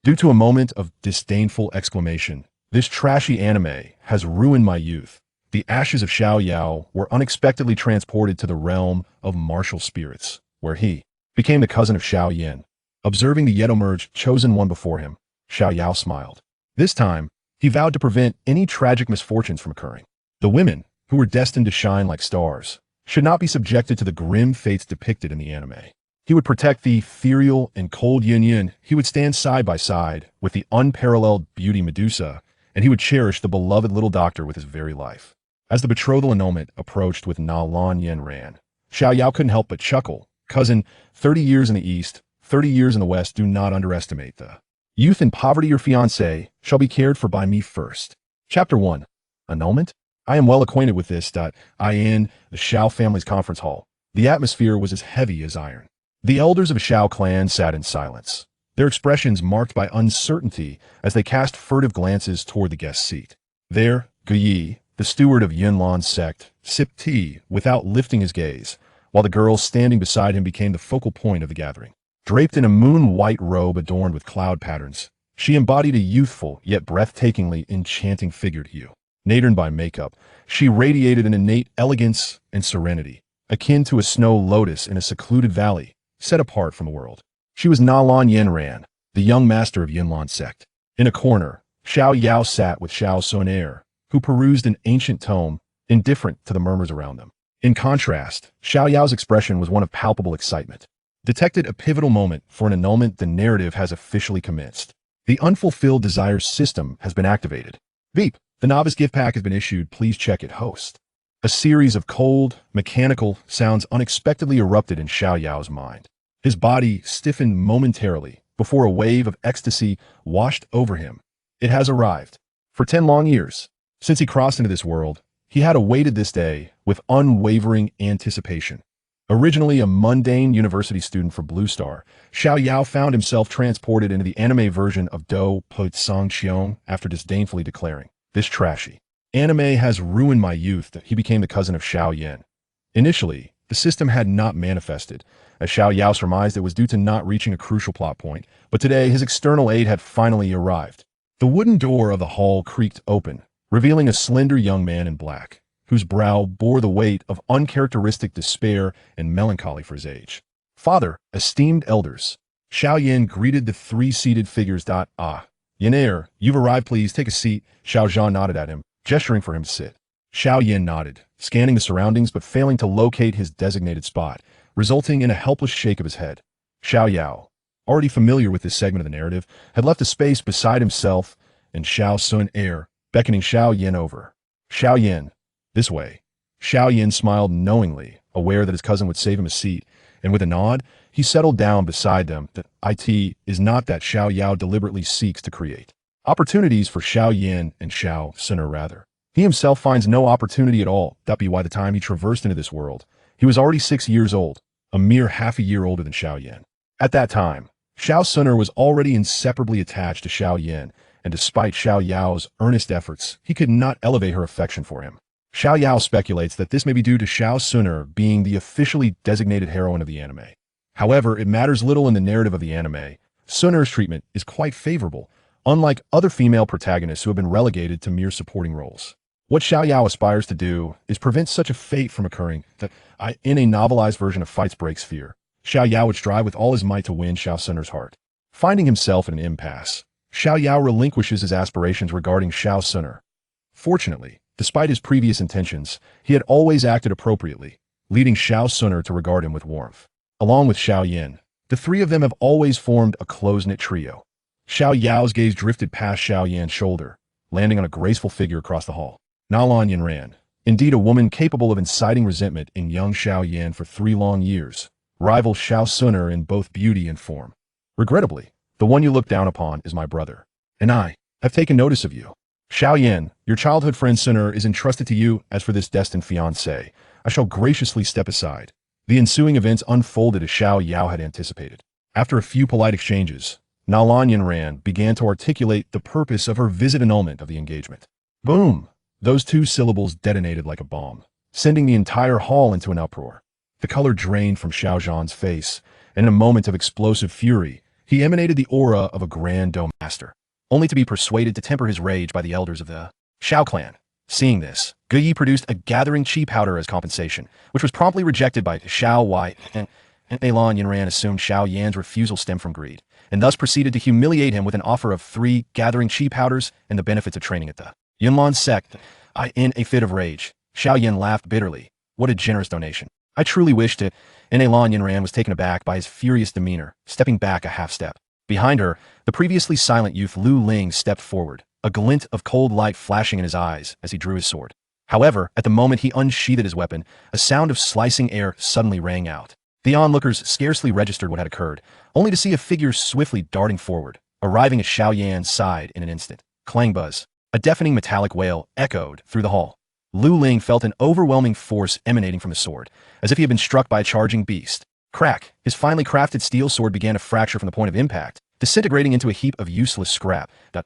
Due to a moment of disdainful exclamation, this trashy anime has ruined my youth. The ashes of Xiao Yao were unexpectedly transported to the realm of martial spirits, where he became the cousin of Xiao Yan. Observing the yet emerged chosen one before him, Xiao Yao smiled. This time, he vowed to prevent any tragic misfortunes from occurring. The women, who were destined to shine like stars, should not be subjected to the grim fates depicted in the anime. He would protect the ethereal and cold yin. He would stand side by side with the unparalleled beauty Medusa, and he would cherish the beloved little doctor with his very life. As the betrothal annulment approached with Nalan Yanran, Xiao Yao couldn't help but chuckle. Cousin, 30 years in the east, 30 years in the west, do not underestimate the youth and poverty. Your fiancé shall be cared for by me first. Chapter 1. Annulment? I am well acquainted with this. I in the Xiao family's conference hall. The atmosphere was as heavy as iron. The elders of the Xiao clan sat in silence, their expressions marked by uncertainty as they cast furtive glances toward the guest seat. There, Guyi, the steward of Yunlan's sect, sipped tea without lifting his gaze, while the girl standing beside him became the focal point of the gathering. Draped in a moon-white robe adorned with cloud patterns, she embodied a youthful yet breathtakingly enchanting figure to you. Naderned by makeup, she radiated an innate elegance and serenity, akin to a snow lotus in a secluded valley, set apart from the world. She was Nalan Yanran, the young master of Yunlan's sect. In a corner, Xiao Yao sat with Xiao Sun, who perused an ancient tome, indifferent to the murmurs around them. In contrast, Xiao Yao's expression was one of palpable excitement. Detected a pivotal moment for an annulment. The narrative has officially commenced. The unfulfilled desires system has been activated. Beep. The novice gift pack has been issued. Please check it. Host. A series of cold, mechanical sounds unexpectedly erupted in Xiao Yao's mind. His body stiffened momentarily before a wave of ecstasy washed over him. It has arrived. For 10 long years, since he crossed into this world, he had awaited this day with unwavering anticipation. Originally a mundane university student for Blue Star, Xiao Yao found himself transported into the anime version of Do Po Tsang Xiong after disdainfully declaring, "This trashy anime has ruined my youth." He became the cousin of Xiao Yan. Initially, the system had not manifested. As Xiao Yao surmised, it was due to not reaching a crucial plot point, but today his external aid had finally arrived. The wooden door of the hall creaked open, revealing a slender young man in black, whose brow bore the weight of uncharacteristic despair and melancholy for his age. "Father, esteemed elders." Xiao Yan greeted the three seated figures. Yaner, you've arrived. Please take a seat." Xiao Zhan nodded at him, gesturing for him to sit. Xiao Yan nodded, scanning the surroundings but failing to locate his designated spot, resulting in a helpless shake of his head. Xiao Yao, already familiar with this segment of the narrative, had left a space beside himself and Xiao Sun, beckoning Xiao Yan over. "Xiao Yan, this way." Xiao Yan smiled knowingly, aware that his cousin would save him a seat, and with a nod, he settled down beside them. That it is not that Xiao Yao deliberately seeks to create opportunities for Xiao Yan and Xiao Sun, rather. He himself finds no opportunity at all. That be why the time he traversed into this world, he was already 6 years old, a mere half a year older than Xiao Yan. At that time, Xiao Sun was already inseparably attached to Xiao Yan, and despite Xiao Yao's earnest efforts, he could not elevate her affection for him. Xiao Yao speculates that this may be due to Xiao Sun being the officially designated heroine of the anime. However, it matters little in the narrative of the anime. Sun's treatment is quite favorable, unlike other female protagonists who have been relegated to mere supporting roles. What Xiao Yao aspires to do is prevent such a fate from occurring. That in a novelized version of Fights Break Sphere, Xiao Yao would strive with all his might to win Xiao Sun's heart. Finding himself in an impasse, Xiao Yao relinquishes his aspirations regarding Xiao Sun. Fortunately, despite his previous intentions, he had always acted appropriately, leading Xiao Sun to regard him with warmth. Along with Xiao Yan, the three of them have always formed a close-knit trio. Xiao Yao's gaze drifted past Xiao Yan's shoulder, landing on a graceful figure across the hall. Nalan Yanran, indeed a woman capable of inciting resentment in young Xiao Yan for 3 long years, rivals Xiao Sun in both beauty and form. "Regrettably, the one you look down upon is my brother, and I have taken notice of you. Xiao Yan, your childhood friend Sun is entrusted to you. As for this destined fiancé, I shall graciously step aside." The ensuing events unfolded as Xiao Yao had anticipated. After a few polite exchanges, Nalan Yanran began to articulate the purpose of her visit annulment of the engagement. Boom! Those 2 syllables detonated like a bomb, sending the entire hall into an uproar. The color drained from Xiao Zhan's face, and in a moment of explosive fury, He emanated the aura of a grand dome master, only to be persuaded to temper his rage by the elders of the Xiao clan. Seeing this, Guyi produced a gathering chi powder as compensation, which was promptly rejected by Xiao Yan, and Nalan Yanran assumed Xiao Yan's refusal stemmed from greed, and thus proceeded to humiliate him with an offer of 3 gathering chi powders and the benefits of training at the Yunlan sect. In a fit of rage, Xiao Yan laughed bitterly. What a generous donation. I truly wished it, and Nalan Yanran was taken aback by his furious demeanor, stepping back a half step. Behind her, the previously silent youth Lu Ling stepped forward, a glint of cold light flashing in his eyes as he drew his sword. However, at the moment he unsheathed his weapon, a sound of slicing air suddenly rang out. The onlookers scarcely registered what had occurred, only to see a figure swiftly darting forward, arriving at Xiao Yan's side in an instant. Clang buzz. A deafening metallic wail echoed through the hall. Lu Ling felt an overwhelming force emanating from his sword, as if he had been struck by a charging beast. Crack! His finely crafted steel sword began to fracture from the point of impact, disintegrating into a heap of useless scrap. It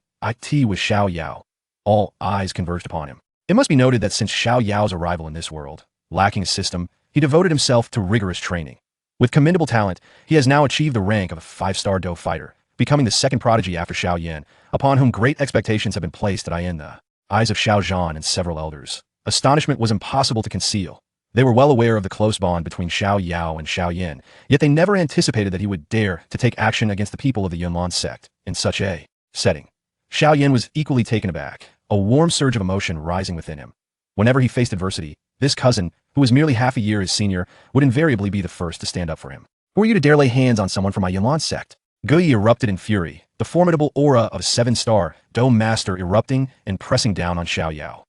was Xiao Yao. All eyes converged upon him. It must be noted that since Xiao Yao's arrival in this world, lacking a system, he devoted himself to rigorous training. With commendable talent, he has now achieved the rank of a 5-star Do fighter, becoming the second prodigy after Xiao Yan, upon whom great expectations have been placed at the eyes of Xiao Zhan and several elders. Astonishment was impossible to conceal. They were well aware of the close bond between Xiao Yao and Xiao Yan, yet they never anticipated that he would dare to take action against the people of the Yunlan sect in such a setting. Xiao Yan was equally taken aback, a warm surge of emotion rising within him. Whenever he faced adversity, this cousin, who was merely half a year his senior, would invariably be the first to stand up for him. Who are you to dare lay hands on someone from my Yunlan sect? Guyi erupted in fury, the formidable aura of a 7-star Dome Master erupting and pressing down on Xiao Yao.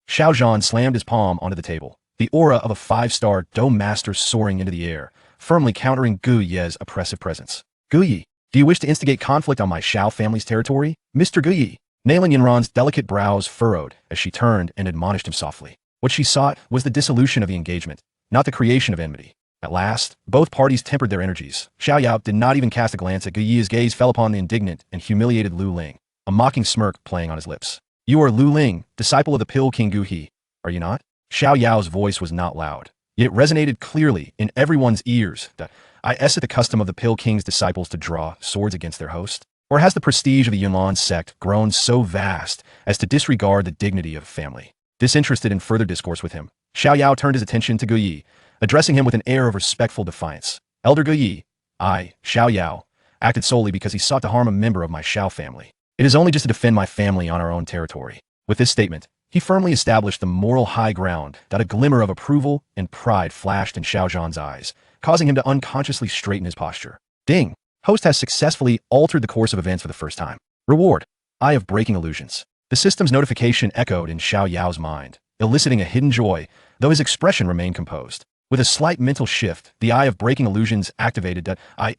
Xiao Zhan slammed his palm onto the table, the aura of a 5-star Dome Master soaring into the air, firmly countering Guyi's oppressive presence. Guyi, do you wish to instigate conflict on my Xiao family's territory? Mr. Guyi. Nalan Yanran's delicate brows furrowed as she turned and admonished him softly. What she sought was the dissolution of the engagement, not the creation of enmity. At last, both parties tempered their energies. Xiao Yao did not even cast a glance at Guyi. His gaze fell upon the indignant and humiliated Lu Ling, a mocking smirk playing on his lips. You are Lu Ling, disciple of the Pill King Guyi, are you not? Xiao Yao's voice was not loud, yet it resonated clearly in everyone's ears. Is it the custom of the Pill King's disciples to draw swords against their host? Or has the prestige of the Yunlan sect grown so vast as to disregard the dignity of family? Disinterested in further discourse with him, Xiao Yao turned his attention to Guyi, addressing him with an air of respectful defiance. Elder Guyi, I, Xiao Yao, acted solely because he sought to harm a member of my Xiao family. It is only just to defend my family on our own territory. With this statement, he firmly established the moral high ground. A glimmer of approval and pride flashed in Xiao Zhan's eyes, causing him to unconsciously straighten his posture. Ding! Host has successfully altered the course of events for the first time. Reward. Eye of breaking illusions. The system's notification echoed in Xiao Yao's mind, eliciting a hidden joy, though his expression remained composed. With a slight mental shift, the Eye of breaking illusions activated.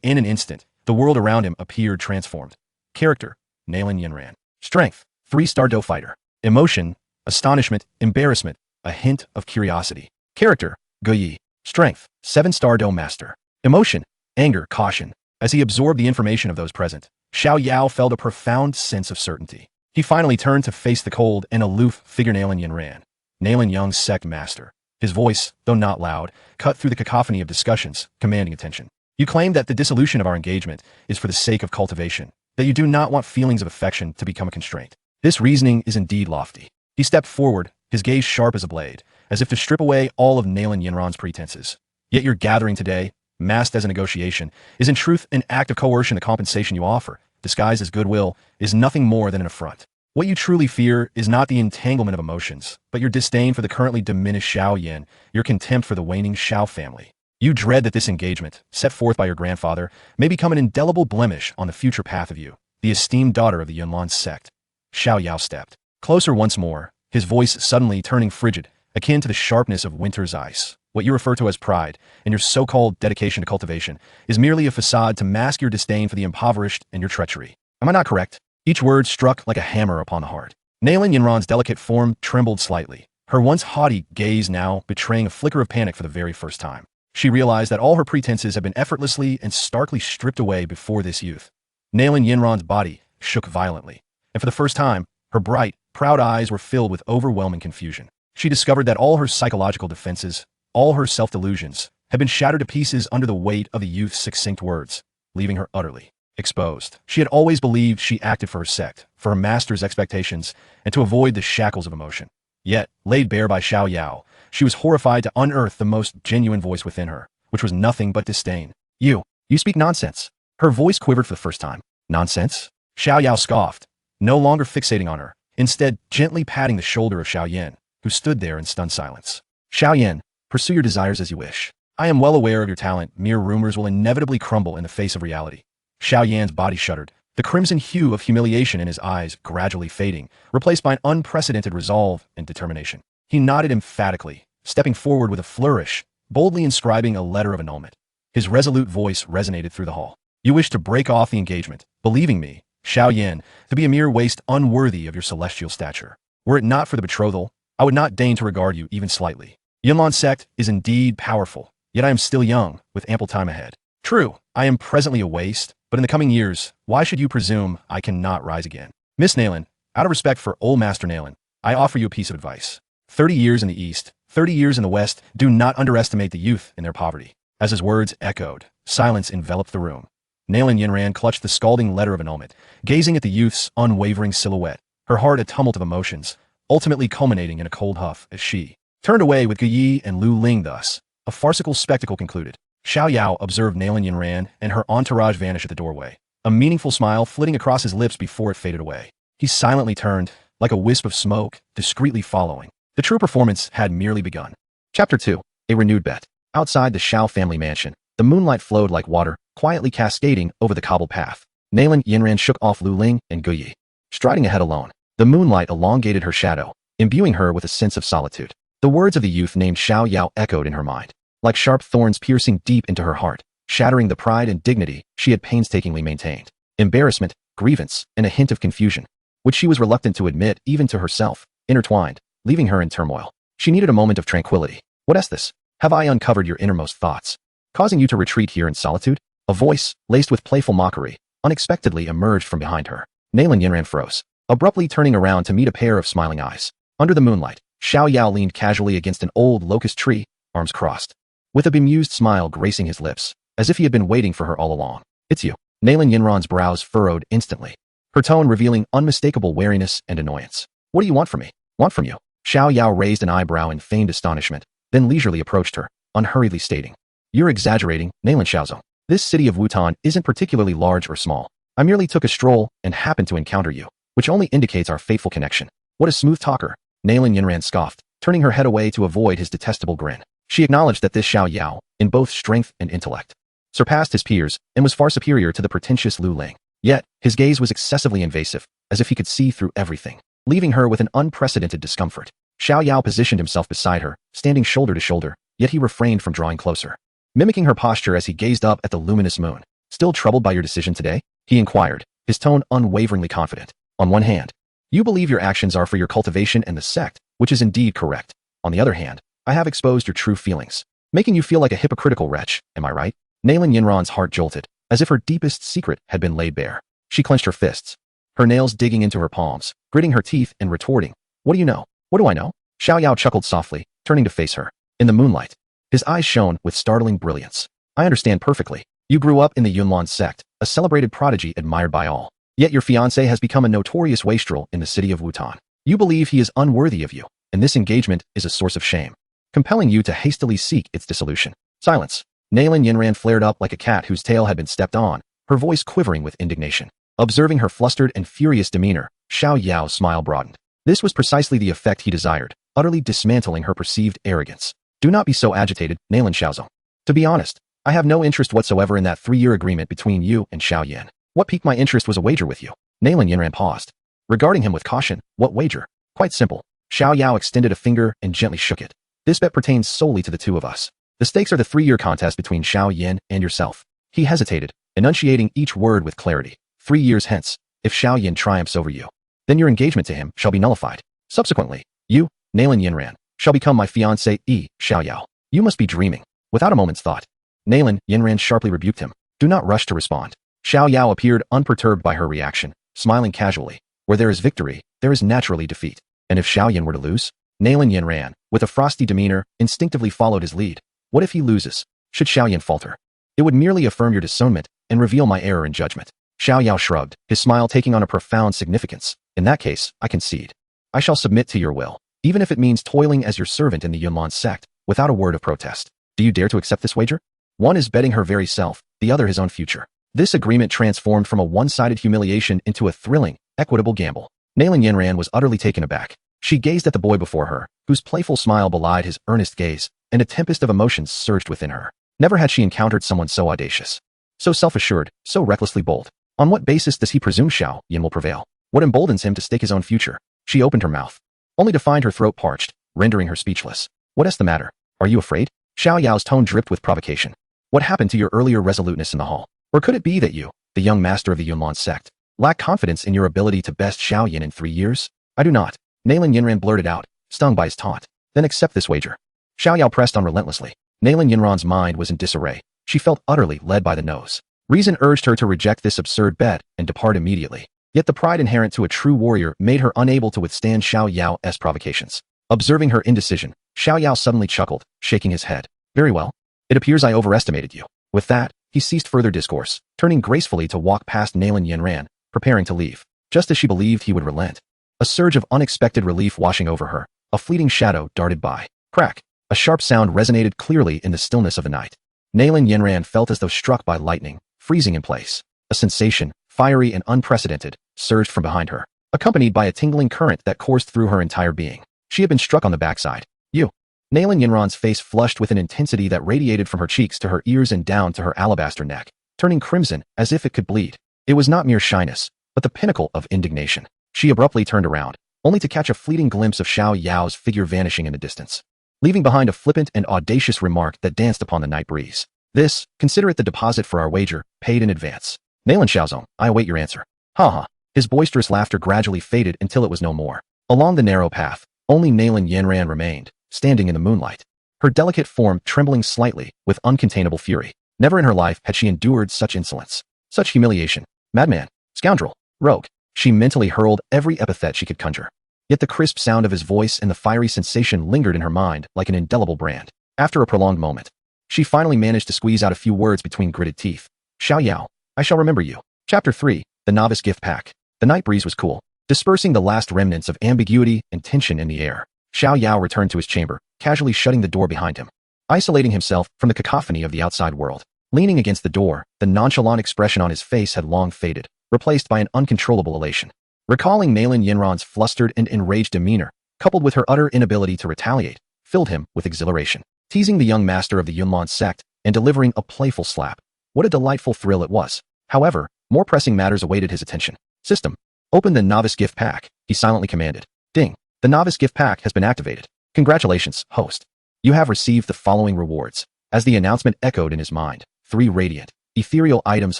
In an instant, the world around him appeared transformed. Character. Nalan Yanran. Strength. 3-star Do fighter. Emotion. Astonishment. Embarrassment. A hint of curiosity. Character. Guyi. Strength. 7-star Do master. Emotion. Anger. Caution. As he absorbed the information of those present, Xiao Yao felt a profound sense of certainty. He finally turned to face the cold and aloof figure Nalan Yanran, Nalan Young's sect master. His voice, though not loud, cut through the cacophony of discussions, commanding attention. You claim that the dissolution of our engagement is for the sake of cultivation, that you do not want feelings of affection to become a constraint. This reasoning is indeed lofty. He stepped forward, his gaze sharp as a blade, as if to strip away all of Nalan Yanran's pretenses. Yet your gathering today, masked as a negotiation, is in truth an act of coercion. The compensation you offer, disguised as goodwill, is nothing more than an affront. What you truly fear is not the entanglement of emotions, but your disdain for the currently diminished Xiao Yan, your contempt for the waning Xiao family. You dread that this engagement, set forth by your grandfather, may become an indelible blemish on the future path of you, the esteemed daughter of the Yunlan sect. Xiao Yao stepped closer once more, his voice suddenly turning frigid, akin to the sharpness of winter's ice. What you refer to as pride, and your so-called dedication to cultivation, is merely a facade to mask your disdain for the impoverished and your treachery. Am I not correct? Each word struck like a hammer upon the heart. Nalan Yanran's delicate form trembled slightly, her once haughty gaze now betraying a flicker of panic for the very first time. She realized that all her pretenses had been effortlessly and starkly stripped away before this youth. Nalan Yanran's body shook violently, and for the first time, her bright, proud eyes were filled with overwhelming confusion. She discovered that all her psychological defenses, all her self-delusions, had been shattered to pieces under the weight of the youth's succinct words, leaving her utterly exposed. She had always believed she acted for her sect, for her master's expectations, and to avoid the shackles of emotion. Yet, laid bare by Xiao Yao, she was horrified to unearth the most genuine voice within her, which was nothing but disdain. You speak nonsense. Her voice quivered for the first time. Nonsense? Xiao Yao scoffed, no longer fixating on her, instead gently patting the shoulder of Xiao Yan, who stood there in stunned silence. Xiao Yan, pursue your desires as you wish. I am well aware of your talent. Mere rumors will inevitably crumble in the face of reality. Xiao Yan's body shuddered, the crimson hue of humiliation in his eyes gradually fading, replaced by an unprecedented resolve and determination. He nodded emphatically, stepping forward with a flourish, boldly inscribing a letter of annulment. His resolute voice resonated through the hall. You wish to break off the engagement, believing me, Xiao Yan, to be a mere waste unworthy of your celestial stature. Were it not for the betrothal, I would not deign to regard you even slightly. Yunlan's sect is indeed powerful, yet I am still young, with ample time ahead. True, I am presently a waste, but in the coming years, why should you presume I cannot rise again? Miss Nalan, out of respect for old Master Nalan, I offer you a piece of advice. 30 years in the East, 30 years in the West, do not underestimate the youth in their poverty. As his words echoed, silence enveloped the room. Nalan Yanran clutched the scalding letter of annulment, gazing at the youth's unwavering silhouette, her heart a tumult of emotions, ultimately culminating in a cold huff as she turned away with Guyi and Lu Ling. Thus, a farcical spectacle concluded. Xiao Yao observed Nalan Yanran and her entourage vanish at the doorway, a meaningful smile flitting across his lips before it faded away. He silently turned, like a wisp of smoke, discreetly following. The true performance had merely begun. Chapter 2. A renewed bet. Outside the Xiao family mansion, the moonlight flowed like water, quietly cascading over the cobbled path. Nalan Yanran shook off Lu Ling and Guyi. Striding ahead alone, the moonlight elongated her shadow, imbuing her with a sense of solitude. The words of the youth named Xiao Yao echoed in her mind, like sharp thorns piercing deep into her heart, shattering the pride and dignity she had painstakingly maintained. Embarrassment, grievance, and a hint of confusion, which she was reluctant to admit even to herself, intertwined, leaving her in turmoil. She needed a moment of tranquility. What is this? Have I uncovered your innermost thoughts, causing you to retreat here in solitude? A voice, laced with playful mockery, unexpectedly emerged from behind her. Nalan Yanran froze, abruptly turning around to meet a pair of smiling eyes. Under the moonlight, Xiao Yao leaned casually against an old locust tree, arms crossed, with a bemused smile gracing his lips, as if he had been waiting for her all along. It's you. Nalan Yanran's brows furrowed instantly, her tone revealing unmistakable wariness and annoyance. What do you want from me? Want from you? Xiao Yao raised an eyebrow in feigned astonishment, then leisurely approached her, unhurriedly stating, You're exaggerating, Nalan Xiaozong. This city of Wutan isn't particularly large or small. I merely took a stroll and happened to encounter you, which only indicates our fateful connection. What a smooth talker. Nalan Yanran scoffed, turning her head away to avoid his detestable grin. She acknowledged that this Xiao Yao, in both strength and intellect, surpassed his peers and was far superior to the pretentious Lu Ling. Yet, his gaze was excessively invasive, as if he could see through everything, leaving her with an unprecedented discomfort. Xiao Yao positioned himself beside her, standing shoulder to shoulder, yet he refrained from drawing closer. Mimicking her posture as he gazed up at the luminous moon. Still troubled by your decision today? He inquired, his tone unwaveringly confident. On one hand, you believe your actions are for your cultivation and the sect, which is indeed correct. On the other hand, I have exposed your true feelings, making you feel like a hypocritical wretch, am I right? Nalan Yanran's heart jolted, as if her deepest secret had been laid bare. She clenched her fists, her nails digging into her palms, gritting her teeth and retorting. What do you know? What do I know? Xiao Yao chuckled softly, turning to face her. In the moonlight, his eyes shone with startling brilliance. I understand perfectly. You grew up in the Yunlan sect, a celebrated prodigy admired by all. Yet your fiancé has become a notorious wastrel in the city of Wutan. You believe he is unworthy of you, and this engagement is a source of shame, compelling you to hastily seek its dissolution. Silence. Nalan Yanran flared up like a cat whose tail had been stepped on, her voice quivering with indignation. Observing her flustered and furious demeanor, Xiao Yao's smile broadened. This was precisely the effect he desired, utterly dismantling her perceived arrogance. Do not be so agitated, Nalan Xiaozong. To be honest, I have no interest whatsoever in that 3-year agreement between you and Xiao Yan. What piqued my interest was a wager with you. Nalan Yanran paused, regarding him with caution. What wager? Quite simple. Xiao Yao extended a finger and gently shook it. This bet pertains solely to the two of us. The stakes are the 3-year contest between Xiao Yan and yourself. He hesitated, enunciating each word with clarity. 3 years hence, if Xiao Yan triumphs over you, then your engagement to him shall be nullified. Subsequently, you, Nalan Yanran, shall become my fiancée, Xiao Yao. You must be dreaming. Without a moment's thought, Nalan Yanran sharply rebuked him. Do not rush to respond. Xiao Yao appeared unperturbed by her reaction, smiling casually. Where there is victory, there is naturally defeat. And if Xiao Yan were to lose? Nalan Yanran, with a frosty demeanor, instinctively followed his lead. What if he loses? Should Xiao Yan falter? It would merely affirm your discernment and reveal my error in judgment. Xiao Yao shrugged, his smile taking on a profound significance. In that case, I concede. I shall submit to your will, even if it means toiling as your servant in the Yunlan sect, without a word of protest. Do you dare to accept this wager? One is betting her very self, the other his own future. This agreement transformed from a one-sided humiliation into a thrilling, equitable gamble. Nalan Yanran was utterly taken aback. She gazed at the boy before her, whose playful smile belied his earnest gaze, and a tempest of emotions surged within her. Never had she encountered someone so audacious, so self-assured, so recklessly bold. On what basis does he presume Xiao Yan will prevail? What emboldens him to stake his own future? She opened her mouth, only to find her throat parched, rendering her speechless. What is the matter? Are you afraid? Xiao Yao's tone dripped with provocation. What happened to your earlier resoluteness in the hall? Or could it be that you, the young master of the Yunlan sect, lack confidence in your ability to best Xiao Yan in 3 years? I do not. Nalan Yanran blurted out, stung by his taunt. Then accept this wager. Xiao Yao pressed on relentlessly. Nalan Yanran's mind was in disarray. She felt utterly led by the nose. Reason urged her to reject this absurd bet and depart immediately. Yet the pride inherent to a true warrior made her unable to withstand Xiao Yao's provocations. Observing her indecision, Xiao Yao suddenly chuckled, shaking his head. Very well. It appears I overestimated you. With that, he ceased further discourse, turning gracefully to walk past Nalan Yanran, preparing to leave. Just as she believed he would relent, a surge of unexpected relief washing over her, a fleeting shadow darted by. Crack! A sharp sound resonated clearly in the stillness of the night. Nalan Yanran felt as though struck by lightning, freezing in place. A sensation, fiery and unprecedented, surged from behind her, accompanied by a tingling current that coursed through her entire being. She had been struck on the backside. You! Nalan Yanran's face flushed with an intensity that radiated from her cheeks to her ears and down to her alabaster neck, turning crimson as if it could bleed. It was not mere shyness, but the pinnacle of indignation. She abruptly turned around, only to catch a fleeting glimpse of Xiao Yao's figure vanishing in the distance, leaving behind a flippant and audacious remark that danced upon the night breeze. This, consider it the deposit for our wager, paid in advance. Nalan Xiaozong, I await your answer. Ha ha. His boisterous laughter gradually faded until it was no more. Along the narrow path, only Nalan Yanran remained, standing in the moonlight, her delicate form trembling slightly with uncontainable fury. Never in her life had she endured such insolence, such humiliation. Madman, scoundrel, rogue. She mentally hurled every epithet she could conjure. Yet the crisp sound of his voice and the fiery sensation lingered in her mind like an indelible brand. After a prolonged moment, she finally managed to squeeze out a few words between gritted teeth. Xiao Yao, I shall remember you. Chapter 3, The Novice Gift Pack. The night breeze was cool, dispersing the last remnants of ambiguity and tension in the air. Xiao Yao returned to his chamber, casually shutting the door behind him, isolating himself from the cacophony of the outside world. Leaning against the door, the nonchalant expression on his face had long faded, replaced by an uncontrollable elation. Recalling Nalan Yanran's flustered and enraged demeanor, coupled with her utter inability to retaliate, filled him with exhilaration. Teasing the young master of the Yunlan sect and delivering a playful slap. What a delightful thrill it was. However, more pressing matters awaited his attention. System. Open the novice gift pack, he silently commanded. Ding. The novice gift pack has been activated. Congratulations, host. You have received the following rewards. As the announcement echoed in his mind, 3 radiant, ethereal items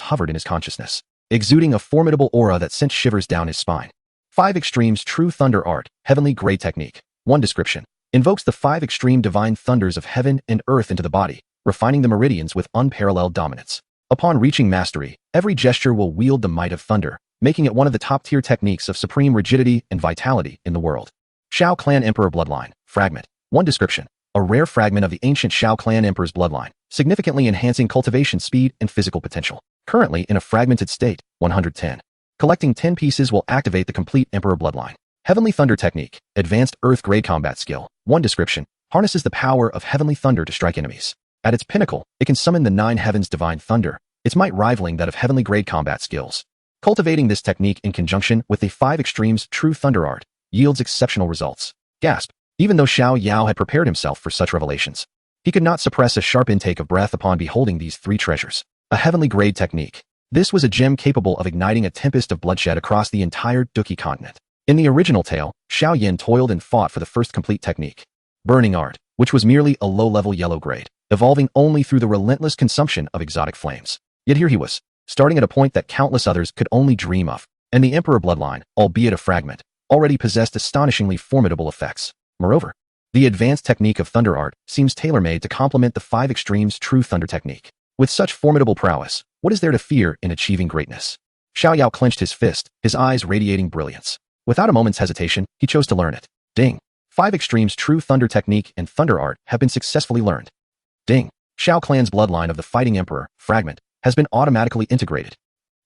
hovered in his consciousness, exuding a formidable aura that sent shivers down his spine. 5 Extremes True Thunder Art, Heavenly Grade Technique. 1 Description. Invokes the 5 extreme divine thunders of heaven and earth into the body, refining the meridians with unparalleled dominance. Upon reaching mastery, every gesture will wield the might of thunder, making it one of the top-tier techniques of supreme rigidity and vitality in the world. Xiao Clan Emperor Bloodline. Fragment. 1 Description. A rare fragment of the ancient Xiao Clan Emperor's bloodline, significantly enhancing cultivation speed and physical potential. Currently in a fragmented state, 110. Collecting 10 pieces will activate the complete Emperor bloodline. Heavenly Thunder Technique. Advanced Earth Grade Combat Skill. 1 Description. Harnesses the power of Heavenly Thunder to strike enemies. At its pinnacle, it can summon the 9 heavens' divine thunder, its might rivaling that of Heavenly Grade Combat Skills. Cultivating this technique in conjunction with the 5 Extremes True Thunder Art yields exceptional results. Gasp. Even though Xiao Yao had prepared himself for such revelations, he could not suppress a sharp intake of breath upon beholding these 3 treasures. A heavenly grade technique. This was a gem capable of igniting a tempest of bloodshed across the entire Duki continent. In the original tale, Xiao Yan toiled and fought for the first complete technique, Burning Art, which was merely a low-level yellow grade, evolving only through the relentless consumption of exotic flames. Yet here he was, starting at a point that countless others could only dream of, and the Emperor bloodline, albeit a fragment, already possessed astonishingly formidable effects. Moreover, the advanced technique of Thunder Art seems tailor-made to complement the 5 Extremes True Thunder Technique. With such formidable prowess, what is there to fear in achieving greatness? Xiao Yao clenched his fist, his eyes radiating brilliance. Without a moment's hesitation, he chose to learn it. Ding. 5 Extremes True Thunder Technique and Thunder Art have been successfully learned. Ding. Xiao Clan's bloodline of the Fighting Emperor, Fragment, has been automatically integrated.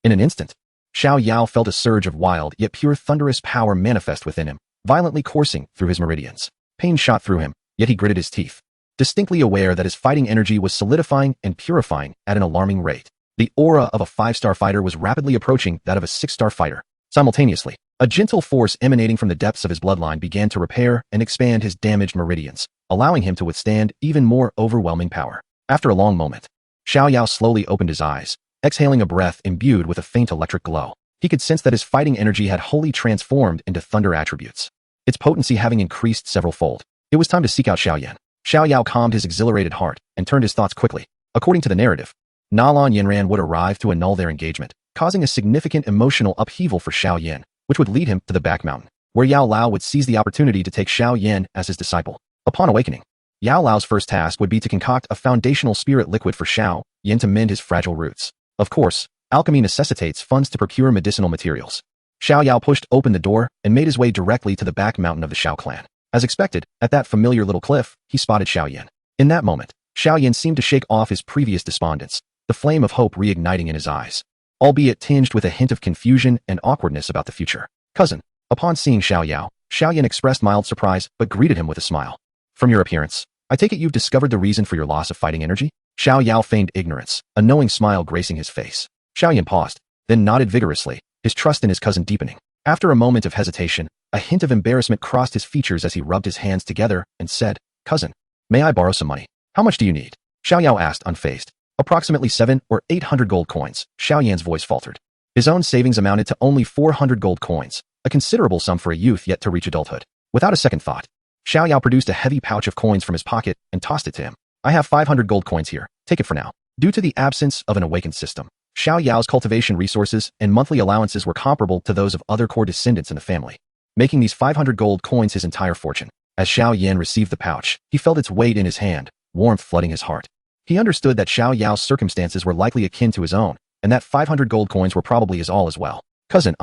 In an instant, Xiao Yao felt a surge of wild yet pure thunderous power manifest within him, violently coursing through his meridians. Pain shot through him, yet he gritted his teeth, distinctly aware that his fighting energy was solidifying and purifying at an alarming rate. The aura of a 5-star fighter was rapidly approaching that of a 6-star fighter. Simultaneously, a gentle force emanating from the depths of his bloodline began to repair and expand his damaged meridians, allowing him to withstand even more overwhelming power. After a long moment, Xiao Yao slowly opened his eyes, exhaling a breath imbued with a faint electric glow. He could sense that his fighting energy had wholly transformed into thunder attributes, its potency having increased several-fold. It was time to seek out Xiao Yan. Xiao Yao calmed his exhilarated heart and turned his thoughts quickly. According to the narrative, Nalan Yanran would arrive to annul their engagement, causing a significant emotional upheaval for Xiao Yan, which would lead him to the back mountain, where Yao Lao would seize the opportunity to take Xiao Yan as his disciple. Upon awakening, Yao Lao's first task would be to concoct a foundational spirit liquid for Xiao Yan to mend his fragile roots. Of course, alchemy necessitates funds to procure medicinal materials. Xiao Yao pushed open the door and made his way directly to the back mountain of the Xiao clan. As expected, at that familiar little cliff, he spotted Xiao Yan. In that moment, Xiao Yan seemed to shake off his previous despondence, the flame of hope reigniting in his eyes, albeit tinged with a hint of confusion and awkwardness about the future. Cousin. Upon seeing Xiao Yao, Xiao Yan expressed mild surprise but greeted him with a smile. From your appearance, I take it you've discovered the reason for your loss of fighting energy? Xiao Yao feigned ignorance, a knowing smile gracing his face. Xiao Yan paused, then nodded vigorously, his trust in his cousin deepening. After a moment of hesitation, a hint of embarrassment crossed his features as he rubbed his hands together and said, Cousin, may I borrow some money? How much do you need? Xiao Yao asked unfazed. Approximately 700 or 800 gold coins. Xiao Yan's voice faltered. His own savings amounted to only 400 gold coins, a considerable sum for a youth yet to reach adulthood. Without a second thought, Xiao Yao produced a heavy pouch of coins from his pocket and tossed it to him. I have 500 gold coins here. Take it for now. Due to the absence of an awakened system, Xiao Yao's cultivation resources and monthly allowances were comparable to those of other core descendants in the family, making these 500 gold coins his entire fortune. As Xiao Yan received the pouch, he felt its weight in his hand, warmth flooding his heart. He understood that Xiao Yao's circumstances were likely akin to his own, and that 500 gold coins were probably his all as well. Cousin,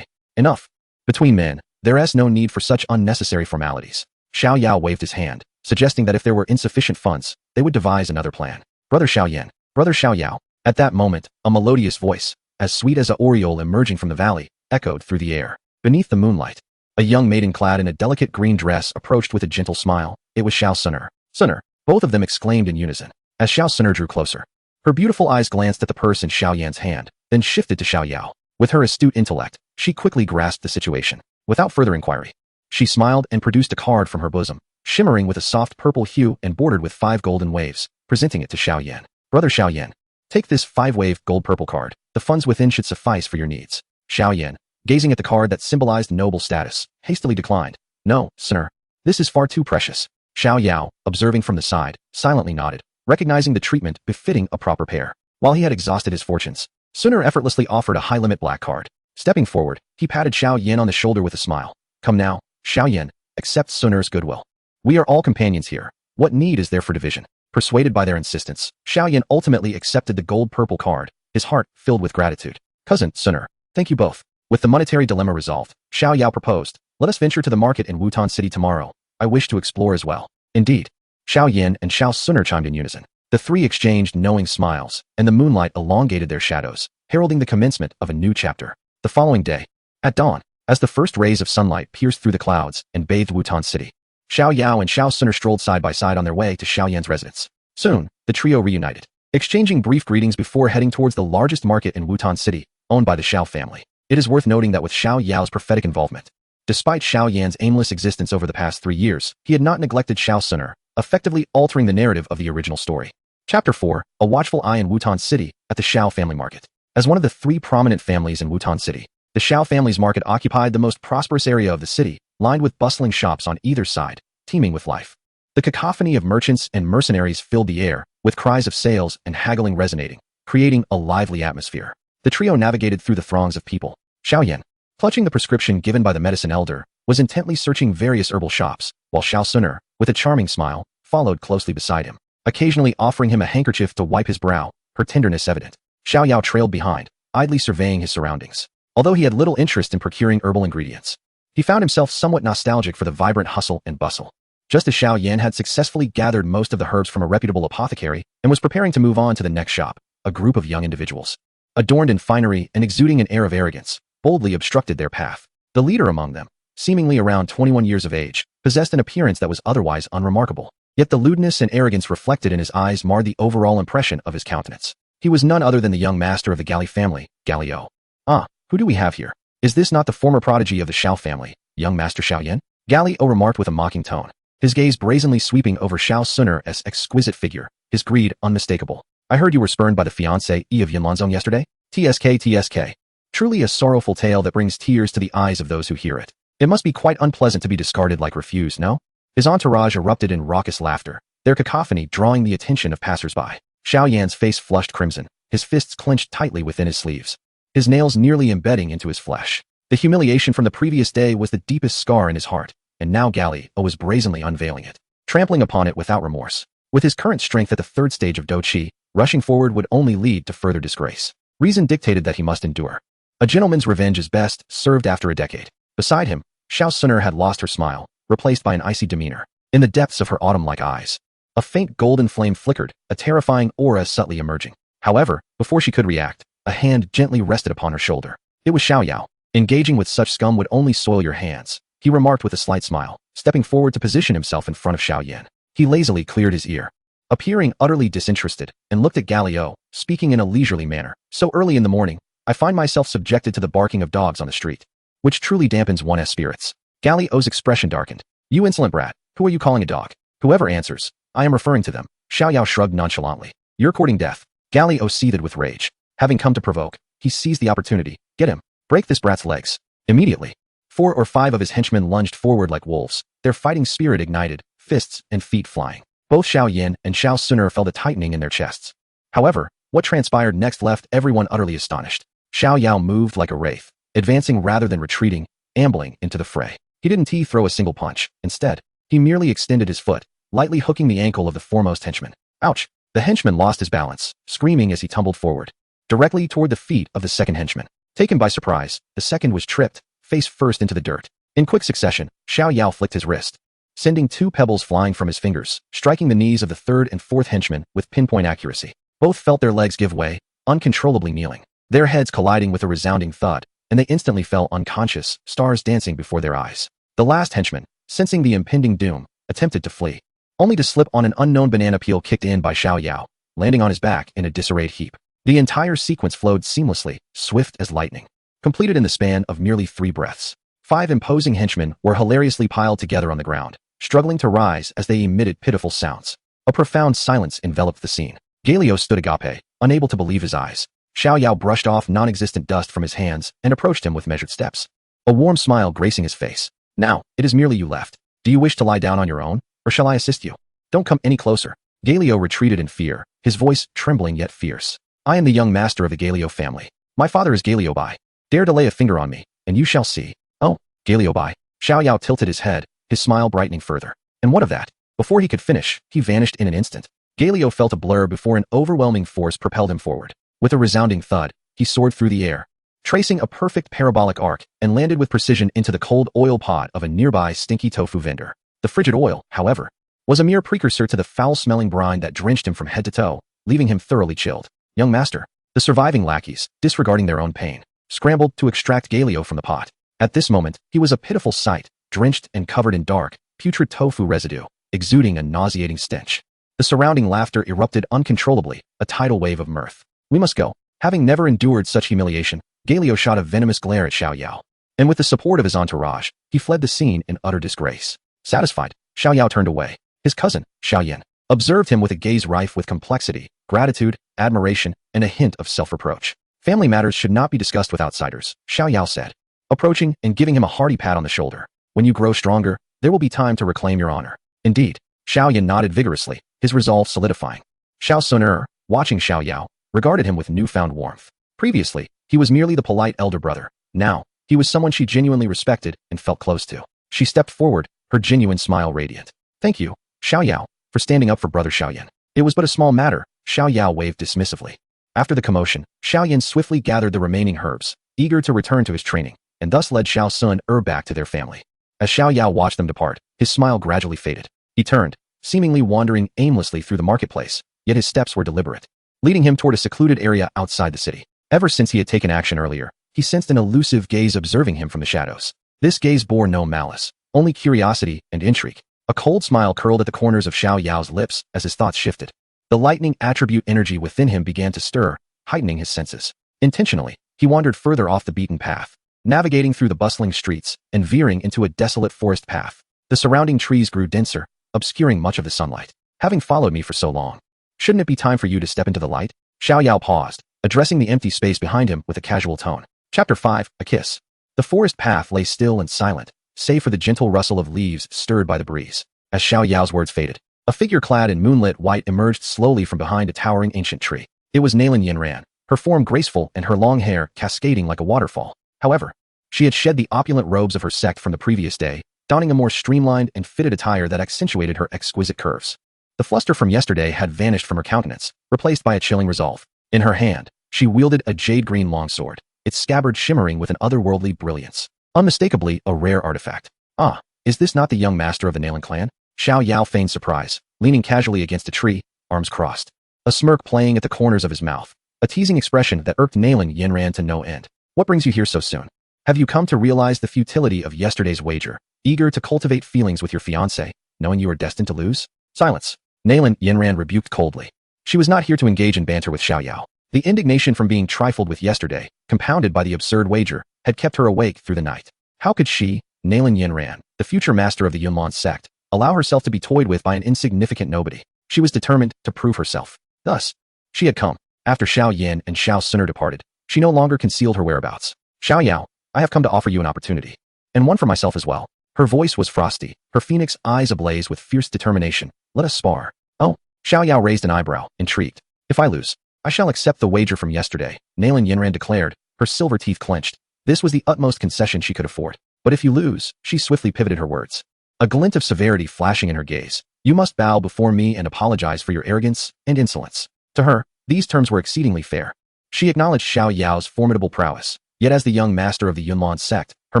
enough. Between men, there is no need for such unnecessary formalities. Xiao Yao waved his hand, suggesting that if there were insufficient funds, they would devise another plan. Brother Xiao Yan, Brother Xiao Yao. At that moment, a melodious voice, as sweet as a oriole emerging from the valley, echoed through the air. Beneath the moonlight, a young maiden clad in a delicate green dress approached with a gentle smile. It was Xiao Suner. Suner, both of them exclaimed in unison. As Xiao Suner drew closer, her beautiful eyes glanced at the purse in Xiao Yan's hand, then shifted to Xiao Yao. With her astute intellect, she quickly grasped the situation. Without further inquiry, she smiled and produced a card from her bosom, shimmering with a soft purple hue and bordered with 5 golden waves, presenting it to Xiao Yan. Brother Xiao Yan, take this 5-wave gold purple card. The funds within should suffice for your needs. Xiao Yan, gazing at the card that symbolized noble status, hastily declined. No, Suner, this is far too precious. Xiao Yao, observing from the side, silently nodded, recognizing the treatment befitting a proper pair. While he had exhausted his fortunes, Suner effortlessly offered a high-limit black card. Stepping forward, he patted Xiao Yan on the shoulder with a smile. Come now, Xiao Yan, accept Suner's goodwill. We are all companions here. What need is there for division? Persuaded by their insistence, Xiao Yan ultimately accepted the gold-purple card, his heart filled with gratitude. Cousin, Suner, thank you both. With the monetary dilemma resolved, Xiao Yao proposed, let us venture to the market in Wutan City tomorrow. I wish to explore as well. Indeed. Xiao Yan and Xiao Suner chimed in unison. The three exchanged knowing smiles, and the moonlight elongated their shadows, heralding the commencement of a new chapter. The following day, at dawn, as the first rays of sunlight pierced through the clouds and bathed Wutan City, Xiao Yao and Xiao Suner strolled side by side on their way to Xiao Yan's residence. Soon, the trio reunited, exchanging brief greetings before heading towards the largest market in Wutan City, owned by the Xiao family. It is worth noting that with Xiao Yao's prophetic involvement, despite Xiao Yan's aimless existence over the past 3 years, he had not neglected Xiao Suner, effectively altering the narrative of the original story. Chapter 4, A Watchful Eye in Wutan City, at the Xiao family market. As one of the 3 prominent families in Wutan City, the Xiao family's market occupied the most prosperous area of the city, lined with bustling shops on either side, teeming with life. The cacophony of merchants and mercenaries filled the air, with cries of sales and haggling resonating, creating a lively atmosphere. The trio navigated through the throngs of people. Xiao Yan, clutching the prescription given by the medicine elder, was intently searching various herbal shops, while Xiao Suner, with a charming smile, followed closely beside him, occasionally offering him a handkerchief to wipe his brow, her tenderness evident. Xiao Yao trailed behind, idly surveying his surroundings. Although he had little interest in procuring herbal ingredients, he found himself somewhat nostalgic for the vibrant hustle and bustle. Just as Xiao Yan had successfully gathered most of the herbs from a reputable apothecary and was preparing to move on to the next shop, a group of young individuals, adorned in finery and exuding an air of arrogance, boldly obstructed their path. The leader among them, seemingly around 21 years of age, possessed an appearance that was otherwise unremarkable. Yet the lewdness and arrogance reflected in his eyes marred the overall impression of his countenance. He was none other than the young master of the Gali family, Xiao. Ah, who do we have here? Is this not the former prodigy of the Xiao family, young master Xiao Yan? Xiao remarked with a mocking tone, his gaze brazenly sweeping over Xiao Sun's exquisite figure, his greed unmistakable. I heard you were spurned by the fiancée of Yanlanzong yesterday? TSK. Truly a sorrowful tale that brings tears to the eyes of those who hear it. It must be quite unpleasant to be discarded like refuse, no? His entourage erupted in raucous laughter, their cacophony drawing the attention of passers-by. Xiao Yan's face flushed crimson, his fists clenched tightly within his sleeves, his nails nearly embedding into his flesh. The humiliation from the previous day was the deepest scar in his heart, and now Xiao was brazenly unveiling it, trampling upon it without remorse. With his current strength at the third stage of Doqi, rushing forward would only lead to further disgrace. Reason dictated that he must endure. A gentleman's revenge is best served after a decade. Beside him, Xiao Sun had lost her smile, replaced by an icy demeanor. In the depths of her autumn-like eyes, a faint golden flame flickered, a terrifying aura subtly emerging. However, before she could react, a hand gently rested upon her shoulder. It was Xiao Yao. Engaging with such scum would only soil your hands, he remarked with a slight smile, stepping forward to position himself in front of Xiao Yan. He lazily cleared his ear, appearing utterly disinterested, and looked at Xiao, speaking in a leisurely manner. So early in the morning, I find myself subjected to the barking of dogs on the street, which truly dampens one's spirits. Xiao's expression darkened. You insolent brat, who are you calling a dog? Whoever answers, I am referring to them. Xiao Yao shrugged nonchalantly. You're courting death. Xiao seethed with rage. Having come to provoke, he seized the opportunity. Get him. Break this brat's legs. Immediately, 4 or 5 of his henchmen lunged forward like wolves, their fighting spirit ignited, fists and feet flying. Both Xiao Yan and Xiao Sun felt a tightening in their chests. However, what transpired next left everyone utterly astonished. Xiao Yao moved like a wraith, advancing rather than retreating, ambling into the fray. He didn't throw a single punch. Instead, he merely extended his foot, lightly hooking the ankle of the foremost henchman. Ouch! The henchman lost his balance, screaming as he tumbled forward, directly toward the feet of the second henchman. Taken by surprise, the second was tripped, face first into the dirt. In quick succession, Xiao Yao flicked his wrist, sending 2 pebbles flying from his fingers, striking the knees of the third and fourth henchmen with pinpoint accuracy. Both felt their legs give way, uncontrollably kneeling, their heads colliding with a resounding thud, and they instantly fell unconscious, stars dancing before their eyes. The last henchman, sensing the impending doom, attempted to flee, only to slip on an unknown banana peel kicked in by Xiao Yao, landing on his back in a disarrayed heap. The entire sequence flowed seamlessly, swift as lightning, completed in the span of merely 3 breaths. 5 imposing henchmen were hilariously piled together on the ground, struggling to rise as they emitted pitiful sounds. A profound silence enveloped the scene. Xiao stood agape, unable to believe his eyes. Xiao Yao brushed off non-existent dust from his hands and approached him with measured steps, a warm smile gracing his face. Now, it is merely you left. Do you wish to lie down on your own, or shall I assist you? Don't come any closer. Xiao retreated in fear, his voice trembling yet fierce. I am the young master of the Xiao family. My father is Xiao Bai. Dare to lay a finger on me, and you shall see. Oh, Xiao Bai. Xiao Yao tilted his head, his smile brightening further. And what of that? Before he could finish, he vanished in an instant. Xiao felt a blur before an overwhelming force propelled him forward. With a resounding thud, he soared through the air, tracing a perfect parabolic arc, and landed with precision into the cold oil pot of a nearby stinky tofu vendor. The frigid oil, however, was a mere precursor to the foul-smelling brine that drenched him from head to toe, leaving him thoroughly chilled. Young master. The surviving lackeys, disregarding their own pain, scrambled to extract Xiao from the pot. At this moment, he was a pitiful sight, drenched and covered in dark, putrid tofu residue, exuding a nauseating stench. The surrounding laughter erupted uncontrollably, a tidal wave of mirth. We must go. Having never endured such humiliation, Xiao shot a venomous glare at Xiao Yao, and with the support of his entourage, he fled the scene in utter disgrace. Satisfied, Xiao Yao turned away. His cousin, Xiao Yan, observed him with a gaze rife with complexity, gratitude, admiration, and a hint of self-reproach. Family matters should not be discussed with outsiders, Xiao Yao said, approaching and giving him a hearty pat on the shoulder. When you grow stronger, there will be time to reclaim your honor. Indeed. Xiao Yan nodded vigorously, his resolve solidifying. Xiao Sun, watching Xiao Yao, regarded him with newfound warmth. Previously, he was merely the polite elder brother. Now, he was someone she genuinely respected and felt close to. She stepped forward, her genuine smile radiant. Thank you, Xiao Yao, for standing up for brother Xiao Yan. It was but a small matter, Xiao Yao waved dismissively. After the commotion, Xiao Yan swiftly gathered the remaining herbs, eager to return to his training, and thus led Xiao Sun back to their family. As Xiao Yao watched them depart, his smile gradually faded. He turned, seemingly wandering aimlessly through the marketplace, yet his steps were deliberate, leading him toward a secluded area outside the city. Ever since he had taken action earlier, He sensed an elusive gaze observing him from the shadows. This gaze bore no malice, only curiosity and intrigue. A cold smile curled at the corners of Xiao Yao's lips as his thoughts shifted. The lightning attribute energy within him began to stir, heightening his senses. Intentionally, he wandered further off the beaten path, navigating through the bustling streets and veering into a desolate forest path. The surrounding trees grew denser, obscuring much of the sunlight. Having followed me for so long, shouldn't it be time for you to step into the light? Xiao Yao paused, addressing the empty space behind him with a casual tone. Chapter 5, A Kiss. The forest path lay still and silent, save for the gentle rustle of leaves stirred by the breeze. As Xiao Yao's words faded, a figure clad in moonlit white emerged slowly from behind a towering ancient tree. It was Nalan Yanran, her form graceful and her long hair cascading like a waterfall. However, she had shed the opulent robes of her sect from the previous day, donning a more streamlined and fitted attire that accentuated her exquisite curves. The fluster from yesterday had vanished from her countenance, replaced by a chilling resolve. In her hand, she wielded a jade-green longsword, its scabbard shimmering with an otherworldly brilliance. Unmistakably a rare artifact. Ah, is this not the young master of the Nalan clan? Xiao Yao feigned surprise, leaning casually against a tree, arms crossed. A smirk playing at the corners of his mouth, a teasing expression that irked Nalan Yanran to no end. What brings you here so soon? Have you come to realize the futility of yesterday's wager, eager to cultivate feelings with your fiancé, knowing you are destined to lose? Silence. Nalan Yanran rebuked coldly. She was not here to engage in banter with Xiao Yao. The indignation from being trifled with yesterday, compounded by the absurd wager, had kept her awake through the night. How could she, Nalan Yanran, the future master of the Yunlin sect, allow herself to be toyed with by an insignificant nobody? She was determined to prove herself. Thus, she had come. After Xiao Yan and Xiao Suner departed, she no longer concealed her whereabouts. Xiao Yao, I have come to offer you an opportunity. And one for myself as well. Her voice was frosty, her phoenix eyes ablaze with fierce determination. Let us spar. Oh, Xiao Yao raised an eyebrow, intrigued. If I lose, I shall accept the wager from yesterday, Nalan Yanran declared, her silver teeth clenched. This was the utmost concession she could afford. But if you lose, she swiftly pivoted her words. A glint of severity flashing in her gaze. You must bow before me and apologize for your arrogance and insolence. To her, these terms were exceedingly fair. She acknowledged Xiao Yao's formidable prowess, yet as the young master of the Yunlin sect, her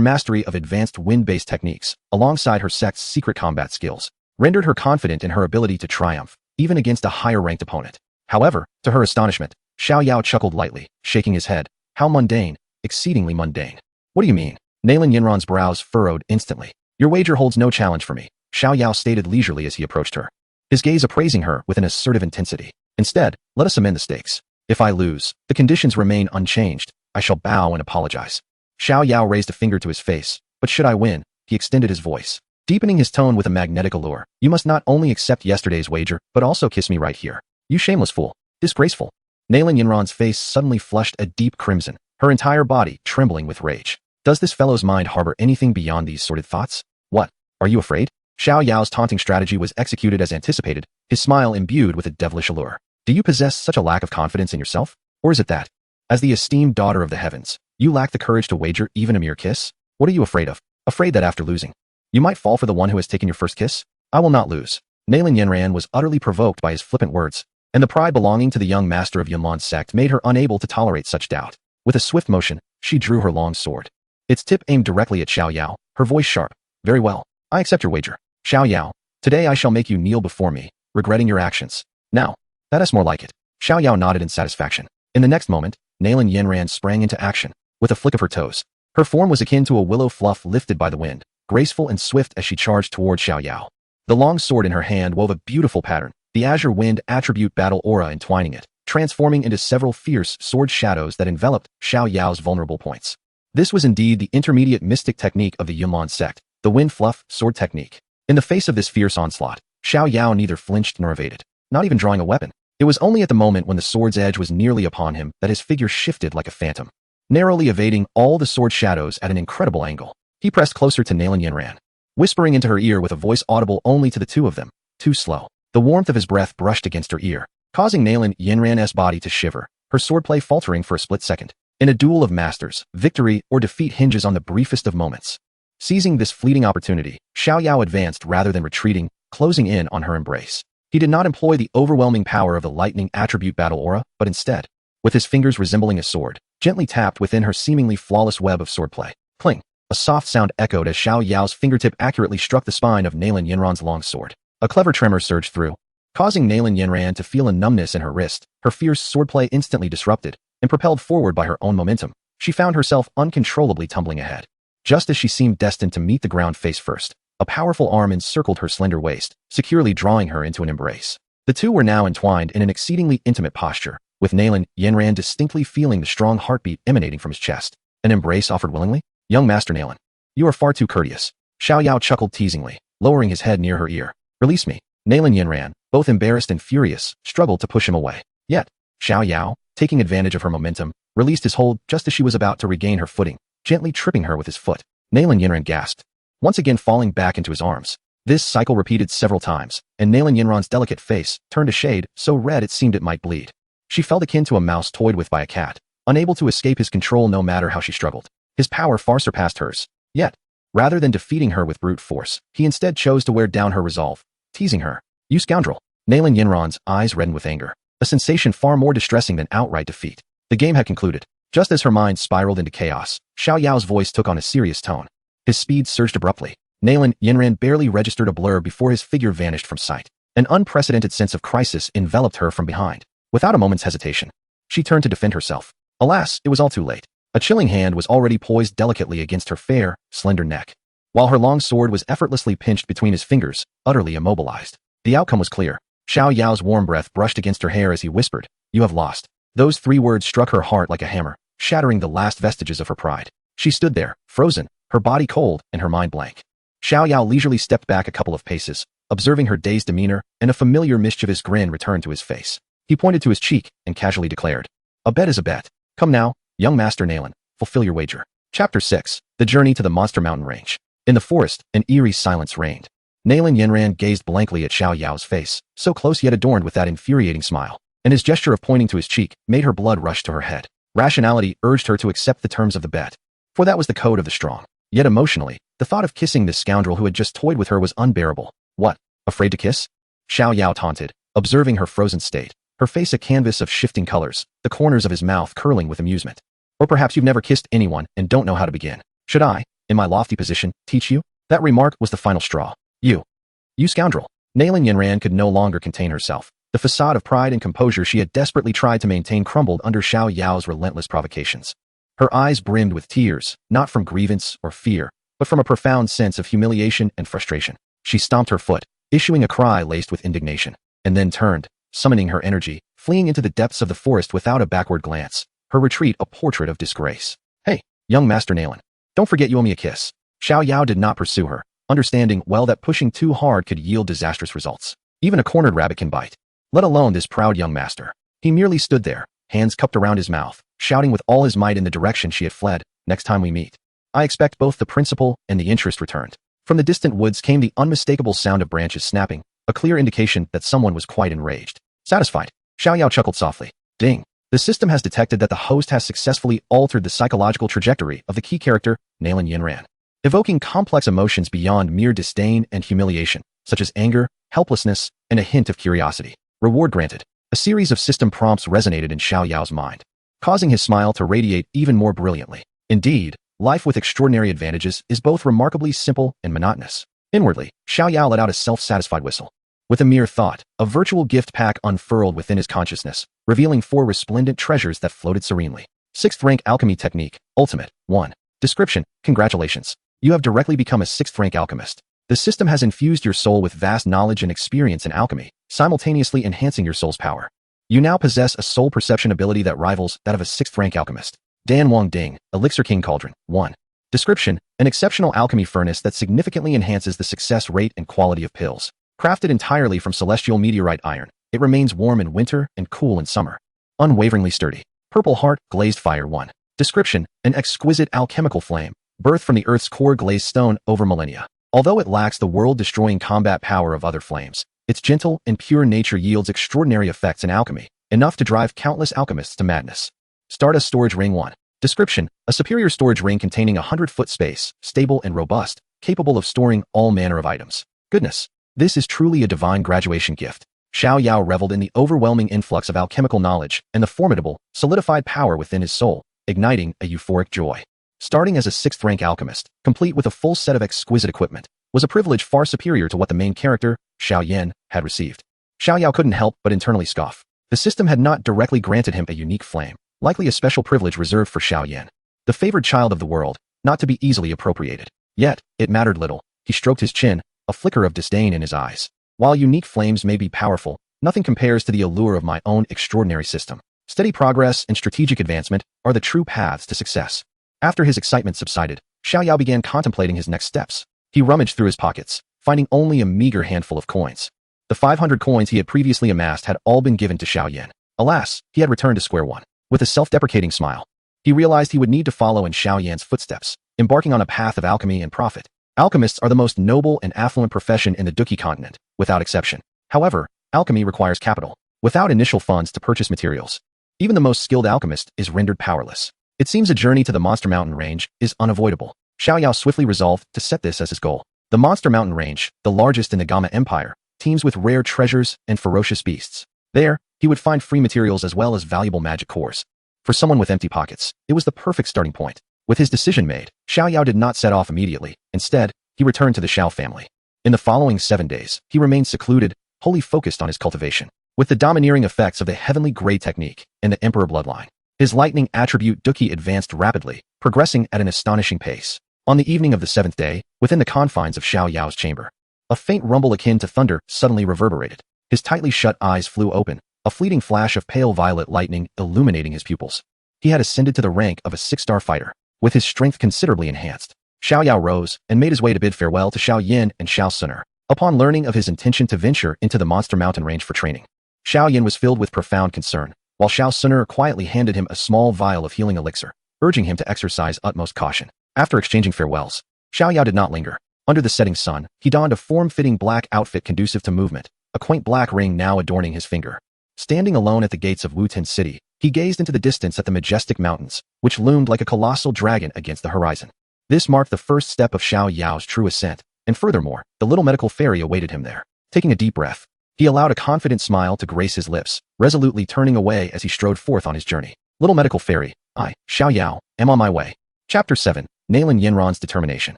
mastery of advanced wind-based techniques, alongside her sect's secret combat skills, rendered her confident in her ability to triumph, even against a higher-ranked opponent. However, to her astonishment, Xiao Yao chuckled lightly, shaking his head. How mundane, exceedingly mundane. What do you mean? Nalan Yanran's brows furrowed instantly. Your wager holds no challenge for me, Xiao Yao stated leisurely as he approached her, his gaze appraising her with an assertive intensity. Instead, let us amend the stakes. If I lose, the conditions remain unchanged. I shall bow and apologize. Xiao Yao raised a finger to his face, but should I win, he extended his voice, deepening his tone with a magnetic allure. You must not only accept yesterday's wager, but also kiss me right here. You shameless fool. Disgraceful. Nalan Yanran's face suddenly flushed a deep crimson, her entire body trembling with rage. Does this fellow's mind harbor anything beyond these sordid thoughts? What? Are you afraid? Xiao Yao's taunting strategy was executed as anticipated, his smile imbued with a devilish allure. Do you possess such a lack of confidence in yourself? Or is it that, as the esteemed daughter of the heavens, you lack the courage to wager even a mere kiss? What are you afraid of? Afraid that after losing, you might fall for the one who has taken your first kiss? I will not lose. Nalan Yanran was utterly provoked by his flippant words, and the pride belonging to the young master of Yunlin sect made her unable to tolerate such doubt. With a swift motion, she drew her long sword. Its tip aimed directly at Xiao Yao, her voice sharp. Very well. I accept your wager. Xiao Yao, today I shall make you kneel before me, regretting your actions. Now, that is more like it. Xiao Yao nodded in satisfaction. In the next moment, Nalan Yanran sprang into action, with a flick of her toes. Her form was akin to a willow fluff lifted by the wind, graceful and swift as she charged toward Xiao Yao. The long sword in her hand wove a beautiful pattern, the azure wind attribute battle aura entwining it, transforming into several fierce sword shadows that enveloped Xiao Yao's vulnerable points. This was indeed the intermediate mystic technique of the Yunlin sect, the wind fluff sword technique. In the face of this fierce onslaught, Xiao Yao neither flinched nor evaded, not even drawing a weapon. It was only at the moment when the sword's edge was nearly upon him that his figure shifted like a phantom, narrowly evading all the sword shadows at an incredible angle. He pressed closer to Nalan Yanran, whispering into her ear with a voice audible only to the two of them. Too slow. The warmth of his breath brushed against her ear, causing Nalan Yanran's body to shiver, her swordplay faltering for a split second. In a duel of masters, victory or defeat hinges on the briefest of moments. Seizing this fleeting opportunity, Xiao Yao advanced rather than retreating, closing in on her embrace. He did not employ the overwhelming power of the lightning attribute battle aura, but instead, with his fingers resembling a sword, gently tapped within her seemingly flawless web of swordplay. Cling! A soft sound echoed as Xiao Yao's fingertip accurately struck the spine of Nalan Yanran's long sword. A clever tremor surged through, causing Nalan Yanran to feel a numbness in her wrist, her fierce swordplay instantly disrupted and propelled forward by her own momentum. she found herself uncontrollably tumbling ahead. Just as she seemed destined to meet the ground face first, a powerful arm encircled her slender waist, securely drawing her into an embrace. The two were now entwined in an exceedingly intimate posture, with Nalan Yanran distinctly feeling the strong heartbeat emanating from his chest. An embrace offered willingly? Young Master Nalan, you are far too courteous. Xiao Yao chuckled teasingly, lowering his head near her ear. Release me. Nalan Yanran, both embarrassed and furious, struggled to push him away. Yet, Xiao Yao, taking advantage of her momentum, released his hold just as she was about to regain her footing, gently tripping her with his foot. Nalan Yanran gasped, once again falling back into his arms. This cycle repeated several times, and Nalan Yanran's delicate face turned a shade so red it seemed it might bleed. She felt akin to a mouse toyed with by a cat, unable to escape his control no matter how she struggled. His power far surpassed hers. Yet, rather than defeating her with brute force, he instead chose to wear down her resolve, teasing her. You scoundrel. Nalan Yanran's eyes reddened with anger, a sensation far more distressing than outright defeat. The game had concluded. Just as her mind spiraled into chaos, Xiao Yao's voice took on a serious tone. His speed surged abruptly. Nalan Yanran barely registered a blur before his figure vanished from sight. An unprecedented sense of crisis enveloped her from behind. Without a moment's hesitation, she turned to defend herself. Alas, it was all too late. A chilling hand was already poised delicately against her fair, slender neck, while her long sword was effortlessly pinched between his fingers, utterly immobilized. The outcome was clear. Xiao Yao's warm breath brushed against her hair as he whispered, "You have lost." Those 3 words struck her heart like a hammer, shattering the last vestiges of her pride. She stood there, frozen, her body cold and her mind blank. Xiao Yao leisurely stepped back a couple of paces, observing her dazed demeanor, and a familiar mischievous grin returned to his face. He pointed to his cheek and casually declared, "A bet is a bet. Come now, young Master Nalan, fulfill your wager." Chapter 6. The Journey to the Monster Mountain Range. In the forest, an eerie silence reigned. Nalan Yanran gazed blankly at Xiao Yao's face, so close yet adorned with that infuriating smile, and his gesture of pointing to his cheek made her blood rush to her head. Rationality urged her to accept the terms of the bet, for that was the code of the strong. Yet emotionally, the thought of kissing this scoundrel who had just toyed with her was unbearable. What? Afraid to kiss? Xiao Yao taunted, observing her frozen state, her face a canvas of shifting colors, the corners of his mouth curling with amusement. Or perhaps you've never kissed anyone and don't know how to begin. Should I, in my lofty position, teach you? That remark was the final straw. You scoundrel. Nalan Yanran could no longer contain herself. The facade of pride and composure she had desperately tried to maintain crumbled under Xiao Yao's relentless provocations. Her eyes brimmed with tears, not from grievance or fear, but from a profound sense of humiliation and frustration. She stomped her foot, issuing a cry laced with indignation, and then turned, summoning her energy, fleeing into the depths of the forest without a backward glance, her retreat a portrait of disgrace. Hey, young Master Nalan, don't forget you owe me a kiss. Xiao Yao did not pursue her, understanding well that pushing too hard could yield disastrous results. Even a cornered rabbit can bite, let alone this proud young master. He merely stood there, hands cupped around his mouth, shouting with all his might in the direction she had fled. Next time we meet, I expect both the principal and the interest returned. From the distant woods came the unmistakable sound of branches snapping, a clear indication that someone was quite enraged. Satisfied, Xiao Yao chuckled softly. Ding. The system has detected that the host has successfully altered the psychological trajectory of the key character, Nalan Yanran, evoking complex emotions beyond mere disdain and humiliation, such as anger, helplessness, and a hint of curiosity. Reward granted. A series of system prompts resonated in Xiao Yao's mind, causing his smile to radiate even more brilliantly. Indeed, life with extraordinary advantages is both remarkably simple and monotonous. Inwardly, Xiao Yao let out a self-satisfied whistle. With a mere thought, a virtual gift pack unfurled within his consciousness, revealing 4 resplendent treasures that floated serenely. 6th rank alchemy technique, ultimate, 1. Description, congratulations. You have directly become a 6th rank alchemist. The system has infused your soul with vast knowledge and experience in alchemy, simultaneously enhancing your soul's power. You now possess a soul perception ability that rivals that of a 6th rank alchemist. Dan Wang Ding, Elixir King Cauldron, 1. Description, an exceptional alchemy furnace that significantly enhances the success rate and quality of pills. Crafted entirely from celestial meteorite iron, it remains warm in winter and cool in summer. Unwaveringly sturdy. Purple Heart, Glazed Fire, 1. Description, an exquisite alchemical flame, birthed from the Earth's core glazed stone over millennia. Although it lacks the world-destroying combat power of other flames, its gentle and pure nature yields extraordinary effects in alchemy, enough to drive countless alchemists to madness. Stardust Storage Ring, 1. Description, a superior storage ring containing a 100-foot space, stable and robust, capable of storing all manner of items. Goodness, this is truly a divine graduation gift. Xiao Yao reveled in the overwhelming influx of alchemical knowledge and the formidable, solidified power within his soul, igniting a euphoric joy. Starting as a 6th rank alchemist, complete with a full set of exquisite equipment, was a privilege far superior to what the main character, Xiao Yan, had received. Xiao Yao couldn't help but internally scoff. The system had not directly granted him a unique flame, likely a special privilege reserved for Xiao Yan. The favored child of the world, not to be easily appropriated. Yet, it mattered little. He stroked his chin, a flicker of disdain in his eyes. While unique flames may be powerful, nothing compares to the allure of my own extraordinary system. Steady progress and strategic advancement are the true paths to success. After his excitement subsided, Xiao Yao began contemplating his next steps. He rummaged through his pockets, finding only a meager handful of coins. The 500 coins he had previously amassed had all been given to Xiao Yan. Alas, he had returned to square one. With a self-deprecating smile, he realized he would need to follow in Xiao Yan's footsteps, embarking on a path of alchemy and profit. Alchemists are the most noble and affluent profession in the Duki continent, without exception. However, alchemy requires capital. Without initial funds to purchase materials, even the most skilled alchemist is rendered powerless. It seems a journey to the Monster Mountain Range is unavoidable. Xiao Yao swiftly resolved to set this as his goal. The Monster Mountain Range, the largest in the Gama Empire, teems with rare treasures and ferocious beasts. There, he would find free materials as well as valuable magic cores. For someone with empty pockets, it was the perfect starting point. With his decision made, Xiao Yao did not set off immediately. Instead, he returned to the Xiao family. In the following 7 days, he remained secluded, wholly focused on his cultivation. With the domineering effects of the heavenly grade technique and the emperor bloodline, his lightning attribute Duki advanced rapidly, progressing at an astonishing pace. On the evening of the 7th day, within the confines of Xiao Yao's chamber, a faint rumble akin to thunder suddenly reverberated. His tightly shut eyes flew open, a fleeting flash of pale violet lightning illuminating his pupils. He had ascended to the rank of a 6-star fighter, with his strength considerably enhanced. Xiao Yao rose and made his way to bid farewell to Xiao Yan and Xiao Suner. Upon learning of his intention to venture into the Monster Mountain Range for training, Xiao Yan was filled with profound concern, while Xiao Suner quietly handed him a small vial of healing elixir, urging him to exercise utmost caution. After exchanging farewells, Xiao Yao did not linger. Under the setting sun, he donned a form-fitting black outfit conducive to movement, a quaint black ring now adorning his finger. Standing alone at the gates of Wuten City, he gazed into the distance at the majestic mountains, which loomed like a colossal dragon against the horizon. This marked the first step of Xiao Yao's true ascent, and furthermore, the little medical fairy awaited him there. Taking a deep breath, he allowed a confident smile to grace his lips, resolutely turning away as he strode forth on his journey. Little medical fairy, I, Xiao Yao, am on my way. Chapter 7. Nalan Yanran's Determination.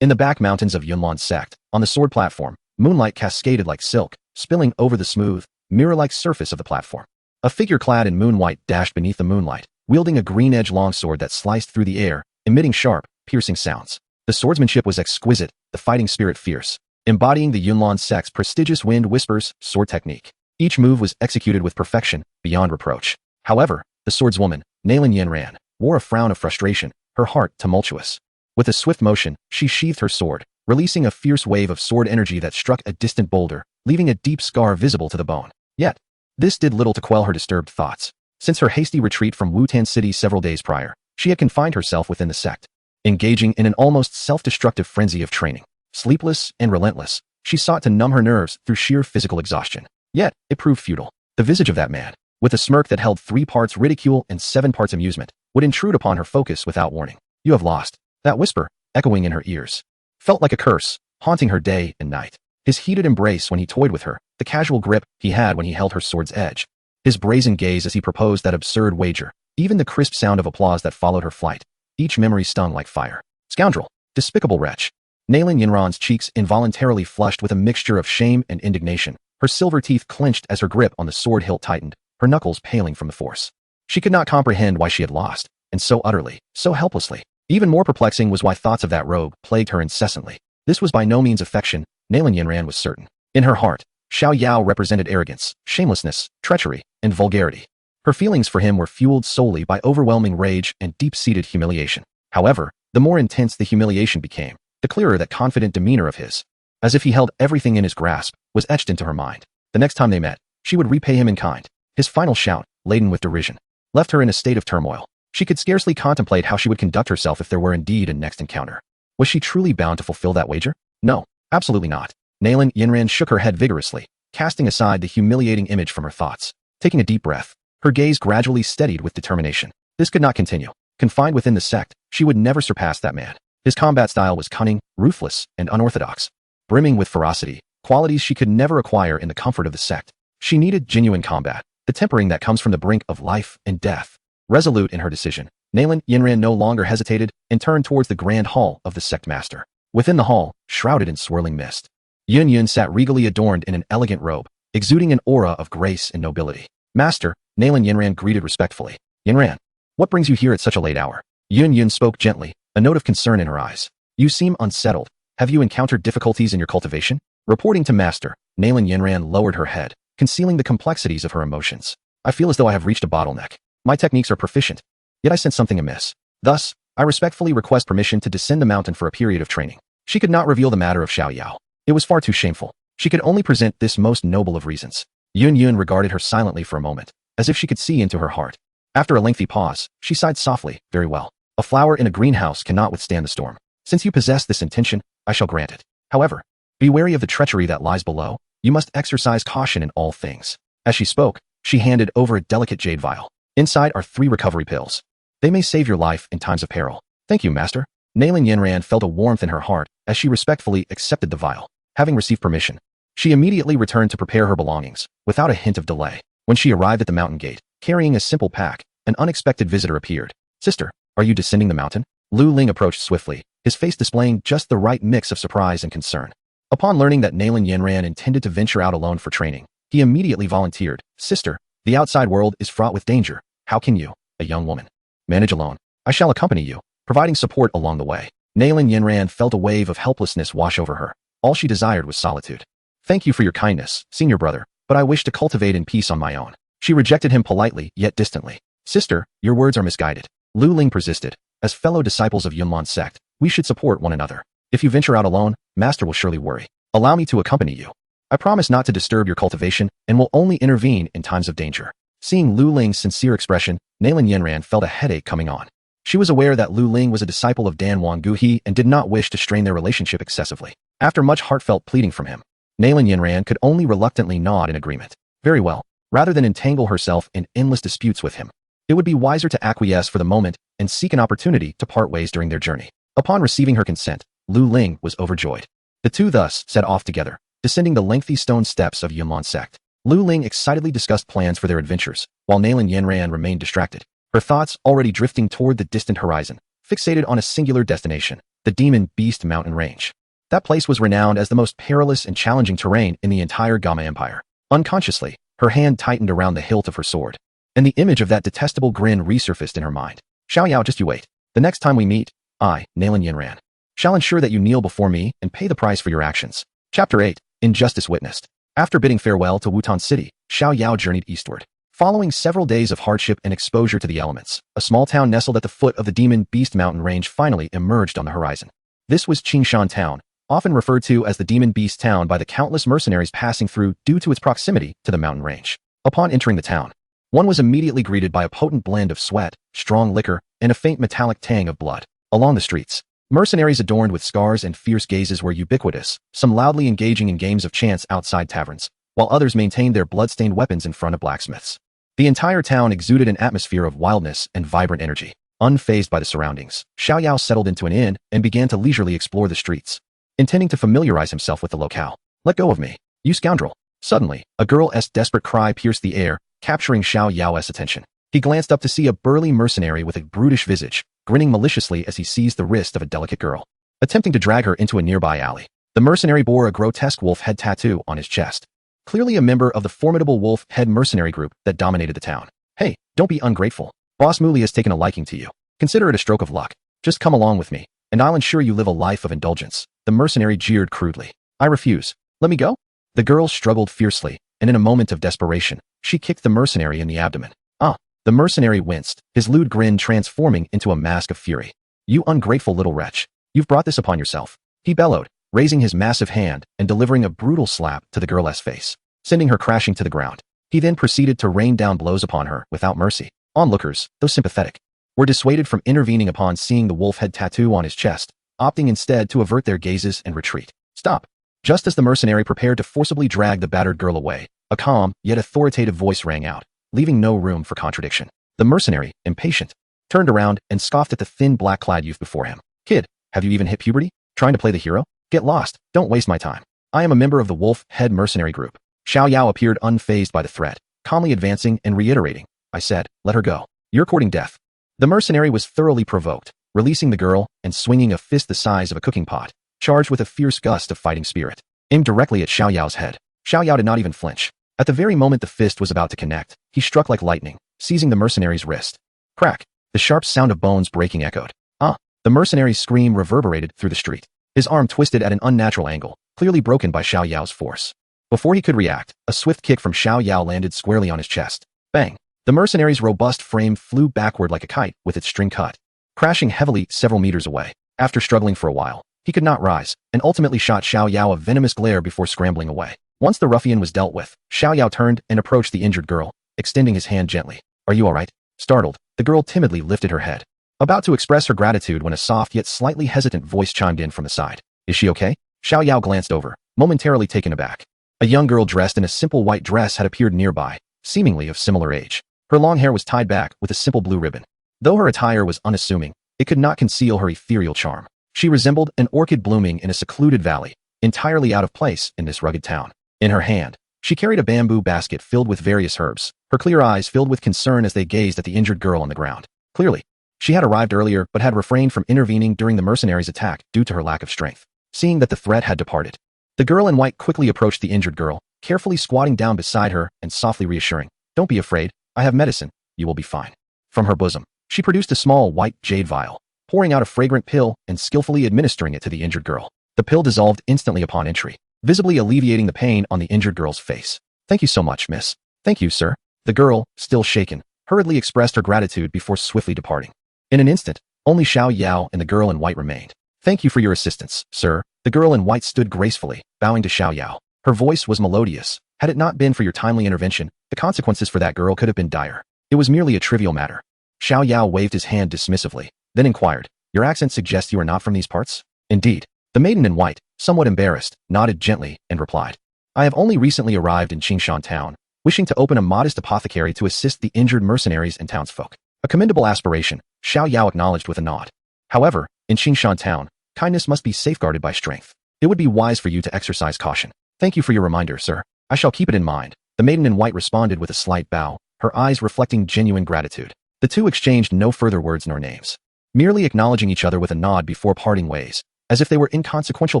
In the back mountains of Yunlan sect, on the sword platform, moonlight cascaded like silk, spilling over the smooth, mirror-like surface of the platform. A figure clad in moonwhite dashed beneath the moonlight, wielding a green-edged longsword that sliced through the air, emitting sharp, piercing sounds. The swordsmanship was exquisite, the fighting spirit fierce, embodying the Yunlan sect's prestigious wind whispers sword technique. Each move was executed with perfection, beyond reproach. However, the swordswoman, Nalan Yanran, wore a frown of frustration, her heart tumultuous. With a swift motion, she sheathed her sword, releasing a fierce wave of sword energy that struck a distant boulder, leaving a deep scar visible to the bone. Yet, this did little to quell her disturbed thoughts. Since her hasty retreat from Wutan City several days prior, she had confined herself within the sect, engaging in an almost self-destructive frenzy of training. Sleepless and relentless, she sought to numb her nerves through sheer physical exhaustion. Yet, it proved futile. The visage of that man, with a smirk that held 3 parts ridicule and 7 parts amusement, would intrude upon her focus without warning. You have lost. That whisper, echoing in her ears, felt like a curse, haunting her day and night. His heated embrace when he toyed with her, the casual grip he had when he held her sword's edge, his brazen gaze as he proposed that absurd wager, even the crisp sound of applause that followed her flight. Each memory stung like fire. Scoundrel! Despicable wretch! Nalan Yanran's cheeks involuntarily flushed with a mixture of shame and indignation. Her silver teeth clenched as her grip on the sword hilt tightened, her knuckles paling from the force. She could not comprehend why she had lost, and so utterly, so helplessly. Even more perplexing was why thoughts of that rogue plagued her incessantly. This was by no means affection, Nalan Yanran was certain. In her heart, Xiao Yao represented arrogance, shamelessness, treachery, and vulgarity. Her feelings for him were fueled solely by overwhelming rage and deep-seated humiliation. However, the more intense the humiliation became, the clearer that confident demeanor of his, as if he held everything in his grasp, was etched into her mind. The next time they met, she would repay him in kind. His final shout, laden with derision, left her in a state of turmoil. She could scarcely contemplate how she would conduct herself if there were indeed a next encounter. Was she truly bound to fulfill that wager? No, absolutely not. Nalan Yanran shook her head vigorously, casting aside the humiliating image from her thoughts. Taking a deep breath, her gaze gradually steadied with determination. This could not continue. Confined within the sect, she would never surpass that man. His combat style was cunning, ruthless, and unorthodox, brimming with ferocity, qualities she could never acquire in the comfort of the sect. She needed genuine combat, the tempering that comes from the brink of life and death. Resolute in her decision, Nalan Yanran no longer hesitated and turned towards the grand hall of the sect master. Within the hall, shrouded in swirling mist, Yun Yun sat regally adorned in an elegant robe, exuding an aura of grace and nobility. Master, Nalan Yanran greeted respectfully. Yanran, what brings you here at such a late hour? Yun Yun spoke gently, a note of concern in her eyes. You seem unsettled. Have you encountered difficulties in your cultivation? Reporting to Master, Nalan Yanran lowered her head, concealing the complexities of her emotions. I feel as though I have reached a bottleneck. My techniques are proficient, yet I sense something amiss. Thus, I respectfully request permission to descend the mountain for a period of training. She could not reveal the matter of Xiao Yao. It was far too shameful. She could only present this most noble of reasons. Yun Yun regarded her silently for a moment, as if she could see into her heart. After a lengthy pause, she sighed softly, very well. A flower in a greenhouse cannot withstand the storm. Since you possess this intention, I shall grant it. However, be wary of the treachery that lies below. You must exercise caution in all things. As she spoke, she handed over a delicate jade vial. Inside are 3 recovery pills. They may save your life in times of peril. Thank you, Master. Nalan Yanran felt a warmth in her heart as she respectfully accepted the vial. Having received permission, she immediately returned to prepare her belongings, without a hint of delay. When she arrived at the mountain gate, carrying a simple pack, an unexpected visitor appeared. Sister, are you descending the mountain? Lu Ling approached swiftly, his face displaying just the right mix of surprise and concern. Upon learning that Nalan Yanran intended to venture out alone for training, he immediately volunteered. Sister, the outside world is fraught with danger. How can you, a young woman, manage alone? I shall accompany you, providing support along the way. Nalan Yanran felt a wave of helplessness wash over her. All she desired was solitude. Thank you for your kindness, senior brother, but I wish to cultivate in peace on my own. She rejected him politely, yet distantly. Sister, your words are misguided. Lu Ling persisted. As fellow disciples of Yunlan sect, we should support one another. If you venture out alone, Master will surely worry. Allow me to accompany you. I promise not to disturb your cultivation and will only intervene in times of danger. Seeing Lu Ling's sincere expression, Nalan Yanran felt a headache coming on. She was aware that Lu Ling was a disciple of Dan Wang Guhi and did not wish to strain their relationship excessively. After much heartfelt pleading from him, Nalan Yanran could only reluctantly nod in agreement. Very well. Rather than entangle herself in endless disputes with him, it would be wiser to acquiesce for the moment and seek an opportunity to part ways during their journey. Upon receiving her consent, Lu Ling was overjoyed. The two thus set off together, descending the lengthy stone steps of Yunlan sect. Lu Ling excitedly discussed plans for their adventures, while Nalan Yanran remained distracted, her thoughts already drifting toward the distant horizon, fixated on a singular destination, the Demon Beast Mountain Range. That place was renowned as the most perilous and challenging terrain in the entire Gama Empire. Unconsciously, her hand tightened around the hilt of her sword, and the image of that detestable grin resurfaced in her mind. Xiao Yao, just you wait. The next time we meet, I, Nalan Yanran, shall ensure that you kneel before me and pay the price for your actions. Chapter 8. Injustice Witnessed. After bidding farewell to Wutan City, Xiao Yao journeyed eastward. Following several days of hardship and exposure to the elements, a small town nestled at the foot of the Demon Beast Mountain Range finally emerged on the horizon. This was Qingshan Town, often referred to as the Demon Beast Town by the countless mercenaries passing through due to its proximity to the mountain range. Upon entering the town, one was immediately greeted by a potent blend of sweat, strong liquor, and a faint metallic tang of blood. Along the streets, mercenaries adorned with scars and fierce gazes were ubiquitous, some loudly engaging in games of chance outside taverns, while others maintained their blood-stained weapons in front of blacksmiths. The entire town exuded an atmosphere of wildness and vibrant energy. Unfazed by the surroundings, Xiao Yao settled into an inn and began to leisurely explore the streets, intending to familiarize himself with the locale. Let go of me, you scoundrel. Suddenly, a girl's desperate cry pierced the air, capturing Xiao Yao's attention. He glanced up to see a burly mercenary with a brutish visage, grinning maliciously as he seized the wrist of a delicate girl. Attempting to drag her into a nearby alley, the mercenary bore a grotesque wolf head tattoo on his chest, clearly a member of the formidable wolf head mercenary group that dominated the town. Hey, don't be ungrateful. Boss Muli has taken a liking to you. Consider it a stroke of luck. Just come along with me, and I'll ensure you live a life of indulgence. The mercenary jeered crudely. I refuse. Let me go? The girl struggled fiercely, and in a moment of desperation, she kicked the mercenary in the abdomen. Ah! The mercenary winced, his lewd grin transforming into a mask of fury. You ungrateful little wretch. You've brought this upon yourself. He bellowed, raising his massive hand and delivering a brutal slap to the girl's face, sending her crashing to the ground. He then proceeded to rain down blows upon her without mercy. Onlookers, though sympathetic, were dissuaded from intervening upon seeing the wolf head tattoo on his chest, opting instead to avert their gazes and retreat. Stop! Just as the mercenary prepared to forcibly drag the battered girl away, a calm, yet authoritative voice rang out, leaving no room for contradiction. The mercenary, impatient, turned around and scoffed at the thin black-clad youth before him. Kid, have you even hit puberty? Trying to play the hero? Get lost, don't waste my time. I am a member of the wolf head mercenary group. Xiao Yao appeared unfazed by the threat, calmly advancing and reiterating, I said, let her go. You're courting death. The mercenary was thoroughly provoked, releasing the girl and swinging a fist the size of a cooking pot, charged with a fierce gust of fighting spirit, aimed directly at Xiao Yao's head. Xiao Yao did not even flinch. At the very moment the fist was about to connect, he struck like lightning, seizing the mercenary's wrist. Crack! The sharp sound of bones breaking echoed. Ah! The mercenary's scream reverberated through the street. His arm twisted at an unnatural angle, clearly broken by Xiao Yao's force. Before he could react, a swift kick from Xiao Yao landed squarely on his chest. Bang! The mercenary's robust frame flew backward like a kite with its string cut, crashing heavily several meters away. After struggling for a while, he could not rise, and ultimately shot Xiao Yao a venomous glare before scrambling away. Once the ruffian was dealt with, Xiao Yao turned and approached the injured girl, extending his hand gently. Are you all right? Startled, the girl timidly lifted her head, about to express her gratitude when a soft yet slightly hesitant voice chimed in from the side. Is she okay? Xiao Yao glanced over, momentarily taken aback. A young girl dressed in a simple white dress had appeared nearby, seemingly of similar age. Her long hair was tied back with a simple blue ribbon. Though her attire was unassuming, it could not conceal her ethereal charm. She resembled an orchid blooming in a secluded valley, entirely out of place in this rugged town. In her hand, she carried a bamboo basket filled with various herbs, her clear eyes filled with concern as they gazed at the injured girl on the ground. Clearly, she had arrived earlier but had refrained from intervening during the mercenary's attack due to her lack of strength. Seeing that the threat had departed, the girl in white quickly approached the injured girl, carefully squatting down beside her and softly reassuring, Don't be afraid, I have medicine, you will be fine. From her bosom, she produced a small white jade vial, pouring out a fragrant pill and skillfully administering it to the injured girl. The pill dissolved instantly upon entry, visibly alleviating the pain on the injured girl's face. Thank you so much, miss. Thank you, sir. The girl, still shaken, hurriedly expressed her gratitude before swiftly departing. In an instant, only Xiao Yao and the girl in white remained. Thank you for your assistance, sir. The girl in white stood gracefully, bowing to Xiao Yao. Her voice was melodious. Had it not been for your timely intervention, the consequences for that girl could have been dire. It was merely a trivial matter. Xiao Yao waved his hand dismissively, then inquired, Your accent suggests you are not from these parts? Indeed. The maiden in white, somewhat embarrassed, nodded gently and replied, I have only recently arrived in Qingshan town, wishing to open a modest apothecary to assist the injured mercenaries and townsfolk. A commendable aspiration, Xiao Yao acknowledged with a nod. However, in Qingshan town, kindness must be safeguarded by strength. It would be wise for you to exercise caution. Thank you for your reminder, sir. I shall keep it in mind. The maiden in white responded with a slight bow, her eyes reflecting genuine gratitude. The two exchanged no further words nor names, merely acknowledging each other with a nod before parting ways, as if they were inconsequential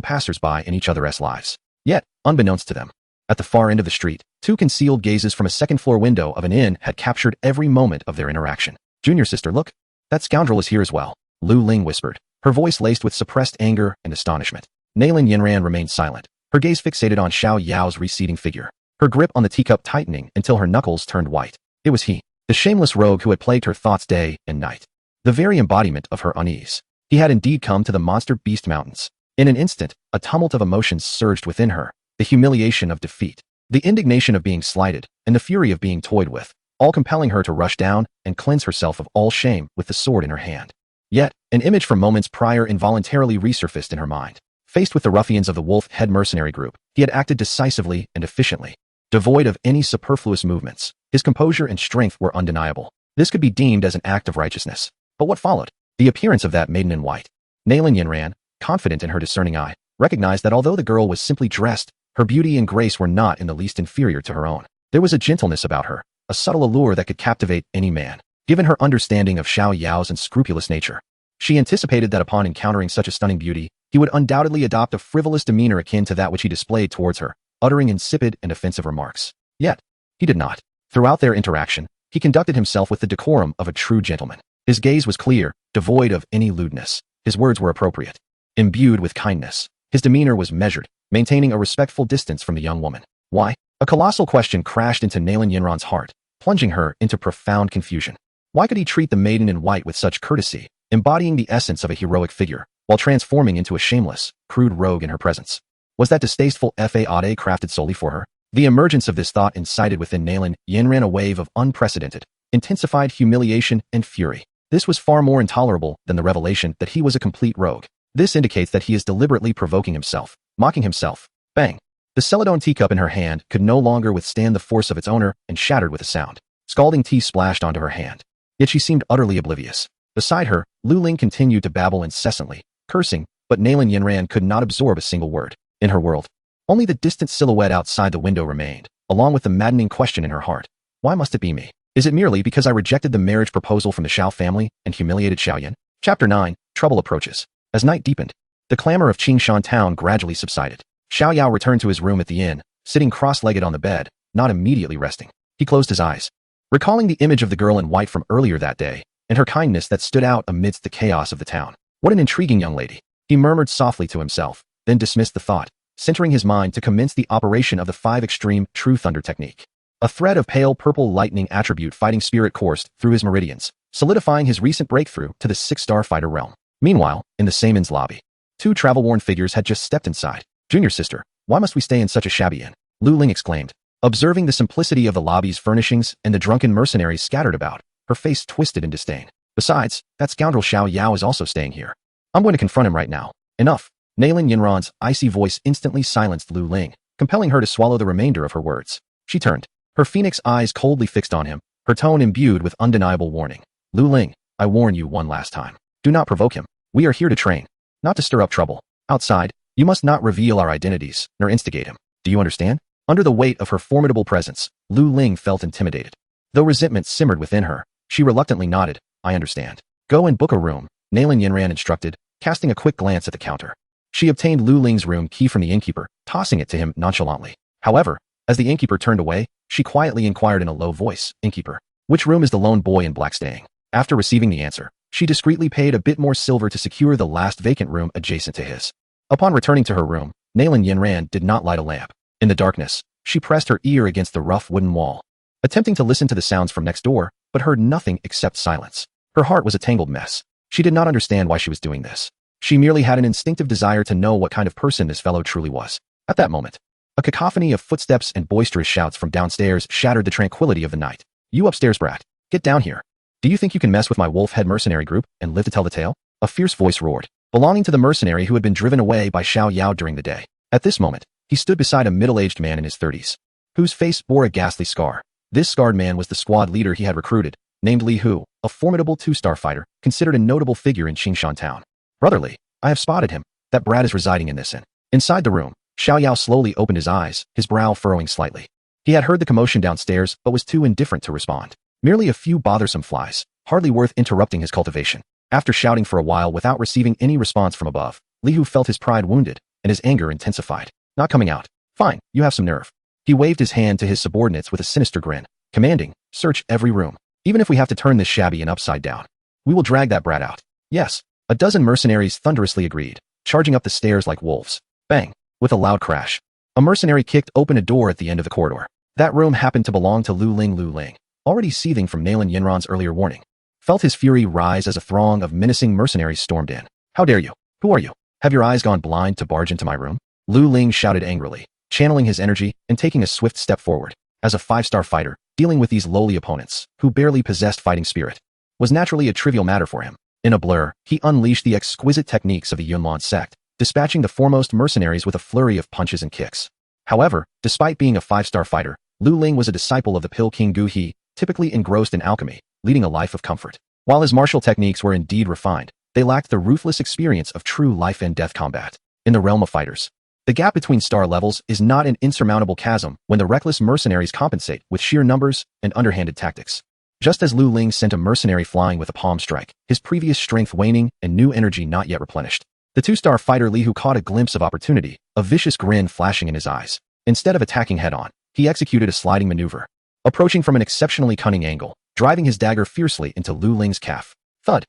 passers-by in each other's lives. Yet, unbeknownst to them, at the far end of the street, two concealed gazes from a second-floor window of an inn had captured every moment of their interaction. Junior sister, look. That scoundrel is here as well, Lu Ling whispered, her voice laced with suppressed anger and astonishment. Nalan Yanran remained silent, her gaze fixated on Xiao Yao's receding figure, her grip on the teacup tightening until her knuckles turned white. It was he, the shameless rogue who had plagued her thoughts day and night. The very embodiment of her unease. He had indeed come to the monster beast mountains. In an instant, a tumult of emotions surged within her, the humiliation of defeat, the indignation of being slighted, and the fury of being toyed with, all compelling her to rush down and cleanse herself of all shame with the sword in her hand. Yet, an image from moments prior involuntarily resurfaced in her mind. Faced with the ruffians of the Wolf Head mercenary group, he had acted decisively and efficiently. Devoid of any superfluous movements, his composure and strength were undeniable. This could be deemed as an act of righteousness. But what followed? The appearance of that maiden in white. Nalan Yanran, confident in her discerning eye, recognized that although the girl was simply dressed, her beauty and grace were not in the least inferior to her own. There was a gentleness about her, a subtle allure that could captivate any man. Given her understanding of Xiao Yao's unscrupulous nature, she anticipated that upon encountering such a stunning beauty, he would undoubtedly adopt a frivolous demeanor akin to that which he displayed towards her, uttering insipid and offensive remarks. Yet, he did not. Throughout their interaction, he conducted himself with the decorum of a true gentleman. His gaze was clear, devoid of any lewdness. His words were appropriate, imbued with kindness. His demeanor was measured, maintaining a respectful distance from the young woman. Why? A colossal question crashed into Nalan Yanran's heart, plunging her into profound confusion. Why could he treat the maiden in white with such courtesy, embodying the essence of a heroic figure, while transforming into a shameless, crude rogue in her presence? Was that distasteful fade crafted solely for her? The emergence of this thought incited within Nalan Yanran a wave of unprecedented, intensified humiliation and fury. This was far more intolerable than the revelation that he was a complete rogue. This indicates that he is deliberately provoking himself, mocking himself. Bang! The celadone teacup in her hand could no longer withstand the force of its owner and shattered with a sound. Scalding tea splashed onto her hand. Yet she seemed utterly oblivious. Beside her, Lu Ling continued to babble incessantly, cursing, but Nalan Yanran could not absorb a single word. In her world, only the distant silhouette outside the window remained, along with the maddening question in her heart. Why must it be me? Is it merely because I rejected the marriage proposal from the Xiao family and humiliated Xiao Yan? Chapter 9, Trouble Approaches. As night deepened, the clamor of Qingshan town gradually subsided. Xiao Yao returned to his room at the inn, sitting cross-legged on the bed, not immediately resting. He closed his eyes, recalling the image of the girl in white from earlier that day, and her kindness that stood out amidst the chaos of the town. What an intriguing young lady. He murmured softly to himself, then dismissed the thought, centering his mind to commence the operation of the 5 extreme True Thunder technique. A thread of pale purple lightning attribute fighting spirit coursed through his meridians, solidifying his recent breakthrough to the 6-star fighter realm. Meanwhile, in the Samen's lobby, 2 travel-worn figures had just stepped inside. "Junior sister, why must we stay in such a shabby inn?" Lu Ling exclaimed. Observing the simplicity of the lobby's furnishings and the drunken mercenaries scattered about, her face twisted in disdain. "Besides, that scoundrel Xiao Yao is also staying here. I'm going to confront him right now." "Enough." Nalan Yanran's icy voice instantly silenced Lu Ling, compelling her to swallow the remainder of her words. She turned, her phoenix eyes coldly fixed on him, her tone imbued with undeniable warning. "Lu Ling, I warn you one last time. Do not provoke him. We are here to train, not to stir up trouble. Outside, you must not reveal our identities, nor instigate him. Do you understand?" Under the weight of her formidable presence, Lu Ling felt intimidated. Though resentment simmered within her, she reluctantly nodded. "I understand. Go and book a room," Nalan Yanran instructed, casting a quick glance at the counter. She obtained Lu Ling's room key from the innkeeper, tossing it to him nonchalantly. However, as the innkeeper turned away, she quietly inquired in a low voice, "Innkeeper, which room is the lone boy in black staying?" After receiving the answer, she discreetly paid a bit more silver to secure the last vacant room adjacent to his. Upon returning to her room, Nalan Yanran did not light a lamp. In the darkness, she pressed her ear against the rough wooden wall, attempting to listen to the sounds from next door, but heard nothing except silence. Her heart was a tangled mess. She did not understand why she was doing this. She merely had an instinctive desire to know what kind of person this fellow truly was. At that moment, a cacophony of footsteps and boisterous shouts from downstairs shattered the tranquility of the night. "You upstairs, brat. Get down here. Do you think you can mess with my wolf-head mercenary group and live to tell the tale?" A fierce voice roared, belonging to the mercenary who had been driven away by Xiao Yao during the day. At this moment, he stood beside a middle-aged man in his 30s, whose face bore a ghastly scar. This scarred man was the squad leader he had recruited, named Li Hu, a formidable 2-star fighter, considered a notable figure in Qingshan town. "Brotherly, I have spotted him. That brat is residing in this inn." Inside the room, Xiao Yao slowly opened his eyes, his brow furrowing slightly. He had heard the commotion downstairs, but was too indifferent to respond. Merely a few bothersome flies, hardly worth interrupting his cultivation. After shouting for a while without receiving any response from above, Li Hu felt his pride wounded, and his anger intensified. "Not coming out. Fine, you have some nerve." He waved his hand to his subordinates with a sinister grin, commanding, "Search every room. Even if we have to turn this shabby inn upside down, we will drag that brat out." "Yes." A dozen mercenaries thunderously agreed, charging up the stairs like wolves. Bang! With a loud crash, a mercenary kicked open a door at the end of the corridor. That room happened to belong to Lu Ling, already seething from Nalan Yanran's earlier warning, felt his fury rise as a throng of menacing mercenaries stormed in. "How dare you? Who are you? Have your eyes gone blind to barge into my room?" Lu Ling shouted angrily, channeling his energy and taking a swift step forward. As a 5-star fighter, dealing with these lowly opponents, who barely possessed fighting spirit, was naturally a trivial matter for him. In a blur, he unleashed the exquisite techniques of the Yunlan sect, dispatching the foremost mercenaries with a flurry of punches and kicks. However, despite being a 5-star fighter, Lu Ling was a disciple of the Pill King Gu He, typically engrossed in alchemy, leading a life of comfort. While his martial techniques were indeed refined, they lacked the ruthless experience of true life and death combat. In the realm of fighters, the gap between star levels is not an insurmountable chasm when the reckless mercenaries compensate with sheer numbers and underhanded tactics. Just as Lu Ling sent a mercenary flying with a palm strike, his previous strength waning and new energy not yet replenished, the 2-star fighter Li Hu caught a glimpse of opportunity, a vicious grin flashing in his eyes. Instead of attacking head-on, he executed a sliding maneuver, approaching from an exceptionally cunning angle, driving his dagger fiercely into Lu Ling's calf. Thud!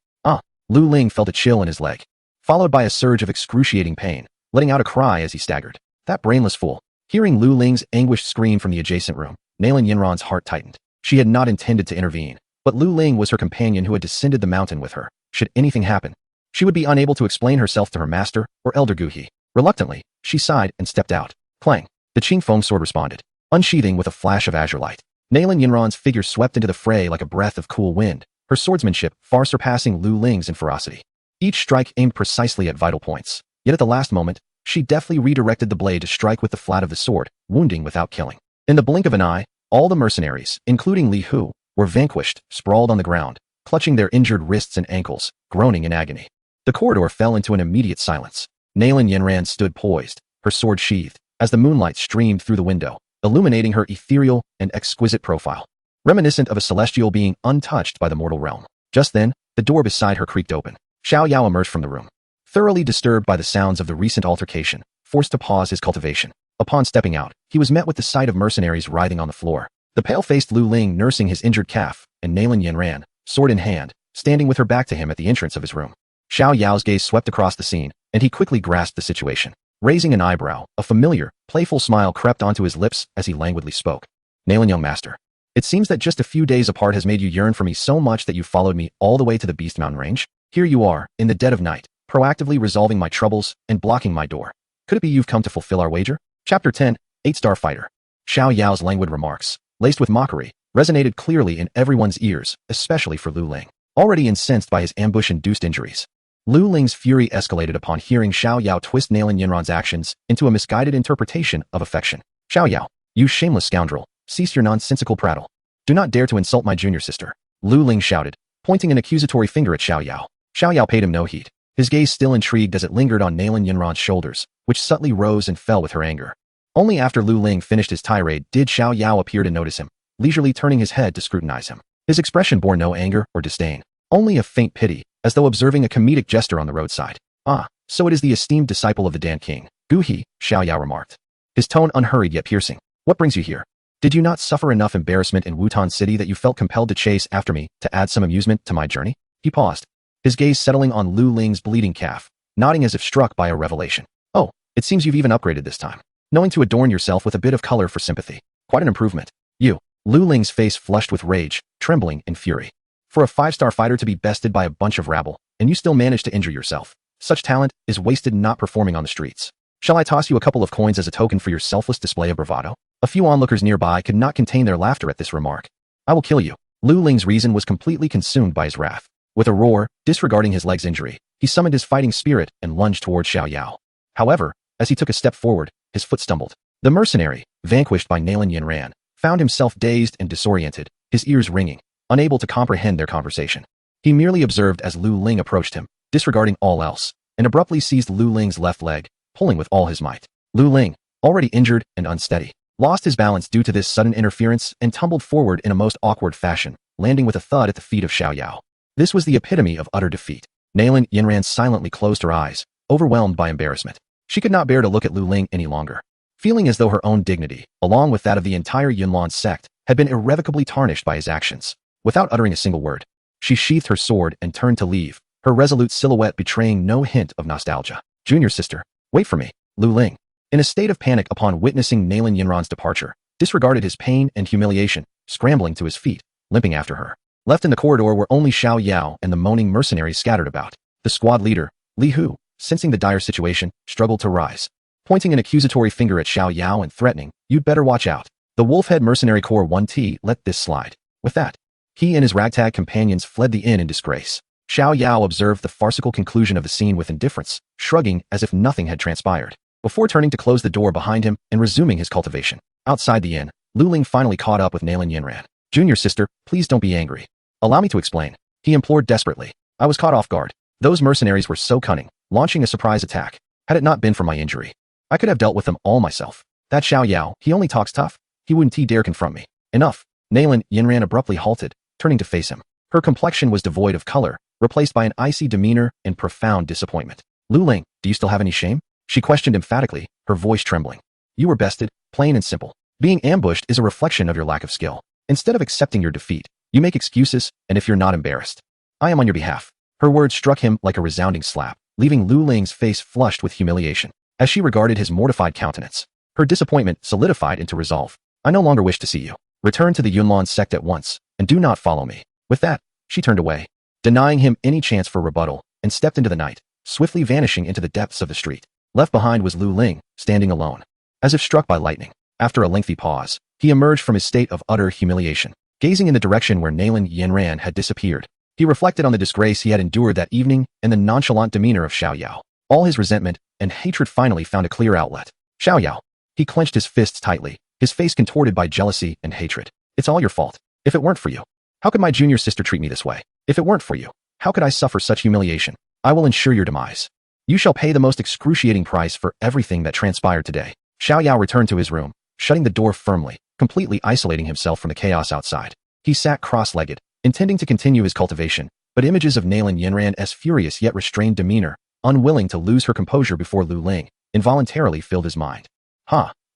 Lu Ling felt a chill in his leg, followed by a surge of excruciating pain, letting out a cry as he staggered. That brainless fool. Hearing Lu Ling's anguished scream from the adjacent room, Nalan Yanran's heart tightened. She had not intended to intervene, but Lu Ling was her companion who had descended the mountain with her. Should anything happen, she would be unable to explain herself to her master or elder Gu He. Reluctantly, she sighed and stepped out. Clang! The Qing Feng sword responded, unsheathing with a flash of azure light. Nalan Yanran's figure swept into the fray like a breath of cool wind, her swordsmanship far surpassing Lu Ling's in ferocity. Each strike aimed precisely at vital points, yet at the last moment, she deftly redirected the blade to strike with the flat of the sword, wounding without killing. In the blink of an eye, all the mercenaries, including Li Hu, were vanquished, sprawled on the ground, clutching their injured wrists and ankles, groaning in agony. The corridor fell into an immediate silence. Nalan Yanran stood poised, her sword sheathed, as the moonlight streamed through the window, illuminating her ethereal and exquisite profile, reminiscent of a celestial being untouched by the mortal realm. Just then, the door beside her creaked open. Xiao Yao emerged from the room, thoroughly disturbed by the sounds of the recent altercation, forced to pause his cultivation. Upon stepping out, he was met with the sight of mercenaries writhing on the floor, the pale-faced Lu Ling nursing his injured calf, and Nalan Yanran, sword in hand, standing with her back to him at the entrance of his room. Xiao Yao's gaze swept across the scene, and he quickly grasped the situation. Raising an eyebrow, a familiar, playful smile crept onto his lips as he languidly spoke. Nalan, young master. It seems that just a few days apart has made you yearn for me so much that you followed me all the way to the Beast Mountain range. Here you are, in the dead of night, proactively resolving my troubles and blocking my door. Could it be you've come to fulfill our wager? Chapter 10, 8-Star Fighter. Xiao Yao's languid remarks, laced with mockery, resonated clearly in everyone's ears, especially for Lu Ling, already incensed by his ambush-induced injuries. Lu Ling's fury escalated upon hearing Xiao Yao twist Nalan Yanran's actions into a misguided interpretation of affection. Xiao Yao, you shameless scoundrel, cease your nonsensical prattle. Do not dare to insult my junior sister. Lu Ling shouted, pointing an accusatory finger at Xiao Yao. Xiao Yao paid him no heed, his gaze still intrigued as it lingered on Nalan Yanran's shoulders, which subtly rose and fell with her anger. Only after Lu Ling finished his tirade did Xiao Yao appear to notice him, leisurely turning his head to scrutinize him. His expression bore no anger or disdain, only a faint pity, as though observing a comedic gesture on the roadside. Ah, so it is the esteemed disciple of the Dan King, Gu He, Xiao Yao remarked. His tone unhurried yet piercing. What brings you here? Did you not suffer enough embarrassment in Wutan City that you felt compelled to chase after me to add some amusement to my journey? He paused, his gaze settling on Lu Ling's bleeding calf, nodding as if struck by a revelation. Oh, it seems you've even upgraded this time, knowing to adorn yourself with a bit of color for sympathy. Quite an improvement. You. Lu Ling's face flushed with rage, trembling in fury. For a 5-star fighter to be bested by a bunch of rabble, and you still manage to injure yourself. Such talent is wasted not performing on the streets. Shall I toss you a couple of coins as a token for your selfless display of bravado? A few onlookers nearby could not contain their laughter at this remark. I will kill you. Lu Ling's reason was completely consumed by his wrath. With a roar, disregarding his leg's injury, he summoned his fighting spirit and lunged toward Xiao Yao. However, as he took a step forward, his foot stumbled. The mercenary, vanquished by Nalan Yanran, found himself dazed and disoriented, his ears ringing, unable to comprehend their conversation. He merely observed as Lu Ling approached him, disregarding all else, and abruptly seized Lu Ling's left leg, pulling with all his might. Lu Ling, already injured and unsteady, lost his balance due to this sudden interference and tumbled forward in a most awkward fashion, landing with a thud at the feet of Xiao Yao. This was the epitome of utter defeat. Nalan Yanran silently closed her eyes, overwhelmed by embarrassment. She could not bear to look at Lu Ling any longer, feeling as though her own dignity, along with that of the entire Yunlan sect, had been irrevocably tarnished by his actions. Without uttering a single word, she sheathed her sword and turned to leave, her resolute silhouette betraying no hint of nostalgia. Junior sister, wait for me. Lu Ling, in a state of panic upon witnessing Nalan Yanran's departure, disregarded his pain and humiliation, scrambling to his feet, limping after her. Left in the corridor were only Xiao Yao and the moaning mercenaries scattered about. The squad leader, Li Hu, sensing the dire situation, struggled to rise, pointing an accusatory finger at Xiao Yao and threatening, "You'd better watch out." The Wolfhead Mercenary Corps 1T let this slide. With that, he and his ragtag companions fled the inn in disgrace. Xiao Yao observed the farcical conclusion of the scene with indifference, shrugging as if nothing had transpired, before turning to close the door behind him and resuming his cultivation. Outside the inn, Lu Ling finally caught up with Nalan Yanran. Junior sister, please don't be angry. Allow me to explain. He implored desperately. I was caught off guard. Those mercenaries were so cunning, launching a surprise attack. Had it not been for my injury, I could have dealt with them all myself. That Xiao Yao, he only talks tough. He wouldn't dare confront me. Enough. Nalan Yanran abruptly halted, turning to face him. Her complexion was devoid of color, replaced by an icy demeanor and profound disappointment. Lu Ling, do you still have any shame? She questioned emphatically, her voice trembling. You were bested, plain and simple. Being ambushed is a reflection of your lack of skill. Instead of accepting your defeat, you make excuses, and if you're not embarrassed, I am on your behalf. Her words struck him like a resounding slap, leaving Lu Ling's face flushed with humiliation. As she regarded his mortified countenance, her disappointment solidified into resolve. I no longer wish to see you. Return to the Yunlan sect at once, and do not follow me. With that, she turned away, denying him any chance for rebuttal, and stepped into the night, swiftly vanishing into the depths of the street. Left behind was Lu Ling, standing alone. As if struck by lightning, after a lengthy pause, he emerged from his state of utter humiliation, gazing in the direction where Nalan Yanran had disappeared. He reflected on the disgrace he had endured that evening and the nonchalant demeanor of Xiao Yao. All his resentment and hatred finally found a clear outlet. Xiao Yao. He clenched his fists tightly, his face contorted by jealousy and hatred. It's all your fault. If it weren't for you, how could my junior sister treat me this way? If it weren't for you, how could I suffer such humiliation? I will ensure your demise. You shall pay the most excruciating price for everything that transpired today. Xiao Yao returned to his room, shutting the door firmly, completely isolating himself from the chaos outside. He sat cross-legged, intending to continue his cultivation, but images of Nalan Yanran's furious yet restrained demeanor, unwilling to lose her composure before Lu Ling, involuntarily filled his mind.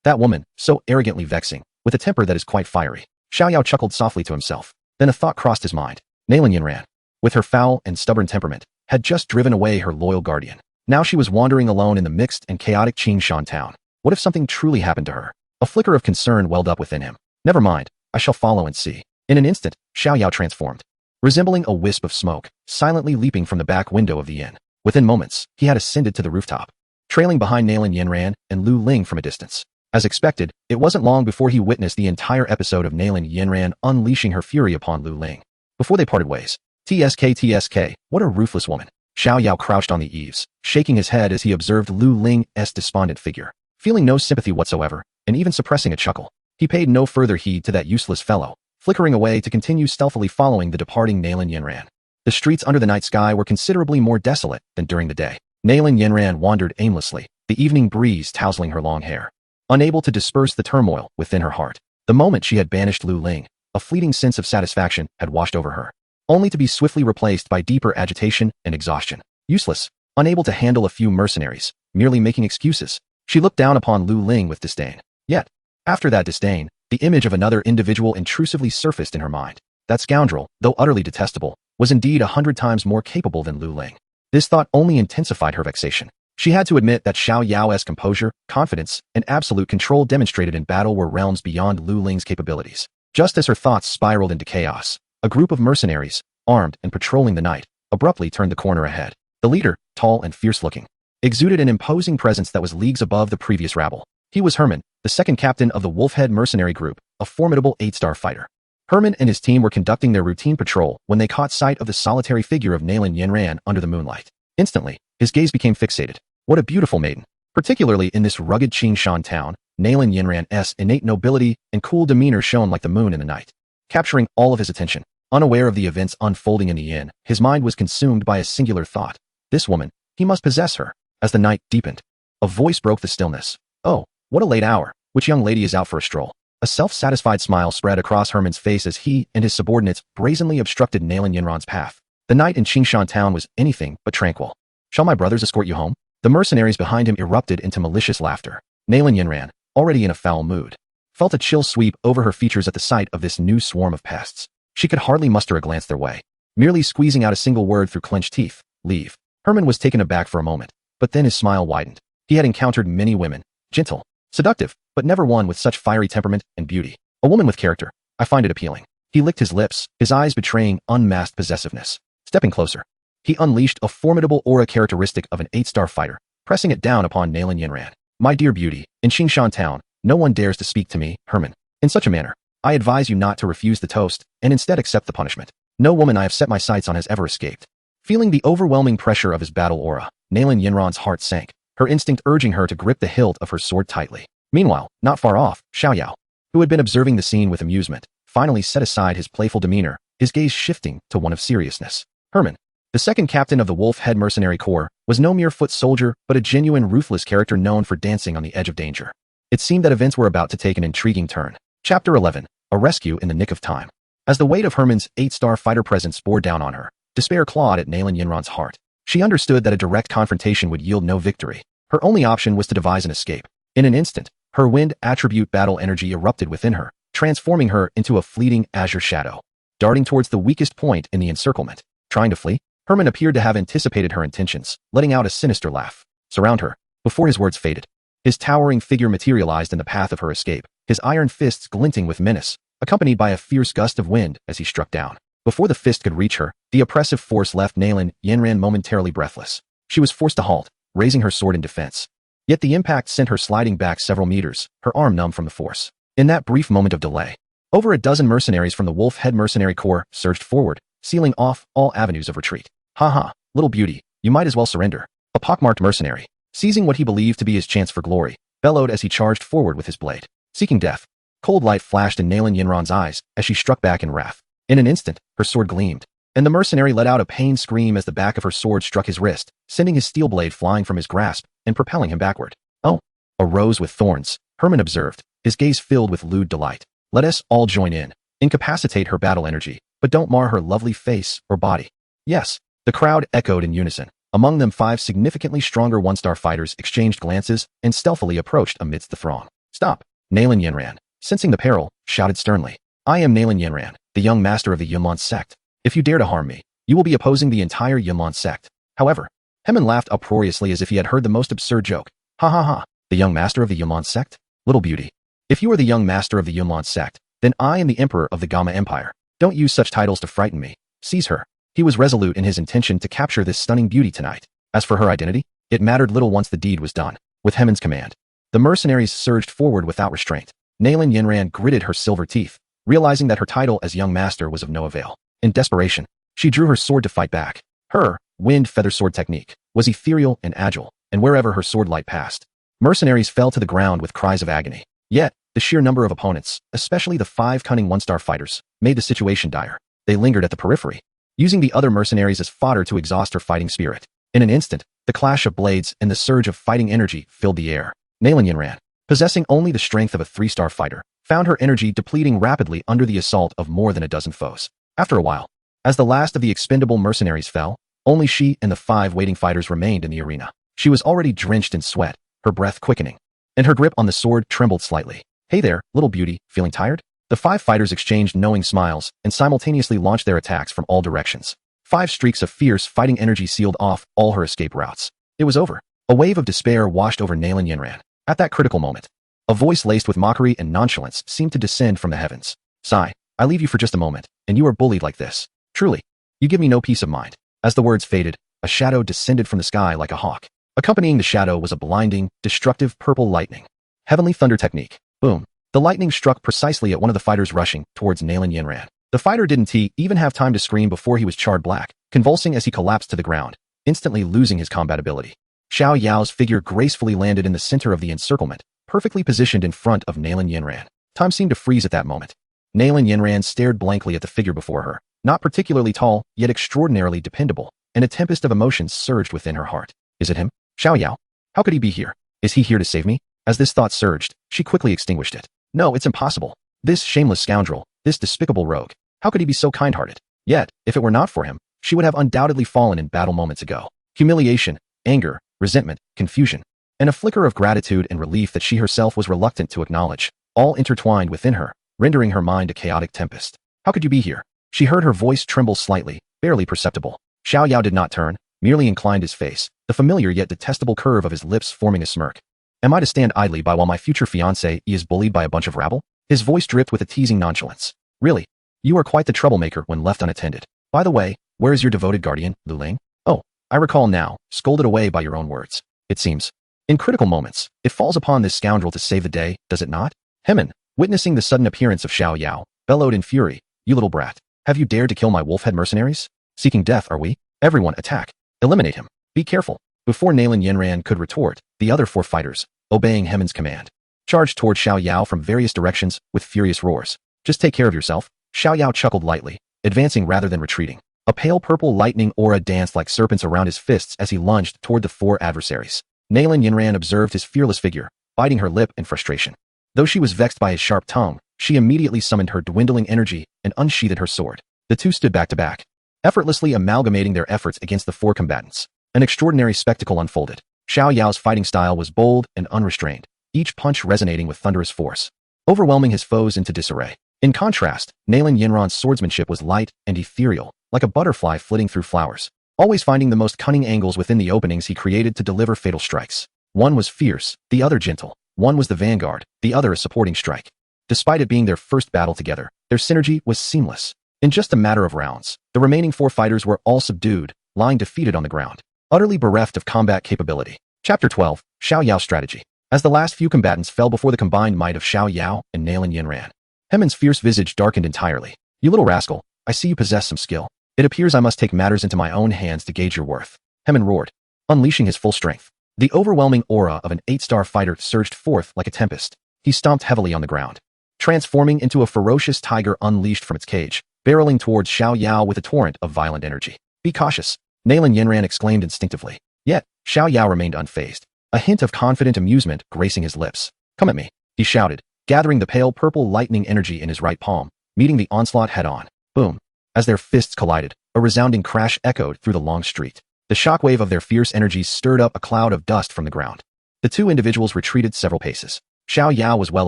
That woman, so arrogantly vexing, with a temper that is quite fiery. Xiao Yao chuckled softly to himself. Then a thought crossed his mind. Nalan Yanran. with her foul and stubborn temperament, had just driven away her loyal guardian. Now she was wandering alone in the mixed and chaotic Qingshan town. What if something truly happened to her? A flicker of concern welled up within him. Never mind, I shall follow and see. In an instant, Xiao Yao transformed, resembling a wisp of smoke, silently leaping from the back window of the inn. Within moments, he had ascended to the rooftop, trailing behind Nalan Yanran and Lu Ling from a distance. As expected, it wasn't long before he witnessed the entire episode of Nalan Yanran unleashing her fury upon Lu Ling. Before they parted ways, TSK, what a ruthless woman. Xiao Yao crouched on the eaves, shaking his head as he observed Lu Ling's despondent figure. Feeling no sympathy whatsoever, and even suppressing a chuckle, he paid no further heed to that useless fellow, flickering away to continue stealthily following the departing Nalan Yanran. The streets under the night sky were considerably more desolate than during the day. Nalan Yanran wandered aimlessly, the evening breeze tousling her long hair, unable to disperse the turmoil within her heart. The moment she had banished Lu Ling, a fleeting sense of satisfaction had washed over her, only to be swiftly replaced by deeper agitation and exhaustion. Useless, unable to handle a few mercenaries, merely making excuses, she looked down upon Lu Ling with disdain. Yet, after that disdain, the image of another individual intrusively surfaced in her mind. That scoundrel, though utterly detestable, was indeed 100 times more capable than Lu Ling. This thought only intensified her vexation. She had to admit that Xiao Yao's composure, confidence, and absolute control demonstrated in battle were realms beyond Lu Ling's capabilities. Just as her thoughts spiraled into chaos, a group of mercenaries, armed and patrolling the night, abruptly turned the corner ahead. The leader, tall and fierce-looking, exuded an imposing presence that was leagues above the previous rabble. He was Herman, the second captain of the Wolfhead mercenary group, a formidable 8-star fighter. Herman and his team were conducting their routine patrol when they caught sight of the solitary figure of Nalan Yanran under the moonlight. Instantly, his gaze became fixated. What a beautiful maiden. Particularly in this rugged Qingshan town, Nalan Yanran's innate nobility and cool demeanor shone like the moon in the night, capturing all of his attention. Unaware of the events unfolding in the inn, his mind was consumed by a singular thought. This woman, he must possess her. As the night deepened, a voice broke the stillness. Oh, what a late hour. Which young lady is out for a stroll? A self-satisfied smile spread across Herman's face as he and his subordinates brazenly obstructed Nalan Yanran's path. The night in Qingshan town was anything but tranquil. Shall my brothers escort you home? The mercenaries behind him erupted into malicious laughter. Nalan Yanran, already in a foul mood, felt a chill sweep over her features at the sight of this new swarm of pests. She could hardly muster a glance their way, merely squeezing out a single word through clenched teeth. Leave. Herman was taken aback for a moment, but then his smile widened. He had encountered many women, gentle, seductive, but never one with such fiery temperament and beauty. A woman with character. I find it appealing. He licked his lips, his eyes betraying unmasked possessiveness. Stepping closer, he unleashed a formidable aura characteristic of an 8-star fighter, pressing it down upon Nalan Yanran. My dear beauty, in Qingshan town, no one dares to speak to me, Herman, in such a manner. I advise you not to refuse the toast, and instead accept the punishment. No woman I have set my sights on has ever escaped. Feeling the overwhelming pressure of his battle aura, Nalan Yanran's heart sank, her instinct urging her to grip the hilt of her sword tightly. Meanwhile, not far off, Xiao Yao, who had been observing the scene with amusement, finally set aside his playful demeanor, his gaze shifting to one of seriousness. Herman, the second captain of the Wolfhead Mercenary Corps, was no mere foot soldier but a genuine ruthless character known for dancing on the edge of danger. It seemed that events were about to take an intriguing turn. Chapter 11. A rescue in the nick of time. As the weight of Herman's 8-star fighter presence bore down on her, despair clawed at Nalan Yanran's heart. She understood that a direct confrontation would yield no victory. Her only option was to devise an escape. In an instant, her wind attribute battle energy erupted within her, transforming her into a fleeting azure shadow, darting towards the weakest point in the encirclement. Trying to flee, Herman appeared to have anticipated her intentions, letting out a sinister laugh. Surround her. Before his words faded, his towering figure materialized in the path of her escape, his iron fists glinting with menace, accompanied by a fierce gust of wind as he struck down. Before the fist could reach her, the oppressive force left Nalan Yanran momentarily breathless. She was forced to halt, raising her sword in defense. Yet the impact sent her sliding back several meters, her arm numb from the force. In that brief moment of delay, over a dozen mercenaries from the Wolfhead Mercenary Corps surged forward, sealing off all avenues of retreat. Ha ha, little beauty, you might as well surrender. A pockmarked mercenary, seizing what he believed to be his chance for glory, bellowed as he charged forward with his blade. Seeking death, cold light flashed in Nalan Yanran's eyes as she struck back in wrath. In an instant, her sword gleamed, and the mercenary let out a pained scream as the back of her sword struck his wrist, sending his steel blade flying from his grasp and propelling him backward. Oh, a rose with thorns, Herman observed, his gaze filled with lewd delight. Let us all join in, incapacitate her battle energy, but don't mar her lovely face or body. Yes, the crowd echoed in unison. Among them 5 significantly stronger 1-star fighters exchanged glances and stealthily approached amidst the throng. Stop! Nalan Yanran, sensing the peril, shouted sternly. I am Nalan Yanran, the young master of the Yunlin sect. If you dare to harm me, You will be opposing the entire Yunlin sect. However, Hemin laughed uproariously as if he had heard the most absurd joke. Ha ha ha, the young master of the Yunlin sect? Little beauty. If you are the young master of the Yunlin sect, then I am the emperor of the Gamma Empire. Don't use such titles to frighten me. Seize her. He was resolute in his intention to capture this stunning beauty tonight. As for her identity, it mattered little once the deed was done. With Hemin's command, the mercenaries surged forward without restraint. Nalan Yanran gritted her silver teeth, realizing that her title as young master was of no avail. In desperation, she drew her sword to fight back. Her wind feather sword technique was ethereal and agile, and wherever her sword light passed, mercenaries fell to the ground with cries of agony. Yet, the sheer number of opponents, especially the 5 cunning one-star fighters, made the situation dire. They lingered at the periphery, using the other mercenaries as fodder to exhaust her fighting spirit. In an instant, the clash of blades and the surge of fighting energy filled the air. Nalan Yanran, possessing only the strength of a 3-star fighter, found her energy depleting rapidly under the assault of more than a dozen foes. After a while, as the last of the expendable mercenaries fell, only she and the 5 waiting fighters remained in the arena. She was already drenched in sweat, her breath quickening, and her grip on the sword trembled slightly. Hey there, little beauty, feeling tired? The 5 fighters exchanged knowing smiles and simultaneously launched their attacks from all directions. 5 streaks of fierce fighting energy sealed off all her escape routes. It was over. A wave of despair washed over Nalan Yanran. At that critical moment, a voice laced with mockery and nonchalance seemed to descend from the heavens. Sigh, I leave you for just a moment, and you are bullied like this. Truly, you give me no peace of mind. As the words faded, a shadow descended from the sky like a hawk. Accompanying the shadow was a blinding, destructive purple lightning. Heavenly thunder technique. Boom. The lightning struck precisely at one of the fighters rushing towards Nalan Yanran. The fighter didn't even have time to scream before he was charred black, convulsing as he collapsed to the ground, instantly losing his combat ability. Xiao Yao's figure gracefully landed in the center of the encirclement, perfectly positioned in front of Nalan Yanran. Time seemed to freeze at that moment. Nalan Yanran stared blankly at the figure before her, not particularly tall, yet extraordinarily dependable, and a tempest of emotions surged within her heart. Is it him? Xiao Yao? How could he be here? Is he here to save me? As this thought surged, she quickly extinguished it. No, it's impossible. This shameless scoundrel, this despicable rogue, how could he be so kind-hearted? Yet, if it were not for him, she would have undoubtedly fallen in battle moments ago. Humiliation, anger, resentment, confusion, and a flicker of gratitude and relief that she herself was reluctant to acknowledge, all intertwined within her, rendering her mind a chaotic tempest. How could you be here? She heard her voice tremble slightly, barely perceptible. Xiao Yao did not turn, merely inclined his face, the familiar yet detestable curve of his lips forming a smirk. Am I to stand idly by while my future fiancé is bullied by a bunch of rabble? His voice dripped with a teasing nonchalance. Really? You are quite the troublemaker when left unattended. By the way, where is your devoted guardian, Lu Ling? Oh, I recall now, scolded away by your own words. It seems. In critical moments, it falls upon this scoundrel to save the day, does it not? Hemin, witnessing the sudden appearance of Xiao Yao, bellowed in fury. You little brat. Have you dared to kill my wolf-head mercenaries? Seeking death, are we? Everyone, attack. Eliminate him. Be careful. Before Nalan Yanran could retort, the other 4 fighters, obeying Hemin's command, charged toward Xiao Yao from various directions with furious roars. Just take care of yourself. Xiao Yao chuckled lightly, advancing rather than retreating. A pale purple lightning aura danced like serpents around his fists as he lunged toward the 4 adversaries. Nalan Yanran observed his fearless figure, biting her lip in frustration. Though she was vexed by his sharp tongue, she immediately summoned her dwindling energy and unsheathed her sword. The 2 stood back to back, effortlessly amalgamating their efforts against the 4 combatants. An extraordinary spectacle unfolded. Xiao Yao's fighting style was bold and unrestrained, each punch resonating with thunderous force, overwhelming his foes into disarray. In contrast, Nalan Yanran's swordsmanship was light and ethereal, like a butterfly flitting through flowers, always finding the most cunning angles within the openings he created to deliver fatal strikes. One was fierce, the other gentle. One was the vanguard, the other a supporting strike. Despite it being their first battle together, their synergy was seamless. In just a matter of rounds, the remaining 4 fighters were all subdued, lying defeated on the ground, utterly bereft of combat capability. Chapter 12, Xiao Yao Strategy. As the last few combatants fell before the combined might of Xiao Yao and Nalan Yanran, Hemin's fierce visage darkened entirely. You little rascal, I see you possess some skill. It appears I must take matters into my own hands to gauge your worth. Hemin roared, unleashing his full strength. The overwhelming aura of an 8-star fighter surged forth like a tempest. He stomped heavily on the ground, transforming into a ferocious tiger unleashed from its cage, barreling towards Xiao Yao with a torrent of violent energy. Be cautious, Nalan Yanran exclaimed instinctively. Yet, Xiao Yao remained unfazed, a hint of confident amusement gracing his lips. Come at me, he shouted, gathering the pale purple lightning energy in his right palm, meeting the onslaught head-on. Boom. As their fists collided, a resounding crash echoed through the long street. The shockwave of their fierce energies stirred up a cloud of dust from the ground. The 2 individuals retreated several paces. Xiao Yao was well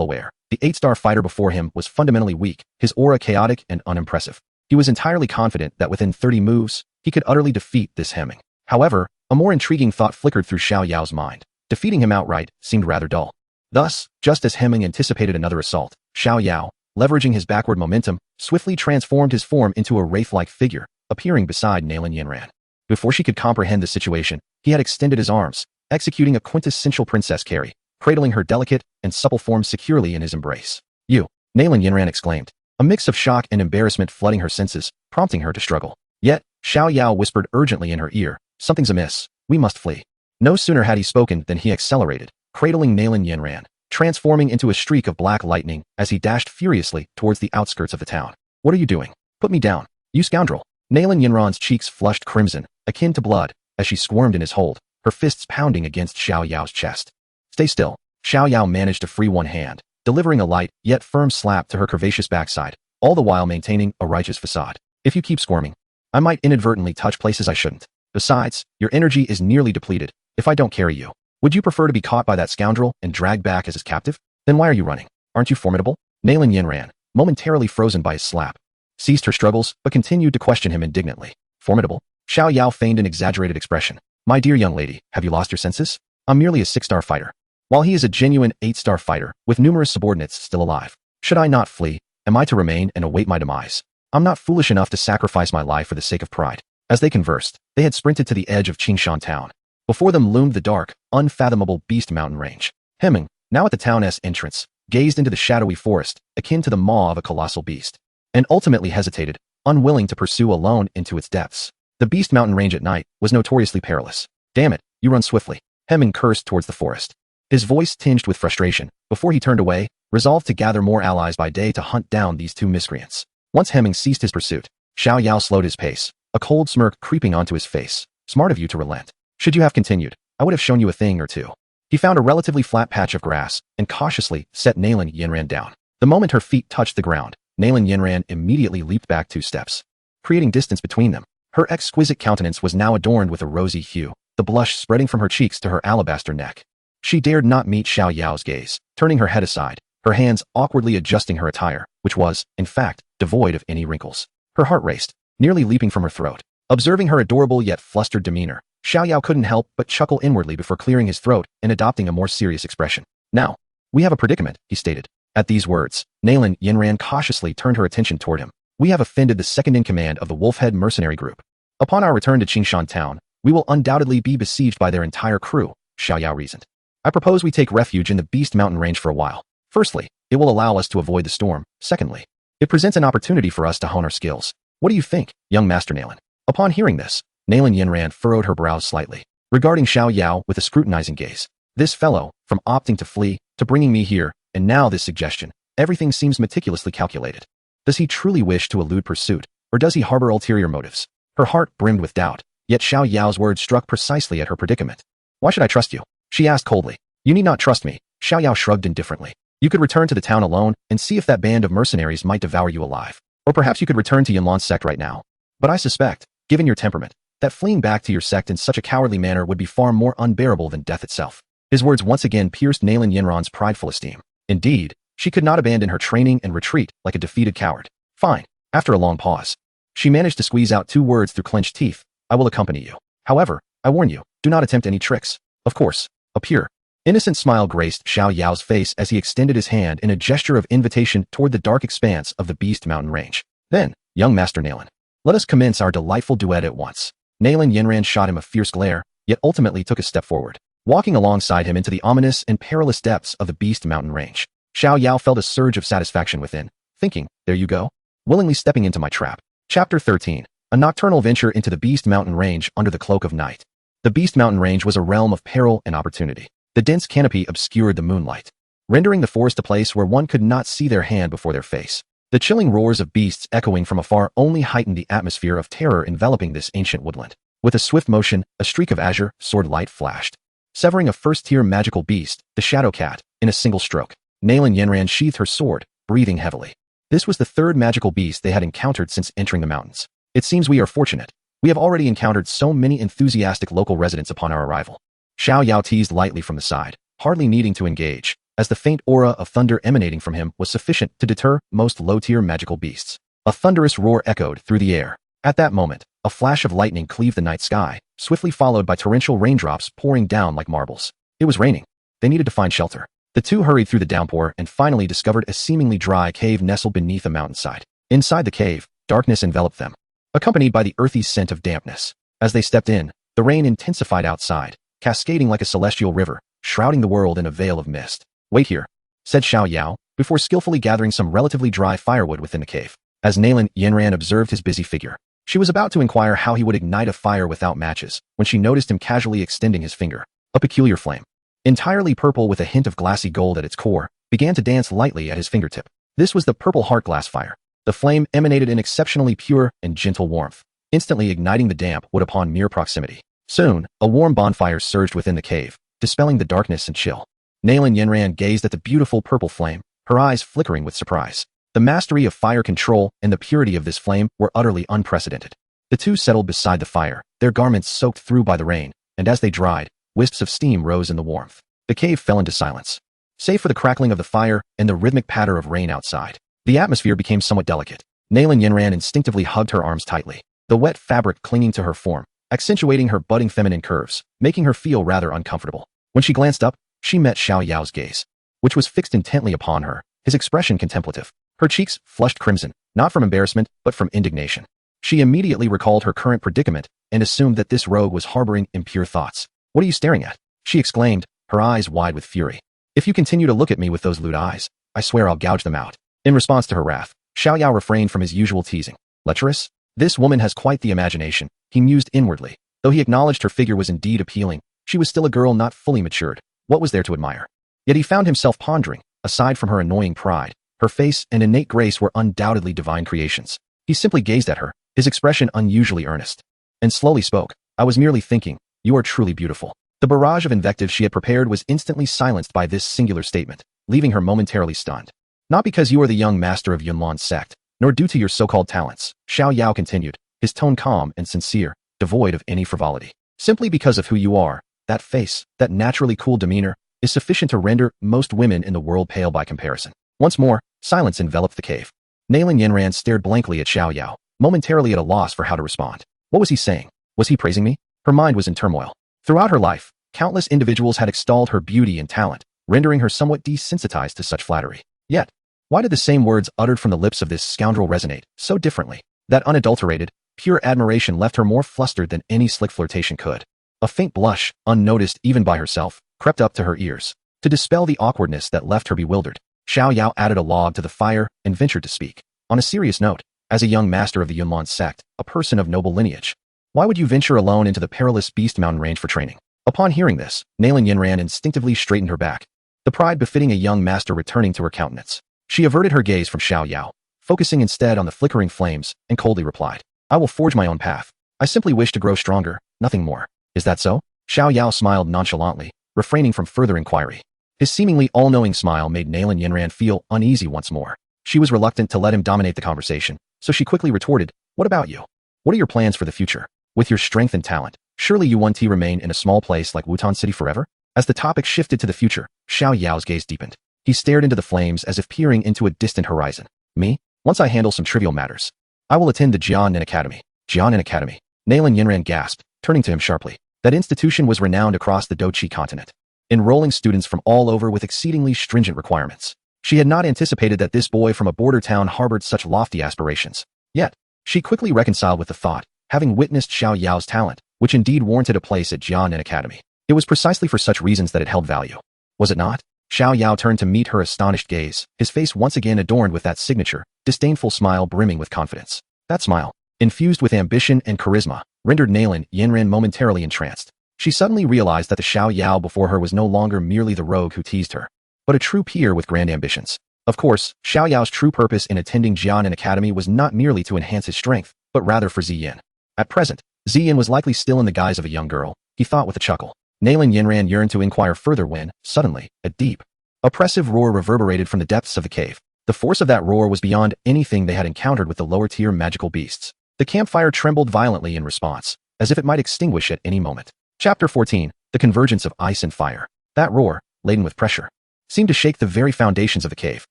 aware. The 8-star fighter before him was fundamentally weak, his aura chaotic and unimpressive. He was entirely confident that within 30 moves, he could utterly defeat this Hemming. However, a more intriguing thought flickered through Xiao Yao's mind. Defeating him outright seemed rather dull. Thus, just as Hemming anticipated another assault, Xiao Yao, leveraging his backward momentum, swiftly transformed his form into a wraith-like figure, appearing beside Nalan Yanran. Before she could comprehend the situation, he had extended his arms, executing a quintessential princess carry, cradling her delicate and supple form securely in his embrace. "You!" Nalan Yanran exclaimed, a mix of shock and embarrassment flooding her senses, prompting her to struggle. Yet, Xiao Yao whispered urgently in her ear, "Something's amiss. We must flee." No sooner had he spoken than he accelerated, cradling Nalan Yanran, transforming into a streak of black lightning as he dashed furiously towards the outskirts of the town. "What are you doing? Put me down, you scoundrel!" Nalan Yanran's cheeks flushed crimson, akin to blood, as she squirmed in his hold, her fists pounding against Xiao Yao's chest. "Stay still." Xiao Yao managed to free one hand, delivering a light yet firm slap to her curvaceous backside, all the while maintaining a righteous facade. "If you keep squirming, I might inadvertently touch places I shouldn't. Besides, your energy is nearly depleted if I don't carry you. Would you prefer to be caught by that scoundrel and dragged back as his captive? Then why are you running? Aren't you formidable?" Nalan Yanran, momentarily frozen by his slap, ceased her struggles but continued to question him indignantly. "Formidable?" Xiao Yao feigned an exaggerated expression. "My dear young lady, have you lost your senses? I'm merely a 6-star fighter, while he is a genuine 8-star fighter with numerous subordinates still alive. Should I not flee? Am I to remain and await my demise? I'm not foolish enough to sacrifice my life for the sake of pride." As they conversed, they had sprinted to the edge of Qingshan town. Before them loomed the dark, unfathomable Beast Mountain range. Hemming, now at the town's entrance, gazed into the shadowy forest, akin to the maw of a colossal beast, and ultimately hesitated, unwilling to pursue alone into its depths. The Beast Mountain range at night was notoriously perilous. "Damn it, you run swiftly." Hemming cursed towards the forest, his voice tinged with frustration, before he turned away, resolved to gather more allies by day to hunt down these two miscreants. Once Hemming ceased his pursuit, Xiao Yao slowed his pace, a cold smirk creeping onto his face. "Smart of you to relent. Should you have continued, I would have shown you a thing or two." He found a relatively flat patch of grass and cautiously set Nalan Yanran down. The moment her feet touched the ground, Nalan Yanran immediately leaped back 2 steps, creating distance between them. Her exquisite countenance was now adorned with a rosy hue, the blush spreading from her cheeks to her alabaster neck. She dared not meet Xiao Yao's gaze, turning her head aside, her hands awkwardly adjusting her attire, which was, in fact, devoid of any wrinkles. Her heart raced, nearly leaping from her throat. Observing her adorable yet flustered demeanor, Xiao Yao couldn't help but chuckle inwardly before clearing his throat and adopting a more serious expression. "Now, we have a predicament," he stated. At these words, Nalan Yanran cautiously turned her attention toward him. "We have offended the second-in-command of the Wolfhead mercenary group. Upon our return to Qingshan town, we will undoubtedly be besieged by their entire crew," Xiao Yao reasoned. "I propose we take refuge in the Beast Mountain range for a while. Firstly, it will allow us to avoid the storm. Secondly, it presents an opportunity for us to hone our skills. What do you think, young Master Nalan?" Upon hearing this, Nalan Yanran furrowed her brows slightly, regarding Xiao Yao with a scrutinizing gaze. "This fellow, from opting to flee, to bringing me here, and now this suggestion, everything seems meticulously calculated. Does he truly wish to elude pursuit, or does he harbor ulterior motives?" Her heart brimmed with doubt, yet Xiao Yao's words struck precisely at her predicament. "Why should I trust you?" she asked coldly. "You need not trust me," Xiao Yao shrugged indifferently. "You could return to the town alone and see if that band of mercenaries might devour you alive. Or perhaps you could return to Yanlan's sect right now. But I suspect, given your temperament, that fleeing back to your sect in such a cowardly manner would be far more unbearable than death itself." His words once again pierced Nalan Yanran's prideful esteem. Indeed, she could not abandon her training and retreat like a defeated coward. "Fine." After a long pause, she managed to squeeze out 2 words through clenched teeth. "I will accompany you. However, I warn you, do not attempt any tricks. Of course." A pure, innocent smile graced Xiao Yao's face as he extended his hand in a gesture of invitation toward the dark expanse of the Beast Mountain range. "Then, young Master Nalan, let us commence our delightful duet at once." Nalan Yanran shot him a fierce glare, yet ultimately took a step forward, walking alongside him into the ominous and perilous depths of the Beast Mountain range. Xiao Yao felt a surge of satisfaction within, thinking, "There you go, willingly stepping into my trap." Chapter 13. A nocturnal venture into the Beast Mountain range under the cloak of night. The Beast Mountain range was a realm of peril and opportunity. The dense canopy obscured the moonlight, rendering the forest a place where one could not see their hand before their face. The chilling roars of beasts echoing from afar only heightened the atmosphere of terror enveloping this ancient woodland. With a swift motion, a streak of azure sword light flashed, severing a first-tier magical beast, the Shadow Cat, in a single stroke. Nalan Yanran sheathed her sword, breathing heavily. This was the 3rd magical beast they had encountered since entering the mountains. "It seems we are fortunate. We have already encountered so many enthusiastic local residents upon our arrival." Xiao Yao teased lightly from the side, hardly needing to engage, as the faint aura of thunder emanating from him was sufficient to deter most low-tier magical beasts. A thunderous roar echoed through the air. At that moment, A flash of lightning cleaved the night sky, swiftly followed by torrential raindrops pouring down like marbles. It was raining. They needed to find shelter. The two hurried through the downpour and finally discovered a seemingly dry cave nestled beneath a mountainside. Inside the cave, darkness enveloped them, accompanied by the earthy scent of dampness. As they stepped in, the rain intensified outside, cascading like a celestial river, shrouding the world in a veil of mist. "Wait here," said Xiao Yao, before skillfully gathering some relatively dry firewood within the cave. As Nalan Yanran observed his busy figure, she was about to inquire how he would ignite a fire without matches, when she noticed him casually extending his finger. A peculiar flame, entirely purple with a hint of glassy gold at its core, began to dance lightly at his fingertip. This was the purple heart glass fire. The flame emanated an exceptionally pure and gentle warmth, instantly igniting the damp wood upon mere proximity. Soon, a warm bonfire surged within the cave, dispelling the darkness and chill. Nalan Yanran gazed at the beautiful purple flame, her eyes flickering with surprise. The mastery of fire control and the purity of this flame were utterly unprecedented. The two settled beside the fire, their garments soaked through by the rain, and as they dried, wisps of steam rose in the warmth. The cave fell into silence, save for the crackling of the fire and the rhythmic patter of rain outside. The atmosphere became somewhat delicate. Nalan Yanran instinctively hugged her arms tightly, the wet fabric clinging to her form, accentuating her budding feminine curves, making her feel rather uncomfortable. When she glanced up, she met Xiao Yao's gaze, which was fixed intently upon her, his expression contemplative. Her cheeks flushed crimson, not from embarrassment, but from indignation. She immediately recalled her current predicament and assumed that this rogue was harboring impure thoughts. "What are you staring at?" she exclaimed, her eyes wide with fury. "If you continue to look at me with those lewd eyes, I swear I'll gouge them out." In response to her wrath, Xiao Yao refrained from his usual teasing. "Lecherous? This woman has quite the imagination," he mused inwardly. Though he acknowledged her figure was indeed appealing, she was still a girl not fully matured. What was there to admire? Yet he found himself pondering, aside from her annoying pride, her face and innate grace were undoubtedly divine creations. He simply gazed at her, his expression unusually earnest, and slowly spoke. "I was merely thinking, you are truly beautiful." The barrage of invective she had prepared was instantly silenced by this singular statement, leaving her momentarily stunned. "Not because you are the young master of Yunlan's sect, nor due to your so-called talents," Xiao Yao continued, his tone calm and sincere, devoid of any frivolity. "Simply because of who you are, that face, that naturally cool demeanor, is sufficient to render most women in the world pale by comparison." Once more, silence enveloped the cave. Nalan Yanran stared blankly at Xiao Yao, momentarily at a loss for how to respond. What was he saying? Was he praising me? Her mind was in turmoil. Throughout her life, countless individuals had extolled her beauty and talent, rendering her somewhat desensitized to such flattery. Yet, why did the same words uttered from the lips of this scoundrel resonate so differently? That unadulterated, pure admiration left her more flustered than any slick flirtation could. A faint blush, unnoticed even by herself, crept up to her ears. To dispel the awkwardness that left her bewildered, Xiao Yao added a log to the fire and ventured to speak. "On a serious note, as a young master of the Yunlan sect, a person of noble lineage, why would you venture alone into the perilous Beast Mountain range for training?" Upon hearing this, Nalan Yanran instinctively straightened her back, the pride befitting a young master returning to her countenance. She averted her gaze from Xiao Yao, focusing instead on the flickering flames, and coldly replied, "I will forge my own path. I simply wish to grow stronger, nothing more." "Is that so?" Xiao Yao smiled nonchalantly, refraining from further inquiry. His seemingly all-knowing smile made Nalan Yanran feel uneasy once more. She was reluctant to let him dominate the conversation, so she quickly retorted, "What about you? What are your plans for the future? With your strength and talent, surely you won't remain in a small place like Wutan City forever?" As the topic shifted to the future, Xiao Yao's gaze deepened. He stared into the flames as if peering into a distant horizon. "Me? Once I handle some trivial matters, I will attend the Jianan Academy." Jianan Academy. Nalan Yanran gasped, turning to him sharply. That institution was renowned across the Dochi continent, enrolling students from all over with exceedingly stringent requirements. She had not anticipated that this boy from a border town harbored such lofty aspirations. Yet, she quickly reconciled with the thought, having witnessed Xiao Yao's talent, which indeed warranted a place at Jianan Academy. It was precisely for such reasons that it held value. Was it not? Xiao Yao turned to meet her astonished gaze, his face once again adorned with that signature, disdainful smile brimming with confidence. That smile, infused with ambition and charisma, rendered Nalan Yanran momentarily entranced. She suddenly realized that the Xiao Yao before her was no longer merely the rogue who teased her, but a true peer with grand ambitions. Of course, Xiao Yao's true purpose in attending Jianan Academy was not merely to enhance his strength, but rather for Ziyin. At present, Ziyin was likely still in the guise of a young girl, he thought with a chuckle. Nalan Yanran yearned to inquire further when, suddenly, a deep, oppressive roar reverberated from the depths of the cave. The force of that roar was beyond anything they had encountered with the lower-tier magical beasts. The campfire trembled violently in response, as if it might extinguish at any moment. Chapter 14, The Convergence of Ice and Fire. That roar, laden with pressure, seemed to shake the very foundations of the cave.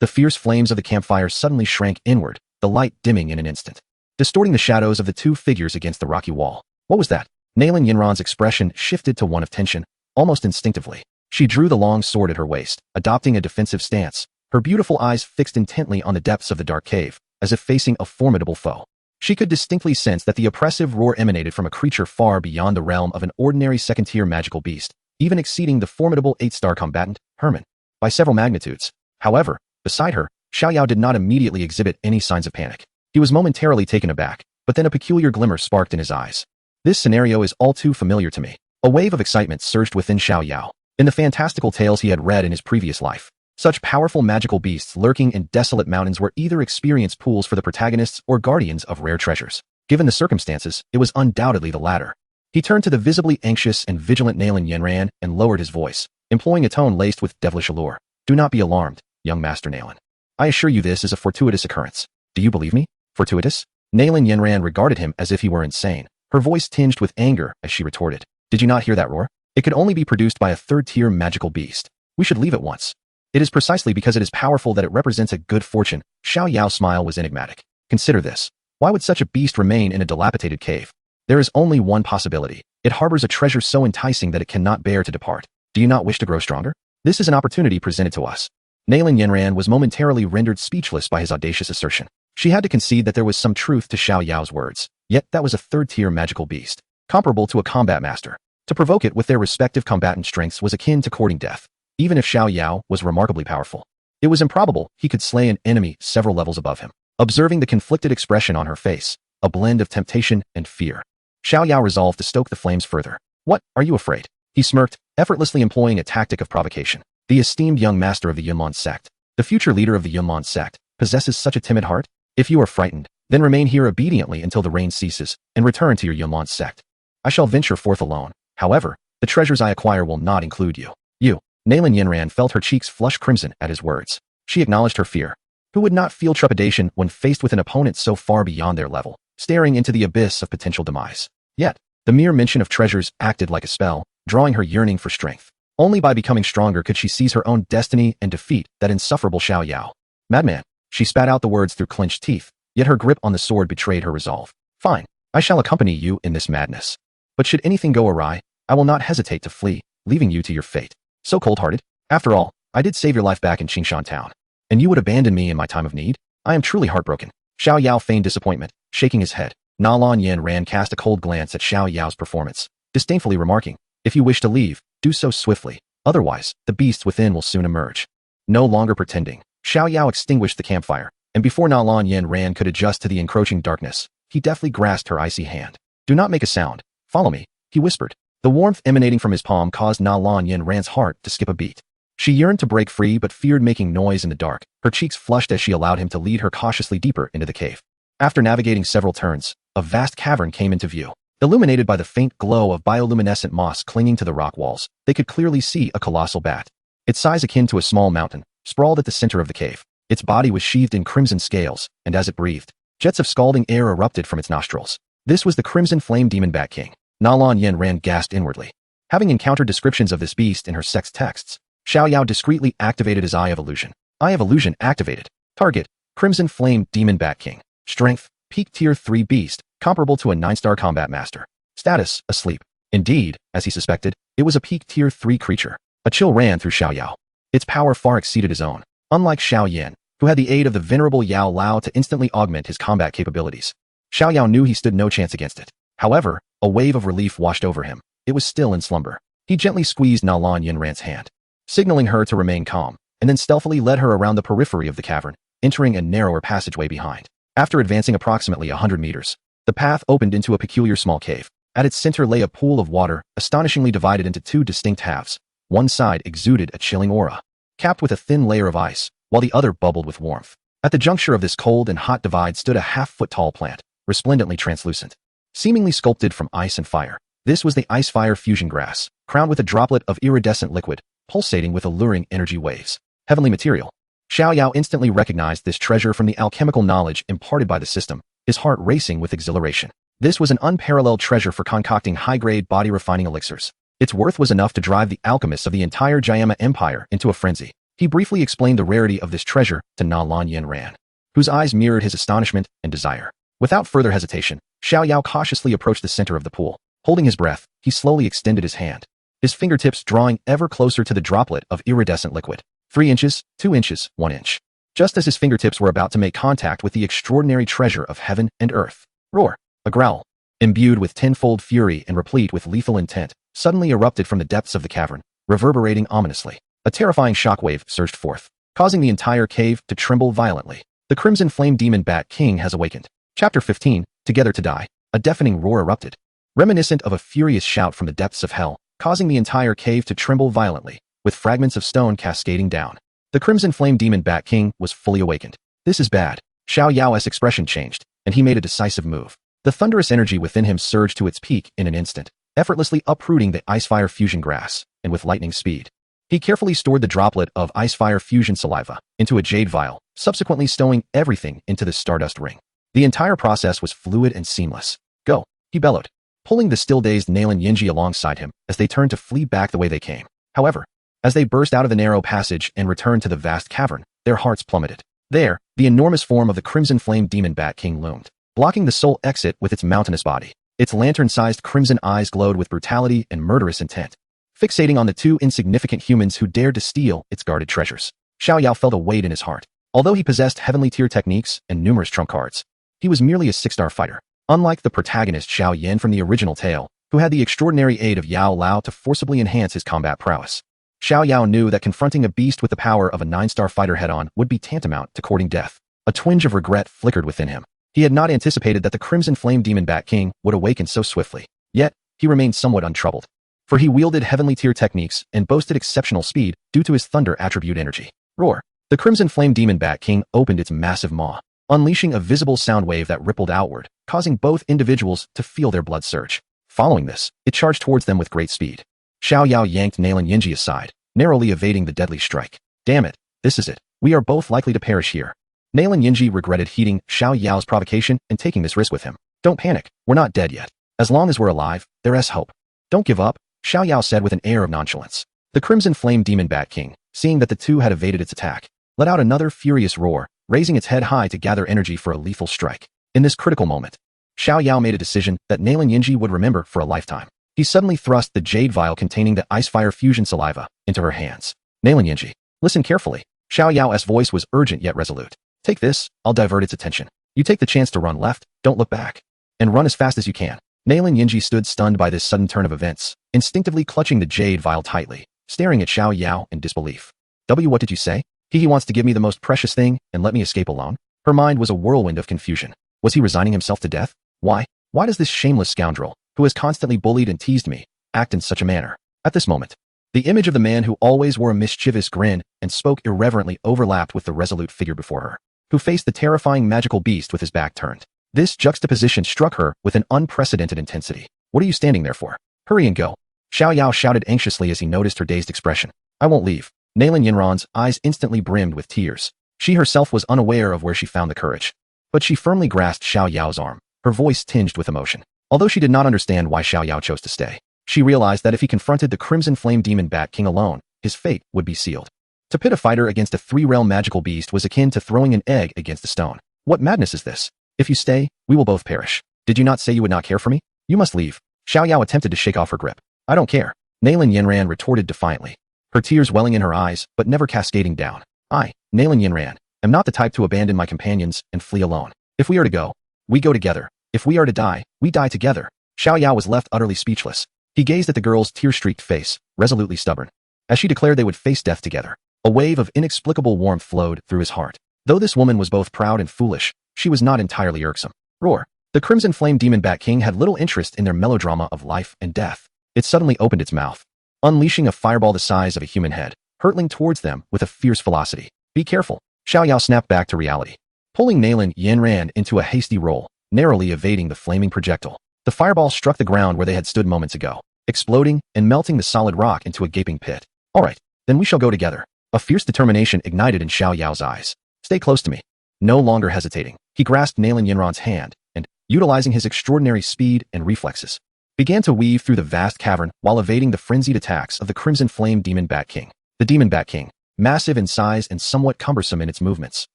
The fierce flames of the campfire suddenly shrank inward, the light dimming in an instant. distorting the shadows of the two figures against the rocky wall. What was that? Nalan Yanran's expression shifted to one of tension, almost instinctively. She drew the long sword at her waist, adopting a defensive stance, her beautiful eyes fixed intently on the depths of the dark cave, as if facing a formidable foe. She could distinctly sense that the oppressive roar emanated from a creature far beyond the realm of an ordinary second-tier magical beast, even exceeding the formidable 8-star combatant, Herman, by several magnitudes. However, beside her, Xiao Yao did not immediately exhibit any signs of panic. He was momentarily taken aback, but then a peculiar glimmer sparked in his eyes. This scenario is all too familiar to me. A wave of excitement surged within Xiao Yao. In the fantastical tales he had read in his previous life, such powerful magical beasts lurking in desolate mountains were either experienced pools for the protagonists or guardians of rare treasures. Given the circumstances, it was undoubtedly the latter. He turned to the visibly anxious and vigilant Nalan Yanran and lowered his voice, employing a tone laced with devilish allure. Do not be alarmed, young Master Nalan. I assure you this is a fortuitous occurrence. Do you believe me? Fortuitous? Nalan Yanran regarded him as if he were insane, her voice tinged with anger as she retorted. Did you not hear that roar? It could only be produced by a third-tier magical beast. We should leave at once. It is precisely because it is powerful that it represents a good fortune. Xiao Yao's smile was enigmatic. Consider this. Why would such a beast remain in a dilapidated cave? There is only one possibility. It harbors a treasure so enticing that it cannot bear to depart. Do you not wish to grow stronger? This is an opportunity presented to us. Nalan Yanran was momentarily rendered speechless by his audacious assertion. She had to concede that there was some truth to Xiao Yao's words. Yet that was a third-tier magical beast, comparable to a combat master. To provoke it with their respective combatant strengths was akin to courting death. Even if Xiao Yao was remarkably powerful, it was improbable he could slay an enemy several levels above him. Observing the conflicted expression on her face, a blend of temptation and fear, Xiao Yao resolved to stoke the flames further. What, are you afraid? He smirked, effortlessly employing a tactic of provocation. The esteemed young master of the Yunlin sect, the future leader of the Yunlin sect, possesses such a timid heart? If you are frightened, then remain here obediently until the rain ceases, and return to your Yunlin sect. I shall venture forth alone. However, the treasures I acquire will not include you. You. Nalan Yanran felt her cheeks flush crimson at his words. She acknowledged her fear. Who would not feel trepidation when faced with an opponent so far beyond their level, staring into the abyss of potential demise? Yet, the mere mention of treasures acted like a spell, drawing her yearning for strength. Only by becoming stronger could she seize her own destiny and defeat that insufferable Xiao Yao. Madman. She spat out the words through clenched teeth, yet her grip on the sword betrayed her resolve. Fine. I shall accompany you in this madness. But should anything go awry, I will not hesitate to flee, leaving you to your fate. So cold-hearted? After all, I did save your life back in Qingshan town. And you would abandon me in my time of need? I am truly heartbroken. Xiao Yao feigned disappointment, shaking his head. Nalan Yanran cast a cold glance at Xiao Yao's performance, disdainfully remarking, if you wish to leave, do so swiftly. Otherwise, the beasts within will soon emerge. No longer pretending, Xiao Yao extinguished the campfire, and before Nalan Yanran could adjust to the encroaching darkness, he deftly grasped her icy hand. Do not make a sound. Follow me, he whispered. The warmth emanating from his palm caused Nalan Yanran's heart to skip a beat. She yearned to break free but feared making noise in the dark. Her cheeks flushed as she allowed him to lead her cautiously deeper into the cave. After navigating several turns, a vast cavern came into view. Illuminated by the faint glow of bioluminescent moss clinging to the rock walls, they could clearly see a colossal bat. Its size akin to a small mountain, sprawled at the center of the cave. Its body was sheathed in crimson scales, and as it breathed, jets of scalding air erupted from its nostrils. This was the Crimson Flame Demon Bat King. Nalan Yanran gasped inwardly. Having encountered descriptions of this beast in her sex texts, Xiao Yao discreetly activated his Eye of Illusion. Eye of Illusion activated. Target, Crimson Flame Demon Bat King. Strength, Peak Tier 3 Beast, comparable to a 9-star combat master. Status, asleep. Indeed, as he suspected, it was a Peak Tier 3 creature. A chill ran through Xiao Yao. Its power far exceeded his own. Unlike Xiao Yan, who had the aid of the venerable Yao Lao to instantly augment his combat capabilities, Xiao Yao knew he stood no chance against it. However, a wave of relief washed over him. It was still in slumber. He gently squeezed Nalan Yanran's hand, signaling her to remain calm, and then stealthily led her around the periphery of the cavern, entering a narrower passageway behind. After advancing approximately 100 meters, the path opened into a peculiar small cave. At its center lay a pool of water, astonishingly divided into two distinct halves. One side exuded a chilling aura, capped with a thin layer of ice, while the other bubbled with warmth. At the juncture of this cold and hot divide stood a half-foot-tall plant, resplendently translucent, seemingly sculpted from ice and fire. This was the ice-fire fusion grass, crowned with a droplet of iridescent liquid, pulsating with alluring energy waves. Heavenly material. Xiao Yao instantly recognized this treasure from the alchemical knowledge imparted by the system, his heart racing with exhilaration. This was an unparalleled treasure for concocting high-grade body-refining elixirs. Its worth was enough to drive the alchemists of the entire Jayama Empire into a frenzy. He briefly explained the rarity of this treasure to Nalan Yanran, whose eyes mirrored his astonishment and desire. Without further hesitation, Xiao Yao cautiously approached the center of the pool. Holding his breath, he slowly extended his hand, his fingertips drawing ever closer to the droplet of iridescent liquid. 3 inches, 2 inches, 1 inch. Just as his fingertips were about to make contact with the extraordinary treasure of heaven and earth. Roar! A growl, imbued with tenfold fury and replete with lethal intent, suddenly erupted from the depths of the cavern, reverberating ominously. A terrifying shockwave surged forth, causing the entire cave to tremble violently. The Crimson Flame Demon Bat King has awakened. Chapter 15, Together to Die. A deafening roar erupted, reminiscent of a furious shout from the depths of hell, causing the entire cave to tremble violently, with fragments of stone cascading down. The Crimson Flame Demon Bat King was fully awakened. This is bad. Xiao Yao's expression changed, and he made a decisive move. The thunderous energy within him surged to its peak in an instant, effortlessly uprooting the Icefire Fusion grass, and with lightning speed. He carefully stored the droplet of Icefire Fusion saliva into a jade vial, subsequently stowing everything into the Stardust Ring. The entire process was fluid and seamless. Go, he bellowed, pulling the still-dazed Nalan Yanran alongside him as they turned to flee back the way they came. However, as they burst out of the narrow passage and returned to the vast cavern, their hearts plummeted. There, the enormous form of the Crimson Flame Demon Bat King loomed, blocking the sole exit with its mountainous body. Its lantern-sized crimson eyes glowed with brutality and murderous intent, fixating on the 2 insignificant humans who dared to steal its guarded treasures. Xiao Yao felt a weight in his heart. Although he possessed heavenly tier techniques and numerous trump cards, he was merely a 6-star fighter. Unlike the protagonist Xiao Yan from the original tale, who had the extraordinary aid of Yao Lao to forcibly enhance his combat prowess, Xiao Yao knew that confronting a beast with the power of a 9-star fighter head-on would be tantamount to courting death. A twinge of regret flickered within him. He had not anticipated that the Crimson Flame Demon Bat King would awaken so swiftly. Yet, he remained somewhat untroubled, for he wielded heavenly tier techniques and boasted exceptional speed due to his thunder attribute energy. Roar! The Crimson Flame Demon Bat King opened its massive maw, unleashing a visible sound wave that rippled outward, causing both individuals to feel their blood surge. Following this, it charged towards them with great speed. Xiao Yao yanked Nalan Yanran aside, narrowly evading the deadly strike. Damn it, this is it. We are both likely to perish here. Nalan Yanran regretted heeding Xiao Yao's provocation and taking this risk with him. Don't panic, we're not dead yet. As long as we're alive, there is hope. Don't give up, Xiao Yao said with an air of nonchalance. The Crimson Flame Demon Bat King, seeing that the 2 had evaded its attack, let out another furious roar, raising its head high to gather energy for a lethal strike. In this critical moment, Xiao Yao made a decision that Nalan Yanran would remember for a lifetime. He suddenly thrust the jade vial containing the Icefire Fusion saliva into her hands. Nalan Yanran, listen carefully. Xiao Yao's voice was urgent yet resolute. Take this, I'll divert its attention. You take the chance to run left, don't look back. And run as fast as you can. Nalan Yanran stood stunned by this sudden turn of events, instinctively clutching the jade vial tightly, staring at Xiao Yao in disbelief. What did you say? He wants to give me the most precious thing and let me escape alone? Her mind was a whirlwind of confusion. Was he resigning himself to death? Why? Why does this shameless scoundrel, who has constantly bullied and teased me, act in such a manner? At this moment, the image of the man who always wore a mischievous grin and spoke irreverently overlapped with the resolute figure before her, who faced the terrifying magical beast with his back turned. This juxtaposition struck her with an unprecedented intensity. What are you standing there for? Hurry and go. Xiao Yao shouted anxiously as he noticed her dazed expression. I won't leave. Nalan Yanran's eyes instantly brimmed with tears. She herself was unaware of where she found the courage. But she firmly grasped Xiao Yao's arm, her voice tinged with emotion. Although she did not understand why Xiao Yao chose to stay, she realized that if he confronted the Crimson Flame Demon Bat King alone, his fate would be sealed. To pit a fighter against a 3-realm magical beast was akin to throwing an egg against a stone. What madness is this? If you stay, we will both perish. Did you not say you would not care for me? You must leave. Xiao Yao attempted to shake off her grip. I don't care. Nalan Yanran retorted defiantly, her tears welling in her eyes but never cascading down. I, Nalan Yanran, am not the type to abandon my companions and flee alone. If we are to go, we go together. If we are to die, we die together. Xiao Yao was left utterly speechless. He gazed at the girl's tear-streaked face, resolutely stubborn. As she declared they would face death together, a wave of inexplicable warmth flowed through his heart. Though this woman was both proud and foolish, she was not entirely irksome. Roar! The Crimson Flame Demon Bat King had little interest in their melodrama of life and death. It suddenly opened its mouth, unleashing a fireball the size of a human head, hurtling towards them with a fierce velocity. Be careful! Xiao Yao snapped back to reality, pulling Nalan Yanran into a hasty roll, narrowly evading the flaming projectile. The fireball struck the ground where they had stood moments ago, exploding and melting the solid rock into a gaping pit. All right, then we shall go together. A fierce determination ignited in Xiao Yao's eyes. Stay close to me. No longer hesitating, he grasped Nalan Yanran's hand and, utilizing his extraordinary speed and reflexes, began to weave through the vast cavern while evading the frenzied attacks of the Crimson Flame Demon Bat King. The Demon Bat King, massive in size and somewhat cumbersome in its movements,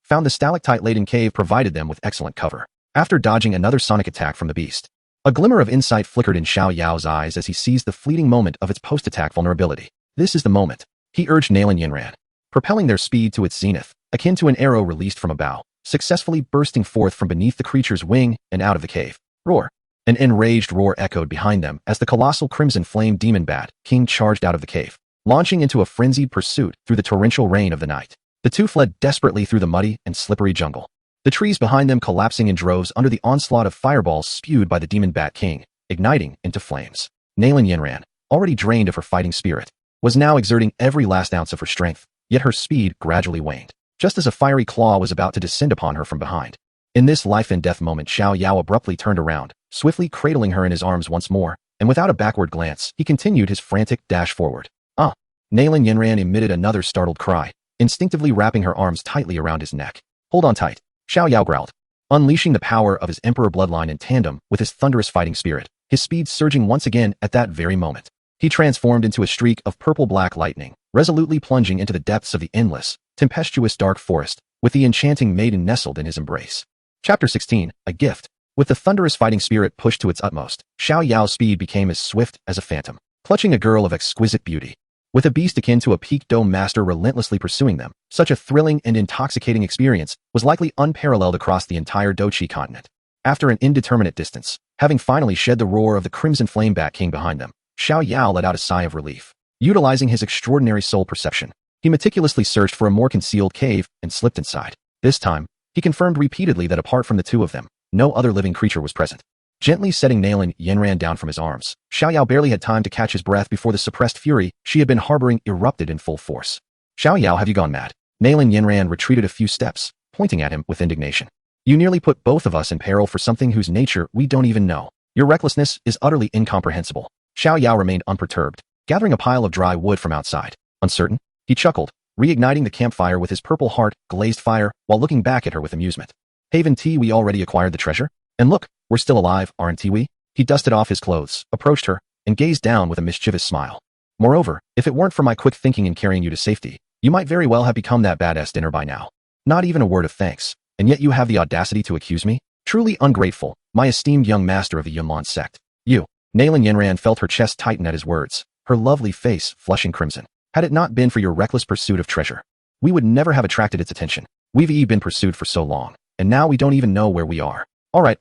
found the stalactite-laden cave provided them with excellent cover. after dodging another sonic attack from the beast. A glimmer of insight flickered in Xiao Yao's eyes as he seized the fleeting moment of its post-attack vulnerability. This is the moment, he urged Nalan Yanran, propelling their speed to its zenith, akin to an arrow released from a bow, successfully bursting forth from beneath the creature's wing and out of the cave. Roar! An enraged roar echoed behind them as the colossal crimson flame demon bat king charged out of the cave, launching into a frenzied pursuit through the torrential rain of the night. The two fled desperately through the muddy and slippery jungle, the trees behind them collapsing in droves under the onslaught of fireballs spewed by the demon bat king, igniting into flames. Nalan Yanran, already drained of her fighting spirit, was now exerting every last ounce of her strength, yet her speed gradually waned, just as a fiery claw was about to descend upon her from behind. In this life-and-death moment, Xiao Yao abruptly turned around, swiftly cradling her in his arms once more, and without a backward glance, he continued his frantic dash forward. Ah! Nalan Yanran emitted another startled cry, instinctively wrapping her arms tightly around his neck. Hold on tight, Xiao Yao growled, unleashing the power of his emperor bloodline in tandem with his thunderous fighting spirit, his speed surging once again at that very moment. He transformed into a streak of purple-black lightning, resolutely plunging into the depths of the endless, tempestuous dark forest, with the enchanting maiden nestled in his embrace. Chapter 16, A Gift. With the thunderous fighting spirit pushed to its utmost, Xiao Yao's speed became as swift as a phantom, clutching a girl of exquisite beauty. With a beast akin to a peak dome master relentlessly pursuing them, such a thrilling and intoxicating experience was likely unparalleled across the entire Dochi continent. After an indeterminate distance, having finally shed the roar of the crimson flame bat king behind them, Xiao Yao let out a sigh of relief. Utilizing his extraordinary soul perception, he meticulously searched for a more concealed cave and slipped inside. This time, he confirmed repeatedly that apart from the two of them, no other living creature was present. Gently setting Nalan Yanran down from his arms, Xiao Yao barely had time to catch his breath before the suppressed fury she had been harboring erupted in full force. Xiao Yao, have you gone mad? Nalan Yanran retreated a few steps, pointing at him with indignation. You nearly put both of us in peril for something whose nature we don't even know. Your recklessness is utterly incomprehensible. Xiao Yao remained unperturbed, gathering a pile of dry wood from outside. Uncertain, he chuckled, reigniting the campfire with his purple heart glazed fire while looking back at her with amusement. Haven't we already acquired the treasure? And look, we're still alive, aren't we? He dusted off his clothes, approached her, and gazed down with a mischievous smile. Moreover, if it weren't for my quick thinking in carrying you to safety, you might very well have become that badass dinner by now. Not even a word of thanks, and yet you have the audacity to accuse me? Truly ungrateful, my esteemed young master of the Yunlan sect. You. Nalan Yanran felt her chest tighten at his words, her lovely face flushing crimson. Had it not been for your reckless pursuit of treasure, we would never have attracted its attention. We've been pursued for so long, and now we don't even know where we are. All right.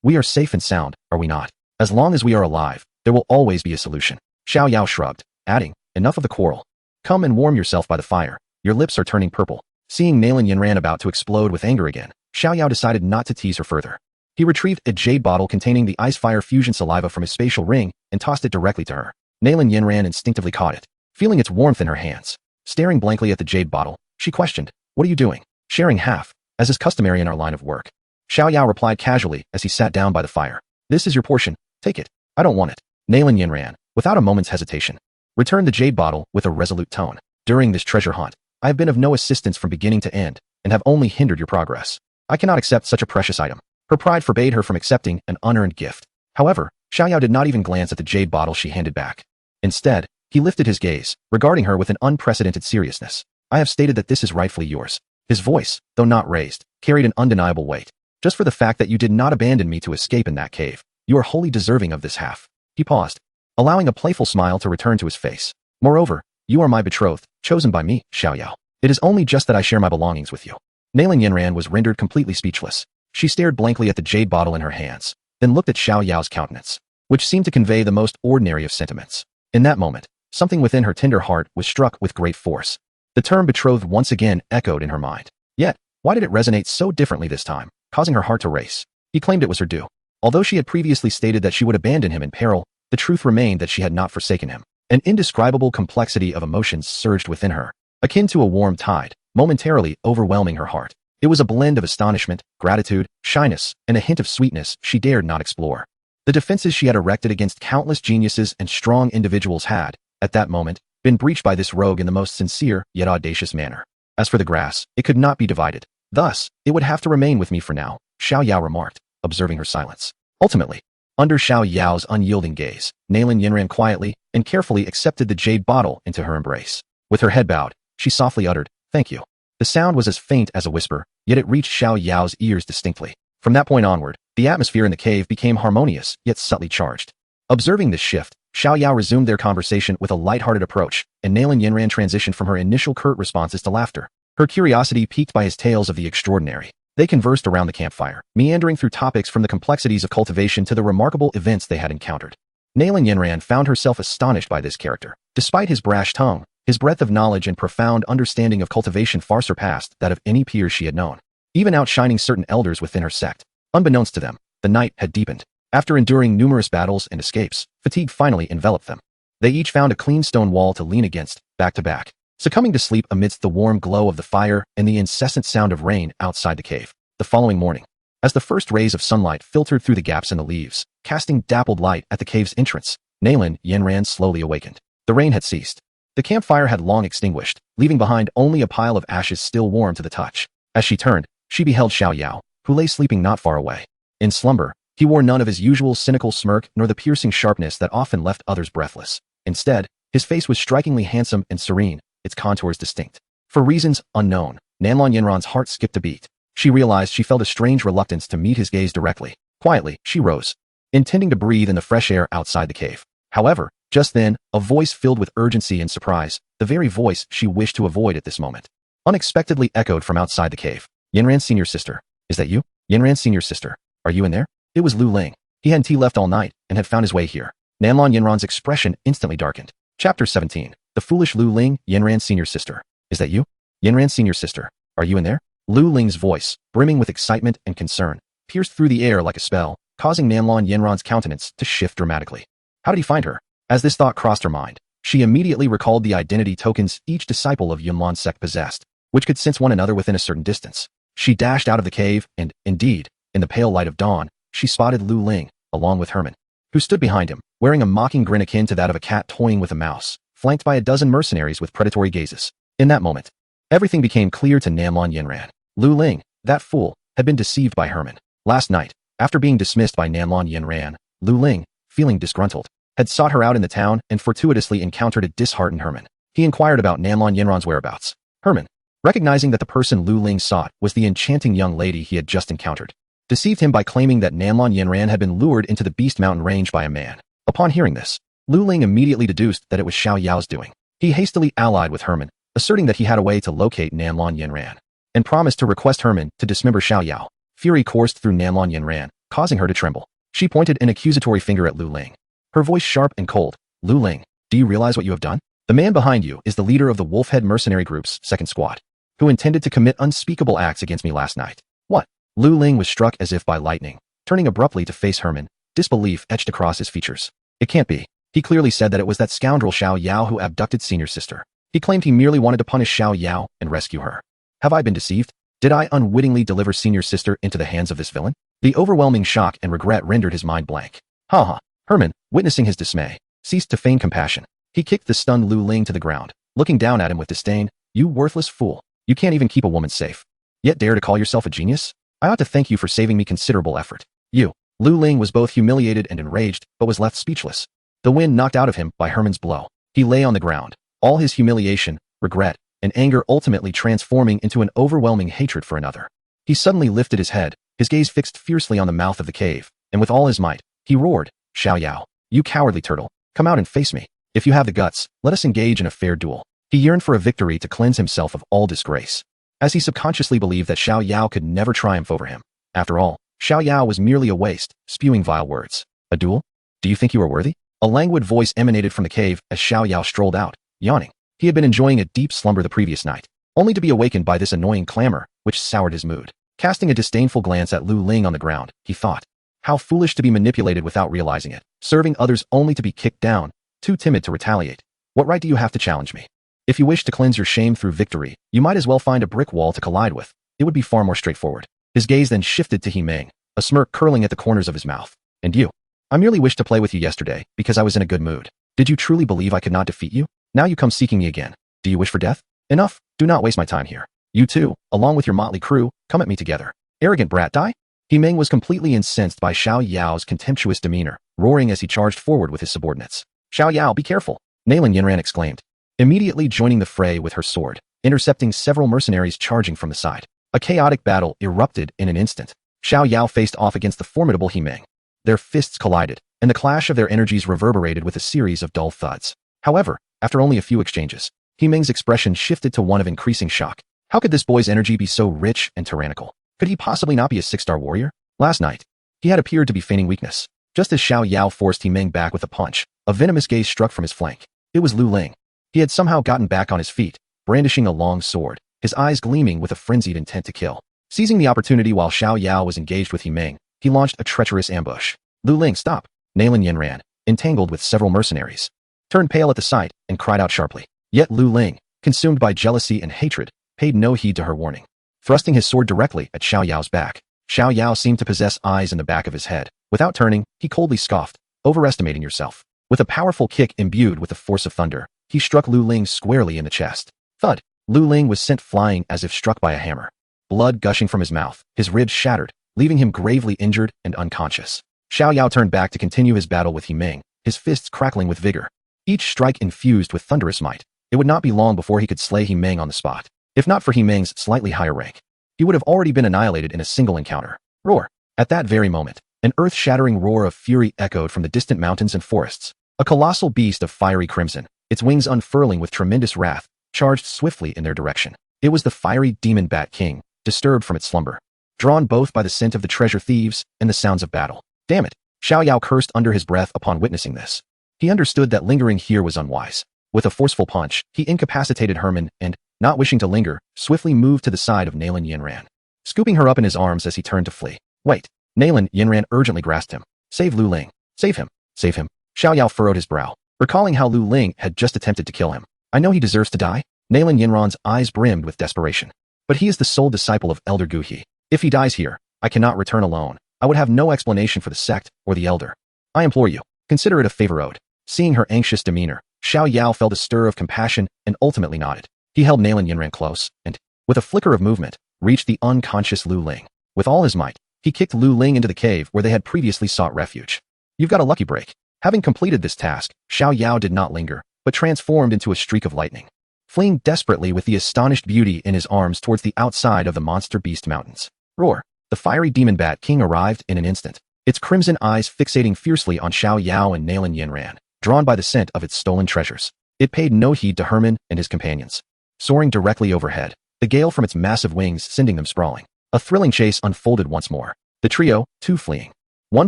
We are safe and sound, are we not? As long as we are alive, there will always be a solution. Xiao Yao shrugged, adding, enough of the quarrel. Come and warm yourself by the fire. Your lips are turning purple. Seeing Nalan Yanran about to explode with anger again, Xiao Yao decided not to tease her further. He retrieved a jade bottle containing the ice fire fusion saliva from his spatial ring and tossed it directly to her. Nalan Yanran instinctively caught it, feeling its warmth in her hands. Staring blankly at the jade bottle, she questioned, what are you doing? Sharing half, as is customary in our line of work. Xiao Yao replied casually as he sat down by the fire. This is your portion, take it. I don't want it. Nalan Yanran, without a moment's hesitation, returned the jade bottle with a resolute tone. During this treasure hunt, I have been of no assistance from beginning to end, and have only hindered your progress. I cannot accept such a precious item. Her pride forbade her from accepting an unearned gift. However, Xiao Yao did not even glance at the jade bottle she handed back. Instead, he lifted his gaze, regarding her with an unprecedented seriousness. I have stated that this is rightfully yours. His voice, though not raised, carried an undeniable weight. Just for the fact that you did not abandon me to escape in that cave, you are wholly deserving of this half. He paused, allowing a playful smile to return to his face. Moreover, you are my betrothed, chosen by me, Xiao Yao. It is only just that I share my belongings with you. Nalan Yanran was rendered completely speechless. She stared blankly at the jade bottle in her hands, then looked at Xiao Yao's countenance, which seemed to convey the most ordinary of sentiments. In that moment, something within her tender heart was struck with great force. The term betrothed once again echoed in her mind. Yet, why did it resonate so differently this time, causing her heart to race? He claimed it was her due. Although she had previously stated that she would abandon him in peril, the truth remained that she had not forsaken him. An indescribable complexity of emotions surged within her, akin to a warm tide, momentarily overwhelming her heart. It was a blend of astonishment, gratitude, shyness, and a hint of sweetness she dared not explore. The defenses she had erected against countless geniuses and strong individuals had, at that moment, been breached by this rogue in the most sincere yet audacious manner. As for the grass, it could not be divided. Thus, it would have to remain with me for now, Xiao Yao remarked, observing her silence. Ultimately, under Xiao Yao's unyielding gaze, Nalan Yanran quietly and carefully accepted the jade bottle into her embrace. With her head bowed, she softly uttered, "Thank you." The sound was as faint as a whisper, yet it reached Xiao Yao's ears distinctly. From that point onward, the atmosphere in the cave became harmonious, yet subtly charged. Observing this shift, Xiao Yao resumed their conversation with a light-hearted approach, and Nalan Yanran transitioned from her initial curt responses to laughter. Her curiosity piqued by his tales of the extraordinary. They conversed around the campfire, meandering through topics from the complexities of cultivation to the remarkable events they had encountered. Nalan Yanran found herself astonished by this character. Despite his brash tongue, his breadth of knowledge and profound understanding of cultivation far surpassed that of any peers she had known, even outshining certain elders within her sect. Unbeknownst to them, the night had deepened. After enduring numerous battles and escapes, fatigue finally enveloped them. They each found a clean stone wall to lean against, back to back, succumbing to sleep amidst the warm glow of the fire and the incessant sound of rain outside the cave. The following morning, as the first rays of sunlight filtered through the gaps in the leaves, casting dappled light at the cave's entrance, Nalan Yanran slowly awakened. The rain had ceased. The campfire had long extinguished, leaving behind only a pile of ashes still warm to the touch. As she turned, she beheld Xiao Yao, who lay sleeping not far away. In slumber, he wore none of his usual cynical smirk nor the piercing sharpness that often left others breathless. Instead, his face was strikingly handsome and serene, its contours distinct. For reasons unknown, Nalan Yanran's heart skipped a beat. She realized she felt a strange reluctance to meet his gaze directly. Quietly, she rose, intending to breathe in the fresh air outside the cave. However, just then, a voice filled with urgency and surprise, the very voice she wished to avoid at this moment, unexpectedly echoed from outside the cave. Yanran's senior sister. Is that you? Yanran's senior sister. Are you in there? It was Lu Ling. He hadn't left all night and had found his way here. Nalan Yanran's expression instantly darkened. Chapter 17. The foolish Lu Ling, Yanran's senior sister. Is that you? Yanran's senior sister. Are you in there? Lu Ling's voice, brimming with excitement and concern, pierced through the air like a spell, causing Nalan Yanran's countenance to shift dramatically. How did he find her? As this thought crossed her mind, she immediately recalled the identity tokens each disciple of Yunlan sect possessed, which could sense one another within a certain distance. She dashed out of the cave and, indeed, in the pale light of dawn, she spotted Lu Ling, along with Herman, who stood behind him, wearing a mocking grin akin to that of a cat toying with a mouse, flanked by a dozen mercenaries with predatory gazes. In that moment, everything became clear to Nalan Yanran. Lu Ling, that fool, had been deceived by Herman. Last night, after being dismissed by Nalan Yanran, Lu Ling, feeling disgruntled, had sought her out in the town and fortuitously encountered a disheartened Herman. He inquired about Nalan Yanran's whereabouts. Herman, recognizing that the person Lu Ling sought was the enchanting young lady he had just encountered, deceived him by claiming that Nalan Yanran had been lured into the Beast Mountain range by a man. Upon hearing this, Lu Ling immediately deduced that it was Xiao Yao's doing. He hastily allied with Herman, asserting that he had a way to locate Nalan Yanran, and promised to request Herman to dismember Xiao Yao. Fury coursed through Nalan Yanran, causing her to tremble. She pointed an accusatory finger at Lu Ling, her voice sharp and cold. Lu Ling, do you realize what you have done? The man behind you is the leader of the Wolfhead Mercenary Group's second squad, who intended to commit unspeakable acts against me last night. What? Lu Ling was struck as if by lightning, turning abruptly to face Herman, disbelief etched across his features. It can't be. He clearly said that it was that scoundrel Xiao Yao who abducted senior sister. He claimed he merely wanted to punish Xiao Yao and rescue her. Have I been deceived? Did I unwittingly deliver senior sister into the hands of this villain? The overwhelming shock and regret rendered his mind blank. Ha. Herman, witnessing his dismay, ceased to feign compassion. He kicked the stunned Lu Ling to the ground, looking down at him with disdain. You worthless fool. You can't even keep a woman safe, yet dare to call yourself a genius? I ought to thank you for saving me considerable effort. You. Lu Ling was both humiliated and enraged, but was left speechless. The wind knocked out of him by Herman's blow. He lay on the ground, all his humiliation, regret, and anger ultimately transforming into an overwhelming hatred for another. He suddenly lifted his head, his gaze fixed fiercely on the mouth of the cave, and with all his might, he roared, Xiao Yao, you cowardly turtle, come out and face me. If you have the guts, let us engage in a fair duel. He yearned for a victory to cleanse himself of all disgrace, as he subconsciously believed that Xiao Yao could never triumph over him. After all, Xiao Yao was merely a waste, spewing vile words. A duel? Do you think you are worthy? A languid voice emanated from the cave as Xiao Yao strolled out, yawning. He had been enjoying a deep slumber the previous night, only to be awakened by this annoying clamor, which soured his mood. Casting a disdainful glance at Lu Ling on the ground, he thought, how foolish to be manipulated without realizing it, serving others only to be kicked down, too timid to retaliate. What right do you have to challenge me? If you wish to cleanse your shame through victory, you might as well find a brick wall to collide with. It would be far more straightforward. His gaze then shifted to He Meng, a smirk curling at the corners of his mouth. And you? I merely wished to play with you yesterday, because I was in a good mood. Did you truly believe I could not defeat you? Now you come seeking me again. Do you wish for death? Enough, do not waste my time here. You too, along with your motley crew, come at me together. Arrogant brat, die? He Meng was completely incensed by Xiao Yao's contemptuous demeanor, roaring as he charged forward with his subordinates. Xiao Yao, be careful! Nalan Yanran exclaimed, immediately joining the fray with her sword, intercepting several mercenaries charging from the side. A chaotic battle erupted in an instant. Xiao Yao faced off against the formidable Himeng. Their fists collided, and the clash of their energies reverberated with a series of dull thuds. However, after only a few exchanges, Himeng's expression shifted to one of increasing shock. How could this boy's energy be so rich and tyrannical? Could he possibly not be a six-star warrior? Last night, he had appeared to be feigning weakness. Just as Xiao Yao forced Himeng back with a punch, a venomous gaze struck from his flank. It was Lu Ling. He had somehow gotten back on his feet, brandishing a long sword, his eyes gleaming with a frenzied intent to kill. Seizing the opportunity while Xiao Yao was engaged with Himeng, he launched a treacherous ambush. Lu Ling, stop! Nalan Yanran, entangled with several mercenaries, turned pale at the sight and cried out sharply. Yet Lu Ling, consumed by jealousy and hatred, paid no heed to her warning. Thrusting his sword directly at Xiao Yao's back, Xiao Yao seemed to possess eyes in the back of his head. Without turning, he coldly scoffed, overestimating yourself. With a powerful kick imbued with the force of thunder, he struck Lu Ling squarely in the chest. Thud! Lu Ling was sent flying as if struck by a hammer. Blood gushing from his mouth, his ribs shattered, leaving him gravely injured and unconscious. Xiao Yao turned back to continue his battle with Himeng, his fists crackling with vigor. Each strike infused with thunderous might. It would not be long before he could slay Himeng on the spot. If not for Himeng's slightly higher rank, he would have already been annihilated in a single encounter. Roar! At that very moment, an earth-shattering roar of fury echoed from the distant mountains and forests. A colossal beast of fiery crimson, its wings unfurling with tremendous wrath, charged swiftly in their direction. It was the fiery demon bat king, disturbed from its slumber, drawn both by the scent of the treasure thieves and the sounds of battle. Damn it! Xiao Yao cursed under his breath upon witnessing this. He understood that lingering here was unwise. With a forceful punch, he incapacitated Herman and, not wishing to linger, swiftly moved to the side of Nalan Yanran, scooping her up in his arms as he turned to flee. Wait! Nalan Yanran urgently grasped him. Save Lu Ling. Save him. Save him. Xiao Yao furrowed his brow, recalling how Lu Ling had just attempted to kill him. I know he deserves to die. Nalan Yanran's eyes brimmed with desperation. But he is the sole disciple of Elder Guhi. If he dies here, I cannot return alone. I would have no explanation for the sect or the elder. I implore you, consider it a favor owed. Seeing her anxious demeanor, Xiao Yao felt a stir of compassion and ultimately nodded. He held Nalan Yanran close and, with a flicker of movement, reached the unconscious Lu Ling. With all his might, he kicked Lu Ling into the cave where they had previously sought refuge. You've got a lucky break. Having completed this task, Xiao Yao did not linger, but transformed into a streak of lightning, fleeing desperately with the astonished beauty in his arms towards the outside of the monster beast mountains. Roar! The fiery demon bat king arrived in an instant, its crimson eyes fixating fiercely on Xiao Yao and Nalan Yanran, drawn by the scent of its stolen treasures. It paid no heed to Herman and his companions. Soaring directly overhead, the gale from its massive wings sending them sprawling. A thrilling chase unfolded once more. The trio, two fleeing, one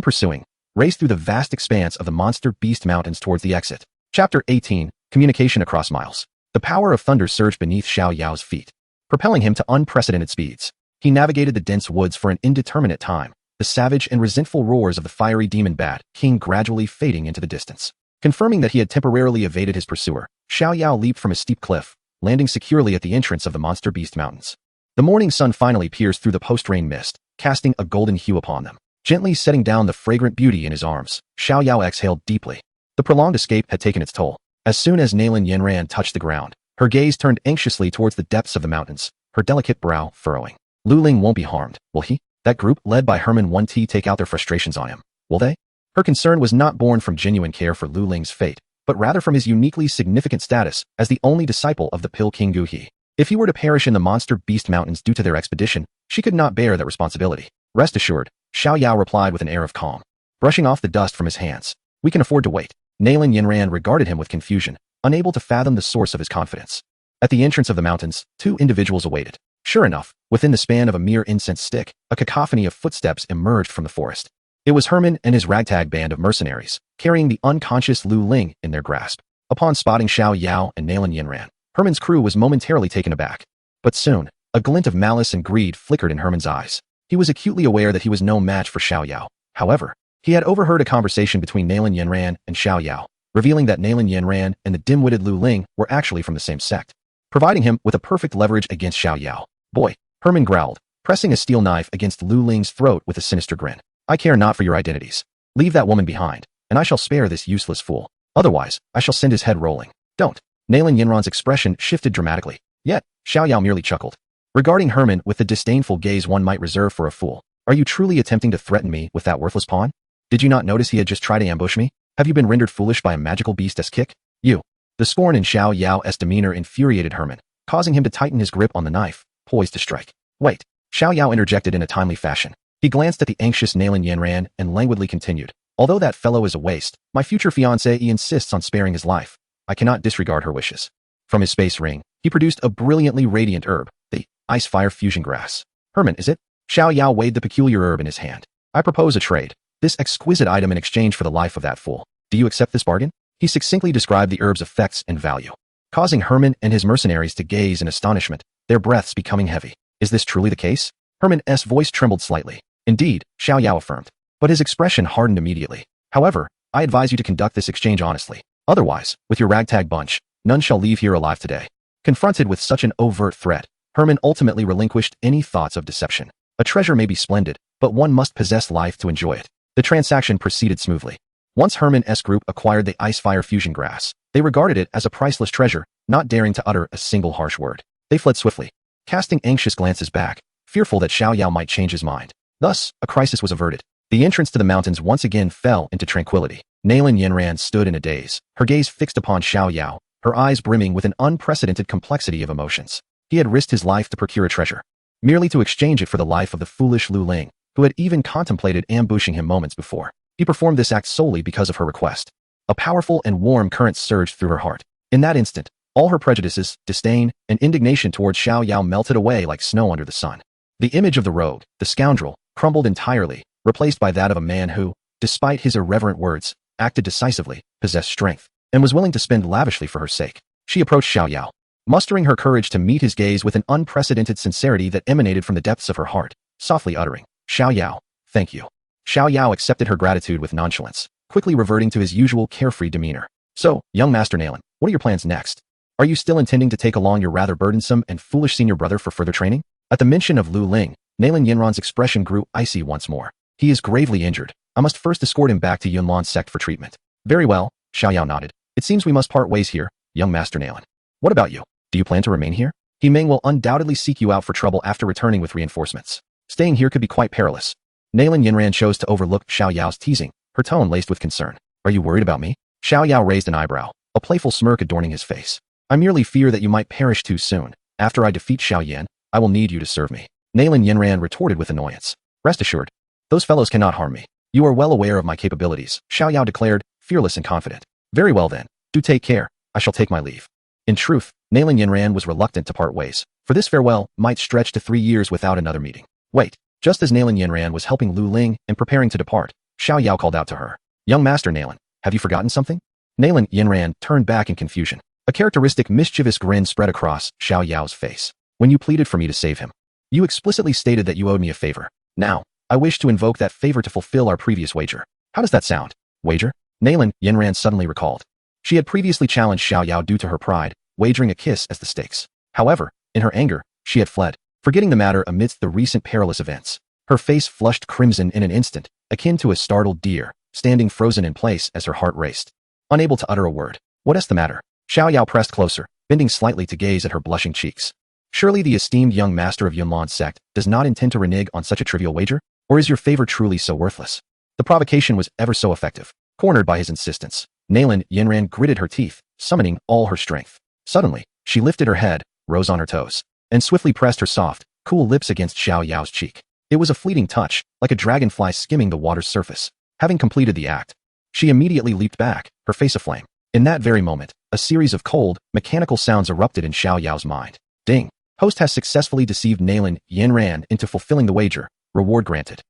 pursuing, raced through the vast expanse of the monster beast mountains towards the exit. Chapter 18, Communication Across Miles. The power of thunder surged beneath Xiao Yao's feet, propelling him to unprecedented speeds. He navigated the dense woods for an indeterminate time, the savage and resentful roars of the fiery demon bat king gradually fading into the distance. Confirming that he had temporarily evaded his pursuer, Xiao Yao leaped from a steep cliff, landing securely at the entrance of the monster beast mountains. The morning sun finally pierced through the post-rain mist, casting a golden hue upon them. Gently setting down the fragrant beauty in his arms, Xiao Yao exhaled deeply. The prolonged escape had taken its toll. As soon as Nalan Yanran touched the ground, her gaze turned anxiously towards the depths of the mountains, her delicate brow furrowing. Lu Ling won't be harmed, will he? That group, led by Herman 1T, take out their frustrations on him, will they? Her concern was not born from genuine care for Lu Ling's fate, but rather from his uniquely significant status as the only disciple of the Pill King Guhi. If he were to perish in the monster beast mountains due to their expedition, she could not bear that responsibility. Rest assured, Xiao Yao replied with an air of calm, brushing off the dust from his hands. We can afford to wait. Nalan Yanran regarded him with confusion, unable to fathom the source of his confidence. At the entrance of the mountains, two individuals awaited. Sure enough, within the span of a mere incense stick, a cacophony of footsteps emerged from the forest. It was Herman and his ragtag band of mercenaries, carrying the unconscious Lu Ling in their grasp. Upon spotting Xiao Yao and Nalan Yanran, Herman's crew was momentarily taken aback. But soon, a glint of malice and greed flickered in Herman's eyes. He was acutely aware that he was no match for Xiao Yao. However, he had overheard a conversation between Nalan Yanran and Xiao Yao, revealing that Nalan Yanran and the dim-witted Lu Ling were actually from the same sect, providing him with a perfect leverage against Xiao Yao. Boy, Herman growled, pressing a steel knife against Lu Ling's throat with a sinister grin. I care not for your identities. Leave that woman behind, and I shall spare this useless fool. Otherwise, I shall send his head rolling. Don't. Nalan Yanran's expression shifted dramatically. Yet, Xiao Yao merely chuckled, regarding Herman with the disdainful gaze one might reserve for a fool. Are you truly attempting to threaten me with that worthless pawn? Did you not notice he had just tried to ambush me? Have you been rendered foolish by a magical beast's kick? You. The scorn in Xiao Yao's demeanor infuriated Herman, causing him to tighten his grip on the knife, poised to strike. Wait. Xiao Yao interjected in a timely fashion. He glanced at the anxious Nalan Yanran and languidly continued. Although that fellow is a waste, my future fiancé insists on sparing his life. I cannot disregard her wishes. From his space ring, he produced a brilliantly radiant herb, the ice-fire fusion grass. Herman, is it? Xiao Yao weighed the peculiar herb in his hand. I propose a trade. This exquisite item in exchange for the life of that fool. Do you accept this bargain? He succinctly described the herb's effects and value, causing Herman and his mercenaries to gaze in astonishment, their breaths becoming heavy. Is this truly the case? Herman's voice trembled slightly. Indeed, Xiao Yao affirmed. But his expression hardened immediately. However, I advise you to conduct this exchange honestly. Otherwise, with your ragtag bunch, none shall leave here alive today. Confronted with such an overt threat, Herman ultimately relinquished any thoughts of deception. A treasure may be splendid, but one must possess life to enjoy it. The transaction proceeded smoothly. Once Herman's group acquired the ice-fire fusion grass, they regarded it as a priceless treasure, not daring to utter a single harsh word. They fled swiftly, casting anxious glances back, fearful that Xiao Yao might change his mind. Thus, a crisis was averted. The entrance to the mountains once again fell into tranquility. Nalan Yanran stood in a daze, her gaze fixed upon Xiao Yao, her eyes brimming with an unprecedented complexity of emotions. He had risked his life to procure a treasure, merely to exchange it for the life of the foolish Lu Ling, who had even contemplated ambushing him moments before. He performed this act solely because of her request. A powerful and warm current surged through her heart. In that instant, all her prejudices, disdain, and indignation towards Xiao Yao melted away like snow under the sun. The image of the rogue, the scoundrel, crumbled entirely, replaced by that of a man who, despite his irreverent words, acted decisively, possessed strength, and was willing to spend lavishly for her sake. She approached Xiao Yao, mustering her courage to meet his gaze with an unprecedented sincerity that emanated from the depths of her heart, softly uttering, "Xiao Yao, thank you." Xiao Yao accepted her gratitude with nonchalance, quickly reverting to his usual carefree demeanor. So, young Master Nalan, what are your plans next? Are you still intending to take along your rather burdensome and foolish senior brother for further training? At the mention of Lu Ling, Nalan Yanran's expression grew icy once more. He is gravely injured. I must first escort him back to Yunlan's sect for treatment. Very well, Xiao Yao nodded. It seems we must part ways here, young Master Nalan. What about you? Do you plan to remain here? He Meng will undoubtedly seek you out for trouble after returning with reinforcements. Staying here could be quite perilous. Nalan Yanran chose to overlook Xiao Yao's teasing, her tone laced with concern. Are you worried about me? Xiao Yao raised an eyebrow, a playful smirk adorning his face. I merely fear that you might perish too soon. After I defeat Xiao Yan, I will need you to serve me. Nalan Yanran retorted with annoyance. Rest assured, those fellows cannot harm me. You are well aware of my capabilities, Xiao Yao declared, fearless and confident. Very well then, do take care, I shall take my leave. In truth, Nalan Yanran was reluctant to part ways, for this farewell might stretch to 3 years without another meeting. Wait, just as Nalan Yanran was helping Lu Ling and preparing to depart, Xiao Yao called out to her. Young Master Nalan, have you forgotten something? Nalan Yanran turned back in confusion. A characteristic mischievous grin spread across Xiao Yao's face. When you pleaded for me to save him, you explicitly stated that you owed me a favor. Now, I wish to invoke that favor to fulfill our previous wager. How does that sound? Wager? Nalan Yanran suddenly recalled. She had previously challenged Xiao Yao due to her pride, wagering a kiss as the stakes. However, in her anger, she had fled, forgetting the matter amidst the recent perilous events. Her face flushed crimson in an instant, akin to a startled deer, standing frozen in place as her heart raced. Unable to utter a word. What's the matter? Xiao Yao pressed closer, bending slightly to gaze at her blushing cheeks. Surely the esteemed young master of Yunlan's sect does not intend to renege on such a trivial wager? Or is your favor truly so worthless? The provocation was ever so effective. Cornered by his insistence, Nalan Yanran gritted her teeth, summoning all her strength. Suddenly, she lifted her head, rose on her toes, and swiftly pressed her soft, cool lips against Xiao Yao's cheek. It was a fleeting touch, like a dragonfly skimming the water's surface. Having completed the act, she immediately leaped back, her face aflame. In that very moment, a series of cold, mechanical sounds erupted in Xiao Yao's mind. Ding! Host has successfully deceived Nalan Yanran into fulfilling the wager. Reward granted.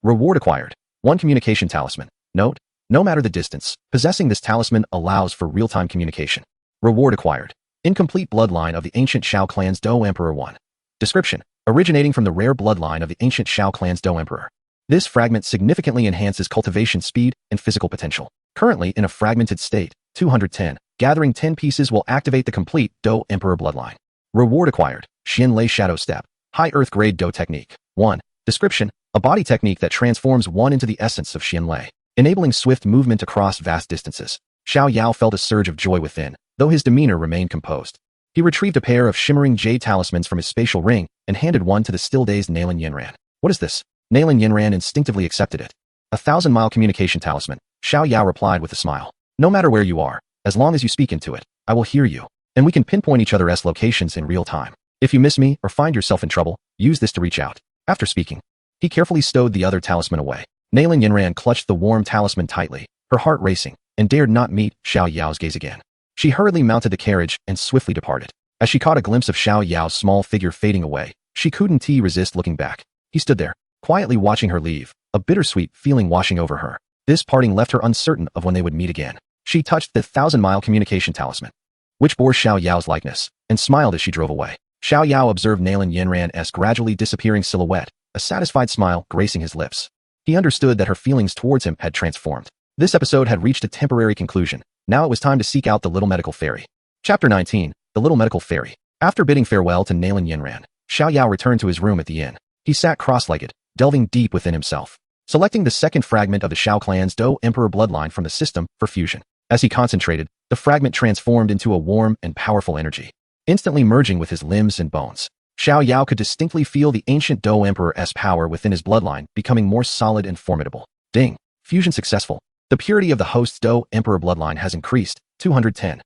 Reward acquired. 1 communication talisman. Note, no matter the distance, possessing this talisman allows for real-time communication. Reward acquired. Incomplete bloodline of the ancient Xiao clan's Do Emperor 1. Description. Originating from the rare bloodline of the ancient Xiao clan's Do Emperor. This fragment significantly enhances cultivation speed and physical potential. Currently in a fragmented state, 210. Gathering 10 pieces will activate the complete Do Emperor bloodline. Reward acquired. Xian Lei Shadow Step. High Earth Grade Do Technique. 1. Description. A body technique that transforms one into the essence of Xian Lei, enabling swift movement across vast distances. Xiao Yao felt a surge of joy within, though his demeanor remained composed. He retrieved a pair of shimmering jade talismans from his spatial ring and handed one to the still-dazed Nalan Yanran. What is this? Nalan Yanran instinctively accepted it. 1,000-mile communication talisman, Xiao Yao replied with a smile. No matter where you are, as long as you speak into it, I will hear you, and we can pinpoint each other's locations in real time. If you miss me or find yourself in trouble, use this to reach out. After speaking, He carefully stowed the other talisman away. Nalan Yanran clutched the warm talisman tightly, her heart racing, and dared not meet Xiao Yao's gaze again. She hurriedly mounted the carriage and swiftly departed. As she caught a glimpse of Xiao Yao's small figure fading away, she couldn't resist looking back. He stood there, quietly watching her leave, a bittersweet feeling washing over her. This parting left her uncertain of when they would meet again. She touched the 1,000-mile communication talisman, which bore Xiao Yao's likeness, and smiled as she drove away. Xiao Yao observed Nalan Yanran's gradually disappearing silhouette, a satisfied smile gracing his lips. He understood that her feelings towards him had transformed. This episode had reached a temporary conclusion. Now it was time to seek out the little medical fairy. Chapter 19, The Little Medical Fairy. After bidding farewell to Nalan Yanran, Xiao Yao returned to his room at the inn. He sat cross-legged, delving deep within himself, selecting the second fragment of the Xiao clan's Dou Emperor bloodline from the system for fusion. As he concentrated, the fragment transformed into a warm and powerful energy, instantly merging with his limbs and bones. Xiao Yao could distinctly feel the ancient Dou Emperor's power within his bloodline becoming more solid and formidable. Ding! Fusion successful. The purity of the host's Dou Emperor bloodline has increased. 210.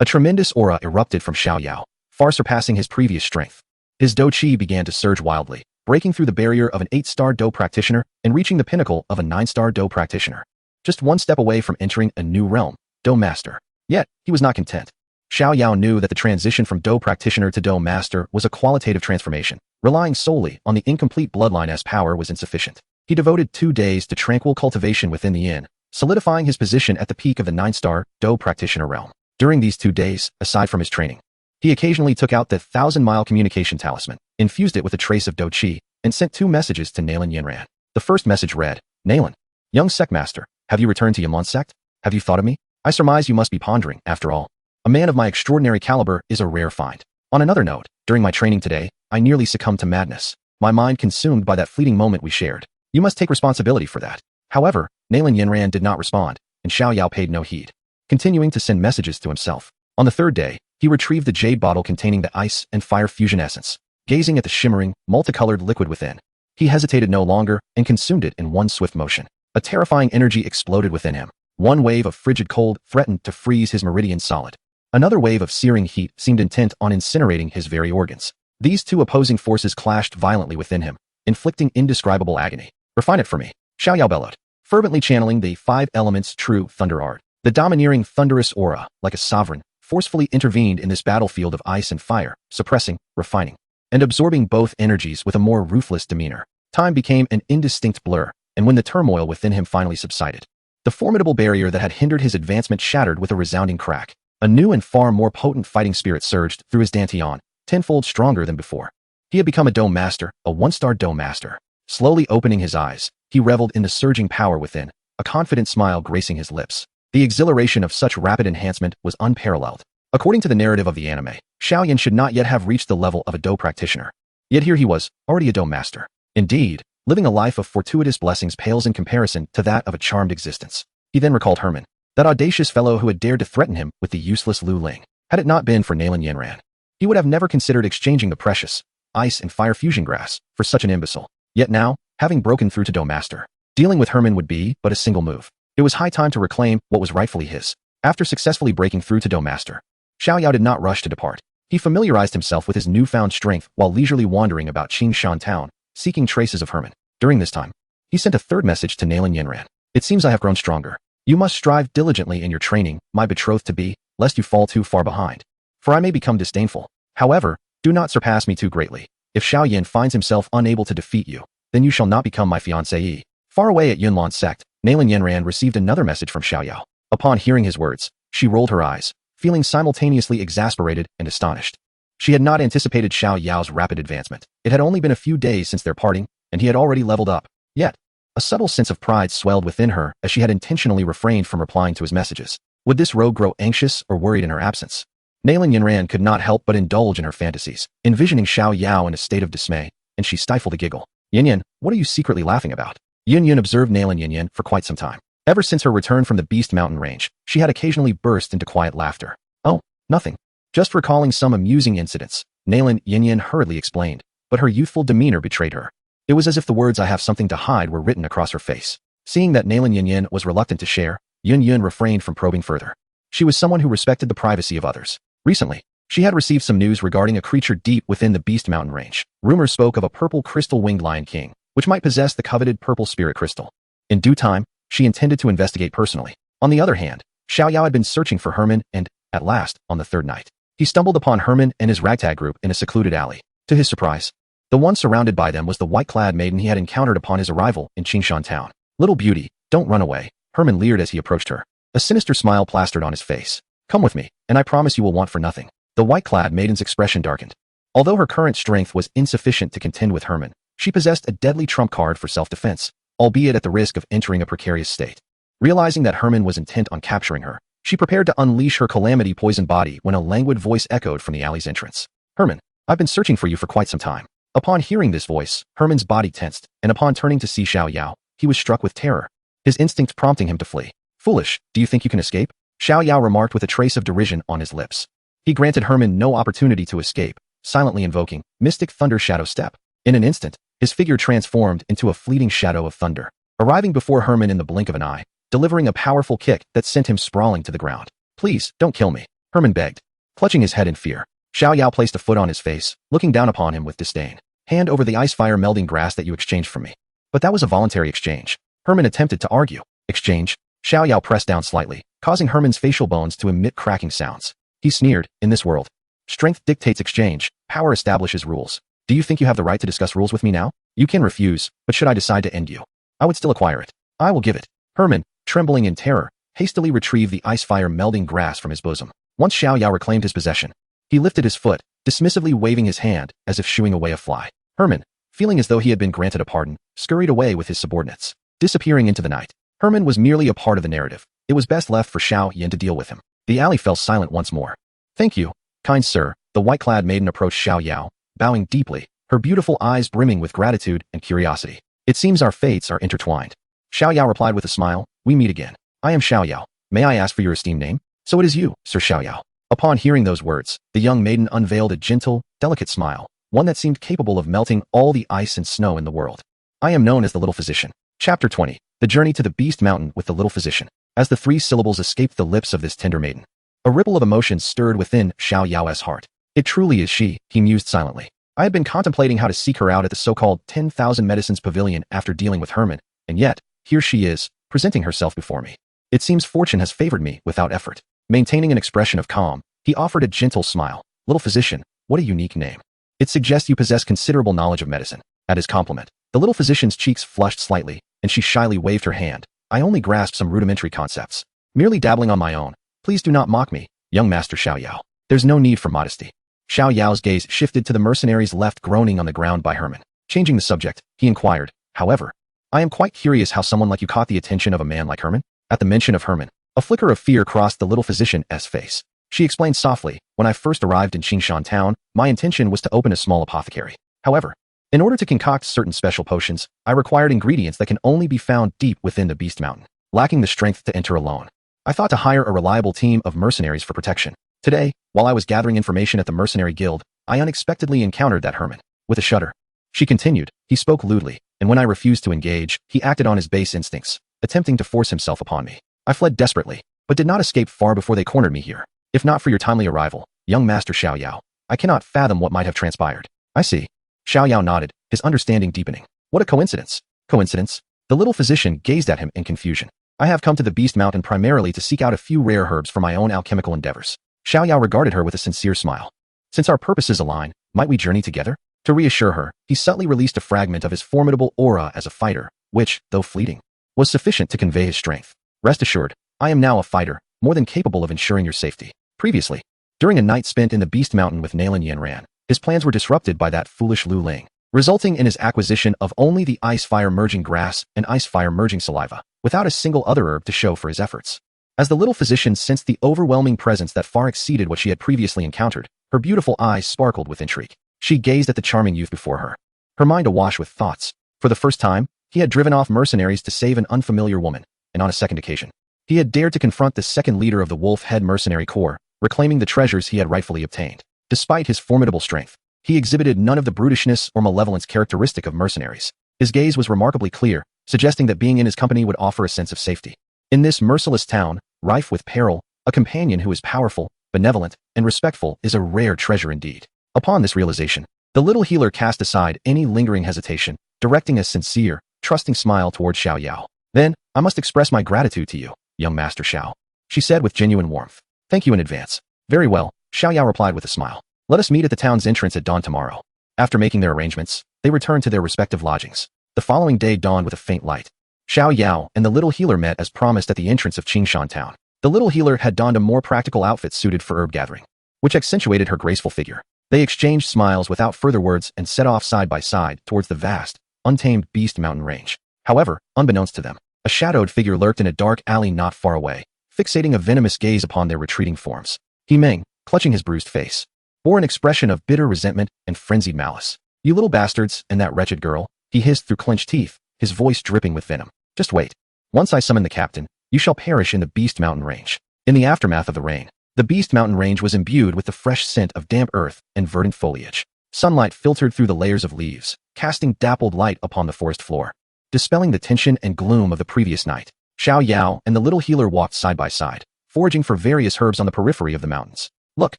A tremendous aura erupted from Xiao Yao, far surpassing his previous strength. His Dou Qi began to surge wildly, breaking through the barrier of an 8-star Dou practitioner and reaching the pinnacle of a 9-star Dou practitioner. Just one step away from entering a new realm, Dou Master. Yet, he was not content. Xiao Yao knew that the transition from Dou practitioner to Dou Master was a qualitative transformation. Relying solely on the incomplete bloodline's power was insufficient. He devoted 2 days to tranquil cultivation within the inn, solidifying his position at the peak of the 9-star Dou practitioner realm. During these 2 days, aside from his training, he occasionally took out the 1,000-mile communication talisman, infused it with a trace of Dou Qi, and sent 2 messages to Nalan Yanran. The first message read, Nalan, young sect master, have you returned to Yanlan sect? Have you thought of me? I surmise you must be pondering, after all. A man of my extraordinary caliber is a rare find. On another note, during my training today, I nearly succumbed to madness, my mind consumed by that fleeting moment we shared. You must take responsibility for that. However, Nalan Yanran did not respond, and Xiao Yao paid no heed, continuing to send messages to himself. On the 3rd day, he retrieved the jade bottle containing the ice and fire fusion essence. Gazing at the shimmering, multicolored liquid within, he hesitated no longer and consumed it in one swift motion. A terrifying energy exploded within him. One wave of frigid cold threatened to freeze his meridian solid. Another wave of searing heat seemed intent on incinerating his very organs. These 2 opposing forces clashed violently within him, inflicting indescribable agony. Refine it for me, Xiao Yao bellowed, fervently channeling the 5 elements' true thunder art. The domineering thunderous aura, like a sovereign, forcefully intervened in this battlefield of ice and fire, suppressing, refining, and absorbing both energies with a more ruthless demeanor. Time became an indistinct blur, and when the turmoil within him finally subsided, the formidable barrier that had hindered his advancement shattered with a resounding crack. A new and far more potent fighting spirit surged through his dantian, tenfold stronger than before. He had become a Dou Master, a 1-star Dou Master. Slowly opening his eyes, he reveled in the surging power within, a confident smile gracing his lips. The exhilaration of such rapid enhancement was unparalleled. According to the narrative of the anime, Xiao Yan should not yet have reached the level of a Dou practitioner. Yet here he was, already a Dou Master. Indeed, living a life of fortuitous blessings pales in comparison to that of a charmed existence. He then recalled Herman, that audacious fellow who had dared to threaten him with the useless Lu Ling. Had it not been for Nalan Yanran, he would have never considered exchanging the precious ice and fire fusion grass for such an imbecile. Yet now, having broken through to Dou Master, dealing with Herman would be but a single move. It was high time to reclaim what was rightfully his. After successfully breaking through to Dou Master, Xiao Yao did not rush to depart. He familiarized himself with his newfound strength while leisurely wandering about Qingshan town, seeking traces of Herman. During this time, he sent a 3rd message to Nalan Yanran. It seems I have grown stronger. You must strive diligently in your training, my betrothed-to-be, lest you fall too far behind. For I may become disdainful. However, do not surpass me too greatly. If Xiao Yan finds himself unable to defeat you, then you shall not become my fiancée. Far away at Yunlan sect, Nalan Yanran received another message from Xiao Yao. Upon hearing his words, she rolled her eyes, feeling simultaneously exasperated and astonished. She had not anticipated Xiao Yao's rapid advancement. It had only been a few days since their parting, and he had already leveled up. Yet, a subtle sense of pride swelled within her as she had intentionally refrained from replying to his messages. Would this rogue grow anxious or worried in her absence? Nalan Yanran could not help but indulge in her fantasies, envisioning Xiao Yao in a state of dismay, and she stifled a giggle. Yin, what are you secretly laughing about? Yin observed Nalan Yanran for quite some time. Ever since her return from the Beast Mountain range, she had occasionally burst into quiet laughter. Oh, nothing. Just recalling some amusing incidents, Nalan Yanran hurriedly explained, but her youthful demeanor betrayed her. It was as if the words "I have something to hide" were written across her face. Seeing that Nalan Yanran was reluctant to share, Yun refrained from probing further. She was someone who respected the privacy of others. Recently, she had received some news regarding a creature deep within the Beast Mountain range. Rumors spoke of a purple crystal-winged lion king, which might possess the coveted purple spirit crystal. In due time, she intended to investigate personally. On the other hand, Xiao Yao had been searching for Herman and, at last, on the third night, he stumbled upon Herman and his ragtag group in a secluded alley. To his surprise, the one surrounded by them was the white-clad maiden he had encountered upon his arrival in Qingshan town. "Little beauty, don't run away," Herman leered as he approached her. A sinister smile plastered on his face. "Come with me, and I promise you will want for nothing." The white-clad maiden's expression darkened. Although her current strength was insufficient to contend with Herman, she possessed a deadly trump card for self-defense, albeit at the risk of entering a precarious state. Realizing that Herman was intent on capturing her, she prepared to unleash her calamity-poisoned body when a languid voice echoed from the alley's entrance. "Herman, I've been searching for you for quite some time." Upon hearing this voice, Herman's body tensed, and upon turning to see Xiao Yao, he was struck with terror, his instinct prompting him to flee. "Foolish, do you think you can escape?" Xiao Yao remarked with a trace of derision on his lips. He granted Herman no opportunity to escape, silently invoking Mystic Thunder Shadow Step. In an instant, his figure transformed into a fleeting shadow of thunder, arriving before Herman in the blink of an eye, delivering a powerful kick that sent him sprawling to the ground. "Please, don't kill me," Herman begged. Clutching his head in fear, Xiao Yao placed a foot on his face, looking down upon him with disdain. "Hand over the ice-fire melding grass that you exchanged for me." "But that was a voluntary exchange." Herman attempted to argue. "Exchange?" Xiao Yao pressed down slightly, causing Herman's facial bones to emit cracking sounds. He sneered, "In this world, strength dictates exchange, power establishes rules. Do you think you have the right to discuss rules with me now? You can refuse, but should I decide to end you, I would still acquire it. I will give it." Herman, trembling in terror, hastily retrieved the ice-fire melding grass from his bosom. Once Xiao Yao reclaimed his possession, he lifted his foot, dismissively waving his hand as if shooing away a fly. Herman, feeling as though he had been granted a pardon, scurried away with his subordinates, disappearing into the night. Herman was merely a part of the narrative. It was best left for Xiao Yan to deal with him. The alley fell silent once more. "Thank you, kind sir." The white-clad maiden approached Xiao Yao, bowing deeply, her beautiful eyes brimming with gratitude and curiosity. "It seems our fates are intertwined." Xiao Yao replied with a smile, "We meet again. I am Xiao Yao. May I ask for your esteemed name?" "So it is you, Sir Xiao Yao." Upon hearing those words, the young maiden unveiled a gentle, delicate smile, one that seemed capable of melting all the ice and snow in the world. "I am known as the Little Physician." Chapter 20. The Journey to the Beast Mountain with the Little Physician. As the three syllables escaped the lips of this tender maiden, a ripple of emotion stirred within Xiao Yao's heart. "It truly is she," he mused silently. "I had been contemplating how to seek her out at the so-called 10,000 Medicines Pavilion after dealing with Herman, and yet, here she is, presenting herself before me. It seems fortune has favored me without effort." Maintaining an expression of calm, he offered a gentle smile. "Little Physician, what a unique name. It suggests you possess considerable knowledge of medicine." At his compliment, the little physician's cheeks flushed slightly, and she shyly waved her hand. "I only grasp some rudimentary concepts, merely dabbling on my own. Please do not mock me, young Master Xiao Yao. There's no need for modesty." Xiao Yao's gaze shifted to the mercenaries left groaning on the ground by Herman. Changing the subject, he inquired, "However, I am quite curious how someone like you caught the attention of a man like Herman?" At the mention of Herman, a flicker of fear crossed the little physician's face. She explained softly, "When I first arrived in Qingshan town, my intention was to open a small apothecary. However, in order to concoct certain special potions, I required ingredients that can only be found deep within the Beast Mountain, lacking the strength to enter alone. I thought to hire a reliable team of mercenaries for protection. Today, while I was gathering information at the Mercenary Guild, I unexpectedly encountered that Herman." With a shudder, she continued, "He spoke lewdly, and when I refused to engage, he acted on his base instincts, attempting to force himself upon me. I fled desperately, but did not escape far before they cornered me here. If not for your timely arrival, young Master Xiao Yao, I cannot fathom what might have transpired." "I see." Xiao Yao nodded, his understanding deepening. "What a coincidence." "Coincidence?" The little physician gazed at him in confusion. "I have come to the Beast Mountain primarily to seek out a few rare herbs for my own alchemical endeavors." Xiao Yao regarded her with a sincere smile. "Since our purposes align, might we journey together?" To reassure her, he subtly released a fragment of his formidable aura as a fighter, which, though fleeting, was sufficient to convey his strength. "Rest assured, I am now a fighter, more than capable of ensuring your safety." Previously, during a night spent in the Beast Mountain with Nalan Yanran, his plans were disrupted by that foolish Lu Ling, resulting in his acquisition of only the ice-fire merging grass and ice-fire merging saliva, without a single other herb to show for his efforts. As the little physician sensed the overwhelming presence that far exceeded what she had previously encountered, her beautiful eyes sparkled with intrigue. She gazed at the charming youth before her, her mind awash with thoughts. For the first time, he had driven off mercenaries to save an unfamiliar woman, and on a second occasion, he had dared to confront the second leader of the Wolf Head Mercenary Corps, reclaiming the treasures he had rightfully obtained. Despite his formidable strength, he exhibited none of the brutishness or malevolence characteristic of mercenaries. His gaze was remarkably clear, suggesting that being in his company would offer a sense of safety. In this merciless town, rife with peril, a companion who is powerful, benevolent, and respectful is a rare treasure indeed. Upon this realization, the little healer cast aside any lingering hesitation, directing a sincere, trusting smile toward Xiao Yao. Then, I must express my gratitude to you, young Master Xiao, she said with genuine warmth. Thank you in advance. Very well, Xiao Yao replied with a smile. Let us meet at the town's entrance at dawn tomorrow. After making their arrangements, they returned to their respective lodgings. The following day dawned with a faint light. Xiao Yao and the little healer met as promised at the entrance of Qingshan town. The little healer had donned a more practical outfit suited for herb gathering, which accentuated her graceful figure. They exchanged smiles without further words and set off side by side towards the vast, untamed Beast Mountain range. However, unbeknownst to them, a shadowed figure lurked in a dark alley not far away, fixating a venomous gaze upon their retreating forms. He Meng, clutching his bruised face, bore an expression of bitter resentment and frenzied malice. You little bastards and that wretched girl, he hissed through clenched teeth, his voice dripping with venom. Just wait. Once I summon the captain, you shall perish in the Beast Mountain range. In the aftermath of the rain, the Beast Mountain range was imbued with the fresh scent of damp earth and verdant foliage. Sunlight filtered through the layers of leaves, casting dappled light upon the forest floor, dispelling the tension and gloom of the previous night. Xiao Yao and the little healer walked side by side, foraging for various herbs on the periphery of the mountains. Look,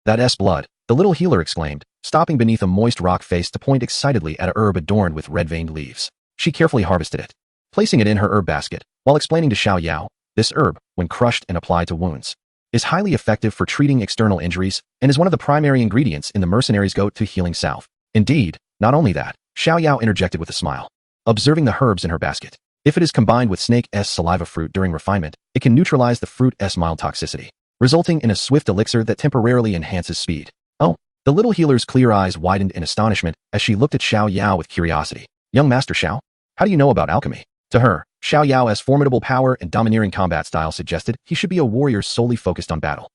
that's blood, the little healer exclaimed, stopping beneath a moist rock face to point excitedly at a herb adorned with red-veined leaves. She carefully harvested it, placing it in her herb basket, while explaining to Xiao Yao, this herb, when crushed and applied to wounds, is highly effective for treating external injuries and is one of the primary ingredients in the mercenary's go-to healing salve. Indeed, not only that, Xiao Yao interjected with a smile, observing the herbs in her basket. If it is combined with snake's saliva fruit during refinement, it can neutralize the fruit's mild toxicity, resulting in a swift elixir that temporarily enhances speed. Oh, the little healer's clear eyes widened in astonishment as she looked at Xiao Yao with curiosity. Young Master Xiao, how do you know about alchemy? To her, Xiao Yao's formidable power and domineering combat style suggested he should be a warrior solely focused on battle.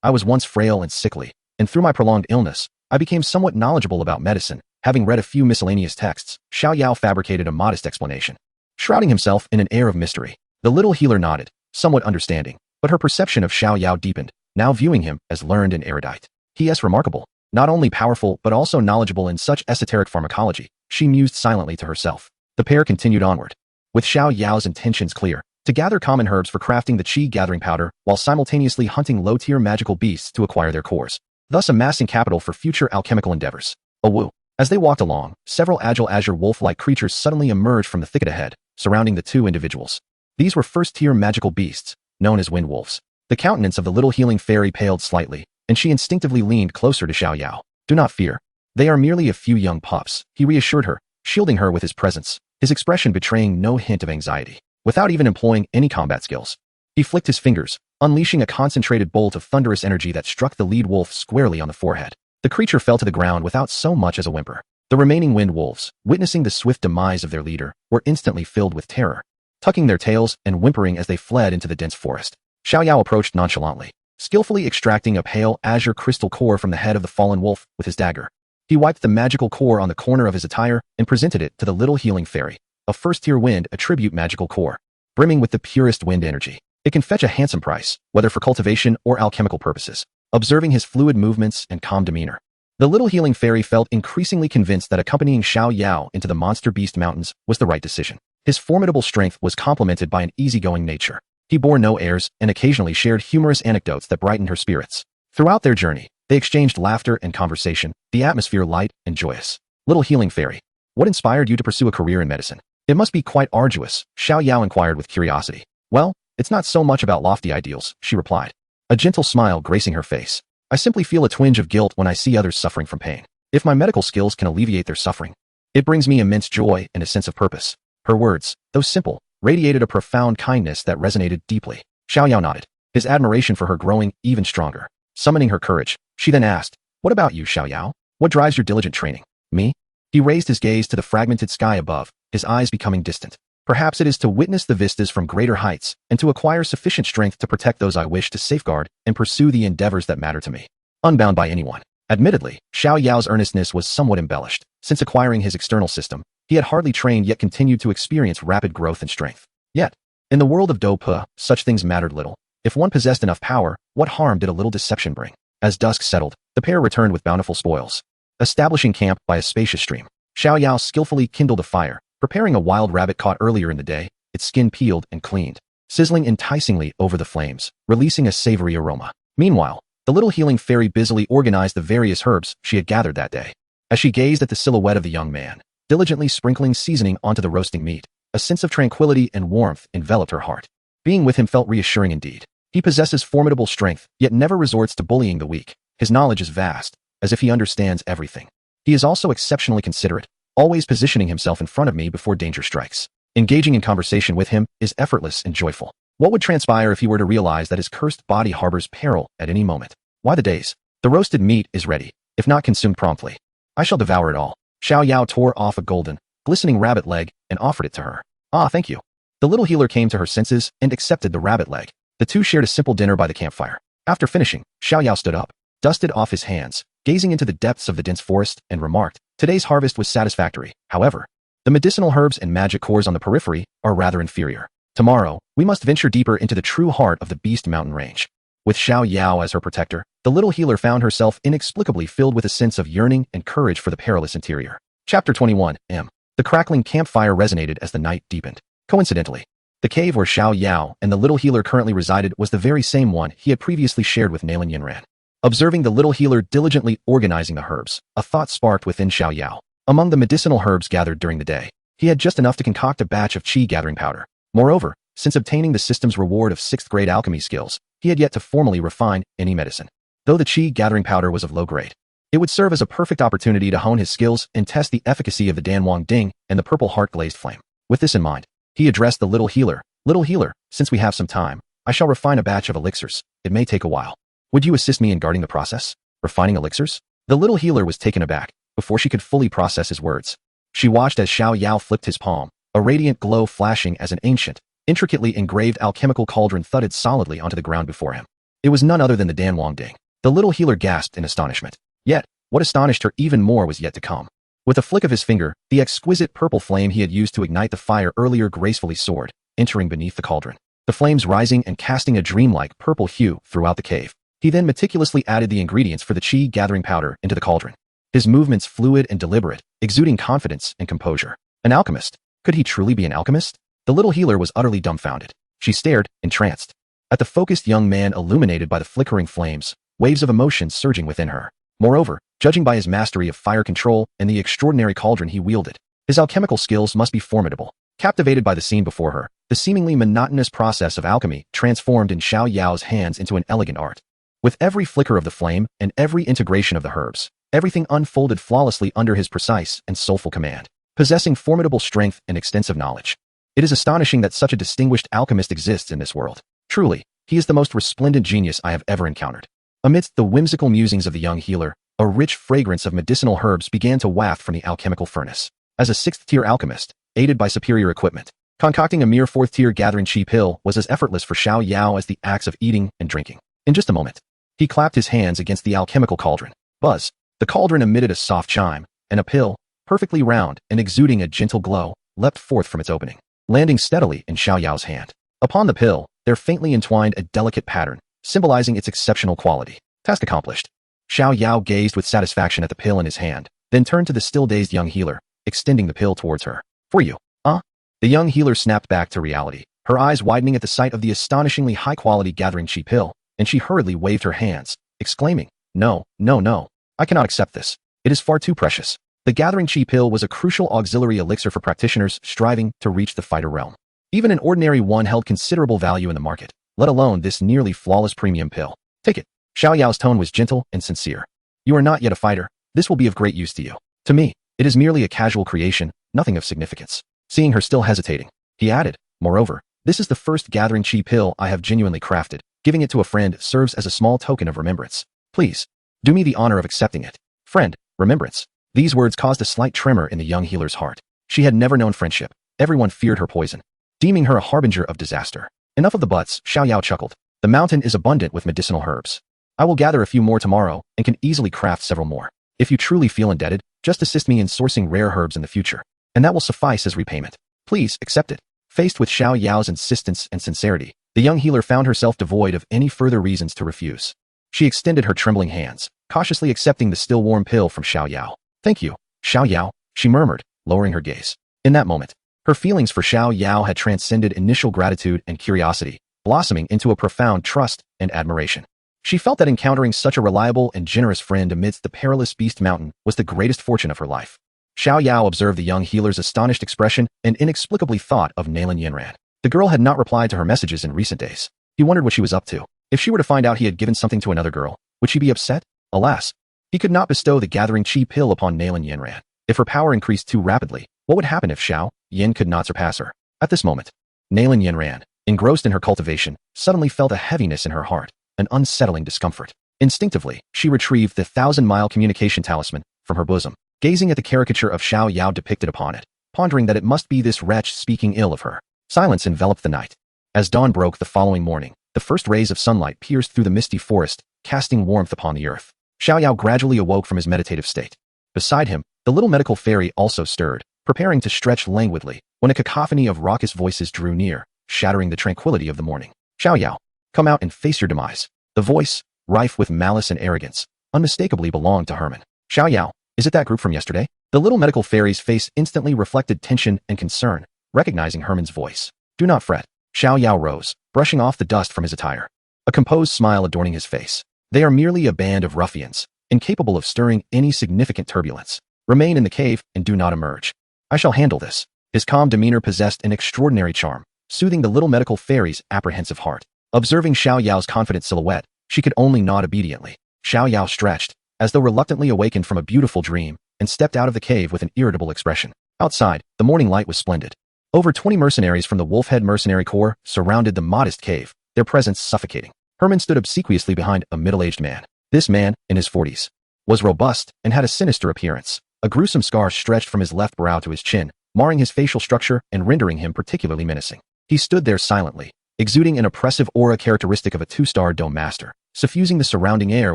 I was once frail and sickly, and through my prolonged illness, I became somewhat knowledgeable about medicine, having read a few miscellaneous texts. Xiao Yao fabricated a modest explanation, shrouding himself in an air of mystery. The little healer nodded, somewhat understanding, but her perception of Xiao Yao deepened, now viewing him as learned and erudite. He is remarkable, not only powerful but also knowledgeable in such esoteric pharmacology, she mused silently to herself. The pair continued onward, with Xiao Yao's intentions clear, to gather common herbs for crafting the qi gathering powder while simultaneously hunting low-tier magical beasts to acquire their cores, thus amassing capital for future alchemical endeavors. Woo! As they walked along, several agile azure wolf-like creatures suddenly emerged from the thicket ahead, surrounding the two individuals. These were first-tier magical beasts, known as wind wolves. The countenance of the little healing fairy paled slightly, and she instinctively leaned closer to Xiao Yao. Do not fear. They are merely a few young pups, he reassured her, shielding her with his presence, his expression betraying no hint of anxiety. Without even employing any combat skills, he flicked his fingers, unleashing a concentrated bolt of thunderous energy that struck the lead wolf squarely on the forehead. The creature fell to the ground without so much as a whimper. The remaining wind wolves, witnessing the swift demise of their leader, were instantly filled with terror, tucking their tails and whimpering as they fled into the dense forest. Xiao Yao approached nonchalantly, skillfully extracting a pale azure crystal core from the head of the fallen wolf with his dagger. He wiped the magical core on the corner of his attire and presented it to the little healing fairy, a first-tier wind attribute magical core, brimming with the purest wind energy. It can fetch a handsome price, whether for cultivation or alchemical purposes. Observing his fluid movements and calm demeanor, the little healing fairy felt increasingly convinced that accompanying Xiao Yao into the monster beast mountains was the right decision. His formidable strength was complemented by an easygoing nature. He bore no airs and occasionally shared humorous anecdotes that brightened her spirits. Throughout their journey, they exchanged laughter and conversation, the atmosphere light and joyous. Little healing fairy, what inspired you to pursue a career in medicine? It must be quite arduous, Xiao Yao inquired with curiosity. Well, it's not so much about lofty ideals, she replied, a gentle smile gracing her face. I simply feel a twinge of guilt when I see others suffering from pain. If my medical skills can alleviate their suffering, it brings me immense joy and a sense of purpose. Her words, though simple, radiated a profound kindness that resonated deeply. Xiao Yao nodded, his admiration for her growing even stronger. Summoning her courage, she then asked, what about you, Xiao Yao? What drives your diligent training? Me? He raised his gaze to the fragmented sky above, his eyes becoming distant. Perhaps it is to witness the vistas from greater heights and to acquire sufficient strength to protect those I wish to safeguard and pursue the endeavors that matter to me, unbound by anyone. Admittedly, Xiao Yao's earnestness was somewhat embellished. Since acquiring his external system, he had hardly trained yet continued to experience rapid growth and strength. Yet, in the world of Dope, such things mattered little. If one possessed enough power, what harm did a little deception bring? As dusk settled, the pair returned with bountiful spoils. Establishing camp by a spacious stream, Xiao Yao skillfully kindled a fire, preparing a wild rabbit caught earlier in the day, its skin peeled and cleaned, sizzling enticingly over the flames, releasing a savory aroma. Meanwhile, the little healing fairy busily organized the various herbs she had gathered that day. As she gazed at the silhouette of the young man, diligently sprinkling seasoning onto the roasting meat. A sense of tranquility and warmth enveloped her heart. Being with him felt reassuring indeed. He possesses formidable strength, yet never resorts to bullying the weak. His knowledge is vast, as if he understands everything. He is also exceptionally considerate, always positioning himself in front of me before danger strikes. Engaging in conversation with him is effortless and joyful. What would transpire if he were to realize that his cursed body harbors peril at any moment? Why the days? The roasted meat is ready, if not consumed promptly. I shall devour it all. Xiao Yao tore off a golden, glistening rabbit leg and offered it to her. Ah, thank you. The little healer came to her senses and accepted the rabbit leg. The two shared a simple dinner by the campfire. After finishing, Xiao Yao stood up, dusted off his hands, gazing into the depths of the dense forest, and remarked, today's harvest was satisfactory. However, the medicinal herbs and magic cores on the periphery are rather inferior. Tomorrow, we must venture deeper into the true heart of the Beast Mountain Range. With Xiao Yao as her protector, the little healer found herself inexplicably filled with a sense of yearning and courage for the perilous interior. Chapter 21. The crackling campfire resonated as the night deepened. Coincidentally, the cave where Xiao Yao and the little healer currently resided was the very same one he had previously shared with Nalan Yanran. Observing the little healer diligently organizing the herbs, a thought sparked within Xiao Yao. Among the medicinal herbs gathered during the day, he had just enough to concoct a batch of qi gathering powder. Moreover, since obtaining the system's reward of 6th grade alchemy skills, he had yet to formally refine any medicine. Though the qi gathering powder was of low grade, it would serve as a perfect opportunity to hone his skills and test the efficacy of the Danwang Ding and the purple heart glazed flame. With this in mind, he addressed the little healer. Little healer, since we have some time, I shall refine a batch of elixirs. It may take a while. Would you assist me in guarding the process? Refining elixirs? The little healer was taken aback before she could fully process his words. She watched as Xiao Yao flipped his palm, a radiant glow flashing as an ancient, intricately engraved alchemical cauldron thudded solidly onto the ground before him. It was none other than the Danwang Ding. The little healer gasped in astonishment. Yet, what astonished her even more was yet to come. With a flick of his finger, the exquisite purple flame he had used to ignite the fire earlier gracefully soared, entering beneath the cauldron. The flames rising and casting a dreamlike purple hue throughout the cave. He then meticulously added the ingredients for the qi gathering powder into the cauldron. His movements fluid and deliberate, exuding confidence and composure. An alchemist? Could he truly be an alchemist? The little healer was utterly dumbfounded. She stared, entranced, at the focused young man illuminated by the flickering flames, waves of emotion surging within her. Moreover, judging by his mastery of fire control and the extraordinary cauldron he wielded, his alchemical skills must be formidable. Captivated by the scene before her, the seemingly monotonous process of alchemy transformed in Xiao Yao's hands into an elegant art. With every flicker of the flame and every integration of the herbs, everything unfolded flawlessly under his precise and soulful command, possessing formidable strength and extensive knowledge. It is astonishing that such a distinguished alchemist exists in this world. Truly, he is the most resplendent genius I have ever encountered. Amidst the whimsical musings of the young healer, a rich fragrance of medicinal herbs began to waft from the alchemical furnace. As a 6th-tier alchemist, aided by superior equipment, concocting a mere 4th-tier gathering qi pill was as effortless for Xiao Yao as the acts of eating and drinking. In just a moment, he clapped his hands against the alchemical cauldron. Buzz! The cauldron emitted a soft chime, and a pill, perfectly round and exuding a gentle glow, leapt forth from its opening, landing steadily in Xiao Yao's hand. Upon the pill, there faintly entwined a delicate pattern, symbolizing its exceptional quality. Task accomplished. Xiao Yao gazed with satisfaction at the pill in his hand, then turned to the still-dazed young healer, extending the pill towards her. For you, huh? The young healer snapped back to reality, her eyes widening at the sight of the astonishingly high-quality gathering qi pill, and she hurriedly waved her hands, exclaiming, No, no, no. I cannot accept this. It is far too precious. The gathering qi pill was a crucial auxiliary elixir for practitioners striving to reach the fighter realm. Even an ordinary one held considerable value in the market, let alone this nearly flawless premium pill. Take it. Xiao Yao's tone was gentle and sincere. You are not yet a fighter. This will be of great use to you. To me, it is merely a casual creation, nothing of significance. Seeing her still hesitating, he added, Moreover, this is the first gathering qi pill I have genuinely crafted. Giving it to a friend serves as a small token of remembrance. Please, do me the honor of accepting it. Friend, remembrance. These words caused a slight tremor in the young healer's heart. She had never known friendship. Everyone feared her poison, deeming her a harbinger of disaster. Enough of the buts, Xiao Yao chuckled. The mountain is abundant with medicinal herbs. I will gather a few more tomorrow and can easily craft several more. If you truly feel indebted, just assist me in sourcing rare herbs in the future, and that will suffice as repayment. Please accept it. Faced with Xiao Yao's insistence and sincerity, the young healer found herself devoid of any further reasons to refuse. She extended her trembling hands, cautiously accepting the still warm pill from Xiao Yao. Thank you, Xiao Yao, she murmured, lowering her gaze. In that moment, her feelings for Xiao Yao had transcended initial gratitude and curiosity, blossoming into a profound trust and admiration. She felt that encountering such a reliable and generous friend amidst the perilous Beast Mountain was the greatest fortune of her life. Xiao Yao observed the young healer's astonished expression and inexplicably thought of Nalan Yanran. The girl had not replied to her messages in recent days. He wondered what she was up to. If she were to find out he had given something to another girl, would she be upset? Alas, he could not bestow the gathering chi pill upon Nalan Yanran. If her power increased too rapidly, what would happen if Xiao Yan could not surpass her? At this moment, Nalan Yanran, engrossed in her cultivation, suddenly felt a heaviness in her heart, an unsettling discomfort. Instinctively, she retrieved the 1,000-mile communication talisman from her bosom, gazing at the caricature of Xiao Yao depicted upon it, pondering that it must be this wretch speaking ill of her. Silence enveloped the night. As dawn broke the following morning, the first rays of sunlight pierced through the misty forest, casting warmth upon the earth. Xiao Yao gradually awoke from his meditative state. Beside him, the little medical fairy also stirred, preparing to stretch languidly, when a cacophony of raucous voices drew near, shattering the tranquility of the morning. Xiao Yao, come out and face your demise. The voice, rife with malice and arrogance, unmistakably belonged to Herman. Xiao Yao, is it that group from yesterday? The little medical fairy's face instantly reflected tension and concern, recognizing Herman's voice. Do not fret. Xiao Yao rose, brushing off the dust from his attire, a composed smile adorning his face. They are merely a band of ruffians, incapable of stirring any significant turbulence. Remain in the cave and do not emerge. I shall handle this. His calm demeanor possessed an extraordinary charm, soothing the little medical fairy's apprehensive heart. Observing Xiao Yao's confident silhouette, she could only nod obediently. Xiao Yao stretched, as though reluctantly awakened from a beautiful dream, and stepped out of the cave with an irritable expression. Outside, the morning light was splendid. Over 20 mercenaries from the Wolfhead Mercenary Corps surrounded the modest cave, their presence suffocating. Herman stood obsequiously behind a middle-aged man. This man, in his 40s, was robust and had a sinister appearance. A gruesome scar stretched from his left brow to his chin, marring his facial structure and rendering him particularly menacing. He stood there silently, exuding an oppressive aura characteristic of a 2-star dome master, suffusing the surrounding air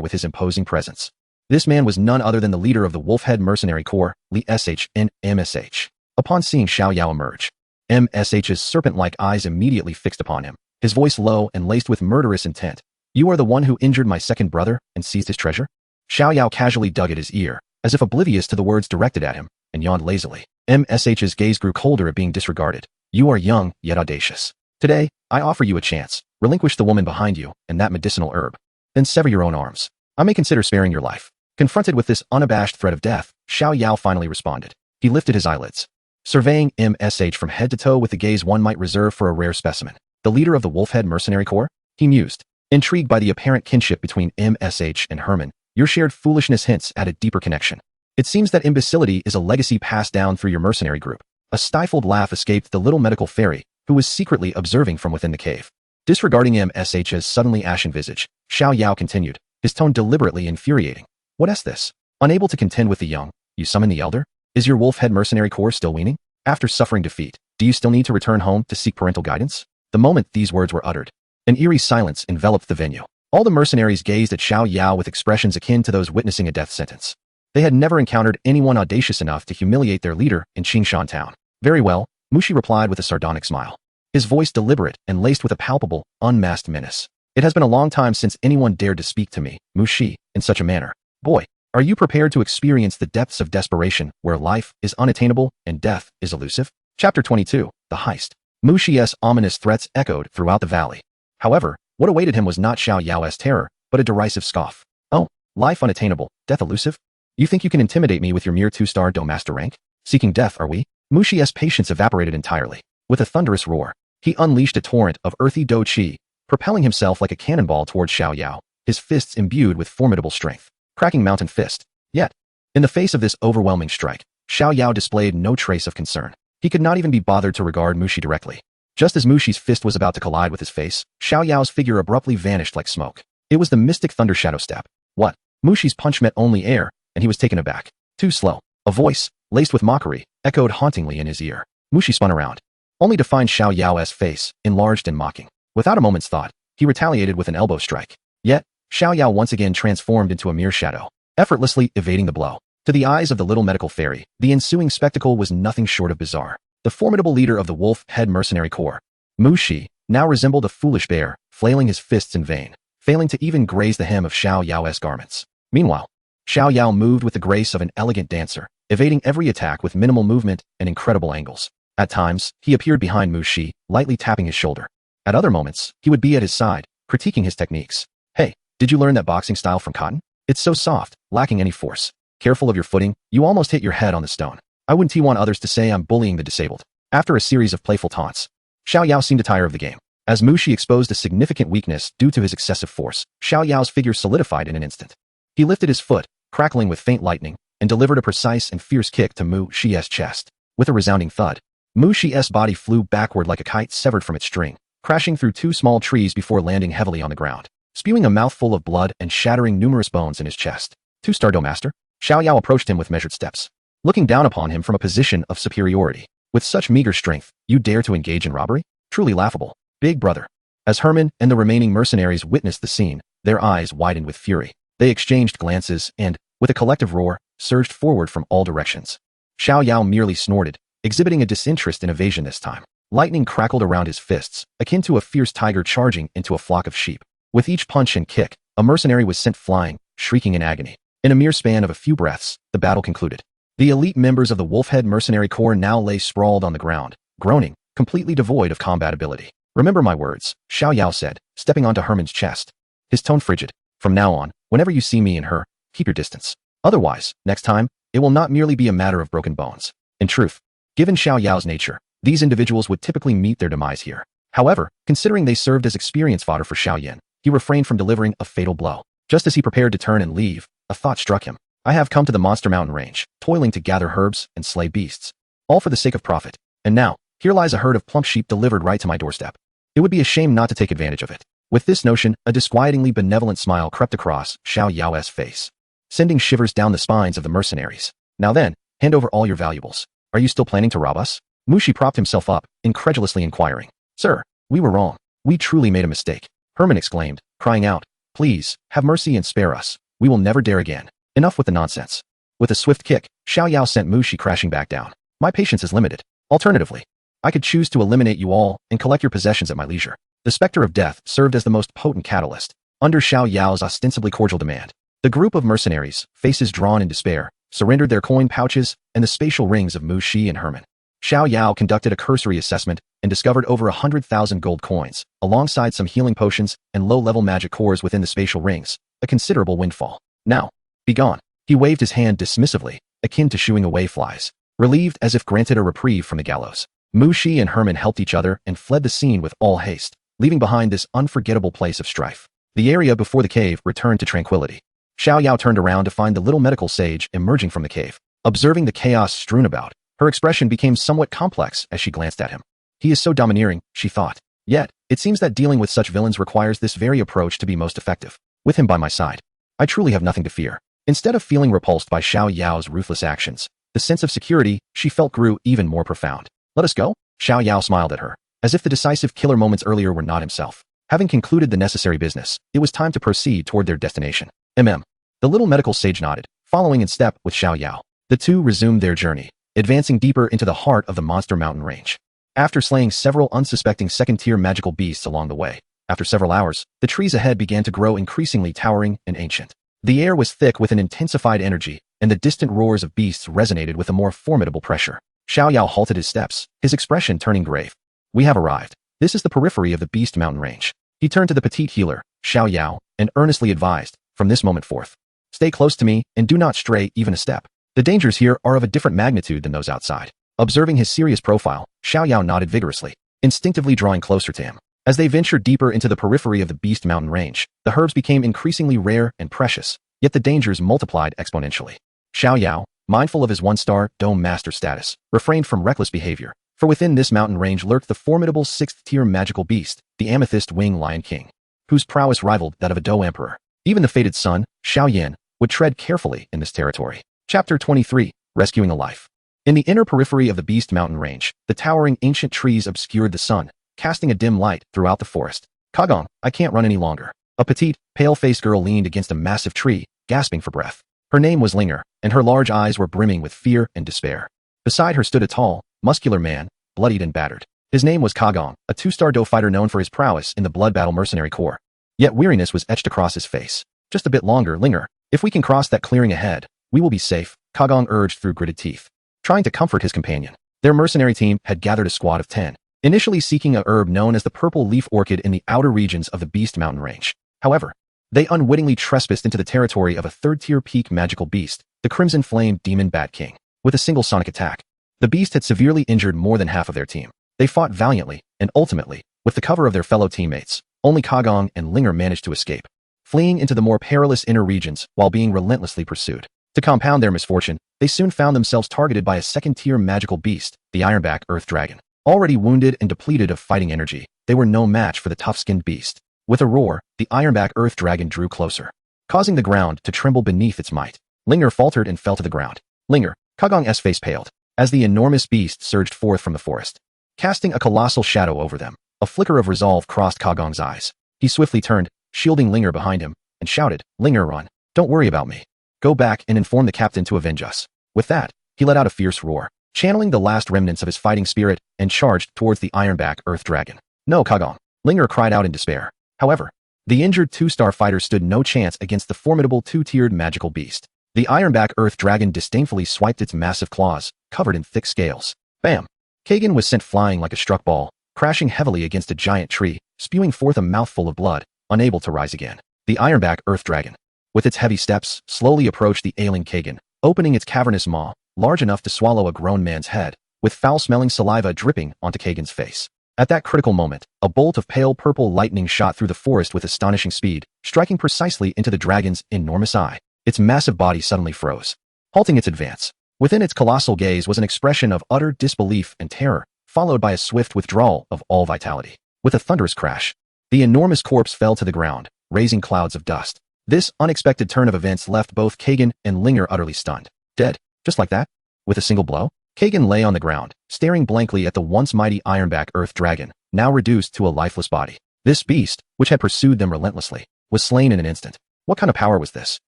with his imposing presence. This man was none other than the leader of the Wolfhead Mercenary Corps, Li Sh and MSH. Upon seeing Xiao Yao emerge, MSH's serpent-like eyes immediately fixed upon him, his voice low and laced with murderous intent. You are the one who injured my second brother and seized his treasure? Xiao Yao casually dug at his ear, as if oblivious to the words directed at him, and yawned lazily. MSH's gaze grew colder at being disregarded. You are young, yet audacious. Today, I offer you a chance. Relinquish the woman behind you and that medicinal herb. Then sever your own arms. I may consider sparing your life. Confronted with this unabashed threat of death, Xiao Yao finally responded. He lifted his eyelids, surveying MSH from head to toe with the gaze one might reserve for a rare specimen. The leader of the Wolfhead Mercenary Corps? He mused. Intrigued by the apparent kinship between MSH and Herman, your shared foolishness hints at a deeper connection. It seems that imbecility is a legacy passed down through your mercenary group. A stifled laugh escaped the little medical fairy, who was secretly observing from within the cave. Disregarding MSH's suddenly ashen visage, Xiao Yao continued, his tone deliberately infuriating. What is this? Unable to contend with the young, you summon the elder? Is your Wolfhead Mercenary Corps still weaning? After suffering defeat, do you still need to return home to seek parental guidance? The moment these words were uttered, an eerie silence enveloped the venue. All the mercenaries gazed at Xiao Yao with expressions akin to those witnessing a death sentence. They had never encountered anyone audacious enough to humiliate their leader in Qingshan Town. Very well, Mushi replied with a sardonic smile, his voice deliberate and laced with a palpable, unmasked menace. It has been a long time since anyone dared to speak to me, Mushi, in such a manner. Boy, are you prepared to experience the depths of desperation where life is unattainable and death is elusive? Chapter 22, The Heist. Mushi's ominous threats echoed throughout the valley. However, what awaited him was not Xiao Yao's terror, but a derisive scoff. Oh, life unattainable, death elusive? You think you can intimidate me with your mere 2-star dome master rank? Seeking death, are we? Mushi's patience evaporated entirely. With a thunderous roar, he unleashed a torrent of earthy do qi, propelling himself like a cannonball towards Xiao Yao, his fists imbued with formidable strength. Cracking mountain fist. Yet, in the face of this overwhelming strike, Xiao Yao displayed no trace of concern. He could not even be bothered to regard Mushi directly. Just as Mushi's fist was about to collide with his face, Xiao Yao's figure abruptly vanished like smoke. It was the mystic thunder shadow step. What? Mushi's punch met only air, and he was taken aback. Too slow. A voice, laced with mockery, echoed hauntingly in his ear. Mushi spun around, only to find Xiao Yao's face, enlarged and mocking. Without a moment's thought, he retaliated with an elbow strike. Yet, Xiao Yao once again transformed into a mere shadow, effortlessly evading the blow. To the eyes of the little medical fairy, the ensuing spectacle was nothing short of bizarre. The formidable leader of the Wolfhead Mercenary Corps, Mushi, now resembled a foolish bear, flailing his fists in vain, failing to even graze the hem of Xiao Yao's garments. Meanwhile, Xiao Yao moved with the grace of an elegant dancer, evading every attack with minimal movement and incredible angles. At times, he appeared behind Mushi, lightly tapping his shoulder. At other moments, he would be at his side, critiquing his techniques. Hey, did you learn that boxing style from Cotton? It's so soft, lacking any force. Careful of your footing, you almost hit your head on the stone. I wouldn't want others to say I'm bullying the disabled. After a series of playful taunts, Xiao Yao seemed to tire of the game. As Mu Shi exposed a significant weakness due to his excessive force, Xiao Yao's figure solidified in an instant. He lifted his foot, crackling with faint lightning, and delivered a precise and fierce kick to Mu Shi's chest. With a resounding thud, Mu Shi's body flew backward like a kite severed from its string, crashing through two small trees before landing heavily on the ground, spewing a mouthful of blood and shattering numerous bones in his chest. Two-star Do Master? Xiao Yao approached him with measured steps, looking down upon him from a position of superiority. With such meager strength, you dare to engage in robbery? Truly laughable. Big brother. As Herman and the remaining mercenaries witnessed the scene, their eyes widened with fury. They exchanged glances and, with a collective roar, surged forward from all directions. Xiao Yao merely snorted, exhibiting a disinterest in evasion this time. Lightning crackled around his fists, akin to a fierce tiger charging into a flock of sheep. With each punch and kick, a mercenary was sent flying, shrieking in agony. In a mere span of a few breaths, the battle concluded. The elite members of the Wolfhead Mercenary Corps now lay sprawled on the ground, groaning, completely devoid of combat ability. Remember my words, Xiao Yao said, stepping onto Herman's chest. His tone frigid. From now on, whenever you see me and her, keep your distance. Otherwise, next time, it will not merely be a matter of broken bones. In truth, given Xiao Yao's nature, these individuals would typically meet their demise here. However, considering they served as experience fodder for Xiao Yan, he refrained from delivering a fatal blow. Just as he prepared to turn and leave, a thought struck him. I have come to the Monster Mountain Range, toiling to gather herbs and slay beasts, all for the sake of profit. And now, here lies a herd of plump sheep delivered right to my doorstep. It would be a shame not to take advantage of it. With this notion, a disquietingly benevolent smile crept across Xiao Yao's face, sending shivers down the spines of the mercenaries. Now then, hand over all your valuables. Are you still planning to rob us? Mu Shi propped himself up, incredulously inquiring. Sir, we were wrong. We truly made a mistake. Herman exclaimed, crying out, please, have mercy and spare us. We will never dare again. Enough with the nonsense. With a swift kick, Xiao Yao sent Mu Shi crashing back down. My patience is limited. Alternatively, I could choose to eliminate you all and collect your possessions at my leisure. The specter of death served as the most potent catalyst. Under Xiao Yao's ostensibly cordial demand, the group of mercenaries, faces drawn in despair, surrendered their coin pouches and the spatial rings of Mu Shi and Herman. Xiao Yao conducted a cursory assessment and discovered over 100,000 gold coins, alongside some healing potions and low-level magic cores within the spatial rings, a considerable windfall. Now, be gone. He waved his hand dismissively, akin to shooing away flies, relieved as if granted a reprieve from the gallows. Mu Shi and Herman helped each other and fled the scene with all haste, leaving behind this unforgettable place of strife. The area before the cave returned to tranquility. Xiao Yao turned around to find the little medical sage emerging from the cave. Observing the chaos strewn about, her expression became somewhat complex as she glanced at him. He is so domineering, she thought. Yet, it seems that dealing with such villains requires this very approach to be most effective. With him by my side, I truly have nothing to fear. Instead of feeling repulsed by Xiao Yao's ruthless actions, the sense of security she felt grew even more profound. Let us go? Xiao Yao smiled at her, as if the decisive killer moments earlier were not himself. Having concluded the necessary business, it was time to proceed toward their destination. The little medical sage nodded, following in step with Xiao Yao. The two resumed their journey, advancing deeper into the heart of the Monster Mountain Range. After slaying several unsuspecting second-tier magical beasts along the way, after several hours, the trees ahead began to grow increasingly towering and ancient. The air was thick with an intensified energy, and the distant roars of beasts resonated with a more formidable pressure. Xiao Yao halted his steps, his expression turning grave. We have arrived. This is the periphery of the Beast Mountain Range. He turned to the petite healer, Xiao Yao, and earnestly advised, from this moment forth, stay close to me and do not stray even a step. The dangers here are of a different magnitude than those outside. Observing his serious profile, Xiao Yao nodded vigorously, instinctively drawing closer to him. As they ventured deeper into the periphery of the Beast Mountain Range, the herbs became increasingly rare and precious, yet the dangers multiplied exponentially. Xiao Yao, mindful of his one-star Dome Master status, refrained from reckless behavior, for within this mountain range lurked the formidable sixth-tier magical beast, the Amethyst Wing Lion King, whose prowess rivaled that of a Do Emperor. Even the fated son, Xiao Yan, would tread carefully in this territory. Chapter 23, Rescuing a Life. In the inner periphery of the Beast Mountain Range, the towering ancient trees obscured the sun, casting a dim light throughout the forest. Kagong, I can't run any longer. A petite, pale-faced girl leaned against a massive tree, gasping for breath. Her name was Linger, and her large eyes were brimming with fear and despair. Beside her stood a tall, muscular man, bloodied and battered. His name was Kagong, a two-star Do fighter known for his prowess in the Blood Battle Mercenary Corps. Yet weariness was etched across his face. Just a bit longer, Linger. If we can cross that clearing ahead, we will be safe, Kagong urged through gritted teeth. Trying to comfort his companion, their mercenary team had gathered a squad of 10, initially seeking a herb known as the Purple Leaf Orchid in the outer regions of the Beast Mountain Range. However, they unwittingly trespassed into the territory of a third-tier peak magical beast, the Crimson Flame Demon Bat King. with a single sonic attack. The beast had severely injured more than half of their team. They fought valiantly, and ultimately, with the cover of their fellow teammates, only Kagong and Linger managed to escape, fleeing into the more perilous inner regions while being relentlessly pursued. To compound their misfortune, they soon found themselves targeted by a second-tier magical beast, the Ironback Earth Dragon. Already wounded and depleted of fighting energy, they were no match for the tough-skinned beast. With a roar, the Ironback Earth Dragon drew closer, causing the ground to tremble beneath its might. Linger faltered and fell to the ground. Linger, Kagong's face paled, as the enormous beast surged forth from the forest, casting a colossal shadow over them. A flicker of resolve crossed Kagong's eyes. He swiftly turned, shielding Linger behind him, and shouted, "Linger, run. Don't worry about me. Go back and inform the captain to avenge us." With that, he let out a fierce roar, channeling the last remnants of his fighting spirit, and charged towards the Ironback Earth Dragon. "No, Kagong," Linger cried out in despair. However, the injured two-star fighter stood no chance against the formidable two-tiered magical beast. The Ironback Earth Dragon disdainfully swiped its massive claws, covered in thick scales. Bam! Kagan was sent flying like a struck ball, crashing heavily against a giant tree, spewing forth a mouthful of blood, unable to rise again. The Ironback Earth Dragon, with its heavy steps, slowly approached the ailing Kagan, opening its cavernous maw, large enough to swallow a grown man's head, with foul-smelling saliva dripping onto Kagan's face. At that critical moment, a bolt of pale purple lightning shot through the forest with astonishing speed, striking precisely into the dragon's enormous eye. Its massive body suddenly froze, halting its advance. Within its colossal gaze was an expression of utter disbelief and terror, followed by a swift withdrawal of all vitality. With a thunderous crash, the enormous corpse fell to the ground, raising clouds of dust. This unexpected turn of events left both Kagan and Linger utterly stunned. Dead, just like that? With a single blow? Kagan lay on the ground, staring blankly at the once mighty Ironback Earth Dragon, now reduced to a lifeless body. This beast, which had pursued them relentlessly, was slain in an instant. What kind of power was this?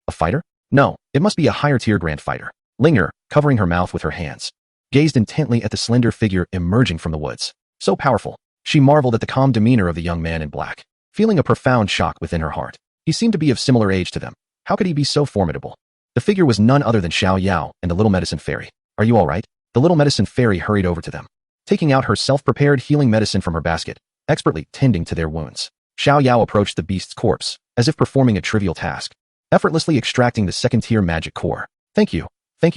A fighter? No, it must be a higher-tier grand fighter. Linger, covering her mouth with her hands, gazed intently at the slender figure emerging from the woods. So powerful, she marveled at the calm demeanor of the young man in black, feeling a profound shock within her heart. He seemed to be of similar age to them. How could he be so formidable? The figure was none other than Xiao Yao and the little medicine fairy. "Are you all right?" The little medicine fairy hurried over to them, taking out her self-prepared healing medicine from her basket, expertly tending to their wounds. Xiao Yao approached the beast's corpse, as if performing a trivial task, effortlessly extracting the second-tier magic core. Thank you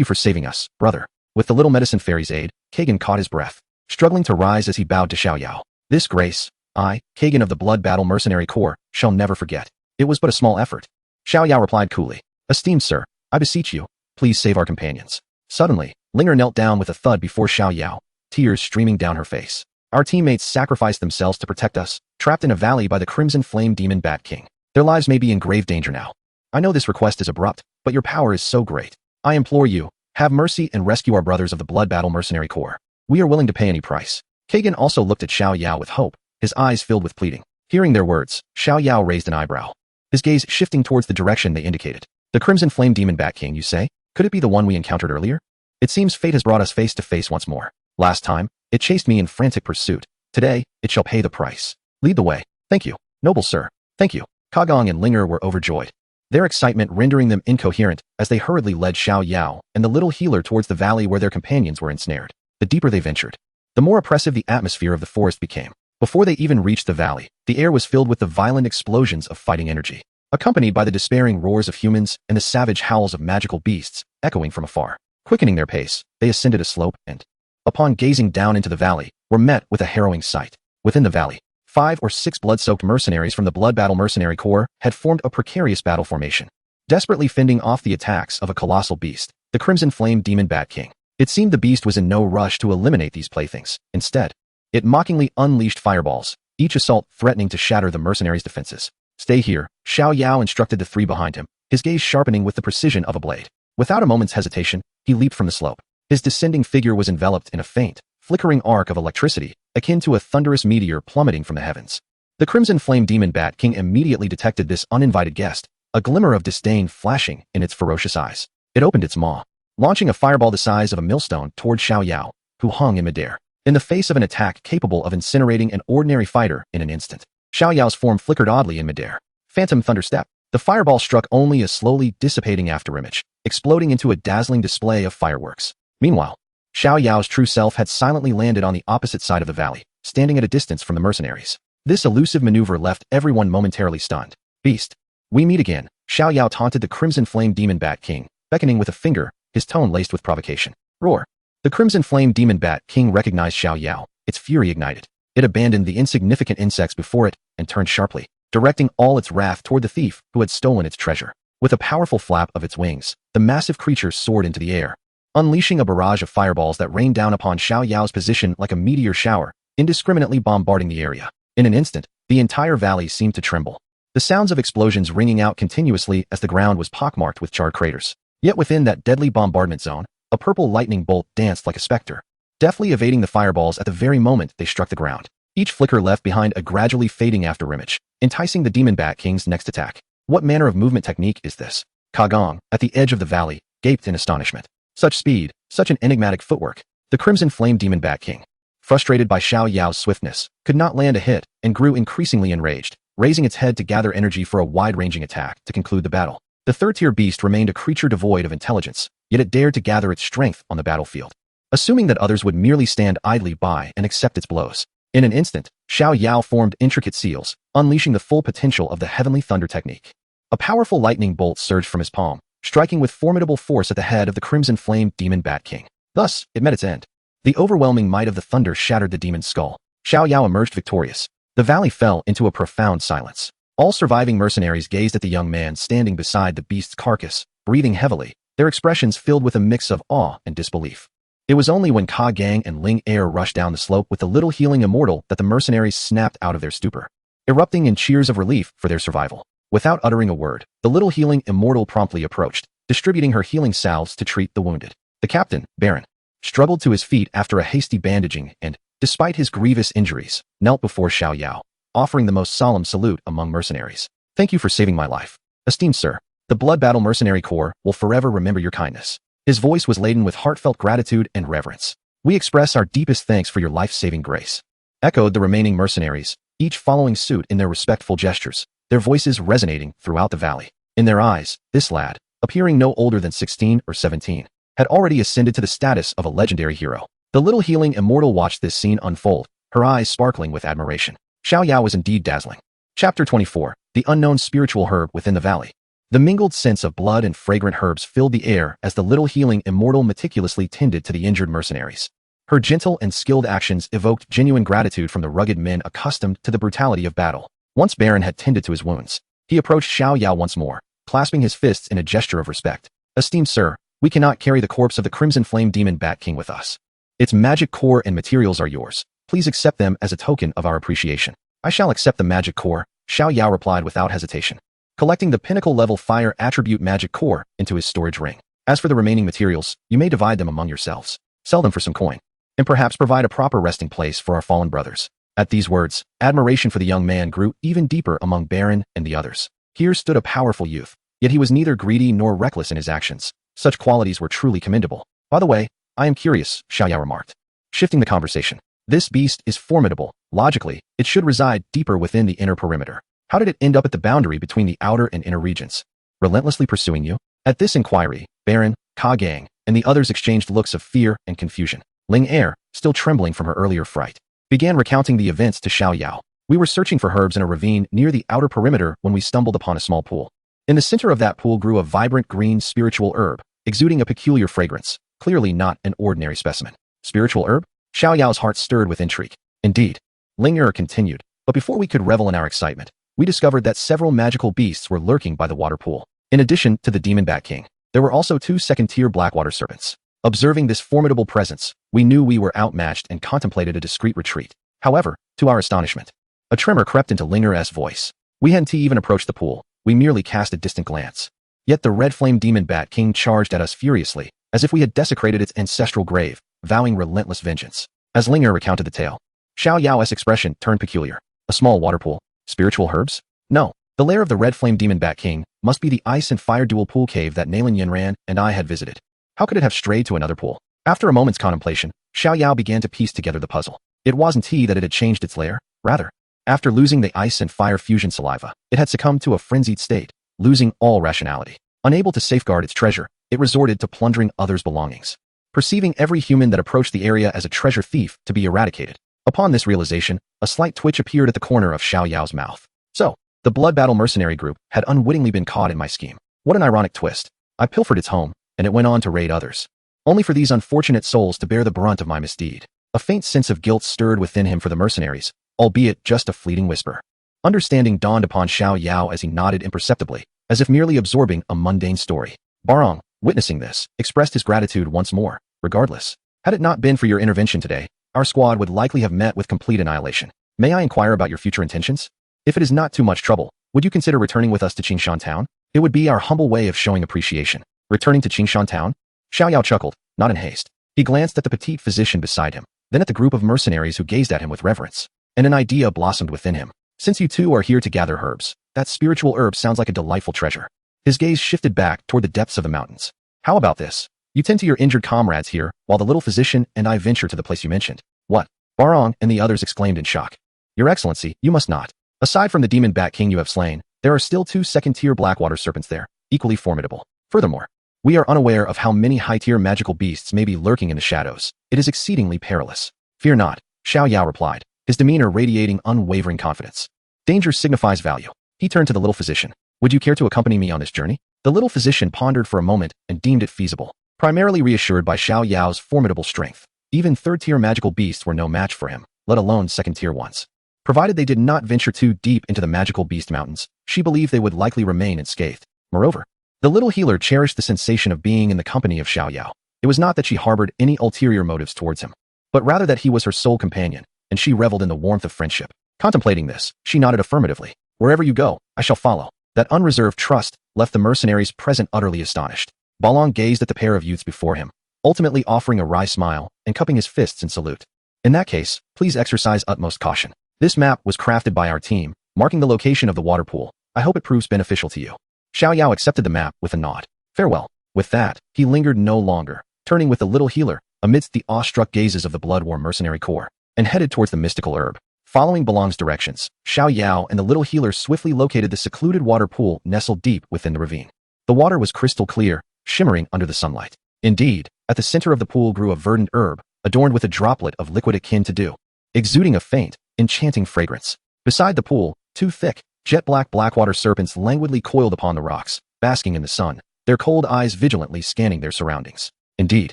for saving us, brother." With the little medicine fairy's aid, Kagan caught his breath, struggling to rise as he bowed to Xiao Yao. "This grace, I, Kagan of the Blood Battle Mercenary Corps, shall never forget. It was but a small effort." Xiao Yao replied coolly, "Esteemed sir, I beseech you, please save our companions." Suddenly, Linger knelt down with a thud before Xiao Yao, tears streaming down her face. "Our teammates sacrificed themselves to protect us, trapped in a valley by the Crimson Flame Demon Bat King. Their lives may be in grave danger now. I know this request is abrupt, but your power is so great. I implore you, have mercy and rescue our brothers of the Blood Battle Mercenary Corps. We are willing to pay any price." Kagan also looked at Xiao Yao with hope, his eyes filled with pleading. Hearing their words, Xiao Yao raised an eyebrow, his gaze shifting towards the direction they indicated. "The Crimson Flame Demon Bat King, you say? Could it be the one we encountered earlier? It seems fate has brought us face to face once more. Last time, it chased me in frantic pursuit. Today, it shall pay the price. Lead the way." "Thank you, noble sir. Thank you." Kagong and Linger were overjoyed, their excitement rendering them incoherent as they hurriedly led Xiao Yao and the little healer towards the valley where their companions were ensnared. The deeper they ventured, the more oppressive the atmosphere of the forest became. Before they even reached the valley, the air was filled with the violent explosions of fighting energy, accompanied by the despairing roars of humans and the savage howls of magical beasts echoing from afar. Quickening their pace, they ascended a slope and, upon gazing down into the valley, were met with a harrowing sight. Within the valley, 5 or 6 blood-soaked mercenaries from the Blood Battle Mercenary Corps had formed a precarious battle formation, desperately fending off the attacks of a colossal beast, the Crimson Flame Demon Bat King. It seemed the beast was in no rush to eliminate these playthings. Instead, it mockingly unleashed fireballs, each assault threatening to shatter the mercenaries' defenses. "Stay here," Xiao Yao instructed the 3 behind him, his gaze sharpening with the precision of a blade. Without a moment's hesitation, he leaped from the slope. His descending figure was enveloped in a faint, flickering arc of electricity, akin to a thunderous meteor plummeting from the heavens. The Crimson Flame Demon Bat King immediately detected this uninvited guest, a glimmer of disdain flashing in its ferocious eyes. It opened its maw, launching a fireball the size of a millstone toward Xiao Yao, who hung in midair, in the face of an attack capable of incinerating an ordinary fighter in an instant. Xiao Yao's form flickered oddly in midair. Phantom Thunder Step. The fireball struck only a slowly dissipating afterimage, exploding into a dazzling display of fireworks. Meanwhile, Xiao Yao's true self had silently landed on the opposite side of the valley, standing at a distance from the mercenaries. This elusive maneuver left everyone momentarily stunned. "Beast, we meet again," Xiao Yao taunted the Crimson Flame Demon Bat King, beckoning with a finger, his tone laced with provocation. Roar. The Crimson Flame Demon Bat King recognized Xiao Yao. Its fury ignited. It abandoned the insignificant insects before it and turned sharply, directing all its wrath toward the thief who had stolen its treasure. With a powerful flap of its wings, the massive creature soared into the air, unleashing a barrage of fireballs that rained down upon Xiao Yao's position like a meteor shower, indiscriminately bombarding the area. In an instant, the entire valley seemed to tremble, the sounds of explosions ringing out continuously as the ground was pockmarked with charred craters. Yet within that deadly bombardment zone, a purple lightning bolt danced like a specter, deftly evading the fireballs at the very moment they struck the ground. Each flicker left behind a gradually fading afterimage, enticing the Demon Bat King's next attack. What manner of movement technique is this? Kagong, at the edge of the valley, gaped in astonishment. Such speed, such an enigmatic footwork. The Crimson Flame Demon Bat King, frustrated by Xiao Yao's swiftness, could not land a hit and grew increasingly enraged, raising its head to gather energy for a wide-ranging attack to conclude the battle. The third-tier beast remained a creature devoid of intelligence, yet it dared to gather its strength on the battlefield, assuming that others would merely stand idly by and accept its blows. In an instant, Xiao Yao formed intricate seals, unleashing the full potential of the Heavenly Thunder technique. A powerful lightning bolt surged from his palm, striking with formidable force at the head of the Crimson Flame Demon Bat King. Thus, it met its end. The overwhelming might of the thunder shattered the demon's skull. Xiao Yao emerged victorious. The valley fell into a profound silence. All surviving mercenaries gazed at the young man standing beside the beast's carcass, breathing heavily, their expressions filled with a mix of awe and disbelief. It was only when Ka Gang and Ling Er rushed down the slope with the little healing immortal that the mercenaries snapped out of their stupor, erupting in cheers of relief for their survival. Without uttering a word, the little healing immortal promptly approached, distributing her healing salves to treat the wounded. The captain, Baron, struggled to his feet after a hasty bandaging and, despite his grievous injuries, knelt before Xiao Yao, offering the most solemn salute among mercenaries. Thank you for saving my life. Esteemed sir, the Blood Battle Mercenary Corps will forever remember your kindness. His voice was laden with heartfelt gratitude and reverence. We express our deepest thanks for your life-saving grace. Echoed the remaining mercenaries, each following suit in their respectful gestures, their voices resonating throughout the valley. In their eyes, this lad, appearing no older than 16 or 17, had already ascended to the status of a legendary hero. The little healing immortal watched this scene unfold, her eyes sparkling with admiration. Xiao Yao was indeed dazzling. Chapter 24, The Unknown Spiritual Herb Within the Valley. The mingled scents of blood and fragrant herbs filled the air as the little healing immortal meticulously tended to the injured mercenaries. Her gentle and skilled actions evoked genuine gratitude from the rugged men accustomed to the brutality of battle. Once Baron had tended to his wounds, he approached Xiao Yao once more, clasping his fists in a gesture of respect. Esteemed sir, we cannot carry the corpse of the Crimson Flame Demon Bat King with us. Its magic core and materials are yours. Please accept them as a token of our appreciation. I shall accept the magic core, Xiao Yao replied without hesitation, collecting the pinnacle-level fire attribute magic core into his storage ring. As for the remaining materials, you may divide them among yourselves, sell them for some coin, and perhaps provide a proper resting place for our fallen brothers. At these words, admiration for the young man grew even deeper among Baron and the others. Here stood a powerful youth, yet he was neither greedy nor reckless in his actions. Such qualities were truly commendable. By the way, I am curious, Xiao Yao remarked, shifting the conversation. This beast is formidable. Logically, it should reside deeper within the inner perimeter. How did it end up at the boundary between the outer and inner regions? Relentlessly pursuing you? At this inquiry, Baron, Ka Gang, and the others exchanged looks of fear and confusion. Ling Er, still trembling from her earlier fright, began recounting the events to Xiao Yao. We were searching for herbs in a ravine near the outer perimeter when we stumbled upon a small pool. In the center of that pool grew a vibrant green spiritual herb, exuding a peculiar fragrance, clearly not an ordinary specimen. Spiritual herb? Xiao Yao's heart stirred with intrigue. Indeed. Ling Er continued, but before we could revel in our excitement, we discovered that several magical beasts were lurking by the water pool. In addition to the Demon Bat King, there were also 2 second-tier Blackwater serpents. Observing this formidable presence, we knew we were outmatched and contemplated a discreet retreat. However, to our astonishment, a tremor crept into Ling Er's voice. We hadn't even approached the pool, we merely cast a distant glance. Yet the Red Flame Demon Bat King charged at us furiously, as if we had desecrated its ancestral grave, vowing relentless vengeance. As Ling Er recounted the tale, Xiao Yao's expression turned peculiar. A small water pool? Spiritual herbs? No. The lair of the Red Flame Demon Bat King must be the ice and fire dual pool cave that Nalan Yanran and I had visited. How could it have strayed to another pool? After a moment's contemplation, Xiao Yao began to piece together the puzzle. It wasn't he that it had changed its lair. Rather, after losing the ice and fire fusion saliva, it had succumbed to a frenzied state, losing all rationality. Unable to safeguard its treasure, it resorted to plundering others' belongings, perceiving every human that approached the area as a treasure thief to be eradicated. Upon this realization, a slight twitch appeared at the corner of Xiao Yao's mouth. So, the Blood Battle Mercenary Group had unwittingly been caught in my scheme. What an ironic twist. I pilfered its home, and it went on to raid others. only for these unfortunate souls to bear the brunt of my misdeed. A faint sense of guilt stirred within him for the mercenaries, albeit just a fleeting whisper. Understanding dawned upon Xiao Yao as he nodded imperceptibly, as if merely absorbing a mundane story. Barong, witnessing this, expressed his gratitude once more. Regardless, had it not been for your intervention today, our squad would likely have met with complete annihilation. May I inquire about your future intentions? If it is not too much trouble, would you consider returning with us to Qingshan Town? It would be our humble way of showing appreciation. Returning to Qingshan Town? Xiao Yao chuckled, not in haste. He glanced at the petite physician beside him, then at the group of mercenaries who gazed at him with reverence. And an idea blossomed within him. Since you two are here to gather herbs, that spiritual herb sounds like a delightful treasure. His gaze shifted back toward the depths of the mountains. How about this? You tend to your injured comrades here, while the little physician and I venture to the place you mentioned. What? Barong and the others exclaimed in shock. Your Excellency, you must not. Aside from the demon bat king you have slain, there are still 2 second-tier blackwater serpents there, equally formidable. Furthermore, we are unaware of how many high-tier magical beasts may be lurking in the shadows. It is exceedingly perilous. Fear not, Xiao Yao replied, his demeanor radiating unwavering confidence. Danger signifies value. He turned to the little physician. Would you care to accompany me on this journey? The little physician pondered for a moment and deemed it feasible, primarily reassured by Xiao Yao's formidable strength. Even third-tier magical beasts were no match for him, let alone second-tier ones. Provided they did not venture too deep into the magical beast mountains, she believed they would likely remain unscathed. Moreover, the little healer cherished the sensation of being in the company of Xiao Yao. It was not that she harbored any ulterior motives towards him, but rather that he was her sole companion, and she reveled in the warmth of friendship. Contemplating this, she nodded affirmatively. Wherever you go, I shall follow. That unreserved trust left the mercenaries present utterly astonished. Balong gazed at the pair of youths before him, ultimately offering a wry smile and cupping his fists in salute. In that case, please exercise utmost caution. This map was crafted by our team, marking the location of the water pool. I hope it proves beneficial to you. Xiao Yao accepted the map with a nod. Farewell. With that, he lingered no longer, turning with the little healer, amidst the awestruck gazes of the blood-warm mercenary corps, and headed towards the mystical herb. Following Balong's directions, Xiao Yao and the little healer swiftly located the secluded water pool nestled deep within the ravine. The water was crystal clear, shimmering under the sunlight. Indeed, at the center of the pool grew a verdant herb, adorned with a droplet of liquid akin to dew, exuding a faint, enchanting fragrance. Beside the pool, 2 thick, jet-black blackwater serpents languidly coiled upon the rocks, basking in the sun, their cold eyes vigilantly scanning their surroundings. Indeed,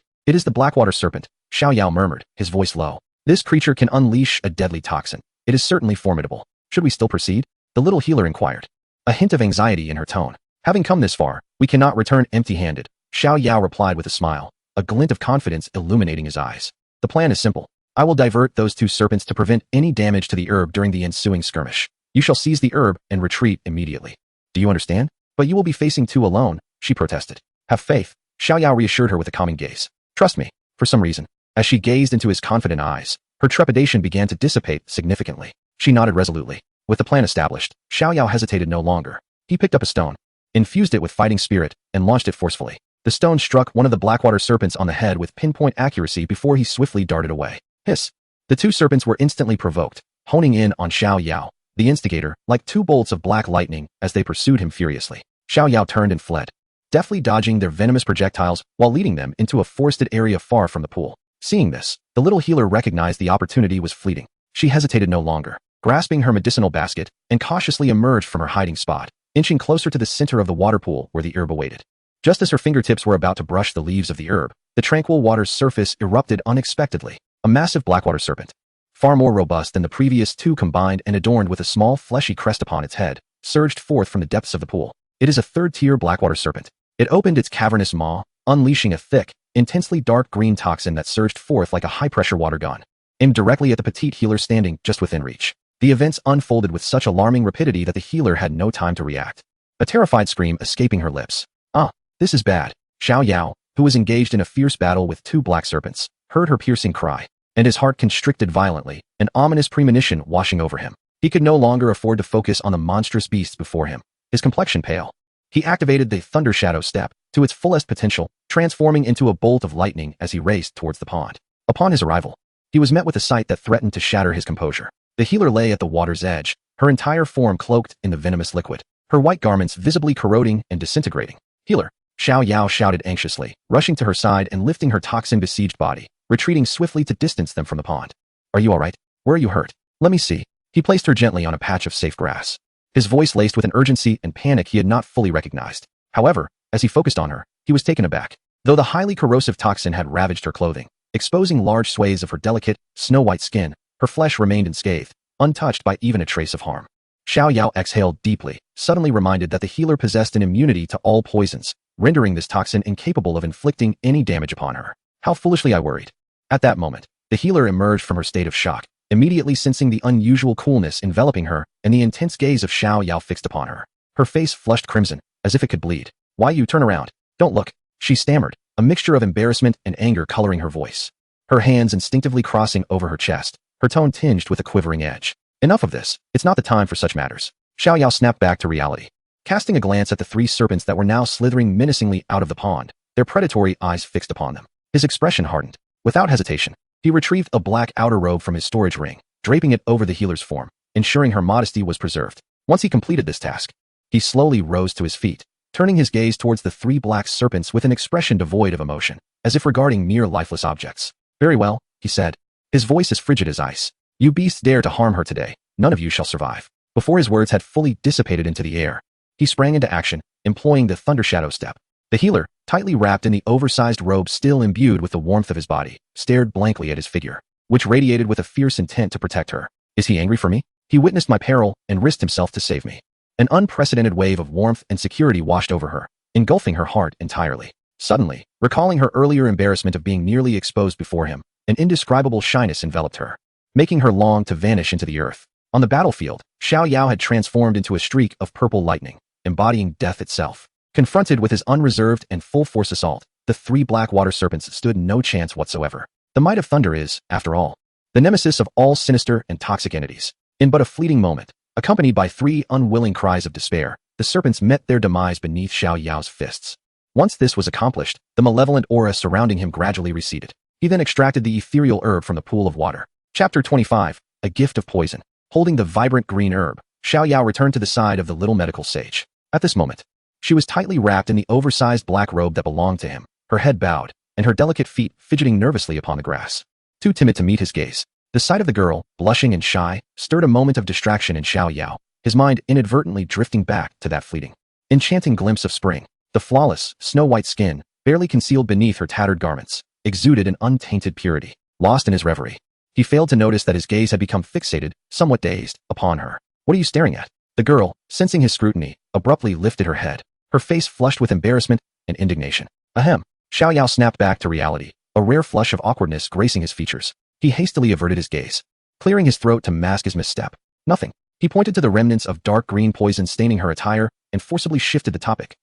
it is the blackwater serpent, Xiao Yao murmured, his voice low. This creature can unleash a deadly toxin. It is certainly formidable. Should we still proceed? The little healer inquired, a hint of anxiety in her tone. Having come this far, we cannot return empty-handed, Xiao Yao replied with a smile, a glint of confidence illuminating his eyes. The plan is simple. I will divert those 2 serpents to prevent any damage to the herb during the ensuing skirmish. You shall seize the herb and retreat immediately. Do you understand? But you will be facing 2 alone, she protested. Have faith, Xiao Yao reassured her with a calming gaze. Trust me, for some reason. As she gazed into his confident eyes, her trepidation began to dissipate significantly. She nodded resolutely. With the plan established, Xiao Yao hesitated no longer. He picked up a stone, infused it with fighting spirit, and launched it forcefully. The stone struck one of the blackwater serpents on the head with pinpoint accuracy before he swiftly darted away. Hiss! The 2 serpents were instantly provoked, honing in on Xiao Yao, the instigator, like 2 bolts of black lightning as they pursued him furiously. Xiao Yao turned and fled, deftly dodging their venomous projectiles while leading them into a forested area far from the pool. Seeing this, the little healer recognized the opportunity was fleeting. She hesitated no longer, grasping her medicinal basket, and cautiously emerged from her hiding spot, inching closer to the center of the water pool where the herb awaited. Just as her fingertips were about to brush the leaves of the herb, the tranquil water's surface erupted unexpectedly. A massive blackwater serpent, far more robust than the previous 2 combined and adorned with a small fleshy crest upon its head, surged forth from the depths of the pool. It is a 3rd-tier blackwater serpent. It opened its cavernous maw, unleashing a thick, intensely dark green toxin that surged forth like a high-pressure water gun, aimed directly at the petite healer standing just within reach. The events unfolded with such alarming rapidity that the healer had no time to react, a terrified scream escaping her lips. Ah, this is bad. Xiao Yao, who was engaged in a fierce battle with 2 black serpents, heard her piercing cry, and his heart constricted violently, an ominous premonition washing over him. He could no longer afford to focus on the monstrous beasts before him, his complexion pale. He activated the Thunder Shadow step to its fullest potential, transforming into a bolt of lightning as he raced towards the pond. Upon his arrival, he was met with a sight that threatened to shatter his composure. The healer lay at the water's edge, her entire form cloaked in the venomous liquid, her white garments visibly corroding and disintegrating. Healer, Xiao Yao shouted anxiously, rushing to her side and lifting her toxin-besieged body, retreating swiftly to distance them from the pond. Are you all right? Where are you hurt? Let me see. He placed her gently on a patch of safe grass, his voice laced with an urgency and panic he had not fully recognized. However, as he focused on her, he was taken aback. Though the highly corrosive toxin had ravaged her clothing, exposing large swathes of her delicate, snow-white skin, her flesh remained unscathed, untouched by even a trace of harm. Xiao Yao exhaled deeply, suddenly reminded that the healer possessed an immunity to all poisons, rendering this toxin incapable of inflicting any damage upon her. How foolishly I worried. At that moment, the healer emerged from her state of shock, immediately sensing the unusual coolness enveloping her and the intense gaze of Xiao Yao fixed upon her. Her face flushed crimson, as if it could bleed. Why you turn around? Don't look, she stammered, a mixture of embarrassment and anger coloring her voice. Her hands instinctively crossing over her chest, her tone tinged with a quivering edge. Enough of this, it's not the time for such matters. Xiao Yao snapped back to reality. Casting a glance at the three serpents that were now slithering menacingly out of the pond, their predatory eyes fixed upon them. His expression hardened. Without hesitation, he retrieved a black outer robe from his storage ring, draping it over the healer's form, ensuring her modesty was preserved. Once he completed this task, he slowly rose to his feet, turning his gaze towards the three black serpents with an expression devoid of emotion, as if regarding mere lifeless objects. Very well, he said. His voice as frigid as ice. You beasts dare to harm her today. None of you shall survive. Before his words had fully dissipated into the air, he sprang into action, employing the thunder shadow step. The healer, tightly wrapped in the oversized robe still imbued with the warmth of his body, stared blankly at his figure, which radiated with a fierce intent to protect her. Is he angry for me? He witnessed my peril and risked himself to save me. An unprecedented wave of warmth and security washed over her, engulfing her heart entirely. Suddenly, recalling her earlier embarrassment of being nearly exposed before him, an indescribable shyness enveloped her, making her long to vanish into the earth. On the battlefield, Xiao Yao had transformed into a streak of purple lightning, embodying death itself. Confronted with his unreserved and full-force assault, the three black water serpents stood no chance whatsoever. The might of thunder is, after all, the nemesis of all sinister and toxic entities. In but a fleeting moment, accompanied by three unwilling cries of despair, the serpents met their demise beneath Xiao Yao's fists. Once this was accomplished, the malevolent aura surrounding him gradually receded. He then extracted the ethereal herb from the pool of water. Chapter 25, A Gift of Poison. Holding the vibrant green herb, Xiao Yao returned to the side of the little medical sage. At this moment, she was tightly wrapped in the oversized black robe that belonged to him, her head bowed, and her delicate feet fidgeting nervously upon the grass. Too timid to meet his gaze, the sight of the girl, blushing and shy, stirred a moment of distraction in Xiao Yao, his mind inadvertently drifting back to that fleeting, enchanting glimpse of spring. The flawless, snow-white skin, barely concealed beneath her tattered garments, exuded an untainted purity. Lost in his reverie, he failed to notice that his gaze had become fixated, somewhat dazed, upon her. What are you staring at? The girl, sensing his scrutiny, abruptly lifted her head, her face flushed with embarrassment and indignation. Ahem. Xiao Yao snapped back to reality, a rare flush of awkwardness gracing his features. He hastily averted his gaze, clearing his throat to mask his misstep. Nothing. He pointed to the remnants of dark green poison staining her attire and forcibly shifted the topic.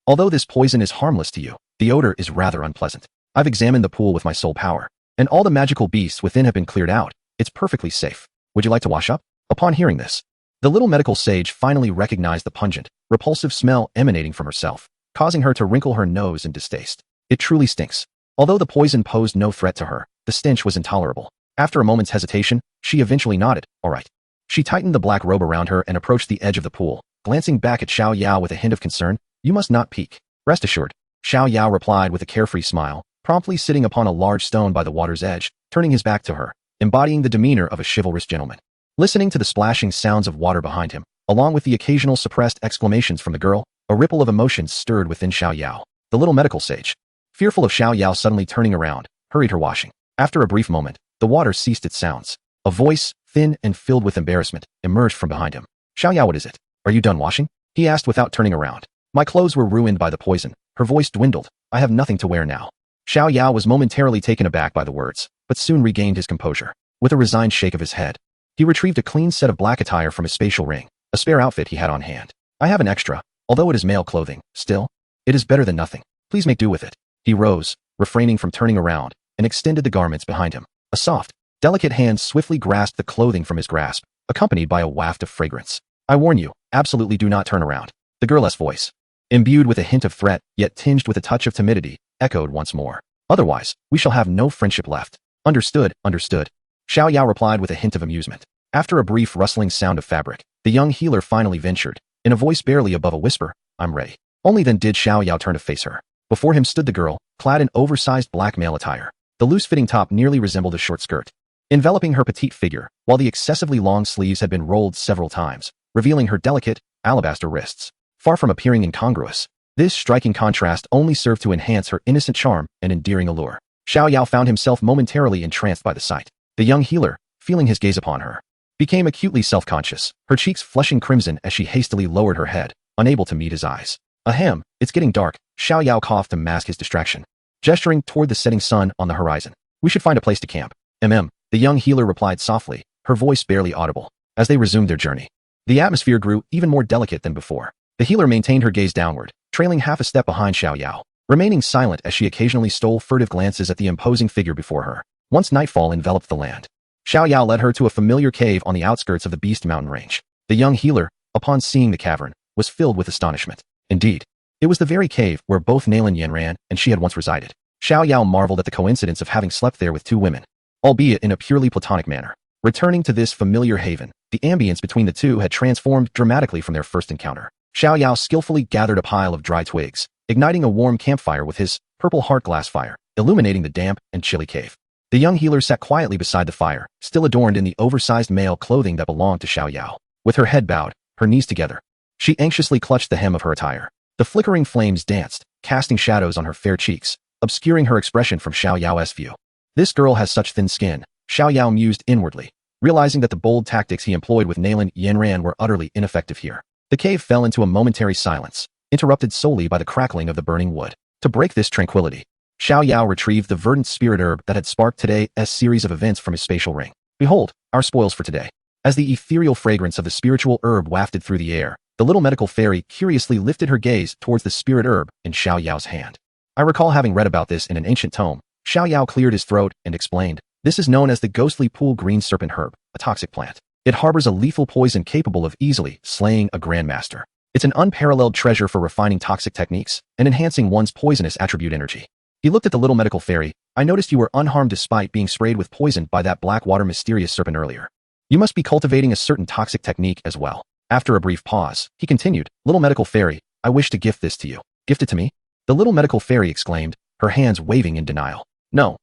Although this poison is harmless to you, the odor is rather unpleasant. I've examined the pool with my soul power, and all the magical beasts within have been cleared out. It's perfectly safe. Would you like to wash up? Upon hearing this, the little medical sage finally recognized the pungent, repulsive smell emanating from herself, causing her to wrinkle her nose in distaste. It truly stinks. Although the poison posed no threat to her, the stench was intolerable. After a moment's hesitation, she eventually nodded. All right. She tightened the black robe around her and approached the edge of the pool, glancing back at Xiao Yao with a hint of concern. You must not peek. Rest assured. Xiao Yao replied with a carefree smile, promptly sitting upon a large stone by the water's edge, turning his back to her, embodying the demeanor of a chivalrous gentleman. Listening to the splashing sounds of water behind him, along with the occasional suppressed exclamations from the girl, a ripple of emotion stirred within Xiao Yao. The little medical sage, fearful of Xiao Yao suddenly turning around, hurried her washing. After a brief moment, the water ceased its sounds. A voice, thin and filled with embarrassment, emerged from behind him. Xiao Yao, what is it? Are you done washing? He asked without turning around. My clothes were ruined by the poison. Her voice dwindled. I have nothing to wear now. Xiao Yao was momentarily taken aback by the words, but soon regained his composure. With a resigned shake of his head, he retrieved a clean set of black attire from his spatial ring, a spare outfit he had on hand. I have an extra, although it is male clothing. Still, it is better than nothing. Please make do with it. He rose, refraining from turning around, and extended the garments behind him. A soft, delicate hand swiftly grasped the clothing from his grasp, accompanied by a waft of fragrance. I warn you, absolutely do not turn around. The girl's voice, imbued with a hint of threat, yet tinged with a touch of timidity, echoed once more. Otherwise, we shall have no friendship left. Understood, understood. Xiao Yao replied with a hint of amusement. After a brief rustling sound of fabric, the young healer finally ventured, in a voice barely above a whisper, I'm ready. Only then did Xiao Yao turn to face her. Before him stood the girl, clad in oversized black male attire. The loose-fitting top nearly resembled a short skirt, enveloping her petite figure, while the excessively long sleeves had been rolled several times, revealing her delicate, alabaster wrists. Far from appearing incongruous, This striking contrast only served to enhance her innocent charm and endearing allure. Xiao Yao found himself momentarily entranced by the sight. The young healer, feeling his gaze upon her, became acutely self-conscious, her cheeks flushing crimson as she hastily lowered her head, unable to meet his eyes. Ahem, it's getting dark, Xiao Yao coughed to mask his distraction, gesturing toward the setting sun on the horizon. We should find a place to camp. The young healer replied softly, her voice barely audible. As they resumed their journey, the atmosphere grew even more delicate than before. The healer maintained her gaze downward, trailing half a step behind Xiao Yao, remaining silent as she occasionally stole furtive glances at the imposing figure before her. Once nightfall enveloped the land, Xiao Yao led her to a familiar cave on the outskirts of the Beast Mountain range. The young healer, upon seeing the cavern, was filled with astonishment. Indeed, it was the very cave where both Nalan Yanran and she had once resided. Xiao Yao marveled at the coincidence of having slept there with two women, albeit in a purely platonic manner. Returning to this familiar haven, the ambience between the two had transformed dramatically from their first encounter. Xiao Yao skillfully gathered a pile of dry twigs, igniting a warm campfire with his purple heart glass fire, illuminating the damp and chilly cave. The young healer sat quietly beside the fire, still adorned in the oversized male clothing that belonged to Xiao Yao. With her head bowed, her knees together, she anxiously clutched the hem of her attire. The flickering flames danced, casting shadows on her fair cheeks, obscuring her expression from Xiao Yao's view. This girl has such thin skin, Xiao Yao mused inwardly, realizing that the bold tactics he employed with Nalan Yanran were utterly ineffective here. The cave fell into a momentary silence, interrupted solely by the crackling of the burning wood. To break this tranquility, Xiao Yao retrieved the verdant spirit herb that had sparked today's series of events from his spatial ring. Behold, our spoils for today. As the ethereal fragrance of the spiritual herb wafted through the air, the little medical fairy curiously lifted her gaze towards the spirit herb in Xiao Yao's hand. I recall having read about this in an ancient tome. Xiao Yao cleared his throat and explained, this is known as the ghostly pool green serpent herb, a toxic plant. It harbors a lethal poison capable of easily slaying a grandmaster. It's an unparalleled treasure for refining toxic techniques and enhancing one's poisonous attribute energy. He looked at the little medical fairy. I noticed you were unharmed despite being sprayed with poison by that black water mysterious serpent earlier. You must be cultivating a certain toxic technique as well. After a brief pause, he continued, little medical fairy, I wish to gift this to you. Gift it to me? The little medical fairy exclaimed, her hands waving in denial. No,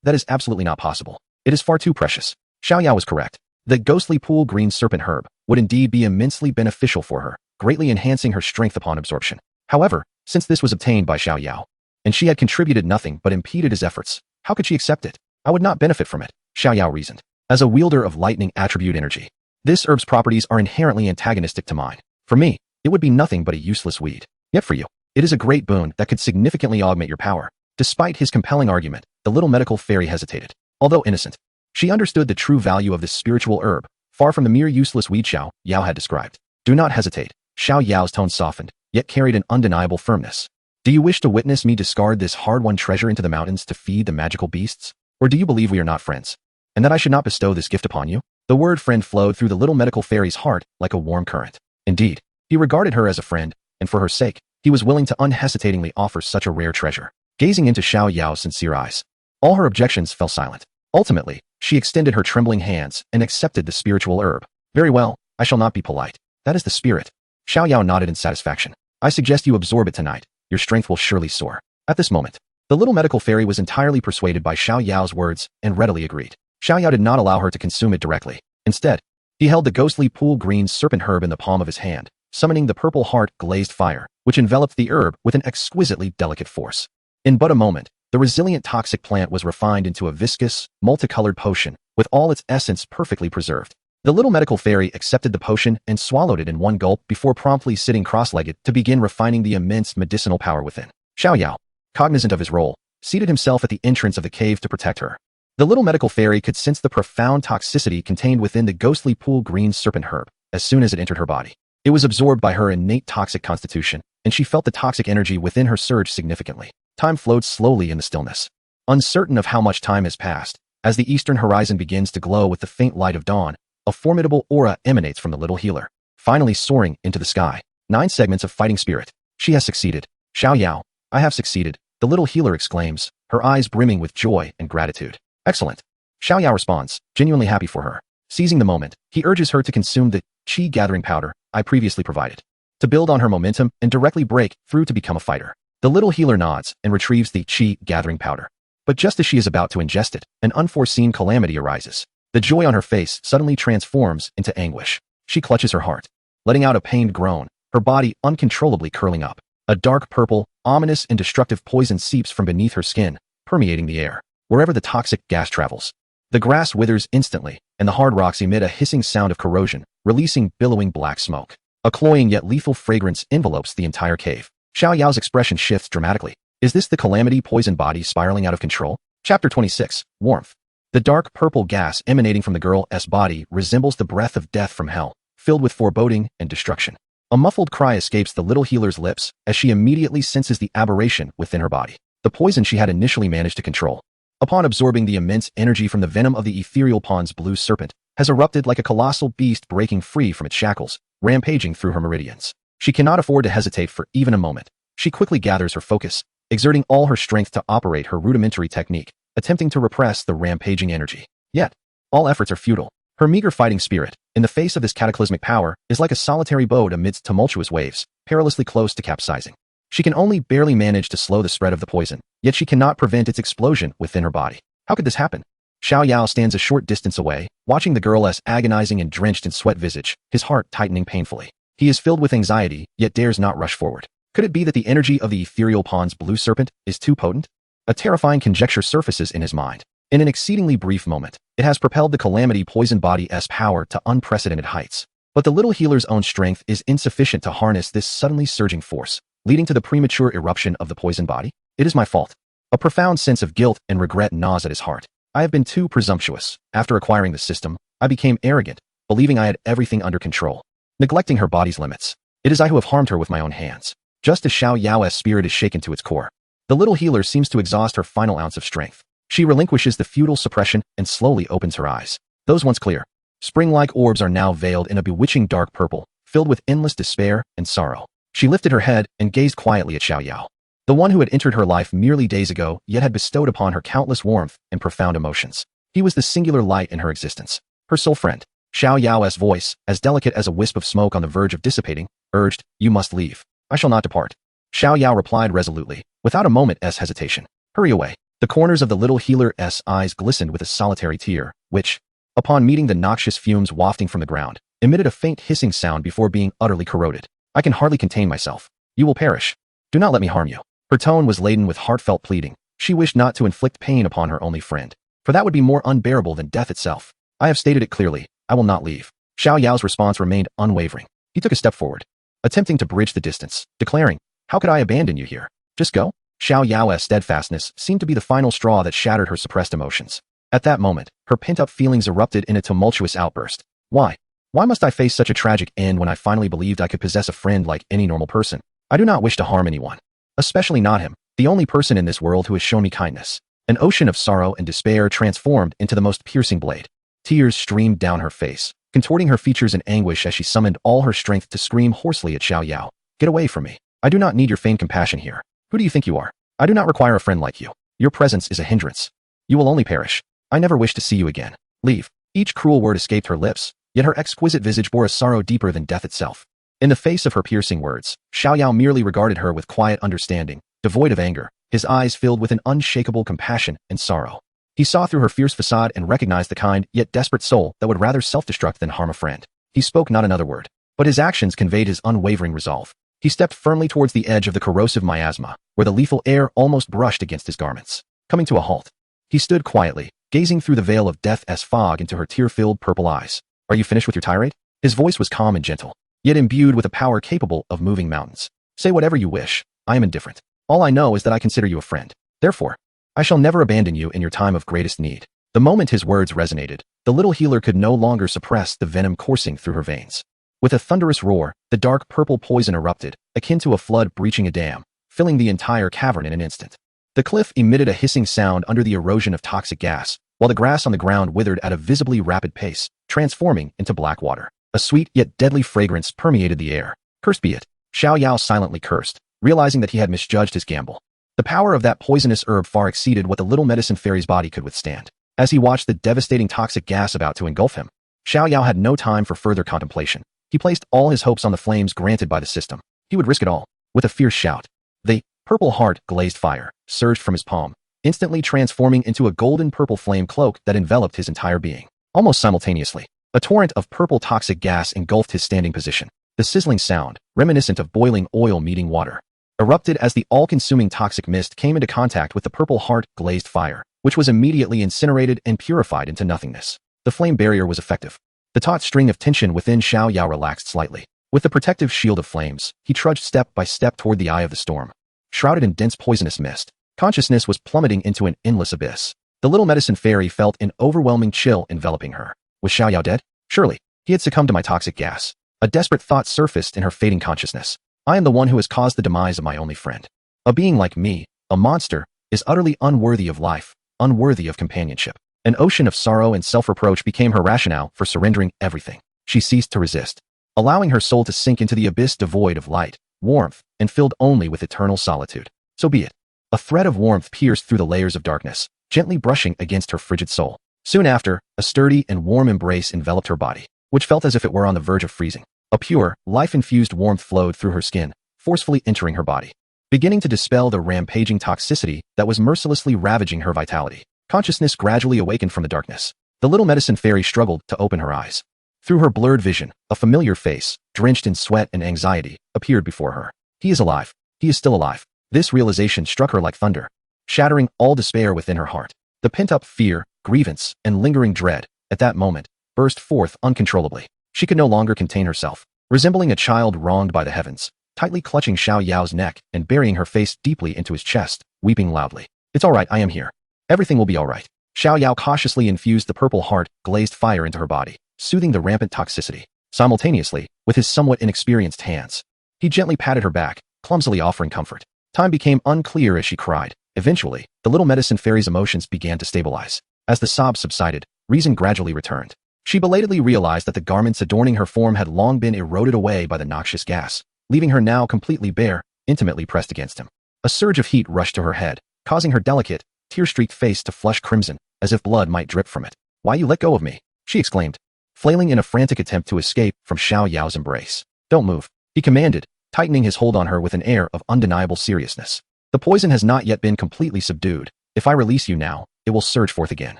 that is absolutely not possible. It is far too precious. Xiao Yao was correct. The ghostly pool green serpent herb would indeed be immensely beneficial for her, greatly enhancing her strength upon absorption. However, since this was obtained by Xiao Yao, and she had contributed nothing but impeded his efforts, how could she accept it? I would not benefit from it, Xiao Yao reasoned. As a wielder of lightning attribute energy, this herb's properties are inherently antagonistic to mine. For me, it would be nothing but a useless weed. Yet for you, it is a great boon that could significantly augment your power. Despite his compelling argument, the little medical fairy hesitated. Although innocent, she understood the true value of this spiritual herb, far from the mere useless weed Xiao Yao had described. Do not hesitate. Xiao Yao's tone softened, yet carried an undeniable firmness. Do you wish to witness me discard this hard-won treasure into the mountains to feed the magical beasts? Or do you believe we are not friends, and that I should not bestow this gift upon you? The word friend flowed through the little medical fairy's heart like a warm current. Indeed, he regarded her as a friend, and for her sake, he was willing to unhesitatingly offer such a rare treasure. Gazing into Xiao Yao's sincere eyes, all her objections fell silent. Ultimately, she extended her trembling hands and accepted the spiritual herb. Very well, I shall not be polite. That is the spirit. Xiao Yao nodded in satisfaction. I suggest you absorb it tonight. Your strength will surely soar. At this moment, the little medical fairy was entirely persuaded by Xiao Yao's words and readily agreed. Xiao Yao did not allow her to consume it directly. Instead, he held the ghostly pool green serpent herb in the palm of his hand, summoning the purple heart glazed fire, which enveloped the herb with an exquisitely delicate force. In but a moment, the resilient toxic plant was refined into a viscous, multicolored potion, with all its essence perfectly preserved. The little medical fairy accepted the potion and swallowed it in one gulp before promptly sitting cross-legged to begin refining the immense medicinal power within. Xiao Yao, cognizant of his role, seated himself at the entrance of the cave to protect her. The little medical fairy could sense the profound toxicity contained within the ghostly pool green serpent herb as soon as it entered her body. It was absorbed by her innate toxic constitution, and she felt the toxic energy within her surge significantly. Time flowed slowly in the stillness. Uncertain of how much time has passed, as the eastern horizon begins to glow with the faint light of dawn, a formidable aura emanates from the little healer, finally soaring into the sky. 9 segments of fighting spirit. She has succeeded. Xiao Yao, I have succeeded, the little healer exclaims, her eyes brimming with joy and gratitude. Excellent. Xiao Yao responds, genuinely happy for her. Seizing the moment, he urges her to consume the qi gathering powder I previously provided, to build on her momentum and directly break through to become a fighter. The little healer nods and retrieves the qi gathering powder. But just as she is about to ingest it, an unforeseen calamity arises. The joy on her face suddenly transforms into anguish. She clutches her heart, letting out a pained groan, her body uncontrollably curling up. A dark purple, ominous and destructive poison seeps from beneath her skin, permeating the air. Wherever the toxic gas travels, the grass withers instantly, and the hard rocks emit a hissing sound of corrosion, releasing billowing black smoke. A cloying yet lethal fragrance envelopes the entire cave. Xiao Yao's expression shifts dramatically. Is this the calamity poison body spiraling out of control? Chapter 26. Warmth. The dark purple gas emanating from the girl's body resembles the breath of death from hell, filled with foreboding and destruction. A muffled cry escapes the little healer's lips as she immediately senses the aberration within her body. The poison she had initially managed to control, upon absorbing the immense energy from the venom of the ethereal pond's blue serpent, has erupted like a colossal beast breaking free from its shackles, rampaging through her meridians. She cannot afford to hesitate for even a moment. She quickly gathers her focus, exerting all her strength to operate her rudimentary technique, attempting to repress the rampaging energy. Yet, all efforts are futile. Her meager fighting spirit, in the face of this cataclysmic power, is like a solitary boat amidst tumultuous waves, perilously close to capsizing. She can only barely manage to slow the spread of the poison, yet she cannot prevent its explosion within her body. How could this happen? Xiao Yao stands a short distance away, watching the girl's agonizing and drenched in sweat visage, his heart tightening painfully. He is filled with anxiety, yet dares not rush forward. Could it be that the energy of the ethereal pond's blue serpent is too potent? A terrifying conjecture surfaces in his mind. In an exceedingly brief moment, it has propelled the calamity poison body's power to unprecedented heights. But the little healer's own strength is insufficient to harness this suddenly surging force, leading to the premature eruption of the poison body. It is my fault. A profound sense of guilt and regret gnaws at his heart. I have been too presumptuous. After acquiring the system, I became arrogant, believing I had everything under control, neglecting her body's limits. It is I who have harmed her with my own hands. Just as Xiao Yao's spirit is shaken to its core, the little healer seems to exhaust her final ounce of strength. She relinquishes the futile suppression and slowly opens her eyes. Those once clear, spring-like orbs are now veiled in a bewitching dark purple, filled with endless despair and sorrow. She lifted her head and gazed quietly at Xiao Yao, the one who had entered her life merely days ago yet had bestowed upon her countless warmth and profound emotions. He was the singular light in her existence, her sole friend. Xiao Yao's voice, as delicate as a wisp of smoke on the verge of dissipating, urged, "You must leave." "I shall not depart." Xiao Yao replied resolutely, without a moment's hesitation. "Hurry away." The corners of the little healer's eyes glistened with a solitary tear, which, upon meeting the noxious fumes wafting from the ground, emitted a faint hissing sound before being utterly corroded. "I can hardly contain myself. You will perish. Do not let me harm you." Her tone was laden with heartfelt pleading. She wished not to inflict pain upon her only friend, for that would be more unbearable than death itself. "I have stated it clearly. I will not leave." Xiao Yao's response remained unwavering. He took a step forward, attempting to bridge the distance, declaring, "How could I abandon you here? Just go." Xiao Yao's steadfastness seemed to be the final straw that shattered her suppressed emotions. At that moment, her pent-up feelings erupted in a tumultuous outburst. Why? Why must I face such a tragic end when I finally believed I could possess a friend like any normal person? I do not wish to harm anyone, especially not him, the only person in this world who has shown me kindness. An ocean of sorrow and despair transformed into the most piercing blade. Tears streamed down her face, contorting her features in anguish as she summoned all her strength to scream hoarsely at Xiao Yao. "Get away from me. I do not need your feigned compassion here. Who do you think you are? I do not require a friend like you. Your presence is a hindrance. You will only perish. I never wish to see you again. Leave." Each cruel word escaped her lips, yet her exquisite visage bore a sorrow deeper than death itself. In the face of her piercing words, Xiao Yao merely regarded her with quiet understanding, devoid of anger, his eyes filled with an unshakable compassion and sorrow. He saw through her fierce facade and recognized the kind yet desperate soul that would rather self-destruct than harm a friend. He spoke not another word, but his actions conveyed his unwavering resolve. He stepped firmly towards the edge of the corrosive miasma, where the lethal air almost brushed against his garments. Coming to a halt, he stood quietly, gazing through the veil of death's fog into her tear-filled purple eyes. "Are you finished with your tirade?" His voice was calm and gentle, yet imbued with a power capable of moving mountains. "Say whatever you wish. I am indifferent. All I know is that I consider you a friend. Therefore, I shall never abandon you in your time of greatest need." The moment his words resonated, the little healer could no longer suppress the venom coursing through her veins. With a thunderous roar, the dark purple poison erupted, akin to a flood breaching a dam, filling the entire cavern in an instant. The cliff emitted a hissing sound under the erosion of toxic gas, while the grass on the ground withered at a visibly rapid pace, transforming into black water. A sweet yet deadly fragrance permeated the air. Cursed be it. Xiao Yao silently cursed, realizing that he had misjudged his gamble. The power of that poisonous herb far exceeded what the little medicine fairy's body could withstand. As he watched the devastating toxic gas about to engulf him, Xiao Yao had no time for further contemplation. He placed all his hopes on the flames granted by the system. He would risk it all. With a fierce shout, the purple heart glazed fire surged from his palm, instantly transforming into a golden purple flame cloak that enveloped his entire being. Almost simultaneously, a torrent of purple toxic gas engulfed his standing position. The sizzling sound, reminiscent of boiling oil meeting water, erupted as the all-consuming toxic mist came into contact with the purple heart-glazed fire, which was immediately incinerated and purified into nothingness. The flame barrier was effective. The taut string of tension within Xiao Yao relaxed slightly. With the protective shield of flames, he trudged step by step toward the eye of the storm. Shrouded in dense poisonous mist, consciousness was plummeting into an endless abyss. The little medicine fairy felt an overwhelming chill enveloping her. Was Xiao Yao dead? Surely. He had succumbed to my toxic gas. A desperate thought surfaced in her fading consciousness. I am the one who has caused the demise of my only friend. A being like me, a monster, is utterly unworthy of life, unworthy of companionship. An ocean of sorrow and self-reproach became her rationale for surrendering everything. She ceased to resist, allowing her soul to sink into the abyss devoid of light, warmth, and filled only with eternal solitude. So be it. A thread of warmth pierced through the layers of darkness, gently brushing against her frigid soul. Soon after, a sturdy and warm embrace enveloped her body, which felt as if it were on the verge of freezing. A pure, life-infused warmth flowed through her skin, forcefully entering her body, beginning to dispel the rampaging toxicity that was mercilessly ravaging her vitality. Consciousness gradually awakened from the darkness. The little medicine fairy struggled to open her eyes. Through her blurred vision, a familiar face, drenched in sweat and anxiety, appeared before her. He is alive. He is still alive. This realization struck her like thunder, shattering all despair within her heart. The pent-up fear, grievance, and lingering dread, at that moment, burst forth uncontrollably. She could no longer contain herself. Resembling a child wronged by the heavens, tightly clutching Xiao Yao's neck and burying her face deeply into his chest, weeping loudly. It's all right, I am here. Everything will be all right. Xiao Yao cautiously infused the purple heart-glazed fire into her body, soothing the rampant toxicity. Simultaneously, with his somewhat inexperienced hands, he gently patted her back, clumsily offering comfort. Time became unclear as she cried. Eventually, the little medicine fairy's emotions began to stabilize. As the sobs subsided, reason gradually returned. She belatedly realized that the garments adorning her form had long been eroded away by the noxious gas, leaving her now completely bare, intimately pressed against him. A surge of heat rushed to her head, causing her delicate, tear-streaked face to flush crimson, as if blood might drip from it. Why you let go of me? She exclaimed, flailing in a frantic attempt to escape from Xiao Yao's embrace. Don't move, he commanded, tightening his hold on her with an air of undeniable seriousness. The poison has not yet been completely subdued. If I release you now, it will surge forth again.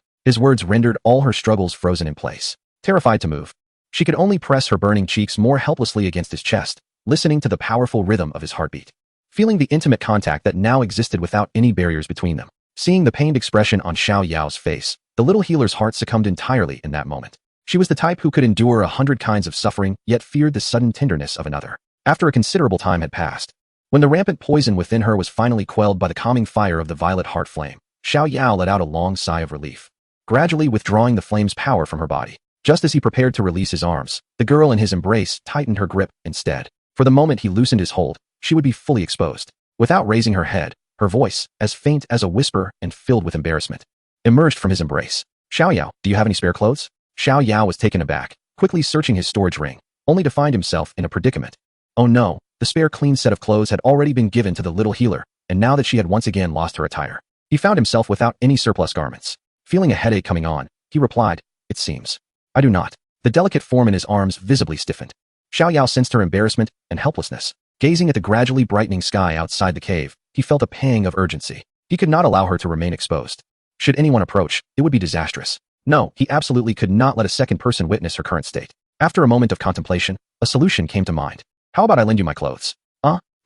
His words rendered all her struggles frozen in place. Terrified to move, she could only press her burning cheeks more helplessly against his chest, listening to the powerful rhythm of his heartbeat. Feeling the intimate contact that now existed without any barriers between them. Seeing the pained expression on Xiao Yao's face, the little healer's heart succumbed entirely in that moment. She was the type who could endure 100 kinds of suffering, yet feared the sudden tenderness of another. After a considerable time had passed, when the rampant poison within her was finally quelled by the calming fire of the violet heart flame, Xiao Yao let out a long sigh of relief, gradually withdrawing the flame's power from her body. Just as he prepared to release his arms, the girl in his embrace tightened her grip instead. For the moment he loosened his hold, she would be fully exposed. Without raising her head, her voice, as faint as a whisper and filled with embarrassment, emerged from his embrace. Xiao Yao, do you have any spare clothes? Xiao Yao was taken aback, quickly searching his storage ring, only to find himself in a predicament. Oh no, the spare clean set of clothes had already been given to the little healer, and now that she had once again lost her attire, he found himself without any surplus garments. Feeling a headache coming on, he replied, it seems. I do not. The delicate form in his arms visibly stiffened. Xiao Yao sensed her embarrassment and helplessness. Gazing at the gradually brightening sky outside the cave, he felt a pang of urgency. He could not allow her to remain exposed. Should anyone approach, it would be disastrous. No, he absolutely could not let a second person witness her current state. After a moment of contemplation, a solution came to mind. How about I lend you my clothes?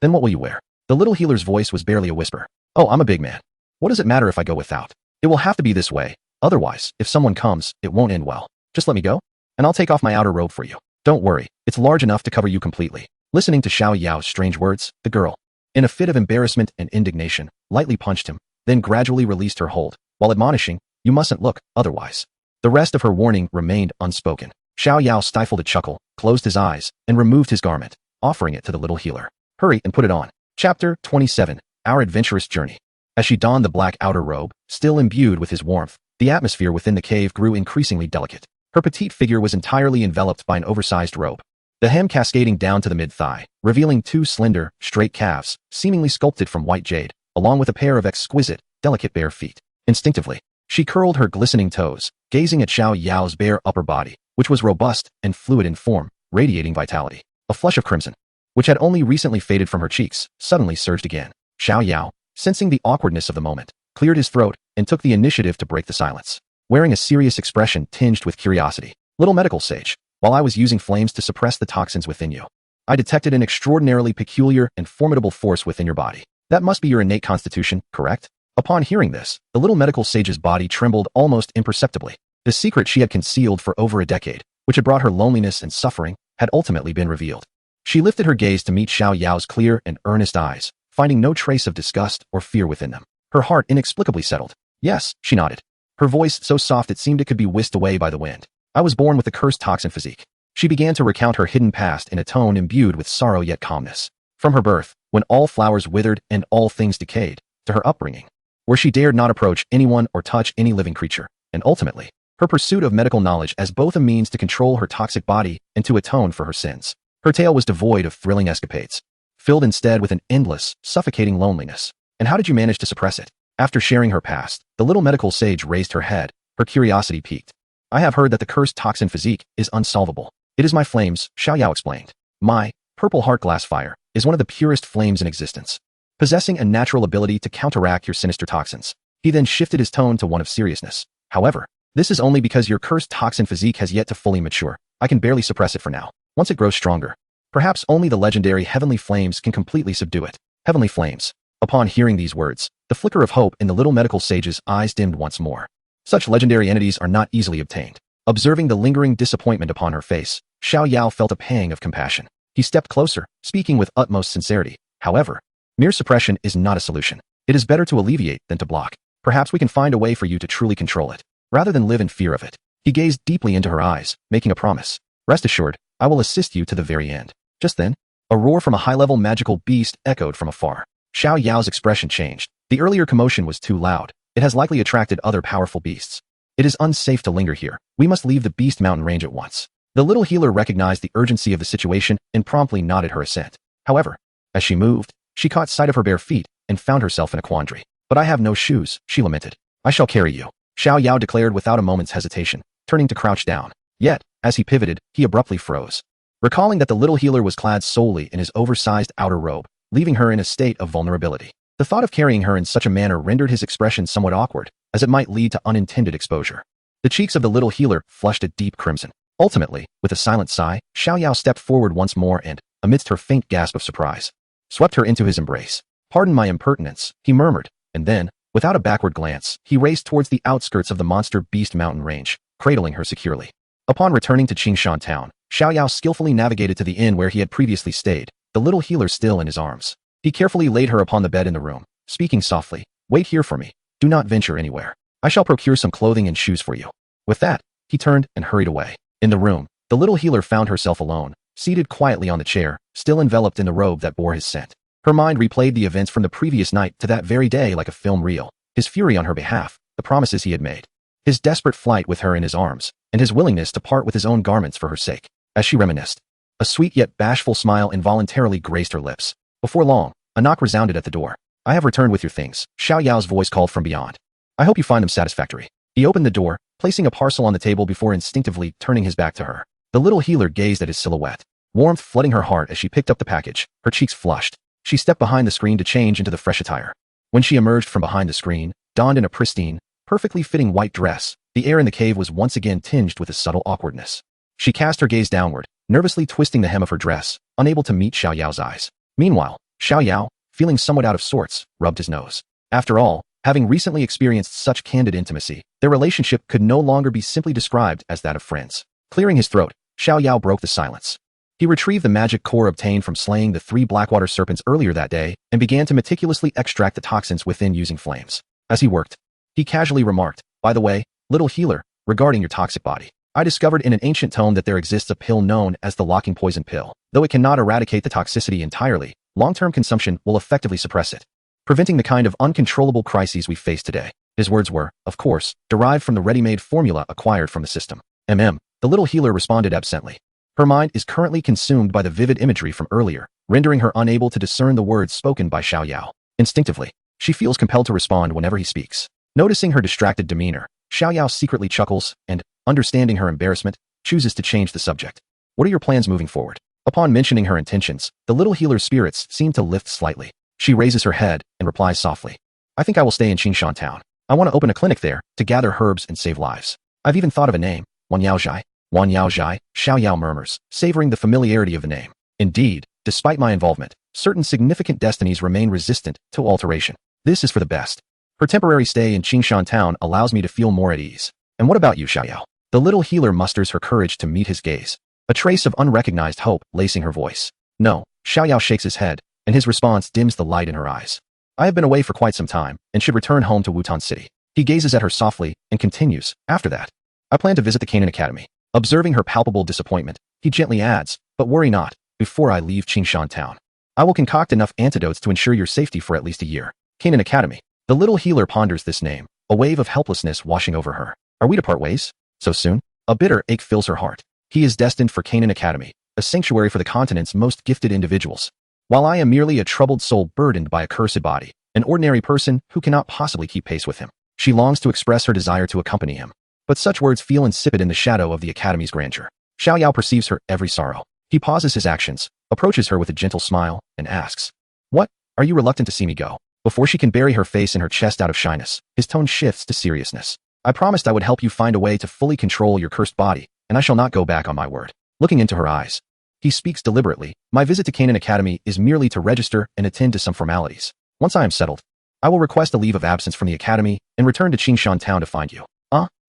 Then what will you wear? The little healer's voice was barely a whisper. Oh, I'm a big man. What does it matter if I go without? It will have to be this way. Otherwise, if someone comes, it won't end well. Just let me go, and I'll take off my outer robe for you. Don't worry, it's large enough to cover you completely. Listening to Xiao Yao's strange words, the girl, in a fit of embarrassment and indignation, lightly punched him, then gradually released her hold, while admonishing, you mustn't look, otherwise. The rest of her warning remained unspoken. Xiao Yao stifled a chuckle, closed his eyes, and removed his garment, offering it to the little healer. Hurry and put it on. Chapter 27, Our Adventurous Journey. As she donned the black outer robe, still imbued with his warmth, the atmosphere within the cave grew increasingly delicate. Her petite figure was entirely enveloped by an oversized robe, the hem cascading down to the mid-thigh, revealing two slender, straight calves, seemingly sculpted from white jade, along with a pair of exquisite, delicate bare feet. Instinctively, she curled her glistening toes, gazing at Xiao Yao's bare upper body, which was robust and fluid in form, radiating vitality. A flush of crimson, which had only recently faded from her cheeks, suddenly surged again. Xiao Yao, sensing the awkwardness of the moment, cleared his throat and took the initiative to break the silence, wearing a serious expression tinged with curiosity. Little medical sage, while I was using flames to suppress the toxins within you, I detected an extraordinarily peculiar and formidable force within your body. That must be your innate constitution, correct? Upon hearing this, the little medical sage's body trembled almost imperceptibly. The secret she had concealed for over a decade, which had brought her loneliness and suffering, had ultimately been revealed. She lifted her gaze to meet Xiao Yao's clear and earnest eyes, finding no trace of disgust or fear within them. Her heart inexplicably settled. Yes, she nodded. Her voice so soft it seemed it could be whisked away by the wind. I was born with the cursed toxin physique. She began to recount her hidden past in a tone imbued with sorrow yet calmness. From her birth, when all flowers withered and all things decayed, to her upbringing, where she dared not approach anyone or touch any living creature, and ultimately, her pursuit of medical knowledge as both a means to control her toxic body and to atone for her sins. Her tale was devoid of thrilling escapades, filled instead with an endless, suffocating loneliness. And how did you manage to suppress it? After sharing her past, the little medical sage raised her head, her curiosity piqued. I have heard that the cursed toxin physique is unsolvable. It is my flames, Xiao Yao explained. My purple heart glass fire is one of the purest flames in existence, possessing a natural ability to counteract your sinister toxins. He then shifted his tone to one of seriousness. However, this is only because your cursed toxin physique has yet to fully mature. I can barely suppress it for now. Once it grows stronger, perhaps only the legendary heavenly flames can completely subdue it. Heavenly flames. Upon hearing these words, the flicker of hope in the little medical sage's eyes dimmed once more. Such legendary entities are not easily obtained. Observing the lingering disappointment upon her face, Xiao Yao felt a pang of compassion. He stepped closer, speaking with utmost sincerity. However, mere suppression is not a solution. It is better to alleviate than to block. Perhaps we can find a way for you to truly control it, rather than live in fear of it. He gazed deeply into her eyes, making a promise. Rest assured, I will assist you to the very end. Just then, a roar from a high-level magical beast echoed from afar. Xiao Yao's expression changed. The earlier commotion was too loud. It has likely attracted other powerful beasts. It is unsafe to linger here. We must leave the Beast Mountain range at once. The little healer recognized the urgency of the situation and promptly nodded her assent. However, as she moved, she caught sight of her bare feet and found herself in a quandary. But I have no shoes, she lamented. I shall carry you, Xiao Yao declared without a moment's hesitation, turning to crouch down. Yet, as he pivoted, he abruptly froze, recalling that the little healer was clad solely in his oversized outer robe, leaving her in a state of vulnerability. The thought of carrying her in such a manner rendered his expression somewhat awkward, as it might lead to unintended exposure. The cheeks of the little healer flushed a deep crimson. Ultimately, with a silent sigh, Xiao Yao stepped forward once more and, amidst her faint gasp of surprise, swept her into his embrace. Pardon my impertinence, he murmured, and then, without a backward glance, he raced towards the outskirts of the monster beast mountain range, cradling her securely. Upon returning to Qingshan town, Xiao Yao skillfully navigated to the inn where he had previously stayed, the little healer still in his arms. He carefully laid her upon the bed in the room, speaking softly, "Wait here for me. Do not venture anywhere. I shall procure some clothing and shoes for you." With that, he turned and hurried away. In the room, the little healer found herself alone, seated quietly on the chair, still enveloped in the robe that bore his scent. Her mind replayed the events from the previous night to that very day like a film reel. His fury on her behalf, the promises he had made, his desperate flight with her in his arms, and his willingness to part with his own garments for her sake. As she reminisced, a sweet yet bashful smile involuntarily graced her lips. Before long, a knock resounded at the door. "I have returned with your things," Xiao Yao's voice called from beyond. "I hope you find them satisfactory." He opened the door, placing a parcel on the table before instinctively turning his back to her. The little healer gazed at his silhouette, warmth flooding her heart as she picked up the package. Her cheeks flushed. She stepped behind the screen to change into the fresh attire. When she emerged from behind the screen, donned in a pristine, perfectly fitting white dress, the air in the cave was once again tinged with a subtle awkwardness. She cast her gaze downward, nervously twisting the hem of her dress, unable to meet Xiao Yao's eyes. Meanwhile, Xiao Yao, feeling somewhat out of sorts, rubbed his nose. After all, having recently experienced such candid intimacy, their relationship could no longer be simply described as that of friends. Clearing his throat, Xiao Yao broke the silence. He retrieved the magic core obtained from slaying the 3 Blackwater serpents earlier that day and began to meticulously extract the toxins within using flames. As he worked, he casually remarked, "By the way, little healer, regarding your toxic body, I discovered in an ancient tome that there exists a pill known as the locking poison pill. Though it cannot eradicate the toxicity entirely, long-term consumption will effectively suppress it, preventing the kind of uncontrollable crises we face today." His words were, of course, derived from the ready-made formula acquired from the system. The little healer responded absently. Her mind is currently consumed by the vivid imagery from earlier, rendering her unable to discern the words spoken by Xiao Yao. Instinctively, she feels compelled to respond whenever he speaks. Noticing her distracted demeanor, Xiao Yao secretly chuckles and, understanding her embarrassment, chooses to change the subject. "What are your plans moving forward?" Upon mentioning her intentions, the little healer's spirits seem to lift slightly. She raises her head and replies softly, "I think I will stay in Qingshan town. I want to open a clinic there to gather herbs and save lives. I've even thought of a name, Wan Yao Zhai." "Wan Yao Zhai," Xiao Yao murmurs, savoring the familiarity of the name. Indeed, despite my involvement, certain significant destinies remain resistant to alteration. This is for the best. Her temporary stay in Qingshan town allows me to feel more at ease. And what about you, Xiao Yao? The little healer musters her courage to meet his gaze. A trace of unrecognized hope lacing her voice. No, Xiao Yao shakes his head, and his response dims the light in her eyes. I have been away for quite some time, and should return home to Wutan City. He gazes at her softly, and continues, after that. I plan to visit the Canaan Academy. Observing her palpable disappointment, he gently adds, but worry not, before I leave Qingshan town. I will concoct enough antidotes to ensure your safety for at least a year. Canaan Academy. The little healer ponders this name, a wave of helplessness washing over her. Are we to part ways? So soon? A bitter ache fills her heart. He is destined for Canaan Academy, a sanctuary for the continent's most gifted individuals. While I am merely a troubled soul burdened by a cursed body, an ordinary person who cannot possibly keep pace with him. She longs to express her desire to accompany him. But such words feel insipid in the shadow of the Academy's grandeur. Xiao Yao perceives her every sorrow. He pauses his actions, approaches her with a gentle smile, and asks, "What? Are you reluctant to see me go?" Before she can bury her face in her chest out of shyness, his tone shifts to seriousness. I promised I would help you find a way to fully control your cursed body, and I shall not go back on my word. Looking into her eyes, he speaks deliberately. My visit to Canaan Academy is merely to register and attend to some formalities. Once I am settled, I will request a leave of absence from the Academy and return to Qingshan town to find you.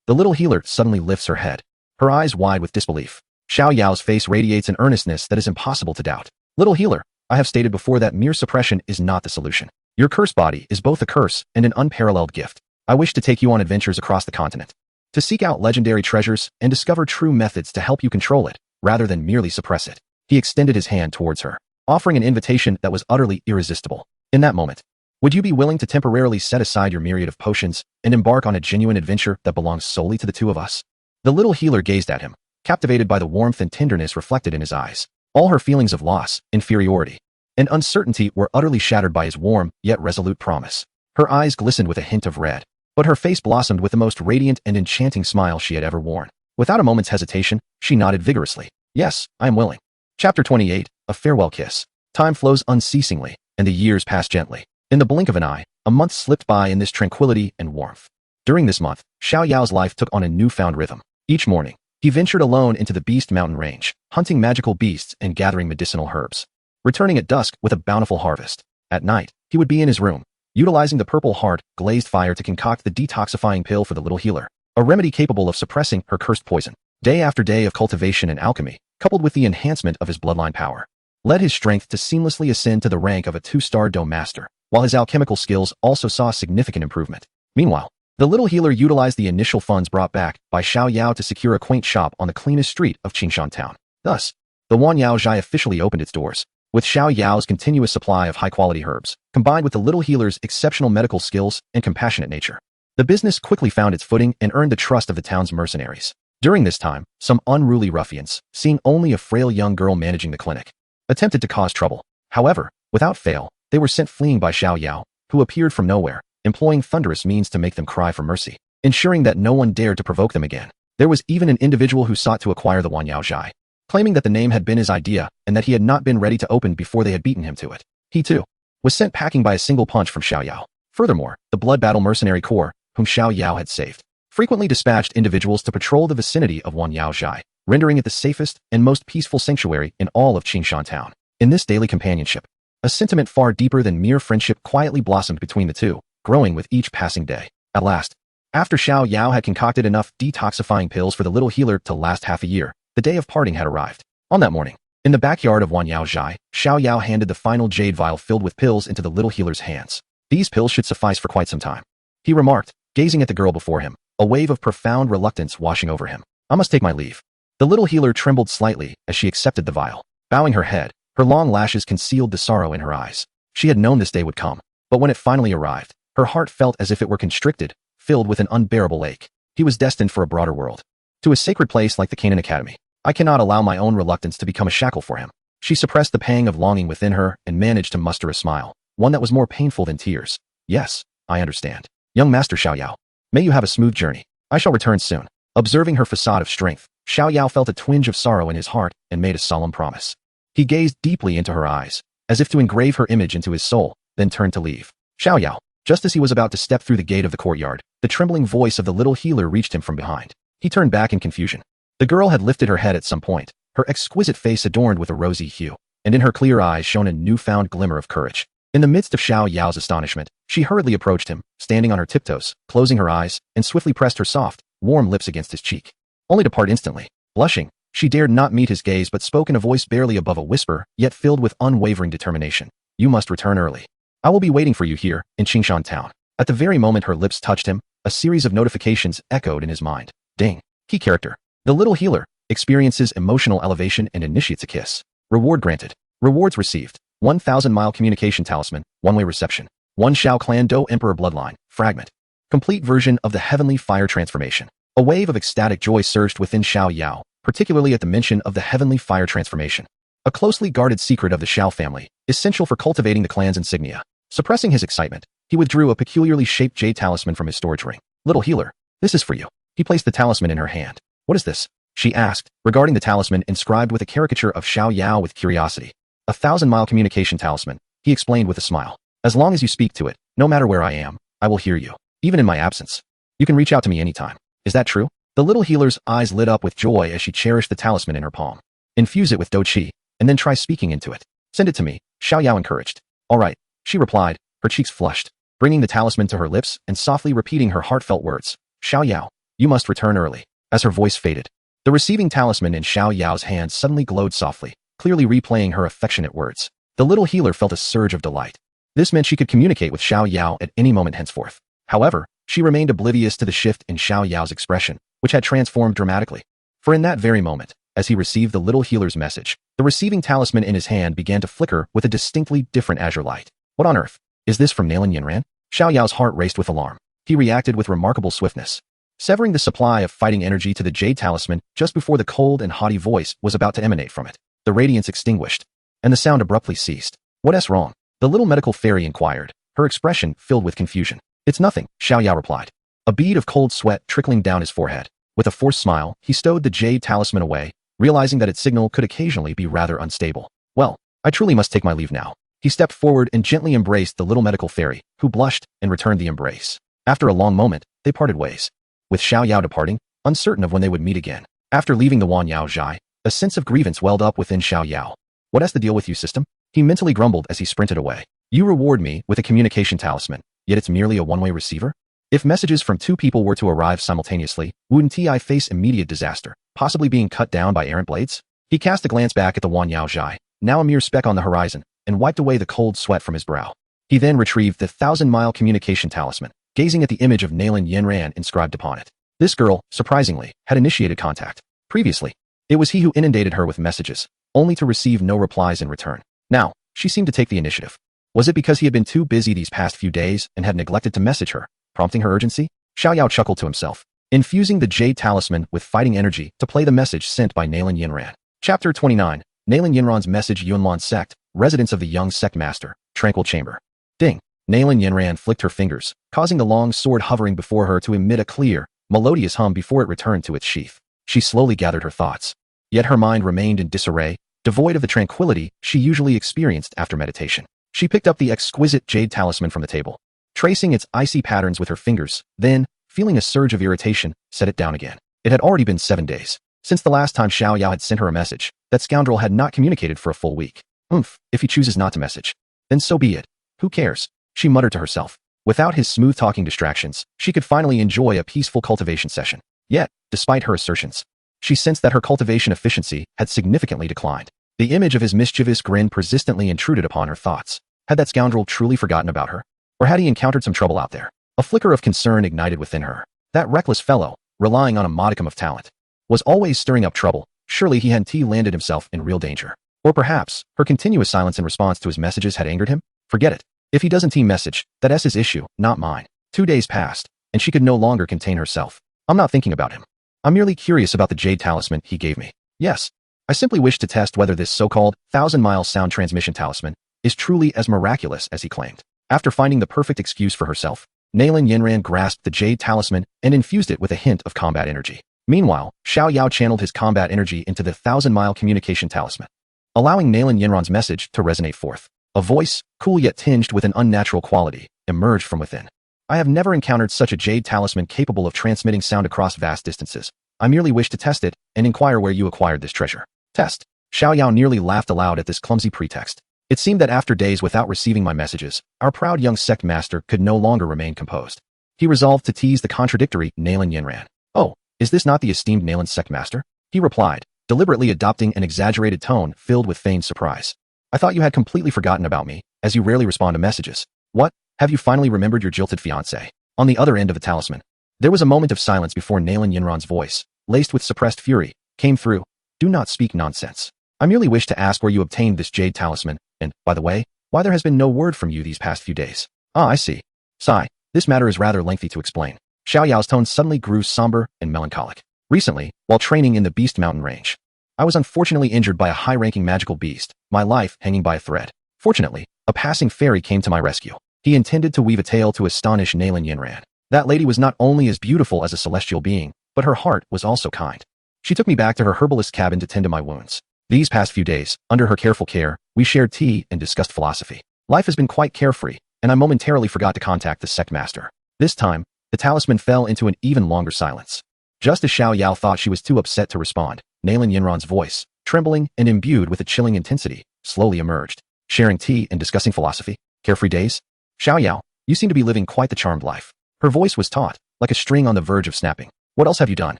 The little healer suddenly lifts her head, her eyes wide with disbelief. Xiao Yao's face radiates an earnestness that is impossible to doubt. Little healer, I have stated before that mere suppression is not the solution. Your cursed body is both a curse and an unparalleled gift. I wish to take you on adventures across the continent, to seek out legendary treasures and discover true methods to help you control it, rather than merely suppress it. He extended his hand towards her, offering an invitation that was utterly irresistible. In that moment, would you be willing to temporarily set aside your myriad of potions and embark on a genuine adventure that belongs solely to the two of us? The little healer gazed at him, captivated by the warmth and tenderness reflected in his eyes. All her feelings of loss, inferiority, and uncertainty were utterly shattered by his warm, yet resolute promise. Her eyes glistened with a hint of red, but her face blossomed with the most radiant and enchanting smile she had ever worn. Without a moment's hesitation, she nodded vigorously. Yes, I am willing. Chapter 28, A Farewell Kiss. Time flows unceasingly, and the years pass gently. In the blink of an eye, a month slipped by in this tranquility and warmth. During this month, Xiao Yao's life took on a newfound rhythm. Each morning, he ventured alone into the Beast Mountain range, hunting magical beasts and gathering medicinal herbs. Returning at dusk with a bountiful harvest. At night, he would be in his room, utilizing the purple heart glazed fire to concoct the detoxifying pill for the little healer, a remedy capable of suppressing her cursed poison. Day after day of cultivation and alchemy, coupled with the enhancement of his bloodline power, led his strength to seamlessly ascend to the rank of a 2-star dome master, while his alchemical skills also saw significant improvement. Meanwhile, the little healer utilized the initial funds brought back by Xiao Yao to secure a quaint shop on the cleanest street of Qingshan town. Thus, the Wanyao Zhai officially opened its doors. With Xiao Yao's continuous supply of high-quality herbs, combined with the little healer's exceptional medical skills and compassionate nature, the business quickly found its footing and earned the trust of the town's mercenaries. During this time, some unruly ruffians, seeing only a frail young girl managing the clinic, attempted to cause trouble. However, without fail, they were sent fleeing by Xiao Yao, who appeared from nowhere, employing thunderous means to make them cry for mercy, ensuring that no one dared to provoke them again. There was even an individual who sought to acquire the Wanyao Zhai, claiming that the name had been his idea and that he had not been ready to open before they had beaten him to it. He, too, was sent packing by a single punch from Xiao Yao. Furthermore, the Blood Battle Mercenary Corps, whom Xiao Yao had saved, frequently dispatched individuals to patrol the vicinity of Wanyao Zhai, rendering it the safest and most peaceful sanctuary in all of Qingshan town. In this daily companionship, a sentiment far deeper than mere friendship quietly blossomed between the two, growing with each passing day. At last, after Xiao Yao had concocted enough detoxifying pills for the little healer to last half a year, the day of parting had arrived. On that morning, in the backyard of Wanyao Zhai, Xiao Yao handed the final jade vial filled with pills into the little healer's hands. These pills should suffice for quite some time, he remarked, gazing at the girl before him, a wave of profound reluctance washing over him. I must take my leave. The little healer trembled slightly as she accepted the vial. Bowing her head, her long lashes concealed the sorrow in her eyes. She had known this day would come, but when it finally arrived, her heart felt as if it were constricted, filled with an unbearable ache. He was destined for a broader world, to a sacred place like the Canaan Academy. I cannot allow my own reluctance to become a shackle for him. She suppressed the pang of longing within her and managed to muster a smile, one that was more painful than tears. Yes, I understand. Young Master Xiao Yao, may you have a smooth journey. I shall return soon. Observing her facade of strength, Xiao Yao felt a twinge of sorrow in his heart and made a solemn promise. He gazed deeply into her eyes, as if to engrave her image into his soul, then turned to leave. Xiao Yao, just as he was about to step through the gate of the courtyard, the trembling voice of the little healer reached him from behind. He turned back in confusion. The girl had lifted her head at some point, her exquisite face adorned with a rosy hue. and in her clear eyes shone a newfound glimmer of courage. In the midst of Xiao Yao's astonishment, she hurriedly approached him, standing on her tiptoes, closing her eyes, and swiftly pressed her soft, warm lips against his cheek. Only to part instantly. Blushing, she dared not meet his gaze but spoke in a voice barely above a whisper, yet filled with unwavering determination. You must return early. I will be waiting for you here, in Qingshan town. At the very moment her lips touched him, a series of notifications echoed in his mind. Ding. Key character. The little healer experiences emotional elevation and initiates a kiss. Reward granted. Rewards received. 1,000-mile communication talisman, one-way reception. 1 Xiao Clan Do Emperor bloodline, fragment. Complete version of the heavenly fire transformation. A wave of ecstatic joy surged within Xiao Yao, particularly at the mention of the heavenly fire transformation. A closely guarded secret of the Xiao family, essential for cultivating the clan's insignia. Suppressing his excitement, he withdrew a peculiarly shaped jade talisman from his storage ring. Little healer, this is for you. He placed the talisman in her hand. What is this? She asked, regarding the talisman inscribed with a caricature of Xiao Yao with curiosity. 1,000-mile communication talisman, he explained with a smile. As long as you speak to it, no matter where I am, I will hear you. Even in my absence. You can reach out to me anytime. Is that true? The little healer's eyes lit up with joy as she cherished the talisman in her palm. Infuse it with Do Qi, and then try speaking into it. Send it to me, Xiao Yao encouraged. All right, she replied, her cheeks flushed, bringing the talisman to her lips and softly repeating her heartfelt words. Xiao Yao, you must return early. As her voice faded, the receiving talisman in Xiao Yao's hand suddenly glowed softly, clearly replaying her affectionate words. The little healer felt a surge of delight. This meant she could communicate with Xiao Yao at any moment henceforth. However, she remained oblivious to the shift in Xiao Yao's expression, which had transformed dramatically. For in that very moment, as he received the little healer's message, the receiving talisman in his hand began to flicker with a distinctly different azure light. What on earth? Is this from Nalan Yanran? Xiao Yao's heart raced with alarm. He reacted with remarkable swiftness, severing the supply of fighting energy to the jade talisman just before the cold and haughty voice was about to emanate from it. The radiance extinguished, and the sound abruptly ceased. What's wrong? The little medical fairy inquired, her expression filled with confusion. It's nothing, Xiao Yao replied, a bead of cold sweat trickling down his forehead. With a forced smile, he stowed the jade talisman away, realizing that its signal could occasionally be rather unstable. Well, I truly must take my leave now. He stepped forward and gently embraced the little medical fairy, who blushed and returned the embrace. After a long moment, they parted ways, with Xiao Yao departing, uncertain of when they would meet again. After leaving the Wan Yao Zhai, a sense of grievance welled up within Xiao Yao. What's the deal with you, system? He mentally grumbled as he sprinted away. You reward me with a communication talisman, yet it's merely a one-way receiver? If messages from two people were to arrive simultaneously, wouldn't I face immediate disaster, possibly being cut down by errant blades? He cast a glance back at the Wan Yao Zhai, now a mere speck on the horizon, and wiped away the cold sweat from his brow. He then retrieved the 1,000-mile communication talisman, gazing at the image of Nalan Yanran inscribed upon it. This girl, surprisingly, had initiated contact. Previously, it was he who inundated her with messages, only to receive no replies in return. Now, she seemed to take the initiative. Was it because he had been too busy these past few days and had neglected to message her, prompting her urgency? Xiao Yao chuckled to himself, infusing the jade talisman with fighting energy to play the message sent by Nalan Yanran. Chapter 29, Nalan Yanran's message. Yunlan sect, residence of the young sect master, tranquil chamber. Ding. Nalan Yanran flicked her fingers, causing the long sword hovering before her to emit a clear, melodious hum before it returned to its sheath. She slowly gathered her thoughts. Yet her mind remained in disarray, devoid of the tranquility she usually experienced after meditation. She picked up the exquisite jade talisman from the table, tracing its icy patterns with her fingers, then, feeling a surge of irritation, set it down again. It had already been 7 days since the last time Xiao Yao had sent her a message. That scoundrel had not communicated for a full week. If he chooses not to message, then so be it. Who cares? She muttered to herself. Without his smooth-talking distractions, she could finally enjoy a peaceful cultivation session. Yet, despite her assertions, she sensed that her cultivation efficiency had significantly declined. The image of his mischievous grin persistently intruded upon her thoughts. Had that scoundrel truly forgotten about her? Or had he encountered some trouble out there? A flicker of concern ignited within her. That reckless fellow, relying on a modicum of talent, was always stirring up trouble. Surely he hadn't landed himself in real danger. Or perhaps, her continuous silence in response to his messages had angered him? Forget it. If he doesn't message, that's his issue, not mine. 2 days passed, and she could no longer contain herself. I'm not thinking about him. I'm merely curious about the jade talisman he gave me. Yes, I simply wish to test whether this so-called 1,000-mile sound transmission talisman is truly as miraculous as he claimed. After finding the perfect excuse for herself, Nalan Yanran grasped the jade talisman and infused it with a hint of combat energy. Meanwhile, Xiao Yao channeled his combat energy into the 1,000-mile communication talisman, allowing Nalan Yanran's message to resonate forth. A voice, cool yet tinged with an unnatural quality, emerged from within. I have never encountered such a jade talisman capable of transmitting sound across vast distances. I merely wish to test it and inquire where you acquired this treasure. Test. Xiao Yao nearly laughed aloud at this clumsy pretext. It seemed that after days without receiving my messages, our proud young sect master could no longer remain composed. He resolved to tease the contradictory Nalan Yanran. "Oh, is this not the esteemed Nalan sect master?" he replied, deliberately adopting an exaggerated tone filled with feigned surprise. "I thought you had completely forgotten about me, as you rarely respond to messages. What? Have you finally remembered your jilted fiancé?" On the other end of the talisman, there was a moment of silence before Nalan Yanran's voice, laced with suppressed fury, came through. "Do not speak nonsense. I merely wish to ask where you obtained this jade talisman, and, by the way, why there has been no word from you these past few days." "Ah, I see. Sigh. This matter is rather lengthy to explain." Xiao Yao's tone suddenly grew somber and melancholic. "Recently, while training in the Beast Mountain Range, I was unfortunately injured by a high-ranking magical beast, my life hanging by a thread. Fortunately, a passing fairy came to my rescue. He intended to weave a tale to astonish Nalan Yanran. That lady was not only as beautiful as a celestial being, but her heart was also kind. She took me back to her herbalist cabin to tend to my wounds. These past few days, under her careful care, we shared tea and discussed philosophy. Life has been quite carefree, and I momentarily forgot to contact the sect master. This time, the talisman fell into an even longer silence. Just as Xiao Yao thought she was too upset to respond, Nalan Yanran's voice, trembling and imbued with a chilling intensity, slowly emerged. "Sharing tea and discussing philosophy? Carefree days? Xiao Yao, you seem to be living quite the charmed life." Her voice was taut, like a string on the verge of snapping. "What else have you done?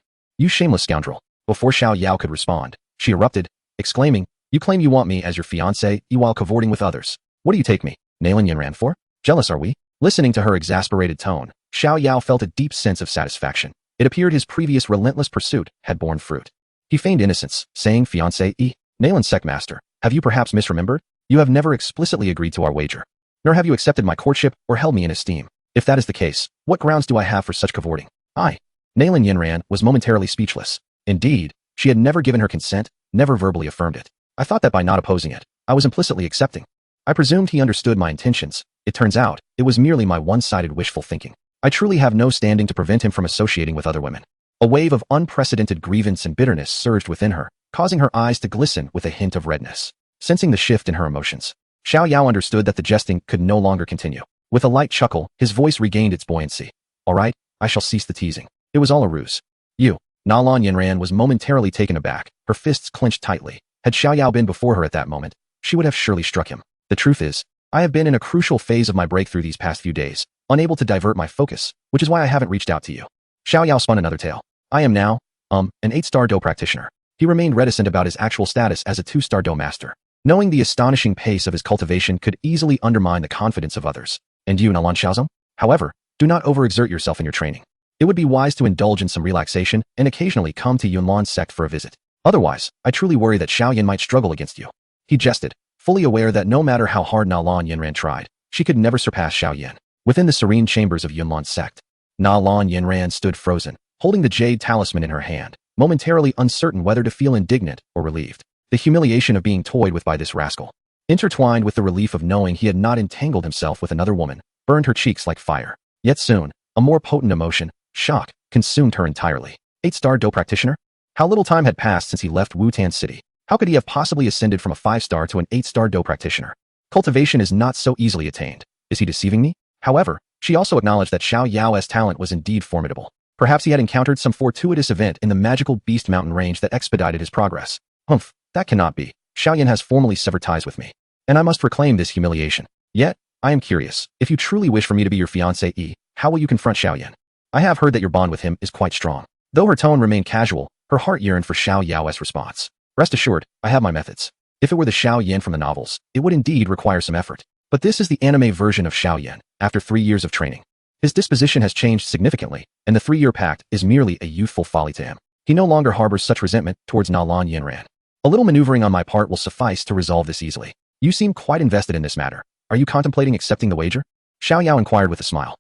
You shameless scoundrel." Before Xiao Yao could respond, she erupted, exclaiming, "You claim you want me as your fiancé while cavorting with others. What do you take me, Nalan Yanran, for? Jealous are we?" Listening to her exasperated tone, Xiao Yao felt a deep sense of satisfaction. It appeared his previous relentless pursuit had borne fruit. He feigned innocence, saying, "Fiancé, Nalan sect master, have you perhaps misremembered? You have never explicitly agreed to our wager. Nor have you accepted my courtship or held me in esteem. If that is the case, what grounds do I have for such cavorting?" Nalan Yanran was momentarily speechless. Indeed, she had never given her consent, never verbally affirmed it. "I thought that by not opposing it, I was implicitly accepting. I presumed he understood my intentions. It turns out, it was merely my one-sided wishful thinking. I truly have no standing to prevent him from associating with other women." A wave of unprecedented grievance and bitterness surged within her, causing her eyes to glisten with a hint of redness. Sensing the shift in her emotions, Xiao Yao understood that the jesting could no longer continue. With a light chuckle, his voice regained its buoyancy. "All right, I shall cease the teasing. It was all a ruse." "You." Nalan Yanran was momentarily taken aback, her fists clenched tightly. Had Xiao Yao been before her at that moment, she would have surely struck him. "The truth is, I have been in a crucial phase of my breakthrough these past few days, unable to divert my focus, which is why I haven't reached out to you." Xiao Yao spun another tale. "I am now, an 8-star Do practitioner." He remained reticent about his actual status as a 2-star Do master, knowing the astonishing pace of his cultivation could easily undermine the confidence of others. "And you, Nalan Xiaozong? However, do not overexert yourself in your training. It would be wise to indulge in some relaxation and occasionally come to Yunlan's sect for a visit. Otherwise, I truly worry that Xiao Yan might struggle against you." He jested, fully aware that no matter how hard Nalan Yanran tried, she could never surpass Xiao Yan. Within the serene chambers of Yunlan's sect, Nalan Yanran stood frozen, holding the jade talisman in her hand, momentarily uncertain whether to feel indignant or relieved. The humiliation of being toyed with by this rascal, intertwined with the relief of knowing he had not entangled himself with another woman, burned her cheeks like fire. Yet soon, a more potent emotion, shock, consumed her entirely. 8-star Do practitioner? How little time had passed since he left Wutan City. How could he have possibly ascended from a 5-star to an 8-star Do practitioner? Cultivation is not so easily attained. Is he deceiving me? However, she also acknowledged that Xiao Yao's talent was indeed formidable. Perhaps he had encountered some fortuitous event in the magical Beast Mountain range that expedited his progress. Humph, that cannot be. Xiao Yan has formally severed ties with me, and I must reclaim this humiliation. Yet, I am curious, if you truly wish for me to be your fiancée, how will you confront Xiao Yan? I have heard that your bond with him is quite strong. Though her tone remained casual, her heart yearned for Xiao Yao's response. Rest assured, I have my methods. If it were the Xiao Yan from the novels, it would indeed require some effort. But this is the anime version of Xiao Yan, after 3 years of training. His disposition has changed significantly, and the 3-year pact is merely a youthful folly to him. He no longer harbors such resentment towards Nalan Yanran. A little maneuvering on my part will suffice to resolve this easily. You seem quite invested in this matter. Are you contemplating accepting the wager? Xiao Yao inquired with a smile.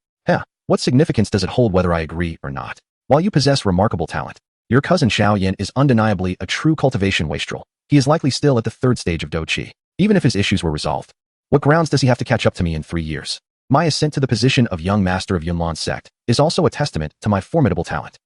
What significance does it hold whether I agree or not? While you possess remarkable talent, your cousin Xiao Yan is undeniably a true cultivation wastrel. He is likely still at the 3rd stage of Doqi, even if his issues were resolved. What grounds does he have to catch up to me in 3 years? My ascent to the position of young master of Yunlan's sect is also a testament to my formidable talent.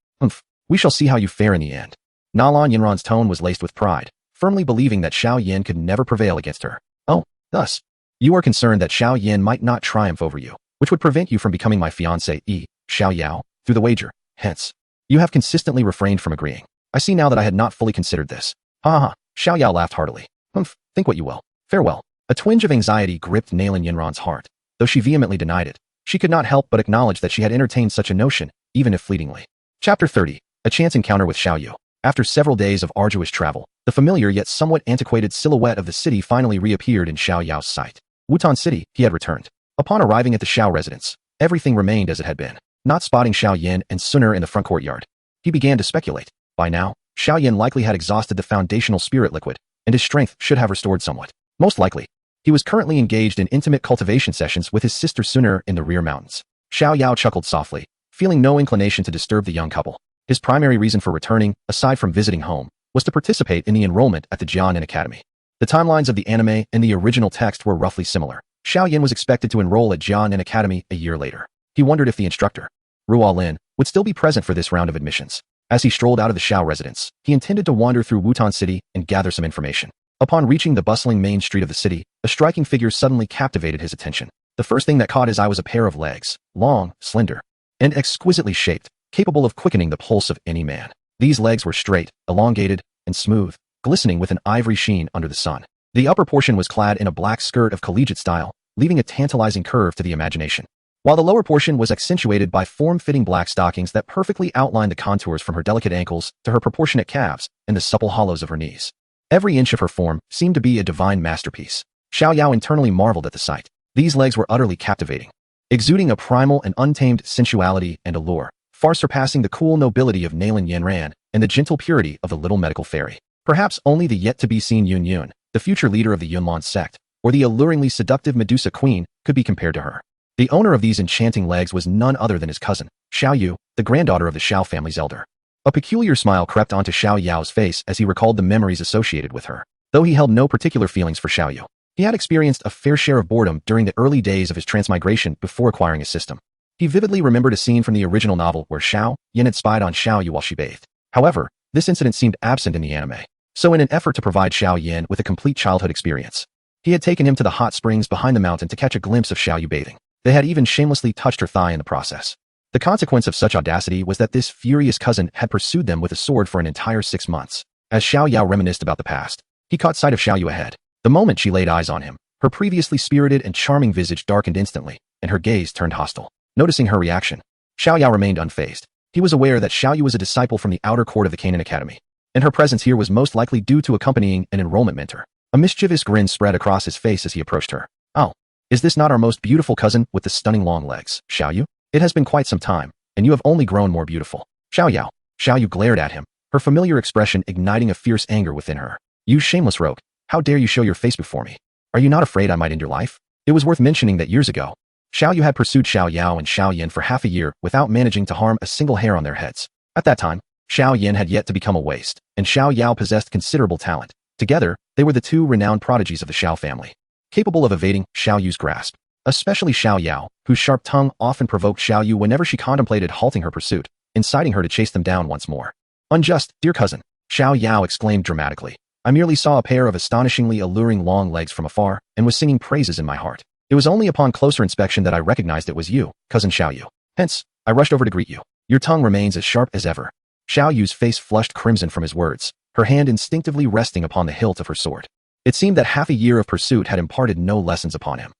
We shall see how you fare in the end. Nalan Yanran's tone was laced with pride, firmly believing that Xiao Yan could never prevail against her. Oh, thus, you are concerned that Xiao Yan might not triumph over you, which would prevent you from becoming my fiancée, Xiao Yao, through the wager. Hence, you have consistently refrained from agreeing. I see now that I had not fully considered this. Ha ha. Xiao Yao laughed heartily. Humph, think what you will. Farewell. A twinge of anxiety gripped Nalan Yanran's heart. Though she vehemently denied it, she could not help but acknowledge that she had entertained such a notion, even if fleetingly. Chapter 30. A chance encounter with Xiao Yu. After several days of arduous travel, the familiar yet somewhat antiquated silhouette of the city finally reappeared in Xiao Yao's sight. Wutan City, he had returned. Upon arriving at the Xiao residence, everything remained as it had been. Not spotting Xiao Yan and Suner in the front courtyard, he began to speculate. By now, Xiao Yan likely had exhausted the foundational spirit liquid, and his strength should have restored somewhat. Most likely, he was currently engaged in intimate cultivation sessions with his sister Suner in the rear mountains. Xiao Yao chuckled softly, feeling no inclination to disturb the young couple. His primary reason for returning, aside from visiting home, was to participate in the enrollment at the Jianan Academy. The timelines of the anime and the original text were roughly similar. Xiao Yan was expected to enroll at Jianan Academy a year later. He wondered if the instructor, Ruo Lin, would still be present for this round of admissions. As he strolled out of the Xiao residence, he intended to wander through Wutan City and gather some information. Upon reaching the bustling main street of the city, a striking figure suddenly captivated his attention. The first thing that caught his eye was a pair of legs, long, slender, and exquisitely shaped, capable of quickening the pulse of any man. These legs were straight, elongated, and smooth, glistening with an ivory sheen under the sun. The upper portion was clad in a black skirt of collegiate style, leaving a tantalizing curve to the imagination, while the lower portion was accentuated by form-fitting black stockings that perfectly outlined the contours from her delicate ankles to her proportionate calves and the supple hollows of her knees. Every inch of her form seemed to be a divine masterpiece. Xiao Yao internally marveled at the sight. These legs were utterly captivating, exuding a primal and untamed sensuality and allure, far surpassing the cool nobility of Nalan Yanran and the gentle purity of the little medical fairy. Perhaps only the yet-to-be-seen Yun Yun, the future leader of the Yunlan sect, or the alluringly seductive Medusa Queen, could be compared to her. The owner of these enchanting legs was none other than his cousin, Xiao Yu, the granddaughter of the Xiao family's elder. A peculiar smile crept onto Xiao Yao's face as he recalled the memories associated with her. Though he held no particular feelings for Xiao Yu, he had experienced a fair share of boredom during the early days of his transmigration before acquiring a system. He vividly remembered a scene from the original novel where Xiao Yan had spied on Xiao Yu while she bathed. However, this incident seemed absent in the anime. So in an effort to provide Xiao Yan with a complete childhood experience, he had taken him to the hot springs behind the mountain to catch a glimpse of Xiao Yu bathing. They had even shamelessly touched her thigh in the process. The consequence of such audacity was that this furious cousin had pursued them with a sword for an entire 6 months. As Xiao Yao reminisced about the past, he caught sight of Xiao Yu ahead. The moment she laid eyes on him, her previously spirited and charming visage darkened instantly, and her gaze turned hostile. Noticing her reaction, Xiao Yao remained unfazed. He was aware that Xiao Yu was a disciple from the outer court of the Canaan Academy, and her presence here was most likely due to accompanying an enrollment mentor. A mischievous grin spread across his face as he approached her. "Oh, is this not our most beautiful cousin with the stunning long legs, Xiao Yu? It has been quite some time, and you have only grown more beautiful." Xiao Yao. Xiao Yu glared at him, her familiar expression igniting a fierce anger within her. "You shameless rogue, how dare you show your face before me? Are you not afraid I might end your life?" It was worth mentioning that years ago, Xiao Yu had pursued Xiao Yao and Xiao Yan for half a year without managing to harm a single hair on their heads. At that time, Xiao Yan had yet to become a waste, and Xiao Yao possessed considerable talent. Together, they were the two renowned prodigies of the Xiao family, capable of evading Xiao Yu's grasp. Especially Xiao Yao, whose sharp tongue often provoked Xiao Yu whenever she contemplated halting her pursuit, inciting her to chase them down once more. "Unjust, dear cousin," Xiao Yao exclaimed dramatically. "I merely saw a pair of astonishingly alluring long legs from afar and was singing praises in my heart. It was only upon closer inspection that I recognized it was you, cousin Xiao Yu. Hence, I rushed over to greet you. Your tongue remains as sharp as ever." Xiao Yu's face flushed crimson from his words, her hand instinctively resting upon the hilt of her sword. It seemed that half a year of pursuit had imparted no lessons upon him.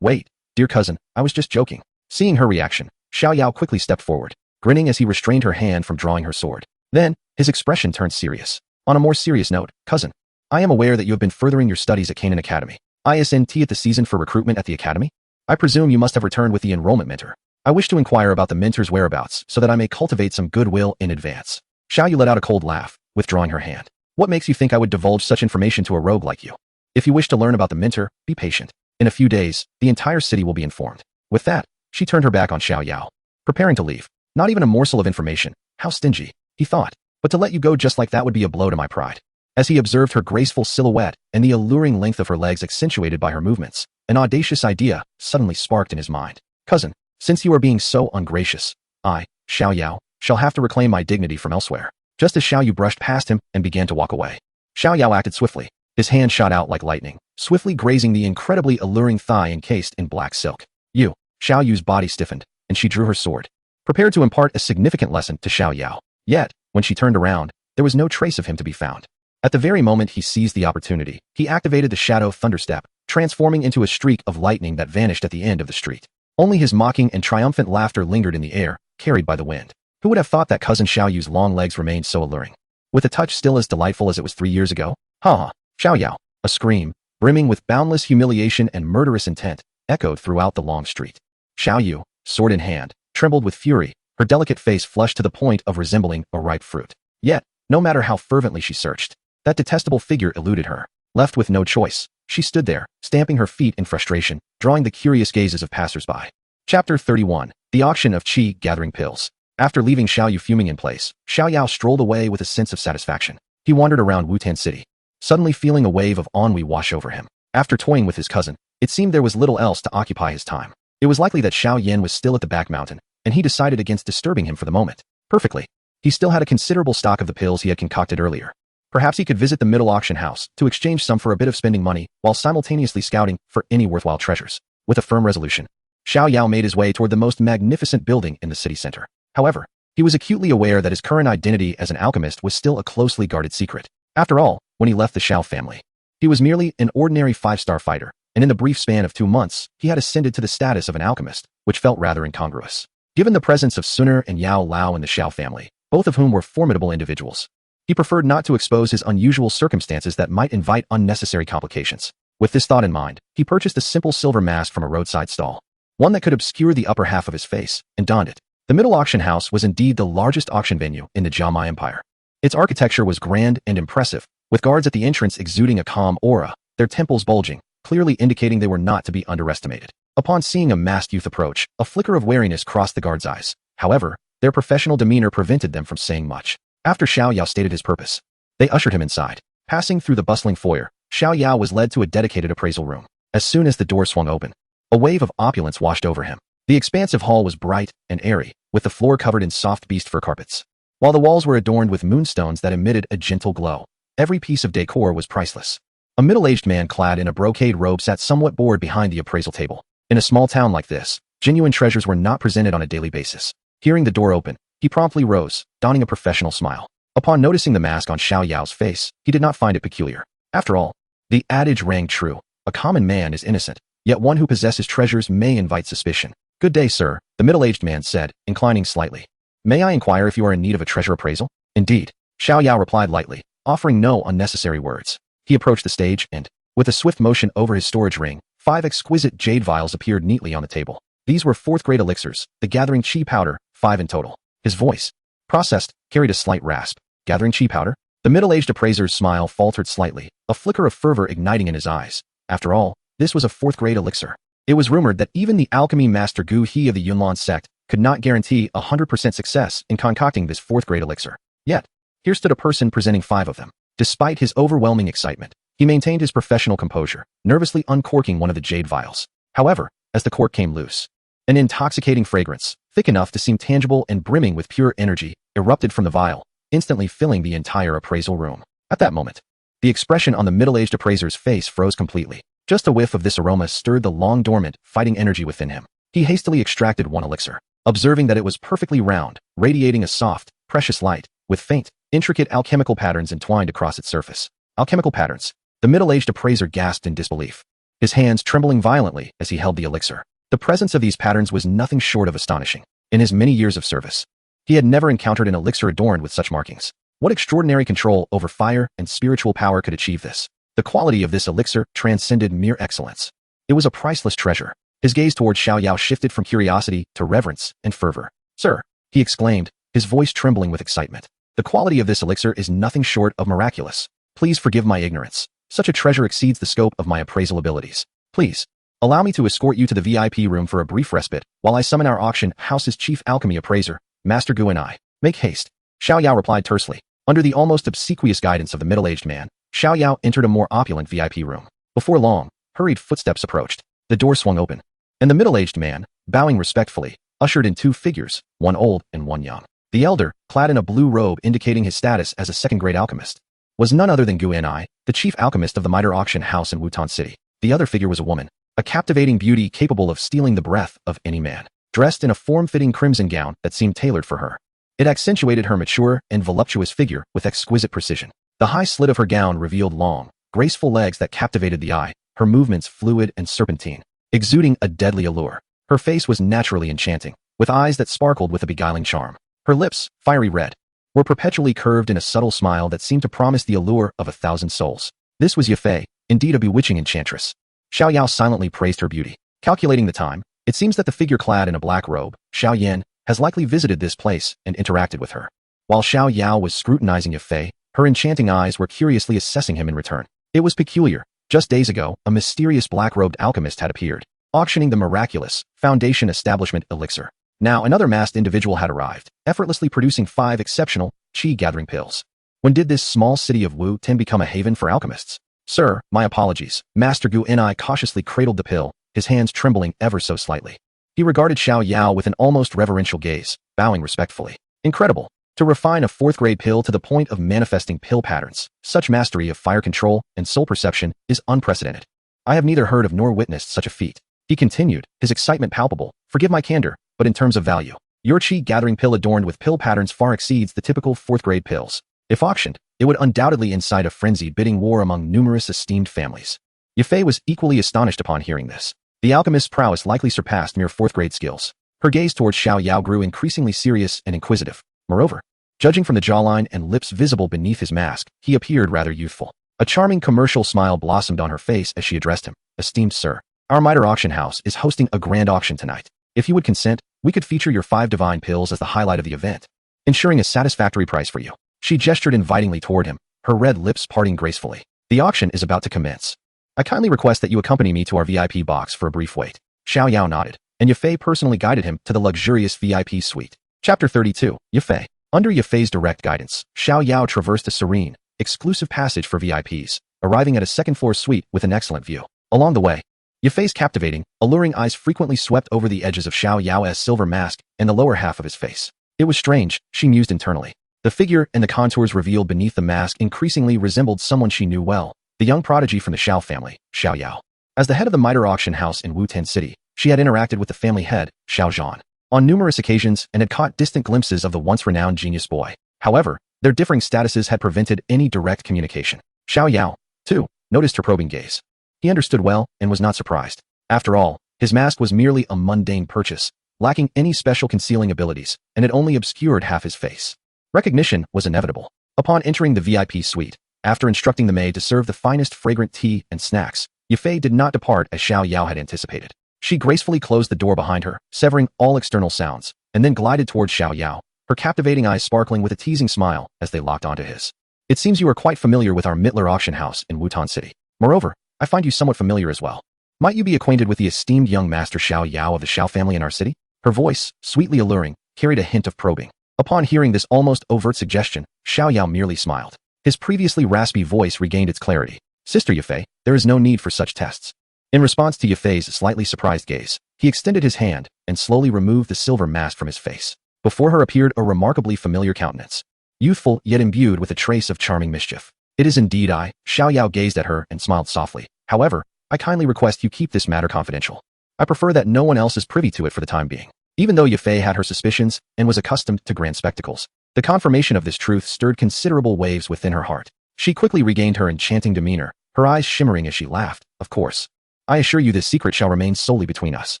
Wait, dear cousin, I was just joking." Seeing her reaction, Xiao Yao quickly stepped forward, grinning as he restrained her hand from drawing her sword. Then, his expression turned serious. "On a more serious note, cousin, I am aware that you have been furthering your studies at Canaan Academy. Isn't it the season for recruitment at the academy? I presume you must have returned with the enrollment mentor. I wish to inquire about the mentor's whereabouts so that I may cultivate some goodwill in advance." Xiao Yu let out a cold laugh, withdrawing her hand. "What makes you think I would divulge such information to a rogue like you? If you wish to learn about the mentor, be patient. In a few days, the entire city will be informed." With that, she turned her back on Xiao Yao, preparing to leave. Not even a morsel of information. How stingy, he thought. But to let you go just like that would be a blow to my pride. As he observed her graceful silhouette and the alluring length of her legs accentuated by her movements, an audacious idea suddenly sparked in his mind. "Cousin, since you are being so ungracious, I, Xiao Yao, shall have to reclaim my dignity from elsewhere." Just as Xiao Yu brushed past him and began to walk away, Xiao Yao acted swiftly. His hand shot out like lightning, swiftly grazing the incredibly alluring thigh encased in black silk. Xiao Yu's body stiffened, and she drew her sword, prepared to impart a significant lesson to Xiao Yao. Yet, when she turned around, there was no trace of him to be found. At the very moment he seized the opportunity, he activated the Shadow Thunderstep, transforming into a streak of lightning that vanished at the end of the street. Only his mocking and triumphant laughter lingered in the air, carried by the wind. Who would have thought that cousin Xiao Yu's long legs remained so alluring? With a touch still as delightful as it was 3 years ago? Ha ha! Xiao Yao! A scream, brimming with boundless humiliation and murderous intent, echoed throughout the long street. Xiao Yu, sword in hand, trembled with fury, her delicate face flushed to the point of resembling a ripe fruit. Yet, no matter how fervently she searched, that detestable figure eluded her. Left with no choice, she stood there, stamping her feet in frustration, drawing the curious gazes of passers-by. Chapter 31. The Auction of Qi Gathering Pills. After leaving Xiao Yu fuming in place, Xiao Yao strolled away with a sense of satisfaction. He wandered around Wutan City, suddenly feeling a wave of ennui wash over him. After toying with his cousin, it seemed there was little else to occupy his time. It was likely that Xiao Yan was still at the back mountain, and he decided against disturbing him for the moment. Perfectly. He still had a considerable stock of the pills he had concocted earlier. Perhaps he could visit the middle auction house to exchange some for a bit of spending money while simultaneously scouting for any worthwhile treasures. With a firm resolution, Xiao Yao made his way toward the most magnificent building in the city center. However, he was acutely aware that his current identity as an alchemist was still a closely guarded secret. After all, when he left the Xiao family, he was merely an ordinary 5-star fighter, and in the brief span of 2 months, he had ascended to the status of an alchemist, which felt rather incongruous. Given the presence of Suner and Yao Lao in the Xiao family, both of whom were formidable individuals, he preferred not to expose his unusual circumstances that might invite unnecessary complications. With this thought in mind, he purchased a simple silver mask from a roadside stall, one that could obscure the upper half of his face, and donned it. The middle auction house was indeed the largest auction venue in the Jiamai Empire. Its architecture was grand and impressive, with guards at the entrance exuding a calm aura, their temples bulging, clearly indicating they were not to be underestimated. Upon seeing a masked youth approach, a flicker of wariness crossed the guards' eyes. However, their professional demeanor prevented them from saying much. After Xiao Yao stated his purpose, they ushered him inside. Passing through the bustling foyer, Xiao Yao was led to a dedicated appraisal room. As soon as the door swung open, a wave of opulence washed over him. The expansive hall was bright and airy, with the floor covered in soft beast fur carpets, while the walls were adorned with moonstones that emitted a gentle glow. Every piece of decor was priceless. A middle-aged man clad in a brocade robe sat somewhat bored behind the appraisal table. In a small town like this, genuine treasures were not presented on a daily basis. Hearing the door open, he promptly rose, donning a professional smile. Upon noticing the mask on Xiao Yao's face, he did not find it peculiar. After all, the adage rang true. A common man is innocent, yet one who possesses treasures may invite suspicion. Good day, sir, the middle-aged man said, inclining slightly. May I inquire if you are in need of a treasure appraisal? Indeed, Xiao Yao replied lightly, offering no unnecessary words. He approached the stage and, with a swift motion over his storage ring, 5 exquisite jade vials appeared neatly on the table. These were 4th-grade elixirs, the gathering chi powder, 5 in total. His voice, processed, carried a slight rasp. Gathering chi powder? The middle-aged appraiser's smile faltered slightly, a flicker of fervor igniting in his eyes. After all, this was a 4th-grade elixir. It was rumored that even the alchemy master Gu He of the Yunlan sect could not guarantee 100% success in concocting this 4th-grade elixir. Yet, here stood a person presenting 5 of them. Despite his overwhelming excitement, he maintained his professional composure, nervously uncorking one of the jade vials. However, as the cork came loose, an intoxicating fragrance, thick enough to seem tangible and brimming with pure energy, erupted from the vial, instantly filling the entire appraisal room. At that moment, the expression on the middle-aged appraiser's face froze completely. Just a whiff of this aroma stirred the long-dormant, fighting energy within him. He hastily extracted one elixir, observing that it was perfectly round, radiating a soft, precious light, with faint, intricate alchemical patterns entwined across its surface. Alchemical patterns. The middle-aged appraiser gasped in disbelief, his hands trembling violently as he held the elixir. The presence of these patterns was nothing short of astonishing. In his many years of service, he had never encountered an elixir adorned with such markings. What extraordinary control over fire and spiritual power could achieve this? The quality of this elixir transcended mere excellence. It was a priceless treasure. His gaze toward Xiao Yao shifted from curiosity to reverence and fervor. Sir, he exclaimed, his voice trembling with excitement. The quality of this elixir is nothing short of miraculous. Please forgive my ignorance. Such a treasure exceeds the scope of my appraisal abilities. Please, allow me to escort you to the VIP room for a brief respite while I summon our auction house's chief alchemy appraiser, Master Gu and I. Make haste. Xiao Yao replied tersely. Under the almost obsequious guidance of the middle-aged man, Xiao Yao entered a more opulent VIP room. Before long, hurried footsteps approached. The door swung open, and the middle-aged man, bowing respectfully, ushered in 2 figures, one old and one young. The elder, clad in a blue robe indicating his status as a 2nd-grade alchemist, was none other than Gu Enai, the chief alchemist of the Mitre Auction House in Wutan City. The other figure was a woman, a captivating beauty capable of stealing the breath of any man, dressed in a form-fitting crimson gown that seemed tailored for her. It accentuated her mature and voluptuous figure with exquisite precision. The high slit of her gown revealed long, graceful legs that captivated the eye, her movements fluid and serpentine, exuding a deadly allure. Her face was naturally enchanting, with eyes that sparkled with a beguiling charm. Her lips, fiery red, were perpetually curved in a subtle smile that seemed to promise the allure of 1,000 souls. This was Yafei, indeed a bewitching enchantress. Xiao Yao silently praised her beauty. Calculating the time, it seems that the figure clad in a black robe, Xiao Yan, has likely visited this place and interacted with her. While Xiao Yao was scrutinizing Yafei, her enchanting eyes were curiously assessing him in return. It was peculiar. Just days ago, a mysterious black-robed alchemist had appeared, auctioning the miraculous Foundation Establishment elixir. Now another masked individual had arrived, effortlessly producing 5 exceptional qi-gathering pills. When did this small city of Wu Ten become a haven for alchemists? Sir, my apologies. Master Gu Enai cautiously cradled the pill, his hands trembling ever so slightly. He regarded Xiao Yao with an almost reverential gaze, bowing respectfully. Incredible. To refine a 4th-grade pill to the point of manifesting pill patterns, such mastery of fire control and soul perception is unprecedented. I have neither heard of nor witnessed such a feat. He continued, his excitement palpable. Forgive my candor, but in terms of value, your qi-gathering pill adorned with pill patterns far exceeds the typical 4th-grade pills. If auctioned, it would undoubtedly incite a frenzied bidding war among numerous esteemed families. Yafei was equally astonished upon hearing this. The alchemist's prowess likely surpassed mere 4th-grade skills. Her gaze towards Xiao Yao grew increasingly serious and inquisitive. Moreover, judging from the jawline and lips visible beneath his mask, he appeared rather youthful. A charming commercial smile blossomed on her face as she addressed him. Esteemed sir, our Mitre auction house is hosting a grand auction tonight. If you would consent, we could feature your 5 divine pills as the highlight of the event, ensuring a satisfactory price for you. She gestured invitingly toward him, her red lips parting gracefully. The auction is about to commence. I kindly request that you accompany me to our VIP box for a brief wait. Xiao Yao nodded, and Yafei personally guided him to the luxurious VIP suite. Chapter 32, Yafei. Under Yafei's direct guidance, Xiao Yao traversed a serene, exclusive passage for VIPs, arriving at a second-floor suite with an excellent view. Along the way, Yafei's captivating, alluring eyes frequently swept over the edges of Xiao Yao's silver mask and the lower half of his face. It was strange, she mused internally. The figure and the contours revealed beneath the mask increasingly resembled someone she knew well, the young prodigy from the Xiao family, Xiao Yao. As the head of the Mitre auction house in Wu Ten City, she had interacted with the family head, Xiao Yan, on numerous occasions and had caught distant glimpses of the once-renowned genius boy. However, their differing statuses had prevented any direct communication. Xiao Yao, too, noticed her probing gaze. He understood well and was not surprised. After all, his mask was merely a mundane purchase, lacking any special concealing abilities, and it only obscured half his face. Recognition was inevitable. Upon entering the VIP suite, after instructing the maid to serve the finest fragrant tea and snacks, Yafei did not depart as Xiao Yao had anticipated. She gracefully closed the door behind her, severing all external sounds, and then glided towards Xiao Yao, her captivating eyes sparkling with a teasing smile as they locked onto his. It seems you are quite familiar with our Mitre auction house in Wutan City. Moreover, I find you somewhat familiar as well. Might you be acquainted with the esteemed young master Xiao Yao of the Xiao family in our city? Her voice, sweetly alluring, carried a hint of probing. Upon hearing this almost overt suggestion, Xiao Yao merely smiled. His previously raspy voice regained its clarity. Sister Yafei, there is no need for such tests. In response to Yafei's slightly surprised gaze, he extended his hand and slowly removed the silver mask from his face. Before her appeared a remarkably familiar countenance, youthful yet imbued with a trace of charming mischief. It is indeed I. Xiao Yao gazed at her and smiled softly. However, I kindly request you keep this matter confidential. I prefer that no one else is privy to it for the time being. Even though Yafei had her suspicions and was accustomed to grand spectacles, the confirmation of this truth stirred considerable waves within her heart. She quickly regained her enchanting demeanor, her eyes shimmering as she laughed. Of course. I assure you this secret shall remain solely between us.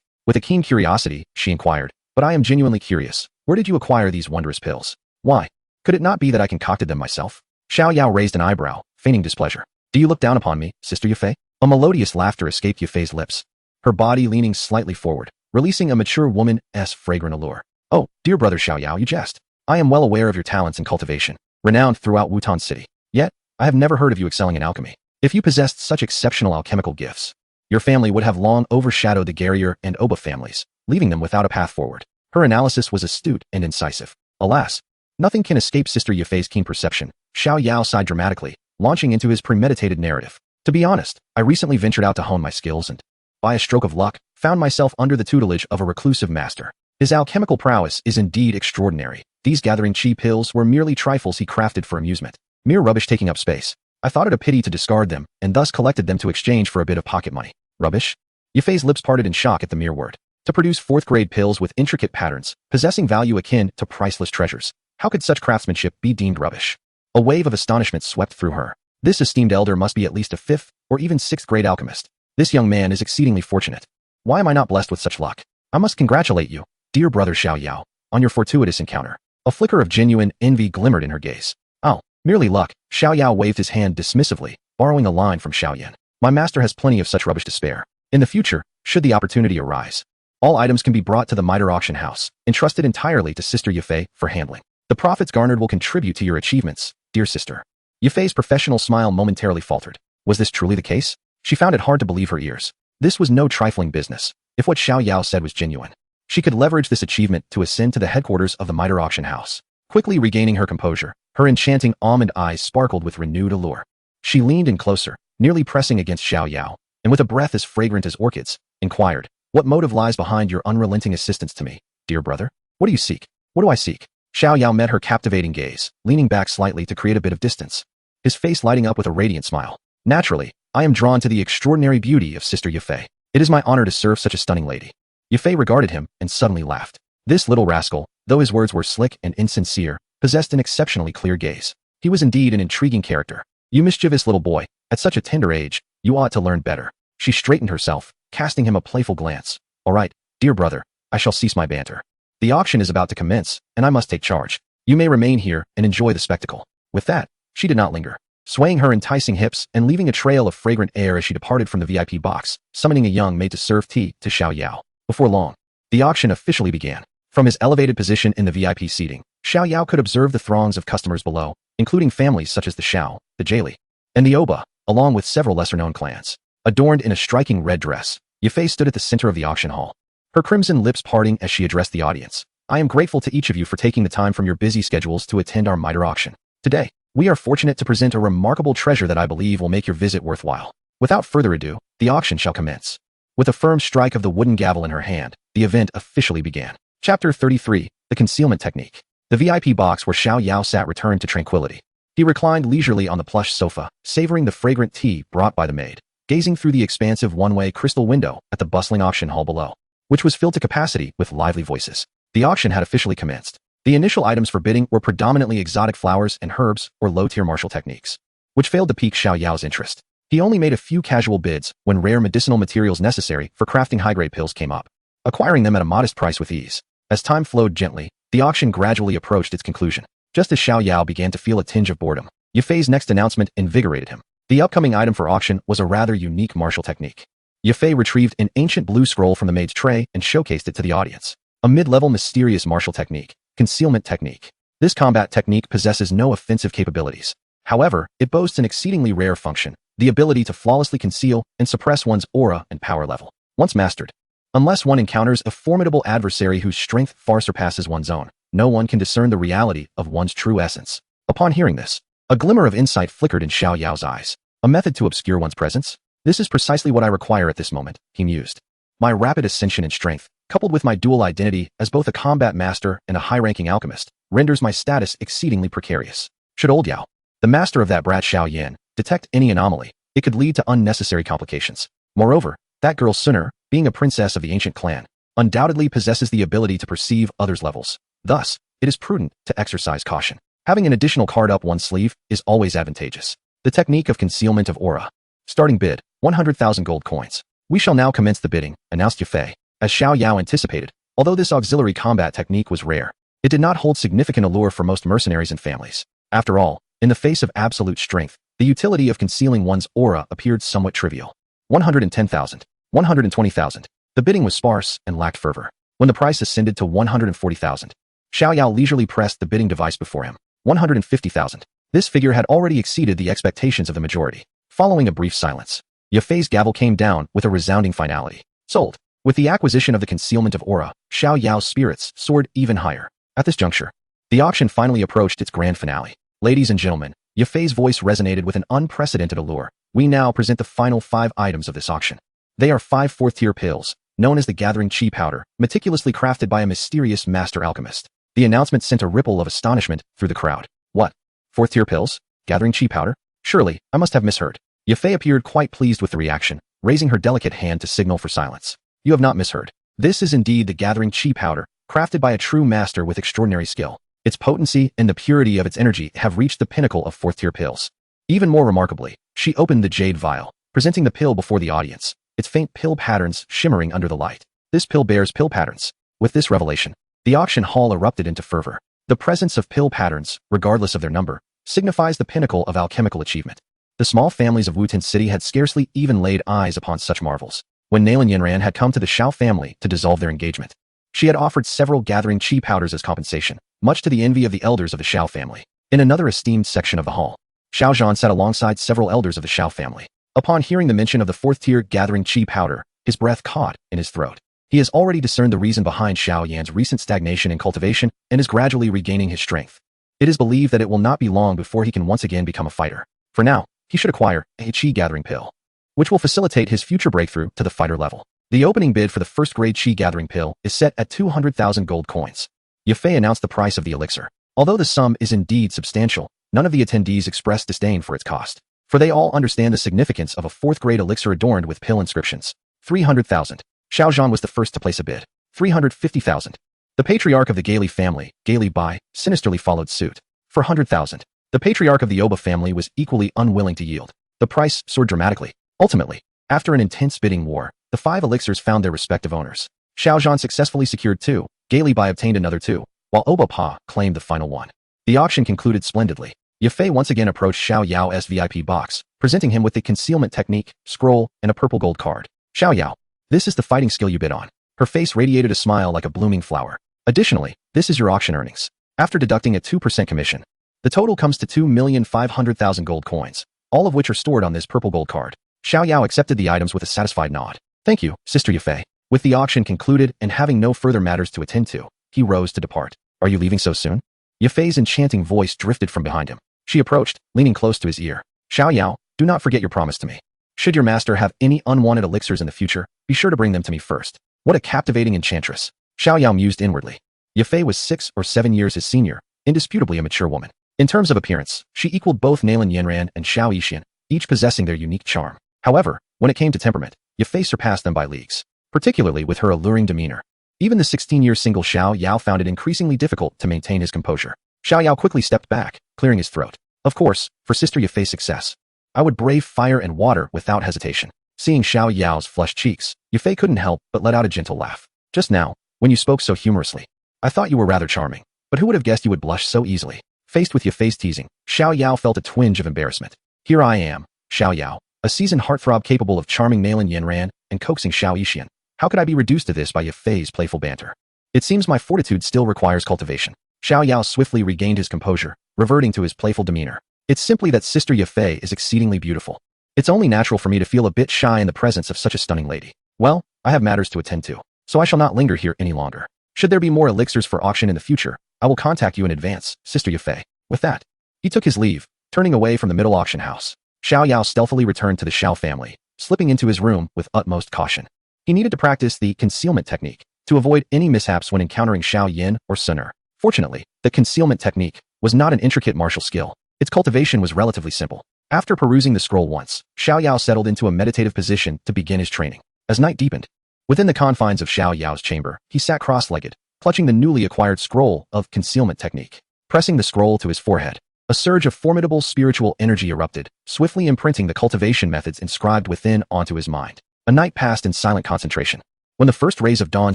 With a keen curiosity, she inquired, but I am genuinely curious. Where did you acquire these wondrous pills? Why? Could it not be that I concocted them myself? Xiao Yao raised an eyebrow, feigning displeasure. Do you look down upon me, Sister Yafei? A melodious laughter escaped Yafei's lips, her body leaning slightly forward, releasing a mature woman's fragrant allure. Oh, dear brother Xiao Yao, you jest. I am well aware of your talents in cultivation, renowned throughout Wutan City. Yet, I have never heard of you excelling in alchemy. If you possessed such exceptional alchemical gifts, your family would have long overshadowed the Guerrier and Oba families, leaving them without a path forward. Her analysis was astute and incisive. Alas, nothing can escape Sister Yafei's keen perception. Xiao Yao sighed dramatically, launching into his premeditated narrative. To be honest, I recently ventured out to hone my skills and, by a stroke of luck, found myself under the tutelage of a reclusive master. His alchemical prowess is indeed extraordinary. These gathering chi pills were merely trifles he crafted for amusement. Mere rubbish taking up space. I thought it a pity to discard them, and thus collected them to exchange for a bit of pocket money. Rubbish? Yafei's lips parted in shock at the mere word. To produce 4th-grade pills with intricate patterns, possessing value akin to priceless treasures. How could such craftsmanship be deemed rubbish? A wave of astonishment swept through her. This esteemed elder must be at least a 5th or even 6th grade alchemist. This young man is exceedingly fortunate. Why am I not blessed with such luck? I must congratulate you, dear brother Xiao Yao, on your fortuitous encounter. A flicker of genuine envy glimmered in her gaze. Oh, merely luck. Xiao Yao waved his hand dismissively, borrowing a line from Xiao Yan. My master has plenty of such rubbish to spare. In the future, should the opportunity arise, all items can be brought to the miter auction house, entrusted entirely to Sister Yafei for handling. The profits garnered will contribute to your achievements, dear sister. Yafei's professional smile momentarily faltered. Was this truly the case? She found it hard to believe her ears. This was no trifling business. If what Xiao Yao said was genuine, she could leverage this achievement to ascend to the headquarters of the miter auction house. Quickly regaining her composure, her enchanting almond eyes sparkled with renewed allure. She leaned in closer, nearly pressing against Xiao Yao, and with a breath as fragrant as orchids, inquired, "What motive lies behind your unrelenting assistance to me, dear brother? What do you seek?" "What do I seek?" Xiao Yao met her captivating gaze, leaning back slightly to create a bit of distance, his face lighting up with a radiant smile. "Naturally, I am drawn to the extraordinary beauty of Sister Yafei. It is my honor to serve such a stunning lady." Yafei regarded him and suddenly laughed. This little rascal, though his words were slick and insincere, possessed an exceptionally clear gaze. He was indeed an intriguing character. "You mischievous little boy, at such a tender age, you ought to learn better." She straightened herself, casting him a playful glance. "All right, dear brother, I shall cease my banter. The auction is about to commence, and I must take charge. You may remain here and enjoy the spectacle." With that, she did not linger, swaying her enticing hips and leaving a trail of fragrant air as she departed from the VIP box, summoning a young maid to serve tea to Xiao Yao. Before long, the auction officially began. From his elevated position in the VIP seating, Xiao Yao could observe the throngs of customers below, including families such as the Xiao, the Jali, and the Oba, along with several lesser-known clans. Adorned in a striking red dress, Yafei stood at the center of the auction hall, her crimson lips parting as she addressed the audience. "I am grateful to each of you for taking the time from your busy schedules to attend our miter auction. Today, we are fortunate to present a remarkable treasure that I believe will make your visit worthwhile. Without further ado, the auction shall commence." With a firm strike of the wooden gavel in her hand, the event officially began. Chapter 33, The Concealment Technique. The VIP box where Xiao Yao sat returned to tranquility. He reclined leisurely on the plush sofa, savoring the fragrant tea brought by the maid, gazing through the expansive one-way crystal window at the bustling auction hall below, which was filled to capacity with lively voices. The auction had officially commenced. The initial items for bidding were predominantly exotic flowers and herbs or low-tier martial techniques, which failed to pique Xiao Yao's interest. He only made a few casual bids when rare medicinal materials necessary for crafting high-grade pills came up, acquiring them at a modest price with ease. As time flowed gently, the auction gradually approached its conclusion. Just as Xiao Yao began to feel a tinge of boredom, Yafei's next announcement invigorated him. The upcoming item for auction was a rather unique martial technique. Yafei retrieved an ancient blue scroll from the maid's tray and showcased it to the audience. A mid-level mysterious martial technique, concealment technique. This combat technique possesses no offensive capabilities. However, it boasts an exceedingly rare function, the ability to flawlessly conceal and suppress one's aura and power level. Once mastered, unless one encounters a formidable adversary whose strength far surpasses one's own, no one can discern the reality of one's true essence. Upon hearing this, a glimmer of insight flickered in Xiao Yao's eyes. A method to obscure one's presence? This is precisely what I require at this moment, he mused. My rapid ascension in strength, coupled with my dual identity as both a combat master and a high-ranking alchemist, renders my status exceedingly precarious. Should old Yao, the master of that brat Xiao Yan, detect any anomaly, it could lead to unnecessary complications. Moreover, that girl Suner, being a princess of the ancient clan, undoubtedly possesses the ability to perceive others' levels. Thus, it is prudent to exercise caution. Having an additional card up one's sleeve is always advantageous. The technique of concealment of aura. Starting bid, 100,000 gold coins. We shall now commence the bidding, announced Yafei. As Xiao Yao anticipated, although this auxiliary combat technique was rare, it did not hold significant allure for most mercenaries and families. After all, in the face of absolute strength, the utility of concealing one's aura appeared somewhat trivial. 110,000. 120,000. The bidding was sparse and lacked fervor. When the price ascended to 140,000, Xiao Yao leisurely pressed the bidding device before him. 150,000. This figure had already exceeded the expectations of the majority. Following a brief silence, Yafei's gavel came down with a resounding finality. Sold. With the acquisition of the concealment of aura, Xiao Yao's spirits soared even higher. At this juncture, the auction finally approached its grand finale. Ladies and gentlemen, Yafei's voice resonated with an unprecedented allure. We now present the final 5 items of this auction. They are 5 fourth-tier pills, known as the Gathering Chi Powder, meticulously crafted by a mysterious master alchemist. The announcement sent a ripple of astonishment through the crowd. What? 4th-tier pills? Gathering Chi Powder? Surely, I must have misheard. Yafei appeared quite pleased with the reaction, raising her delicate hand to signal for silence. You have not misheard. This is indeed the Gathering Chi Powder, crafted by a true master with extraordinary skill. Its potency and the purity of its energy have reached the pinnacle of fourth-tier pills. Even more remarkably, she opened the jade vial, presenting the pill before the audience, its faint pill patterns shimmering under the light. This pill bears pill patterns. With this revelation, the auction hall erupted into fervor. The presence of pill patterns, regardless of their number, signifies the pinnacle of alchemical achievement. The small families of Wutan City had scarcely even laid eyes upon such marvels. When Nalan Yanran had come to the Xiao family to dissolve their engagement, she had offered several gathering chi powders as compensation, much to the envy of the elders of the Xiao family. In another esteemed section of the hall, Xiao Yan sat alongside several elders of the Xiao family. Upon hearing the mention of the fourth-tier gathering chi powder, his breath caught in his throat. He has already discerned the reason behind Xiao Yan's recent stagnation in cultivation and is gradually regaining his strength. It is believed that it will not be long before he can once again become a fighter. For now, he should acquire a chi gathering pill, which will facilitate his future breakthrough to the fighter level. The opening bid for the first-grade chi gathering pill is set at 200,000 gold coins. Yafei announced the price of the elixir. Although the sum is indeed substantial, none of the attendees expressed disdain for its cost, for they all understand the significance of a fourth-grade elixir adorned with pill inscriptions. 300,000. Xiao Yan was the first to place a bid. 350,000. The patriarch of the Gailey family, Gailey Bai, sinisterly followed suit. 400,000. The patriarch of the Oba family was equally unwilling to yield. The price soared dramatically. Ultimately, after an intense bidding war, the 5 elixirs found their respective owners. Xiao Yan successfully secured 2, Gailey Bai obtained another 2, while Oba Pa claimed the final 1. The auction concluded splendidly. Yafei once again approached Xiao Yao's VIP box, presenting him with the concealment technique, scroll, and a purple gold card. Xiao Yao, this is the fighting skill you bid on. Her face radiated a smile like a blooming flower. Additionally, this is your auction earnings. After deducting a 2% commission, the total comes to 2,500,000 gold coins, all of which are stored on this purple gold card. Xiao Yao accepted the items with a satisfied nod. Thank you, Sister Yafei. With the auction concluded and having no further matters to attend to, he rose to depart. Are you leaving so soon? Yafei's enchanting voice drifted from behind him. She approached, leaning close to his ear. Xiao Yao, do not forget your promise to me. Should your master have any unwanted elixirs in the future, be sure to bring them to me first. What a captivating enchantress. Xiao Yao mused inwardly. Yafei was 6 or 7 years his senior, indisputably a mature woman. In terms of appearance, she equaled both Nalan Yanran and Xiao Yishan, each possessing their unique charm. However, when it came to temperament, Yafei surpassed them by leagues, particularly with her alluring demeanor. Even the 16-year single Xiao Yao found it increasingly difficult to maintain his composure. Xiao Yao quickly stepped back, clearing his throat. Of course, for Sister Yafei's success, I would brave fire and water without hesitation. Seeing Xiao Yao's flushed cheeks, Yafei couldn't help but let out a gentle laugh. Just now, when you spoke so humorously, I thought you were rather charming, but who would have guessed you would blush so easily? Faced with Yafei's teasing, Xiao Yao felt a twinge of embarrassment. Here I am, Xiao Yao, a seasoned heartthrob capable of charming Nalan Yanran and coaxing Xiao Yishan. How could I be reduced to this by Yafei's playful banter? It seems my fortitude still requires cultivation. Xiao Yao swiftly regained his composure, reverting to his playful demeanor. It's simply that Sister Yafei is exceedingly beautiful. It's only natural for me to feel a bit shy in the presence of such a stunning lady. Well, I have matters to attend to, so I shall not linger here any longer. Should there be more elixirs for auction in the future, I will contact you in advance, Sister Yafei. With that, he took his leave, turning away from the middle auction house. Xiao Yao stealthily returned to the Xiao family, slipping into his room with utmost caution. He needed to practice the concealment technique to avoid any mishaps when encountering Xiao Yan or Sun Er. Fortunately, the concealment technique was not an intricate martial skill. Its cultivation was relatively simple. After perusing the scroll once, Xiao Yao settled into a meditative position to begin his training. As night deepened, within the confines of Xiao Yao's chamber, he sat cross-legged, clutching the newly acquired scroll of concealment technique. Pressing the scroll to his forehead, a surge of formidable spiritual energy erupted, swiftly imprinting the cultivation methods inscribed within onto his mind. A night passed in silent concentration. When the first rays of dawn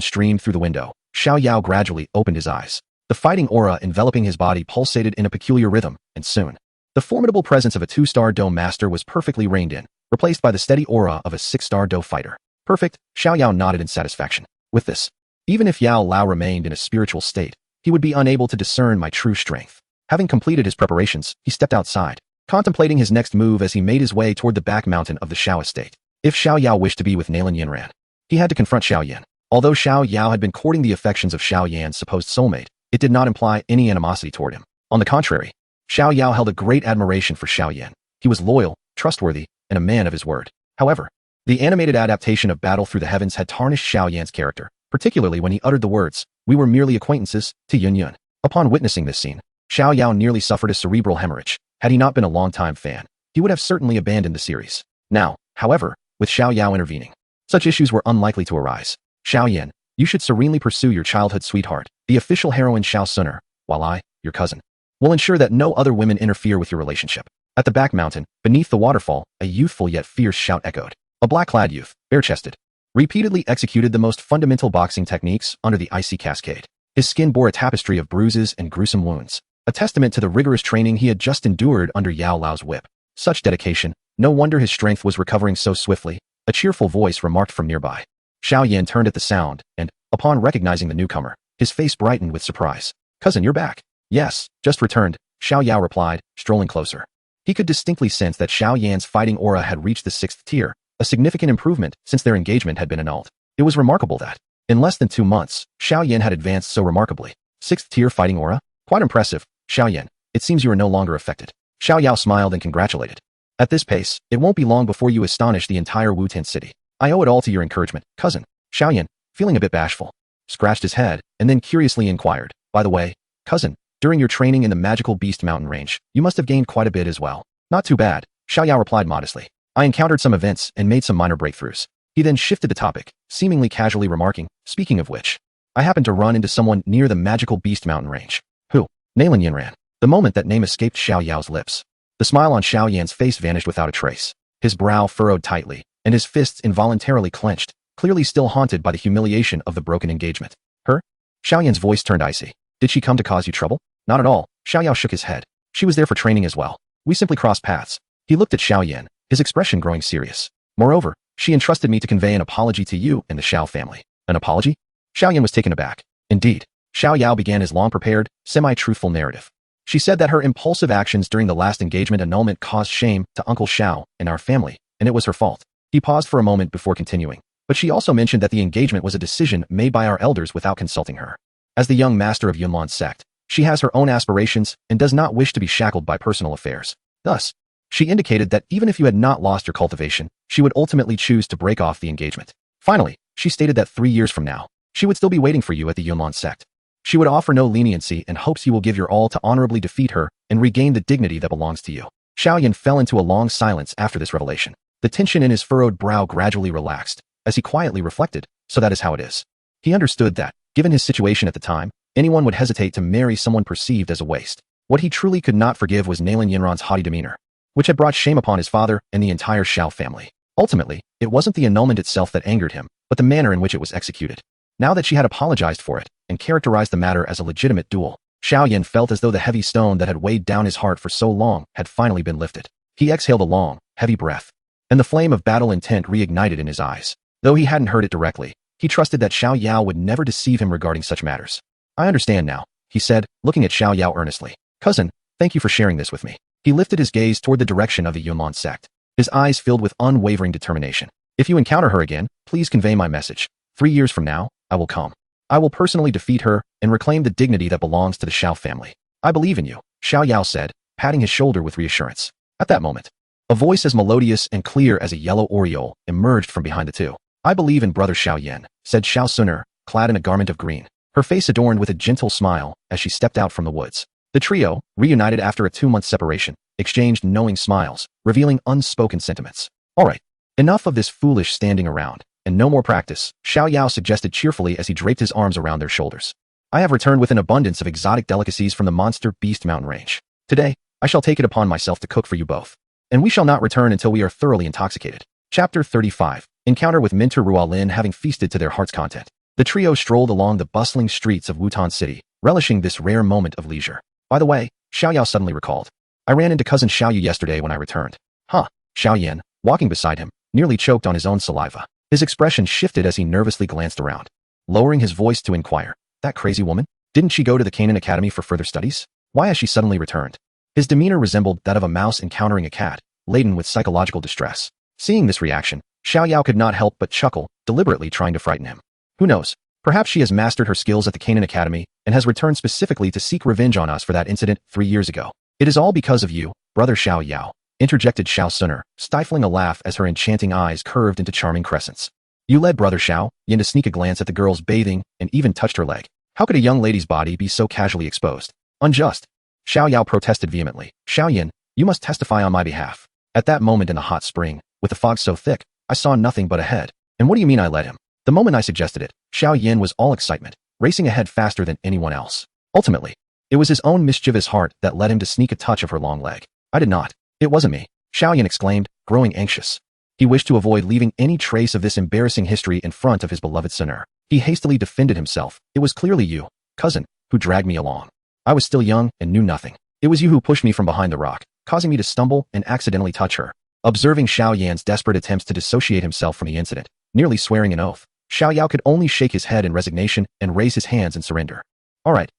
streamed through the window, Xiao Yao gradually opened his eyes. The fighting aura enveloping his body pulsated in a peculiar rhythm, and soon, the formidable presence of a 2-star Do master was perfectly reined in, replaced by the steady aura of a 6-star Do fighter. Perfect, Xiao Yao nodded in satisfaction. With this, even if Yao Lao remained in a spiritual state, he would be unable to discern my true strength. Having completed his preparations, he stepped outside, contemplating his next move as he made his way toward the back mountain of the Xiao estate. If Xiao Yao wished to be with Nalan Yanran, he had to confront Xiao Yan. Although Xiao Yao had been courting the affections of Xiao Yan's supposed soulmate, it did not imply any animosity toward him. On the contrary, Xiao Yao held a great admiration for Xiao Yan. He was loyal, trustworthy, and a man of his word. However, the animated adaptation of Battle Through the Heavens had tarnished Xiao Yan's character, particularly when he uttered the words, "We were merely acquaintances," to Yun Yun. Upon witnessing this scene, Xiao Yao nearly suffered a cerebral hemorrhage. Had he not been a longtime fan, he would have certainly abandoned the series. Now, however, with Xiao Yao intervening, such issues were unlikely to arise. Xiao Yan, you should serenely pursue your childhood sweetheart, the official heroine Xiao Sun Er, while I, your cousin, will ensure that no other women interfere with your relationship." At the back mountain, beneath the waterfall, a youthful yet fierce shout echoed. A black-clad youth, bare-chested, repeatedly executed the most fundamental boxing techniques under the icy cascade. His skin bore a tapestry of bruises and gruesome wounds, a testament to the rigorous training he had just endured under Yao Lao's whip. Such dedication, no wonder his strength was recovering so swiftly, a cheerful voice remarked from nearby. Xiao Yan turned at the sound, and, upon recognizing the newcomer, his face brightened with surprise. "Cousin, you're back." "Yes, just returned," Xiao Yao replied, strolling closer. He could distinctly sense that Xiao Yan's fighting aura had reached the 6th tier, a significant improvement since their engagement had been annulled. It was remarkable that, in less than 2 months, Xiao Yan had advanced so remarkably. 6th tier fighting aura? Quite impressive, Xiao Yan. It seems you are no longer affected. Xiao Yao smiled and congratulated. "At this pace, it won't be long before you astonish the entire Wu-Tin city. I owe it all to your encouragement, cousin." Xiao Yan, feeling a bit bashful, scratched his head, and then curiously inquired, "By the way, cousin, during your training in the magical beast mountain range, you must have gained quite a bit as well." "Not too bad," Xiao Yao replied modestly. "I encountered some events and made some minor breakthroughs." He then shifted the topic, seemingly casually remarking, "Speaking of which, I happened to run into someone near the magical beast mountain range." "Who?" "Nalan Yanran." The moment that name escaped Xiao Yao's lips, the smile on Xiao Yan's face vanished without a trace. His brow furrowed tightly, and his fists involuntarily clenched, clearly still haunted by the humiliation of the broken engagement. "Her?" Xiao Yan's voice turned icy. "Did she come to cause you trouble?" "Not at all," Xiao Yao shook his head. "She was there for training as well. We simply crossed paths." He looked at Xiao Yan, his expression growing serious. "Moreover, she entrusted me to convey an apology to you and the Xiao family." "An apology?" Xiao Yan was taken aback. Indeed, Xiao Yao began his long-prepared, semi-truthful narrative. She said that her impulsive actions during the last engagement annulment caused shame to Uncle Xiao and our family, and it was her fault. He paused for a moment before continuing, but she also mentioned that the engagement was a decision made by our elders without consulting her. As the young master of Yunlan's sect, she has her own aspirations and does not wish to be shackled by personal affairs. Thus, she indicated that even if you had not lost your cultivation, she would ultimately choose to break off the engagement. Finally, she stated that 3 years from now, she would still be waiting for you at the Yunlan sect. She would offer no leniency and hopes you will give your all to honorably defeat her and regain the dignity that belongs to you. Xiao Yan fell into a long silence after this revelation. The tension in his furrowed brow gradually relaxed, as he quietly reflected, "So that is how it is." He understood that, given his situation at the time, anyone would hesitate to marry someone perceived as a waste. What he truly could not forgive was Nalan Yanran's haughty demeanor, which had brought shame upon his father and the entire Xiao family. Ultimately, it wasn't the annulment itself that angered him, but the manner in which it was executed. Now that she had apologized for it and characterized the matter as a legitimate duel, Xiao Yan felt as though the heavy stone that had weighed down his heart for so long had finally been lifted. He exhaled a long, heavy breath, and the flame of battle intent reignited in his eyes. Though he hadn't heard it directly, he trusted that Xiao Yao would never deceive him regarding such matters. "I understand now," he said, looking at Xiao Yao earnestly. "Cousin, thank you for sharing this with me." He lifted his gaze toward the direction of the Yunlan sect, his eyes filled with unwavering determination. "If you encounter her again, please convey my message. 3 years from now, I will come. I will personally defeat her and reclaim the dignity that belongs to the Xiao family." "I believe in you," Xiao Yao said, patting his shoulder with reassurance. At that moment, a voice as melodious and clear as a yellow aureole emerged from behind the two. "I believe in brother Xiao Yan," said Xiao Suner, clad in a garment of green, her face adorned with a gentle smile as she stepped out from the woods. The trio, reunited after a 2-month separation, exchanged knowing smiles, revealing unspoken sentiments. "All right, enough of this foolish standing around, and no more practice," Xiao Yao suggested cheerfully as he draped his arms around their shoulders. "I have returned with an abundance of exotic delicacies from the monster beast mountain range. Today, I shall take it upon myself to cook for you both, and we shall not return until we are thoroughly intoxicated." Chapter 35. Encounter with Mentor Rualin. Having feasted to their heart's content, the trio strolled along the bustling streets of Wutan City, relishing this rare moment of leisure. "By the way," Xiao Yao suddenly recalled, "I ran into cousin Xiao Yu yesterday when I returned." "Huh?" Xiao Yan, walking beside him, nearly choked on his own saliva. His expression shifted as he nervously glanced around, lowering his voice to inquire, "That crazy woman? Didn't she go to the Canaan Academy for further studies? Why has she suddenly returned?" His demeanor resembled that of a mouse encountering a cat, laden with psychological distress. Seeing this reaction, Xiao Yao could not help but chuckle, deliberately trying to frighten him. "Who knows? Perhaps she has mastered her skills at the Canaan Academy and has returned specifically to seek revenge on us for that incident 3 years ago. It is all because of you, brother Xiao Yao," interjected Xiao Suner, stifling a laugh as her enchanting eyes curved into charming crescents. "You led brother Xiao Yan to sneak a glance at the girls bathing and even touched her leg. How could a young lady's body be so casually exposed? Unjust." Xiao Yao protested vehemently. "Xiao Yan, you must testify on my behalf. At that moment in the hot spring, with the fog so thick, I saw nothing but ahead. And what do you mean I led him? The moment I suggested it, Xiao Yan was all excitement, racing ahead faster than anyone else. Ultimately, It was his own mischievous heart that led him to sneak a touch of her long leg. I did not. It wasn't me, Xiao Yan exclaimed, growing anxious. He wished to avoid leaving any trace of this embarrassing history in front of his beloved Sunur. He hastily defended himself. It was clearly you, cousin, who dragged me along. I was still young and knew nothing. It was you who pushed me from behind the rock, causing me to stumble and accidentally touch her. Observing Xiao Yan's desperate attempts to dissociate himself from the incident, nearly swearing an oath, Xiao Yao could only shake his head in resignation and raise his hands in surrender. All right,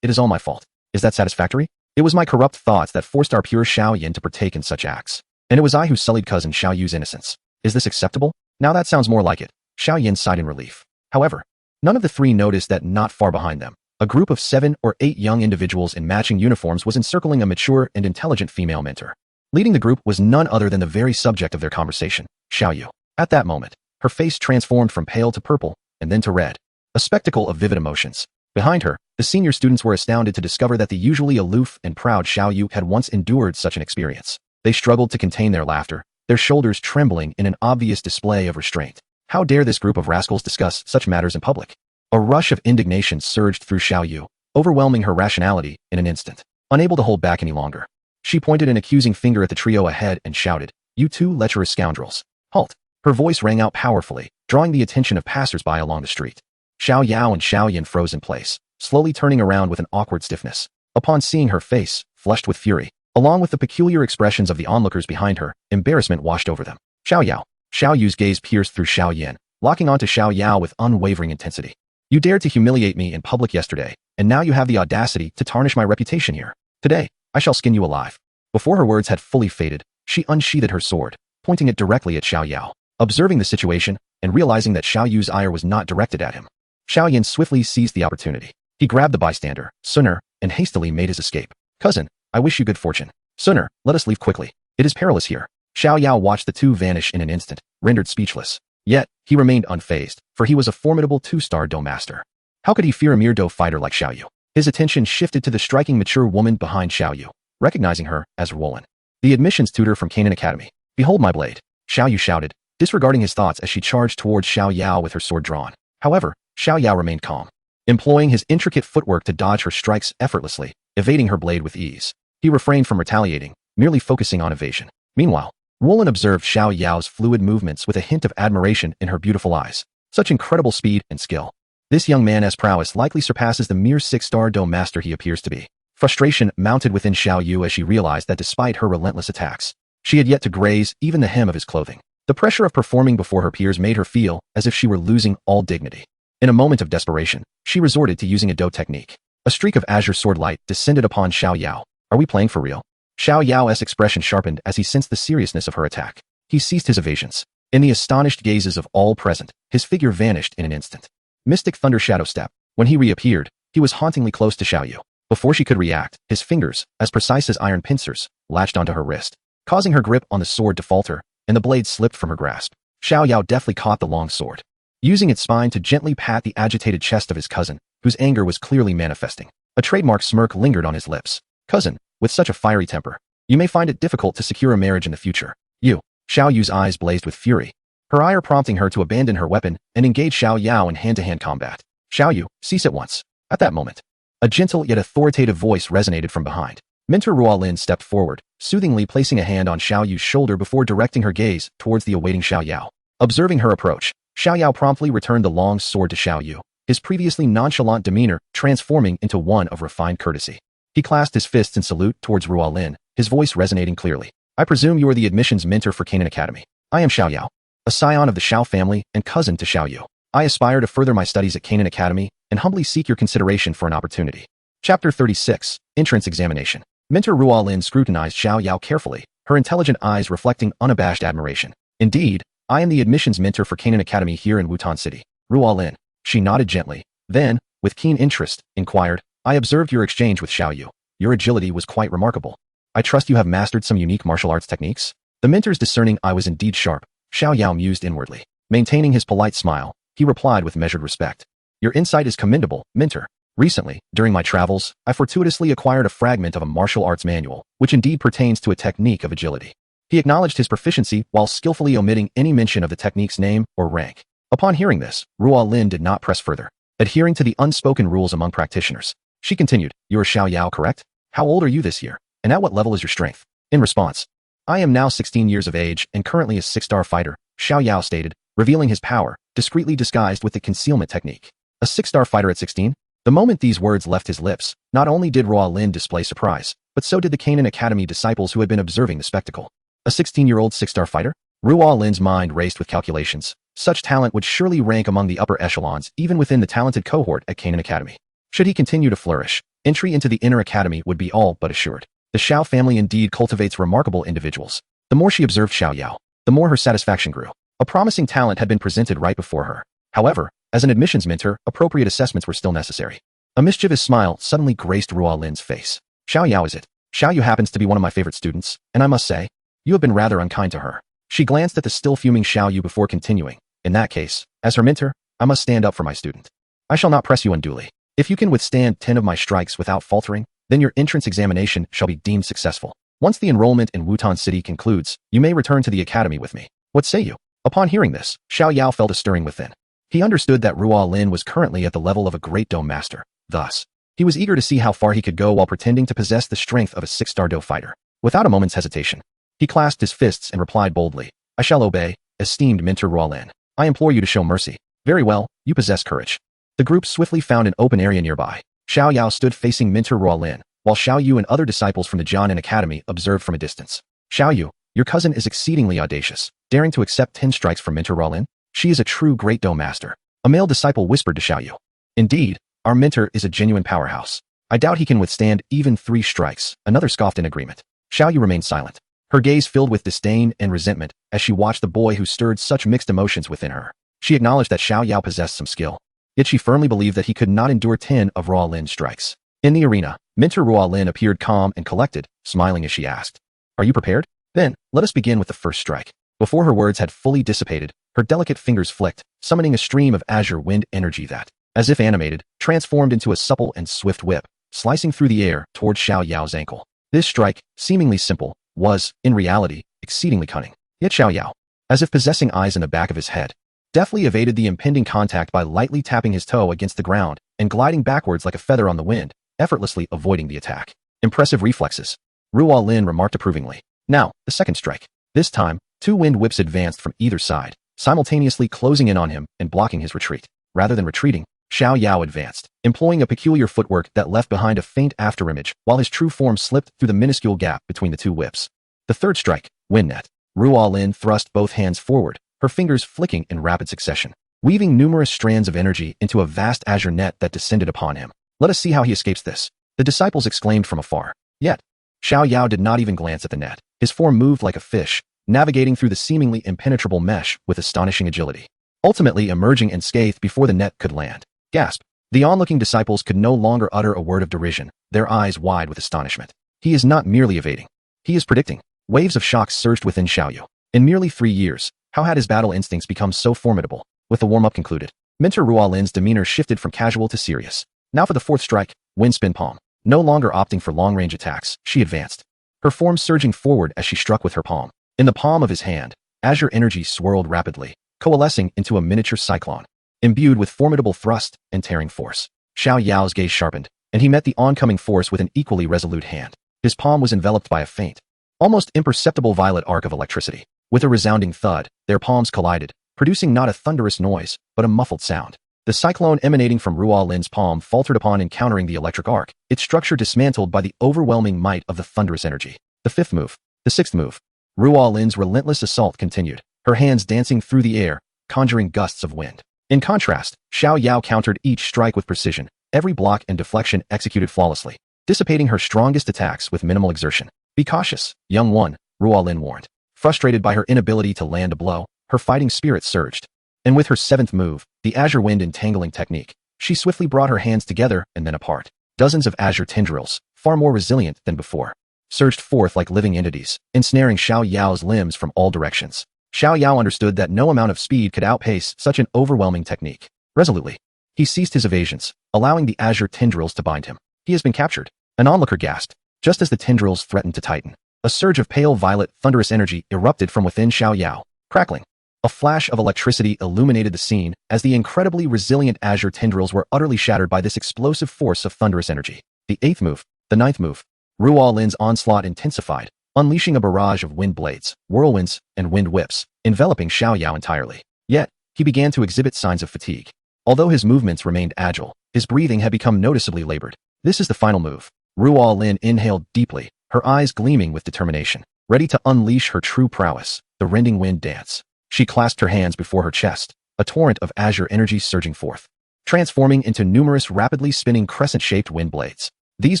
it is all my fault. Is that satisfactory? It was my corrupt thoughts that forced our pure Xiao Yan to partake in such acts. And it was I who sullied cousin Xiao Yu's innocence. Is this acceptable? Now that sounds more like it. Xiao Yan sighed in relief. However, none of the three noticed that not far behind them, a group of 7 or 8 young individuals in matching uniforms was encircling a mature and intelligent female mentor. Leading the group was none other than the very subject of their conversation, Xiao Yu. At that moment, her face transformed from pale to purple, and then to red. A spectacle of vivid emotions. Behind her, the senior students were astounded to discover that the usually aloof and proud Xiao Yu had once endured such an experience. They struggled to contain their laughter, their shoulders trembling in an obvious display of restraint. How dare this group of rascals discuss such matters in public? A rush of indignation surged through Xiao Yu, overwhelming her rationality in an instant. Unable to hold back any longer, she pointed an accusing finger at the trio ahead and shouted, "You two lecherous scoundrels! Halt!" Her voice rang out powerfully, drawing the attention of passers-by along the street. Xiao Yao and Xiao Yan froze in place, slowly turning around with an awkward stiffness. Upon seeing her face, flushed with fury, along with the peculiar expressions of the onlookers behind her, embarrassment washed over them. Xiao Yao. Xiao Yu's gaze pierced through Xiao Yan, locking onto Xiao Yao with unwavering intensity. You dared to humiliate me in public yesterday, and now you have the audacity to tarnish my reputation here. Today, I shall skin you alive. Before her words had fully faded, she unsheathed her sword, pointing it directly at Xiao Yao. Observing the situation, and realizing that Xiao Yu's ire was not directed at him, Xiao Yan swiftly seized the opportunity. He grabbed the bystander, Sunur, and hastily made his escape. Cousin, I wish you good fortune. Sunur, let us leave quickly. It is perilous here. Xiao Yao watched the two vanish in an instant, rendered speechless. Yet, he remained unfazed, for he was a formidable 2-star Do master. How could he fear a mere Do fighter like Xiao Yu? His attention shifted to the striking mature woman behind Xiao Yu, recognizing her as Roland, the admissions tutor from Canaan Academy. Behold my blade, Xiao Yu shouted, disregarding his thoughts as she charged towards Xiao Yao with her sword drawn. However, Xiao Yao remained calm, employing his intricate footwork to dodge her strikes effortlessly, evading her blade with ease. He refrained from retaliating, merely focusing on evasion. Meanwhile, Roland observed Xiao Yao's fluid movements with a hint of admiration in her beautiful eyes. Such incredible speed and skill. This young man's prowess likely surpasses the mere 6-star Do master he appears to be. Frustration mounted within Xiao Yu as she realized that despite her relentless attacks, she had yet to graze even the hem of his clothing. The pressure of performing before her peers made her feel as if she were losing all dignity. In a moment of desperation, she resorted to using a Do technique. A streak of azure sword light descended upon Xiao Yao. Are we playing for real? Xiao Yao's expression sharpened as he sensed the seriousness of her attack. He ceased his evasions. In the astonished gazes of all present, his figure vanished in an instant. Mystic Thunder Shadow Step. When he reappeared, he was hauntingly close to Xiao Yu. Before she could react, his fingers, as precise as iron pincers, latched onto her wrist, causing her grip on the sword to falter, and the blade slipped from her grasp. Xiao Yao deftly caught the long sword, using its spine to gently pat the agitated chest of his cousin, whose anger was clearly manifesting. A trademark smirk lingered on his lips. Cousin, with such a fiery temper, you may find it difficult to secure a marriage in the future. You. Xiao Yu's eyes blazed with fury, her ire prompting her to abandon her weapon and engage Xiao Yao in hand-to-hand combat. Xiao Yu, cease at once. At that moment, a gentle yet authoritative voice resonated from behind. Mentor Ruolin stepped forward, soothingly placing a hand on Xiao Yu's shoulder before directing her gaze towards the awaiting Xiao Yao. Observing her approach, Xiao Yao promptly returned the long sword to Xiao Yu, his previously nonchalant demeanor transforming into one of refined courtesy. He clasped his fists in salute towards Ruolin, his voice resonating clearly. I presume you are the admissions mentor for Canaan Academy. I am Xiao Yao, a scion of the Xiao family and cousin to Xiao Yu. I aspire to further my studies at Canaan Academy and humbly seek your consideration for an opportunity. Chapter 36, Entrance Examination. Mentor Ruolin scrutinized Xiao Yao carefully, her intelligent eyes reflecting unabashed admiration. Indeed, I am the admissions mentor for Canaan Academy here in Wutan City. Ruolin. She nodded gently. Then, with keen interest, inquired, I observed your exchange with Xiao Yu. Your agility was quite remarkable. I trust you have mastered some unique martial arts techniques? The mentor's discerning eye was indeed sharp. Xiao Yao mused inwardly. Maintaining his polite smile, he replied with measured respect. Your insight is commendable, mentor. Recently, during my travels, I fortuitously acquired a fragment of a martial arts manual, which indeed pertains to a technique of agility. He acknowledged his proficiency while skillfully omitting any mention of the technique's name or rank. Upon hearing this, Ruolin did not press further, adhering to the unspoken rules among practitioners. She continued, "You are Xiao Yao, correct? How old are you this year? And at what level is your strength?" In response, "I am now 16 years of age and currently a 6-star fighter," Xiao Yao stated, revealing his power, discreetly disguised with the concealment technique. A 6-star fighter at 16? The moment these words left his lips, not only did Ruo Lin display surprise, but so did the Canaan Academy disciples who had been observing the spectacle. A 16-year-old 6-star fighter? Ruo Lin's mind raced with calculations. Such talent would surely rank among the upper echelons, even within the talented cohort at Canaan Academy. Should he continue to flourish, entry into the inner academy would be all but assured. The Xiao family indeed cultivates remarkable individuals. The more she observed Xiao Yao, the more her satisfaction grew. A promising talent had been presented right before her. However, as an admissions mentor, appropriate assessments were still necessary. A mischievous smile suddenly graced Ruo Lin's face. "Xiao Yao is it? Xiao Yu happens to be one of my favorite students, and I must say, you have been rather unkind to her." She glanced at the still fuming Xiao Yu before continuing. "In that case, as her mentor, I must stand up for my student. I shall not press you unduly. If you can withstand 10 of my strikes without faltering, then your entrance examination shall be deemed successful. Once the enrollment in Wutan City concludes, you may return to the academy with me. What say you?" Upon hearing this, Xiao Yao felt a stirring within. He understood that Ruo Lin was currently at the level of a great Do master. Thus, he was eager to see how far he could go while pretending to possess the strength of a 6-star Do fighter. Without a moment's hesitation, he clasped his fists and replied boldly, "I shall obey, esteemed mentor Ruo Lin. I implore you to show mercy." "Very well, you possess courage." The group swiftly found an open area nearby. Xiao Yao stood facing mentor Ruo Lin, while Xiao Yu and other disciples from the Jianan Academy observed from a distance. "Xiao Yu, your cousin is exceedingly audacious, daring to accept 10 strikes from mentor Ruo Lin. She is a true great Do master," a male disciple whispered to Xiao Yu. "Indeed, our mentor is a genuine powerhouse. I doubt he can withstand even 3 strikes," another scoffed in agreement. Xiao Yu remained silent, her gaze filled with disdain and resentment as she watched the boy who stirred such mixed emotions within her. She acknowledged that Xiao Yao possessed some skill, yet she firmly believed that he could not endure 10 of Ruo Lin's strikes. In the arena, mentor Ruo Lin appeared calm and collected, smiling as she asked, "Are you prepared? Then, let us begin with the first strike." Before her words had fully dissipated, her delicate fingers flicked, summoning a stream of azure wind energy that, as if animated, transformed into a supple and swift whip, slicing through the air toward Xiao Yao's ankle. This strike, seemingly simple, was, in reality, exceedingly cunning. Yet Xiao Yao, as if possessing eyes in the back of his head, deftly evaded the impending contact by lightly tapping his toe against the ground and gliding backwards like a feather on the wind, effortlessly avoiding the attack. "Impressive reflexes," Ruo Lin remarked approvingly. Now, the second strike. This time, 2 wind whips advanced from either side, simultaneously closing in on him and blocking his retreat. Rather than retreating, Xiao Yao advanced, employing a peculiar footwork that left behind a faint afterimage while his true form slipped through the minuscule gap between the 2 whips. The third strike, wind net. Ruo Lin thrust both hands forward, her fingers flicking in rapid succession, weaving numerous strands of energy into a vast azure net that descended upon him. "Let us see how he escapes this," the disciples exclaimed from afar. Yet, Xiao Yao did not even glance at the net. His form moved like a fish, navigating through the seemingly impenetrable mesh with astonishing agility, ultimately emerging unscathed before the net could land. Gasp! The onlooking disciples could no longer utter a word of derision, their eyes wide with astonishment. He is not merely evading. He is predicting. Waves of shock surged within Xiao Yu. In merely 3 years, how had his battle instincts become so formidable? With the warm-up concluded, mentor Ruo Lin's demeanor shifted from casual to serious. Now for the fourth strike, wind spin palm. No longer opting for long-range attacks, she advanced, her form surging forward as she struck with her palm. In the palm of his hand, azure energy swirled rapidly, coalescing into a miniature cyclone, imbued with formidable thrust and tearing force. Xiao Yao's gaze sharpened, and he met the oncoming force with an equally resolute hand. His palm was enveloped by a faint, almost imperceptible violet arc of electricity. With a resounding thud, their palms collided, producing not a thunderous noise, but a muffled sound. The cyclone emanating from Ruo Lin's palm faltered upon encountering the electric arc, its structure dismantled by the overwhelming might of the thunderous energy. The fifth move. The sixth move. Ruo Lin's relentless assault continued, her hands dancing through the air, conjuring gusts of wind. In contrast, Xiao Yao countered each strike with precision, every block and deflection executed flawlessly, dissipating her strongest attacks with minimal exertion. "Be cautious, young one," Ruo Lin warned. Frustrated by her inability to land a blow, her fighting spirit surged. And with her seventh move, the azure wind entangling technique, she swiftly brought her hands together and then apart. Dozens of azure tendrils, far more resilient than before, surged forth like living entities, ensnaring Xiao Yao's limbs from all directions. Xiao Yao understood that no amount of speed could outpace such an overwhelming technique. Resolutely, he ceased his evasions, allowing the azure tendrils to bind him. "He has been captured," an onlooker gasped, just as the tendrils threatened to tighten. A surge of pale violet, thunderous energy erupted from within Xiao Yao, crackling. A A flash of electricity illuminated the scene as the incredibly resilient azure tendrils were utterly shattered by this explosive force of thunderous energy. The eighth move, the ninth move. Ruo Lin's onslaught intensified, unleashing a barrage of wind blades, whirlwinds, and wind whips, enveloping Xiao Yao entirely. Yet, he began to exhibit signs of fatigue. Although his movements remained agile, his breathing had become noticeably labored. This is the final move. Ruo Lin inhaled deeply, her eyes gleaming with determination, ready to unleash her true prowess, the rending wind dance. She clasped her hands before her chest, a torrent of azure energy surging forth, transforming into numerous rapidly spinning crescent-shaped wind blades. These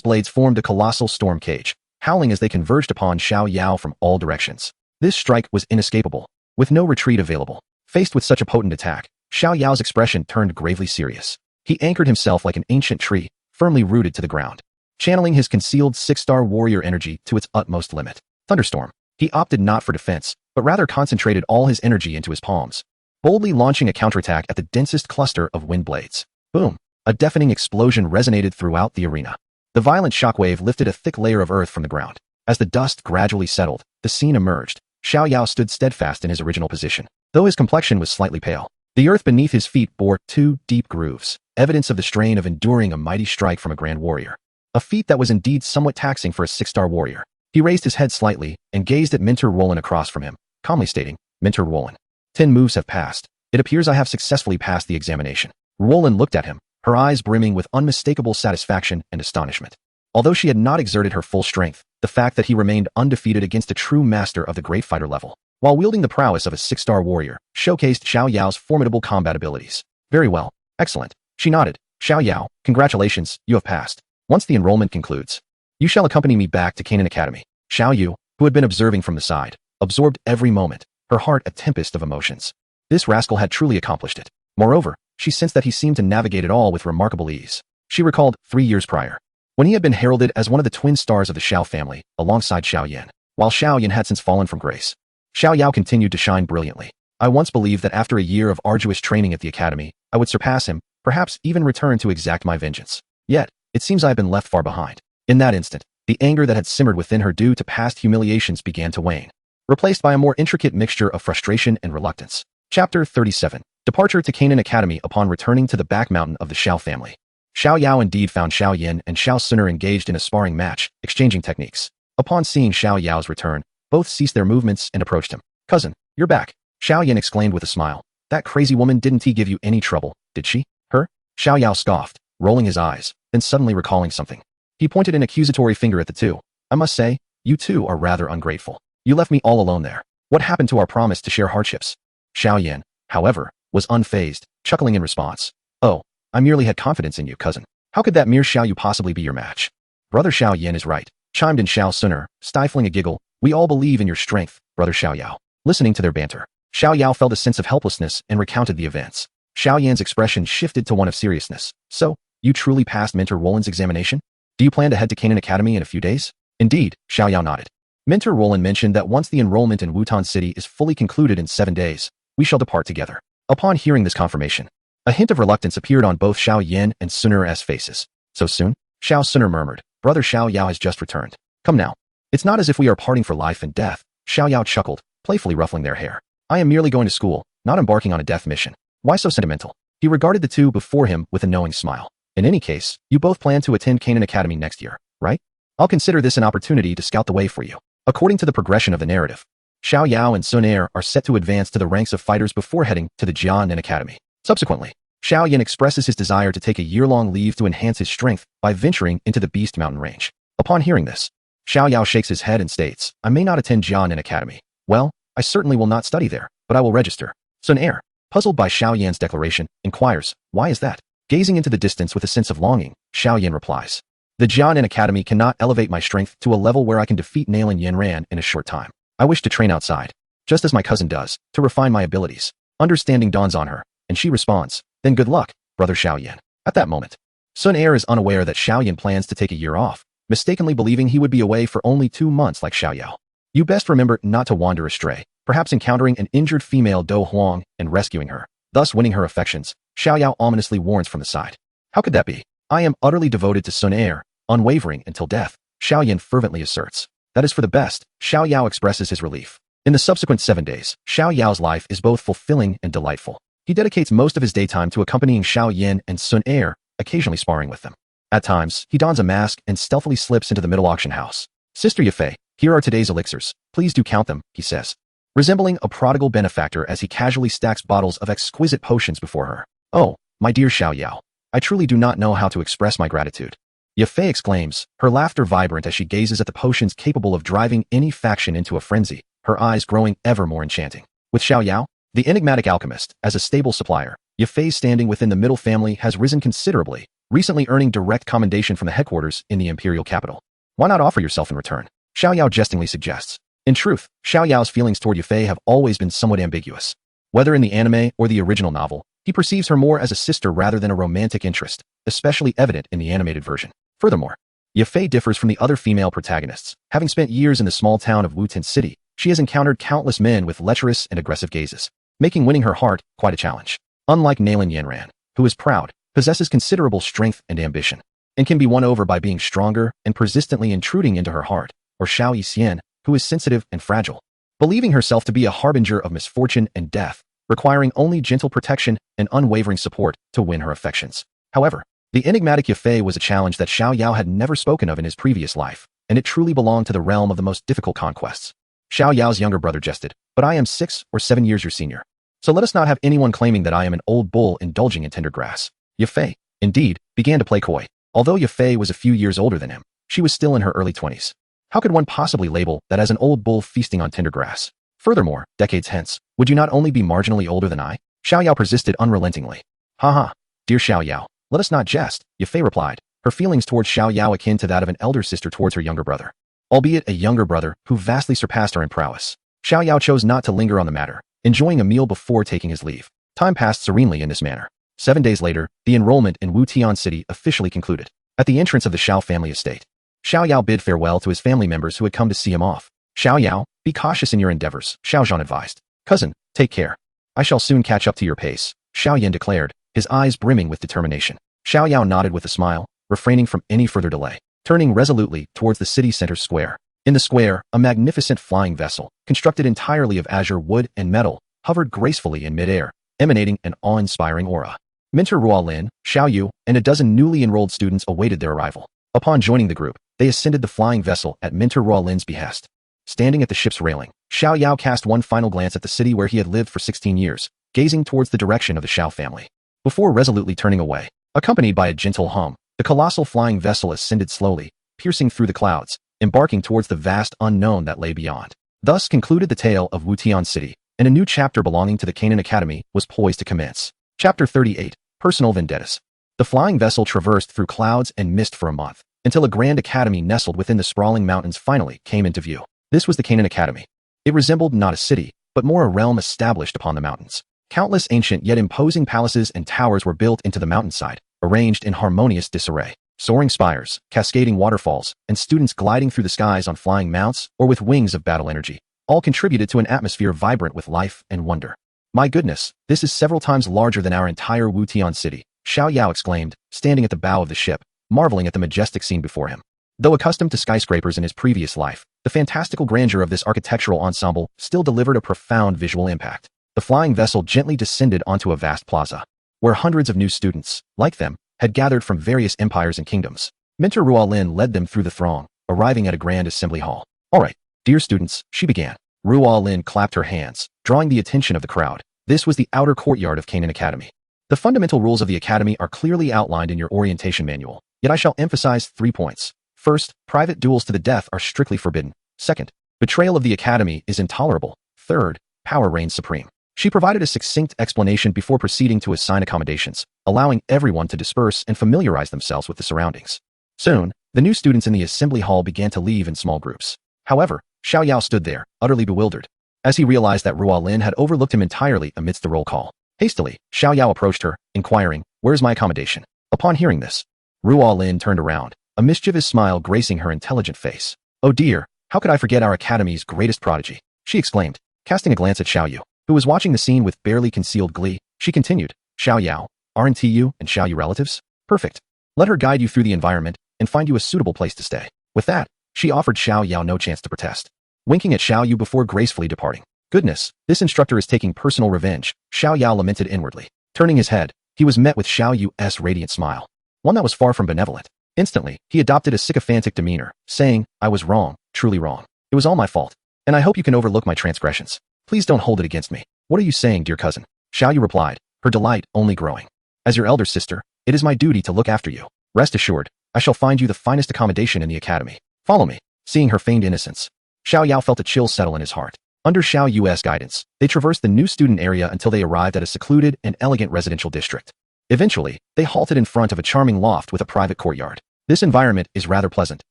blades formed a colossal storm cage, howling as they converged upon Xiao Yao from all directions. This strike was inescapable, with no retreat available. Faced with such a potent attack, Xiao Yao's expression turned gravely serious. He anchored himself like an ancient tree, firmly rooted to the ground, channeling his concealed six-star warrior energy to its utmost limit. Thunderstorm. He opted not for defense, but rather concentrated all his energy into his palms, boldly launching a counterattack at the densest cluster of wind blades. Boom! A deafening explosion resonated throughout the arena. The violent shockwave lifted a thick layer of earth from the ground. As the dust gradually settled, the scene emerged. Xiao Yao stood steadfast in his original position, though his complexion was slightly pale. The earth beneath his feet bore 2 deep grooves, evidence of the strain of enduring a mighty strike from a grand warrior. A feat that was indeed somewhat taxing for a 6-star warrior. He raised his head slightly and gazed at Mentor Roland across from him, calmly stating, "Mentor Roland, 10 moves have passed. It appears I have successfully passed the examination." Roland looked at him, her eyes brimming with unmistakable satisfaction and astonishment. Although she had not exerted her full strength, the fact that he remained undefeated against a true master of the great fighter level, while wielding the prowess of a 6-star warrior, showcased Xiao Yao's formidable combat abilities. Very well. Excellent. She nodded. Xiao Yao, congratulations, you have passed. Once the enrollment concludes, you shall accompany me back to Canaan Academy. Xiao Yu, who had been observing from the side, absorbed every moment, her heart a tempest of emotions. This rascal had truly accomplished it. Moreover, she sensed that he seemed to navigate it all with remarkable ease. She recalled 3 years prior, when he had been heralded as one of the twin stars of the Xiao family, alongside Xiao Yan. While Xiao Yan had since fallen from grace, Xiao Yao continued to shine brilliantly. I once believed that after a year of arduous training at the academy, I would surpass him, perhaps even return to exact my vengeance. Yet, it seems I have been left far behind. In that instant, the anger that had simmered within her due to past humiliations began to wane, replaced by a more intricate mixture of frustration and reluctance. Chapter 37. Departure to Canaan Academy upon returning to the back mountain of the Xiao family. Xiao Yao indeed found Xiao Yan and Xiao Suner engaged in a sparring match, exchanging techniques. Upon seeing Xiao Yao's return, both ceased their movements and approached him. "Cousin, you're back," Xiao Yan exclaimed with a smile. "That crazy woman didn't give you any trouble, did she?" "Her?" Xiao Yao scoffed, rolling his eyes, then suddenly recalling something. He pointed an accusatory finger at the two. "I must say, you two are rather ungrateful. You left me all alone there. What happened to our promise to share hardships?" Xiao Yan, however, was unfazed, chuckling in response. "Oh, I merely had confidence in you, cousin. How could that mere Xiao Yu possibly be your match?" "Brother Xiao Yan is right," chimed in Xiao Suner, stifling a giggle. "We all believe in your strength, brother Xiao Yao." Listening to their banter, Xiao Yao felt a sense of helplessness and recounted the events. Xiao Yan's expression shifted to one of seriousness. "So, you truly passed Mentor Roland's examination? Do you plan to head to Canaan Academy in a few days?" "Indeed," Xiao Yao nodded. "Mentor Roland mentioned that once the enrollment in Wutan City is fully concluded in 7 days, we shall depart together." Upon hearing this confirmation, a hint of reluctance appeared on both Xiao Yan and Suner's faces. "So soon?" Xiao Suner murmured. "Brother Xiao Yao has just returned. Come now. It's not as if we are parting for life and death." Xiao Yao chuckled, playfully ruffling their hair. "I am merely going to school, not embarking on a death mission. Why so sentimental?" He regarded the two before him with a knowing smile. "In any case, you both plan to attend Canaan Academy next year, right? I'll consider this an opportunity to scout the way for you." According to the progression of the narrative, Xiao Yao and Sun Er are set to advance to the ranks of fighters before heading to the Jianan Academy. Subsequently, Xiao Yan expresses his desire to take a year-long leave to enhance his strength by venturing into the Beast Mountain range. Upon hearing this, Xiao Yao shakes his head and states, "I may not attend Jianan Academy. Well, I certainly will not study there, but I will register." Sun Er, puzzled by Xiao Yan's declaration, inquires, "Why is that?" Gazing into the distance with a sense of longing, Xiao Yan replies, "The Jianan Academy cannot elevate my strength to a level where I can defeat Nalan Yanran in a short time. I wish to train outside, just as my cousin does, to refine my abilities." Understanding dawns on her, and she responds, "Then good luck, brother Xiao Yan." At that moment, Sun Er is unaware that Xiao Yan plans to take a year off, mistakenly believing he would be away for only 2 months like Xiao Yao. You best remember not to wander astray, perhaps encountering an injured female Do Huang and rescuing her, thus winning her affections, Xiao Yao ominously warns from the side. "How could that be? I am utterly devoted to Sun Er, unwavering until death," Xiao Yan fervently asserts. "That is for the best." Xiao Yao expresses his relief. In the subsequent 7 days, Xiao Yao's life is both fulfilling and delightful. He dedicates most of his daytime to accompanying Xiao Yan and Sun Er, occasionally sparring with them. At times, he dons a mask and stealthily slips into the middle auction house. Sister Yafei, here are today's elixirs. Please do count them, he says, resembling a prodigal benefactor as he casually stacks bottles of exquisite potions before her. Oh, my dear Xiao Yao, I truly do not know how to express my gratitude. Yafei exclaims, her laughter vibrant as she gazes at the potions capable of driving any faction into a frenzy, her eyes growing ever more enchanting. With Xiao Yao, the enigmatic alchemist, as a stable supplier, Yafei's standing within the middle family has risen considerably, recently earning direct commendation from the headquarters in the imperial capital. Why not offer yourself in return? Xiao Yao jestingly suggests. In truth, Xiao Yao's feelings toward Yafei have always been somewhat ambiguous. Whether in the anime or the original novel, he perceives her more as a sister rather than a romantic interest, especially evident in the animated version. Furthermore, Yafei differs from the other female protagonists. Having spent years in the small town of Wutan City, she has encountered countless men with lecherous and aggressive gazes, making winning her heart quite a challenge. Unlike Nalan Yanran, who is proud, possesses considerable strength and ambition, and can be won over by being stronger and persistently intruding into her heart, or Xiao Yan, who is sensitive and fragile, believing herself to be a harbinger of misfortune and death, requiring only gentle protection and unwavering support to win her affections. However, the enigmatic Yafei was a challenge that Xiao Yao had never spoken of in his previous life, and it truly belonged to the realm of the most difficult conquests. Xiao Yao's younger brother jested, but I am 6 or 7 years your senior. So let us not have anyone claiming that I am an old bull indulging in tender grass. Yafei, indeed, began to play coy. Although Yafei was a few years older than him, she was still in her early 20s. How could one possibly label that as an old bull feasting on tender grass? Furthermore, decades hence, would you not only be marginally older than I? Xiao Yao persisted unrelentingly. Haha, dear Xiao Yao, let us not jest, Yafei replied, her feelings towards Xiao Yao akin to that of an elder sister towards her younger brother. Albeit a younger brother who vastly surpassed her in prowess. Xiao Yao chose not to linger on the matter, enjoying a meal before taking his leave. Time passed serenely in this manner. 7 days later, the enrollment in Wutian City officially concluded. At the entrance of the Xiao family estate, Xiao Yao bid farewell to his family members who had come to see him off. Xiao Yao, be cautious in your endeavors, Xiao Zhan advised. Cousin, take care. I shall soon catch up to your pace, Xiao Yan declared, his eyes brimming with determination. Xiao Yao nodded with a smile, refraining from any further delay, turning resolutely towards the city center square. In the square, a magnificent flying vessel, constructed entirely of azure wood and metal, hovered gracefully in midair, emanating an awe-inspiring aura. Mentor Ruolin, Xiao Yu, and a dozen newly enrolled students awaited their arrival. Upon joining the group, they ascended the flying vessel at Mentor Ruolin's behest. Standing at the ship's railing, Xiao Yao cast one final glance at the city where he had lived for 16 years, gazing towards the direction of the Xiao family. Before resolutely turning away, accompanied by a gentle hum, the colossal flying vessel ascended slowly, piercing through the clouds, embarking towards the vast unknown that lay beyond. Thus concluded the tale of Wutian City, and a new chapter belonging to the Canaan Academy was poised to commence. Chapter 38, Personal Vendettas. The flying vessel traversed through clouds and mist for a month, until a grand academy nestled within the sprawling mountains finally came into view. This was the Canaan Academy. It resembled not a city, but more a realm established upon the mountains. Countless ancient yet imposing palaces and towers were built into the mountainside, arranged in harmonious disarray. Soaring spires, cascading waterfalls, and students gliding through the skies on flying mounts or with wings of battle energy, all contributed to an atmosphere vibrant with life and wonder. My goodness, this is several times larger than our entire Wutian city, Xiao Yao exclaimed, standing at the bow of the ship, marveling at the majestic scene before him. Though accustomed to skyscrapers in his previous life, the fantastical grandeur of this architectural ensemble still delivered a profound visual impact. The flying vessel gently descended onto a vast plaza, where hundreds of new students, like them, had gathered from various empires and kingdoms. Mentor Ruolin led them through the throng, arriving at a grand assembly hall. All right, dear students, she began. Ruolin clapped her hands, drawing the attention of the crowd. This was the outer courtyard of Canaan Academy. The fundamental rules of the academy are clearly outlined in your orientation manual, yet I shall emphasize 3 points. First, private duels to the death are strictly forbidden. Second, betrayal of the academy is intolerable. Third, power reigns supreme. She provided a succinct explanation before proceeding to assign accommodations, allowing everyone to disperse and familiarize themselves with the surroundings. Soon, the new students in the assembly hall began to leave in small groups. However, Xiao Yao stood there, utterly bewildered, as he realized that Ruolin had overlooked him entirely amidst the roll call. Hastily, Xiao Yao approached her, inquiring, "Where's my accommodation?" Upon hearing this, Ruolin turned around, a mischievous smile gracing her intelligent face. "Oh dear, how could I forget our academy's greatest prodigy?" she exclaimed, casting a glance at Xiao Yu, who was watching the scene with barely concealed glee. She continued, "Xiao Yao, aren't you and Xiao Yu relatives? Perfect. Let her guide you through the environment and find you a suitable place to stay." With that, she offered Xiao Yao no chance to protest. winking at Xiao Yu before gracefully departing. Goodness, this instructor is taking personal revenge, Xiao Yao lamented inwardly. Turning his head, he was met with Xiao Yu's radiant smile, one that was far from benevolent. Instantly, he adopted a sycophantic demeanor, saying, I was wrong, truly wrong. It was all my fault, and I hope you can overlook my transgressions. Please don't hold it against me. What are you saying, dear cousin? Xiao Yu replied, her delight only growing. As your elder sister, it is my duty to look after you. Rest assured, I shall find you the finest accommodation in the academy. Follow me. Seeing her feigned innocence, Xiao Yao felt a chill settle in his heart. Under Xiao Yu's guidance, they traversed the new student area until they arrived at a secluded and elegant residential district. Eventually, they halted in front of a charming loft with a private courtyard. This environment is rather pleasant,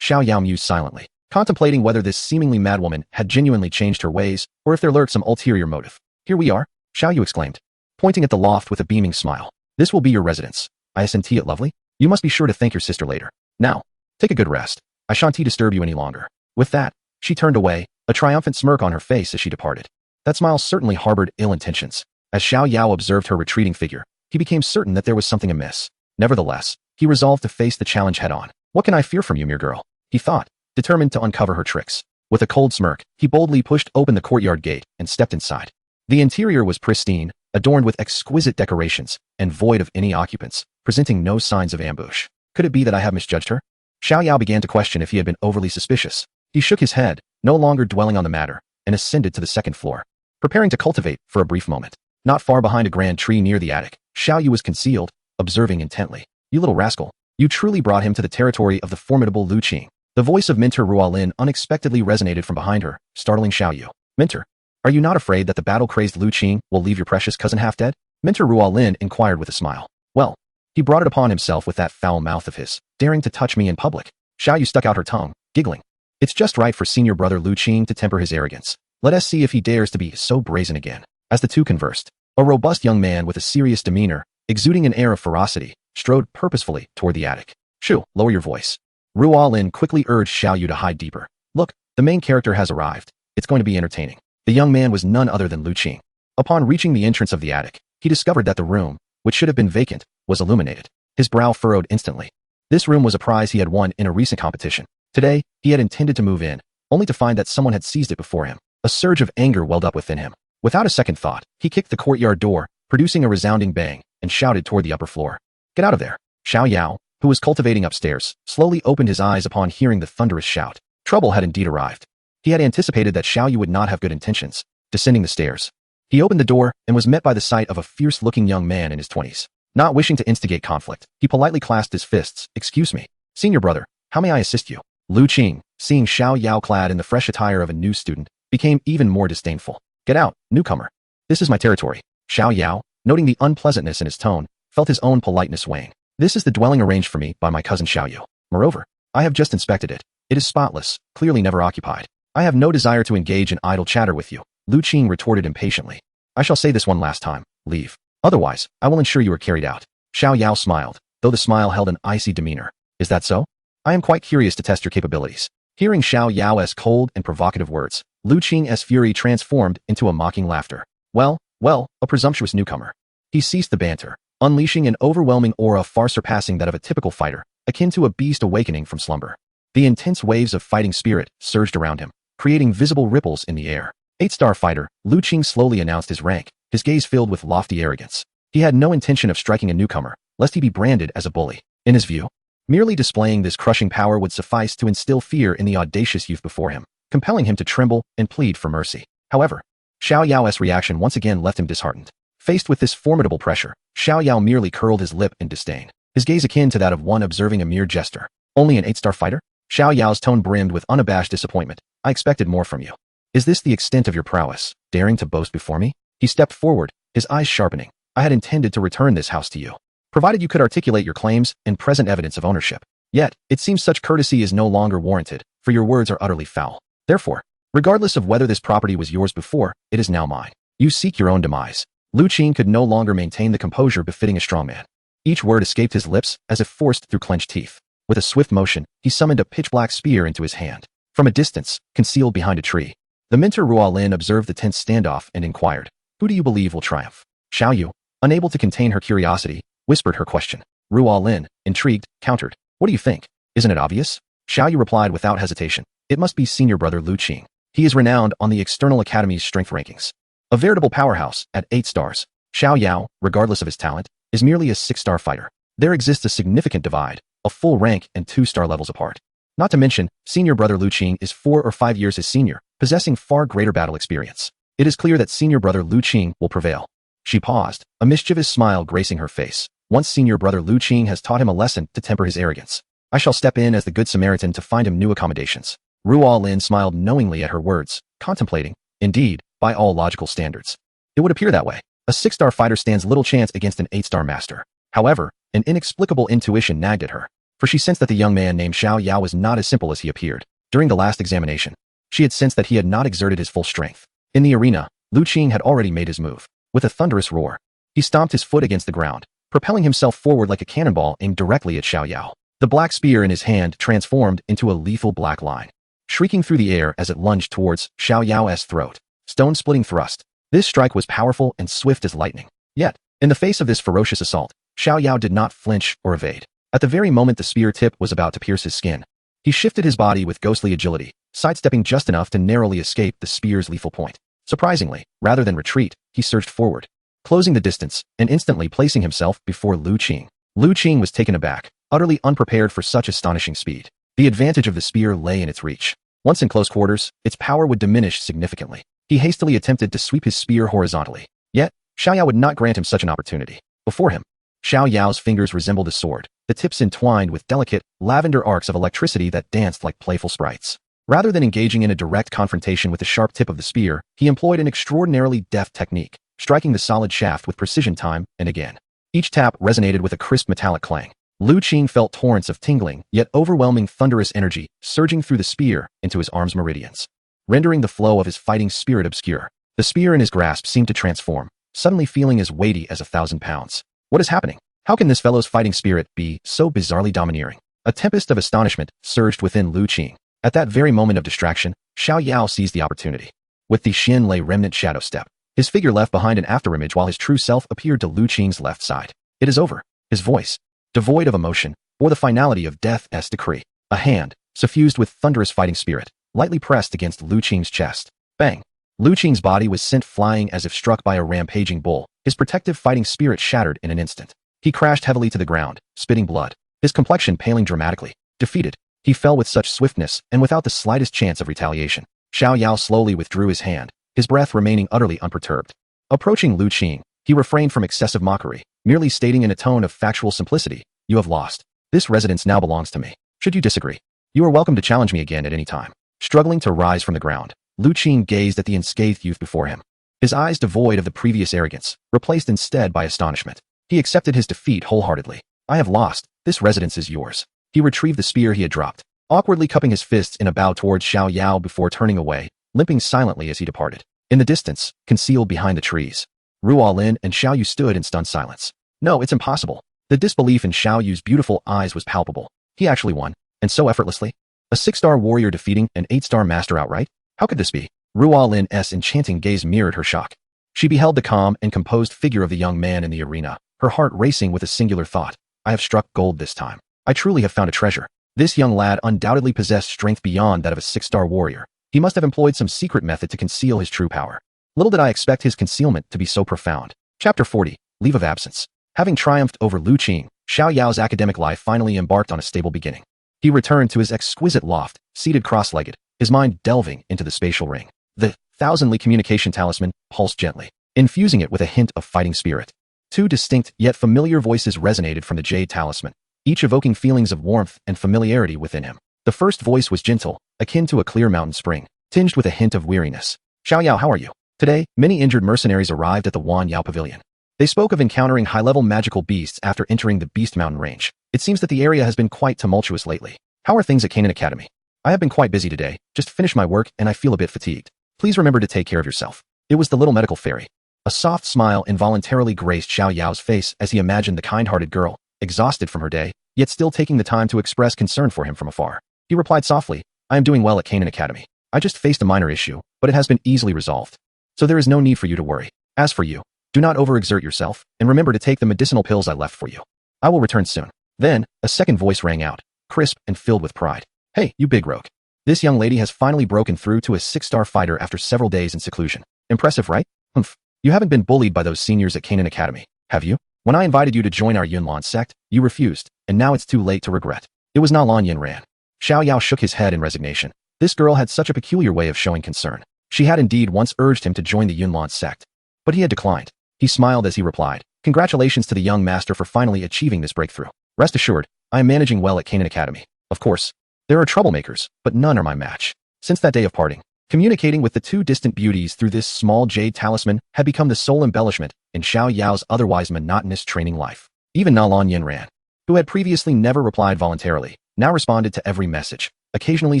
Xiao Yao mused silently, contemplating whether this seemingly mad woman had genuinely changed her ways or if there lurked some ulterior motive. Here we are, Xiao Yu exclaimed, pointing at the loft with a beaming smile. This will be your residence. Isn't it lovely? You must be sure to thank your sister later. Now, take a good rest. I shan't disturb you any longer. With that, she turned away, a triumphant smirk on her face as she departed. That smile certainly harbored ill intentions. As Xiao Yao observed her retreating figure, he became certain that there was something amiss. Nevertheless, he resolved to face the challenge head-on. What can I fear from you, mere girl? He thought, determined to uncover her tricks. With a cold smirk, he boldly pushed open the courtyard gate and stepped inside. The interior was pristine, adorned with exquisite decorations, and void of any occupants, presenting no signs of ambush. Could it be that I have misjudged her? Xiao Yao began to question if he had been overly suspicious. He shook his head, no longer dwelling on the matter, and ascended to the second floor, preparing to cultivate for a brief moment. Not far behind a grand tree near the attic, Xiao Yu was concealed, observing intently. You little rascal, you truly brought him to the territory of the formidable Lu Qing. The voice of Mentor Ruolin unexpectedly resonated from behind her, startling Xiao Yu. Mentor, are you not afraid that the battle-crazed Lu Qing will leave your precious cousin half-dead? Mentor Ruolin inquired with a smile. Well, he brought it upon himself with that foul mouth of his, daring to touch me in public. Xiao Yu stuck out her tongue, giggling. It's just right for senior brother Lu Qing to temper his arrogance. Let us see if he dares to be so brazen again. As the two conversed, a robust young man with a serious demeanor, exuding an air of ferocity, strode purposefully toward the attic. Shoo, lower your voice. Ruolin quickly urged Xiao Yu to hide deeper. Look, the main character has arrived. It's going to be entertaining. The young man was none other than Lu Qing. Upon reaching the entrance of the attic, he discovered that the room, which should have been vacant, was illuminated. His brow furrowed instantly. This room was a prize he had won in a recent competition. Today, he had intended to move in, only to find that someone had seized it before him. A surge of anger welled up within him. Without a second thought, he kicked the courtyard door, producing a resounding bang, and shouted toward the upper floor. Get out of there. Xiao Yao, who was cultivating upstairs, slowly opened his eyes upon hearing the thunderous shout. Trouble had indeed arrived. He had anticipated that Xiao Yu would not have good intentions. Descending the stairs, he opened the door and was met by the sight of a fierce-looking young man in his 20s. Not wishing to instigate conflict, he politely clasped his fists. Excuse me, senior brother, how may I assist you? Lu Qing, seeing Xiao Yao clad in the fresh attire of a new student, became even more disdainful. Get out, newcomer. This is my territory. Xiao Yao, noting the unpleasantness in his tone, felt his own politeness weighing. This is the dwelling arranged for me by my cousin Xiao Yu. Moreover, I have just inspected it. It is spotless, clearly never occupied. I have no desire to engage in idle chatter with you, Lu Qing retorted impatiently. I shall say this one last time, leave. Otherwise, I will ensure you are carried out. Xiao Yao smiled, though the smile held an icy demeanor. Is that so? I am quite curious to test your capabilities. Hearing Xiao Yao's cold and provocative words, Lu Qing's fury transformed into a mocking laughter. Well, a presumptuous newcomer. He ceased the banter, unleashing an overwhelming aura far surpassing that of a typical fighter, akin to a beast awakening from slumber. The intense waves of fighting spirit surged around him, creating visible ripples in the air. 8-star fighter, Lu Qing slowly announced his rank, his gaze filled with lofty arrogance. He had no intention of striking a newcomer, lest he be branded as a bully. In his view, merely displaying this crushing power would suffice to instill fear in the audacious youth before him, compelling him to tremble and plead for mercy. However, Xiao Yao's reaction once again left him disheartened. Faced with this formidable pressure, Xiao Yao merely curled his lip in disdain, his gaze akin to that of one observing a mere jester. Only an 8-star fighter? Xiao Yao's tone brimmed with unabashed disappointment. I expected more from you. Is this the extent of your prowess, daring to boast before me? He stepped forward, his eyes sharpening. I had intended to return this house to you, provided you could articulate your claims and present evidence of ownership. Yet, it seems such courtesy is no longer warranted, for your words are utterly foul. Therefore, regardless of whether this property was yours before, it is now mine. You seek your own demise. Lu Qing could no longer maintain the composure befitting a strong man. Each word escaped his lips as if forced through clenched teeth. With a swift motion, he summoned a pitch-black spear into his hand. From a distance, concealed behind a tree, the mentor Ruolin observed the tense standoff and inquired, who do you believe will triumph? Xiao Yu, unable to contain her curiosity, whispered her question. Ruolin, intrigued, countered, what do you think? Isn't it obvious? Xiao Yu replied without hesitation, it must be senior brother Lu Qing. He is renowned on the external academy's strength rankings. A veritable powerhouse at 8 stars. Xiao Yao, regardless of his talent, is merely a 6-star fighter. There exists a significant divide, a full rank and 2-star levels apart. Not to mention, senior brother Lu Qing is 4 or 5 years his senior, possessing far greater battle experience. It is clear that senior brother Lu Qing will prevail. She paused, a mischievous smile gracing her face. Once senior brother Lu Qing has taught him a lesson to temper his arrogance. I shall step in as the good Samaritan to find him new accommodations. Ruo Lin smiled knowingly at her words, contemplating, indeed, by all logical standards. It would appear that way. A 6-star fighter stands little chance against an 8-star master. However, an inexplicable intuition nagged at her, for she sensed that the young man named Xiao Yao was not as simple as he appeared. During the last examination, she had sensed that he had not exerted his full strength. In the arena, Lu Qing had already made his move. With a thunderous roar, he stomped his foot against the ground, propelling himself forward like a cannonball aimed directly at Xiao Yao. The black spear in his hand transformed into a lethal black line, shrieking through the air as it lunged towards Xiao Yao's throat. Stone-splitting thrust. This strike was powerful and swift as lightning. Yet, in the face of this ferocious assault, Xiao Yao did not flinch or evade. At the very moment the spear tip was about to pierce his skin, he shifted his body with ghostly agility, sidestepping just enough to narrowly escape the spear's lethal point. Surprisingly, rather than retreat, he surged forward, closing the distance and instantly placing himself before Lu Qing. Lu Qing was taken aback, utterly unprepared for such astonishing speed. The advantage of the spear lay in its reach. Once in close quarters, its power would diminish significantly. He hastily attempted to sweep his spear horizontally. Yet, Xiao Yao would not grant him such an opportunity. Before him, Xiao Yao's fingers resembled a sword, the tips entwined with delicate, lavender arcs of electricity that danced like playful sprites. Rather than engaging in a direct confrontation with the sharp tip of the spear, he employed an extraordinarily deft technique, striking the solid shaft with precision time and again. Each tap resonated with a crisp metallic clang. Lu Qing felt torrents of tingling, yet overwhelming thunderous energy surging through the spear into his arm's meridians, rendering the flow of his fighting spirit obscure. The spear in his grasp seemed to transform, suddenly feeling as weighty as 1,000 pounds. What is happening? How can this fellow's fighting spirit be so bizarrely domineering? A tempest of astonishment surged within Lu Qing. At that very moment of distraction, Xiao Yao seized the opportunity. With the Xin Lei remnant shadow step, his figure left behind an afterimage while his true self appeared to Lu Qing's left side. It is over. His voice, devoid of emotion, bore the finality of death's decree. A hand, suffused with thunderous fighting spirit, lightly pressed against Lu Qing's chest. Bang! Lu Qing's body was sent flying as if struck by a rampaging bull. His protective fighting spirit shattered in an instant. He crashed heavily to the ground, spitting blood, his complexion paling dramatically. Defeated, he fell with such swiftness and without the slightest chance of retaliation. Xiao Yao slowly withdrew his hand, his breath remaining utterly unperturbed. Approaching Lu Qing, he refrained from excessive mockery, merely stating in a tone of factual simplicity, "You have lost. This residence now belongs to me. Should you disagree, you are welcome to challenge me again at any time." Struggling to rise from the ground, Lu Qing gazed at the unscathed youth before him, his eyes devoid of the previous arrogance, replaced instead by astonishment. He accepted his defeat wholeheartedly. "I have lost. This residence is yours." He retrieved the spear he had dropped, awkwardly cupping his fists in a bow towards Xiao Yao before turning away, limping silently as he departed. In the distance, concealed behind the trees, Ruo Lin and Xiao Yu stood in stunned silence. No, it's impossible. The disbelief in Xiao Yu's beautiful eyes was palpable. He actually won, and so effortlessly. A 6-star warrior defeating an 8-star master outright? How could this be? Ruo Lin's enchanting gaze mirrored her shock. She beheld the calm and composed figure of the young man in the arena, her heart racing with a singular thought. I have struck gold this time. I truly have found a treasure. This young lad undoubtedly possessed strength beyond that of a 6-star warrior. He must have employed some secret method to conceal his true power. Little did I expect his concealment to be so profound. Chapter 40. Leave of Absence. Having triumphed over Lu Qing, Xiao Yao's academic life finally embarked on a stable beginning. He returned to his exquisite loft, seated cross-legged, his mind delving into the spatial ring. The thousandly communication talisman pulsed gently, infusing it with a hint of fighting spirit. 2 distinct yet familiar voices resonated from the jade talisman, each evoking feelings of warmth and familiarity within him. The first voice was gentle, akin to a clear mountain spring, tinged with a hint of weariness. Xiao Yao, how are you? Today, many injured mercenaries arrived at the Wan Yao Pavilion. They spoke of encountering high-level magical beasts after entering the Beast Mountain range. It seems that the area has been quite tumultuous lately. How are things at Canaan Academy? I have been quite busy today, just finished my work and I feel a bit fatigued. Please remember to take care of yourself. It was the little medical fairy. A soft smile involuntarily graced Xiao Yao's face as he imagined the kind-hearted girl, exhausted from her day, yet still taking the time to express concern for him from afar. He replied softly, I am doing well at Canaan Academy. I just faced a minor issue, but it has been easily resolved. So there is no need for you to worry. As for you, do not overexert yourself, and remember to take the medicinal pills I left for you. I will return soon. Then, a second voice rang out, crisp and filled with pride. Hey, you big rogue. This young lady has finally broken through to a 6-star fighter after several days in seclusion. Impressive, right? Humph. You haven't been bullied by those seniors at Canaan Academy, have you? When I invited you to join our Yunlan sect, you refused, and now it's too late to regret. It was Nalan Yanran. Xiao Yao shook his head in resignation. This girl had such a peculiar way of showing concern. She had indeed once urged him to join the Yunlan sect, but he had declined. He smiled as he replied, "Congratulations to the young master for finally achieving this breakthrough. Rest assured, I am managing well at Canaan Academy. Of course, there are troublemakers, but none are my match." Since that day of parting, communicating with the two distant beauties through this small jade talisman had become the sole embellishment in Xiao Yao's otherwise monotonous training life. Even Nalan Yanran, who had previously never replied voluntarily, now responded to every message, occasionally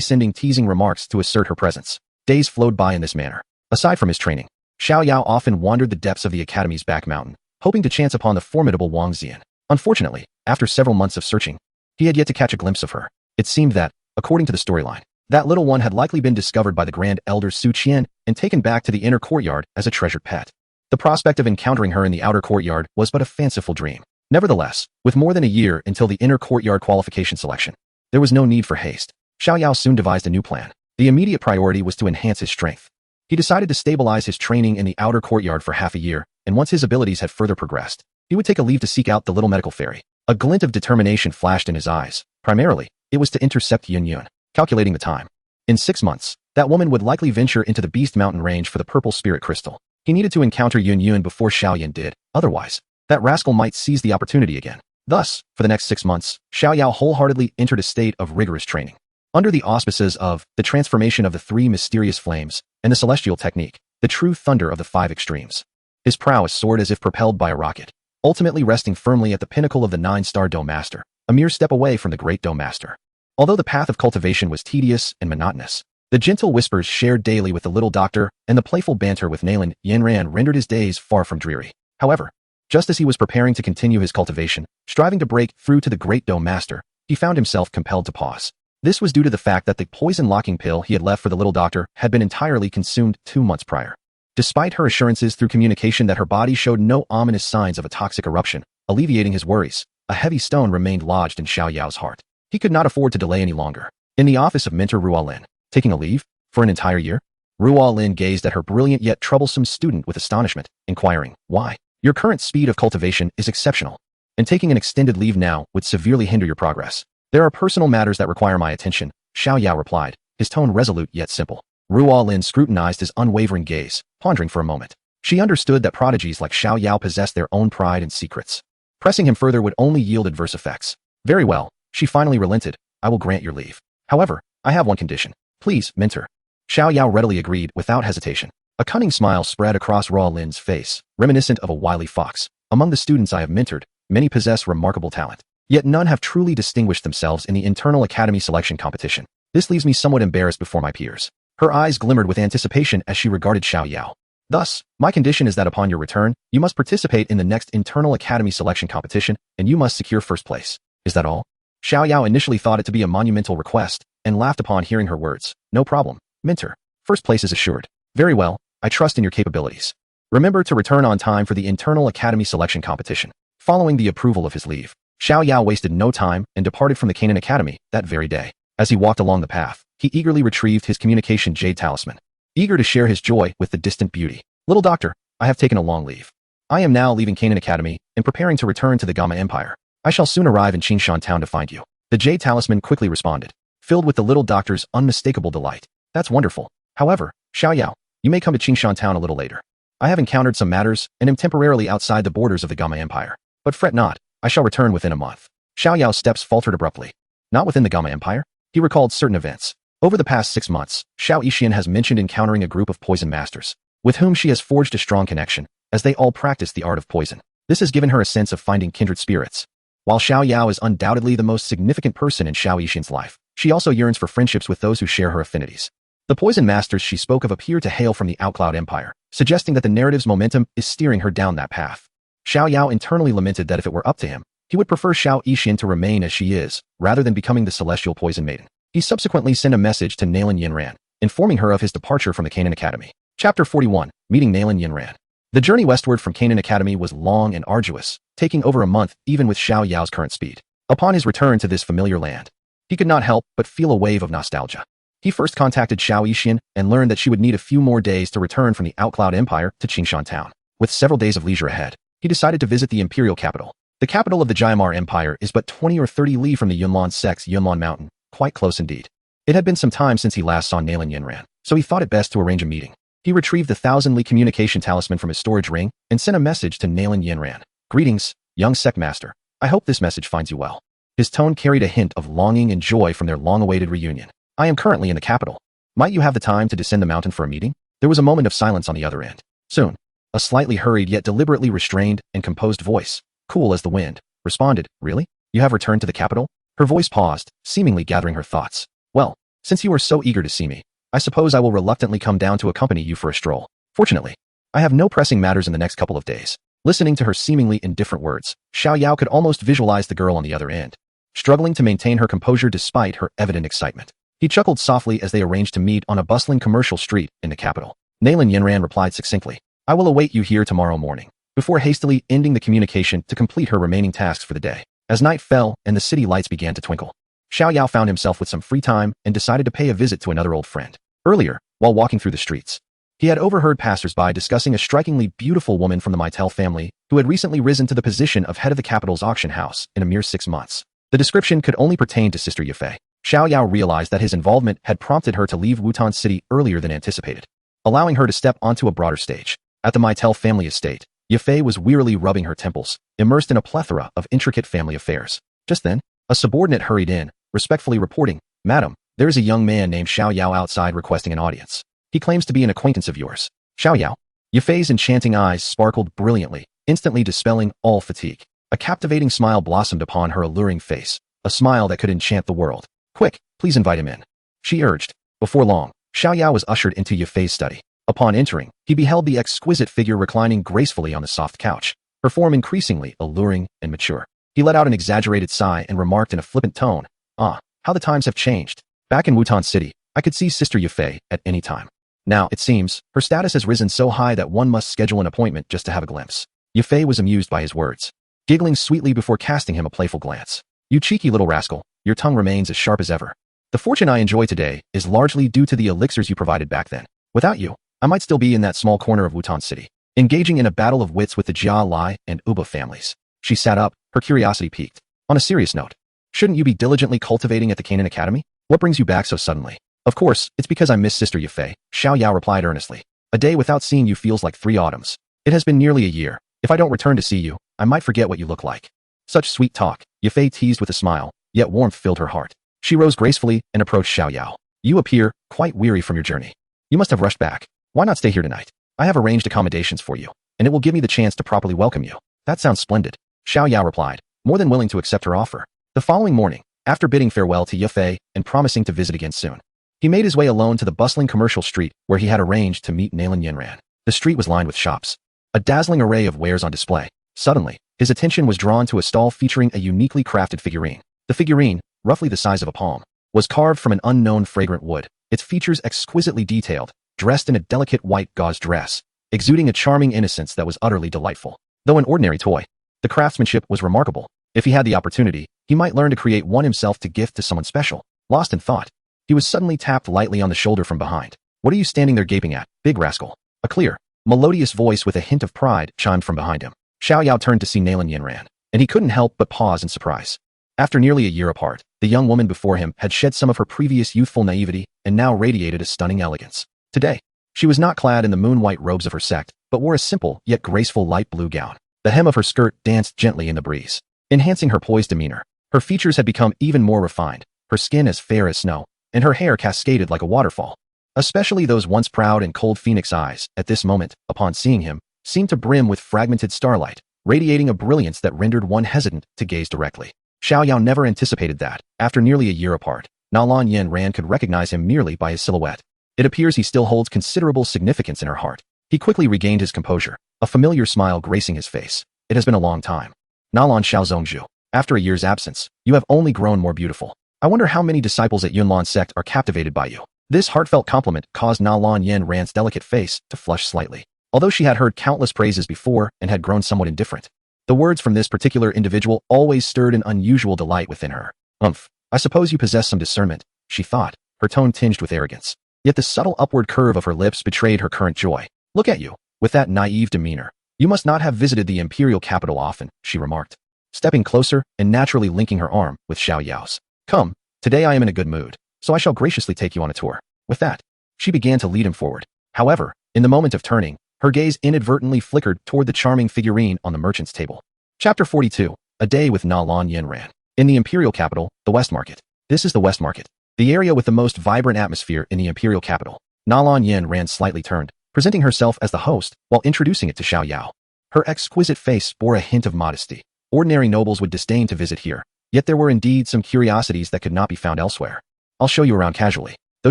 sending teasing remarks to assert her presence. Days flowed by in this manner. Aside from his training, Xiao Yao often wandered the depths of the academy's back mountain, hoping to chance upon the formidable Wang Xian. Unfortunately, after several months of searching, he had yet to catch a glimpse of her. It seemed that, according to the storyline, that little one had likely been discovered by the Grand Elder Su Qian and taken back to the inner courtyard as a treasured pet. The prospect of encountering her in the outer courtyard was but a fanciful dream. Nevertheless, with more than a year until the inner courtyard qualification selection, there was no need for haste. Xiao Yao soon devised a new plan. The immediate priority was to enhance his strength. He decided to stabilize his training in the outer courtyard for half a year, and once his abilities had further progressed, he would take a leave to seek out the little medical fairy. A glint of determination flashed in his eyes. Primarily, it was to intercept Yun Yun. Calculating the time. In 6 months, that woman would likely venture into the Beast Mountain range for the purple spirit crystal. He needed to encounter Yun Yun before Xiao Yan did, otherwise, that rascal might seize the opportunity again. Thus, for the next 6 months, Xiao Yao wholeheartedly entered a state of rigorous training. Under the auspices of the transformation of the 3 mysterious flames and the celestial technique, the true thunder of the 5 extremes. His prowess soared as if propelled by a rocket, ultimately resting firmly at the pinnacle of the 9-star Dome Master, a mere step away from the Great Dome Master. Although the path of cultivation was tedious and monotonous, the gentle whispers shared daily with the little doctor and the playful banter with Nalan Yanran rendered his days far from dreary. However, just as he was preparing to continue his cultivation, striving to break through to the Great Dome Master, he found himself compelled to pause. This was due to the fact that the poison-locking pill he had left for the little doctor had been entirely consumed 2 months prior. Despite her assurances through communication that her body showed no ominous signs of a toxic eruption, alleviating his worries, a heavy stone remained lodged in Xiao Yao's heart. He could not afford to delay any longer. In the office of Mentor Ruo Lin, taking a leave? For an entire year? Ruo Lin gazed at her brilliant yet troublesome student with astonishment, inquiring, "Why? Your current speed of cultivation is exceptional, and taking an extended leave now would severely hinder your progress." "There are personal matters that require my attention," Xiao Yao replied, his tone resolute yet simple. Ruo Lin scrutinized his unwavering gaze, pondering for a moment. She understood that prodigies like Xiao Yao possessed their own pride and secrets. Pressing him further would only yield adverse effects. Very well, she finally relented. "I will grant your leave. However, I have one condition. Please, mentor." Xiao Yao readily agreed without hesitation. A cunning smile spread across Ruo Lin's face, reminiscent of a wily fox. "Among the students I have mentored, many possess remarkable talent. Yet none have truly distinguished themselves in the internal academy selection competition. This leaves me somewhat embarrassed before my peers." Her eyes glimmered with anticipation as she regarded Xiao Yao. "Thus, my condition is that upon your return, you must participate in the next internal academy selection competition, and you must secure first place. Is that all?" Xiao Yao initially thought it to be a monumental request, and laughed upon hearing her words. "No problem, mentor. First place is assured." "Very well, I trust in your capabilities. Remember to return on time for the internal academy selection competition." Following the approval of his leave, Xiao Yao wasted no time and departed from the Canaan Academy that very day. As he walked along the path, he eagerly retrieved his communication jade talisman, eager to share his joy with the distant beauty. "Little doctor, I have taken a long leave. I am now leaving Canaan Academy and preparing to return to the Gamma Empire. I shall soon arrive in Qingshan Town to find you." The jade talisman quickly responded, filled with the little doctor's unmistakable delight. "That's wonderful. However, Xiao Yao, you may come to Qingshan Town a little later. I have encountered some matters and am temporarily outside the borders of the Gamma Empire. But fret not, I shall return within a month." Xiao Yao's steps faltered abruptly. Not within the Gamma Empire? He recalled certain events. Over the past 6 months, Xiao Yixian has mentioned encountering a group of poison masters, with whom she has forged a strong connection, as they all practice the art of poison. This has given her a sense of finding kindred spirits. While Xiao Yao is undoubtedly the most significant person in Xiao Yixian's life, she also yearns for friendships with those who share her affinities. The poison masters she spoke of appear to hail from the Outcloud Empire, suggesting that the narrative's momentum is steering her down that path. Xiao Yao internally lamented that if it were up to him, he would prefer Xiao Yixian to remain as she is, rather than becoming the celestial poison maiden. He subsequently sent a message to Nalan Yanran, informing her of his departure from the Canaan Academy. Chapter 41, Meeting Nalan Yanran. The journey westward from Canaan Academy was long and arduous, taking over a month even with Xiao Yao's current speed. Upon his return to this familiar land, he could not help but feel a wave of nostalgia. He first contacted Xiao Yan and learned that she would need a few more days to return from the Outcloud Empire to Qingshan Town. With several days of leisure ahead, he decided to visit the imperial capital. The capital of the Jiamar Empire is but 20 or 30 li from the Yunlan sect's Yunlan Mountain, quite close indeed. It had been some time since he last saw Nalan Yanran, so he thought it best to arrange a meeting. He retrieved the 1,000 li communication talisman from his storage ring and sent a message to Nalan Yanran. Greetings, young sect master. I hope this message finds you well. His tone carried a hint of longing and joy from their long-awaited reunion. I am currently in the capital. Might you have the time to descend the mountain for a meeting? There was a moment of silence on the other end. Soon, a slightly hurried yet deliberately restrained and composed voice, cool as the wind, responded, Really? You have returned to the capital? Her voice paused, seemingly gathering her thoughts. Well, since you are so eager to see me, I suppose I will reluctantly come down to accompany you for a stroll. Fortunately, I have no pressing matters in the next couple of days. Listening to her seemingly indifferent words, Xiao Yao could almost visualize the girl on the other end, struggling to maintain her composure despite her evident excitement. He chuckled softly as they arranged to meet on a bustling commercial street in the capital. Nalan Yanran replied succinctly, I will await you here tomorrow morning, before hastily ending the communication to complete her remaining tasks for the day. As night fell and the city lights began to twinkle, Xiao Yao found himself with some free time and decided to pay a visit to another old friend. Earlier, while walking through the streets, he had overheard passers-by discussing a strikingly beautiful woman from the Meitel family who had recently risen to the position of head of the capital's auction house in a mere 6 months. The description could only pertain to Sister Yafei. Xiao Yao realized that his involvement had prompted her to leave Wutan City earlier than anticipated, allowing her to step onto a broader stage. At the Meitel family estate, Yafei was wearily rubbing her temples, immersed in a plethora of intricate family affairs. Just then, a subordinate hurried in, respectfully reporting, Madam, there is a young man named Xiao Yao outside requesting an audience. He claims to be an acquaintance of yours. Xiao Yao? Yafei's enchanting eyes sparkled brilliantly, instantly dispelling all fatigue. A captivating smile blossomed upon her alluring face, a smile that could enchant the world. Quick, please invite him in, she urged. Before long, Xiao Yao was ushered into Yafei's study. Upon entering, he beheld the exquisite figure reclining gracefully on the soft couch, her form increasingly alluring and mature. He let out an exaggerated sigh and remarked in a flippant tone, Ah, how the times have changed. Back in Wutan City, I could see Sister Yafei at any time. Now, it seems, her status has risen so high that one must schedule an appointment just to have a glimpse. Yafei was amused by his words, giggling sweetly before casting him a playful glance. You cheeky little rascal, your tongue remains as sharp as ever. The fortune I enjoy today is largely due to the elixirs you provided back then. Without you, I might still be in that small corner of Wutan City, engaging in a battle of wits with the Jia, Lai, and Uba families. She sat up, her curiosity piqued. On a serious note, shouldn't you be diligently cultivating at the Canaan Academy? What brings you back so suddenly? Of course, it's because I miss Sister Yafei, Xiao Yao replied earnestly. A day without seeing you feels like 3 autumns. It has been nearly a year. If I don't return to see you, I might forget what you look like. Such sweet talk, Yafei teased with a smile, yet warmth filled her heart. She rose gracefully and approached Xiao Yao. You appear quite weary from your journey. You must have rushed back. Why not stay here tonight? I have arranged accommodations for you, and it will give me the chance to properly welcome you. That sounds splendid, Xiao Yao replied, more than willing to accept her offer. The following morning, after bidding farewell to Yafei and promising to visit again soon, he made his way alone to the bustling commercial street where he had arranged to meet Nalan Yanran. The street was lined with shops, a dazzling array of wares on display. Suddenly, his attention was drawn to a stall featuring a uniquely crafted figurine. The figurine, roughly the size of a palm, was carved from an unknown fragrant wood, its features exquisitely detailed, dressed in a delicate white gauze dress, exuding a charming innocence that was utterly delightful. Though an ordinary toy, the craftsmanship was remarkable. If he had the opportunity, he might learn to create one himself to gift to someone special. Lost in thought, he was suddenly tapped lightly on the shoulder from behind. What are you standing there gaping at, big rascal? A clear, melodious voice with a hint of pride chimed from behind him. Xiao Yao turned to see Nalan Yanran, and he couldn't help but pause in surprise. After nearly a year apart, the young woman before him had shed some of her previous youthful naivety and now radiated a stunning elegance. Today, she was not clad in the moon-white robes of her sect, but wore a simple yet graceful light blue gown. The hem of her skirt danced gently in the breeze, enhancing her poised demeanor. Her features had become even more refined, her skin as fair as snow, and her hair cascaded like a waterfall. Especially those once proud and cold phoenix eyes, at this moment, upon seeing him, seemed to brim with fragmented starlight, radiating a brilliance that rendered one hesitant to gaze directly. Xiao Yao never anticipated that, after nearly a year apart, Nalan Yanran could recognize him merely by his silhouette. It appears he still holds considerable significance in her heart. He quickly regained his composure, a familiar smile gracing his face. It has been a long time. Nalan Xiaozongzhu, after a year's absence, you have only grown more beautiful. I wonder how many disciples at Yunlan sect are captivated by you. This heartfelt compliment caused Nalan Yanran's delicate face to flush slightly. Although she had heard countless praises before and had grown somewhat indifferent, the words from this particular individual always stirred an unusual delight within her. I suppose you possess some discernment, she thought, her tone tinged with arrogance. Yet the subtle upward curve of her lips betrayed her current joy. Look at you, with that naive demeanor. You must not have visited the imperial capital often, she remarked, stepping closer and naturally linking her arm with Xiao Yao's. Come, today I am in a good mood, so I shall graciously take you on a tour. With that, she began to lead him forward. However, in the moment of turning, her gaze inadvertently flickered toward the charming figurine on the merchant's table. Chapter 42. A Day with Nalan Yanran. In the imperial capital, the West Market. This is the West Market, the area with the most vibrant atmosphere in the imperial capital. Nalan Yanran slightly turned, presenting herself as the host while introducing it to Xiao Yao. Her exquisite face bore a hint of modesty. Ordinary nobles would disdain to visit here, yet there were indeed some curiosities that could not be found elsewhere. I'll show you around casually. Though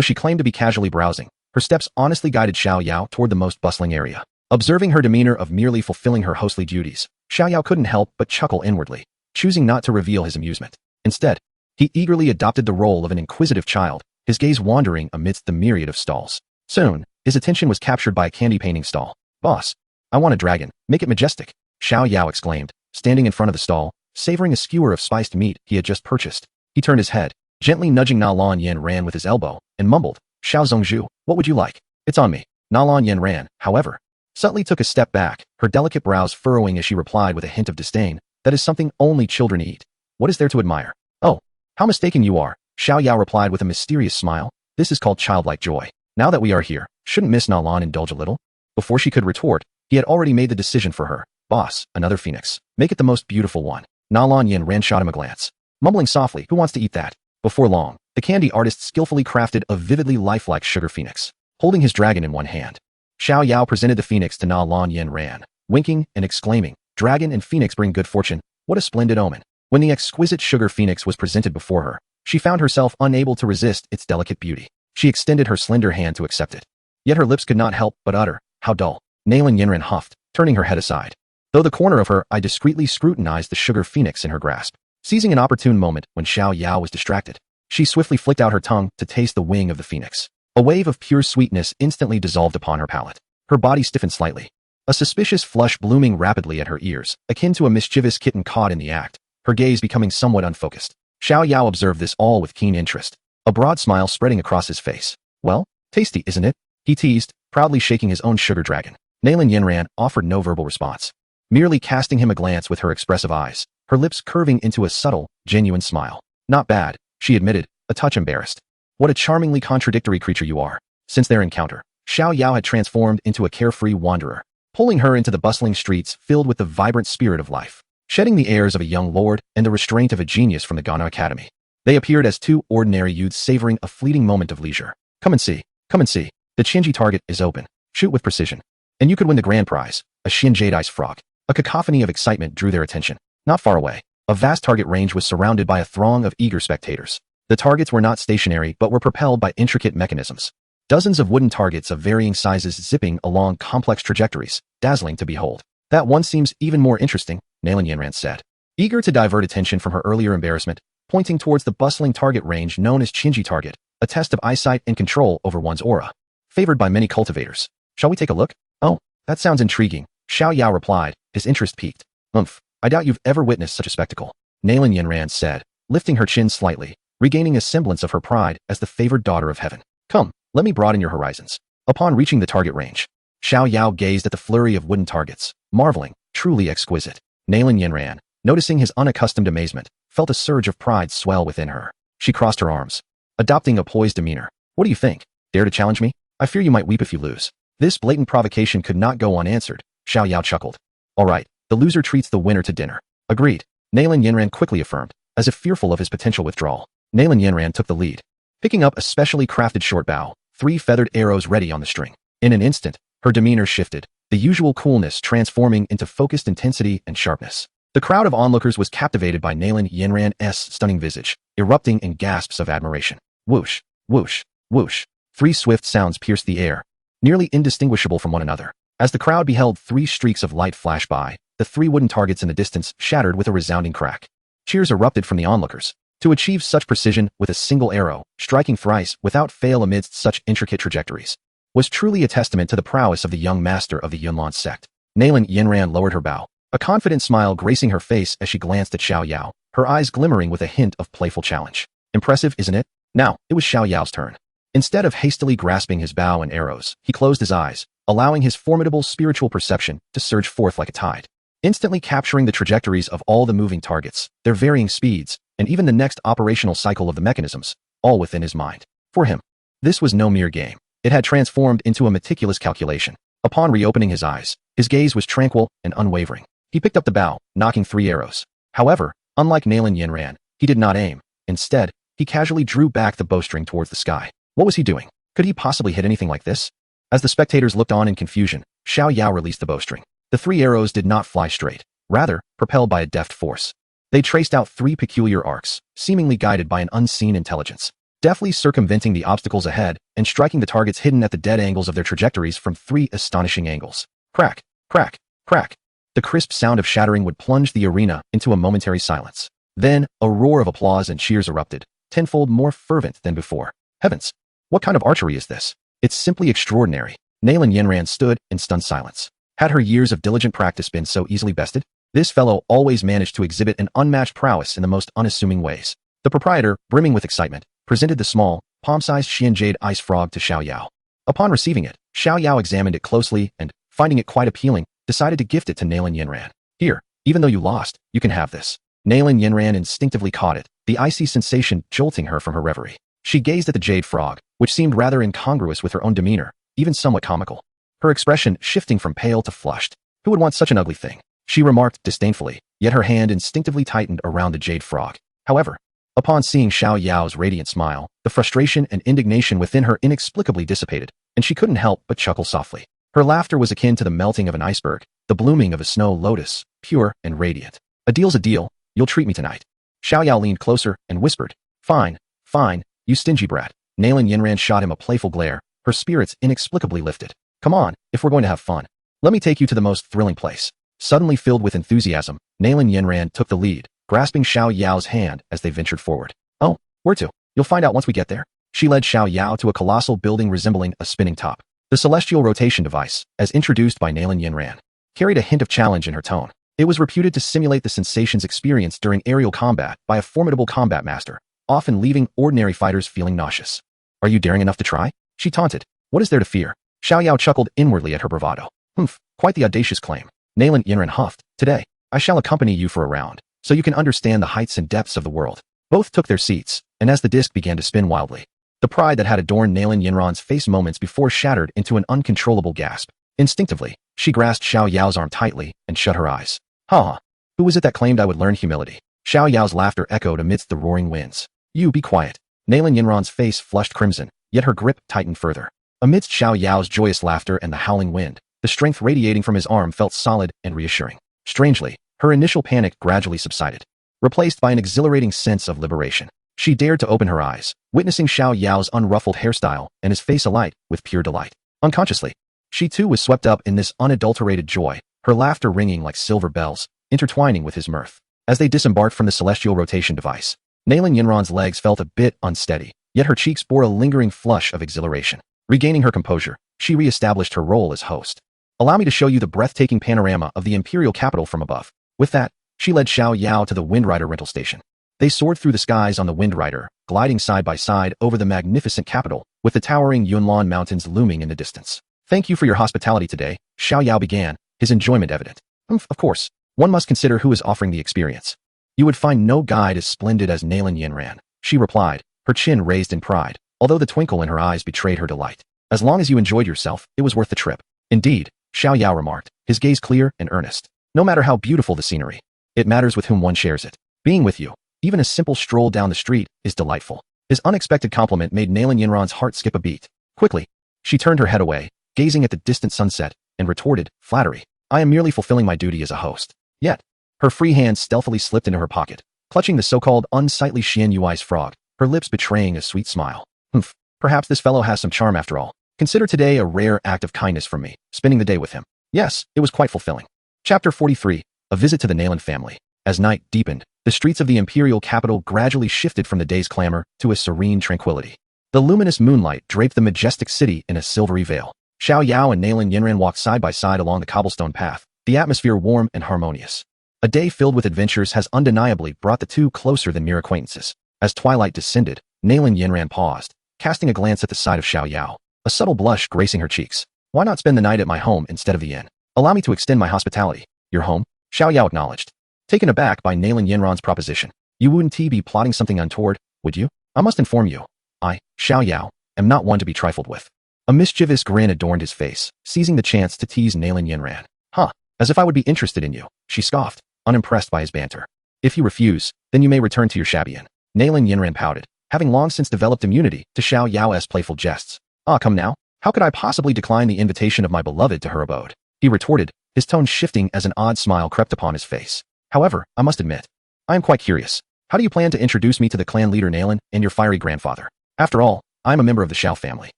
she claimed to be casually browsing, her steps honestly guided Xiao Yao toward the most bustling area. Observing her demeanor of merely fulfilling her hostly duties, Xiao Yao couldn't help but chuckle inwardly, choosing not to reveal his amusement. Instead, he eagerly adopted the role of an inquisitive child, his gaze wandering amidst the myriad of stalls. Soon, his attention was captured by a candy painting stall. Boss, I want a dragon, make it majestic, Xiao Yao exclaimed, standing in front of the stall, savoring a skewer of spiced meat he had just purchased. He turned his head, gently nudging Nalan Yanran with his elbow, and mumbled, Xiao Zongzhu, what would you like? It's on me. Nalan Yanran, however, subtly took a step back, her delicate brows furrowing as she replied with a hint of disdain, that is something only children eat. What is there to admire? Oh, how mistaken you are, Xiao Yao replied with a mysterious smile. This is called childlike joy. Now that we are here, shouldn't Miss Nalan indulge a little? Before she could retort, he had already made the decision for her. Boss, another phoenix. Make it the most beautiful one. Nalan Yanran shot him a glance, mumbling softly, who wants to eat that? Before long, the candy artist skillfully crafted a vividly lifelike sugar phoenix, holding his dragon in one hand. Xiao Yao presented the phoenix to Nalan Yanran, winking and exclaiming, Dragon and phoenix bring good fortune. What a splendid omen. When the exquisite sugar phoenix was presented before her, she found herself unable to resist its delicate beauty. She extended her slender hand to accept it. Yet her lips could not help but utter, how dull. Nalan Yanran huffed, turning her head aside. Though the corner of her eye discreetly scrutinized the sugar phoenix in her grasp. Seizing an opportune moment when Xiao Yao was distracted, she swiftly flicked out her tongue to taste the wing of the phoenix. A wave of pure sweetness instantly dissolved upon her palate. Her body stiffened slightly. A suspicious flush blooming rapidly at her ears, akin to a mischievous kitten caught in the act, her gaze becoming somewhat unfocused. Xiao Yao observed this all with keen interest, a broad smile spreading across his face. Well, tasty, isn't it? He teased, proudly shaking his own sugar dragon. Nalan Yanran offered no verbal response, merely casting him a glance with her expressive eyes, her lips curving into a subtle, genuine smile. Not bad, she admitted, a touch embarrassed. What a charmingly contradictory creature you are. Since their encounter, Xiao Yao had transformed into a carefree wanderer, pulling her into the bustling streets filled with the vibrant spirit of life, shedding the airs of a young lord and the restraint of a genius from the Ghana Academy. They appeared as two ordinary youths savoring a fleeting moment of leisure. Come and see. Come and see. The Chinji target is open. Shoot with precision. And you could win the grand prize, a Shin Jade Ice frog. A cacophony of excitement drew their attention. Not far away, a vast target range was surrounded by a throng of eager spectators. The targets were not stationary but were propelled by intricate mechanisms. Dozens of wooden targets of varying sizes zipping along complex trajectories, dazzling to behold. That one seems even more interesting, Nalan Yanran said, eager to divert attention from her earlier embarrassment, pointing towards the bustling target range known as Chinji target, a test of eyesight and control over one's aura, favored by many cultivators. Shall we take a look? Oh, that sounds intriguing, Xiao Yao replied, his interest piqued. I doubt you've ever witnessed such a spectacle, Nalan Yanran said, lifting her chin slightly, regaining a semblance of her pride as the favored daughter of heaven. Come, let me broaden your horizons. Upon reaching the target range, Xiao Yao gazed at the flurry of wooden targets, marveling, truly exquisite. Nalan Yanran, noticing his unaccustomed amazement, felt a surge of pride swell within her. She crossed her arms, adopting a poised demeanor. What do you think? Dare to challenge me? I fear you might weep if you lose. This blatant provocation could not go unanswered, Xiao Yao chuckled. All right, the loser treats the winner to dinner. Agreed, Nalan Yanran quickly affirmed, as if fearful of his potential withdrawal. Nalan Yanran took the lead, picking up a specially crafted short bow, 3 feathered arrows ready on the string. In an instant, her demeanor shifted, the usual coolness transforming into focused intensity and sharpness. The crowd of onlookers was captivated by Nalan Yanran's stunning visage, erupting in gasps of admiration. Whoosh, whoosh, whoosh. 3 swift sounds pierced the air, nearly indistinguishable from one another. As the crowd beheld 3 streaks of light flash by, the 3 wooden targets in the distance shattered with a resounding crack. Cheers erupted from the onlookers. To achieve such precision with a single arrow, striking thrice without fail amidst such intricate trajectories, was truly a testament to the prowess of the young master of the Yunlan sect. Nalan Yanran lowered her bow, a confident smile gracing her face as she glanced at Xiao Yao, her eyes glimmering with a hint of playful challenge. Impressive, isn't it? Now, it was Xiao Yao's turn. Instead of hastily grasping his bow and arrows, he closed his eyes, allowing his formidable spiritual perception to surge forth like a tide, instantly capturing the trajectories of all the moving targets, their varying speeds, and even the next operational cycle of the mechanisms, all within his mind. For him, this was no mere game. It had transformed into a meticulous calculation. Upon reopening his eyes, his gaze was tranquil and unwavering. He picked up the bow, knocking 3 arrows. However, unlike Nalan Yanran, he did not aim. Instead, he casually drew back the bowstring towards the sky. What was he doing? Could he possibly hit anything like this? As the spectators looked on in confusion, Xiao Yao released the bowstring. The 3 arrows did not fly straight, rather, propelled by a deft force. They traced out 3 peculiar arcs, seemingly guided by an unseen intelligence, deftly circumventing the obstacles ahead and striking the targets hidden at the dead angles of their trajectories from 3 astonishing angles. Crack, crack, crack. The crisp sound of shattering would plunge the arena into a momentary silence. Then, a roar of applause and cheers erupted, tenfold more fervent than before. Heavens! What kind of archery is this? It's simply extraordinary. Nalan Yanran stood in stunned silence. Had her years of diligent practice been so easily bested? This fellow always managed to exhibit an unmatched prowess in the most unassuming ways. The proprietor, brimming with excitement, presented the small, palm-sized Xian jade ice frog to Xiao Yao. Upon receiving it, Xiao Yao examined it closely and, finding it quite appealing, decided to gift it to Nalan Yanran. Here, even though you lost, you can have this. Nalan Yanran instinctively caught it, the icy sensation jolting her from her reverie. She gazed at the jade frog, which seemed rather incongruous with her own demeanor, even somewhat comical. Her expression shifting from pale to flushed. Who would want such an ugly thing? She remarked disdainfully, yet her hand instinctively tightened around the jade frog. However, upon seeing Xiao Yao's radiant smile, the frustration and indignation within her inexplicably dissipated, and she couldn't help but chuckle softly. Her laughter was akin to the melting of an iceberg, the blooming of a snow lotus, pure and radiant. A deal's a deal, you'll treat me tonight. Xiao Yao leaned closer and whispered, Fine, fine, you stingy brat. Nalan Yanran shot him a playful glare, her spirits inexplicably lifted. Come on, if we're going to have fun. Let me take you to the most thrilling place. Suddenly filled with enthusiasm, Nalan Yanran took the lead, grasping Xiao Yao's hand as they ventured forward. Oh, where to? You'll find out once we get there. She led Xiao Yao to a colossal building resembling a spinning top. The celestial rotation device, as introduced by Nalan Yanran, carried a hint of challenge in her tone. It was reputed to simulate the sensations experienced during aerial combat by a formidable combat master, often leaving ordinary fighters feeling nauseous. Are you daring enough to try? She taunted. What is there to fear? Xiao Yao chuckled inwardly at her bravado. Humph, quite the audacious claim. Nalan Yanran huffed. Today, I shall accompany you for a round, so you can understand the heights and depths of the world. Both took their seats, and as the disc began to spin wildly, the pride that had adorned Nalan Yanran's face moments before shattered into an uncontrollable gasp. Instinctively, she grasped Xiao Yao's arm tightly and shut her eyes. Ha ha. Who was it that claimed I would learn humility? Xiao Yao's laughter echoed amidst the roaring winds. You be quiet. Nalan Yanran's face flushed crimson, yet her grip tightened further. Amidst Xiao Yao's joyous laughter and the howling wind, the strength radiating from his arm felt solid and reassuring. Strangely, her initial panic gradually subsided, replaced by an exhilarating sense of liberation. She dared to open her eyes, witnessing Xiao Yao's unruffled hairstyle and his face alight with pure delight. Unconsciously, she too was swept up in this unadulterated joy, her laughter ringing like silver bells, intertwining with his mirth. As they disembarked from the celestial rotation device, Nalan Yanran's legs felt a bit unsteady, yet her cheeks bore a lingering flush of exhilaration. Regaining her composure, she re-established her role as host. Allow me to show you the breathtaking panorama of the imperial capital from above. With that, she led Xiao Yao to the Windrider rental station. They soared through the skies on the Windrider, gliding side by side over the magnificent capital, with the towering Yunlan mountains looming in the distance. Thank you for your hospitality today, Xiao Yao began, his enjoyment evident. Of course, one must consider who is offering the experience. You would find no guide as splendid as Nalan Yanran, she replied, her chin raised in pride, although the twinkle in her eyes betrayed her delight. As long as you enjoyed yourself, it was worth the trip. Indeed, Xiao Yao remarked, his gaze clear and earnest. No matter how beautiful the scenery, it matters with whom one shares it. Being with you, even a simple stroll down the street, is delightful. His unexpected compliment made Nalan Yanran's heart skip a beat. Quickly, she turned her head away, gazing at the distant sunset, and retorted, flattery. I am merely fulfilling my duty as a host. Yet, her free hand stealthily slipped into her pocket, clutching the so-called unsightly Xian Yui's frog, her lips betraying a sweet smile. Humph, perhaps this fellow has some charm after all. Consider today a rare act of kindness from me, spending the day with him. Yes, it was quite fulfilling. Chapter 43, A Visit to the Nalan Family. As night deepened, the streets of the imperial capital gradually shifted from the day's clamor to a serene tranquility. The luminous moonlight draped the majestic city in a silvery veil. Xiao Yao and Nalan Yanran walked side by side along the cobblestone path, the atmosphere warm and harmonious. A day filled with adventures has undeniably brought the two closer than mere acquaintances. As twilight descended, Nalan Yanran paused, casting a glance at the side of Xiao Yao, a subtle blush gracing her cheeks. Why not spend the night at my home instead of the inn? Allow me to extend my hospitality. Your home? Xiao Yao acknowledged. Taken aback by Nalan Yanran's proposition. You wouldn't be plotting something untoward, would you? I must inform you. I, Xiao Yao, am not one to be trifled with. A mischievous grin adorned his face, seizing the chance to tease Nalan Yanran. Huh, as if I would be interested in you, she scoffed, unimpressed by his banter. If you refuse, then you may return to your shabby inn. Nalan Yanran pouted, having long since developed immunity to Xiao Yao's playful jests. Ah, come now. How could I possibly decline the invitation of my beloved to her abode? He retorted, his tone shifting as an odd smile crept upon his face. However, I must admit, I am quite curious. How do you plan to introduce me to the clan leader Nalan and your fiery grandfather? After all, I am a member of the Xiao family.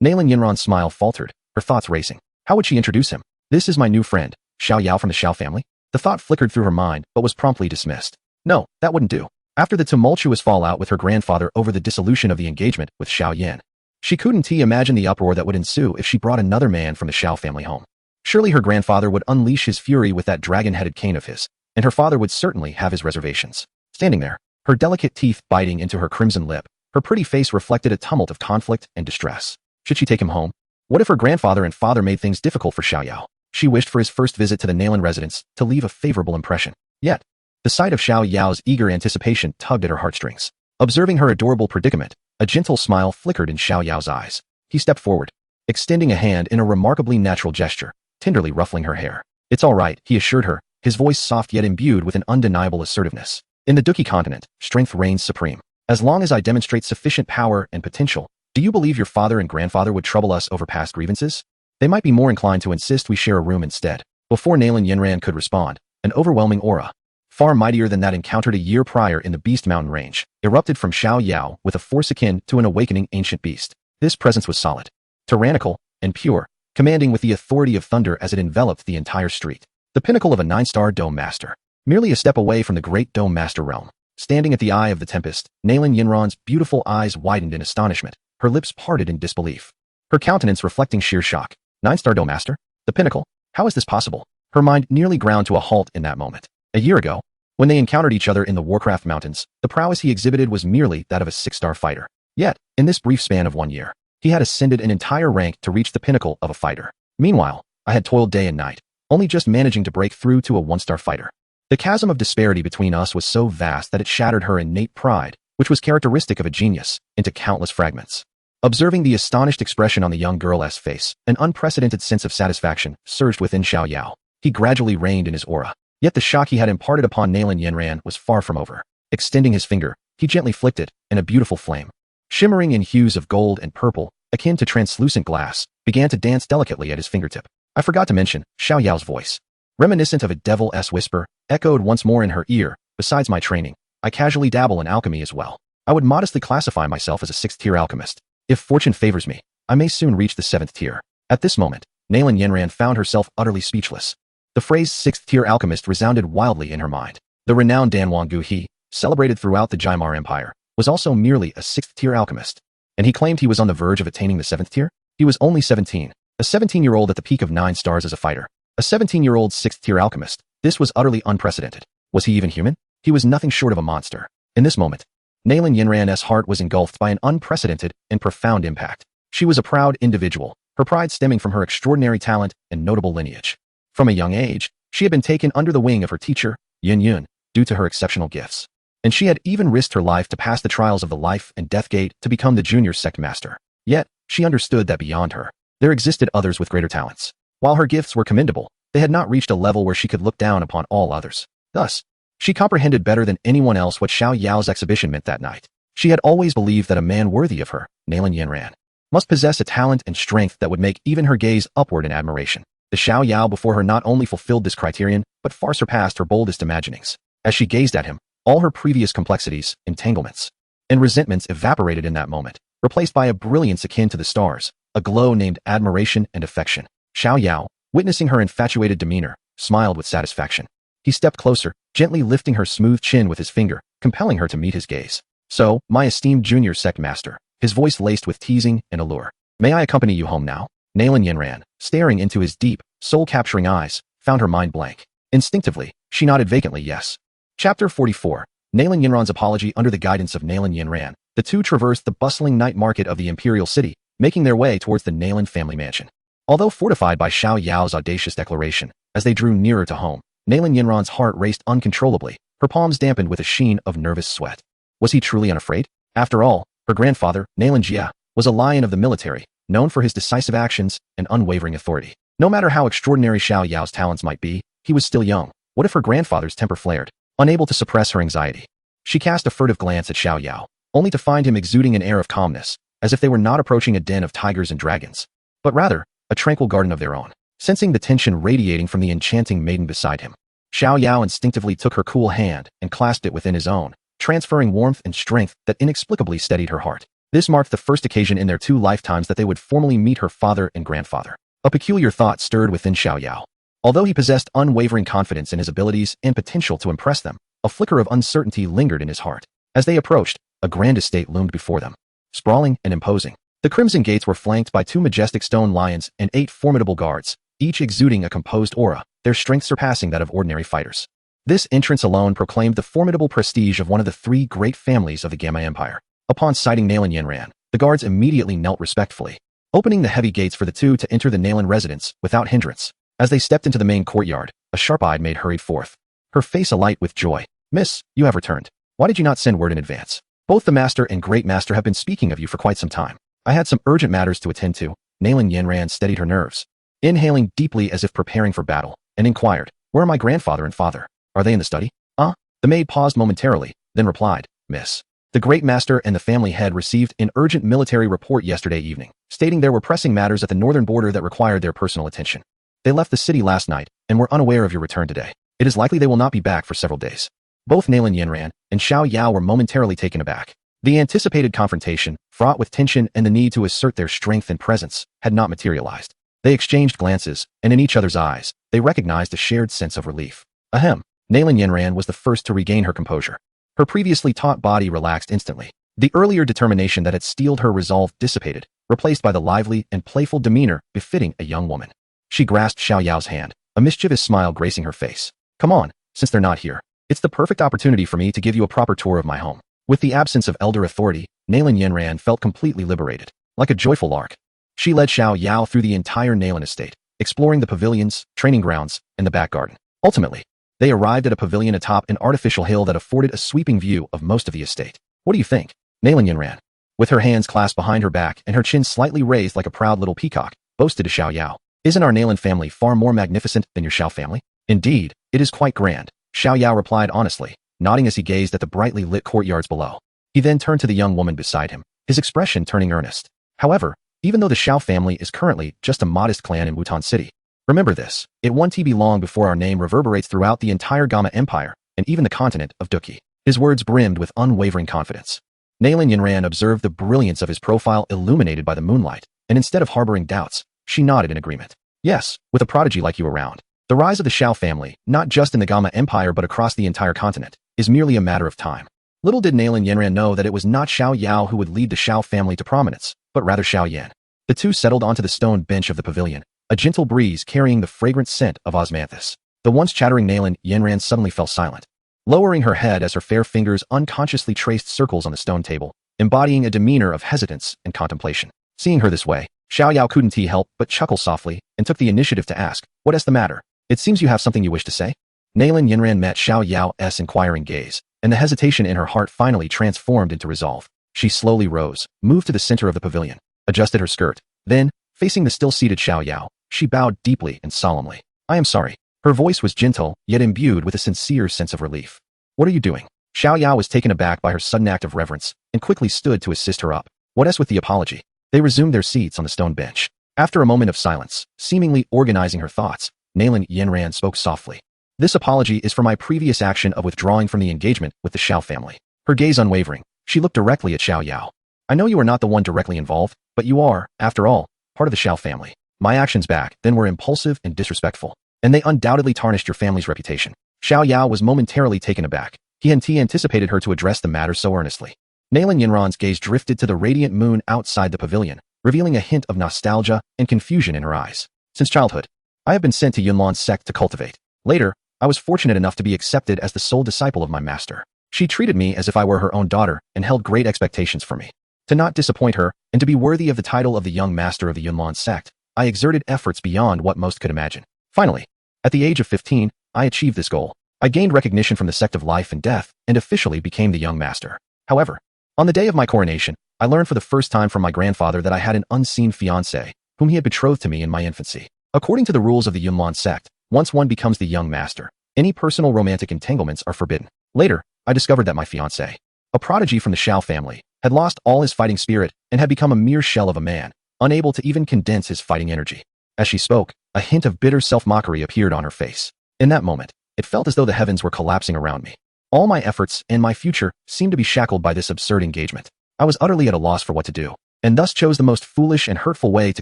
Nalan Yanran's smile faltered, her thoughts racing. How would she introduce him? This is my new friend, Xiao Yao from the Xiao family? The thought flickered through her mind, but was promptly dismissed. No, that wouldn't do. After the tumultuous fallout with her grandfather over the dissolution of the engagement with Xiao Yan, she couldn't imagine the uproar that would ensue if she brought another man from the Xiao family home. Surely her grandfather would unleash his fury with that dragon-headed cane of his, and her father would certainly have his reservations. Standing there, her delicate teeth biting into her crimson lip, her pretty face reflected a tumult of conflict and distress. Should she take him home? What if her grandfather and father made things difficult for Xiao Yao? She wished for his first visit to the Nalan residence to leave a favorable impression. Yet, the sight of Xiao Yao's eager anticipation tugged at her heartstrings. Observing her adorable predicament, a gentle smile flickered in Xiao Yao's eyes. He stepped forward, extending a hand in a remarkably natural gesture, tenderly ruffling her hair. It's all right, he assured her, his voice soft yet imbued with an undeniable assertiveness. In the Duki continent, strength reigns supreme. As long as I demonstrate sufficient power and potential, do you believe your father and grandfather would trouble us over past grievances? They might be more inclined to insist we share a room instead. Before Nalan Yanran could respond, an overwhelming aura, far mightier than that encountered a year prior in the Beast Mountain range, erupted from Xiao Yao with a force akin to an awakening ancient beast. This presence was solid, tyrannical, and pure, commanding with the authority of thunder as it enveloped the entire street. The pinnacle of a 9-star Dome Master. Merely a step away from the great Dome Master realm. Standing at the eye of the tempest, Nalan Yanran's beautiful eyes widened in astonishment, her lips parted in disbelief. Her countenance reflecting sheer shock. 9-star Dome Master? The pinnacle? How is this possible? Her mind nearly ground to a halt in that moment. A year ago, when they encountered each other in the Warcraft Mountains, the prowess he exhibited was merely that of a 6-star fighter. Yet, in this brief span of 1 year, he had ascended an entire rank to reach the pinnacle of a fighter. Meanwhile, I had toiled day and night, only just managing to break through to a 1-star fighter. The chasm of disparity between us was so vast that it shattered her innate pride, which was characteristic of a genius, into countless fragments. Observing the astonished expression on the young girl's face, an unprecedented sense of satisfaction surged within Xiao Yao. He gradually reigned in his aura. Yet the shock he had imparted upon Nalan Yanran was far from over. Extending his finger, he gently flicked it, and a beautiful flame, shimmering in hues of gold and purple, akin to translucent glass, began to dance delicately at his fingertip. I forgot to mention, Xiao Yao's voice, reminiscent of a devil's whisper, echoed once more in her ear. Besides my training, I casually dabble in alchemy as well. I would modestly classify myself as a 6th-tier alchemist. If fortune favors me, I may soon reach the 7th tier. At this moment, Nalan Yanran found herself utterly speechless. The phrase 6th-tier alchemist resounded wildly in her mind. The renowned Danwang Gu He, celebrated throughout the Jaimar Empire, was also merely a 6th-tier alchemist. And he claimed he was on the verge of attaining the 7th tier? He was only 17, a 17-year-old at the peak of 9 stars as a fighter. A 17-year-old 6th-tier alchemist. This was utterly unprecedented. Was he even human? He was nothing short of a monster. In this moment, Nalan Yanran's heart was engulfed by an unprecedented and profound impact. She was a proud individual, her pride stemming from her extraordinary talent and notable lineage. From a young age, she had been taken under the wing of her teacher, Yin Yun, due to her exceptional gifts. And she had even risked her life to pass the trials of the life and death gate to become the junior sect master. Yet, she understood that beyond her, there existed others with greater talents. While her gifts were commendable, they had not reached a level where she could look down upon all others. Thus, she comprehended better than anyone else what Xiao Yao's exhibition meant that night. She had always believed that a man worthy of her, Nalan Yanran, must possess a talent and strength that would make even her gaze upward in admiration. The Xiao Yao before her not only fulfilled this criterion, but far surpassed her boldest imaginings. As she gazed at him, all her previous complexities, entanglements, and resentments evaporated in that moment, replaced by a brilliance akin to the stars, a glow named admiration and affection. Xiao Yao, witnessing her infatuated demeanor, smiled with satisfaction. He stepped closer, gently lifting her smooth chin with his finger, compelling her to meet his gaze. So, my esteemed junior sect master, his voice laced with teasing and allure. May I accompany you home now? Nalan Yanran, staring into his deep, soul-capturing eyes, found her mind blank. Instinctively, she nodded vacantly yes. Chapter 44. Nalan Yanran's apology. Under the guidance of Nalan Yanran, The two traversed the bustling night market of the imperial city, making their way towards the Nalan family mansion. Although fortified by Xiao Yao's audacious declaration, as they drew nearer to home, Nalan Yanran's heart raced uncontrollably, her palms dampened with a sheen of nervous sweat. Was he truly unafraid? After all, her grandfather, Nalan Jia, was a lion of the military, known for his decisive actions and unwavering authority. No matter how extraordinary Xiao Yao's talents might be, he was still young. What if her grandfather's temper flared? Unable to suppress her anxiety, she cast a furtive glance at Xiao Yao, only to find him exuding an air of calmness, as if they were not approaching a den of tigers and dragons, but rather, a tranquil garden of their own. Sensing the tension radiating from the enchanting maiden beside him, Xiao Yao instinctively took her cool hand and clasped it within his own, transferring warmth and strength that inexplicably steadied her heart. This marked the first occasion in their 2 lifetimes that they would formally meet her father and grandfather. A peculiar thought stirred within Xiao Yao. Although he possessed unwavering confidence in his abilities and potential to impress them, a flicker of uncertainty lingered in his heart. As they approached, a grand estate loomed before them. Sprawling and imposing, the crimson gates were flanked by 2 majestic stone lions and 8 formidable guards, each exuding a composed aura, their strength surpassing that of ordinary fighters. This entrance alone proclaimed the formidable prestige of one of the 3 great families of the Gamma Empire. Upon sighting Nalan Yanran, the guards immediately knelt respectfully, opening the heavy gates for the two to enter the Nalan residence without hindrance. As they stepped into the main courtyard, a sharp-eyed maid hurried forth, her face alight with joy. "Miss, you have returned. Why did you not send word in advance? Both the master and great master have been speaking of you for quite some time. I had some urgent matters to attend to." Nalan Yanran steadied her nerves, inhaling deeply as if preparing for battle, and inquired, "Where are my grandfather and father? Are they in the study?" The maid paused momentarily, then replied, "Miss, the great master and the family head received an urgent military report yesterday evening, stating there were pressing matters at the northern border that required their personal attention. They left the city last night and were unaware of your return today. It is likely they will not be back for several days." Both Nalan Yanran and Xiao Yao were momentarily taken aback. The anticipated confrontation, fraught with tension and the need to assert their strength and presence, had not materialized. They exchanged glances, and in each other's eyes, they recognized a shared sense of relief. Ahem. Nalan Yanran was the first to regain her composure. Her previously taut body relaxed instantly. The earlier determination that had steeled her resolve dissipated, replaced by the lively and playful demeanor befitting a young woman. She grasped Xiao Yao's hand, a mischievous smile gracing her face. "Come on, since they're not here. It's the perfect opportunity for me to give you a proper tour of my home." With the absence of elder authority, Nalan Yanran felt completely liberated. Like a joyful lark, she led Xiao Yao through the entire Nalan estate, exploring the pavilions, training grounds, and the back garden. Ultimately, they arrived at a pavilion atop an artificial hill that afforded a sweeping view of most of the estate. "What do you think?" Nalan Yanran, with her hands clasped behind her back and her chin slightly raised like a proud little peacock, boasted to Xiao Yao. "Isn't our Nalan family far more magnificent than your Xiao family?" "Indeed, it is quite grand," Xiao Yao replied honestly, nodding as he gazed at the brightly lit courtyards below. He then turned to the young woman beside him, his expression turning earnest. "However, even though the Xiao family is currently just a modest clan in Wutan City, remember this, it won't be long before our name reverberates throughout the entire Gamma Empire and even the continent of Duki." His words brimmed with unwavering confidence. Nalan Yanran observed the brilliance of his profile illuminated by the moonlight, and instead of harboring doubts, she nodded in agreement. "Yes, with a prodigy like you around, the rise of the Xiao family, not just in the Gamma Empire but across the entire continent, is merely a matter of time." Little did Nalan Yanran know that it was not Xiao Yao who would lead the Xiao family to prominence, but rather Xiao Yan. The two settled onto the stone bench of the pavilion, a gentle breeze carrying the fragrant scent of osmanthus. The once chattering Nalan Yanran suddenly fell silent, lowering her head as her fair fingers unconsciously traced circles on the stone table, embodying a demeanor of hesitance and contemplation. Seeing her this way, Xiao Yao couldn't help but chuckle softly and took the initiative to ask, "What is the matter? It seems you have something you wish to say?" Nalan Yanran met Xiao Yao's inquiring gaze, and the hesitation in her heart finally transformed into resolve. She slowly rose, moved to the center of the pavilion, adjusted her skirt, then, facing the still-seated Xiao Yao, she bowed deeply and solemnly. "I am sorry." Her voice was gentle, yet imbued with a sincere sense of relief. "What are you doing?" Xiao Yao was taken aback by her sudden act of reverence, and quickly stood to assist her up. "What else with the apology?" They resumed their seats on the stone bench. After a moment of silence, seemingly organizing her thoughts, Nalan Yanran spoke softly. "This apology is for my previous action of withdrawing from the engagement with the Xiao family." Her gaze unwavering, she looked directly at Xiao Yao. "I know you are not the one directly involved, but you are, after all, part of the Xiao family. My actions back then were impulsive and disrespectful, and they undoubtedly tarnished your family's reputation." Xiao Yao was momentarily taken aback. He anticipated her to address the matter so earnestly. Nalan Yanran's gaze drifted to the radiant moon outside the pavilion, revealing a hint of nostalgia and confusion in her eyes. "Since childhood, I have been sent to Yunlan's sect to cultivate. Later, I was fortunate enough to be accepted as the sole disciple of my master." She treated me as if I were her own daughter and held great expectations for me. To not disappoint her, and to be worthy of the title of the young master of the Yunlan sect, I exerted efforts beyond what most could imagine. Finally, at the age of 15, I achieved this goal. I gained recognition from the sect of life and death, and officially became the young master. However, on the day of my coronation, I learned for the first time from my grandfather that I had an unseen fiancé, whom he had betrothed to me in my infancy. According to the rules of the Yunlan sect, once one becomes the young master, any personal romantic entanglements are forbidden. Later, I discovered that my fiancé, a prodigy from the Xiao family, had lost all his fighting spirit and had become a mere shell of a man, unable to even condense his fighting energy. As she spoke, a hint of bitter self-mockery appeared on her face. In that moment, it felt as though the heavens were collapsing around me. All my efforts and my future seemed to be shackled by this absurd engagement. I was utterly at a loss for what to do, and thus chose the most foolish and hurtful way to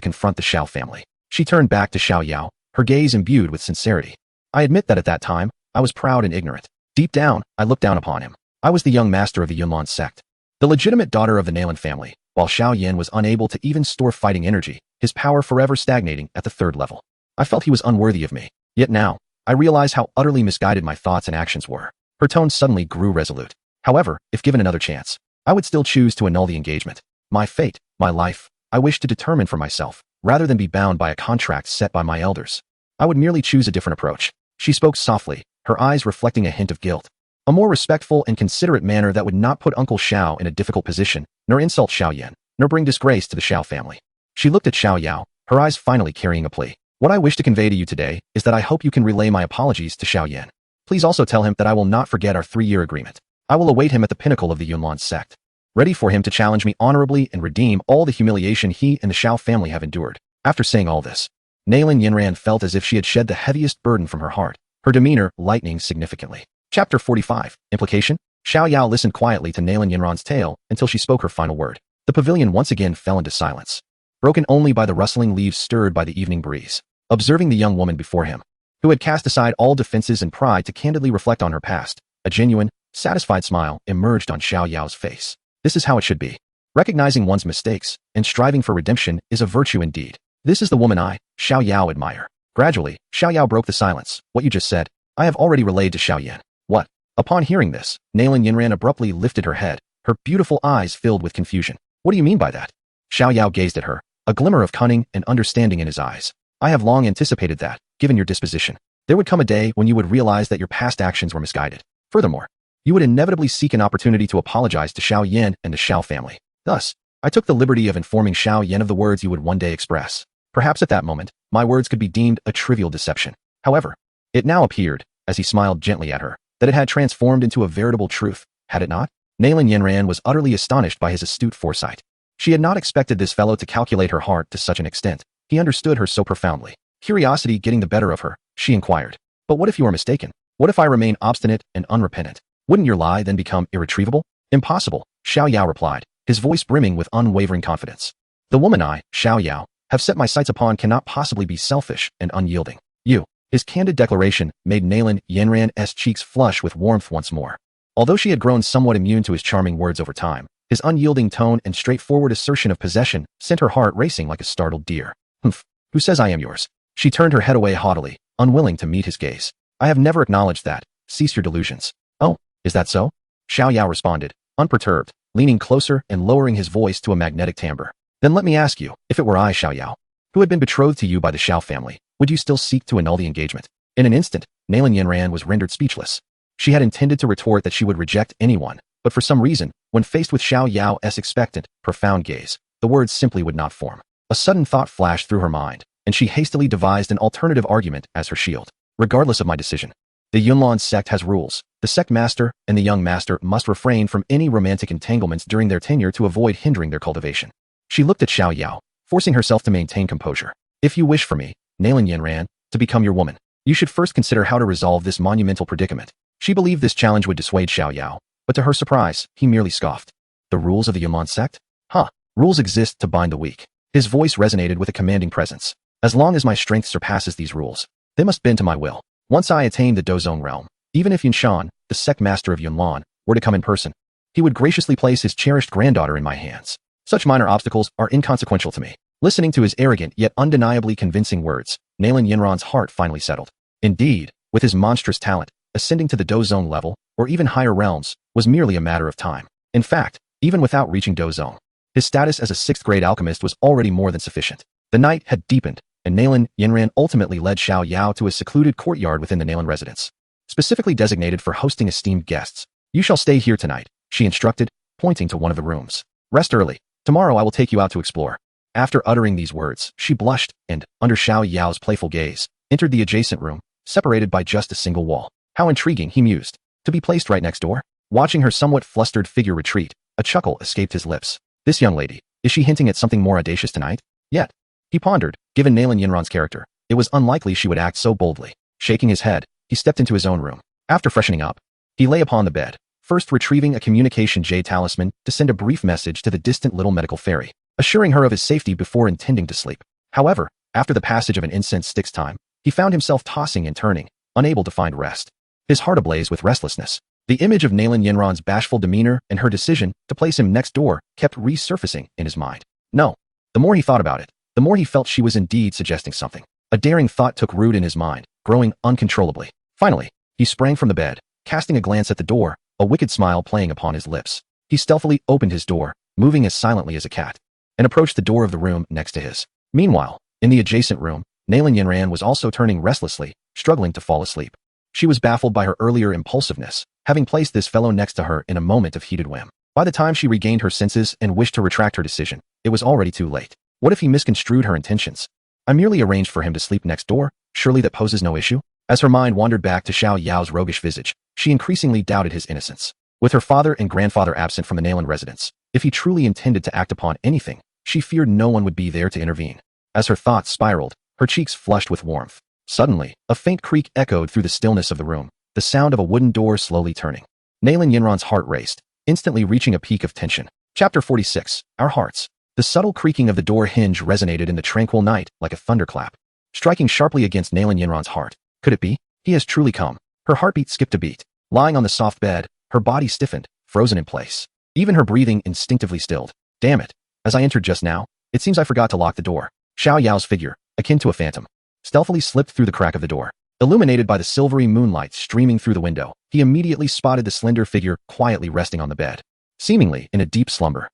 confront the Xiao family. She turned back to Xiao Yao, her gaze imbued with sincerity. I admit that at that time, I was proud and ignorant. Deep down, I looked down upon him. I was the young master of the Yunlan sect, the legitimate daughter of the Nalan family. While Xiao Yan was unable to even store fighting energy, his power forever stagnating at the 3rd level. I felt he was unworthy of me. Yet now, I realize how utterly misguided my thoughts and actions were. Her tone suddenly grew resolute. However, if given another chance, I would still choose to annul the engagement. My fate, my life, I wish to determine for myself, rather than be bound by a contract set by my elders. I would merely choose a different approach. She spoke softly, her eyes reflecting a hint of guilt. A more respectful and considerate manner that would not put Uncle Xiao in a difficult position, nor insult Xiao Yan, nor bring disgrace to the Xiao family. She looked at Xiao Yao, her eyes finally carrying a plea. What I wish to convey to you today is that I hope you can relay my apologies to Xiao Yan. Please also tell him that I will not forget our 3-year agreement. I will await him at the pinnacle of the Yunlan sect, ready for him to challenge me honorably and redeem all the humiliation he and the Xiao family have endured. After saying all this, Nalan Yanran felt as if she had shed the heaviest burden from her heart, her demeanor lightening significantly. Chapter 45. Implication? Xiao Yao listened quietly to Nalan Yanran's tale until she spoke her final word. The pavilion once again fell into silence, broken only by the rustling leaves stirred by the evening breeze. Observing the young woman before him, who had cast aside all defenses and pride to candidly reflect on her past, a genuine, satisfied smile emerged on Xiao Yao's face. This is how it should be. Recognizing one's mistakes and striving for redemption is a virtue indeed. This is the woman I, Xiao Yao, admire. Gradually, Xiao Yao broke the silence. What you just said, I have already relayed to Xiao Yan. What? Upon hearing this, Nalan Yanran abruptly lifted her head, her beautiful eyes filled with confusion. What do you mean by that? Xiao Yao gazed at her, a glimmer of cunning and understanding in his eyes. I have long anticipated that, given your disposition, there would come a day when you would realize that your past actions were misguided. Furthermore, you would inevitably seek an opportunity to apologize to Xiao Yan and the Xiao family. Thus, I took the liberty of informing Xiao Yan of the words you would one day express. Perhaps at that moment, my words could be deemed a trivial deception. However, it now appeared, as he smiled gently at her, that it had transformed into a veritable truth, had it not? Nalan Yanran was utterly astonished by his astute foresight. She had not expected this fellow to calculate her heart to such an extent. He understood her so profoundly. Curiosity getting the better of her, she inquired. But what if you are mistaken? What if I remain obstinate and unrepentant? Wouldn't your lie then become irretrievable? Impossible, Xiao Yao replied, his voice brimming with unwavering confidence. The woman I, Xiao Yao, have set my sights upon cannot possibly be selfish and unyielding. You. His candid declaration made Nalan Yanran's cheeks flush with warmth once more. Although she had grown somewhat immune to his charming words over time, his unyielding tone and straightforward assertion of possession sent her heart racing like a startled deer. Humph. Who says I am yours? She turned her head away haughtily, unwilling to meet his gaze. I have never acknowledged that. Cease your delusions. Oh, is that so? Xiao Yao responded, unperturbed, leaning closer and lowering his voice to a magnetic timbre. Then let me ask you, if it were I, Xiao Yao, who had been betrothed to you by the Xiao family, would you still seek to annul the engagement? In an instant, Nalan Yanran was rendered speechless. She had intended to retort that she would reject anyone, but for some reason, when faced with Xiao Yao's expectant, profound gaze, the words simply would not form. A sudden thought flashed through her mind, and she hastily devised an alternative argument as her shield. Regardless of my decision, the Yunlan sect has rules. The sect master and the young master must refrain from any romantic entanglements during their tenure to avoid hindering their cultivation. She looked at Xiao Yao, forcing herself to maintain composure. If you wish for me, Nalan Yanran, to become your woman, you should first consider how to resolve this monumental predicament. She believed this challenge would dissuade Xiao Yao, but to her surprise, he merely scoffed. The rules of the Yunlan sect? Huh. Rules exist to bind the weak. His voice resonated with a commanding presence. As long as my strength surpasses these rules, they must bend to my will. Once I attain the Dozong realm, even if Yunshan, the sect master of Yunlan, were to come in person, he would graciously place his cherished granddaughter in my hands. Such minor obstacles are inconsequential to me. Listening to his arrogant yet undeniably convincing words, Nalan Yanran's heart finally settled. Indeed, with his monstrous talent, ascending to the Dozong level, or even higher realms, was merely a matter of time. In fact, even without reaching Dozong, his status as a 6th-grade alchemist was already more than sufficient. The night had deepened, and Nalan Yanran ultimately led Xiao Yao to a secluded courtyard within the Nalan residence, specifically designated for hosting esteemed guests. "You shall stay here tonight," she instructed, pointing to one of the rooms. "Rest early. Tomorrow I will take you out to explore." After uttering these words, she blushed and, under Xiao Yao's playful gaze, entered the adjacent room, separated by just a single wall. How intriguing, he mused. To be placed right next door? Watching her somewhat flustered figure retreat, a chuckle escaped his lips. This young lady, is she hinting at something more audacious tonight? Yet, he pondered, given Nalan Yanran's character, it was unlikely she would act so boldly. Shaking his head, he stepped into his own room. After freshening up, he lay upon the bed, first retrieving a communication jade talisman to send a brief message to the distant little medical fairy, assuring her of his safety before intending to sleep. However, after the passage of an incense stick's time, he found himself tossing and turning, unable to find rest. His heart ablaze with restlessness. The image of Nalan Yanran's bashful demeanor and her decision to place him next door kept resurfacing in his mind. No. The more he thought about it, the more he felt she was indeed suggesting something. A daring thought took root in his mind, growing uncontrollably. Finally, he sprang from the bed, casting a glance at the door, a wicked smile playing upon his lips. He stealthily opened his door, moving as silently as a cat, and approached the door of the room next to his. Meanwhile, in the adjacent room, Nalan Yanran was also turning restlessly, struggling to fall asleep. She was baffled by her earlier impulsiveness, having placed this fellow next to her in a moment of heated whim. By the time she regained her senses and wished to retract her decision, it was already too late. What if he misconstrued her intentions? I merely arranged for him to sleep next door, surely that poses no issue? As her mind wandered back to Xiao Yao's roguish visage, she increasingly doubted his innocence. With her father and grandfather absent from the Nalan residence, if he truly intended to act upon anything, she feared no one would be there to intervene. As her thoughts spiraled, her cheeks flushed with warmth. Suddenly, a faint creak echoed through the stillness of the room, the sound of a wooden door slowly turning. Nalan Yanran's heart raced, instantly reaching a peak of tension. Chapter 46, Our Hearts. The subtle creaking of the door hinge resonated in the tranquil night like a thunderclap, striking sharply against Nalan Yanran's heart. Could it be? He has truly come. Her heartbeat skipped a beat. Lying on the soft bed, her body stiffened, frozen in place. Even her breathing instinctively stilled. Damn it. As I entered just now, it seems I forgot to lock the door. Xiao Yao's figure, akin to a phantom, stealthily slipped through the crack of the door. Illuminated by the silvery moonlight streaming through the window, he immediately spotted the slender figure quietly resting on the bed, seemingly in a deep slumber.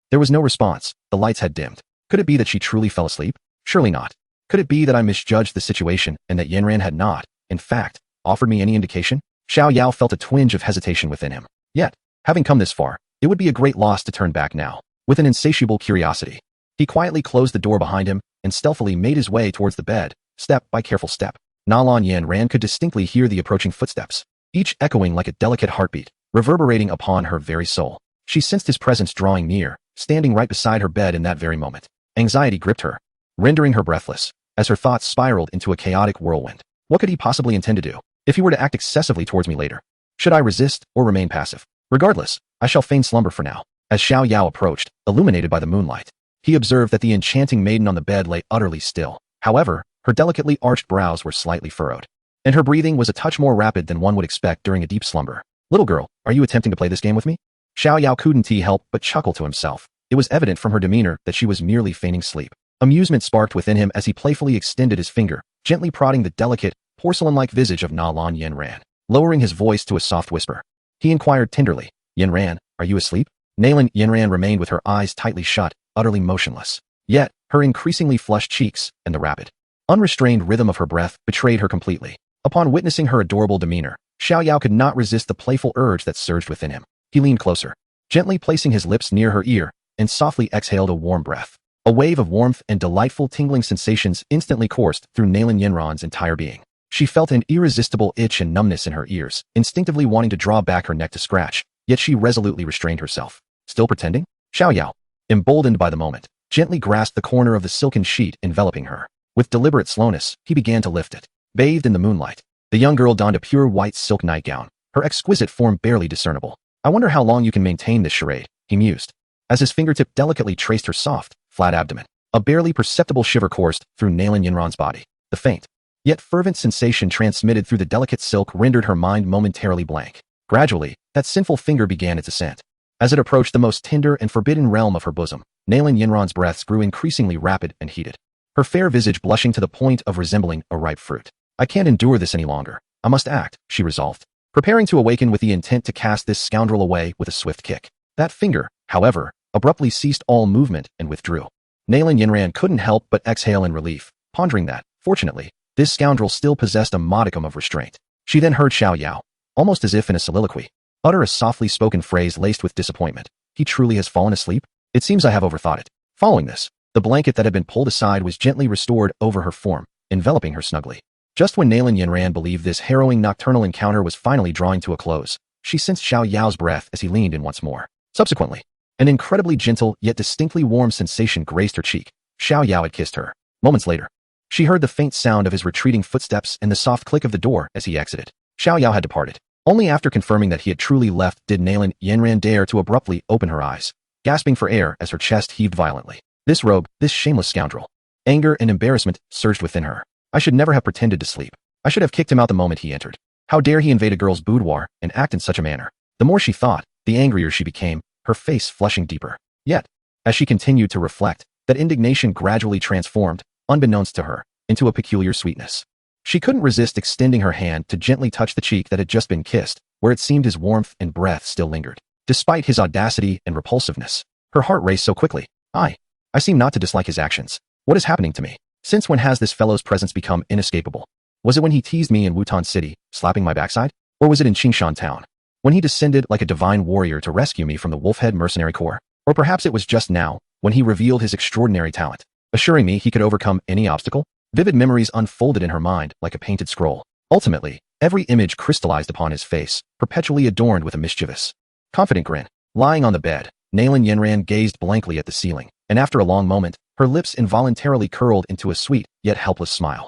There was no response. The lights had dimmed. Could it be that she truly fell asleep? Surely not. Could it be that I misjudged the situation and that Yanran had not, in fact, offered me any indication? Xiao Yao felt a twinge of hesitation within him. Yet, having come this far, it would be a great loss to turn back now. With an insatiable curiosity, he quietly closed the door behind him and stealthily made his way towards the bed, step by careful step. Nalan Yanran could distinctly hear the approaching footsteps, each echoing like a delicate heartbeat, reverberating upon her very soul. She sensed his presence drawing near, standing right beside her bed in that very moment. Anxiety gripped her, rendering her breathless, as her thoughts spiraled into a chaotic whirlwind. What could he possibly intend to do? If he were to act excessively towards me later, should I resist or remain passive? Regardless, I shall feign slumber for now. As Xiao Yao approached, illuminated by the moonlight, he observed that the enchanting maiden on the bed lay utterly still. However, her delicately arched brows were slightly furrowed, and her breathing was a touch more rapid than one would expect during a deep slumber. Little girl, are you attempting to play this game with me? Xiao Yao couldn't help but chuckle to himself. It was evident from her demeanor that she was merely feigning sleep. Amusement sparked within him as he playfully extended his finger, gently prodding the delicate, porcelain-like visage of Nalan Yanran. Lowering his voice to a soft whisper, he inquired tenderly, "Yanran, are you asleep?" Nalan Yanran remained with her eyes tightly shut, utterly motionless. Yet, her increasingly flushed cheeks and the rapid, unrestrained rhythm of her breath betrayed her completely. Upon witnessing her adorable demeanor, Xiao Yao could not resist the playful urge that surged within him. He leaned closer, gently placing his lips near her ear, and softly exhaled a warm breath. A wave of warmth and delightful tingling sensations instantly coursed through Nalan Yanran's entire being. She felt an irresistible itch and numbness in her ears, instinctively wanting to draw back her neck to scratch, yet she resolutely restrained herself. Still pretending? Xiao Yao, emboldened by the moment, gently grasped the corner of the silken sheet enveloping her. With deliberate slowness, he began to lift it. Bathed in the moonlight, the young girl donned a pure white silk nightgown, her exquisite form barely discernible. I wonder how long you can maintain this charade, he mused, as his fingertip delicately traced her soft, flat abdomen. A barely perceptible shiver coursed through Nalan Yanran's body. The faint, yet fervent sensation transmitted through the delicate silk rendered her mind momentarily blank. Gradually, that sinful finger began its ascent. As it approached the most tender and forbidden realm of her bosom, Nalan Yanran's breaths grew increasingly rapid and heated, her fair visage blushing to the point of resembling a ripe fruit. I can't endure this any longer. I must act, she resolved. preparing to awaken with the intent to cast this scoundrel away with a swift kick. That finger, however, abruptly ceased all movement and withdrew. Nalan Yanran couldn't help but exhale in relief, pondering that, fortunately, this scoundrel still possessed a modicum of restraint. She then heard Xiao Yao, almost as if in a soliloquy, utter a softly spoken phrase laced with disappointment. He truly has fallen asleep? It seems I have overthought it. Following this, the blanket that had been pulled aside was gently restored over her form, enveloping her snugly. Just when Nalan Yanran believed this harrowing nocturnal encounter was finally drawing to a close, she sensed Xiao Yao's breath as he leaned in once more. Subsequently, an incredibly gentle yet distinctly warm sensation graced her cheek. Xiao Yao had kissed her. Moments later, she heard the faint sound of his retreating footsteps and the soft click of the door as he exited. Xiao Yao had departed. Only after confirming that he had truly left did Nalan Yanran dare to abruptly open her eyes, gasping for air as her chest heaved violently. This rogue, this shameless scoundrel. Anger and embarrassment surged within her. I should never have pretended to sleep. I should have kicked him out the moment he entered. How dare he invade a girl's boudoir and act in such a manner? The more she thought, the angrier she became, her face flushing deeper. Yet, as she continued to reflect, that indignation gradually transformed, unbeknownst to her, into a peculiar sweetness. She couldn't resist extending her hand to gently touch the cheek that had just been kissed, where it seemed his warmth and breath still lingered. Despite his audacity and repulsiveness, her heart raced so quickly. I seem not to dislike his actions. What is happening to me? Since when has this fellow's presence become inescapable? Was it when he teased me in Wutan City, slapping my backside? Or was it in Qingshan Town, when he descended like a divine warrior to rescue me from the Wolfhead mercenary corps? Or perhaps it was just now, when he revealed his extraordinary talent, assuring me he could overcome any obstacle? Vivid memories unfolded in her mind like a painted scroll. Ultimately, every image crystallized upon his face, perpetually adorned with a mischievous, confident grin. Lying on the bed, Nalan Yanran gazed blankly at the ceiling, and after a long moment, her lips involuntarily curled into a sweet, yet helpless smile.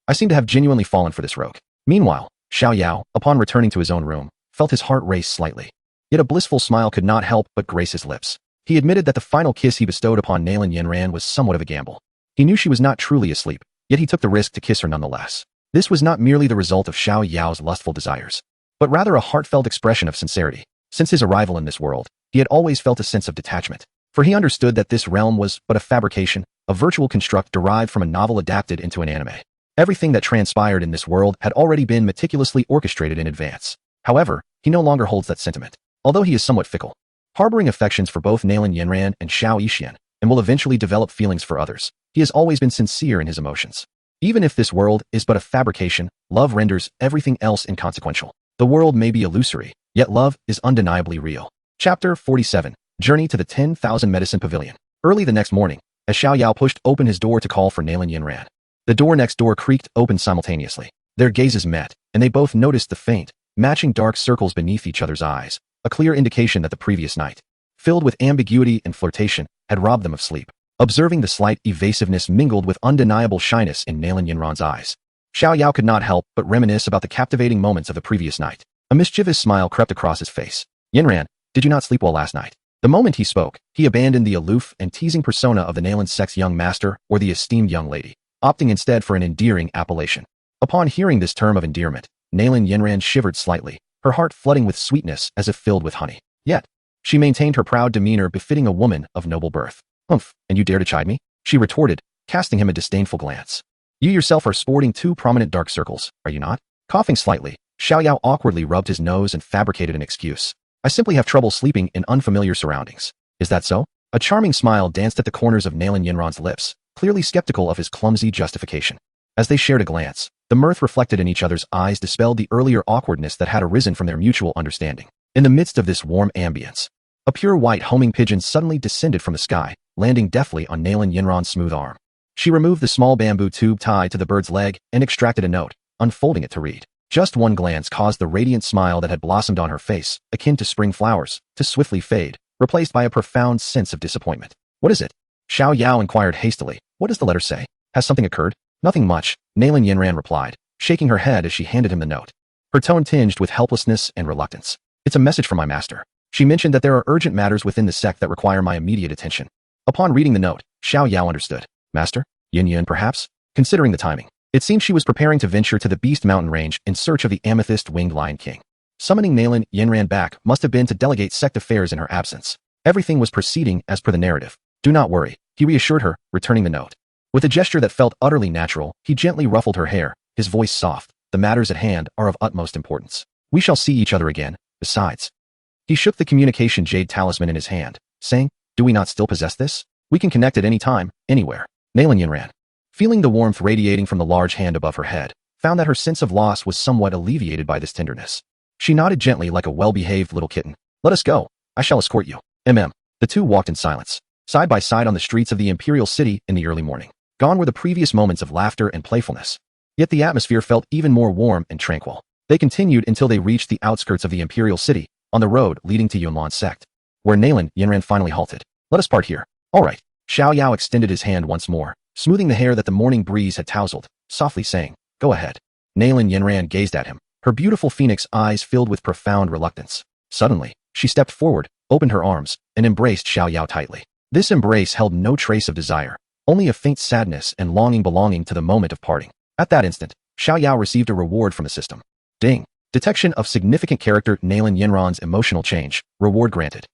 I seem to have genuinely fallen for this rogue. Meanwhile, Xiao Yao, upon returning to his own room, felt his heart race slightly. Yet a blissful smile could not help but grace his lips. He admitted that the final kiss he bestowed upon Nalan Yanran was somewhat of a gamble. He knew she was not truly asleep, yet he took the risk to kiss her nonetheless. This was not merely the result of Xiao Yao's lustful desires, but rather a heartfelt expression of sincerity. Since his arrival in this world, he had always felt a sense of detachment, for he understood that this realm was but a fabrication, a virtual construct derived from a novel adapted into an anime. Everything that transpired in this world had already been meticulously orchestrated in advance. However, he no longer holds that sentiment, although he is somewhat fickle, harboring affections for both Nalan Yanran and Xiao Yishian, and will eventually develop feelings for others. He has always been sincere in his emotions. Even if this world is but a fabrication, love renders everything else inconsequential. The world may be illusory, yet love is undeniably real. Chapter 47. Journey to the 10,000 Medicine Pavilion. Early the next morning, as Xiao Yao pushed open his door to call for Nalan Yanran, the door next door creaked open simultaneously. Their gazes met, and they both noticed the faint, matching dark circles beneath each other's eyes, a clear indication that the previous night, filled with ambiguity and flirtation, had robbed them of sleep. Observing the slight evasiveness mingled with undeniable shyness in Nalan Yanran's eyes, Xiao Yao could not help but reminisce about the captivating moments of the previous night. A mischievous smile crept across his face. Yanran, did you not sleep well last night? The moment he spoke, he abandoned the aloof and teasing persona of the Nalan sex young master or the esteemed young lady, opting instead for an endearing appellation. Upon hearing this term of endearment, Nalan Yanran shivered slightly, her heart flooding with sweetness as if filled with honey. Yet, she maintained her proud demeanor befitting a woman of noble birth. Humph, and you dare to chide me? She retorted, casting him a disdainful glance. You yourself are sporting two prominent dark circles, are you not? Coughing slightly, Xiao Yao awkwardly rubbed his nose and fabricated an excuse. I simply have trouble sleeping in unfamiliar surroundings. Is that so? A charming smile danced at the corners of Nalan Yanran's lips, clearly skeptical of his clumsy justification. As they shared a glance, the mirth reflected in each other's eyes dispelled the earlier awkwardness that had arisen from their mutual understanding. In the midst of this warm ambience, a pure white homing pigeon suddenly descended from the sky, landing deftly on Nalan Yanran's smooth arm. She removed the small bamboo tube tied to the bird's leg and extracted a note, unfolding it to read. Just one glance caused the radiant smile that had blossomed on her face, akin to spring flowers, to swiftly fade, replaced by a profound sense of disappointment. What is it? Xiao Yao inquired hastily. What does the letter say? Has something occurred? Nothing much, Nalan Yanran replied, shaking her head as she handed him the note. Her tone tinged with helplessness and reluctance. It's a message from my master. She mentioned that there are urgent matters within the sect that require my immediate attention. Upon reading the note, Xiao Yao understood. Master? Yin Yin perhaps? Considering the timing, it seemed she was preparing to venture to the Beast Mountain range in search of the amethyst-winged Lion King. Summoning Nalan Yanran back must have been to delegate sect affairs in her absence. Everything was proceeding as per the narrative. Do not worry, he reassured her, returning the note. With a gesture that felt utterly natural, he gently ruffled her hair, his voice soft. The matters at hand are of utmost importance. We shall see each other again, besides. He shook the communication jade talisman in his hand, saying, do we not still possess this? We can connect at any time, anywhere. Nalan Yanran, feeling the warmth radiating from the large hand above her head, found that her sense of loss was somewhat alleviated by this tenderness. She nodded gently like a well-behaved little kitten. Let us go. I shall escort you. The two walked in silence, side by side on the streets of the imperial city in the early morning. Gone were the previous moments of laughter and playfulness. Yet the atmosphere felt even more warm and tranquil. They continued until they reached the outskirts of the imperial city, on the road leading to Yunlan sect, where Nalan Yanran finally halted. Let us part here. All right. Xiao Yao extended his hand once more, smoothing the hair that the morning breeze had tousled, softly saying, go ahead. Nalan Yanran gazed at him, her beautiful phoenix eyes filled with profound reluctance. Suddenly, she stepped forward, opened her arms, and embraced Xiao Yao tightly. This embrace held no trace of desire, only a faint sadness and longing belonging to the moment of parting. At that instant, Xiao Yao received a reward from the system. Ding. Detection of significant character Nalan Yanran's emotional change. Reward granted.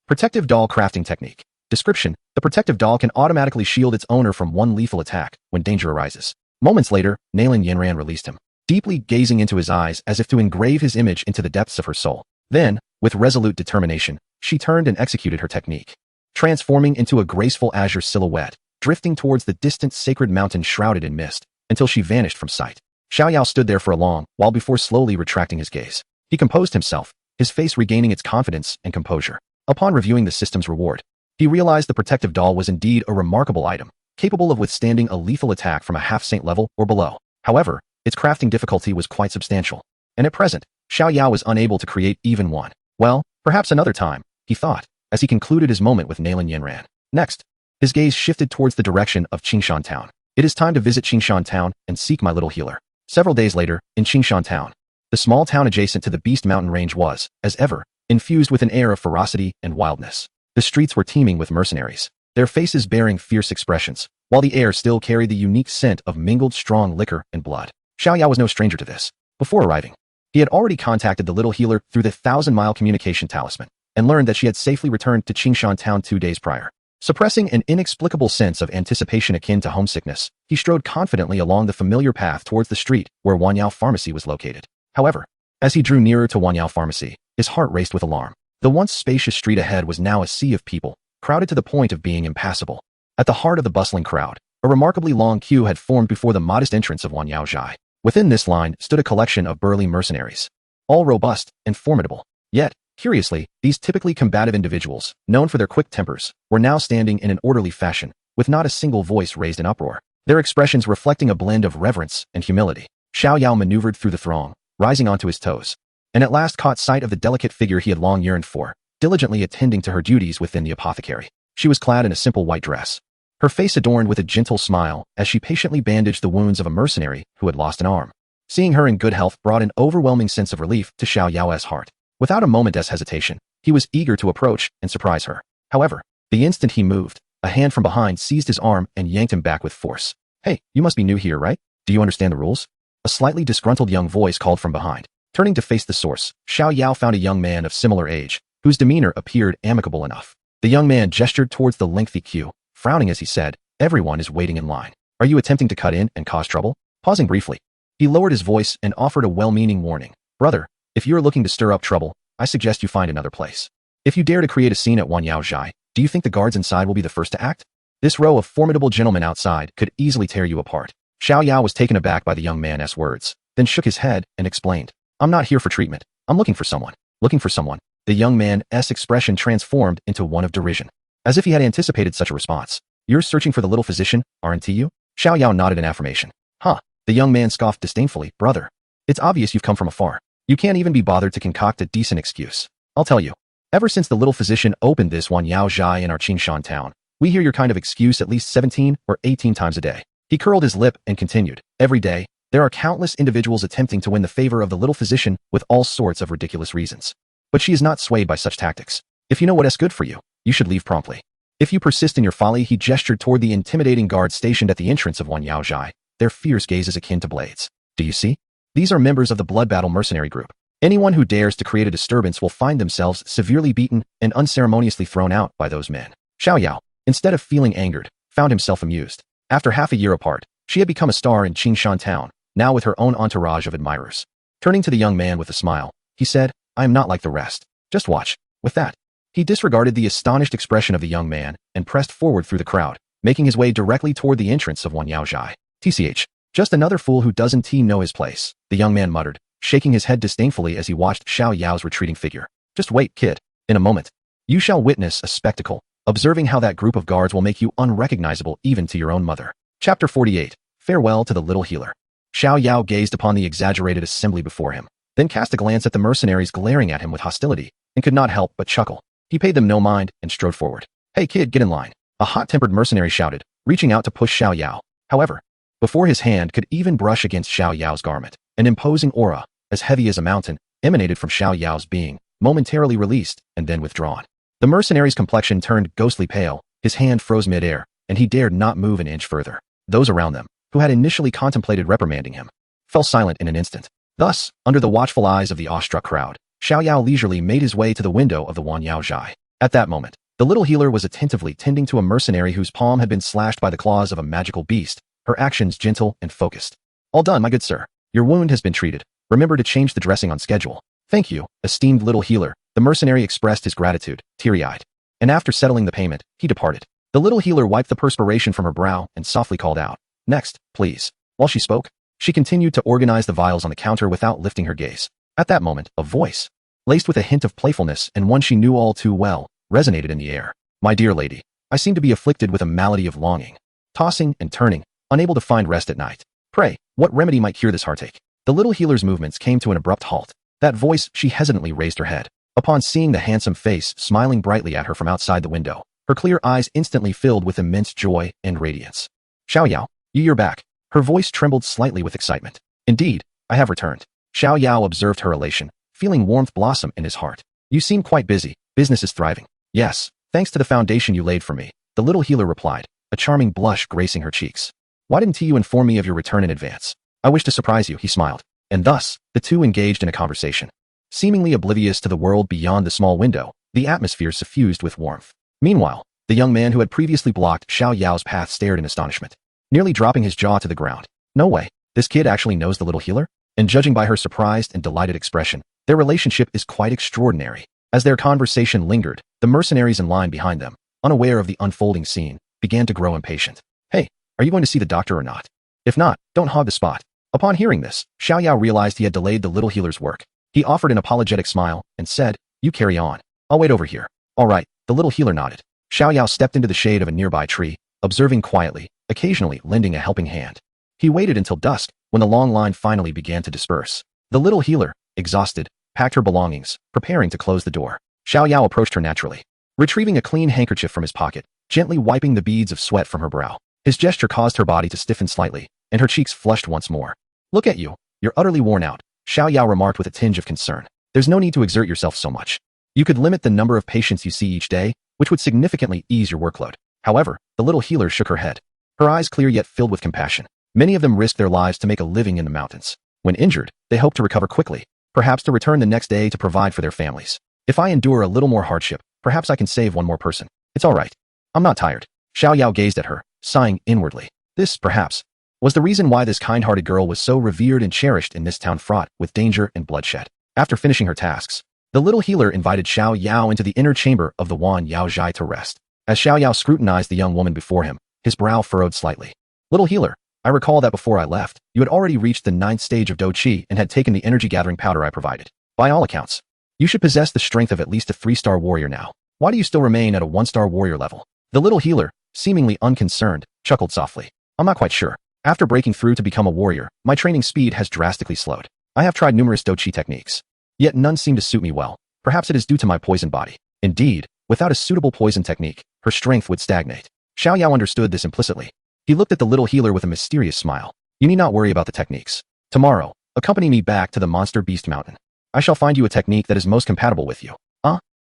Protective doll crafting technique. Description: the protective doll can automatically shield its owner from one lethal attack when danger arises. Moments later, Nalan Yanran released him, deeply gazing into his eyes as if to engrave his image into the depths of her soul. Then, with resolute determination, she turned and executed her technique, transforming into a graceful azure silhouette, drifting towards the distant sacred mountain shrouded in mist, until she vanished from sight. Xiao Yao stood there for a long while before slowly retracting his gaze. He composed himself, his face regaining its confidence and composure. Upon reviewing the system's reward, he realized the protective doll was indeed a remarkable item, capable of withstanding a lethal attack from a half-saint level or below. However, its crafting difficulty was quite substantial, and at present, Xiao Yao was unable to create even one. Well, perhaps another time, he thought, as he concluded his moment with Nalan Yanran. Next, his gaze shifted towards the direction of Qingshan Town. It is time to visit Qingshan Town and seek my little healer. Several days later, in Qingshan Town, the small town adjacent to the Beast Mountain range was, as ever, infused with an air of ferocity and wildness. The streets were teeming with mercenaries, their faces bearing fierce expressions, while the air still carried the unique scent of mingled strong liquor and blood. Xiao Yao was no stranger to this. Before arriving, he had already contacted the little healer through the 1,000-mile communication talisman, and learned that she had safely returned to Qingshan Town 2 days prior. Suppressing an inexplicable sense of anticipation akin to homesickness, he strode confidently along the familiar path towards the street where Wanyao Pharmacy was located. However, as he drew nearer to Wanyao Pharmacy, his heart raced with alarm. The once spacious street ahead was now a sea of people, crowded to the point of being impassable. At the heart of the bustling crowd, a remarkably long queue had formed before the modest entrance of Wanyao Zhai. Within this line stood a collection of burly mercenaries, all robust and formidable. Yet, curiously, these typically combative individuals, known for their quick tempers, were now standing in an orderly fashion, with not a single voice raised in uproar, their expressions reflecting a blend of reverence and humility. Xiao Yao maneuvered through the throng, rising onto his toes, and at last caught sight of the delicate figure he had long yearned for, diligently attending to her duties within the apothecary. She was clad in a simple white dress, her face adorned with a gentle smile as she patiently bandaged the wounds of a mercenary who had lost an arm. Seeing her in good health brought an overwhelming sense of relief to Xiao Yao's heart. Without a moment's hesitation, he was eager to approach and surprise her. However, the instant he moved, a hand from behind seized his arm and yanked him back with force. Hey, you must be new here, right? Do you understand the rules? A slightly disgruntled young voice called from behind. Turning to face the source, Xiao Yao found a young man of similar age, whose demeanor appeared amicable enough. The young man gestured towards the lengthy queue, frowning as he said, everyone is waiting in line. Are you attempting to cut in and cause trouble? Pausing briefly, he lowered his voice and offered a well-meaning warning. Brother, if you're looking to stir up trouble, I suggest you find another place. If you dare to create a scene at Wanyao Zhai, do you think the guards inside will be the first to act? This row of formidable gentlemen outside could easily tear you apart. Xiao Yao was taken aback by the young man's words, then shook his head and explained, I'm not here for treatment. I'm looking for someone. Looking for someone. The young man's expression transformed into one of derision, as if he had anticipated such a response. You're searching for the little physician, aren't you? Xiao Yao nodded in affirmation. Huh. The young man scoffed disdainfully. Brother, it's obvious you've come from afar. You can't even be bothered to concoct a decent excuse. I'll tell you. Ever since the little physician opened this Wanyao Zhai in our Qingshan town, we hear your kind of excuse at least 17 or 18 times a day. He curled his lip and continued. Every day, there are countless individuals attempting to win the favor of the little physician with all sorts of ridiculous reasons. But she is not swayed by such tactics. If you know what is good for you, you should leave promptly. If you persist in your folly, he gestured toward the intimidating guards stationed at the entrance of Wanyao Zhai, their fierce gaze is akin to blades. Do you see? These are members of the Blood Battle mercenary group. Anyone who dares to create a disturbance will find themselves severely beaten and unceremoniously thrown out by those men. Xiao Yao, instead of feeling angered, found himself amused. After half a year apart, she had become a star in Qingshan town, now with her own entourage of admirers. Turning to the young man with a smile, he said, I am not like the rest. Just watch. With that, he disregarded the astonished expression of the young man and pressed forward through the crowd, making his way directly toward the entrance of Wan Yaozhai. TCH. Just another fool who doesn't know his place, the young man muttered, shaking his head disdainfully as he watched Xiao Yao's retreating figure. Just wait, kid. In a moment, you shall witness a spectacle, observing how that group of guards will make you unrecognizable even to your own mother. Chapter 48. Farewell to the little healer. Xiao Yao gazed upon the exaggerated assembly before him, then cast a glance at the mercenaries glaring at him with hostility, and could not help but chuckle. He paid them no mind and strode forward. Hey kid, get in line. A hot-tempered mercenary shouted, reaching out to push Xiao Yao. However, before his hand could even brush against Xiao Yao's garment, an imposing aura, as heavy as a mountain, emanated from Xiao Yao's being, momentarily released and then withdrawn. The mercenary's complexion turned ghostly pale, his hand froze mid-air, and he dared not move an inch further. Those around them, who had initially contemplated reprimanding him, fell silent in an instant. Thus, under the watchful eyes of the awestruck crowd, Xiao Yao leisurely made his way to the window of the Wan Yaozhai. At that moment, the little healer was attentively tending to a mercenary whose palm had been slashed by the claws of a magical beast, her actions gentle and focused. All done, my good sir. Your wound has been treated. Remember to change the dressing on schedule. Thank you, esteemed little healer. The mercenary expressed his gratitude, teary-eyed. And after settling the payment, he departed. The little healer wiped the perspiration from her brow and softly called out, next, please. While she spoke, she continued to organize the vials on the counter without lifting her gaze. At that moment, a voice, laced with a hint of playfulness and one she knew all too well, resonated in the air. My dear lady, I seem to be afflicted with a malady of longing, tossing and turning, unable to find rest at night. Pray, what remedy might cure this heartache? The little healer's movements came to an abrupt halt. That voice, she hesitantly raised her head. Upon seeing the handsome face smiling brightly at her from outside the window, her clear eyes instantly filled with immense joy and radiance. Xiao Yao, you're back. Her voice trembled slightly with excitement. Indeed, I have returned. Xiao Yao observed her elation, feeling warmth blossom in his heart. You seem quite busy. Business is thriving. Yes, thanks to the foundation you laid for me, the little healer replied, a charming blush gracing her cheeks. Why didn't you inform me of your return in advance? I wish to surprise you, he smiled. And thus, the two engaged in a conversation. Seemingly oblivious to the world beyond the small window, the atmosphere suffused with warmth. Meanwhile, the young man who had previously blocked Xiao Yao's path stared in astonishment, nearly dropping his jaw to the ground. No way, this kid actually knows the little healer? And judging by her surprised and delighted expression, their relationship is quite extraordinary. As their conversation lingered, the mercenaries in line behind them, unaware of the unfolding scene, began to grow impatient. Hey, are you going to see the doctor or not? If not, don't hog the spot. Upon hearing this, Xiao Yao realized he had delayed the little healer's work. He offered an apologetic smile and said, you carry on. I'll wait over here. All right, the little healer nodded. Xiao Yao stepped into the shade of a nearby tree, observing quietly, occasionally lending a helping hand. He waited until dusk, when the long line finally began to disperse. The little healer, exhausted, packed her belongings, preparing to close the door. Xiao Yao approached her naturally, retrieving a clean handkerchief from his pocket, gently wiping the beads of sweat from her brow. His gesture caused her body to stiffen slightly, and her cheeks flushed once more. Look at you, you're utterly worn out, Xiao Yao remarked with a tinge of concern. There's no need to exert yourself so much. You could limit the number of patients you see each day, which would significantly ease your workload. However, the little healer shook her head. Her eyes clear yet filled with compassion. Many of them risk their lives to make a living in the mountains. When injured, they hope to recover quickly, perhaps to return the next day to provide for their families. If I endure a little more hardship, perhaps I can save one more person. It's all right. I'm not tired. Xiao Yao gazed at her, sighing inwardly. This, perhaps, was the reason why this kind-hearted girl was so revered and cherished in this town fraught with danger and bloodshed. After finishing her tasks, the little healer invited Xiao Yao into the inner chamber of the Wan Yaozhai to rest. As Xiao Yao scrutinized the young woman before him, his brow furrowed slightly. Little healer, I recall that before I left, you had already reached the 9th stage of Do Qi and had taken the energy-gathering powder I provided. By all accounts, you should possess the strength of at least a 3-star warrior now. Why do you still remain at a 1-star warrior level? The little healer, seemingly unconcerned, chuckled softly. I'm not quite sure. After breaking through to become a warrior, my training speed has drastically slowed. I have tried numerous Do Qi techniques, yet none seem to suit me well. Perhaps it is due to my poison body. Indeed, without a suitable poison technique, her strength would stagnate. Xiao Yao understood this implicitly. He looked at the little healer with a mysterious smile. You need not worry about the techniques. Tomorrow, accompany me back to the Monster Beast Mountain. I shall find you a technique that is most compatible with you.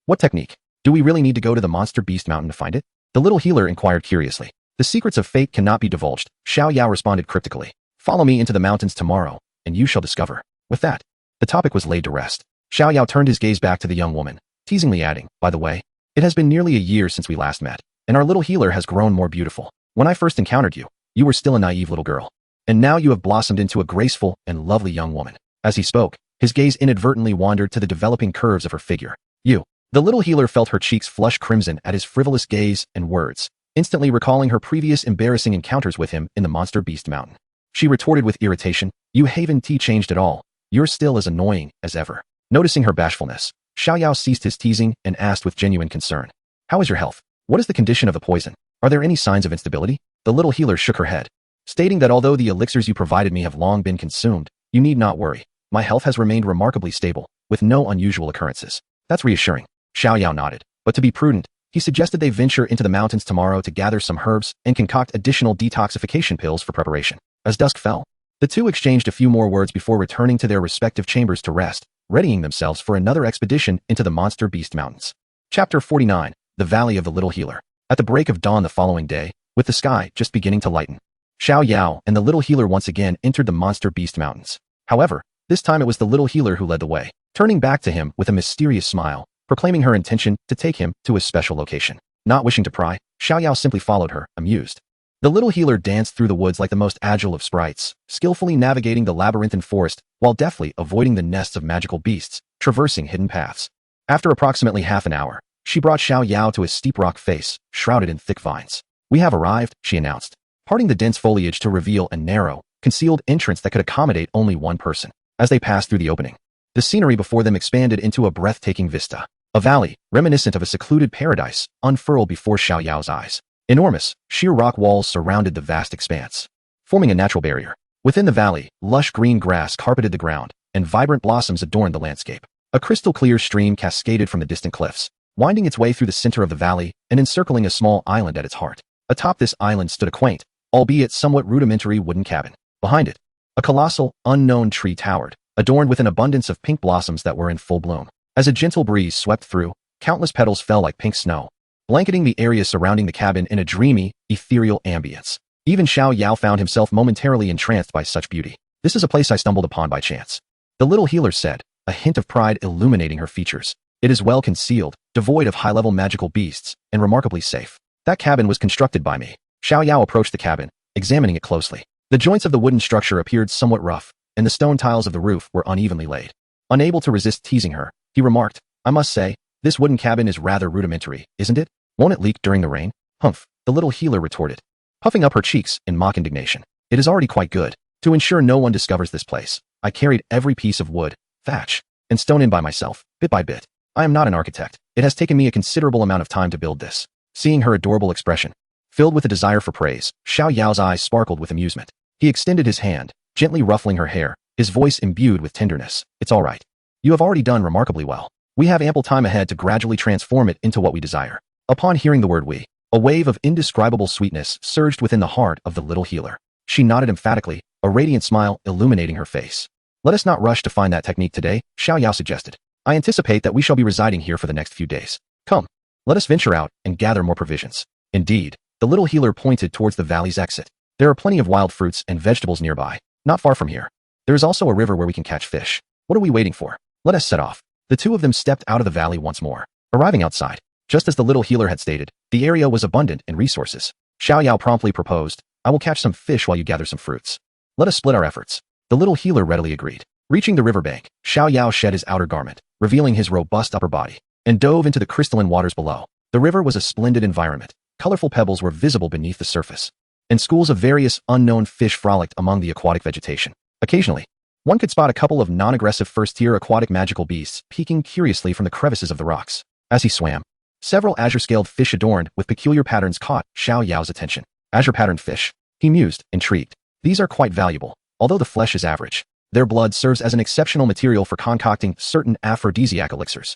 What technique? Do we really need to go to the Monster Beast Mountain to find it? The little healer inquired curiously. The secrets of fate cannot be divulged, Xiao Yao responded cryptically. Follow me into the mountains tomorrow, and you shall discover. With that, the topic was laid to rest. Xiao Yao turned his gaze back to the young woman, teasingly adding, by the way, it has been nearly a year since we last met, and our little healer has grown more beautiful. When I first encountered you, you were still a naive little girl, and now you have blossomed into a graceful and lovely young woman. As he spoke, His gaze inadvertently wandered to the developing curves of her figure. You. The little healer felt her cheeks flush crimson at his frivolous gaze and words, instantly recalling her previous embarrassing encounters with him in the monster beast mountain. She retorted with irritation, "You haven't changed at all. You're still as annoying as ever." Noticing her bashfulness, Xiao Yao ceased his teasing and asked with genuine concern, "How is your health? What is the condition of the poison? Are there any signs of instability?" The little healer shook her head, stating that although the elixirs you provided me have long been consumed, you need not worry. My health has remained remarkably stable, with no unusual occurrences. That's reassuring. Xiao Yao nodded, but to be prudent, he suggested they venture into the mountains tomorrow to gather some herbs and concoct additional detoxification pills for preparation. As dusk fell, the two exchanged a few more words before returning to their respective chambers to rest, readying themselves for another expedition into the monster beast mountains. Chapter 49, The Valley of the Little Healer. At the break of dawn the following day, with the sky just beginning to lighten, Xiao Yao and the little healer once again entered the monster beast mountains. However, this time it was the little healer who led the way, turning back to him with a mysterious smile, proclaiming her intention to take him to a special location. Not wishing to pry, Xiao Yao simply followed her, amused. The little healer danced through the woods like the most agile of sprites, skillfully navigating the labyrinthine forest while deftly avoiding the nests of magical beasts, traversing hidden paths. After approximately half an hour, she brought Xiao Yao to a steep rock face, shrouded in thick vines. "We have arrived," she announced, parting the dense foliage to reveal a narrow, concealed entrance that could accommodate only one person. As they passed through the opening, the scenery before them expanded into a breathtaking vista. A valley, reminiscent of a secluded paradise, unfurled before Xiao Yao's eyes. Enormous, sheer rock walls surrounded the vast expanse, forming a natural barrier. Within the valley, lush green grass carpeted the ground, and vibrant blossoms adorned the landscape. A crystal-clear stream cascaded from the distant cliffs, winding its way through the center of the valley and encircling a small island at its heart. Atop this island stood a quaint, albeit somewhat rudimentary wooden cabin. Behind it, a colossal, unknown tree towered, adorned with an abundance of pink blossoms that were in full bloom. As a gentle breeze swept through, countless petals fell like pink snow, blanketing the area surrounding the cabin in a dreamy, ethereal ambience. Even Xiao Yao found himself momentarily entranced by such beauty. "This is a place I stumbled upon by chance," the little healer said, a hint of pride illuminating her features. "It is well concealed, devoid of high-level magical beasts, and remarkably safe. That cabin was constructed by me." Xiao Yao approached the cabin, examining it closely. The joints of the wooden structure appeared somewhat rough, and the stone tiles of the roof were unevenly laid. Unable to resist teasing her, he remarked, "I must say, this wooden cabin is rather rudimentary, isn't it? Won't it leak during the rain?" "Humph," the little healer retorted, puffing up her cheeks in mock indignation. "It is already quite good. To ensure no one discovers this place, I carried every piece of wood, thatch, and stone in by myself, bit by bit. I am not an architect. It has taken me a considerable amount of time to build this." Seeing her adorable expression, filled with a desire for praise, Xiao Yao's eyes sparkled with amusement. He extended his hand, gently ruffling her hair, his voice imbued with tenderness. "It's all right. You have already done remarkably well. We have ample time ahead to gradually transform it into what we desire." Upon hearing the word "we," a wave of indescribable sweetness surged within the heart of the little healer. She nodded emphatically, a radiant smile illuminating her face. "Let us not rush to find that technique today," Xiao Yao suggested. "I anticipate that we shall be residing here for the next few days. Come, let us venture out and gather more provisions." Indeed, the little healer pointed towards the valley's exit. "There are plenty of wild fruits and vegetables nearby, not far from here. There is also a river where we can catch fish. What are we waiting for? Let us set off." The two of them stepped out of the valley once more. Arriving outside, just as the little healer had stated, the area was abundant in resources. Xiao Yao promptly proposed, "I will catch some fish while you gather some fruits. Let us split our efforts." The little healer readily agreed. Reaching the riverbank, Xiao Yao shed his outer garment, revealing his robust upper body, and dove into the crystalline waters below. The river was a splendid environment. Colorful pebbles were visible beneath the surface, and schools of various unknown fish frolicked among the aquatic vegetation. Occasionally, one could spot a couple of non-aggressive first-tier aquatic magical beasts peeking curiously from the crevices of the rocks. As he swam, several azure-scaled fish adorned with peculiar patterns caught Xiao Yao's attention. "Azure-patterned fish," he mused, intrigued. "These are quite valuable, although the flesh is average. Their blood serves as an exceptional material for concocting certain aphrodisiac elixirs.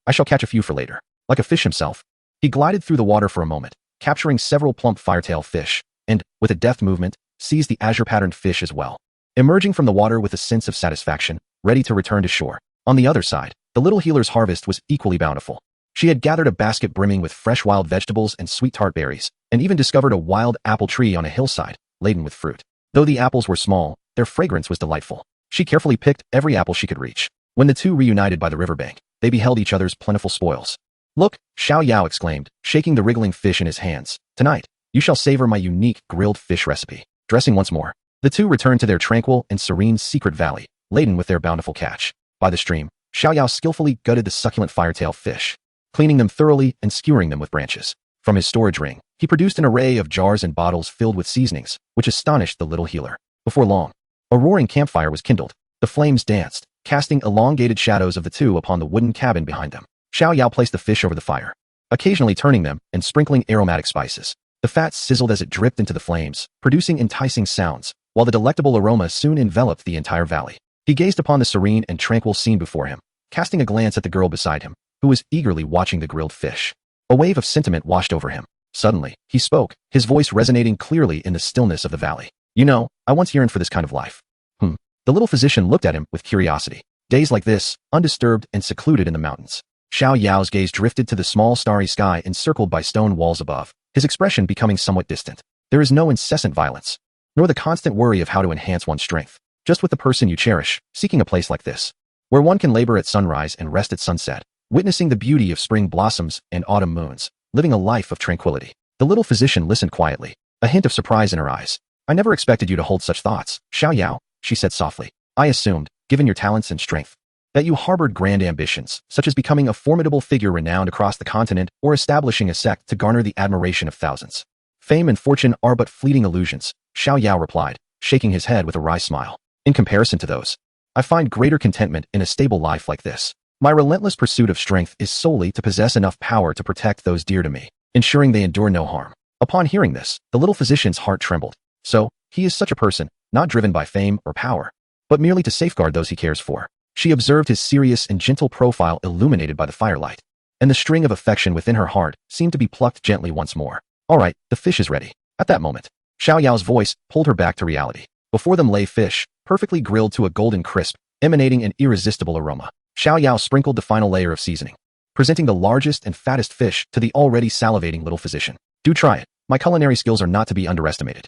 I shall catch a few for later." Like a fish himself, he glided through the water for a moment, capturing several plump firetail fish, and, with a deft movement, seized the azure-patterned fish as well, emerging from the water with a sense of satisfaction, ready to return to shore. On the other side, the little healer's harvest was equally bountiful. She had gathered a basket brimming with fresh wild vegetables and sweet tart berries, and even discovered a wild apple tree on a hillside, laden with fruit. Though the apples were small, their fragrance was delightful. She carefully picked every apple she could reach. When the two reunited by the riverbank, they beheld each other's plentiful spoils. "Look," Xiao Yao exclaimed, shaking the wriggling fish in his hands. "Tonight, you shall savor my unique grilled fish recipe." Dressing once more, the two returned to their tranquil and serene secret valley, laden with their bountiful catch. By the stream, Xiao Yao skillfully gutted the succulent firetail fish, cleaning them thoroughly and skewering them with branches. From his storage ring, he produced an array of jars and bottles filled with seasonings, which astonished the little healer. Before long, a roaring campfire was kindled. The flames danced, casting elongated shadows of the two upon the wooden cabin behind them. Xiao Yao placed the fish over the fire, occasionally turning them and sprinkling aromatic spices. The fat sizzled as it dripped into the flames, producing enticing sounds, while the delectable aroma soon enveloped the entire valley. He gazed upon the serene and tranquil scene before him, casting a glance at the girl beside him, who was eagerly watching the grilled fish. A wave of sentiment washed over him. Suddenly, he spoke, his voice resonating clearly in the stillness of the valley. You know, I once yearned for this kind of life. The little physician looked at him with curiosity. Days like this, undisturbed and secluded in the mountains. Xiao Yao's gaze drifted to the small starry sky encircled by stone walls above, his expression becoming somewhat distant. There is no incessant violence, nor the constant worry of how to enhance one's strength. Just with the person you cherish, seeking a place like this, where one can labor at sunrise and rest at sunset, witnessing the beauty of spring blossoms and autumn moons, living a life of tranquility. The little physician listened quietly, a hint of surprise in her eyes. I never expected you to hold such thoughts, Xiao Yao, she said softly. I assumed, given your talents and strength, that you harbored grand ambitions, such as becoming a formidable figure renowned across the continent or establishing a sect to garner the admiration of thousands. Fame and fortune are but fleeting illusions, Xiao Yao replied, shaking his head with a wry smile. In comparison to those, I find greater contentment in a stable life like this. My relentless pursuit of strength is solely to possess enough power to protect those dear to me, ensuring they endure no harm. Upon hearing this, the little physician's heart trembled. So, he is such a person, not driven by fame or power, but merely to safeguard those he cares for. She observed his serious and gentle profile illuminated by the firelight, and the string of affection within her heart seemed to be plucked gently once more. All right, the fish is ready. At that moment, Xiao Yao's voice pulled her back to reality. Before them lay fish, perfectly grilled to a golden crisp, emanating an irresistible aroma. Xiao Yao sprinkled the final layer of seasoning, presenting the largest and fattest fish to the already salivating little physician. Do try it. My culinary skills are not to be underestimated.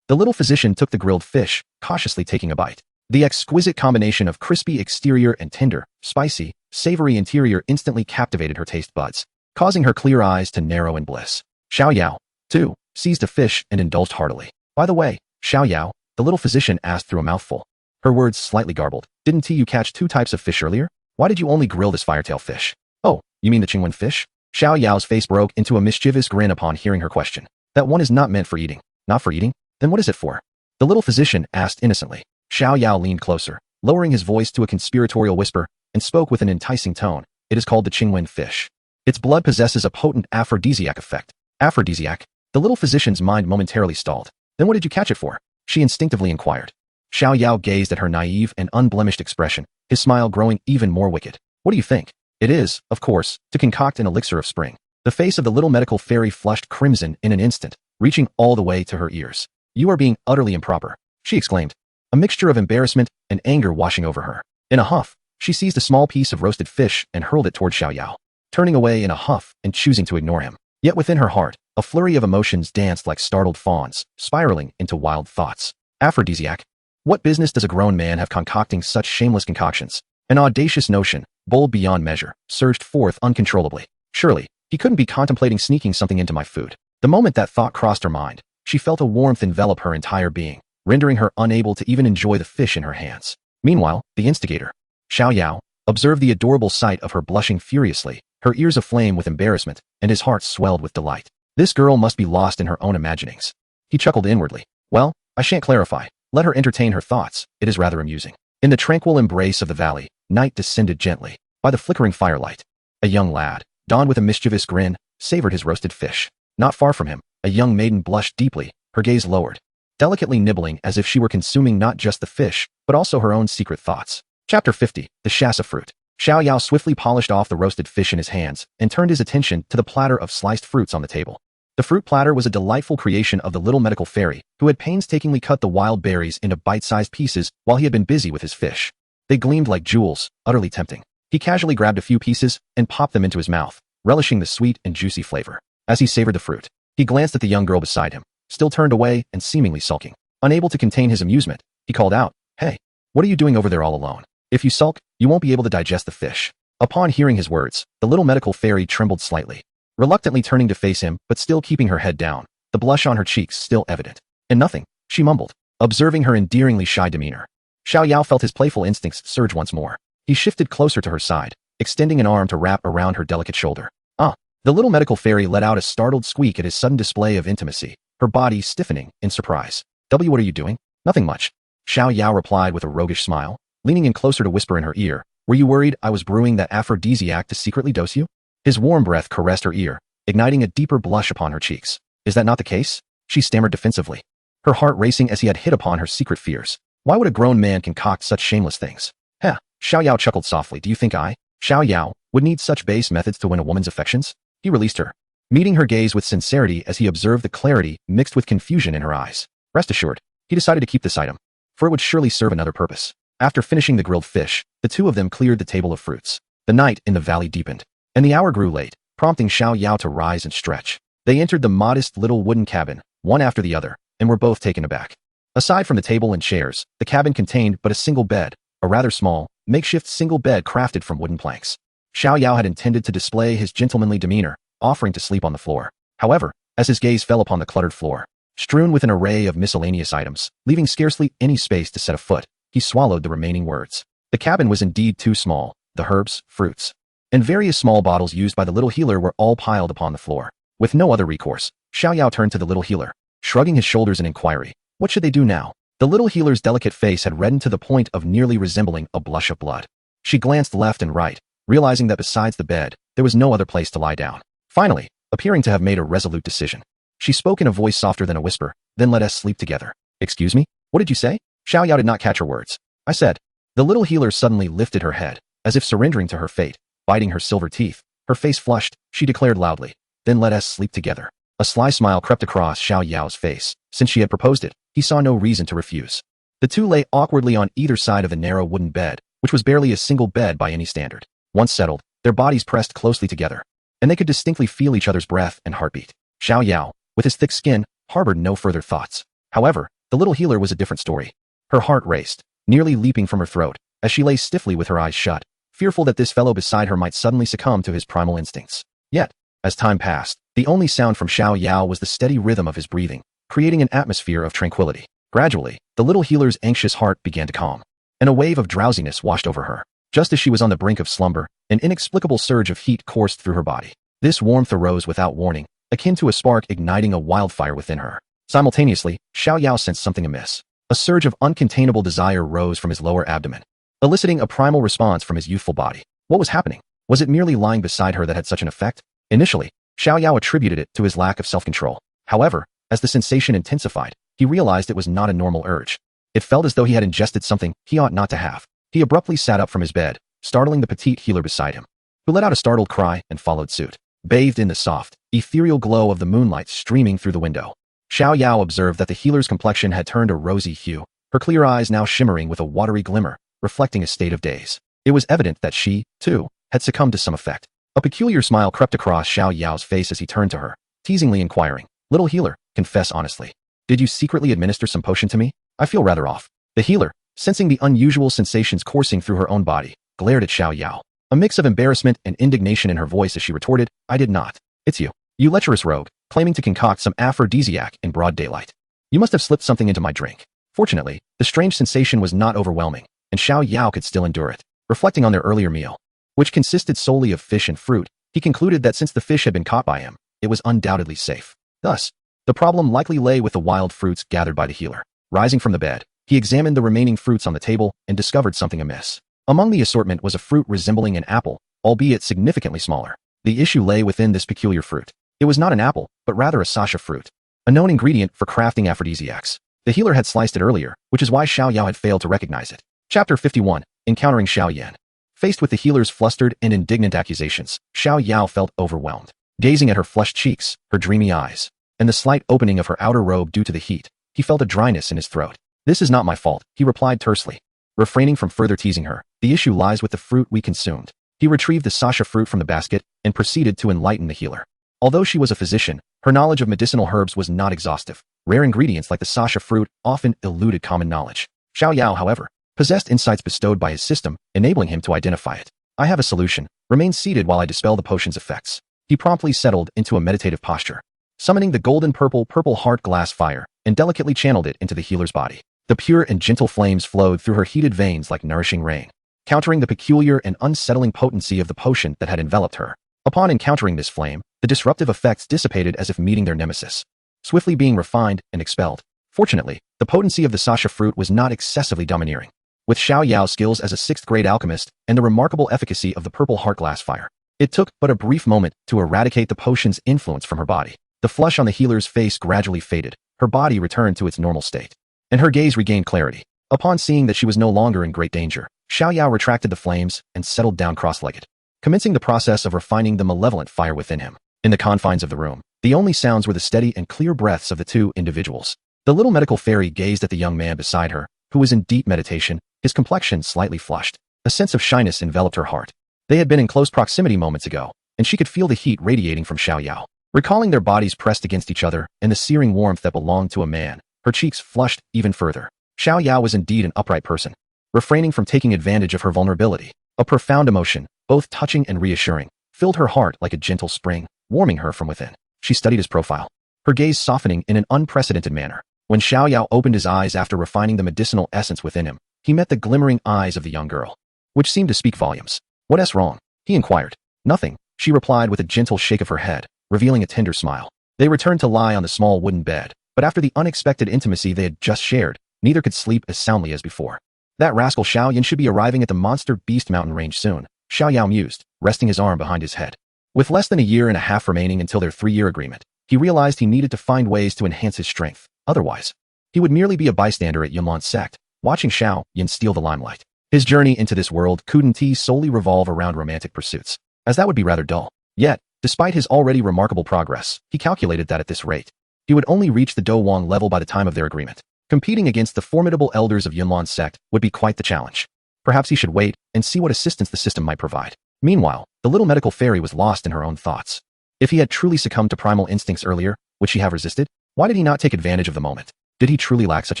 The little physician took the grilled fish, cautiously taking a bite. The exquisite combination of crispy exterior and tender, spicy, savory interior instantly captivated her taste buds, causing her clear eyes to narrow in bliss. Xiao Yao, too, seized a fish and indulged heartily. By the way, Xiao Yao, the little physician asked through a mouthful, her words slightly garbled. Didn't you catch 2 types of fish earlier? Why did you only grill this firetail fish? Oh, you mean the Qingwen fish? Xiao Yao's face broke into a mischievous grin upon hearing her question. That one is not meant for eating. Not for eating? Then what is it for? The little physician asked innocently. Xiao Yao leaned closer, lowering his voice to a conspiratorial whisper, and spoke with an enticing tone. It is called the Qingwen fish. Its blood possesses a potent aphrodisiac effect. Aphrodisiac? The little physician's mind momentarily stalled. Then what did you catch it for? She instinctively inquired. Xiao Yao gazed at her naive and unblemished expression, his smile growing even more wicked. What do you think? It is, of course, to concoct an elixir of spring. The face of the little medical fairy flushed crimson in an instant, reaching all the way to her ears. You are being utterly improper, she exclaimed, a mixture of embarrassment and anger washing over her. In a huff, she seized a small piece of roasted fish and hurled it toward Xiao Yao, turning away in a huff and choosing to ignore him. Yet within her heart, a flurry of emotions danced like startled fawns, spiraling into wild thoughts. Aphrodisiac? What business does a grown man have concocting such shameless concoctions? An audacious notion, bold beyond measure, surged forth uncontrollably. Surely, he couldn't be contemplating sneaking something into my food. The moment that thought crossed her mind, she felt a warmth envelop her entire being, rendering her unable to even enjoy the fish in her hands. Meanwhile, the instigator, Xiao Yao, observed the adorable sight of her blushing furiously, her ears aflame with embarrassment, and his heart swelled with delight. This girl must be lost in her own imaginings. He chuckled inwardly. Well, I shan't clarify. Let her entertain her thoughts. It is rather amusing. In the tranquil embrace of the valley, night descended gently. By the flickering firelight, a young lad, donned with a mischievous grin, savored his roasted fish. Not far from him, a young maiden blushed deeply, her gaze lowered, delicately nibbling as if she were consuming not just the fish, but also her own secret thoughts. Chapter 50, The Shasa Fruit. Xiao Yao swiftly polished off the roasted fish in his hands and turned his attention to the platter of sliced fruits on the table. The fruit platter was a delightful creation of the little medical fairy, who had painstakingly cut the wild berries into bite-sized pieces while he had been busy with his fish. They gleamed like jewels, utterly tempting. He casually grabbed a few pieces and popped them into his mouth, relishing the sweet and juicy flavor. As he savored the fruit, he glanced at the young girl beside him, still turned away and seemingly sulking. Unable to contain his amusement, he called out, Hey, what are you doing over there all alone? If you sulk, you won't be able to digest the fish. Upon hearing his words, the little medical fairy trembled slightly, reluctantly turning to face him but still keeping her head down, the blush on her cheeks still evident. And nothing, she mumbled, observing her endearingly shy demeanor. Xiao Yao felt his playful instincts surge once more. He shifted closer to her side, extending an arm to wrap around her delicate shoulder. Ah! The little medical fairy let out a startled squeak at his sudden display of intimacy, her body stiffening in surprise. What are you doing? Nothing much. Xiao Yao replied with a roguish smile, leaning in closer to whisper in her ear. Were you worried I was brewing that aphrodisiac to secretly dose you? His warm breath caressed her ear, igniting a deeper blush upon her cheeks. Is that not the case? She stammered defensively, her heart racing as he had hit upon her secret fears. Why would a grown man concoct such shameless things? Heh, Xiao Yao chuckled softly. Do you think Xiao Yao, would need such base methods to win a woman's affections? He released her, meeting her gaze with sincerity as he observed the clarity mixed with confusion in her eyes. Rest assured, he decided to keep this item, for it would surely serve another purpose. After finishing the grilled fish, the two of them cleared the table of fruits. The night in the valley deepened, and the hour grew late, prompting Xiao Yao to rise and stretch. They entered the modest little wooden cabin, one after the other, and were both taken aback. Aside from the table and chairs, the cabin contained but a single bed, a rather small, makeshift single bed crafted from wooden planks. Xiao Yao had intended to display his gentlemanly demeanor, offering to sleep on the floor. However, as his gaze fell upon the cluttered floor, strewn with an array of miscellaneous items, leaving scarcely any space to set a foot, he swallowed the remaining words. The cabin was indeed too small. The herbs, fruits, and various small bottles used by the little healer were all piled upon the floor. With no other recourse, Xiao Yao turned to the little healer, shrugging his shoulders in inquiry. What should they do now? The little healer's delicate face had reddened to the point of nearly resembling a blush of blood. She glanced left and right, realizing that besides the bed, there was no other place to lie down. Finally, appearing to have made a resolute decision, she spoke in a voice softer than a whisper, then let us sleep together. Excuse me? What did you say? Xiao Yao did not catch her words. I said. The little healer suddenly lifted her head, as if surrendering to her fate, biting her silver teeth. Her face flushed, she declared loudly. Then let us sleep together. A sly smile crept across Xiao Yao's face. Since she had proposed it, he saw no reason to refuse. The two lay awkwardly on either side of the narrow wooden bed, which was barely a single bed by any standard. Once settled, their bodies pressed closely together, and they could distinctly feel each other's breath and heartbeat. Xiao Yao, with his thick skin, harbored no further thoughts. However, the little healer was a different story. Her heart raced, nearly leaping from her throat, as she lay stiffly with her eyes shut, fearful that this fellow beside her might suddenly succumb to his primal instincts. Yet, as time passed, the only sound from Xiao Yao was the steady rhythm of his breathing, creating an atmosphere of tranquility. Gradually, the little healer's anxious heart began to calm, and a wave of drowsiness washed over her. Just as she was on the brink of slumber, an inexplicable surge of heat coursed through her body. This warmth arose without warning, akin to a spark igniting a wildfire within her. Simultaneously, Xiao Yao sensed something amiss. A surge of uncontainable desire rose from his lower abdomen, eliciting a primal response from his youthful body. What was happening? Was it merely lying beside her that had such an effect? Initially, Xiao Yao attributed it to his lack of self-control. However, as the sensation intensified, he realized it was not a normal urge. It felt as though he had ingested something he ought not to have. He abruptly sat up from his bed, startling the petite healer beside him, who let out a startled cry and followed suit. Bathed in the soft, ethereal glow of the moonlight streaming through the window, Xiao Yao observed that the healer's complexion had turned a rosy hue, her clear eyes now shimmering with a watery glimmer, reflecting a state of daze. It was evident that she, too, had succumbed to some effect. A peculiar smile crept across Xiao Yao's face as he turned to her, teasingly inquiring, "Little healer, confess honestly. Did you secretly administer some potion to me? I feel rather off." The healer, sensing the unusual sensations coursing through her own body, glared at Xiao Yao, a mix of embarrassment and indignation in her voice as she retorted, "I did not. It's you. You lecherous rogue, claiming to concoct some aphrodisiac in broad daylight. You must have slipped something into my drink." Fortunately, the strange sensation was not overwhelming, and Xiao Yao could still endure it. Reflecting on their earlier meal, which consisted solely of fish and fruit, he concluded that since the fish had been caught by him, it was undoubtedly safe. Thus, the problem likely lay with the wild fruits gathered by the healer. Rising from the bed, he examined the remaining fruits on the table and discovered something amiss. Among the assortment was a fruit resembling an apple, albeit significantly smaller. The issue lay within this peculiar fruit. It was not an apple, but rather a sasha fruit, a known ingredient for crafting aphrodisiacs. The healer had sliced it earlier, which is why Xiao Yao had failed to recognize it. Chapter 51, Encountering Xiao Yan. Faced with the healer's flustered and indignant accusations, Xiao Yao felt overwhelmed. Gazing at her flushed cheeks, her dreamy eyes, and the slight opening of her outer robe due to the heat, he felt a dryness in his throat. "This is not my fault," he replied tersely, refraining from further teasing her. "The issue lies with the fruit we consumed." He retrieved the sasha fruit from the basket and proceeded to enlighten the healer. Although she was a physician, her knowledge of medicinal herbs was not exhaustive. Rare ingredients like the sasha fruit often eluded common knowledge. Xiao Yao, however, possessed insights bestowed by his system, enabling him to identify it. "I have a solution. Remain seated while I dispel the potion's effects." He promptly settled into a meditative posture, summoning the golden purple heart glass fire, and delicately channeled it into the healer's body. The pure and gentle flames flowed through her heated veins like nourishing rain, countering the peculiar and unsettling potency of the potion that had enveloped her. Upon encountering this flame, the disruptive effects dissipated as if meeting their nemesis, swiftly being refined and expelled. Fortunately, the potency of the Sasha fruit was not excessively domineering. With Xiao Yao's skills as a 6th-grade alchemist and the remarkable efficacy of the purple heart glass fire, it took but a brief moment to eradicate the potion's influence from her body. The flush on the healer's face gradually faded, her body returned to its normal state, and her gaze regained clarity. Upon seeing that she was no longer in great danger, Xiao Yao retracted the flames and settled down cross-legged, commencing the process of refining the malevolent fire within him. In the confines of the room, the only sounds were the steady and clear breaths of the two individuals. The little medical fairy gazed at the young man beside her, who was in deep meditation, his complexion slightly flushed. A sense of shyness enveloped her heart. They had been in close proximity moments ago, and she could feel the heat radiating from Xiao Yao. Recalling their bodies pressed against each other and the searing warmth that belonged to a man, her cheeks flushed even further. Xiao Yao was indeed an upright person, refraining from taking advantage of her vulnerability. A profound emotion, both touching and reassuring, filled her heart like a gentle spring, warming her from within. She studied his profile, her gaze softening in an unprecedented manner. When Xiao Yao opened his eyes after refining the medicinal essence within him, he met the glimmering eyes of the young girl, which seemed to speak volumes. "What's wrong?" he inquired. "Nothing," she replied with a gentle shake of her head, revealing a tender smile. They returned to lie on the small wooden bed, but after the unexpected intimacy they had just shared, neither could sleep as soundly as before. That rascal Xiao Yan should be arriving at the Monster Beast Mountain range soon, Xiao Yao mused, resting his arm behind his head. With less than a year and a half remaining until their 3-year agreement, he realized he needed to find ways to enhance his strength. Otherwise, he would merely be a bystander at Yunlan's sect, watching Xiao Yan steal the limelight. His journey into this world couldn't solely revolve around romantic pursuits, as that would be rather dull. Yet, despite his already remarkable progress, he calculated that at this rate, he would only reach the Do Wang level by the time of their agreement. Competing against the formidable elders of Yunlan's sect would be quite the challenge. Perhaps he should wait and see what assistance the system might provide. Meanwhile, the little medical fairy was lost in her own thoughts. If he had truly succumbed to primal instincts earlier, would she have resisted? Why did he not take advantage of the moment? Did he truly lack such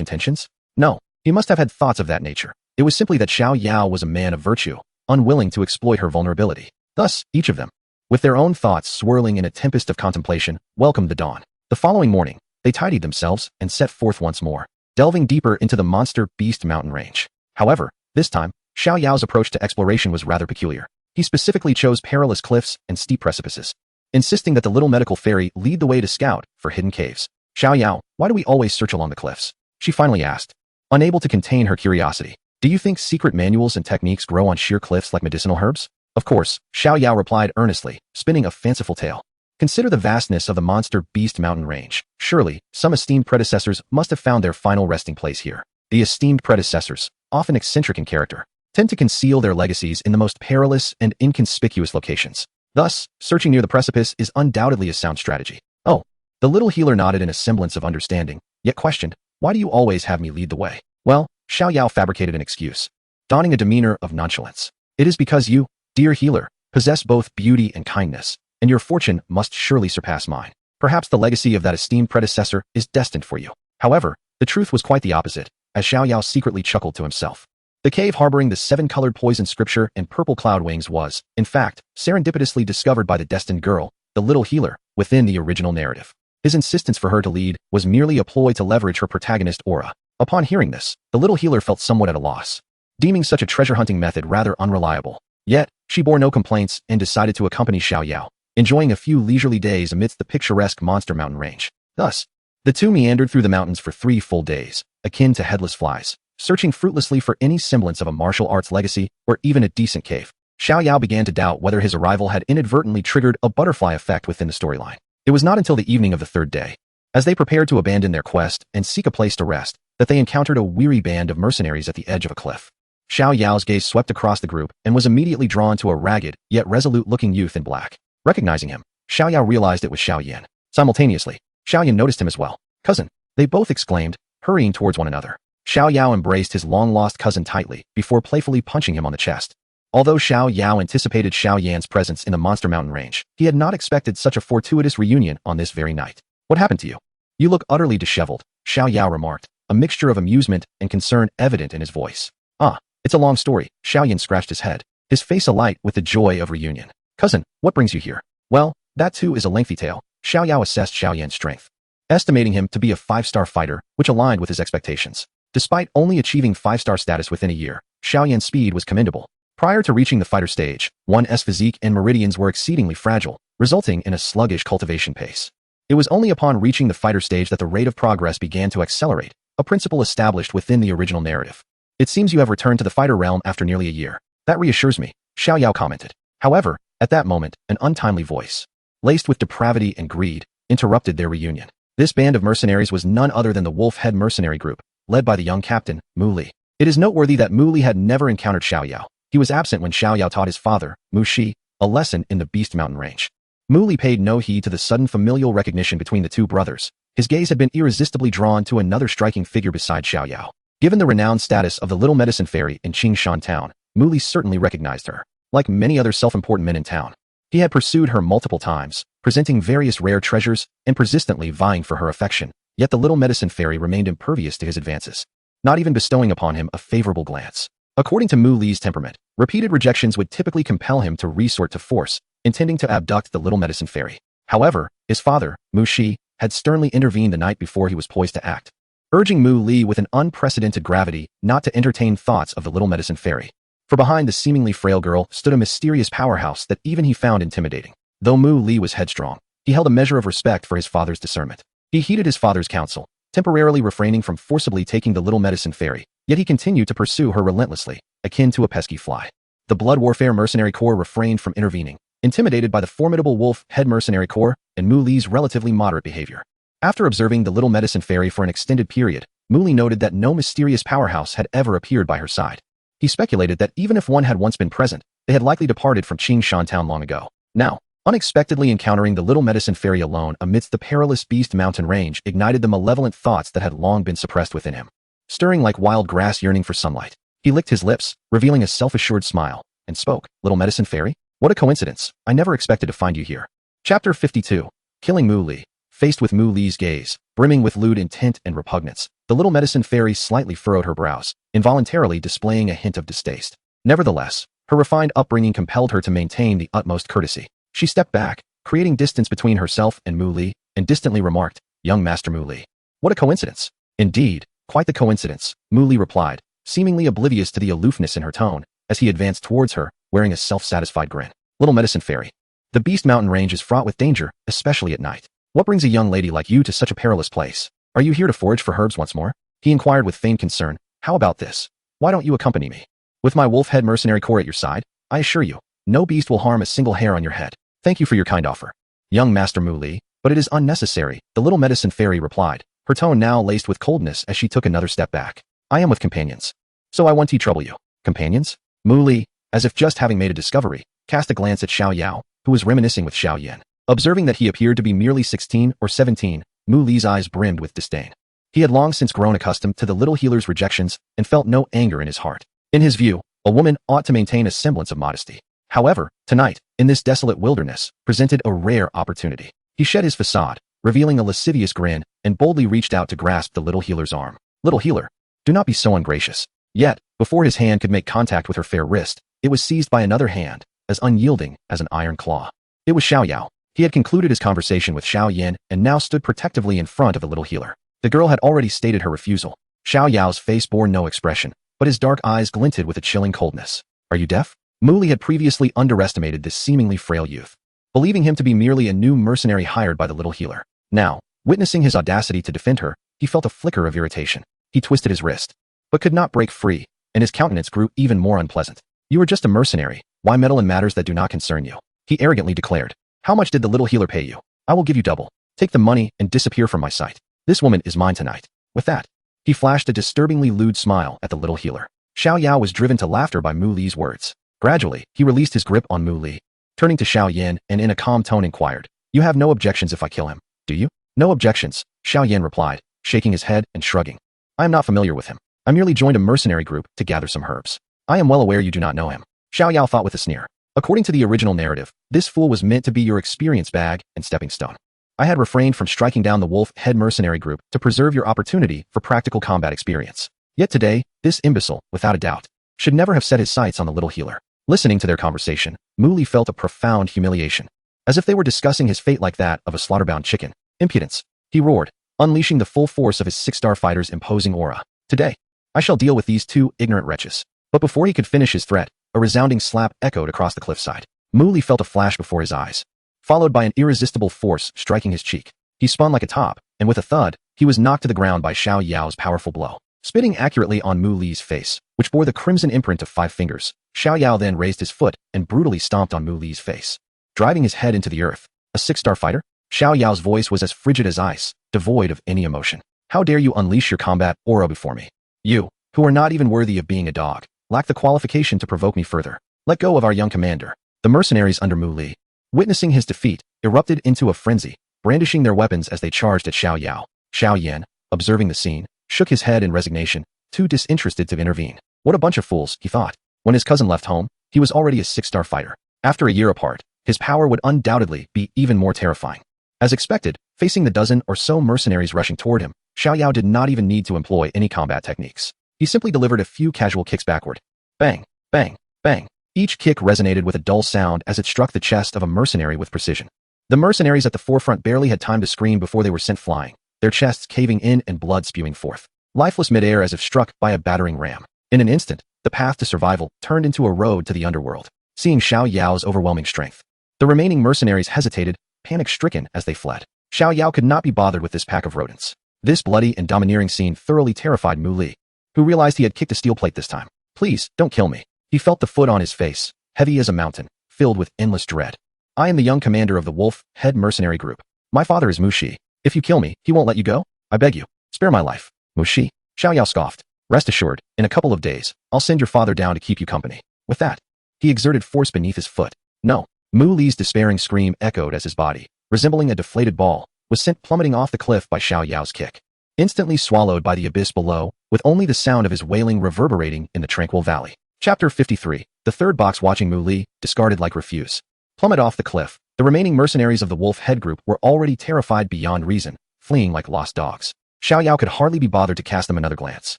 intentions? No, he must have had thoughts of that nature. It was simply that Xiao Yao was a man of virtue, unwilling to exploit her vulnerability. Thus, each of them, with their own thoughts swirling in a tempest of contemplation, welcomed the dawn. The following morning, they tidied themselves and set forth once more, delving deeper into the Monster Beast Mountain range. However, this time, Xiao Yao's approach to exploration was rather peculiar. He specifically chose perilous cliffs and steep precipices, insisting that the little medical fairy lead the way to scout for hidden caves. "Xiao Yao, why do we always search along the cliffs?" she finally asked, unable to contain her curiosity. "Do you think secret manuals and techniques grow on sheer cliffs like medicinal herbs?" "Of course," Xiao Yao replied earnestly, spinning a fanciful tale. "Consider the vastness of the Monster Beast Mountain range. Surely, some esteemed predecessors must have found their final resting place here. The esteemed predecessors, often eccentric in character, tend to conceal their legacies in the most perilous and inconspicuous locations. Thus, searching near the precipice is undoubtedly a sound strategy." "Oh." The little healer nodded in a semblance of understanding, yet questioned, "Why do you always have me lead the way?" "Well," Xiao Yao fabricated an excuse, donning a demeanor of nonchalance. "It is because you, dear healer, possess both beauty and kindness, and your fortune must surely surpass mine. Perhaps the legacy of that esteemed predecessor is destined for you." However, the truth was quite the opposite, as Xiao Yao secretly chuckled to himself. The cave harboring the 7-colored poison scripture and purple cloud wings was, in fact, serendipitously discovered by the destined girl, the little healer, within the original narrative. His insistence for her to lead was merely a ploy to leverage her protagonist aura. Upon hearing this, the little healer felt somewhat at a loss, deeming such a treasure-hunting method rather unreliable. Yet, she bore no complaints and decided to accompany Xiao Yao, enjoying a few leisurely days amidst the picturesque Monster Mountain range. Thus, the two meandered through the mountains for 3 full days, akin to headless flies, searching fruitlessly for any semblance of a martial arts legacy or even a decent cave. Xiao Yao began to doubt whether his arrival had inadvertently triggered a butterfly effect within the storyline. It was not until the evening of the 3rd day, as they prepared to abandon their quest and seek a place to rest, that they encountered a weary band of mercenaries at the edge of a cliff. Xiao Yao's gaze swept across the group and was immediately drawn to a ragged, yet resolute-looking youth in black. Recognizing him, Xiao Yao realized it was Xiao Yan. Simultaneously, Xiao Yan noticed him as well. "Cousin," they both exclaimed, hurrying towards one another. Xiao Yao embraced his long-lost cousin tightly before playfully punching him on the chest. Although Xiao Yao anticipated Xiao Yan's presence in the Monster Mountain range, he had not expected such a fortuitous reunion on this very night. "What happened to you? You look utterly disheveled," Xiao Yao remarked, a mixture of amusement and concern evident in his voice. "Ah, it's a long story," Xiao Yan scratched his head, his face alight with the joy of reunion. "Cousin, what brings you here?" "Well, that too is a lengthy tale." Xiao Yao assessed Xiao Yan's strength, estimating him to be a 5-star fighter, which aligned with his expectations. Despite only achieving 5-star status within a year, Xiao Yan's speed was commendable. Prior to reaching the fighter stage, one's physique and meridians were exceedingly fragile, resulting in a sluggish cultivation pace. It was only upon reaching the fighter stage that the rate of progress began to accelerate, a principle established within the original narrative. It seems you have returned to the fighter realm after nearly a year. That reassures me, Xiao Yao commented. However, at that moment, an untimely voice, laced with depravity and greed, interrupted their reunion. This band of mercenaries was none other than the Wolf Head Mercenary Group, led by the young captain, Mu Li. It is noteworthy that Mu Li had never encountered Xiao Yao. He was absent when Xiao Yao taught his father, Mu Shi, a lesson in the Beast Mountain range. Mu Li paid no heed to the sudden familial recognition between the two brothers. His gaze had been irresistibly drawn to another striking figure beside Xiao Yao. Given the renowned status of the Little Medicine Fairy in Qingshan Town, Mu Li certainly recognized her. Like many other self-important men in town, he had pursued her multiple times, presenting various rare treasures and persistently vying for her affection. Yet the Little Medicine Fairy remained impervious to his advances, not even bestowing upon him a favorable glance. According to Mu Li's temperament, repeated rejections would typically compel him to resort to force, intending to abduct the Little Medicine Fairy. However, his father, Mu Shi, had sternly intervened the night before he was poised to act, urging Mu Li with an unprecedented gravity not to entertain thoughts of the Little Medicine Fairy. For behind the seemingly frail girl stood a mysterious powerhouse that even he found intimidating. Though Mu Li was headstrong, he held a measure of respect for his father's discernment. He heeded his father's counsel, temporarily refraining from forcibly taking the Little Medicine Fairy, yet he continued to pursue her relentlessly, akin to a pesky fly. The Blood Warfare Mercenary Corps refrained from intervening, intimidated by the formidable Wolf Head Mercenary Corps and Mu Li's relatively moderate behavior. After observing the Little Medicine Fairy for an extended period, Mu Li noted that no mysterious powerhouse had ever appeared by her side. He speculated that even if one had once been present, they had likely departed from Qingshan Town long ago. Now, unexpectedly encountering the Little Medicine Fairy alone amidst the perilous Beast Mountain range ignited the malevolent thoughts that had long been suppressed within him. Stirring like wild grass yearning for sunlight, he licked his lips, revealing a self-assured smile, and spoke, "Little Medicine Fairy? What a coincidence. I never expected to find you here." Chapter 52. Killing Mu Li. Faced with Mu Li's gaze, brimming with lewd intent and repugnance, the Little Medicine Fairy slightly furrowed her brows, involuntarily displaying a hint of distaste. Nevertheless, her refined upbringing compelled her to maintain the utmost courtesy. She stepped back, creating distance between herself and Mu Li, and distantly remarked, "Young Master Mu Li. What a coincidence." "Indeed, quite the coincidence," Mu Li replied, seemingly oblivious to the aloofness in her tone, as he advanced towards her, wearing a self-satisfied grin. "Little Medicine Fairy. The Beast Mountain range is fraught with danger, especially at night. What brings a young lady like you to such a perilous place? Are you here to forage for herbs once more?" He inquired with feigned concern. "How about this? Why don't you accompany me? With my Wolf Head Mercenary Corps at your side, I assure you, no beast will harm a single hair on your head. Thank you for your kind offer, young Master Mu Li, but it is unnecessary," the Little Medicine Fairy replied, her tone now laced with coldness as she took another step back. "I am with companions, so I won't trouble you." "Companions?" Mu Li, as if just having made a discovery, cast a glance at Xiao Yao, who was reminiscing with Xiao Yan. Observing that he appeared to be merely 16 or 17, Mu Li's eyes brimmed with disdain. He had long since grown accustomed to the little healer's rejections and felt no anger in his heart. In his view, a woman ought to maintain a semblance of modesty. However, tonight, in this desolate wilderness, presented a rare opportunity. He shed his facade, revealing a lascivious grin, and boldly reached out to grasp the little healer's arm. "Little healer, do not be so ungracious." Yet, before his hand could make contact with her fair wrist, it was seized by another hand, as unyielding as an iron claw. It was Xiao Yao. He had concluded his conversation with Xiao Yan and now stood protectively in front of the little healer. The girl had already stated her refusal. Xiao Yao's face bore no expression, but his dark eyes glinted with a chilling coldness. "Are you deaf?" Mu Li had previously underestimated this seemingly frail youth, believing him to be merely a new mercenary hired by the little healer. Now, witnessing his audacity to defend her, he felt a flicker of irritation. He twisted his wrist, but could not break free, and his countenance grew even more unpleasant. "You are just a mercenary. Why meddle in matters that do not concern you?" he arrogantly declared. "How much did the little healer pay you? I will give you double. Take the money and disappear from my sight. This woman is mine tonight." With that, he flashed a disturbingly lewd smile at the little healer. Xiao Yao was driven to laughter by Mu Li's words. Gradually, he released his grip on Mu Li, turning to Xiao Yan and in a calm tone inquired, "You have no objections if I kill him, do you?" "No objections," Xiao Yan replied, shaking his head and shrugging. "I am not familiar with him. I merely joined a mercenary group to gather some herbs. I am well aware you do not know him." Xiao Yao thought with a sneer. According to the original narrative, this fool was meant to be your experience bag and stepping stone. I had refrained from striking down the Wolf Head Mercenary Group to preserve your opportunity for practical combat experience. Yet today, this imbecile, without a doubt, should never have set his sights on the little healer. Listening to their conversation, Mu Li felt a profound humiliation, as if they were discussing his fate like that of a slaughter-bound chicken. "Impudence!" he roared, unleashing the full force of his 6-star fighter's imposing aura. Today, I shall deal with these two ignorant wretches. But before he could finish his threat, a resounding slap echoed across the cliffside. Mu Li felt a flash before his eyes, followed by an irresistible force striking his cheek. He spun like a top, and with a thud, he was knocked to the ground by Xiao Yao's powerful blow. Spitting accurately on Mu Li's face, which bore the crimson imprint of 5 fingers, Xiao Yao then raised his foot and brutally stomped on Mu Li's face, driving his head into the earth. A 6-star fighter? Xiao Yao's voice was as frigid as ice, devoid of any emotion. How dare you unleash your combat aura before me? You, who are not even worthy of being a dog, lack the qualification to provoke me further. Let go of our young commander. The mercenaries under Mu Li, witnessing his defeat, erupted into a frenzy, brandishing their weapons as they charged at Xiao Yao. Xiao Yan, observing the scene, shook his head in resignation, too disinterested to intervene. What a bunch of fools, he thought. When his cousin left home, he was already a 6-star fighter. After a year apart, his power would undoubtedly be even more terrifying. As expected, facing the dozen or so mercenaries rushing toward him, Xiao Yao did not even need to employ any combat techniques. He simply delivered a few casual kicks backward. Bang, bang, bang. Each kick resonated with a dull sound as it struck the chest of a mercenary with precision. The mercenaries at the forefront barely had time to scream before they were sent flying, their chests caving in and blood spewing forth, lifeless midair as if struck by a battering ram. In an instant, the path to survival turned into a road to the underworld. Seeing Xiao Yao's overwhelming strength, the remaining mercenaries hesitated, panic-stricken as they fled. Xiao Yao could not be bothered with this pack of rodents. This bloody and domineering scene thoroughly terrified Mu Li, who realized he had kicked a steel plate this time. Please, don't kill me. He felt the foot on his face, heavy as a mountain, filled with endless dread. I am the young commander of the Wolf Head Mercenary Group. My father is Mu Shi. If you kill me, he won't let you go. I beg you, spare my life. Mu Shi. Xiao Yao scoffed. Rest assured, in a couple of days, I'll send your father down to keep you company. With that, he exerted force beneath his foot. No. Mu Li's despairing scream echoed as his body, resembling a deflated ball, was sent plummeting off the cliff by Xiao Yao's kick. Instantly swallowed by the abyss below, with only the sound of his wailing reverberating in the tranquil valley. Chapter 53. The third box watching Mu Li, discarded like refuse. Plummet off the cliff, the remaining mercenaries of the Wolf Head Group were already terrified beyond reason, fleeing like lost dogs. Xiao Yao could hardly be bothered to cast them another glance.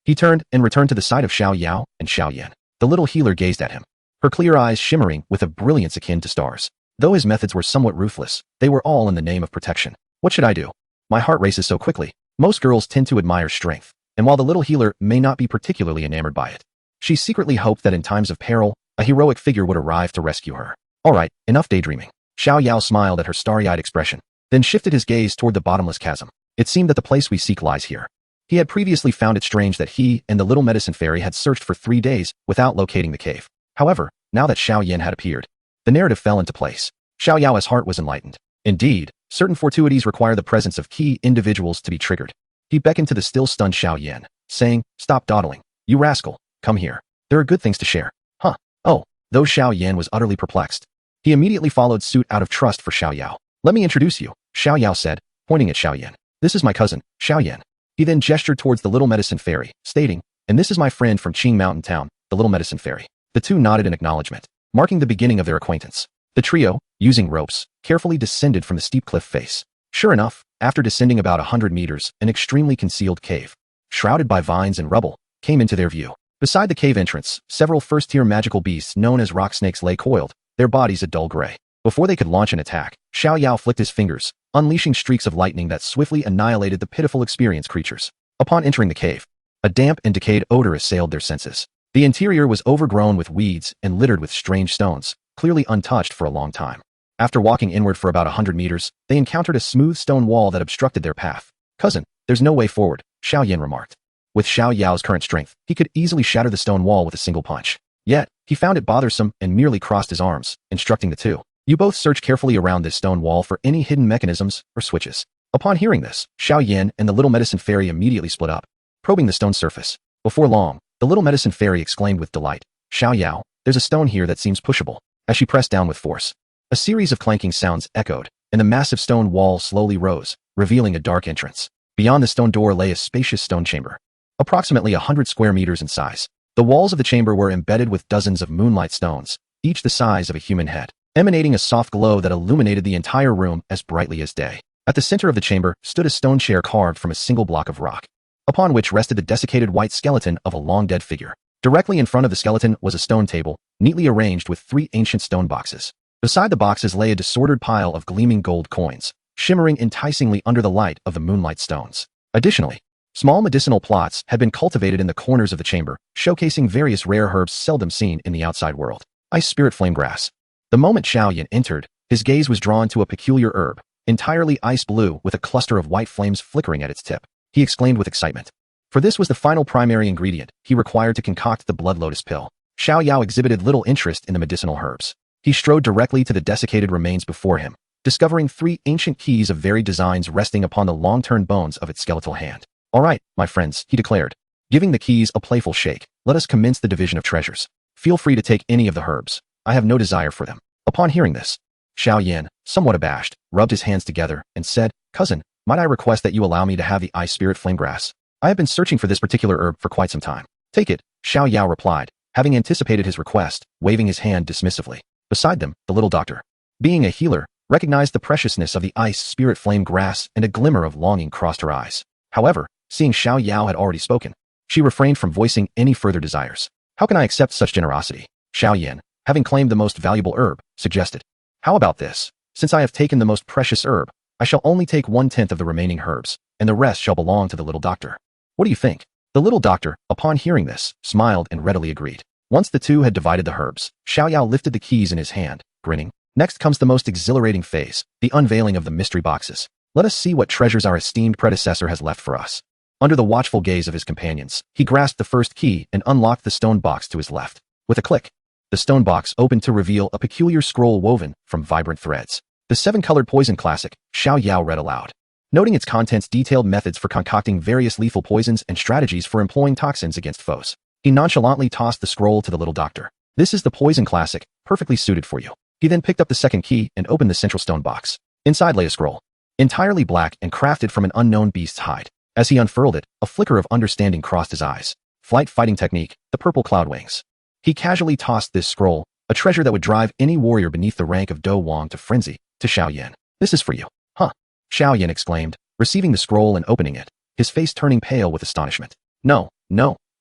He turned and returned to the side of Xiao Yao and Xiao Yan. The little healer gazed at him, her clear eyes shimmering with a brilliance akin to stars. Though his methods were somewhat ruthless, they were all in the name of protection. What should I do? My heart races so quickly. Most girls tend to admire strength, and while the little healer may not be particularly enamored by it, she secretly hoped that in times of peril, a heroic figure would arrive to rescue her. All right, enough daydreaming. Xiao Yao smiled at her starry-eyed expression, then shifted his gaze toward the bottomless chasm. It seemed that the place we seek lies here. He had previously found it strange that he and the little medicine fairy had searched for 3 days without locating the cave. However, now that Xiao Yan had appeared, the narrative fell into place. Xiao Yao's heart was enlightened. Indeed, certain fortuities require the presence of key individuals to be triggered. He beckoned to the still stunned Xiao Yan, saying, "Stop dawdling. You rascal, come here. There are good things to share." Huh. Oh, though Xiao Yan was utterly perplexed. He immediately followed suit out of trust for Xiao Yao. "Let me introduce you," Xiao Yao said, pointing at Xiao Yan. "This is my cousin, Xiao Yan." He then gestured towards the little medicine fairy, stating, "And this is my friend from Qing Mountain Town, the little medicine fairy." The two nodded in acknowledgement, marking the beginning of their acquaintance. The trio, using ropes, carefully descended from the steep cliff face. Sure enough, after descending about 100 meters, an extremely concealed cave, shrouded by vines and rubble, came into their view. Beside the cave entrance, several first-tier magical beasts known as rock snakes lay coiled, their bodies a dull gray. Before they could launch an attack, Xiao Yao flicked his fingers, unleashing streaks of lightning that swiftly annihilated the pitiful experienced creatures. Upon entering the cave, a damp and decayed odor assailed their senses. The interior was overgrown with weeds and littered with strange stones, clearly untouched for a long time. After walking inward for about 100 meters, they encountered a smooth stone wall that obstructed their path. "Cousin, there's no way forward," Xiao Yan remarked. With Xiao Yao's current strength, he could easily shatter the stone wall with a single punch. Yet, he found it bothersome and merely crossed his arms, instructing the two. "You both search carefully around this stone wall for any hidden mechanisms or switches." Upon hearing this, Xiao Yan and the little medicine fairy immediately split up, probing the stone surface. Before long, the little medicine fairy exclaimed with delight, "Xiao Yao, there's a stone here that seems pushable." As she pressed down with force, a series of clanking sounds echoed, and the massive stone wall slowly rose, revealing a dark entrance. Beyond the stone door lay a spacious stone chamber, approximately 100 square meters in size. The walls of the chamber were embedded with dozens of moonlight stones, each the size of a human head, emanating a soft glow that illuminated the entire room as brightly as day. At the center of the chamber stood a stone chair carved from a single block of rock, upon which rested the desiccated white skeleton of a long-dead figure. Directly in front of the skeleton was a stone table, neatly arranged with 3 ancient stone boxes. Beside the boxes lay a disordered pile of gleaming gold coins, shimmering enticingly under the light of the moonlight stones. Additionally, Small medicinal plots had been cultivated in the corners of the chamber, showcasing various rare herbs seldom seen in the outside world. Ice spirit flame grass. The moment Xiao Yan entered, his gaze was drawn to a peculiar herb, entirely ice blue with a cluster of white flames flickering at its tip. He exclaimed with excitement. For this was the final primary ingredient he required to concoct the blood lotus pill. Xiao Yao exhibited little interest in the medicinal herbs. He strode directly to the desiccated remains before him, discovering 3 ancient keys of varied designs resting upon the long-turned bones of its skeletal hand. All right, my friends, he declared, giving the keys a playful shake. Let us commence the division of treasures. Feel free to take any of the herbs. I have no desire for them. Upon hearing this, Xiao Yan, somewhat abashed, rubbed his hands together and said, Cousin, might I request that you allow me to have the ice spirit flame grass? I have been searching for this particular herb for quite some time. Take it, Xiao Yao replied, having anticipated his request, waving his hand dismissively. Beside them, the little doctor, being a healer, recognized the preciousness of the ice spirit flame grass, and a glimmer of longing crossed her eyes. However, seeing Xiao Yao had already spoken, she refrained from voicing any further desires. How can I accept such generosity? Xiao Yan, having claimed the most valuable herb, suggested. How about this? Since I have taken the most precious herb, I shall only take 1/10 of the remaining herbs, and the rest shall belong to the little doctor. What do you think? The little doctor, upon hearing this, smiled and readily agreed. Once the two had divided the herbs, Xiao Yao lifted the keys in his hand, grinning. Next comes the most exhilarating phase, the unveiling of the mystery boxes. Let us see what treasures our esteemed predecessor has left for us. Under the watchful gaze of his companions, he grasped the first key and unlocked the stone box to his left. With a click, the stone box opened to reveal a peculiar scroll woven from vibrant threads. The 7-colored poison classic, Xiao Yao read aloud. Noting its contents detailed methods for concocting various lethal poisons and strategies for employing toxins against foes. He nonchalantly tossed the scroll to the little doctor. This is the poison classic, perfectly suited for you. He then picked up the second key and opened the central stone box. Inside lay a scroll, entirely black and crafted from an unknown beast's hide. As he unfurled it, a flicker of understanding crossed his eyes. Flight fighting technique, the purple cloud wings. He casually tossed this scroll, a treasure that would drive any warrior beneath the rank of Do Wang to frenzy, to Xiao Yan. This is for you. Huh? Xiao Yan exclaimed, receiving the scroll and opening it, his face turning pale with astonishment. No,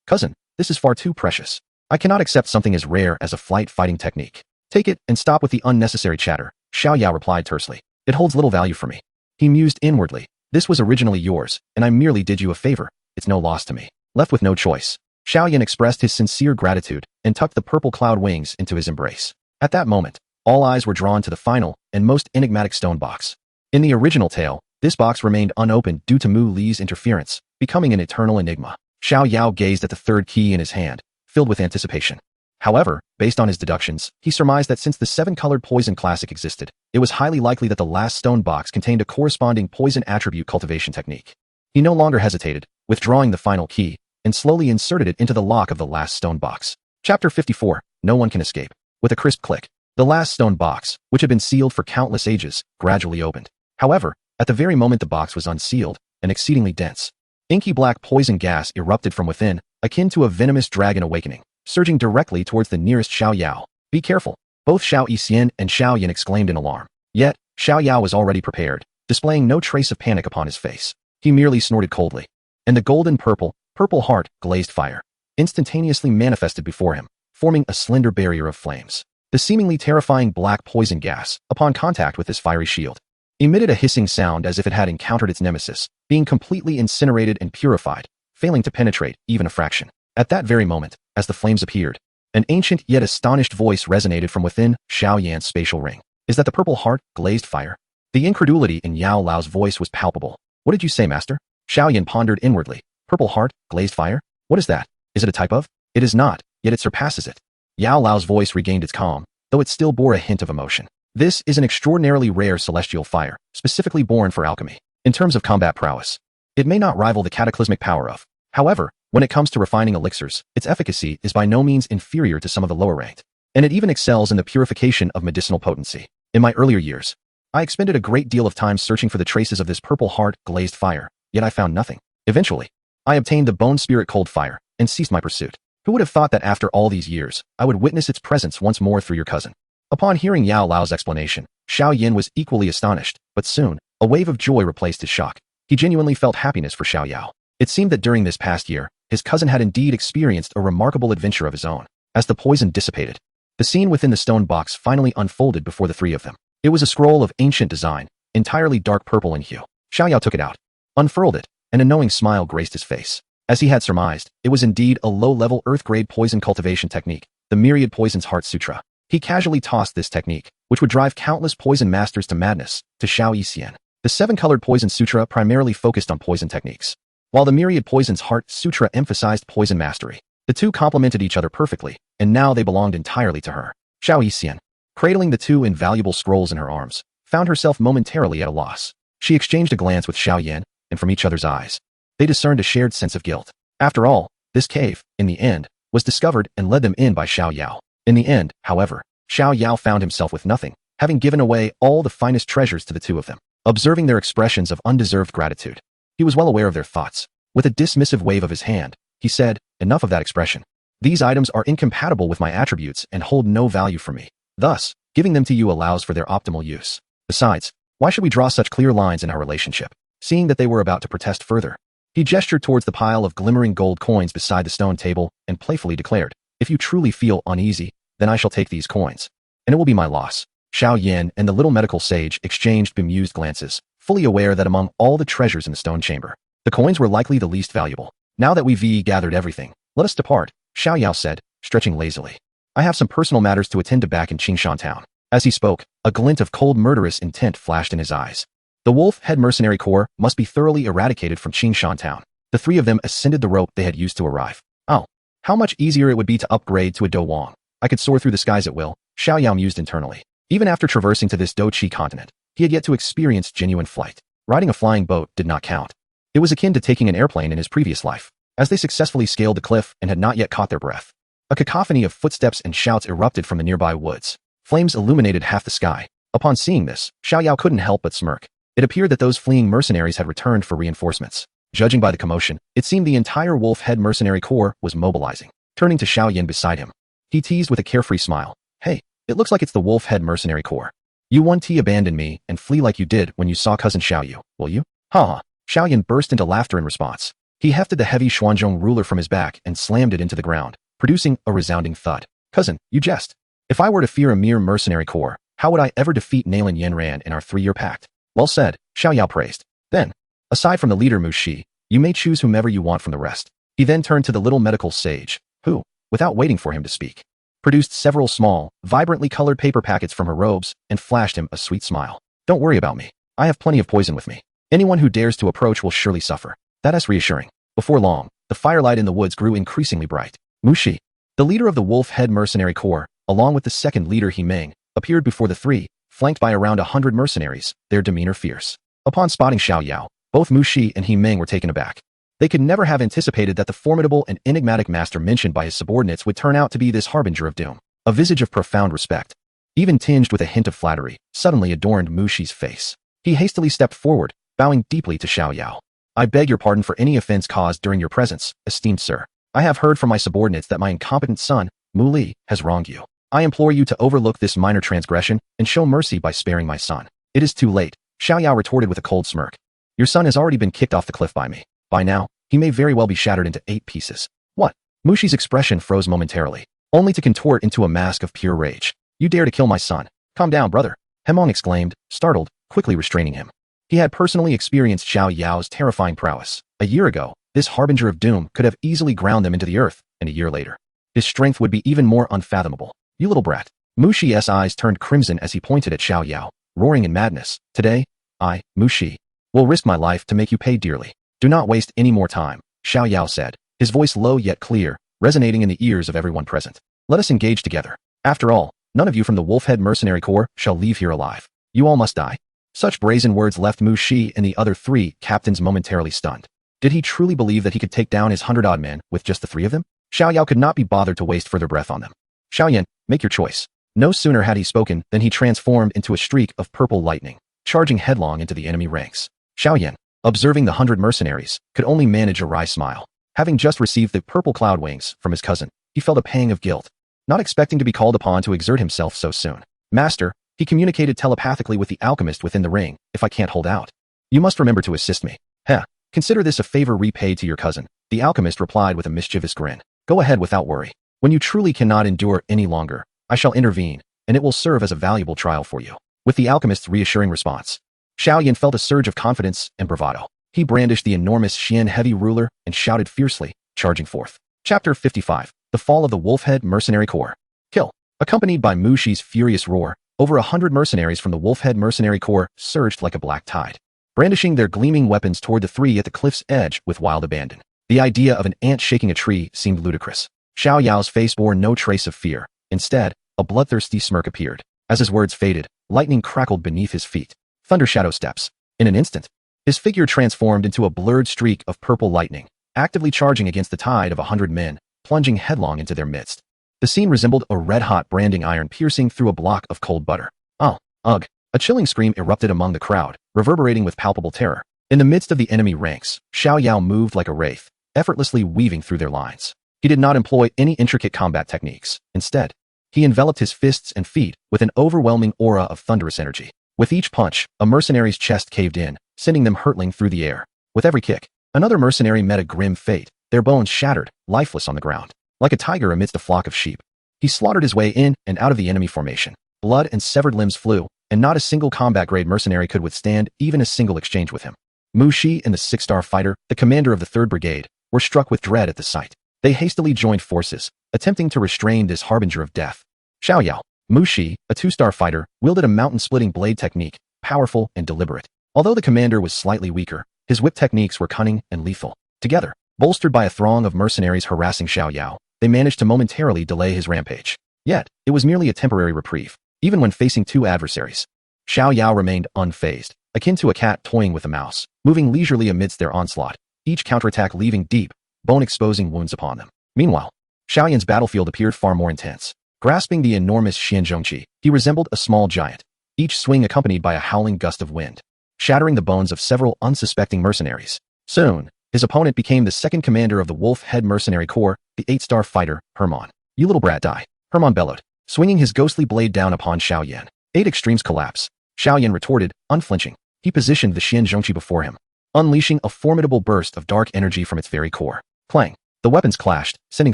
cousin, this is far too precious. I cannot accept something as rare as a flight fighting technique. Take it and stop with the unnecessary chatter, Xiao Yao replied tersely. It holds little value for me. He mused inwardly. This was originally yours, and I merely did you a favor. It's no loss to me. Left with no choice, Xiao Yan expressed his sincere gratitude and tucked the purple cloud wings into his embrace. At that moment, all eyes were drawn to the final and most enigmatic stone box. In the original tale, this box remained unopened due to Mu Li's interference, becoming an eternal enigma. Xiao Yao gazed at the third key in his hand, filled with anticipation. However, based on his deductions, he surmised that since the 7-colored poison classic existed, it was highly likely that the last stone box contained a corresponding poison attribute cultivation technique. He no longer hesitated, withdrawing the final key, and slowly inserted it into the lock of the last stone box. Chapter 54, No One Can Escape. With a crisp click, the last stone box, which had been sealed for countless ages, gradually opened. However, at the very moment the box was unsealed, an exceedingly dense, inky black poison gas erupted from within, akin to a venomous dragon awakening, surging directly towards the nearest Xiao Yao. Be careful, both Xiao Yixian and Xiao Yan exclaimed in alarm. Yet, Xiao Yao was already prepared, displaying no trace of panic upon his face. He merely snorted coldly, and the golden purple heart, glazed fire, instantaneously manifested before him, forming a slender barrier of flames. The seemingly terrifying black poison gas, upon contact with this fiery shield, emitted a hissing sound as if it had encountered its nemesis, being completely incinerated and purified, failing to penetrate even a fraction. At that very moment, as the flames appeared, an ancient yet astonished voice resonated from within Xiao Yan's spatial ring. Is that the purple heart, glazed fire? The incredulity in Yao Lao's voice was palpable. What did you say, master? Xiao Yan pondered inwardly. Purple heart, glazed fire? What is that? Is it a type of? It is not, yet it surpasses it. Yao Lao's voice regained its calm, though it still bore a hint of emotion. This is an extraordinarily rare celestial fire, specifically born for alchemy. In terms of combat prowess, it may not rival the cataclysmic power of. However, when it comes to refining elixirs, its efficacy is by no means inferior to some of the lower ranked, and it even excels in the purification of medicinal potency. In my earlier years, I expended a great deal of time searching for the traces of this purple heart, glazed fire, yet I found nothing. Eventually, I obtained the bone spirit cold fire, and ceased my pursuit. Who would have thought that after all these years, I would witness its presence once more through your cousin? Upon hearing Yao Lao's explanation, Xiao Yan was equally astonished, but soon, a wave of joy replaced his shock. He genuinely felt happiness for Xiao Yao. It seemed that during this past year, his cousin had indeed experienced a remarkable adventure of his own. As the poison dissipated, the scene within the stone box finally unfolded before the three of them. It was a scroll of ancient design, entirely dark purple in hue. Xiao Yao took it out, unfurled it, and a knowing smile graced his face. As he had surmised, it was indeed a low-level Earth-grade poison cultivation technique, the Myriad Poisons Heart Sutra. He casually tossed this technique, which would drive countless poison masters to madness, to Xiao Yan. The seven-colored Poison Sutra primarily focused on poison techniques, while the Myriad Poisons Heart Sutra emphasized poison mastery. The two complemented each other perfectly, and now they belonged entirely to her. Xiao Yan, cradling the two invaluable scrolls in her arms, found herself momentarily at a loss. She exchanged a glance with Xiao Yan, and from each other's eyes, they discerned a shared sense of guilt. After all, this cave, in the end, was discovered and led them in by Xiao Yao. In the end, however, Xiao Yao found himself with nothing, having given away all the finest treasures to the two of them. Observing their expressions of undeserved gratitude, he was well aware of their thoughts. With a dismissive wave of his hand, he said, "Enough of that expression. These items are incompatible with my attributes and hold no value for me. Thus, giving them to you allows for their optimal use. Besides, why should we draw such clear lines in our relationship?" Seeing that they were about to protest further, he gestured towards the pile of glimmering gold coins beside the stone table and playfully declared, "If you truly feel uneasy, then I shall take these coins, and it will be my loss." Xiao Yan and the little medical sage exchanged bemused glances, fully aware that among all the treasures in the stone chamber, the coins were likely the least valuable. "Now that we've gathered everything, let us depart," Xiao Yao said, stretching lazily. "I have some personal matters to attend to back in Qingshan town." As he spoke, a glint of cold murderous intent flashed in his eyes. The Wolf-Head Mercenary Corps must be thoroughly eradicated from Qingshan town. The three of them ascended the rope they had used to arrive. Oh, how much easier it would be to upgrade to a Do Wang. I could soar through the skies at will, Xiao Yao mused internally. Even after traversing to this Do Chi continent, he had yet to experience genuine flight. Riding a flying boat did not count. It was akin to taking an airplane in his previous life. As they successfully scaled the cliff and had not yet caught their breath, a cacophony of footsteps and shouts erupted from the nearby woods. Flames illuminated half the sky. Upon seeing this, Xiao Yao couldn't help but smirk. It appeared that those fleeing mercenaries had returned for reinforcements. Judging by the commotion, it seemed the entire Wolf-Head Mercenary Corps was mobilizing. Turning to Xiao Yan beside him, he teased with a carefree smile, "Hey, it looks like it's the Wolf-Head Mercenary Corps. You won't abandon me and flee like you did when you saw cousin Xiao Yu, will you?" "Ha ha." Xiao Yan burst into laughter in response. He hefted the heavy Xuanzhong ruler from his back and slammed it into the ground, producing a resounding thud. "Cousin, you jest. If I were to fear a mere mercenary corps, how would I ever defeat Nalan Yanran in our 3-year pact?" "Well said," Xiao Yao praised. "Then, aside from the leader Mu Shi, you may choose whomever you want from the rest." He then turned to the little medical sage, who, without waiting for him to speak, produced several small, vibrantly colored paper packets from her robes and flashed him a sweet smile. "Don't worry about me. I have plenty of poison with me. Anyone who dares to approach will surely suffer." That is reassuring. Before long, the firelight in the woods grew increasingly bright. Mu Shi, the leader of the Wolf-Head Mercenary Corps, along with the second leader He Meng, appeared before the three, flanked by around 100 mercenaries, their demeanor fierce. Upon spotting Xiao Yao, both Mu Shi and He Meng were taken aback. They could never have anticipated that the formidable and enigmatic master mentioned by his subordinates would turn out to be this harbinger of doom. A visage of profound respect, even tinged with a hint of flattery, suddenly adorned Mu Shi's face. He hastily stepped forward, bowing deeply to Xiao Yao. "I beg your pardon for any offense caused during your presence, esteemed sir. I have heard from my subordinates that my incompetent son, Mu Li, has wronged you. I implore you to overlook this minor transgression and show mercy by sparing my son." "It is too late," Xiao Yao retorted with a cold smirk. "Your son has already been kicked off the cliff by me. By now, he may very well be shattered into 8 pieces." "What?" Mu Shi's expression froze momentarily, only to contort into a mask of pure rage. "You dare to kill my son? Calm down, brother," Hemong exclaimed, startled, quickly restraining him. He had personally experienced Xiao Yao's terrifying prowess. A year ago, this harbinger of doom could have easily ground them into the earth, and a year later, his strength would be even more unfathomable. "You little brat." Mu Shi's eyes turned crimson as he pointed at Xiao Yao, roaring in madness. "Today, I, Mu Shi, will risk my life to make you pay dearly. Do not waste any more time," Xiao Yao said, his voice low yet clear, resonating in the ears of everyone present. "Let us engage together. After all, none of you from the Wolf-Head Mercenary Corps shall leave here alive. You all must die." Such brazen words left Mu Shi and the other 3 captains momentarily stunned. Did he truly believe that he could take down his 100-odd men with just the 3 of them? Xiao Yao could not be bothered to waste further breath on them. "Xiao Yan, make your choice." No sooner had he spoken than he transformed into a streak of purple lightning, charging headlong into the enemy ranks. Xiao Yan, observing the 100 mercenaries, could only manage a wry smile. Having just received the purple cloud wings from his cousin, he felt a pang of guilt, not expecting to be called upon to exert himself so soon. "Master," he communicated telepathically with the alchemist within the ring, "if I can't hold out, you must remember to assist me." "Heh, consider this a favor repaid to your cousin," the alchemist replied with a mischievous grin. "Go ahead without worry. When you truly cannot endure any longer, I shall intervene, and it will serve as a valuable trial for you." With the alchemist's reassuring response, Xiao Yan felt a surge of confidence and bravado. He brandished the enormous Xian heavy ruler and shouted fiercely, charging forth. Chapter 55. The Fall of the Wolfhead Mercenary Corps. Kill. Accompanied by Mu Shi's furious roar, over 100 mercenaries from the Wolfhead Mercenary Corps surged like a black tide, brandishing their gleaming weapons toward the three at the cliff's edge with wild abandon. The idea of an ant shaking a tree seemed ludicrous. Xiao Yao's face bore no trace of fear. Instead, a bloodthirsty smirk appeared. As his words faded, lightning crackled beneath his feet. Thunder shadow steps. In an instant, his figure transformed into a blurred streak of purple lightning, actively charging against the tide of 100 men, plunging headlong into their midst. The scene resembled a red-hot branding iron piercing through a block of cold butter. Oh, ugh. A chilling scream erupted among the crowd, reverberating with palpable terror. In the midst of the enemy ranks, Xiao Yao moved like a wraith, effortlessly weaving through their lines. He did not employ any intricate combat techniques. Instead, he enveloped his fists and feet with an overwhelming aura of thunderous energy. With each punch, a mercenary's chest caved in, sending them hurtling through the air. With every kick, another mercenary met a grim fate, their bones shattered, lifeless on the ground. Like a tiger amidst a flock of sheep, he slaughtered his way in and out of the enemy formation. Blood and severed limbs flew, and not a single combat-grade mercenary could withstand even a single exchange with him. Mu Shi and the 6-star fighter, the commander of the 3rd Brigade, were struck with dread at the sight. They hastily joined forces, attempting to restrain this harbinger of death. Xiao Yao, Mu Shi, a 2-star fighter, wielded a mountain-splitting blade technique, powerful and deliberate. Although the commander was slightly weaker, his whip techniques were cunning and lethal. Together, bolstered by a throng of mercenaries harassing Xiao Yao, they managed to momentarily delay his rampage. Yet, it was merely a temporary reprieve. Even when facing 2 adversaries, Xiao Yao remained unfazed, akin to a cat toying with a mouse, moving leisurely amidst their onslaught, each counterattack leaving deep, bone-exposing wounds upon them. Meanwhile, Xiao Yan's battlefield appeared far more intense. Grasping the enormous Xianzhongqi, he resembled a small giant, each swing accompanied by a howling gust of wind, shattering the bones of several unsuspecting mercenaries. Soon, his opponent became the 2nd commander of the Wolf-Head Mercenary Corps, the 8-star fighter, Hermann. "You little brat, die!" Hermann bellowed, swinging his ghostly blade down upon Xiao Yan. 8 extremes collapse. Xiao Yan retorted, unflinching. He positioned the Xianzhongqi before him, unleashing a formidable burst of dark energy from its very core. Clang! The weapons clashed, sending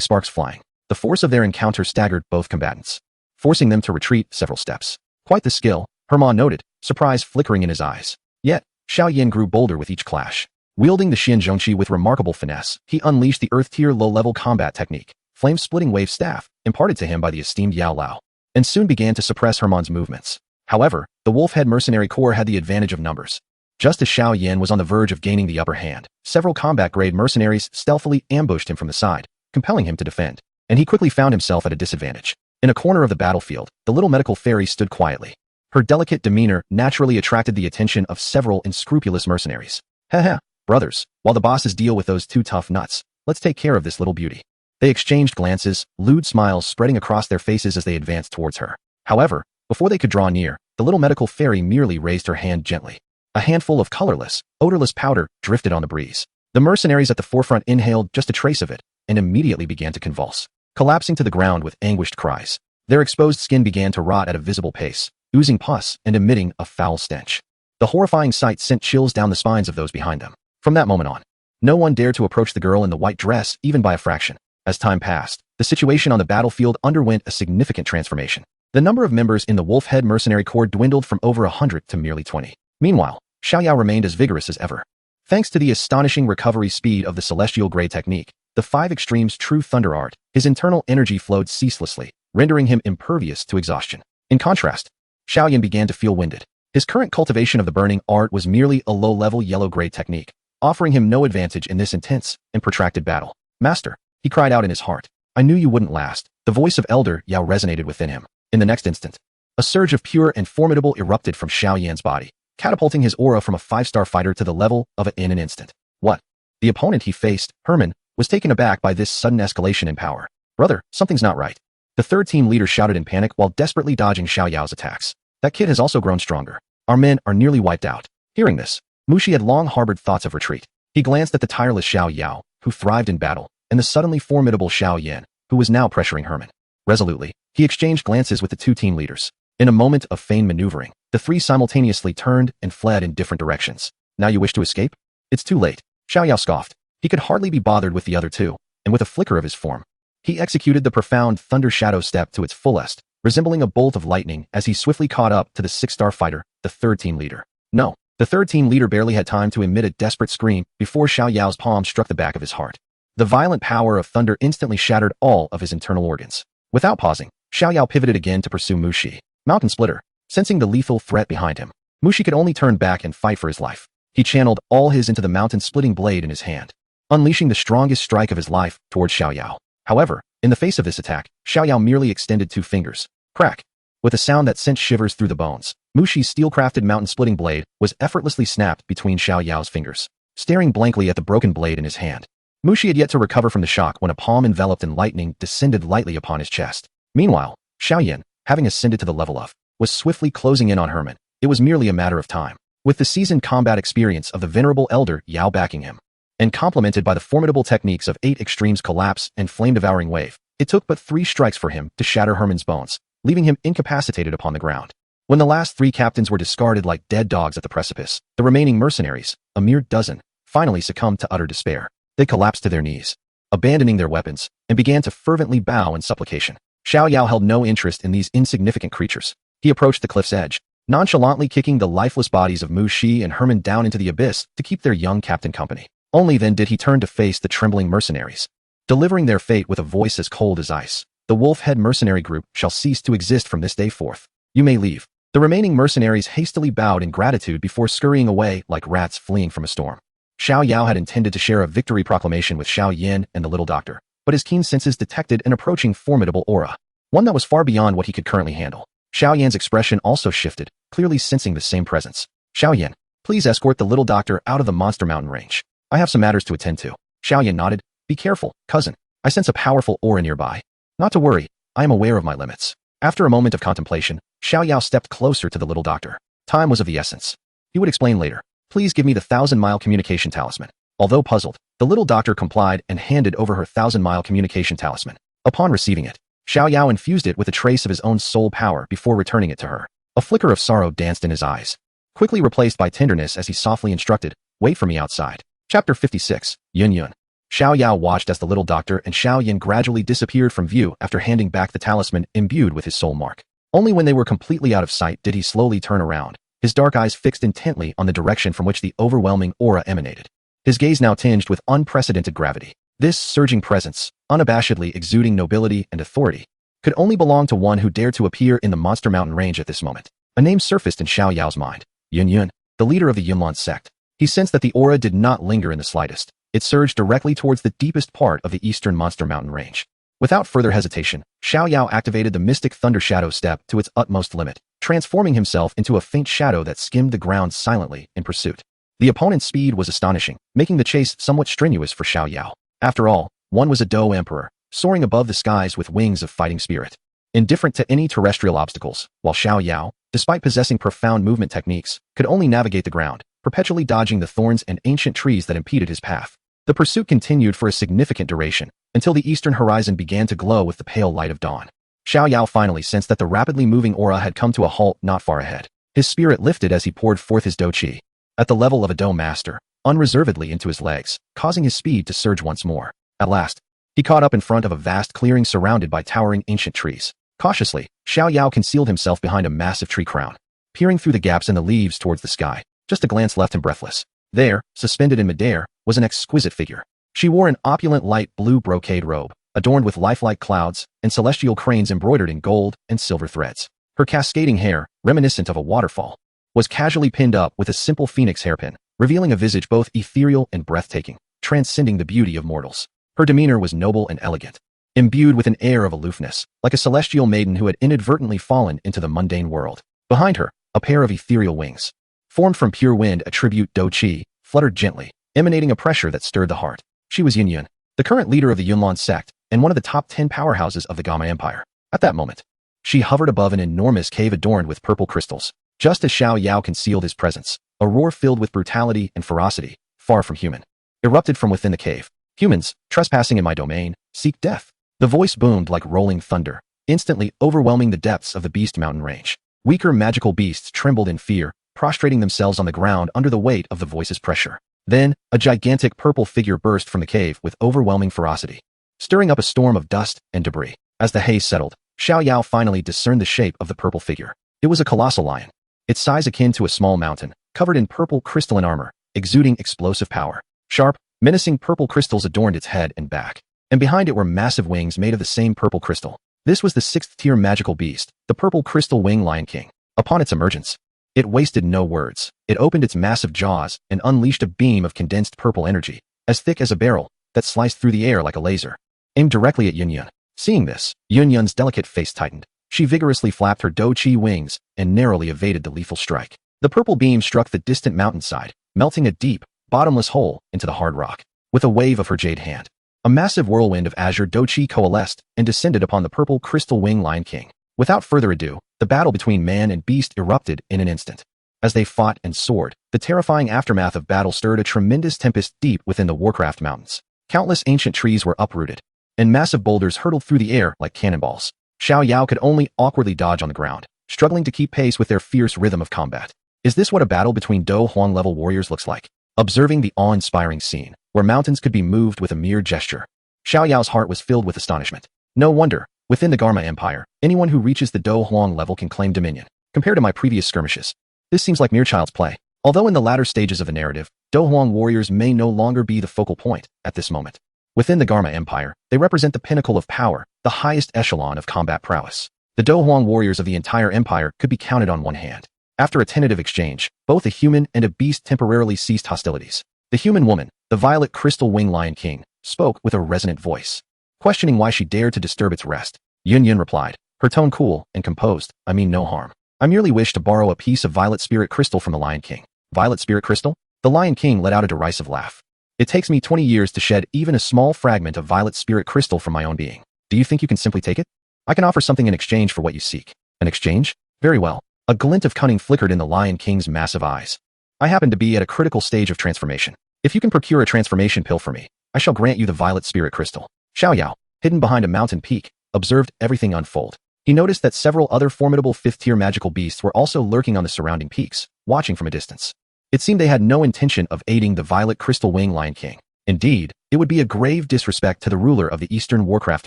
sparks flying. The force of their encounter staggered both combatants, forcing them to retreat several steps. Quite the skill, Hermann noted, surprise flickering in his eyes. Yet, Xiao Yan grew bolder with each clash. Wielding the Xianzhongqi with remarkable finesse, he unleashed the Earth-tier low-level combat technique, flame-splitting wave staff, imparted to him by the esteemed Yao Lao, and soon began to suppress Hermann's movements. However, the Wolfhead Mercenary Corps had the advantage of numbers. Just as Xiao Yan was on the verge of gaining the upper hand, several combat-grade mercenaries stealthily ambushed him from the side, compelling him to defend, and he quickly found himself at a disadvantage. In a corner of the battlefield, the little medical fairy stood quietly. Her delicate demeanor naturally attracted the attention of several unscrupulous mercenaries. "Heh, brothers, while the bosses deal with those 2 tough nuts, let's take care of this little beauty." They exchanged glances, lewd smiles spreading across their faces as they advanced towards her. However, before they could draw near, the little medical fairy merely raised her hand gently. A handful of colorless, odorless powder drifted on the breeze. The mercenaries at the forefront inhaled just a trace of it, and immediately began to convulse, collapsing to the ground with anguished cries. Their exposed skin began to rot at a visible pace, oozing pus and emitting a foul stench. The horrifying sight sent chills down the spines of those behind them. From that moment on, no one dared to approach the girl in the white dress even by a fraction. As time passed, the situation on the battlefield underwent a significant transformation. The number of members in the Wolfhead Mercenary Corps dwindled from over 100 to merely 20. Meanwhile, Xiao Yao remained as vigorous as ever. Thanks to the astonishing recovery speed of the Celestial Grey technique, the 5 extremes true thunder art, his internal energy flowed ceaselessly, rendering him impervious to exhaustion. In contrast, Xiao Yan began to feel winded. His current cultivation of the burning art was merely a low-level yellow-gray technique, offering him no advantage in this intense and protracted battle. "Master," he cried out in his heart, "I knew you wouldn't last." The voice of Elder Yao resonated within him. In the next instant, a surge of pure and formidable erupted from Xiao Yan's body, catapulting his aura from a 5-star fighter to the level of it in an instant. What? The opponent he faced, Hermann, was taken aback by this sudden escalation in power. "Brother, something's not right." The 3rd team leader shouted in panic while desperately dodging Xiao Yao's attacks. "That kid has also grown stronger. Our men are nearly wiped out." Hearing this, Mu Shi had long harbored thoughts of retreat. He glanced at the tireless Xiao Yao, who thrived in battle, and the suddenly formidable Xiao Yan, who was now pressuring Hermann. Resolutely, he exchanged glances with the 2 team leaders. In a moment of feigned maneuvering, the 3 simultaneously turned and fled in different directions. "Now you wish to escape? It's too late." Xiao Yao scoffed. He could hardly be bothered with the other 2, and with a flicker of his form, he executed the profound thunder shadow step to its fullest, resembling a bolt of lightning as he swiftly caught up to the 6-star fighter, the 3rd team leader. "No, The third team leader barely had time to emit a desperate scream before Xiao Yao's palm struck the back of his heart. The violent power of thunder instantly shattered all of his internal organs. Without pausing, Xiao Yao pivoted again to pursue Mushi. Mountain Splitter. Sensing the lethal threat behind him, Mushi could only turn back and fight for his life. He channeled all his into the mountain-splitting blade in his hand, unleashing the strongest strike of his life towards Xiao Yao. However, in the face of this attack, Xiao Yao merely extended 2 fingers. Crack! With a sound that sent shivers through the bones, Mushi's steel-crafted mountain-splitting blade was effortlessly snapped between Xiao Yao's fingers. Staring blankly at the broken blade in his hand, Mushi had yet to recover from the shock when a palm enveloped in lightning descended lightly upon his chest. Meanwhile, Xiao Yan, having ascended to the level of, was swiftly closing in on Herman. It was merely a matter of time. With the seasoned combat experience of the venerable elder Yao backing him, and complemented by the formidable techniques of 8 Extremes Collapse and Flame-Devouring Wave, it took but 3 strikes for him to shatter Herman's bones, leaving him incapacitated upon the ground. When the last 3 captains were discarded like dead dogs at the precipice, the remaining mercenaries, a mere dozen, finally succumbed to utter despair. They collapsed to their knees, abandoning their weapons, and began to fervently bow in supplication. Xiao Yao held no interest in these insignificant creatures. He approached the cliff's edge, nonchalantly kicking the lifeless bodies of Mu Shi and Herman down into the abyss to keep their young captain company. Only then did he turn to face the trembling mercenaries, delivering their fate with a voice as cold as ice. The wolf-head mercenary group shall cease to exist from this day forth. You may leave. The remaining mercenaries hastily bowed in gratitude before scurrying away like rats fleeing from a storm. Xiao Yao had intended to share a victory proclamation with Xiao Yan and the little doctor, but his keen senses detected an approaching formidable aura, one that was far beyond what he could currently handle. Xiao Yan's expression also shifted, clearly sensing the same presence. Xiao Yan, please escort the little doctor out of the monster mountain range. I have some matters to attend to. Xiao Yan nodded. Be careful, cousin. I sense a powerful aura nearby. Not to worry, I am aware of my limits. After a moment of contemplation, Xiao Yao stepped closer to the little doctor. Time was of the essence. He would explain later. Please give me the 1,000-mile communication talisman. Although puzzled, the little doctor complied and handed over her 1,000-mile communication talisman. Upon receiving it, Xiao Yao infused it with a trace of his own soul power before returning it to her. A flicker of sorrow danced in his eyes, quickly replaced by tenderness as he softly instructed, wait for me outside. Chapter 56, Yun Yun. Xiao Yao watched as the little doctor and Xiao Yan gradually disappeared from view after handing back the talisman imbued with his soul mark. Only when they were completely out of sight did he slowly turn around, his dark eyes fixed intently on the direction from which the overwhelming aura emanated. His gaze now tinged with unprecedented gravity. This surging presence, unabashedly exuding nobility and authority, could only belong to one who dared to appear in the Monster Mountain range at this moment. A name surfaced in Xiao Yao's mind. Yun Yun, the leader of the Yunlan sect. He sensed that the aura did not linger in the slightest. It surged directly towards the deepest part of the eastern Monster Mountain range. Without further hesitation, Xiao Yao activated the Mystic Thunder Shadow step to its utmost limit, transforming himself into a faint shadow that skimmed the ground silently in pursuit. The opponent's speed was astonishing, making the chase somewhat strenuous for Xiao Yao. After all, one was a Dou Emperor, soaring above the skies with wings of fighting spirit, indifferent to any terrestrial obstacles, while Xiao Yao, despite possessing profound movement techniques, could only navigate the ground, perpetually dodging the thorns and ancient trees that impeded his path. The pursuit continued for a significant duration, until the eastern horizon began to glow with the pale light of dawn. Xiao Yao finally sensed that the rapidly moving aura had come to a halt not far ahead. His spirit lifted as he poured forth his Dou Qi, at the level of a Dou master, unreservedly into his legs, causing his speed to surge once more. At last, he caught up in front of a vast clearing surrounded by towering ancient trees. Cautiously, Xiao Yao concealed himself behind a massive tree crown, peering through the gaps in the leaves towards the sky. Just a glance left him breathless. There, suspended in midair, was an exquisite figure. She wore an opulent light blue brocade robe, adorned with lifelike clouds and celestial cranes embroidered in gold and silver threads. Her cascading hair, reminiscent of a waterfall, was casually pinned up with a simple phoenix hairpin, revealing a visage both ethereal and breathtaking, transcending the beauty of mortals. Her demeanor was noble and elegant, imbued with an air of aloofness, like a celestial maiden who had inadvertently fallen into the mundane world. Behind her, a pair of ethereal wings, formed from pure wind attribute Dou Qi, fluttered gently, emanating a pressure that stirred the heart. She was Yun Yun, the current leader of the Yunlan sect, and one of the top 10 powerhouses of the Gamma Empire. At that moment, she hovered above an enormous cave adorned with purple crystals. Just as Xiao Yao concealed his presence, a roar filled with brutality and ferocity, far from human, erupted from within the cave. Humans, trespassing in my domain, seek death. The voice boomed like rolling thunder, instantly overwhelming the depths of the Beast Mountain range. Weaker magical beasts trembled in fear, prostrating themselves on the ground under the weight of the voice's pressure. Then, a gigantic purple figure burst from the cave with overwhelming ferocity, stirring up a storm of dust and debris. As the haze settled, Xiao Yao finally discerned the shape of the purple figure. It was a colossal lion, its size akin to a small mountain, covered in purple crystalline armor, exuding explosive power. Sharp, menacing purple crystals adorned its head and back, and behind it were massive wings made of the same purple crystal. This was the 6th-tier magical beast, the purple crystal wing Lion King. Upon its emergence, it wasted no words. It opened its massive jaws and unleashed a beam of condensed purple energy, as thick as a barrel, that sliced through the air like a laser, aimed directly at Yunyun. Seeing this, Yunyun's delicate face tightened. She vigorously flapped her Do-Chi wings and narrowly evaded the lethal strike. The purple beam struck the distant mountainside, melting a deep, bottomless hole into the hard rock. With a wave of her jade hand, a massive whirlwind of azure Do-Chi coalesced and descended upon the purple crystal wing Lion King. Without further ado, the battle between man and beast erupted in an instant. As they fought and soared, the terrifying aftermath of battle stirred a tremendous tempest deep within the Warcraft Mountains. Countless ancient trees were uprooted, and massive boulders hurtled through the air like cannonballs. Xiao Yao could only awkwardly dodge on the ground, struggling to keep pace with their fierce rhythm of combat. Is this what a battle between Do Huang-level warriors looks like? Observing the awe-inspiring scene, where mountains could be moved with a mere gesture, Xiao Yao's heart was filled with astonishment. No wonder, within the Garma Empire, anyone who reaches the Do Huang level can claim dominion. Compared to my previous skirmishes, this seems like mere child's play. Although in the latter stages of the narrative, Do Huang warriors may no longer be the focal point at this moment. Within the Garma Empire, they represent the pinnacle of power, the highest echelon of combat prowess. The Do Huang warriors of the entire empire could be counted on one hand. After a tentative exchange, both a human and a beast temporarily ceased hostilities. The human woman, the violet crystal wing Lion King, spoke with a resonant voice. Questioning why she dared to disturb its rest, Yunyun replied, her tone cool and composed, I mean no harm. I merely wish to borrow a piece of violet spirit crystal from the Lion King. Violet spirit crystal? The Lion King let out a derisive laugh. It takes me 20 years to shed even a small fragment of violet spirit crystal from my own being. Do you think you can simply take it? I can offer something in exchange for what you seek. An exchange? Very well. A glint of cunning flickered in the Lion King's massive eyes. I happen to be at a critical stage of transformation. If you can procure a transformation pill for me, I shall grant you the violet spirit crystal. Xiao Yao, hidden behind a mountain peak, observed everything unfold. He noticed that several other formidable 5th-tier magical beasts were also lurking on the surrounding peaks, watching from a distance. It seemed they had no intention of aiding the violet crystal wing Lion King. Indeed, it would be a grave disrespect to the ruler of the Eastern Warcraft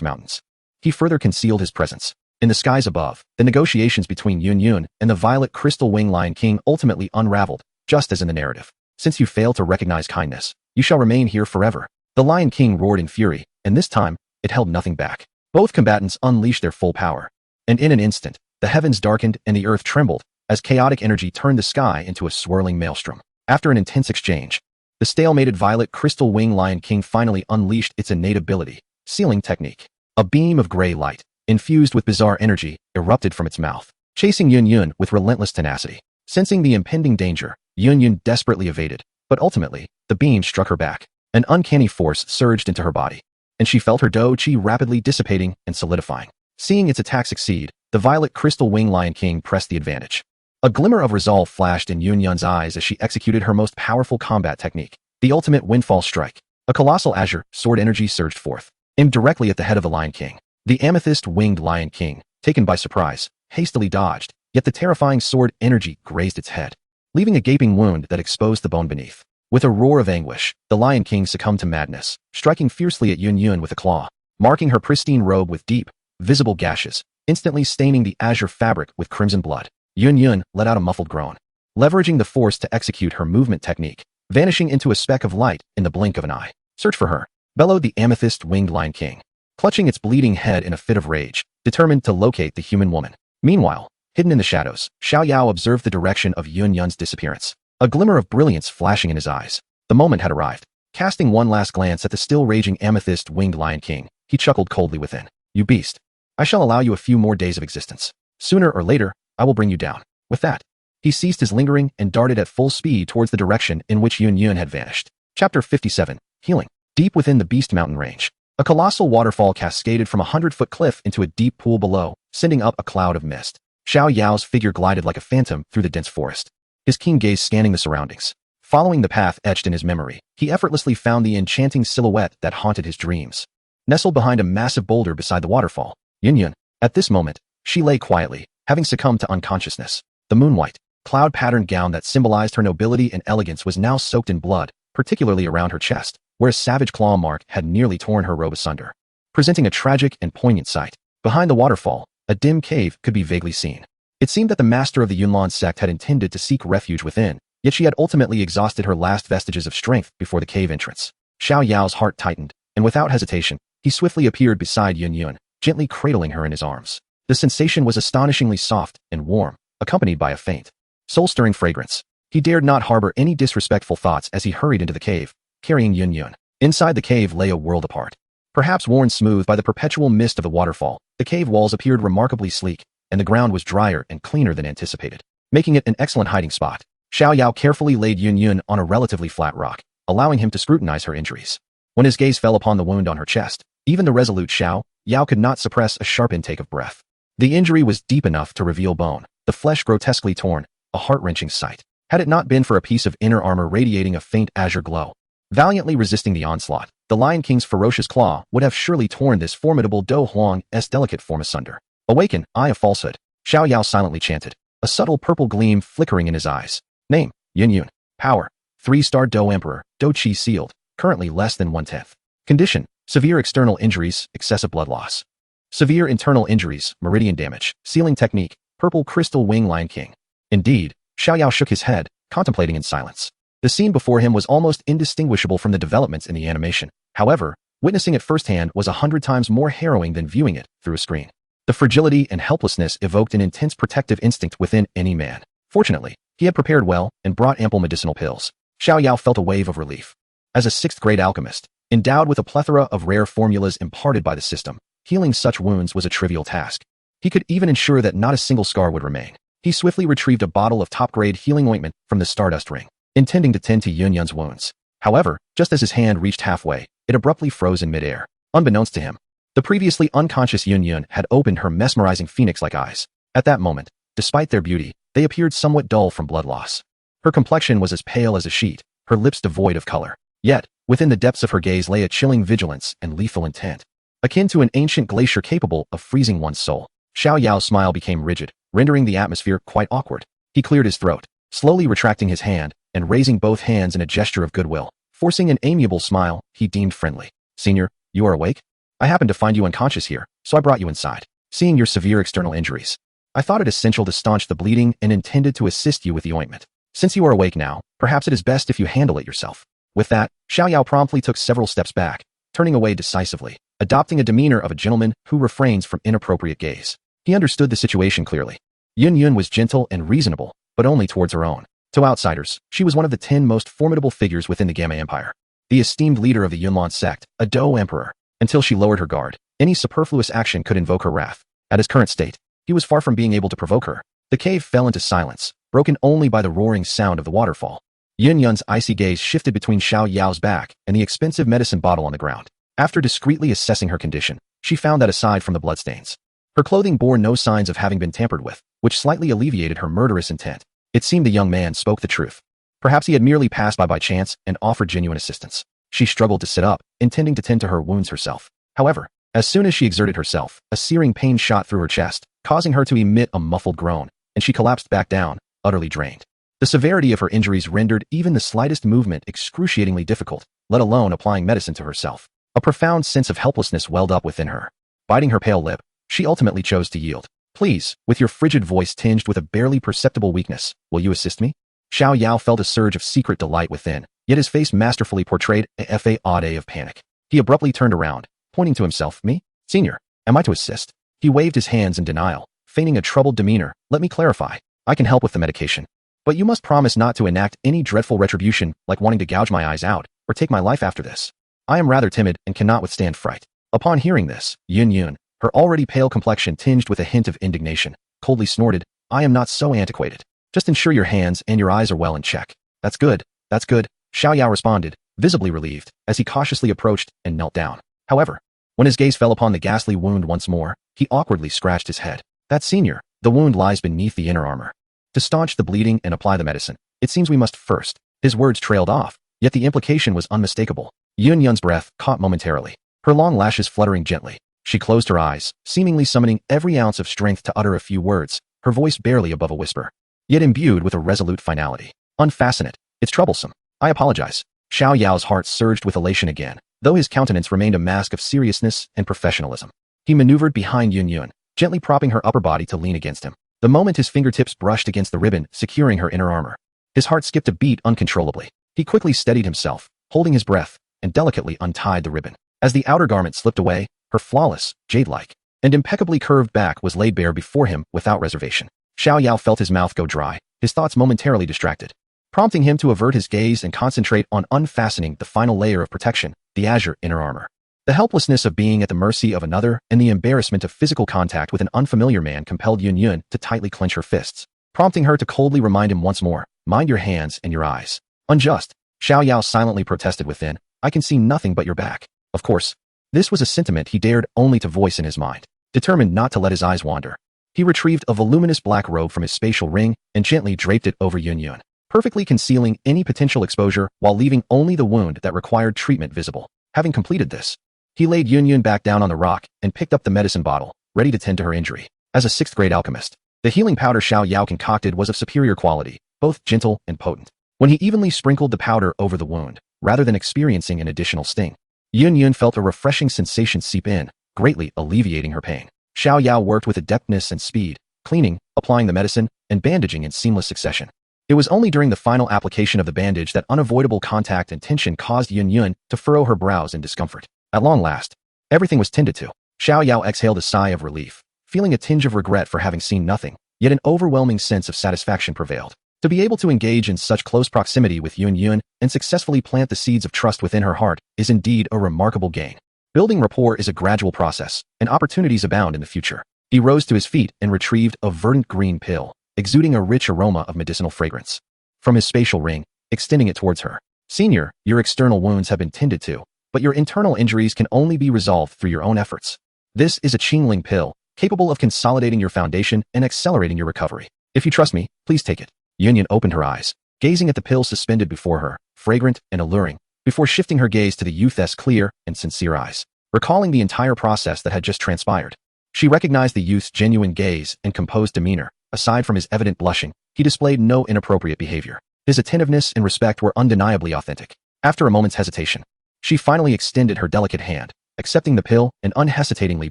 Mountains. He further concealed his presence. In the skies above, the negotiations between Yunyun and the violet crystal wing Lion King ultimately unraveled, just as in the narrative. Since you fail to recognize kindness, you shall remain here forever. The Lion King roared in fury, and this time, it held nothing back. Both combatants unleashed their full power. And in an instant, the heavens darkened and the earth trembled, as chaotic energy turned the sky into a swirling maelstrom. After an intense exchange, the stalemated violet crystal wing Lion King finally unleashed its innate ability, sealing technique. A beam of gray light, infused with bizarre energy, erupted from its mouth, chasing Yunyun with relentless tenacity. Sensing the impending danger, Yunyun desperately evaded, but ultimately, the beam struck her back. An uncanny force surged into her body, and she felt her Do-Chi rapidly dissipating and solidifying. Seeing its attack succeed, the violet crystal wing Lion King pressed the advantage. A glimmer of resolve flashed in Yunyun's eyes as she executed her most powerful combat technique, the ultimate windfall strike. A colossal azure sword energy surged forth, aimed directly at the head of the Lion King. The amethyst-winged Lion King, taken by surprise, hastily dodged, yet the terrifying sword energy grazed its head, leaving a gaping wound that exposed the bone beneath. With a roar of anguish, the Lion King succumbed to madness, striking fiercely at Yunyun with a claw, marking her pristine robe with deep, visible gashes, instantly staining the azure fabric with crimson blood. Yunyun let out a muffled groan, leveraging the force to execute her movement technique, vanishing into a speck of light in the blink of an eye. Search for her, bellowed the amethyst-winged Lion King, clutching its bleeding head in a fit of rage, determined to locate the human woman. Meanwhile, hidden in the shadows, Xiao Yao observed the direction of Yunyun's disappearance, a glimmer of brilliance flashing in his eyes. The moment had arrived. Casting one last glance at the still raging amethyst-winged Lion King, he chuckled coldly within. You beast. I shall allow you a few more days of existence. Sooner or later, I will bring you down. With that, he ceased his lingering and darted at full speed towards the direction in which Yunyun had vanished. Chapter 57. Healing. Deep within the Beast Mountain range, a colossal waterfall cascaded from a 100-foot cliff into a deep pool below, sending up a cloud of mist. Xiao Yao's figure glided like a phantom through the dense forest, his keen gaze scanning the surroundings. Following the path etched in his memory, he effortlessly found the enchanting silhouette that haunted his dreams. Nestled behind a massive boulder beside the waterfall, Yunyun. At this moment, she lay quietly, having succumbed to unconsciousness. The moon-white, cloud-patterned gown that symbolized her nobility and elegance was now soaked in blood, particularly around her chest, where a savage claw mark had nearly torn her robe asunder. Presenting a tragic and poignant sight, behind the waterfall, a dim cave could be vaguely seen. It seemed that the master of the Yunlan sect had intended to seek refuge within, Yet she had ultimately exhausted her last vestiges of strength before the cave entrance. Xiao Yao's heart tightened, and without hesitation, he swiftly appeared beside Yun, gently cradling her in his arms. The sensation was astonishingly soft and warm, accompanied by a faint, soul-stirring fragrance. He dared not harbor any disrespectful thoughts as he hurried into the cave, carrying Yun. Inside the cave lay a world apart. Perhaps worn smooth by the perpetual mist of the waterfall, the cave walls appeared remarkably sleek, and the ground was drier and cleaner than anticipated, making it an excellent hiding spot. Xiao Yao carefully laid Yun on a relatively flat rock, allowing him to scrutinize her injuries. When his gaze fell upon the wound on her chest, even the resolute Xiao Yao could not suppress a sharp intake of breath. The injury was deep enough to reveal bone, the flesh grotesquely torn, a heart-wrenching sight. Had it not been for a piece of inner armor radiating a faint azure glow, valiantly resisting the onslaught, the Lion King's ferocious claw would have surely torn this formidable Do Huang's delicate form asunder. Awaken, eye of falsehood, Xiao Yao silently chanted, a subtle purple gleam flickering in his eyes. Name, Yun. Power, 3-star Do Emperor, Do Qi sealed, currently less than 1/10. Condition, severe external injuries, excessive blood loss. Severe internal injuries, meridian damage, sealing technique, purple crystal wing Lion King. Indeed, Xiao Yao shook his head, contemplating in silence. The scene before him was almost indistinguishable from the developments in the animation. However, witnessing it firsthand was 100 times more harrowing than viewing it through a screen. The fragility and helplessness evoked an intense protective instinct within any man. Fortunately, he had prepared well and brought ample medicinal pills. Xiao Yao felt a wave of relief. As a 6th-grade alchemist, endowed with a plethora of rare formulas imparted by the system, healing such wounds was a trivial task. He could even ensure that not a single scar would remain. He swiftly retrieved a bottle of top-grade healing ointment from the Stardust Ring, intending to tend to Yun's wounds. However, just as his hand reached halfway, it abruptly froze in midair. Unbeknownst to him, the previously unconscious Yun had opened her mesmerizing phoenix-like eyes. At that moment, despite their beauty, they appeared somewhat dull from blood loss. Her complexion was as pale as a sheet, her lips devoid of color. Yet, within the depths of her gaze lay a chilling vigilance and lethal intent, akin to an ancient glacier capable of freezing one's soul. Xiao Yao's smile became rigid, rendering the atmosphere quite awkward. He cleared his throat, slowly retracting his hand and raising both hands in a gesture of goodwill, forcing an amiable smile he deemed friendly. Senior, you are awake? I happened to find you unconscious here, so I brought you inside. Seeing your severe external injuries, I thought it essential to staunch the bleeding and intended to assist you with the ointment. Since you are awake now, perhaps it is best if you handle it yourself. With that, Xiao Yao promptly took several steps back, turning away decisively, adopting a demeanor of a gentleman who refrains from inappropriate gaze. He understood the situation clearly. Yun was gentle and reasonable, but only towards her own. To outsiders, she was one of the 10 most formidable figures within the Gamma Empire. The esteemed leader of the Yunlan sect, a Do Emperor. Until she lowered her guard, any superfluous action could invoke her wrath. At his current state, he was far from being able to provoke her. The cave fell into silence, broken only by the roaring sound of the waterfall. Yun's icy gaze shifted between Xiao Yao's back and the expensive medicine bottle on the ground. After discreetly assessing her condition, she found that aside from the bloodstains, her clothing bore no signs of having been tampered with, which slightly alleviated her murderous intent. It seemed the young man spoke the truth. Perhaps he had merely passed by chance and offered genuine assistance. She struggled to sit up, intending to tend to her wounds herself. However, as soon as she exerted herself, a searing pain shot through her chest, causing her to emit a muffled groan, and she collapsed back down, utterly drained. The severity of her injuries rendered even the slightest movement excruciatingly difficult, let alone applying medicine to herself. A profound sense of helplessness welled up within her. Biting her pale lip, she ultimately chose to yield. Please, with your frigid voice tinged with a barely perceptible weakness, will you assist me? Xiao Yao felt a surge of secret delight within, yet his face masterfully portrayed a odd of panic. He abruptly turned around, pointing to himself. Me? Senior, am I to assist? He waved his hands in denial, feigning a troubled demeanor. Let me clarify. I can help with the medication. But you must promise not to enact any dreadful retribution like wanting to gouge my eyes out or take my life after this. I am rather timid and cannot withstand fright. Upon hearing this, Yun, her already pale complexion tinged with a hint of indignation, coldly snorted, I am not so antiquated. Just ensure your hands and your eyes are well in check. That's good, Xiao Yao responded, visibly relieved, as he cautiously approached and knelt down. However, when his gaze fell upon the ghastly wound once more, he awkwardly scratched his head. That's senior, the wound lies beneath the inner armor. To staunch the bleeding and apply the medicine, it seems we must first. His words trailed off, yet the implication was unmistakable. Yun's breath caught momentarily, her long lashes fluttering gently. She closed her eyes, seemingly summoning every ounce of strength to utter a few words, her voice barely above a whisper, yet imbued with a resolute finality. Unfasten it. It's troublesome. I apologize. Xiao Yao's heart surged with elation again, though his countenance remained a mask of seriousness and professionalism. He maneuvered behind Yun, gently propping her upper body to lean against him. The moment his fingertips brushed against the ribbon securing her inner armor, His heart skipped a beat uncontrollably. He quickly steadied himself, holding his breath, and delicately untied the ribbon. As the outer garment slipped away, her flawless, jade-like, and impeccably curved back was laid bare before him without reservation. Xiao Yao felt his mouth go dry, his thoughts momentarily distracted, prompting him to avert his gaze and concentrate on unfastening the final layer of protection, the azure inner armor. The helplessness of being at the mercy of another and the embarrassment of physical contact with an unfamiliar man compelled Yun to tightly clench her fists, prompting her to coldly remind him once more, "Mind your hands and your eyes." "Unjust," Xiao Yao silently protested within. "I can see nothing but your back." Of course, this was a sentiment he dared only to voice in his mind. Determined not to let his eyes wander, he retrieved a voluminous black robe from his spatial ring and gently draped it over Yun, perfectly concealing any potential exposure while leaving only the wound that required treatment visible. Having completed this, he laid Yun back down on the rock and picked up the medicine bottle, ready to tend to her injury. As a 6th-grade alchemist, the healing powder Xiao Yao concocted was of superior quality, both gentle and potent. When he evenly sprinkled the powder over the wound, rather than experiencing an additional sting, Yun felt a refreshing sensation seep in, greatly alleviating her pain. Xiao Yao worked with adeptness and speed, cleaning, applying the medicine, and bandaging in seamless succession. It was only during the final application of the bandage that unavoidable contact and tension caused Yun to furrow her brows in discomfort. At long last, everything was tended to. Xiao Yao exhaled a sigh of relief, feeling a tinge of regret for having seen nothing, yet an overwhelming sense of satisfaction prevailed. To be able to engage in such close proximity with Yun and successfully plant the seeds of trust within her heart is indeed a remarkable gain. Building rapport is a gradual process, and opportunities abound in the future. He rose to his feet and retrieved a verdant green pill, exuding a rich aroma of medicinal fragrance, from his spatial ring, extending it towards her. "Senior, your external wounds have been tended to, but your internal injuries can only be resolved through your own efforts. This is a Qingling pill, capable of consolidating your foundation and accelerating your recovery. If you trust me, please take it." Yun opened her eyes, gazing at the pill suspended before her, fragrant and alluring, before shifting her gaze to the youth's clear and sincere eyes. Recalling the entire process that had just transpired, she recognized the youth's genuine gaze and composed demeanor. Aside from his evident blushing, he displayed no inappropriate behavior. His attentiveness and respect were undeniably authentic. After a moment's hesitation, she finally extended her delicate hand, accepting the pill and unhesitatingly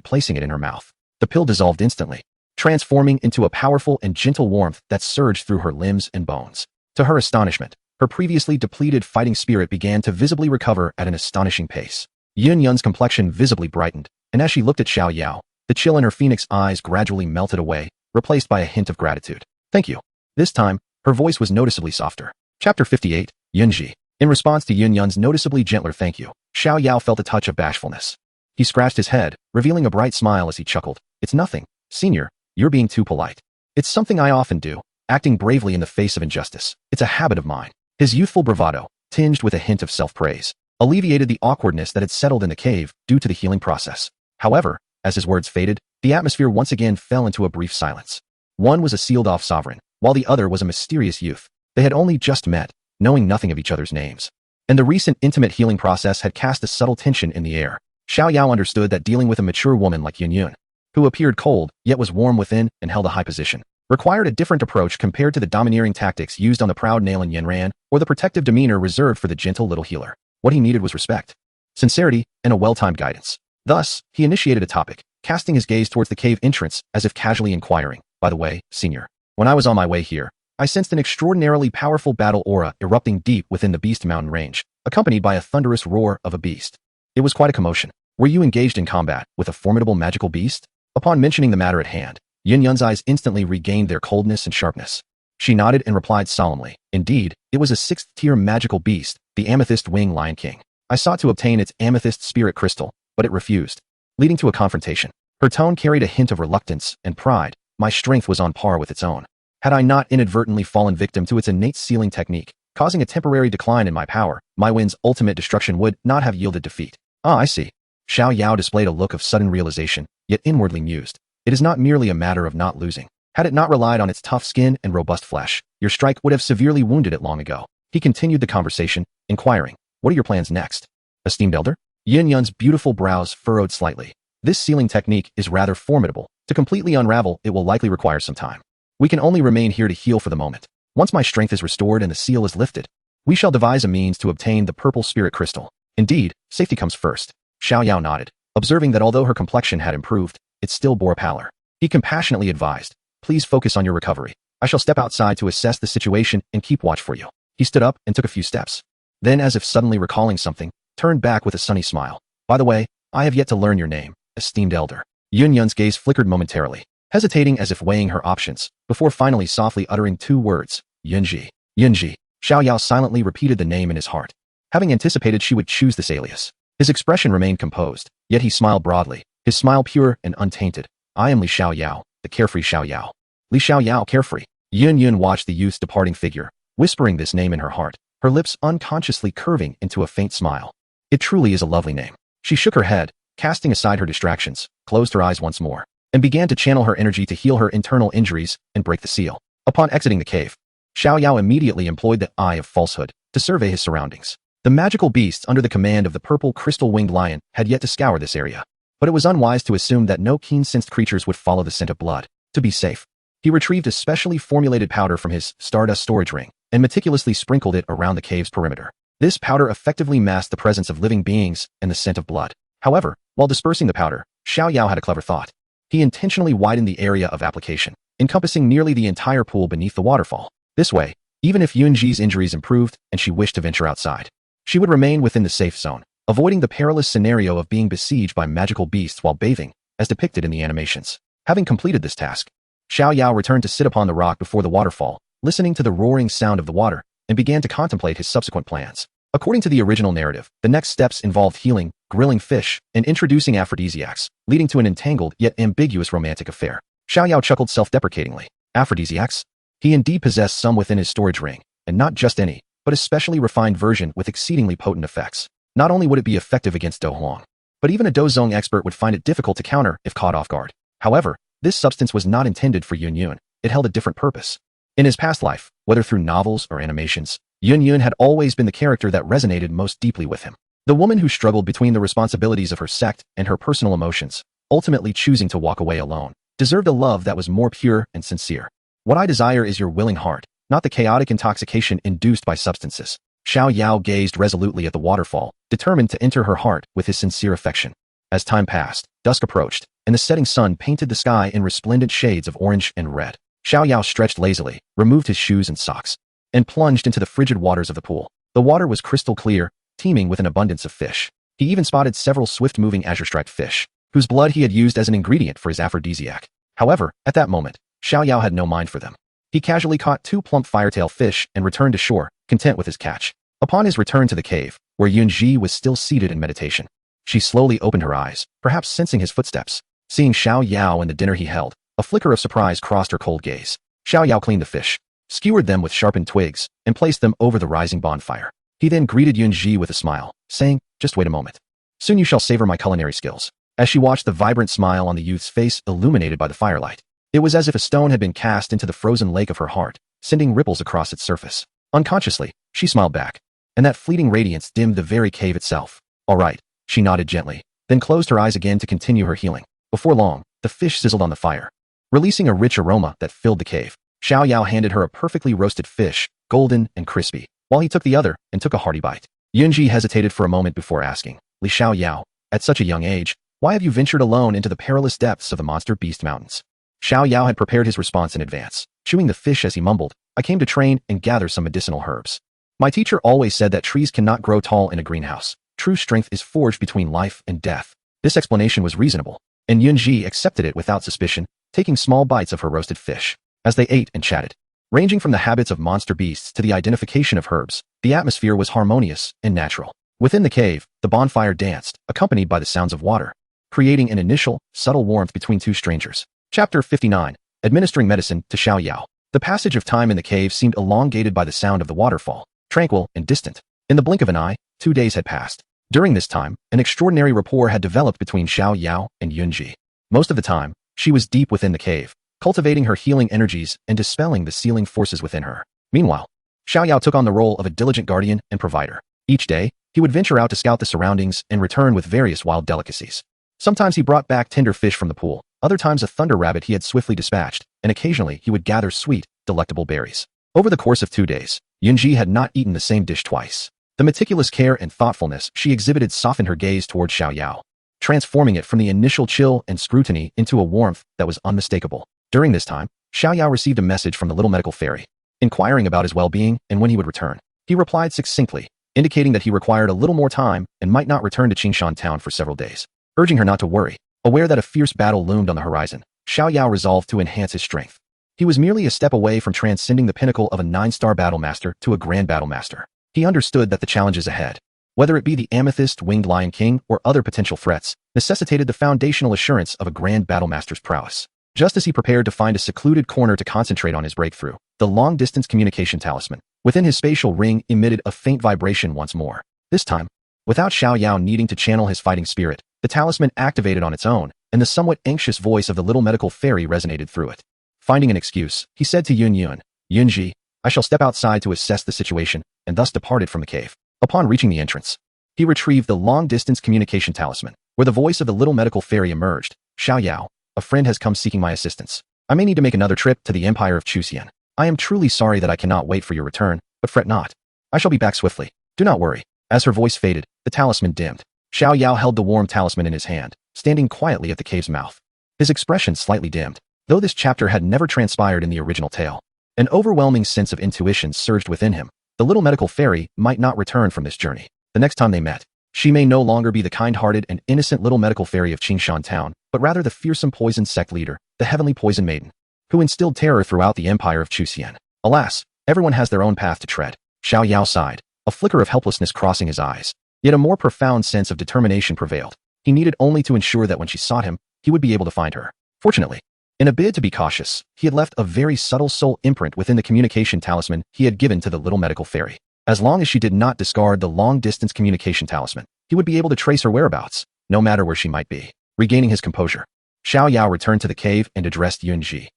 placing it in her mouth. The pill dissolved instantly, transforming into a powerful and gentle warmth that surged through her limbs and bones. To her astonishment, her previously depleted fighting spirit began to visibly recover at an astonishing pace. Yun's complexion visibly brightened, and as she looked at Xiao Yao, the chill in her phoenix eyes gradually melted away, replaced by a hint of gratitude. "Thank you." This time, her voice was noticeably softer. Chapter 58, Yunji. In response to Yun's noticeably gentler thank you, Xiao Yao felt a touch of bashfulness. He scratched his head, revealing a bright smile as he chuckled. "It's nothing, senior. You're being too polite. It's something I often do, acting bravely in the face of injustice. It's a habit of mine." His youthful bravado, tinged with a hint of self-praise, alleviated the awkwardness that had settled in the cave due to the healing process. However, as his words faded, the atmosphere once again fell into a brief silence. One was a sealed-off sovereign, while the other was a mysterious youth. They had only just met, knowing nothing of each other's names. And the recent intimate healing process had cast a subtle tension in the air. Xiao Yao understood that dealing with a mature woman like Yun, who appeared cold yet was warm within and held a high position, required a different approach compared to the domineering tactics used on the proud Nalan Yanran or the protective demeanor reserved for the gentle little healer. What he needed was respect, sincerity, and a well-timed guidance. Thus, he initiated a topic, casting his gaze towards the cave entrance as if casually inquiring, "By the way, senior, when I was on my way here, I sensed an extraordinarily powerful battle aura erupting deep within the Beast Mountain range, accompanied by a thunderous roar of a beast. It was quite a commotion. Were you engaged in combat with a formidable magical beast?" Upon mentioning the matter at hand, Yun's eyes instantly regained their coldness and sharpness. She nodded and replied solemnly, "Indeed, it was a 6th-tier magical beast, the Amethyst Wing Lion King. I sought to obtain its Amethyst Spirit Crystal, but it refused, leading to a confrontation." Her tone carried a hint of reluctance and pride. "My strength was on par with its own. Had I not inadvertently fallen victim to its innate sealing technique, causing a temporary decline in my power, my wind's ultimate destruction would not have yielded defeat." "Ah, I see." Xiao Yao displayed a look of sudden realization, yet inwardly mused. "It is not merely a matter of not losing. Had it not relied on its tough skin and robust flesh, your strike would have severely wounded it long ago." He continued the conversation, inquiring, "What are your plans next?" "Esteemed elder?" Yun's beautiful brows furrowed slightly. "This sealing technique is rather formidable. To completely unravel, it will likely require some time. We can only remain here to heal for the moment. Once my strength is restored and the seal is lifted, we shall devise a means to obtain the purple spirit crystal. Indeed, safety comes first." Xiao Yao nodded, observing that although her complexion had improved, it still bore a pallor. He compassionately advised, "Please focus on your recovery. I shall step outside to assess the situation and keep watch for you. He stood up and took a few steps. Then, as if suddenly recalling something, turned back with a sunny smile. By the way, I have yet to learn your name, esteemed elder. Yun's gaze flickered momentarily, hesitating as if weighing her options, before finally softly uttering 2 words, Yunji. Yunji. Xiao Yao silently repeated the name in his heart, having anticipated she would choose this alias. His expression remained composed, yet he smiled broadly, his smile pure and untainted. I am Li Xiao Yao, the carefree Xiao Yao. Li Xiao Yao, carefree. Yun watched the youth's departing figure, whispering this name in her heart, her lips unconsciously curving into a faint smile. It truly is a lovely name. She shook her head, casting aside her distractions, closed her eyes once more, and began to channel her energy to heal her internal injuries and break the seal. Upon exiting the cave, Xiao Yao immediately employed the Eye of Falsehood to survey his surroundings. The magical beasts under the command of the purple crystal-winged lion had yet to scour this area, but it was unwise to assume that no keen-sensed creatures would follow the scent of blood. To be safe, he retrieved a specially formulated powder from his stardust storage ring and meticulously sprinkled it around the cave's perimeter. This powder effectively masked the presence of living beings and the scent of blood. However, while dispersing the powder, Xiao Yao had a clever thought. He intentionally widened the area of application, encompassing nearly the entire pool beneath the waterfall. This way, even if Yunji's injuries improved and she wished to venture outside, she would remain within the safe zone, avoiding the perilous scenario of being besieged by magical beasts while bathing, as depicted in the animations. Having completed this task, Xiao Yao returned to sit upon the rock before the waterfall, listening to the roaring sound of the water, and began to contemplate his subsequent plans. According to the original narrative, the next steps involved healing, grilling fish, and introducing aphrodisiacs, leading to an entangled yet ambiguous romantic affair. Xiao Yao chuckled self-deprecatingly. Aphrodisiacs? He indeed possessed some within his storage ring, and not just any, but a specially refined version with exceedingly potent effects. Not only would it be effective against Do Huang, but even a Dozong expert would find it difficult to counter if caught off guard. However, this substance was not intended for Yun. It held a different purpose. In his past life, whether through novels or animations, Yun had always been the character that resonated most deeply with him. The woman who struggled between the responsibilities of her sect and her personal emotions, ultimately choosing to walk away alone, deserved a love that was more pure and sincere. What I desire is your willing heart, not the chaotic intoxication induced by substances. Xiao Yao gazed resolutely at the waterfall, determined to enter her heart with his sincere affection. As time passed, dusk approached, and the setting sun painted the sky in resplendent shades of orange and red. Xiao Yao stretched lazily, removed his shoes and socks, and plunged into the frigid waters of the pool. The water was crystal clear, teeming with an abundance of fish. He even spotted several swift-moving azure-striped fish, whose blood he had used as an ingredient for his aphrodisiac. However, at that moment, Xiao Yao had no mind for them. He casually caught 2 plump firetail fish and returned to shore, content with his catch. Upon his return to the cave, where Yunji was still seated in meditation, she slowly opened her eyes, perhaps sensing his footsteps. Seeing Xiao Yao and the dinner he held, a flicker of surprise crossed her cold gaze. Xiao Yao cleaned the fish, skewered them with sharpened twigs, and placed them over the rising bonfire. He then greeted Yunji with a smile, saying, "Just wait a moment. Soon you shall savor my culinary skills." As she watched the vibrant smile on the youth's face illuminated by the firelight, it was as if a stone had been cast into the frozen lake of her heart, sending ripples across its surface. Unconsciously, she smiled back, and that fleeting radiance dimmed the very cave itself. "All right," she nodded gently, then closed her eyes again to continue her healing. Before long, the fish sizzled on the fire, releasing a rich aroma that filled the cave. Xiao Yao handed her a perfectly roasted fish, golden and crispy, while he took the other and took a hearty bite. Yunji hesitated for a moment before asking, "Li Xiao Yao, at such a young age, why have you ventured alone into the perilous depths of the monster beast mountains?" Xiao Yao had prepared his response in advance, chewing the fish as he mumbled, "I came to train and gather some medicinal herbs. My teacher always said that trees cannot grow tall in a greenhouse. True strength is forged between life and death." This explanation was reasonable, and Yunji accepted it without suspicion, taking small bites of her roasted fish. As they ate and chatted, ranging from the habits of monster beasts to the identification of herbs, the atmosphere was harmonious and natural. Within the cave, the bonfire danced, accompanied by the sounds of water, creating an initial, subtle warmth between 2 strangers. Chapter 59. Administering medicine to Xiao Yao. The passage of time in the cave seemed elongated by the sound of the waterfall, tranquil and distant. In the blink of an eye, 2 days had passed. During this time, an extraordinary rapport had developed between Xiao Yao and Yunji. Most of the time, she was deep within the cave, cultivating her healing energies and dispelling the sealing forces within her. Meanwhile, Xiao Yao took on the role of a diligent guardian and provider. Each day, he would venture out to scout the surroundings and return with various wild delicacies. Sometimes he brought back tender fish from the pool, other times a thunder rabbit he had swiftly dispatched, and occasionally he would gather sweet, delectable berries. Over the course of 2 days, Yunji had not eaten the same dish twice. The meticulous care and thoughtfulness she exhibited softened her gaze toward Xiao Yao, transforming it from the initial chill and scrutiny into a warmth that was unmistakable. During this time, Xiao Yao received a message from the little medical fairy, inquiring about his well-being and when he would return. He replied succinctly, indicating that he required a little more time and might not return to Qingshan town for several days, urging her not to worry. Aware that a fierce battle loomed on the horizon, Xiao Yao resolved to enhance his strength. He was merely a step away from transcending the pinnacle of a 9-star battle master to a grand battle master. He understood that the challenges ahead, whether it be the amethyst winged lion king or other potential threats, necessitated the foundational assurance of a grand battle master's prowess. Just as he prepared to find a secluded corner to concentrate on his breakthrough, the long-distance communication talisman within his spatial ring emitted a faint vibration once more. This time, without Xiao Yao needing to channel his fighting spirit, the talisman activated on its own, and the somewhat anxious voice of the little medical fairy resonated through it. Finding an excuse, he said to Yunji, I shall step outside to assess the situation, and thus departed from the cave. Upon reaching the entrance, he retrieved the long-distance communication talisman, where the voice of the little medical fairy emerged. Xiao Yao, a friend has come seeking my assistance. I may need to make another trip to the Empire of Chuxian. I am truly sorry that I cannot wait for your return, but fret not. I shall be back swiftly. Do not worry. As her voice faded, the talisman dimmed. Xiao Yao held the warm talisman in his hand, standing quietly at the cave's mouth. His expression slightly dimmed, though this chapter had never transpired in the original tale. An overwhelming sense of intuition surged within him. The little medical fairy might not return from this journey. The next time they met, she may no longer be the kind-hearted and innocent little medical fairy of Qingshan town, but rather the fearsome poison sect leader, the heavenly poison maiden, who instilled terror throughout the empire of Chuxian. Alas, everyone has their own path to tread. Xiao Yao sighed, a flicker of helplessness crossing his eyes. Yet a more profound sense of determination prevailed. He needed only to ensure that when she sought him, he would be able to find her. Fortunately, in a bid to be cautious, he had left a very subtle soul imprint within the communication talisman he had given to the little medical fairy. As long as she did not discard the long-distance communication talisman, he would be able to trace her whereabouts, no matter where she might be. Regaining his composure, Xiao Yao returned to the cave and addressed Yunji,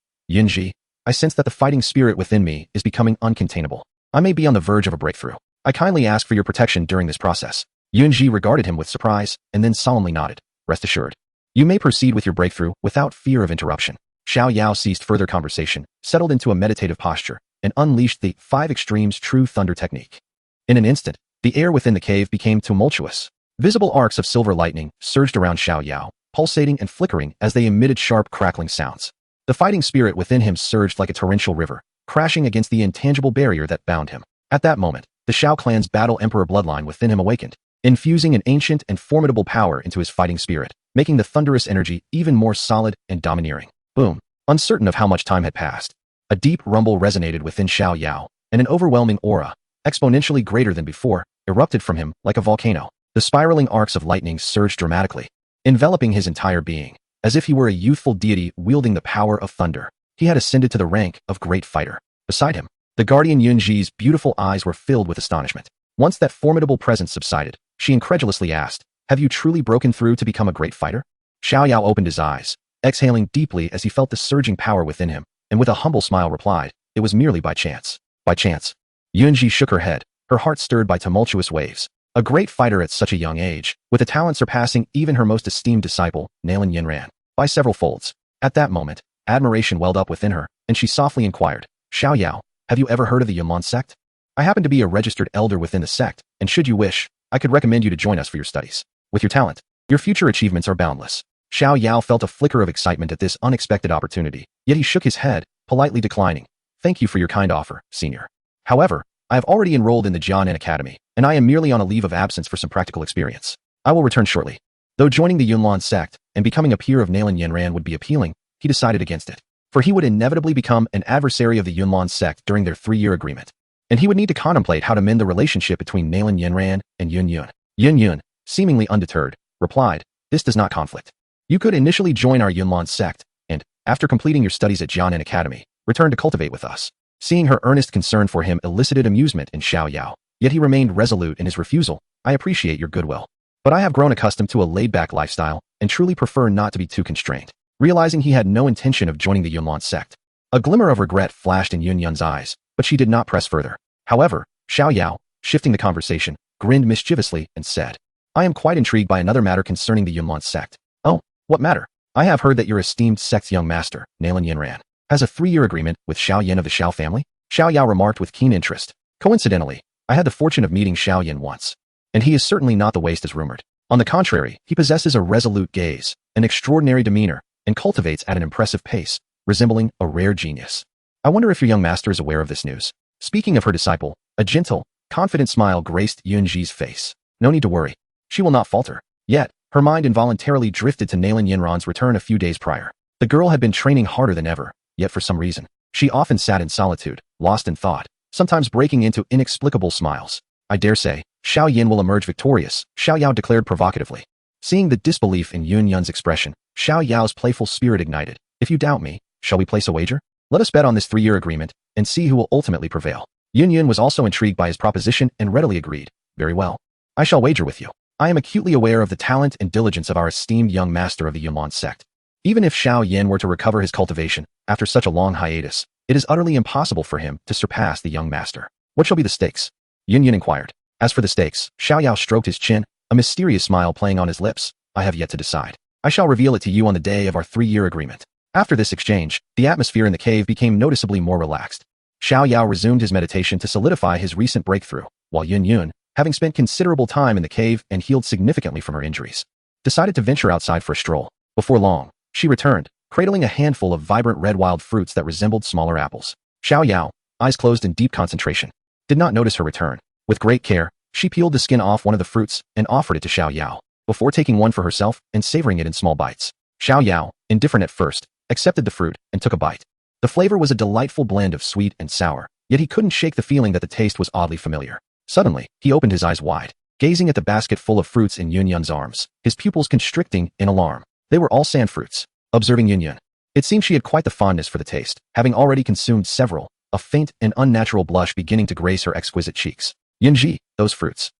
I sense that the fighting spirit within me is becoming uncontainable. I may be on the verge of a breakthrough. I kindly ask for your protection during this process. Yunji regarded him with surprise and then solemnly nodded. Rest assured. You may proceed with your breakthrough without fear of interruption. Xiao Yao ceased further conversation, settled into a meditative posture, and unleashed the 5 extremes true thunder technique. In an instant, the air within the cave became tumultuous. Visible arcs of silver lightning surged around Xiao Yao, pulsating and flickering as they emitted sharp crackling sounds. The fighting spirit within him surged like a torrential river, crashing against the intangible barrier that bound him. At that moment, the Xiao clan's battle emperor bloodline within him awakened, infusing an ancient and formidable power into his fighting spirit, making the thunderous energy even more solid and domineering. Boom. Uncertain of how much time had passed, a deep rumble resonated within Xiao Yao, and an overwhelming aura, exponentially greater than before, erupted from him like a volcano. The spiraling arcs of lightning surged dramatically, enveloping his entire being, as if he were a youthful deity wielding the power of thunder. He had ascended to the rank of great fighter. Beside him, the guardian Yunji's beautiful eyes were filled with astonishment. Once that formidable presence subsided, she incredulously asked, Have you truly broken through to become a great fighter? Xiao Yao opened his eyes, exhaling deeply as he felt the surging power within him, and with a humble smile replied, It was merely by chance. By chance. Yunji shook her head, her heart stirred by tumultuous waves. A great fighter at such a young age, with a talent surpassing even her most esteemed disciple, Nalan Yanran, by several folds. At that moment, admiration welled up within her, and she softly inquired, Xiao Yao, have you ever heard of the Yunlan sect? I happen to be a registered elder within the sect, and should you wish, I could recommend you to join us for your studies. With your talent, your future achievements are boundless. Xiao Yao felt a flicker of excitement at this unexpected opportunity, yet he shook his head, politely declining. Thank you for your kind offer, senior. However, I have already enrolled in the Xiao Yan Academy, and I am merely on a leave of absence for some practical experience. I will return shortly. Though joining the Yunlan sect and becoming a peer of Nalan Yanran would be appealing, he decided against it. For he would inevitably become an adversary of the Yunlan sect during their 3-year agreement, and he would need to contemplate how to mend the relationship between Nalan Yanran and Yun. Yun, seemingly undeterred, replied, This does not conflict. You could initially join our Yunlan sect, and, after completing your studies at Xiao Yan Academy, return to cultivate with us. Seeing her earnest concern for him elicited amusement in Xiao Yao, yet he remained resolute in his refusal. I appreciate your goodwill, but I have grown accustomed to a laid-back lifestyle and truly prefer not to be too constrained. Realizing he had no intention of joining the Yunlan sect, a glimmer of regret flashed in Yun's eyes, but she did not press further. However, Xiao Yao, shifting the conversation, grinned mischievously and said, I am quite intrigued by another matter concerning the Yunlan sect. Oh, what matter? I have heard that your esteemed sect's young master, Nalan Yanran, has a 3-year agreement with Xiao Yan of the Xiao family? Xiao Yao remarked with keen interest. Coincidentally, I had the fortune of meeting Xiao Yan once, and he is certainly not the waste as rumored. On the contrary, he possesses a resolute gaze, an extraordinary demeanor, and cultivates at an impressive pace. resembling a rare genius. I wonder if your young master is aware of this news. Speaking of her disciple, a gentle, confident smile graced Yunji's face. No need to worry. She will not falter. Yet, her mind involuntarily drifted to Nalan Yanran's return a few days prior. The girl had been training harder than ever, yet for some reason, she often sat in solitude, lost in thought, sometimes breaking into inexplicable smiles. I dare say, Xiao Yan will emerge victorious, Xiao Yao declared provocatively. Seeing the disbelief in Yun Yun's expression, Xiao Yao's playful spirit ignited. If you doubt me, shall we place a wager? Let us bet on this 3-year agreement, and see who will ultimately prevail. Yun Yun was also intrigued by his proposition and readily agreed. Very well. I shall wager with you. I am acutely aware of the talent and diligence of our esteemed young master of the Yunlan sect. Even if Xiao Yan were to recover his cultivation, after such a long hiatus, it is utterly impossible for him to surpass the young master. What shall be the stakes? Yun Yun inquired. As for the stakes, Xiao Yao stroked his chin, a mysterious smile playing on his lips. I have yet to decide. I shall reveal it to you on the day of our 3-year agreement. After this exchange, the atmosphere in the cave became noticeably more relaxed. Xiao Yao resumed his meditation to solidify his recent breakthrough, while Yun Yun, having spent considerable time in the cave and healed significantly from her injuries, decided to venture outside for a stroll. Before long, she returned, cradling a handful of vibrant red wild fruits that resembled smaller apples. Xiao Yao, eyes closed in deep concentration, did not notice her return. With great care, she peeled the skin off one of the fruits and offered it to Xiao Yao, before taking one for herself and savoring it in small bites. Xiao Yao, indifferent at first, accepted the fruit and took a bite. The flavor was a delightful blend of sweet and sour, yet he couldn't shake the feeling that the taste was oddly familiar. Suddenly, he opened his eyes wide, gazing at the basket full of fruits in Yun Yun's arms, his pupils constricting in alarm. They were all sand fruits. Observing Yun Yun, it seemed she had quite the fondness for the taste, having already consumed several, a faint and unnatural blush beginning to grace her exquisite cheeks. Yunji, those fruits.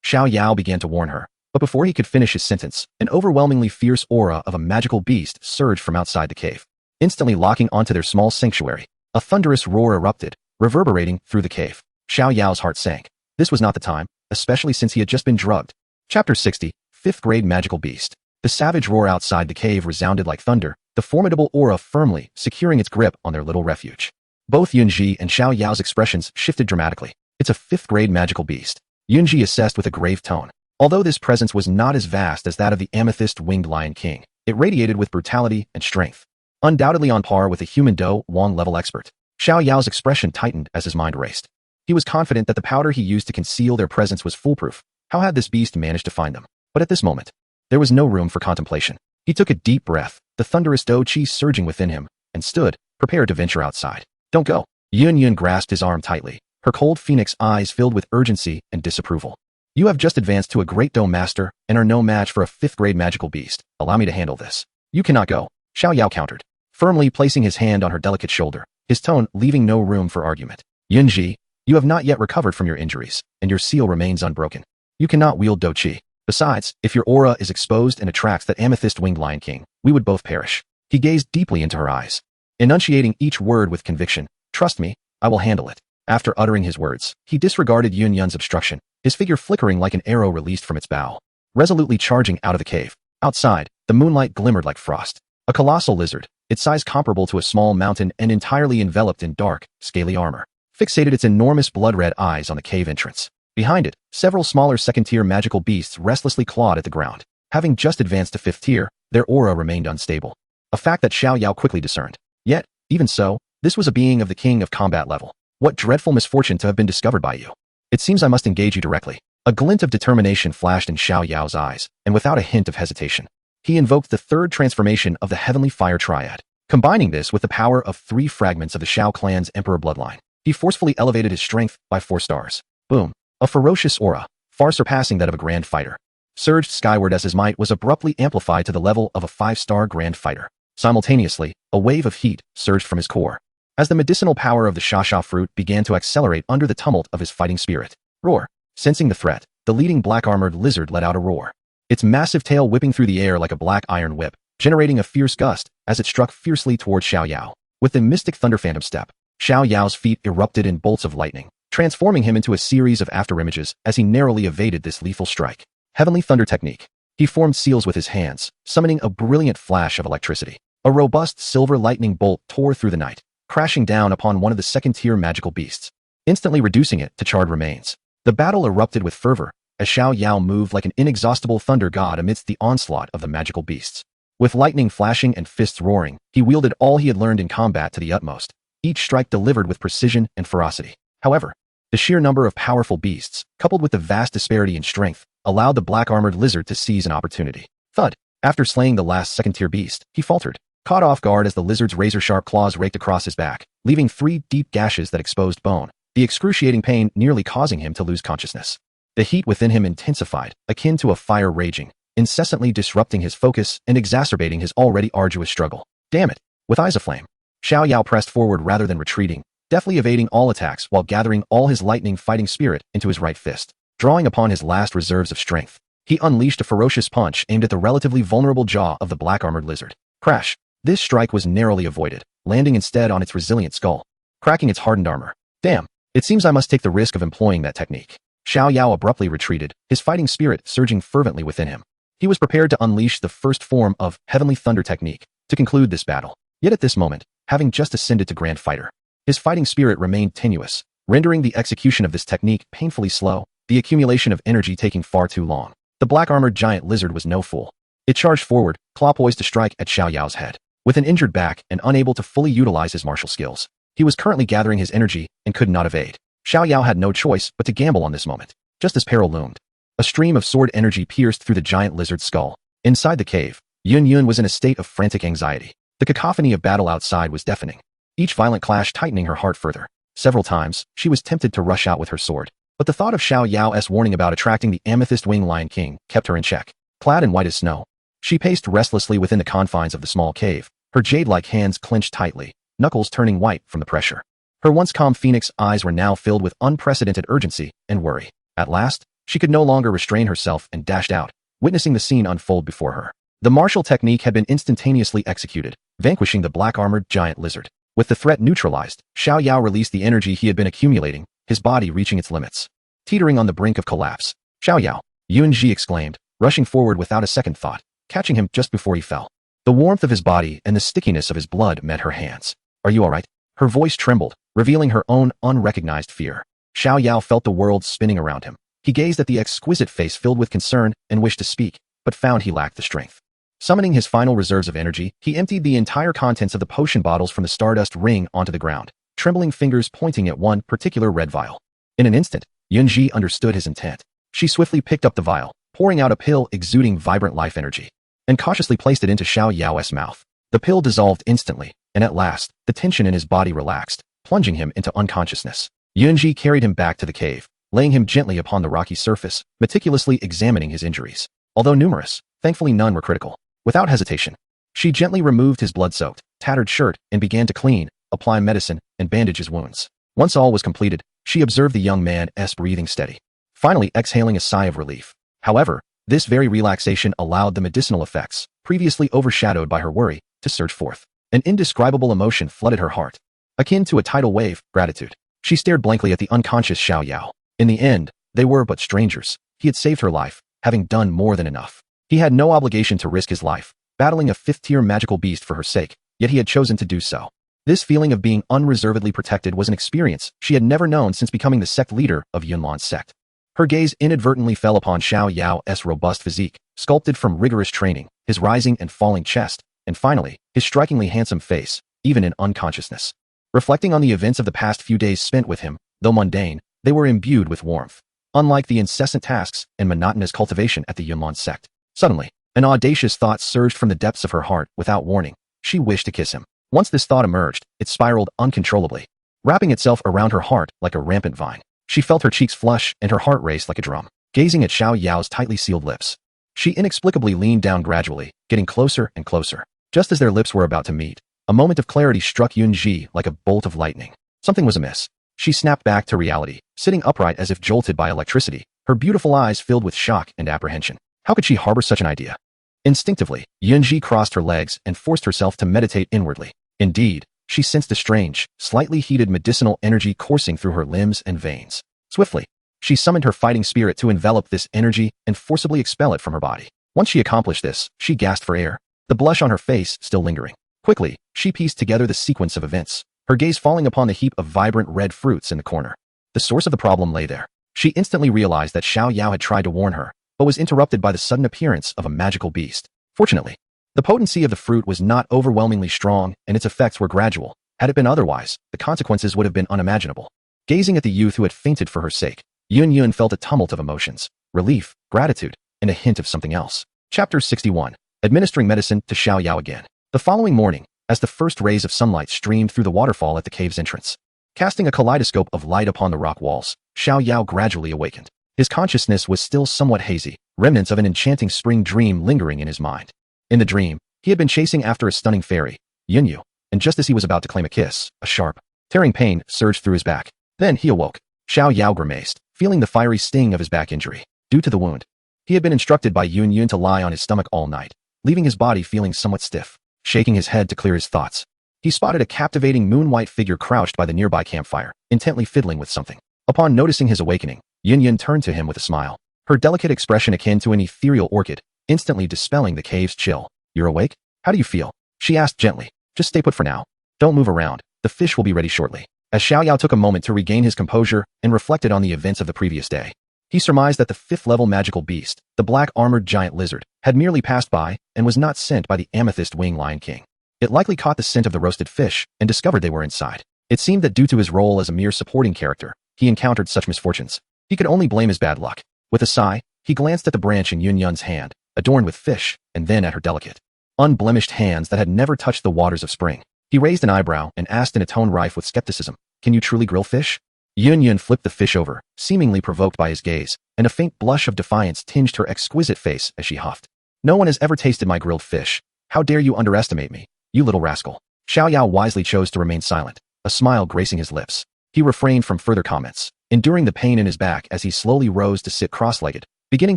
Xiao Yao began to warn her, but before he could finish his sentence, an overwhelmingly fierce aura of a magical beast surged from outside the cave. Instantly locking onto their small sanctuary, a thunderous roar erupted, reverberating through the cave. Xiao Yao's heart sank. This was not the time, especially since he had just been drugged. Chapter 60, 5th Grade Magical Beast. The savage roar outside the cave resounded like thunder, the formidable aura firmly securing its grip on their little refuge. Both Yunji and Xiao Yao's expressions shifted dramatically. It's a 5th grade magical beast, Yunji assessed with a grave tone. Although this presence was not as vast as that of the amethyst-winged Lion King, it radiated with brutality and strength. Undoubtedly on par with a human Do Wong-level expert. Xiao Yao's expression tightened as his mind raced. He was confident that the powder he used to conceal their presence was foolproof. How had this beast managed to find them? But at this moment, there was no room for contemplation. He took a deep breath, the thunderous Do Qi surging within him, and stood, prepared to venture outside. Don't go. Yun Yun grasped his arm tightly, her cold phoenix eyes filled with urgency and disapproval. You have just advanced to a great Do master and are no match for a 5th grade magical beast. Allow me to handle this. You cannot go. Xiao Yao countered, firmly placing his hand on her delicate shoulder, his tone leaving no room for argument. Yunji, you have not yet recovered from your injuries, and your seal remains unbroken. You cannot wield Do Qi. Besides, if your aura is exposed and attracts that amethyst-winged Lion King, we would both perish. He gazed deeply into her eyes, enunciating each word with conviction. Trust me, I will handle it. After uttering his words, he disregarded Yun Yun's obstruction, his figure flickering like an arrow released from its bow, resolutely charging out of the cave. Outside, the moonlight glimmered like frost. A colossal lizard, its size comparable to a small mountain and entirely enveloped in dark, scaly armor, fixated its enormous blood-red eyes on the cave entrance. Behind it, several smaller second-tier magical beasts restlessly clawed at the ground. Having just advanced to 5th tier, their aura remained unstable, a fact that Xiao Yao quickly discerned. Yet, even so, this was a being of the king of combat level. What dreadful misfortune to have been discovered by you. It seems I must engage you directly. A glint of determination flashed in Xiao Yao's eyes, and without a hint of hesitation, he invoked the 3rd transformation of the Heavenly Fire Triad. Combining this with the power of 3 fragments of the Xiao clan's Emperor bloodline, he forcefully elevated his strength by 4 stars. Boom. A ferocious aura, far surpassing that of a grand fighter, surged skyward as his might was abruptly amplified to the level of a 5-star grand fighter. Simultaneously, a wave of heat surged from his core, as the medicinal power of the Xia fruit began to accelerate under the tumult of his fighting spirit. Roar. Sensing the threat, the leading black-armored lizard let out a roar, its massive tail whipping through the air like a black iron whip, generating a fierce gust as it struck fiercely toward Xiao Yao. With the mystic thunder phantom step, Xiao Yao's feet erupted in bolts of lightning, transforming him into a series of afterimages as he narrowly evaded this lethal strike. Heavenly Thunder Technique. He formed seals with his hands, summoning a brilliant flash of electricity. A robust silver lightning bolt tore through the night, crashing down upon one of the second-tier magical beasts, instantly reducing it to charred remains. The battle erupted with fervor, as Xiao Yao moved like an inexhaustible thunder god amidst the onslaught of the magical beasts. With lightning flashing and fists roaring, he wielded all he had learned in combat to the utmost, each strike delivered with precision and ferocity. However, the sheer number of powerful beasts, coupled with the vast disparity in strength, allowed the black-armored lizard to seize an opportunity. Thud! After slaying the last second-tier beast, he faltered, caught off guard as the lizard's razor-sharp claws raked across his back, leaving 3 deep gashes that exposed bone, the excruciating pain nearly causing him to lose consciousness. The heat within him intensified, akin to a fire raging, incessantly disrupting his focus and exacerbating his already arduous struggle. Damn it! With eyes aflame, Xiao Yao pressed forward rather than retreating, deftly evading all attacks while gathering all his lightning fighting spirit into his right fist. Drawing upon his last reserves of strength, he unleashed a ferocious punch aimed at the relatively vulnerable jaw of the black-armored lizard. Crash! This strike was narrowly avoided, landing instead on its resilient skull, cracking its hardened armor. Damn! It seems I must take the risk of employing that technique. Xiao Yao abruptly retreated, his fighting spirit surging fervently within him. He was prepared to unleash the first form of Heavenly Thunder technique to conclude this battle. Yet at this moment, having just ascended to Grand Fighter, his fighting spirit remained tenuous, rendering the execution of this technique painfully slow, the accumulation of energy taking far too long. The black-armored giant lizard was no fool. It charged forward, claw poised to strike at Xiao Yao's head. With an injured back and unable to fully utilize his martial skills, he was currently gathering his energy and could not evade. Xiao Yao had no choice but to gamble on this moment. Just as peril loomed, a stream of sword energy pierced through the giant lizard's skull. Inside the cave, Yun was in a state of frantic anxiety. The cacophony of battle outside was deafening, each violent clash tightening her heart further. Several times, she was tempted to rush out with her sword, but the thought of Xiao Yao's warning about attracting the amethyst wing lion king kept her in check. Clad in white as snow, she paced restlessly within the confines of the small cave, her jade-like hands clenched tightly, knuckles turning white from the pressure. Her once calm phoenix eyes were now filled with unprecedented urgency and worry. At last, she could no longer restrain herself and dashed out, witnessing the scene unfold before her. The martial technique had been instantaneously executed, vanquishing the black-armored giant lizard. With the threat neutralized, Xiao Yao released the energy he had been accumulating, his body reaching its limits. Teetering on the brink of collapse, Xiao Yao, Yunji exclaimed, rushing forward without a second thought, catching him just before he fell. The warmth of his body and the stickiness of his blood met her hands. Are you all right? Her voice trembled, revealing her own unrecognized fear. Xiao Yao felt the world spinning around him. He gazed at the exquisite face filled with concern and wished to speak, but found he lacked the strength. Summoning his final reserves of energy, he emptied the entire contents of the potion bottles from the stardust ring onto the ground, trembling fingers pointing at one particular red vial. In an instant, Yunji understood his intent. She swiftly picked up the vial, pouring out a pill exuding vibrant life energy, and cautiously placed it into Xiao Yao's mouth. The pill dissolved instantly, and at last, the tension in his body relaxed, plunging him into unconsciousness. Yunji carried him back to the cave, laying him gently upon the rocky surface, meticulously examining his injuries. Although numerous, thankfully none were critical. Without hesitation, she gently removed his blood-soaked, tattered shirt and began to clean, apply medicine, and bandage his wounds. Once all was completed, she observed the young man's breathing steady, finally exhaling a sigh of relief. However, this very relaxation allowed the medicinal effects, previously overshadowed by her worry, to surge forth. An indescribable emotion flooded her heart, akin to a tidal wave, gratitude. She stared blankly at the unconscious Xiao Yao. In the end, they were but strangers. He had saved her life, having done more than enough. He had no obligation to risk his life, battling a 5th-tier magical beast for her sake, yet he had chosen to do so. This feeling of being unreservedly protected was an experience she had never known since becoming the sect leader of Yunlan's sect. Her gaze inadvertently fell upon Xiao Yao's robust physique, sculpted from rigorous training, his rising and falling chest, and finally, his strikingly handsome face, even in unconsciousness. Reflecting on the events of the past few days spent with him, though mundane, they were imbued with warmth. Unlike the incessant tasks and monotonous cultivation at the Yunlan sect. Suddenly, an audacious thought surged from the depths of her heart without warning. She wished to kiss him. Once this thought emerged, it spiraled uncontrollably, wrapping itself around her heart like a rampant vine. She felt her cheeks flush and her heart race like a drum. Gazing at Xiao Yao's tightly sealed lips, she inexplicably leaned down gradually, getting closer and closer. Just as their lips were about to meet, a moment of clarity struck Yunji like a bolt of lightning. Something was amiss. She snapped back to reality, sitting upright as if jolted by electricity, her beautiful eyes filled with shock and apprehension. How could she harbor such an idea? Instinctively, Yunji crossed her legs and forced herself to meditate inwardly. Indeed, she sensed a strange, slightly heated medicinal energy coursing through her limbs and veins. Swiftly, she summoned her fighting spirit to envelop this energy and forcibly expel it from her body. Once she accomplished this, she gasped for air, the blush on her face still lingering. Quickly, she pieced together the sequence of events, her gaze falling upon the heap of vibrant red fruits in the corner. The source of the problem lay there. She instantly realized that Xiao Yao had tried to warn her, but was interrupted by the sudden appearance of a magical beast. Fortunately, The potency of the fruit was not overwhelmingly strong, and its effects were gradual. Had it been otherwise, the consequences would have been unimaginable. Gazing at the youth who had fainted for her sake, Yun felt a tumult of emotions, relief, gratitude, and a hint of something else. Chapter 61. Administering medicine to Xiao Yao again. The following morning, as the first rays of sunlight streamed through the waterfall at the cave's entrance, casting a kaleidoscope of light upon the rock walls, Xiao Yao gradually awakened. His consciousness was still somewhat hazy, remnants of an enchanting spring dream lingering in his mind. In the dream, he had been chasing after a stunning fairy, Yunyu, and just as he was about to claim a kiss, a sharp, tearing pain surged through his back. Then he awoke. Xiao Yao grimaced, feeling the fiery sting of his back injury. Due to the wound, he had been instructed by Yun to lie on his stomach all night, leaving his body feeling somewhat stiff. Shaking his head to clear his thoughts, he spotted a captivating moon-white figure crouched by the nearby campfire, intently fiddling with something. Upon noticing his awakening, Yun turned to him with a smile, her delicate expression akin to an ethereal orchid, instantly dispelling the cave's chill. "You're awake? How do you feel?" she asked gently. "Just stay put for now. Don't move around. The fish will be ready shortly." As Xiao Yao took a moment to regain his composure and reflected on the events of the previous day, he surmised that the fifth-level magical beast, the black-armored giant lizard, had merely passed by and was not sent by the amethyst wing lion king. It likely caught the scent of the roasted fish and discovered they were inside. It seemed that due to his role as a mere supporting character, he encountered such misfortunes. He could only blame his bad luck. With a sigh, he glanced at the branch in Yun's hand, adorned with fish, and then at her delicate, unblemished hands that had never touched the waters of spring. He raised an eyebrow and asked in a tone rife with skepticism, "Can you truly grill fish?" Yun flipped the fish over, seemingly provoked by his gaze, and a faint blush of defiance tinged her exquisite face as she huffed. "No one has ever tasted my grilled fish. How dare you underestimate me, you little rascal." Xiao Yao wisely chose to remain silent, a smile gracing his lips. He refrained from further comments, enduring the pain in his back as he slowly rose to sit cross-legged, beginning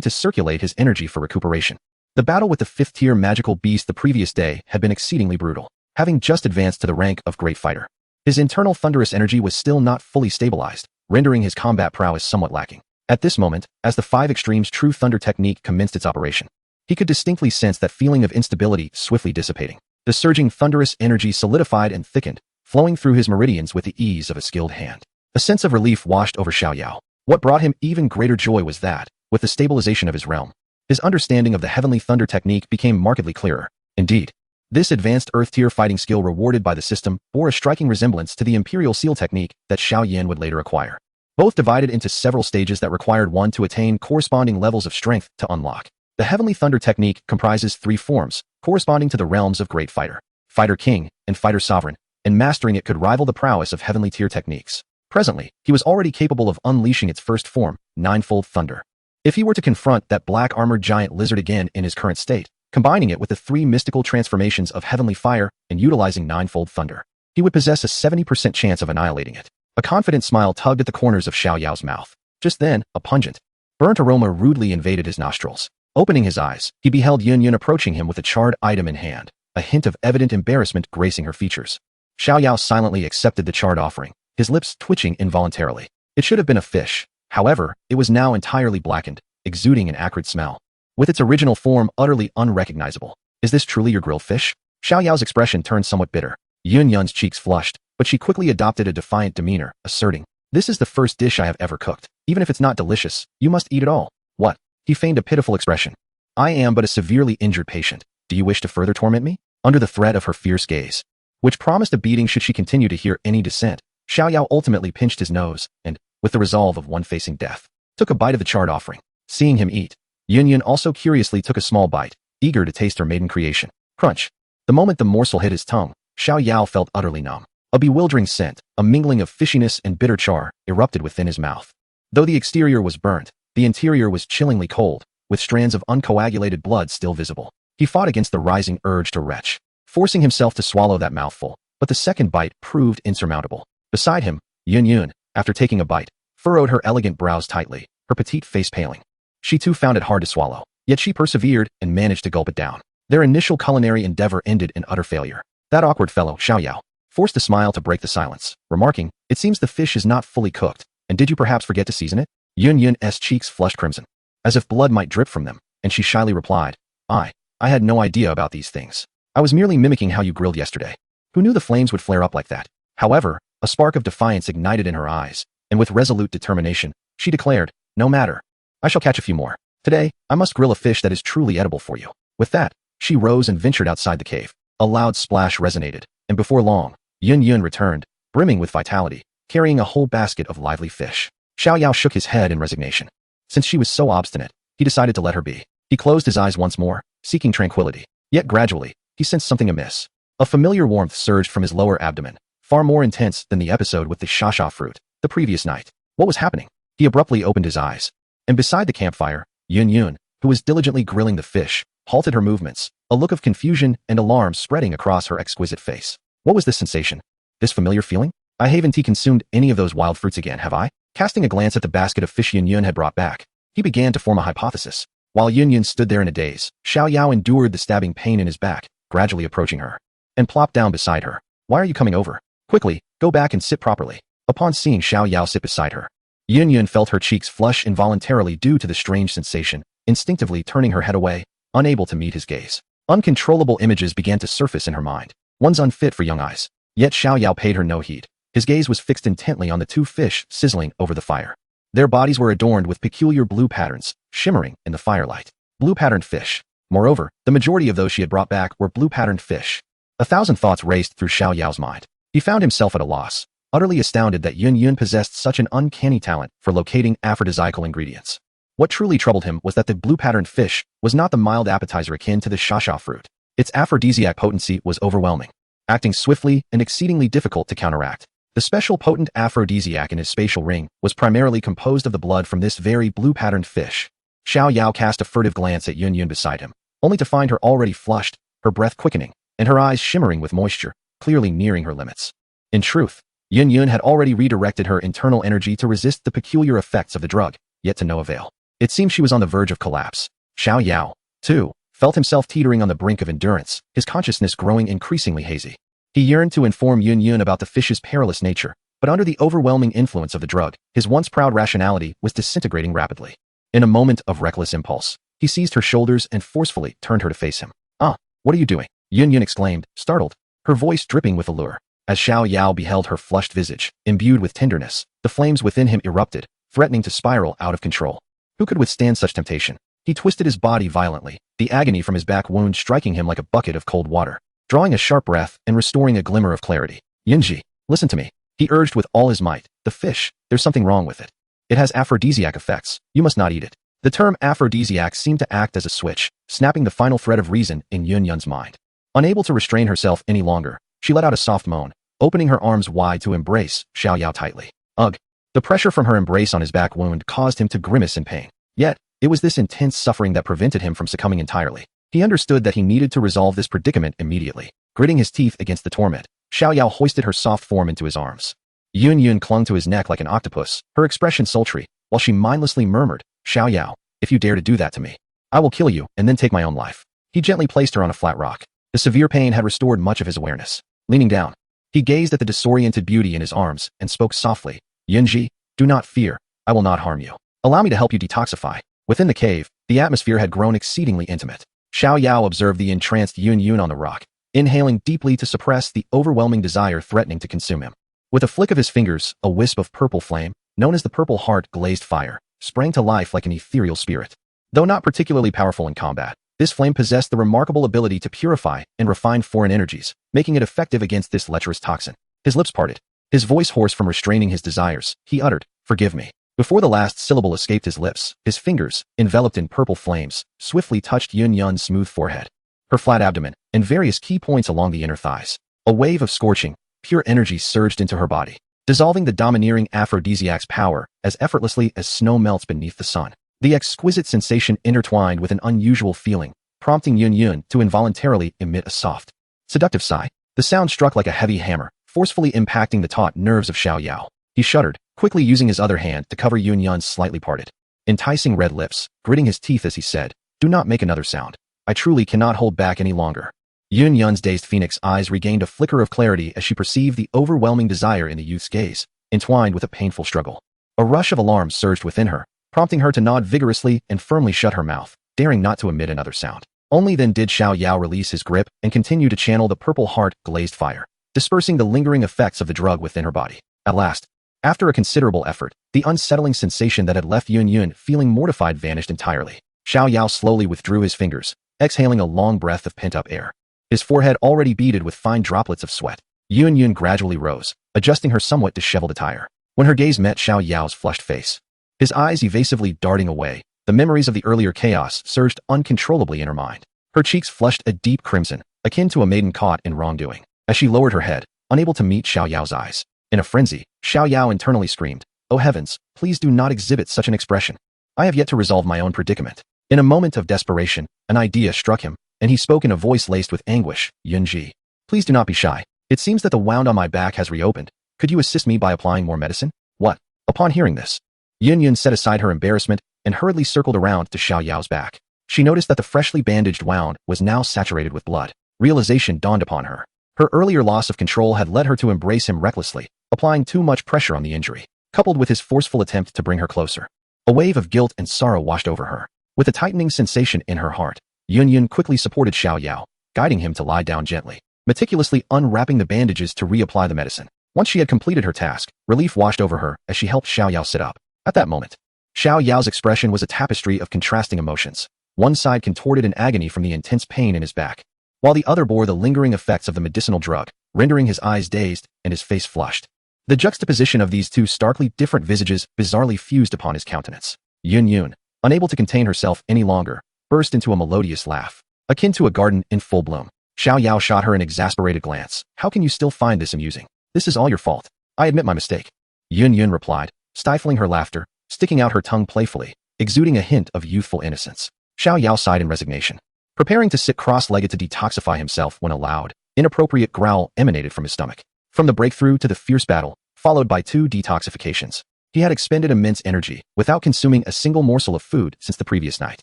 to circulate his energy for recuperation. The battle with the fifth-tier magical beast the previous day had been exceedingly brutal, having just advanced to the rank of great fighter. His internal thunderous energy was still not fully stabilized, rendering his combat prowess somewhat lacking. At this moment, as the Five Extremes True Thunder technique commenced its operation, he could distinctly sense that feeling of instability swiftly dissipating. The surging thunderous energy solidified and thickened, flowing through his meridians with the ease of a skilled hand. A sense of relief washed over Xiao Yao. What brought him even greater joy was that, with the stabilization of his realm, his understanding of the Heavenly Thunder technique became markedly clearer. Indeed, this advanced Earth-tier fighting skill rewarded by the system bore a striking resemblance to the Imperial Seal technique that Xiao Yan would later acquire. Both divided into several stages that required one to attain corresponding levels of strength to unlock. The Heavenly Thunder technique comprises 3 forms, corresponding to the realms of Great Fighter, Fighter King, and Fighter Sovereign, and mastering it could rival the prowess of Heavenly Tier techniques. Presently, he was already capable of unleashing its first form, Ninefold Thunder. If he were to confront that black-armored giant lizard again in his current state, combining it with the 3 mystical transformations of Heavenly Fire and utilizing Ninefold Thunder, he would possess a 70% chance of annihilating it. A confident smile tugged at the corners of Xiao Yao's mouth. Just then, a pungent, burnt aroma rudely invaded his nostrils. Opening his eyes, he beheld Yun approaching him with a charred item in hand, a hint of evident embarrassment gracing her features. Xiao Yao silently accepted the charred offering, his lips twitching involuntarily. It should have been a fish. However, it was now entirely blackened, exuding an acrid smell, with its original form utterly unrecognizable. "Is this truly your grilled fish?" Xiao Yao's expression turned somewhat bitter. Yun's cheeks flushed, but she quickly adopted a defiant demeanor, asserting, "This is the first dish I have ever cooked. Even if it's not delicious, you must eat it all." "What?" He feigned a pitiful expression. "I am but a severely injured patient. Do you wish to further torment me?" Under the threat of her fierce gaze, which promised a beating should she continue to hear any dissent, Xiao Yao ultimately pinched his nose and, with the resolve of one facing death, took a bite of the charred offering. Seeing him eat, Yun also curiously took a small bite, eager to taste her maiden creation. Crunch. The moment the morsel hit his tongue, Xiao Yao felt utterly numb. A bewildering scent, a mingling of fishiness and bitter char, erupted within his mouth. Though the exterior was burnt, the interior was chillingly cold, with strands of uncoagulated blood still visible. He fought against the rising urge to retch, forcing himself to swallow that mouthful, but the second bite proved insurmountable. Beside him, Yun, after taking a bite, furrowed her elegant brows tightly, her petite face paling. She too found it hard to swallow, yet she persevered and managed to gulp it down. Their initial culinary endeavor ended in utter failure. That awkward fellow, Xiao Yao, forced a smile to break the silence, remarking, "It seems the fish is not fully cooked, and did you perhaps forget to season it?" Yun's cheeks flushed crimson, as if blood might drip from them, and she shyly replied, I had no idea about these things. I was merely mimicking how you grilled yesterday." Who knew the flames would flare up like that? However, a spark of defiance ignited in her eyes, and with resolute determination, she declared, "No matter. I shall catch a few more. Today, I must grill a fish that is truly edible for you." With that, She rose and ventured outside the cave. A loud splash resonated, and before long, Yun returned, brimming with vitality, carrying a whole basket of lively fish. Xiao Yao shook his head in resignation. Since she was so obstinate, he decided to let her be. He closed his eyes once more, seeking tranquility. Yet gradually, he sensed something amiss. A familiar warmth surged from his lower abdomen, far more intense than the episode with the shasha fruit the previous night. What was happening? He abruptly opened his eyes. And beside the campfire, Yun, who was diligently grilling the fish, halted her movements, a look of confusion and alarm spreading across her exquisite face. What was this sensation? This familiar feeling? I haven't consumed any of those wild fruits again, have I? Casting a glance at the basket of fish Yun had brought back, he began to form a hypothesis. While Yun stood there in a daze, Xiao Yao endured the stabbing pain in his back, gradually approaching her, and plopped down beside her. Why are you coming over? Quickly, go back and sit properly. Upon seeing Xiao Yao sit beside her, Yun felt her cheeks flush involuntarily due to the strange sensation, instinctively turning her head away, unable to meet his gaze. Uncontrollable images began to surface in her mind, ones unfit for young eyes. Yet Xiao Yao paid her no heed. His gaze was fixed intently on the two fish sizzling over the fire. Their bodies were adorned with peculiar blue patterns, shimmering in the firelight. Blue-patterned fish. Moreover, the majority of those she had brought back were blue-patterned fish. 1,000 thoughts raced through Xiao Yao's mind. He found himself at a loss, utterly astounded that Yun possessed such an uncanny talent for locating aphrodisiacal ingredients. What truly troubled him was that the blue-patterned fish was not the mild appetizer akin to the shasha fruit. Its aphrodisiac potency was overwhelming, acting swiftly and exceedingly difficult to counteract. The special potent aphrodisiac in his spatial ring was primarily composed of the blood from this very blue-patterned fish. Xiao Yao cast a furtive glance at Yun beside him, only to find her already flushed, her breath quickening, and her eyes shimmering with moisture, clearly nearing her limits. In truth, Yun had already redirected her internal energy to resist the peculiar effects of the drug, yet to no avail. It seemed she was on the verge of collapse. Xiao Yao, too, felt himself teetering on the brink of endurance, his consciousness growing increasingly hazy. He yearned to inform Yun about the fish's perilous nature, but under the overwhelming influence of the drug, his once proud rationality was disintegrating rapidly. In a moment of reckless impulse, he seized her shoulders and forcefully turned her to face him. "Ah, what are you doing?" Yun exclaimed, startled, her voice dripping with allure. As Xiao Yao beheld her flushed visage, imbued with tenderness, the flames within him erupted, threatening to spiral out of control. Who could withstand such temptation? He twisted his body violently, the agony from his back wound striking him like a bucket of cold water. Drawing a sharp breath and restoring a glimmer of clarity. "Yunji, listen to me," he urged with all his might. "The fish, there's something wrong with it. It has aphrodisiac effects. You must not eat it." The term aphrodisiac seemed to act as a switch, snapping the final thread of reason in Yun's mind. Unable to restrain herself any longer, she let out a soft moan, opening her arms wide to embrace Xiao Yao tightly. Ugh! The pressure from her embrace on his back wound caused him to grimace in pain. Yet, it was this intense suffering that prevented him from succumbing entirely. He understood that he needed to resolve this predicament immediately. Gritting his teeth against the torment, Xiao Yao hoisted her soft form into his arms. Yun clung to his neck like an octopus, her expression sultry, while she mindlessly murmured, "Xiao Yao, if you dare to do that to me, I will kill you and then take my own life." He gently placed her on a flat rock. The severe pain had restored much of his awareness. Leaning down, he gazed at the disoriented beauty in his arms and spoke softly, "Yunji, do not fear, I will not harm you. Allow me to help you detoxify." Within the cave, the atmosphere had grown exceedingly intimate. Xiao Yao observed the entranced Yun on the rock, inhaling deeply to suppress the overwhelming desire threatening to consume him. With a flick of his fingers, a wisp of purple flame, known as the purple heart glazed fire, sprang to life like an ethereal spirit. Though not particularly powerful in combat, this flame possessed the remarkable ability to purify and refine foreign energies, making it effective against this lecherous toxin. His lips parted. His voice hoarse from restraining his desires, he uttered, "Forgive me." Before the last syllable escaped his lips, his fingers, enveloped in purple flames, swiftly touched Yun's smooth forehead, her flat abdomen, and various key points along the inner thighs. A wave of scorching, pure energy surged into her body, dissolving the domineering aphrodisiac's power as effortlessly as snow melts beneath the sun. The exquisite sensation intertwined with an unusual feeling, prompting Yun to involuntarily emit a soft, seductive sigh. The sound struck like a heavy hammer, forcefully impacting the taut nerves of Xiao Yao. He shuddered, quickly using his other hand to cover Yun's slightly parted, enticing red lips, gritting his teeth as he said, "Do not make another sound. I truly cannot hold back any longer." Yun's dazed phoenix eyes regained a flicker of clarity as she perceived the overwhelming desire in the youth's gaze, entwined with a painful struggle. A rush of alarm surged within her, prompting her to nod vigorously and firmly shut her mouth, daring not to emit another sound. Only then did Xiao Yao release his grip and continue to channel the purple heart glazed fire, dispersing the lingering effects of the drug within her body. At last, after a considerable effort, the unsettling sensation that had left Yun feeling mortified vanished entirely. Xiao Yao slowly withdrew his fingers, exhaling a long breath of pent-up air. His forehead already beaded with fine droplets of sweat. Yun gradually rose, adjusting her somewhat disheveled attire. When her gaze met Xiao Yao's flushed face, his eyes evasively darting away, the memories of the earlier chaos surged uncontrollably in her mind. Her cheeks flushed a deep crimson, akin to a maiden caught in wrongdoing. As she lowered her head, unable to meet Xiao Yao's eyes. In a frenzy, Xiao Yao internally screamed, "Oh heavens, please do not exhibit such an expression. I have yet to resolve my own predicament." In a moment of desperation, an idea struck him, and he spoke in a voice laced with anguish, "Yunji, please do not be shy. It seems that the wound on my back has reopened. Could you assist me by applying more medicine?" "What?" Upon hearing this, Yun set aside her embarrassment and hurriedly circled around to Xiao Yao's back. She noticed that the freshly bandaged wound was now saturated with blood. Realization dawned upon her. Her earlier loss of control had led her to embrace him recklessly, applying too much pressure on the injury, coupled with his forceful attempt to bring her closer. A wave of guilt and sorrow washed over her. With a tightening sensation in her heart, Yun quickly supported Xiao Yao, guiding him to lie down gently, meticulously unwrapping the bandages to reapply the medicine. Once she had completed her task, relief washed over her as she helped Xiao Yao sit up. At that moment, Xiao Yao's expression was a tapestry of contrasting emotions. One side contorted in agony from the intense pain in his back, while the other bore the lingering effects of the medicinal drug, rendering his eyes dazed and his face flushed. The juxtaposition of these two starkly different visages bizarrely fused upon his countenance. Yun, unable to contain herself any longer, burst into a melodious laugh, akin to a garden in full bloom. Xiao Yao shot her an exasperated glance. "How can you still find this amusing? This is all your fault. I admit my mistake." Yun replied, stifling her laughter, sticking out her tongue playfully, exuding a hint of youthful innocence. Xiao Yao sighed in resignation, preparing to sit cross-legged to detoxify himself when a loud, inappropriate growl emanated from his stomach. From the breakthrough to the fierce battle, followed by 2 detoxifications, he had expended immense energy without consuming a single morsel of food since the previous night.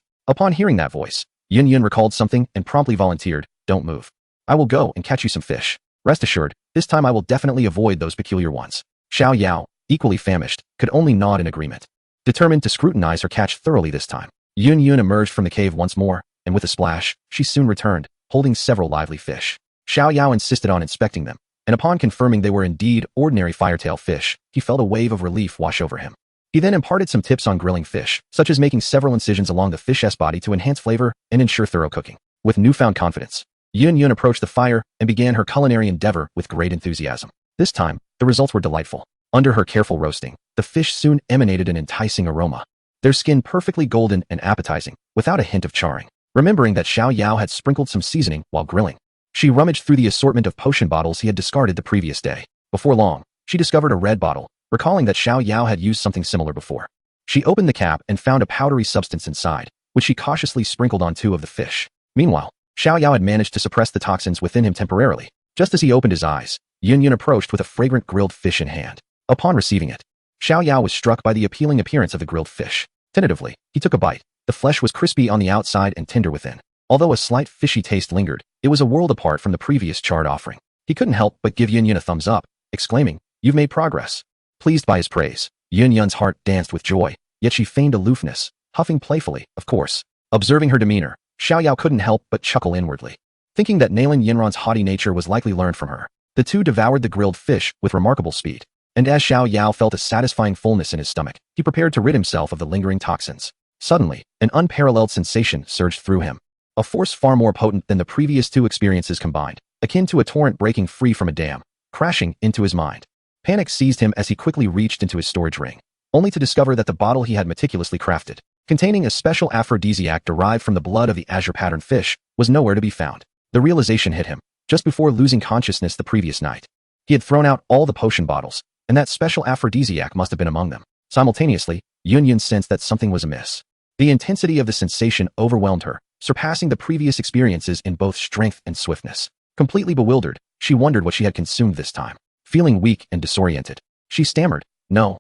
Upon hearing that voice, Yun recalled something and promptly volunteered, "Don't move. I will go and catch you some fish. Rest assured, this time I will definitely avoid those peculiar ones." Xiao Yao, equally famished, could only nod in agreement, determined to scrutinize her catch thoroughly this time. Yun emerged from the cave once more, and with a splash, she soon returned, holding several lively fish. Xiao Yao insisted on inspecting them, and upon confirming they were indeed ordinary firetail fish, he felt a wave of relief wash over him. He then imparted some tips on grilling fish, such as making several incisions along the fish's body to enhance flavor and ensure thorough cooking. With newfound confidence, Yun approached the fire and began her culinary endeavor with great enthusiasm. This time, the results were delightful. Under her careful roasting, the fish soon emanated an enticing aroma, their skin perfectly golden and appetizing, without a hint of charring. Remembering that Xiao Yao had sprinkled some seasoning while grilling, she rummaged through the assortment of potion bottles he had discarded the previous day. Before long, she discovered a red bottle, recalling that Xiao Yao had used something similar before. She opened the cap and found a powdery substance inside, which she cautiously sprinkled on 2 of the fish. Meanwhile, Xiao Yao had managed to suppress the toxins within him temporarily. Just as he opened his eyes, Yun approached with a fragrant grilled fish in hand. Upon receiving it, Xiao Yao was struck by the appealing appearance of the grilled fish. Tentatively, he took a bite. The flesh was crispy on the outside and tender within. Although a slight fishy taste lingered, it was a world apart from the previous charred offering. He couldn't help but give Yun a thumbs up, exclaiming, "You've made progress." Pleased by his praise, Yun's heart danced with joy, yet she feigned aloofness, huffing playfully, of course. Observing her demeanor, Xiao Yao couldn't help but chuckle inwardly, thinking that Nalan Yanran's haughty nature was likely learned from her. The two devoured the grilled fish with remarkable speed, and as Xiao Yao felt a satisfying fullness in his stomach, he prepared to rid himself of the lingering toxins. Suddenly, an unparalleled sensation surged through him, a force far more potent than the previous 2 experiences combined, akin to a torrent breaking free from a dam, crashing into his mind. Panic seized him as he quickly reached into his storage ring, only to discover that the bottle he had meticulously crafted, containing a special aphrodisiac derived from the blood of the azure-patterned fish, was nowhere to be found. The realization hit him, just before losing consciousness the previous night. He had thrown out all the potion bottles, and that special aphrodisiac must have been among them. Simultaneously, Yun sensed that something was amiss. The intensity of the sensation overwhelmed her, surpassing the previous experiences in both strength and swiftness. Completely bewildered, she wondered what she had consumed this time. Feeling weak and disoriented, she stammered, No,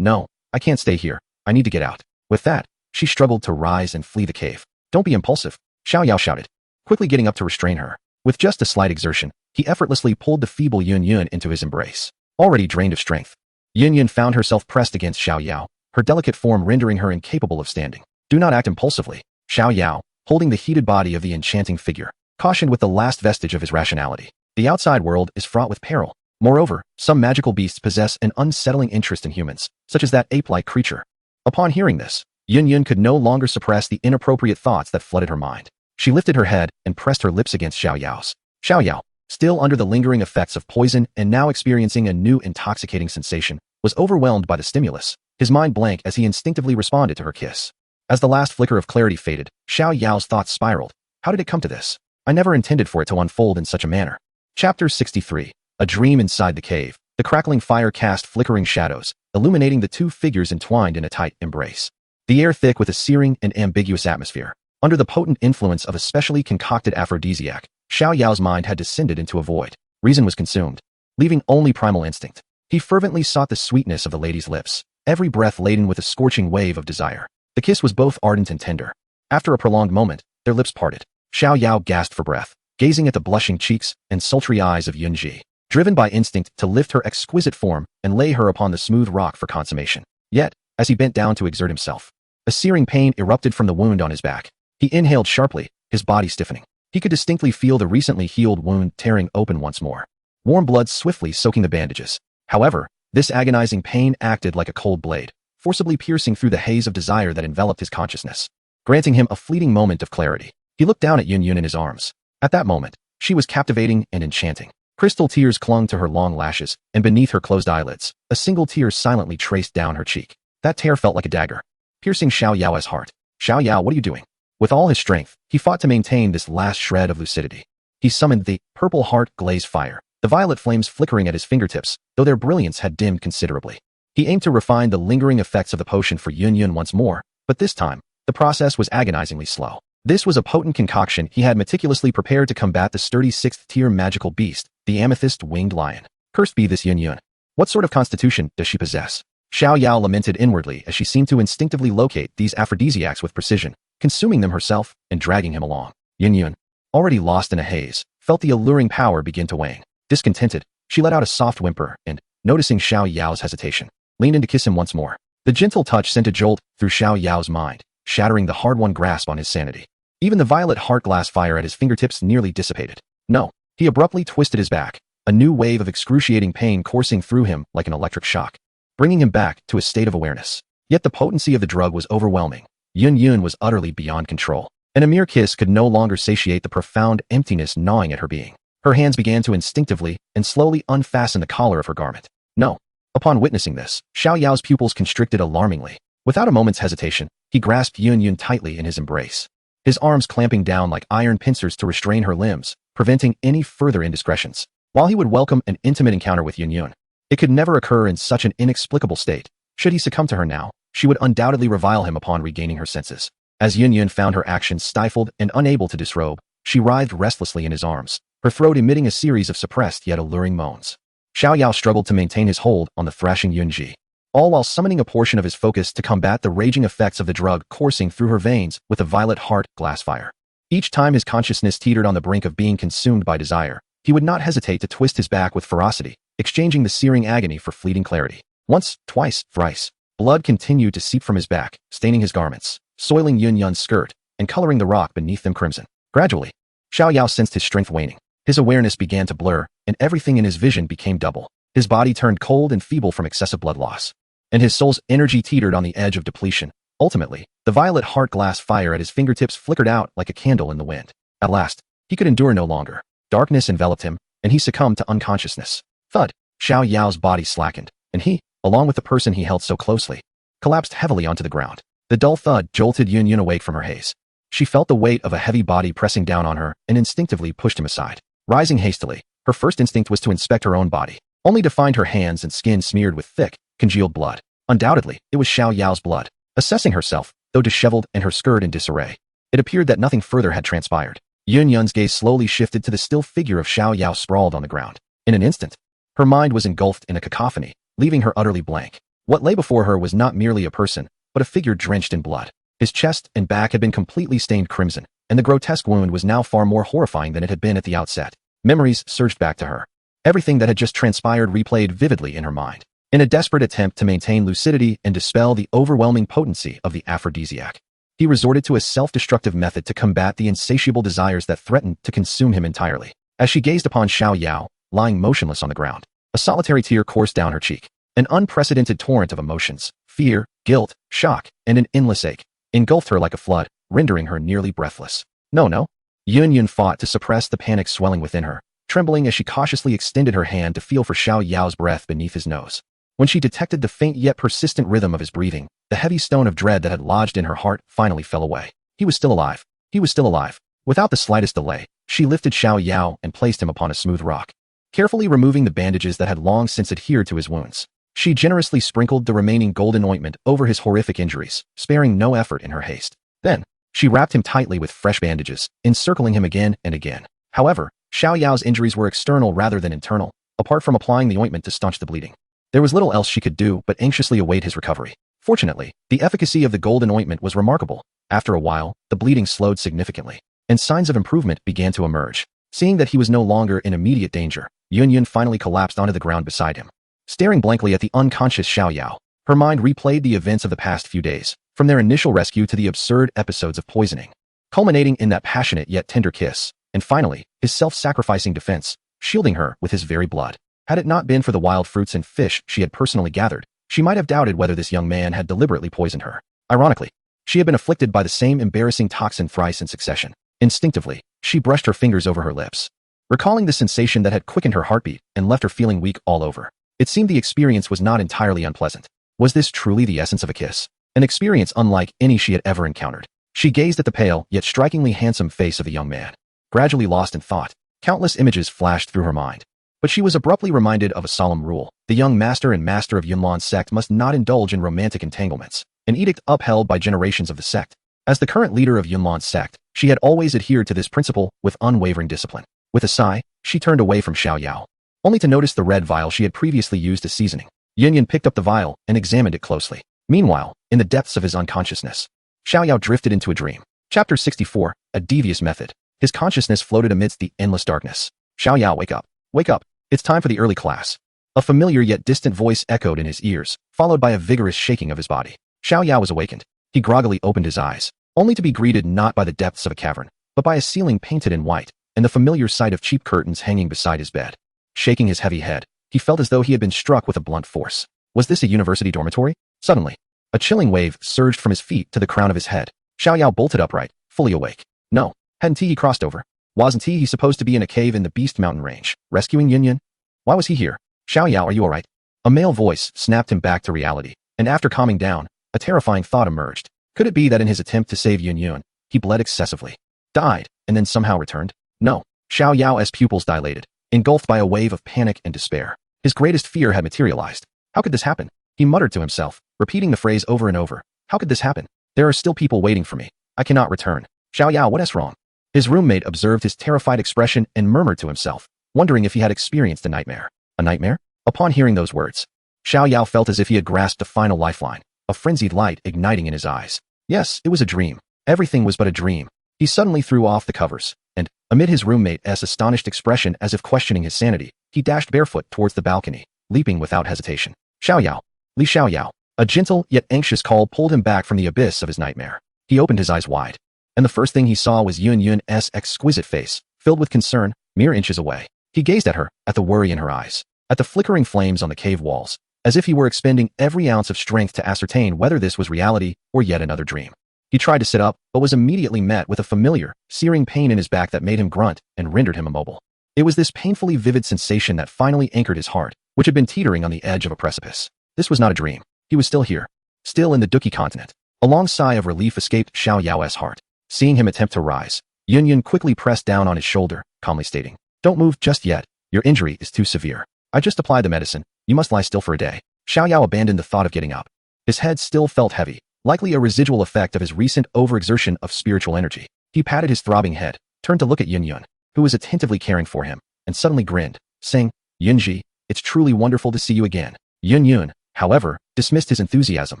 I can't stay here. I need to get out." With that, she struggled to rise and flee the cave. "Don't be impulsive," Xiao Yao shouted, quickly getting up to restrain her. With just a slight exertion, he effortlessly pulled the feeble Yun into his embrace. Already drained of strength, Yun found herself pressed against Xiao Yao, her delicate form rendering her incapable of standing. "Do not act impulsively," Xiao Yao, holding the heated body of the enchanting figure, cautioned with the last vestige of his rationality. "The outside world is fraught with peril. Moreover, some magical beasts possess an unsettling interest in humans, such as that ape-like creature." Upon hearing this, Yun could no longer suppress the inappropriate thoughts that flooded her mind. She lifted her head and pressed her lips against Xiao Yao's. Xiao Yao, still under the lingering effects of poison and now experiencing a new intoxicating sensation, was overwhelmed by the stimulus, his mind blank as he instinctively responded to her kiss. As the last flicker of clarity faded, Xiao Yao's thoughts spiraled. How did it come to this? I never intended for it to unfold in such a manner. Chapter 63. A dream inside the cave. The crackling fire cast flickering shadows, illuminating the two figures entwined in a tight embrace. The air thick with a searing and ambiguous atmosphere. Under the potent influence of a specially concocted aphrodisiac, Xiao Yao's mind had descended into a void. Reason was consumed, leaving only primal instinct. He fervently sought the sweetness of the lady's lips, every breath laden with a scorching wave of desire. The kiss was both ardent and tender. After a prolonged moment, their lips parted. Xiao Yao gasped for breath, gazing at the blushing cheeks and sultry eyes of Yunji, driven by instinct to lift her exquisite form and lay her upon the smooth rock for consummation. Yet, as he bent down to exert himself, a searing pain erupted from the wound on his back. He inhaled sharply, his body stiffening. He could distinctly feel the recently healed wound tearing open once more, warm blood swiftly soaking the bandages. However, this agonizing pain acted like a cold blade, forcibly piercing through the haze of desire that enveloped his consciousness, granting him a fleeting moment of clarity. He looked down at Yun in his arms. At that moment, she was captivating and enchanting. Crystal tears clung to her long lashes, and beneath her closed eyelids, a single tear silently traced down her cheek. That tear felt like a dagger, piercing Xiao Yao's heart. Xiao Yao, what are you doing? With all his strength, he fought to maintain this last shred of lucidity. He summoned the purple heart glaze fire, the violet flames flickering at his fingertips, though their brilliance had dimmed considerably. He aimed to refine the lingering effects of the potion for Yun once more, but this time, the process was agonizingly slow. This was a potent concoction he had meticulously prepared to combat the sturdy 6th-tier magical beast, the amethyst-winged lion. Cursed be this Yun. What sort of constitution does she possess? Xiao Yao lamented inwardly as she seemed to instinctively locate these aphrodisiacs with precision, consuming them herself and dragging him along. Yun, already lost in a haze, felt the alluring power begin to wane. Discontented, she let out a soft whimper and, noticing Xiao Yao's hesitation, leaned in to kiss him once more. The gentle touch sent a jolt through Xiao Yao's mind, shattering the hard-won grasp on his sanity. Even the violet heart glass fire at his fingertips nearly dissipated. No, he abruptly twisted his back, a new wave of excruciating pain coursing through him like an electric shock, bringing him back to a state of awareness. Yet the potency of the drug was overwhelming. Yun was utterly beyond control, and a mere kiss could no longer satiate the profound emptiness gnawing at her being. Her hands began to instinctively and slowly unfasten the collar of her garment. No. Upon witnessing this, Xiao Yao's pupils constricted alarmingly. Without a moment's hesitation, he grasped Yun tightly in his embrace, his arms clamping down like iron pincers to restrain her limbs, preventing any further indiscretions. While he would welcome an intimate encounter with Yun, it could never occur in such an inexplicable state. Should he succumb to her now, she would undoubtedly revile him upon regaining her senses. As Yun found her actions stifled and unable to disrobe, she writhed restlessly in his arms, her throat emitting a series of suppressed yet alluring moans. Xiao Yao struggled to maintain his hold on the thrashing Yunji, all while summoning a portion of his focus to combat the raging effects of the drug coursing through her veins with a violet heart glass fire. Each time his consciousness teetered on the brink of being consumed by desire, he would not hesitate to twist his back with ferocity, exchanging the searing agony for fleeting clarity. Once, twice, thrice, blood continued to seep from his back, staining his garments, soiling Yun's skirt, and coloring the rock beneath them crimson. Gradually, Xiao Yao sensed his strength waning. His awareness began to blur, and everything in his vision became double. His body turned cold and feeble from excessive blood loss, and his soul's energy teetered on the edge of depletion. Ultimately, the violet heart glass fire at his fingertips flickered out like a candle in the wind. At last, he could endure no longer. Darkness enveloped him, and he succumbed to unconsciousness. Thud! Xiao Yao's body slackened, and he, along with the person he held so closely, collapsed heavily onto the ground. The dull thud jolted Yun awake from her haze. She felt the weight of a heavy body pressing down on her and instinctively pushed him aside. Rising hastily, her first instinct was to inspect her own body, only to find her hands and skin smeared with thick, congealed blood. Undoubtedly, it was Xiao Yao's blood. Assessing herself, though disheveled and her skirt in disarray, it appeared that nothing further had transpired. Yun's gaze slowly shifted to the still figure of Xiao Yao sprawled on the ground. In an instant, her mind was engulfed in a cacophony, leaving her utterly blank. What lay before her was not merely a person, but a figure drenched in blood. His chest and back had been completely stained crimson, and the grotesque wound was now far more horrifying than it had been at the outset. Memories surged back to her. Everything that had just transpired replayed vividly in her mind. In a desperate attempt to maintain lucidity and dispel the overwhelming potency of the aphrodisiac, he resorted to a self-destructive method to combat the insatiable desires that threatened to consume him entirely. As she gazed upon Xiao Yao, lying motionless on the ground, a solitary tear coursed down her cheek. An unprecedented torrent of emotions, fear, guilt, shock, and an endless ache, engulfed her like a flood, rendering her nearly breathless. No, no. Yun fought to suppress the panic swelling within her, trembling as she cautiously extended her hand to feel for Xiao Yao's breath beneath his nose. When she detected the faint yet persistent rhythm of his breathing, the heavy stone of dread that had lodged in her heart finally fell away. He was still alive. He was still alive. Without the slightest delay, she lifted Xiao Yao and placed him upon a smooth rock. Carefully removing the bandages that had long since adhered to his wounds, she generously sprinkled the remaining golden ointment over his horrific injuries, sparing no effort in her haste. Then, she wrapped him tightly with fresh bandages, encircling him again and again. However, Xiao Yao's injuries were external rather than internal, apart from applying the ointment to staunch the bleeding. There was little else she could do but anxiously await his recovery. Fortunately, the efficacy of the golden ointment was remarkable. After a while, the bleeding slowed significantly, and signs of improvement began to emerge. Seeing that he was no longer in immediate danger, Yun finally collapsed onto the ground beside him. Staring blankly at the unconscious Xiao Yao, her mind replayed the events of the past few days, from their initial rescue to the absurd episodes of poisoning, culminating in that passionate yet tender kiss, and finally, his self-sacrificing defense, shielding her with his very blood. Had it not been for the wild fruits and fish she had personally gathered, she might have doubted whether this young man had deliberately poisoned her. Ironically, she had been afflicted by the same embarrassing toxin thrice in succession. Instinctively, she brushed her fingers over her lips, recalling the sensation that had quickened her heartbeat and left her feeling weak all over. It seemed the experience was not entirely unpleasant. Was this truly the essence of a kiss? An experience unlike any she had ever encountered. She gazed at the pale, yet strikingly handsome face of the young man. Gradually lost in thought, countless images flashed through her mind. But she was abruptly reminded of a solemn rule. The young master and master of Yunlan's sect must not indulge in romantic entanglements, an edict upheld by generations of the sect. As the current leader of Yunlan's sect, she had always adhered to this principle with unwavering discipline. With a sigh, she turned away from Xiao Yao, only to notice the red vial she had previously used as seasoning. Yun picked up the vial and examined it closely. Meanwhile, in the depths of his unconsciousness, Xiao Yao drifted into a dream. Chapter 64, A Devious Method. His consciousness floated amidst the endless darkness. Xiao Yao, wake up. Wake up. It's time for the early class. A familiar yet distant voice echoed in his ears, followed by a vigorous shaking of his body. Xiao Yao was awakened. He groggily opened his eyes, only to be greeted not by the depths of a cavern, but by a ceiling painted in white, and the familiar sight of cheap curtains hanging beside his bed. Shaking his heavy head, he felt as though he had been struck with a blunt force. Was this a university dormitory? Suddenly, a chilling wave surged from his feet to the crown of his head. Xiao Yao bolted upright, fully awake. No, hadn't he crossed over? Wasn't he supposed to be in a cave in the Beast Mountain range, rescuing Yun? Why was he here? Xiao Yao, are you alright? A male voice snapped him back to reality, and after calming down, a terrifying thought emerged. Could it be that in his attempt to save Yun, he bled excessively, died, and then somehow returned? No. Xiao Yao's pupils dilated, engulfed by a wave of panic and despair. His greatest fear had materialized. How could this happen? He muttered to himself, repeating the phrase over and over. How could this happen? There are still people waiting for me. I cannot return. Xiao Yao, what is wrong? His roommate observed his terrified expression and murmured to himself, wondering if he had experienced a nightmare. A nightmare? Upon hearing those words, Xiao Yao felt as if he had grasped a final lifeline, a frenzied light igniting in his eyes. Yes, it was a dream. Everything was but a dream. He suddenly threw off the covers, and, amid his roommate's astonished expression as if questioning his sanity, he dashed barefoot towards the balcony, leaping without hesitation. Xiao Yao. Li Xiao Yao. A gentle yet anxious call pulled him back from the abyss of his nightmare. He opened his eyes wide, and the first thing he saw was Yun's exquisite face, filled with concern, mere inches away. He gazed at her, at the worry in her eyes, at the flickering flames on the cave walls, as if he were expending every ounce of strength to ascertain whether this was reality or yet another dream. He tried to sit up, but was immediately met with a familiar, searing pain in his back that made him grunt and rendered him immobile. It was this painfully vivid sensation that finally anchored his heart, which had been teetering on the edge of a precipice. This was not a dream. He was still here, still in the Duki continent. A long sigh of relief escaped Xiao Yao's heart. Seeing him attempt to rise, Yun quickly pressed down on his shoulder, calmly stating, "Don't move just yet. Your injury is too severe. I just applied the medicine. You must lie still for a day." Xiao Yao abandoned the thought of getting up. His head still felt heavy, likely a residual effect of his recent overexertion of spiritual energy. He patted his throbbing head, turned to look at Yun, who was attentively caring for him, and suddenly grinned, saying, "Yunji, it's truly wonderful to see you again." Yun, however, dismissed his enthusiasm,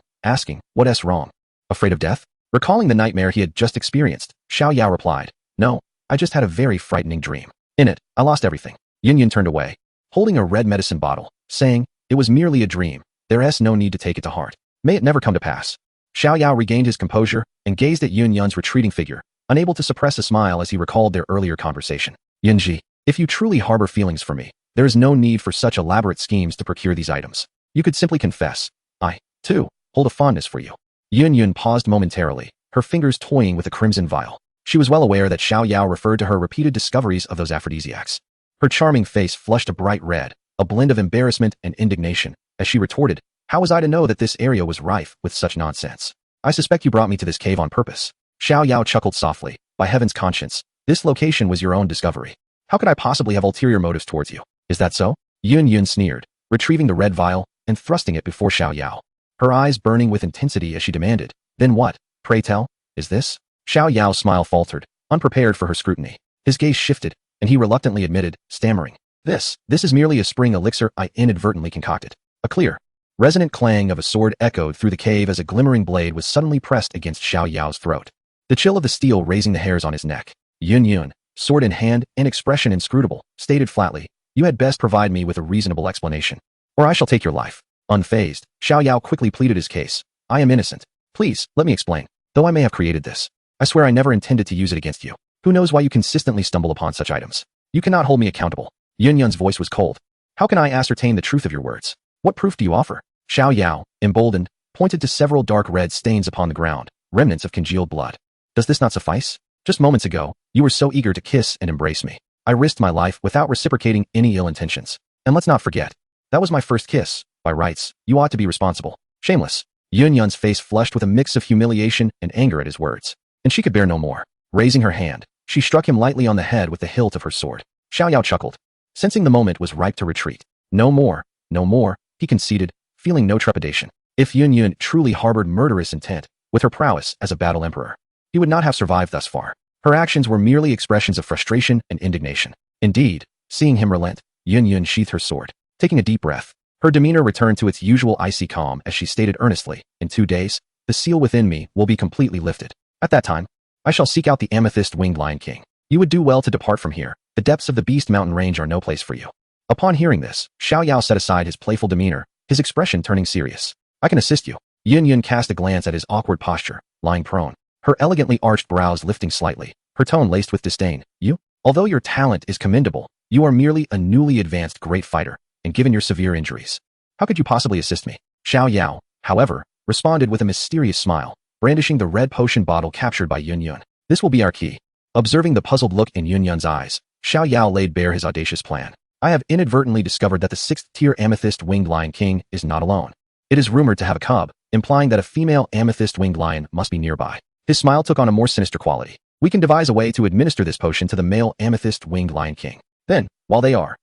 asking, "What's wrong? Afraid of death?" Recalling the nightmare he had just experienced, Xiao Yao replied, "No, I just had a very frightening dream. In it, I lost everything." Yun turned away, holding a red medicine bottle, saying, "It was merely a dream. There's no need to take it to heart. May it never come to pass." Xiao Yao regained his composure and gazed at Yun's retreating figure, unable to suppress a smile as he recalled their earlier conversation. "Yunji, if you truly harbor feelings for me, there is no need for such elaborate schemes to procure these items. You could simply confess. I, too, hold a fondness for you." Yun paused momentarily, her fingers toying with a crimson vial. She was well aware that Xiao Yao referred to her repeated discoveries of those aphrodisiacs. Her charming face flushed a bright red, a blend of embarrassment and indignation, as she retorted, "How was I to know that this area was rife with such nonsense? I suspect you brought me to this cave on purpose." Xiao Yao chuckled softly. "By heaven's conscience, this location was your own discovery. How could I possibly have ulterior motives towards you? Is that so?" Yun sneered, retrieving the red vial and thrusting it before Xiao Yao. Her eyes burning with intensity as she demanded, "Then what, pray tell, is this?" Xiao Yao's smile faltered, unprepared for her scrutiny. His gaze shifted, and he reluctantly admitted, stammering, This is merely a spring elixir I inadvertently concocted." A clear, resonant clang of a sword echoed through the cave as a glimmering blade was suddenly pressed against Xiao Yao's throat, the chill of the steel raising the hairs on his neck. Yun, sword in hand, in expression inscrutable, stated flatly, "You had best provide me with a reasonable explanation, or I shall take your life." Unfazed, Xiao Yao quickly pleaded his case. "I am innocent. Please, let me explain. Though I may have created this, I swear I never intended to use it against you. Who knows why you consistently stumble upon such items? You cannot hold me accountable." Yun's voice was cold. "How can I ascertain the truth of your words? What proof do you offer?" Xiao Yao, emboldened, pointed to several dark red stains upon the ground, remnants of congealed blood. "Does this not suffice? Just moments ago, you were so eager to kiss and embrace me. I risked my life without reciprocating any ill intentions. And let's not forget, that was my first kiss. By rights, you ought to be responsible. Shameless." Yun's face flushed with a mix of humiliation and anger at his words, and she could bear no more. Raising her hand, she struck him lightly on the head with the hilt of her sword. Xiao Yao chuckled, sensing the moment was ripe to retreat. "No more, no more," he conceded, feeling no trepidation. If Yun truly harbored murderous intent, with her prowess as a battle emperor, he would not have survived thus far. Her actions were merely expressions of frustration and indignation. Indeed, seeing him relent, Yun sheathed her sword. Taking a deep breath, her demeanor returned to its usual icy calm as she stated earnestly, "In 2 days, the seal within me will be completely lifted. At that time, I shall seek out the amethyst-winged Lion King. You would do well to depart from here. The depths of the Beast Mountain range are no place for you." Upon hearing this, Xiao Yao set aside his playful demeanor, his expression turning serious. "I can assist you." Yun cast a glance at his awkward posture, lying prone, her elegantly arched brows lifting slightly, her tone laced with disdain. "You? Although your talent is commendable, you are merely a newly advanced great fighter, and given your severe injuries, how could you possibly assist me?" Xiao Yao, however, responded with a mysterious smile, brandishing the red potion bottle captured by Yun. "This will be our key." Observing the puzzled look in Yun's eyes, Xiao Yao laid bare his audacious plan. "I have inadvertently discovered that the 6th-tier amethyst-winged lion king is not alone. It is rumored to have a cub, implying that a female amethyst-winged lion must be nearby." His smile took on a more sinister quality. "We can devise a way to administer this potion to the male amethyst-winged lion king. Then, while they are,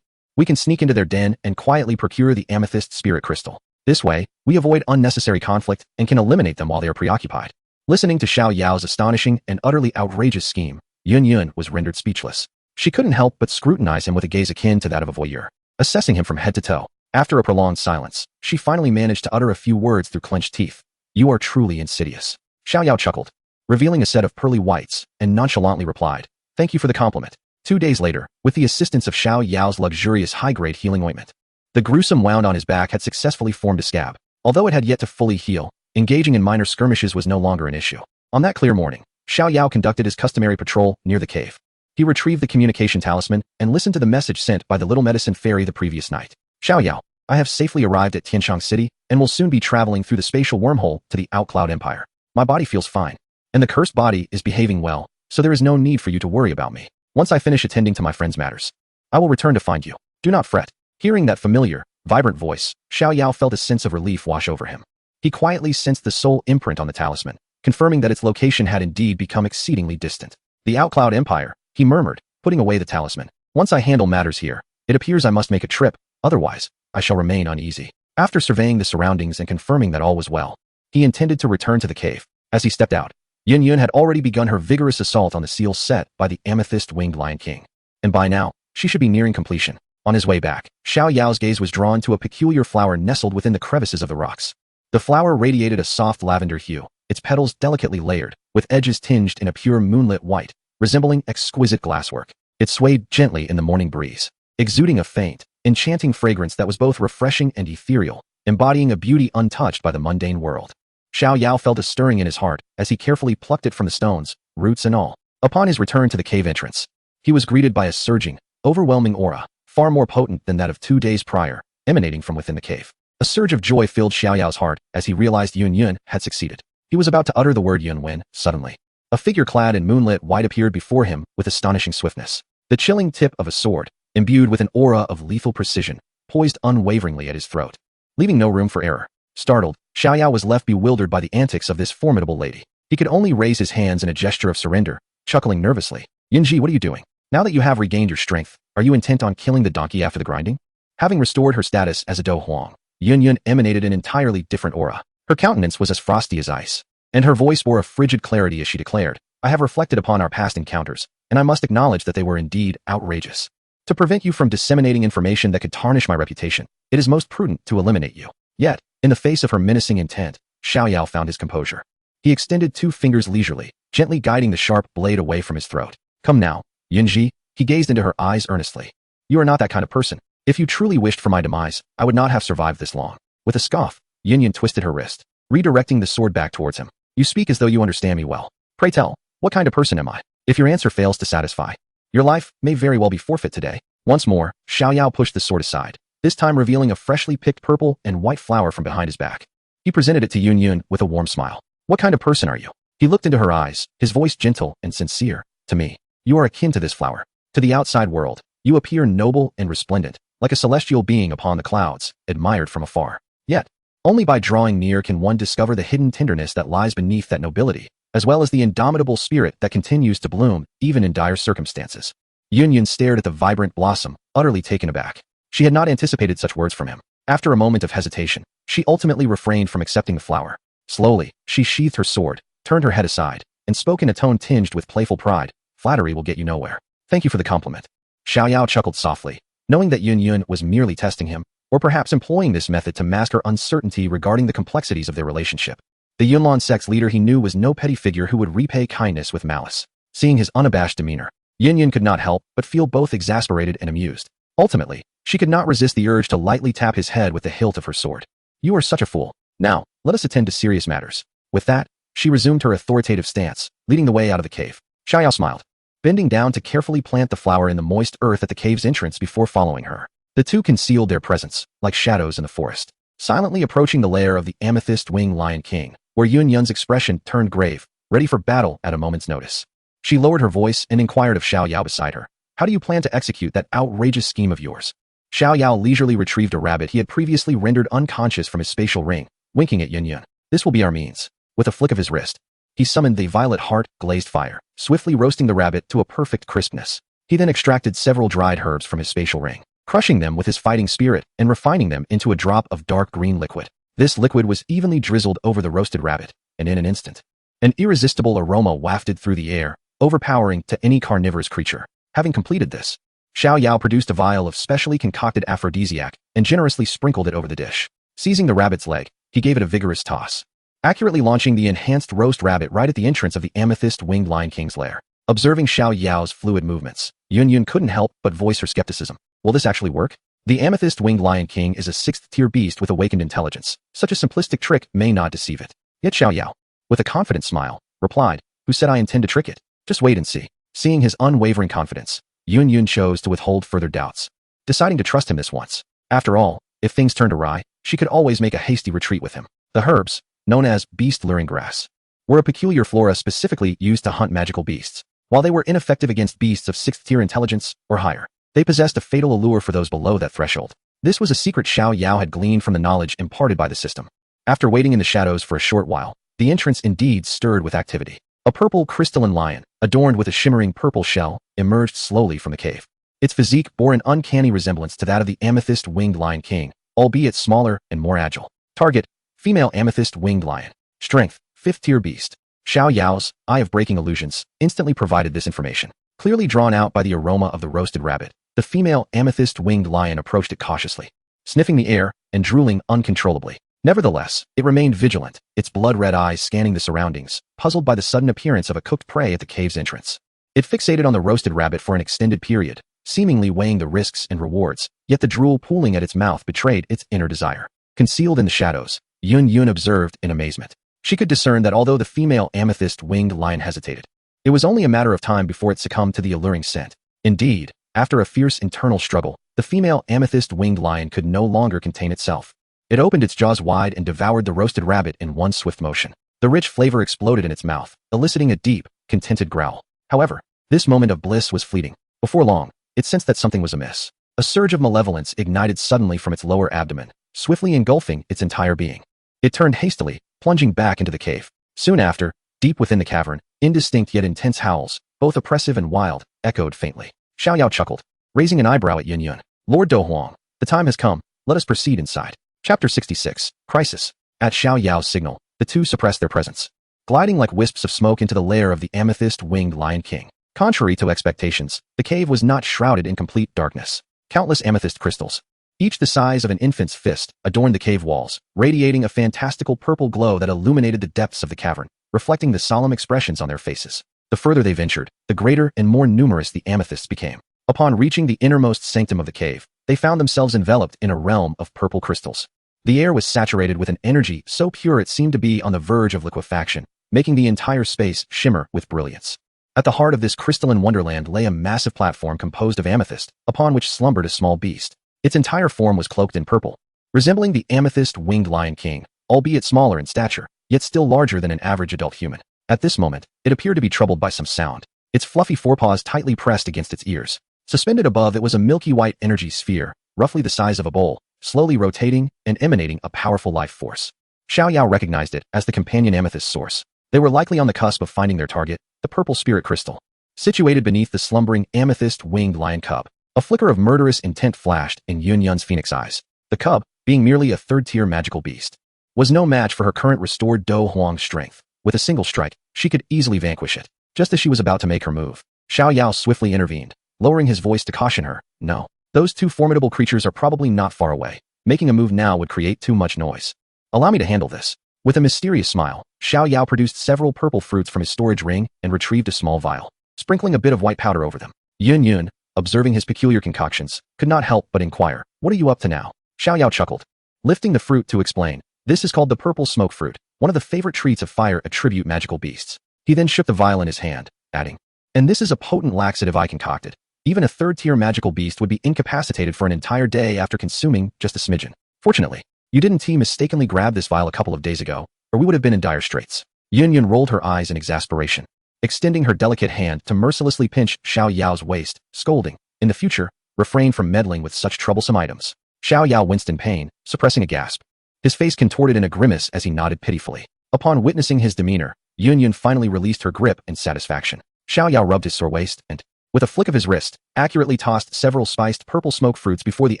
we can sneak into their den and quietly procure the amethyst spirit crystal. This way, we avoid unnecessary conflict and can eliminate them while they are preoccupied." Listening to Xiao Yao's astonishing and utterly outrageous scheme, Yun was rendered speechless. She couldn't help but scrutinize him with a gaze akin to that of a voyeur, assessing him from head to toe. After a prolonged silence, she finally managed to utter a few words through clenched teeth. "You are truly insidious." Xiao Yao chuckled, revealing a set of pearly whites, and nonchalantly replied, "Thank you for the compliment." 2 days later, with the assistance of Xiao Yao's luxurious high-grade healing ointment, the gruesome wound on his back had successfully formed a scab. Although it had yet to fully heal, engaging in minor skirmishes was no longer an issue. On that clear morning, Xiao Yao conducted his customary patrol near the cave. He retrieved the communication talisman and listened to the message sent by the little medicine fairy the previous night. "Xiao Yao, I have safely arrived at Tianshang City and will soon be traveling through the spatial wormhole to the Outcloud Empire. My body feels fine, and the cursed body is behaving well, so there is no need for you to worry about me. Once I finish attending to my friend's matters, I will return to find you. Do not fret." Hearing that familiar, vibrant voice, Xiao Yao felt a sense of relief wash over him. He quietly sensed the soul imprint on the talisman, confirming that its location had indeed become exceedingly distant. "The Outcloud Empire," he murmured, putting away the talisman. "Once I handle matters here, it appears I must make a trip, otherwise, I shall remain uneasy." After surveying the surroundings and confirming that all was well, he intended to return to the cave. As he stepped out, Yun had already begun her vigorous assault on the seal set by the amethyst-winged Lion King. And by now, she should be nearing completion. On his way back, Xiao Yao's gaze was drawn to a peculiar flower nestled within the crevices of the rocks. The flower radiated a soft lavender hue, its petals delicately layered, with edges tinged in a pure moonlit white, resembling exquisite glasswork. It swayed gently in the morning breeze, exuding a faint, enchanting fragrance that was both refreshing and ethereal, embodying a beauty untouched by the mundane world. Xiao Yao felt a stirring in his heart as he carefully plucked it from the stones, roots and all. Upon his return to the cave entrance, he was greeted by a surging, overwhelming aura, far more potent than that of 2 days prior, emanating from within the cave. A surge of joy filled Xiao Yao's heart as he realized Yun had succeeded. He was about to utter the word Yun when, suddenly, A figure clad in moonlit white appeared before him with astonishing swiftness. The chilling tip of a sword, imbued with an aura of lethal precision, poised unwaveringly at his throat, leaving no room for error. Startled, Xiao Yao was left bewildered by the antics of this formidable lady. He could only raise his hands in a gesture of surrender, chuckling nervously. Yunji, what are you doing? Now that you have regained your strength, are you intent on killing the donkey after the grinding? Having restored her status as a Do Huang, Yun emanated an entirely different aura. Her countenance was as frosty as ice, and her voice bore a frigid clarity as she declared, I have reflected upon our past encounters, and I must acknowledge that they were indeed outrageous. To prevent you from disseminating information that could tarnish my reputation, it is most prudent to eliminate you. Yet, in the face of her menacing intent, Xiao Yao found his composure. He extended 2 fingers leisurely, gently guiding the sharp blade away from his throat. Come now, Yunji, he gazed into her eyes earnestly. You are not that kind of person. If you truly wished for my demise, I would not have survived this long. With a scoff, Yun twisted her wrist, redirecting the sword back towards him. You speak as though you understand me well. Pray tell, what kind of person am I? If your answer fails to satisfy, your life may very well be forfeit today. Once more, Xiao Yao pushed the sword aside, this time revealing a freshly picked purple and white flower from behind his back. He presented it to Yun with a warm smile. What kind of person are you? He looked into her eyes, his voice gentle and sincere. To me, you are akin to this flower. To the outside world, you appear noble and resplendent, like a celestial being upon the clouds, admired from afar. Yet, only by drawing near can one discover the hidden tenderness that lies beneath that nobility, as well as the indomitable spirit that continues to bloom, even in dire circumstances. Yun stared at the vibrant blossom, utterly taken aback. She had not anticipated such words from him. After a moment of hesitation, she ultimately refrained from accepting the flower. Slowly, she sheathed her sword, turned her head aside, and spoke in a tone tinged with playful pride. Flattery will get you nowhere. Thank you for the compliment. Xiao Yao chuckled softly, knowing that Yun was merely testing him, or perhaps employing this method to mask her uncertainty regarding the complexities of their relationship. The Yunlan sect's leader he knew was no petty figure who would repay kindness with malice. Seeing his unabashed demeanor, Yun could not help but feel both exasperated and amused. Ultimately, she could not resist the urge to lightly tap his head with the hilt of her sword. You are such a fool. Now, let us attend to serious matters. With that, she resumed her authoritative stance, leading the way out of the cave. Xiao Yao smiled, bending down to carefully plant the flower in the moist earth at the cave's entrance before following her. The two concealed their presence, like shadows in the forest, silently approaching the lair of the amethyst-winged Lion King, where Yun's expression turned grave, ready for battle at a moment's notice. She lowered her voice and inquired of Xiao Yao beside her. How do you plan to execute that outrageous scheme of yours? Xiao Yao leisurely retrieved a rabbit he had previously rendered unconscious from his spatial ring, winking at Yun. This will be our means. With a flick of his wrist, he summoned the violet heart glazed fire, swiftly roasting the rabbit to a perfect crispness. He then extracted several dried herbs from his spatial ring, crushing them with his fighting spirit and refining them into a drop of dark green liquid. This liquid was evenly drizzled over the roasted rabbit, and in an instant, an irresistible aroma wafted through the air, overpowering to any carnivorous creature. Having completed this, Xiao Yao produced a vial of specially concocted aphrodisiac and generously sprinkled it over the dish. Seizing the rabbit's leg, he gave it a vigorous toss, accurately launching the enhanced roast rabbit right at the entrance of the amethyst-winged Lion King's lair. Observing Xiao Yao's fluid movements, Yun couldn't help but voice her skepticism. Will this actually work? The amethyst-winged Lion King is a 6th-tier beast with awakened intelligence. Such a simplistic trick may not deceive it. Yet Xiao Yao, with a confident smile, replied, who said I intend to trick it? Just wait and see. Seeing his unwavering confidence, Yun chose to withhold further doubts, deciding to trust him this once. After all, if things turned awry, she could always make a hasty retreat with him. The herbs, known as beast-luring grass, were a peculiar flora specifically used to hunt magical beasts. While they were ineffective against beasts of 6th-tier intelligence or higher, they possessed a fatal allure for those below that threshold. This was a secret Xiao Yao had gleaned from the knowledge imparted by the system. After waiting in the shadows for a short while, the entrance indeed stirred with activity. A purple crystalline lion, adorned with a shimmering purple shell, emerged slowly from the cave. Its physique bore an uncanny resemblance to that of the amethyst-winged Lion King, albeit smaller and more agile. Target, female amethyst-winged lion. Strength, 5th-tier beast. Xiao Yao's eye of breaking illusions instantly provided this information. Clearly drawn out by the aroma of the roasted rabbit, the female amethyst-winged lion approached it cautiously, sniffing the air and drooling uncontrollably. Nevertheless, it remained vigilant, its blood-red eyes scanning the surroundings, puzzled by the sudden appearance of a cooked prey at the cave's entrance. It fixated on the roasted rabbit for an extended period, seemingly weighing the risks and rewards, yet the drool pooling at its mouth betrayed its inner desire. Concealed in the shadows, Yun observed in amazement. She could discern that although the female amethyst-winged lion hesitated, it was only a matter of time before it succumbed to the alluring scent. Indeed, after a fierce internal struggle, the female amethyst-winged lion could no longer contain itself. It opened its jaws wide and devoured the roasted rabbit in one swift motion. The rich flavor exploded in its mouth, eliciting a deep, contented growl. However, this moment of bliss was fleeting. Before long, it sensed that something was amiss. A surge of malevolence ignited suddenly from its lower abdomen, swiftly engulfing its entire being. It turned hastily, plunging back into the cave. Soon after, deep within the cavern, indistinct yet intense howls, both oppressive and wild, echoed faintly. Xiao Yao chuckled, raising an eyebrow at Yun Yun. Lord Do Huang, the time has come. Let us proceed inside. Chapter 66. Crisis. At Xiao Yao's signal, the two suppressed their presence, gliding like wisps of smoke into the lair of the amethyst-winged Lion King. Contrary to expectations, the cave was not shrouded in complete darkness. Countless amethyst crystals, each the size of an infant's fist, adorned the cave walls, radiating a fantastical purple glow that illuminated the depths of the cavern, reflecting the solemn expressions on their faces. The further they ventured, the greater and more numerous the amethysts became. Upon reaching the innermost sanctum of the cave, they found themselves enveloped in a realm of purple crystals. The air was saturated with an energy so pure it seemed to be on the verge of liquefaction, making the entire space shimmer with brilliance. At the heart of this crystalline wonderland lay a massive platform composed of amethyst, upon which slumbered a small beast. Its entire form was cloaked in purple, resembling the amethyst-winged Lion King, albeit smaller in stature, yet still larger than an average adult human. At this moment, it appeared to be troubled by some sound, its fluffy forepaws tightly pressed against its ears. Suspended above it was a milky white energy sphere, roughly the size of a bowl, slowly rotating and emanating a powerful life force. Xiao Yao recognized it as the companion amethyst source. They were likely on the cusp of finding their target, the purple spirit crystal. Situated beneath the slumbering amethyst-winged lion cub, a flicker of murderous intent flashed in Yun Yun's phoenix eyes. The cub, being merely a third-tier magical beast, was no match for her current restored Do Huang strength. With a single strike, she could easily vanquish it. Just as she was about to make her move, Xiao Yao swiftly intervened, lowering his voice to caution her. No, those two formidable creatures are probably not far away. Making a move now would create too much noise. Allow me to handle this. With a mysterious smile, Xiao Yao produced several purple fruits from his storage ring and retrieved a small vial, sprinkling a bit of white powder over them. Yun Yun, observing his peculiar concoctions, could not help but inquire, "What are you up to now?" Xiao Yao chuckled, lifting the fruit to explain. "This is called the purple smoke fruit, one of the favorite treats of fire attribute magical beasts." He then shook the vial in his hand, adding, "And this is a potent laxative I concocted. Even a third-tier magical beast would be incapacitated for an entire day after consuming just a smidgen. Fortunately, you didn't mistakenly grab this vial a couple of days ago, or we would have been in dire straits." Yun Yun rolled her eyes in exasperation, extending her delicate hand to mercilessly pinch Xiao Yao's waist, scolding, "In the future, refrain from meddling with such troublesome items." Xiao Yao winced in pain, suppressing a gasp. His face contorted in a grimace as he nodded pitifully. Upon witnessing his demeanor, Yun Yun finally released her grip in satisfaction. Xiao Yao rubbed his sore waist and, with a flick of his wrist, accurately tossed several spiced purple smoke fruits before the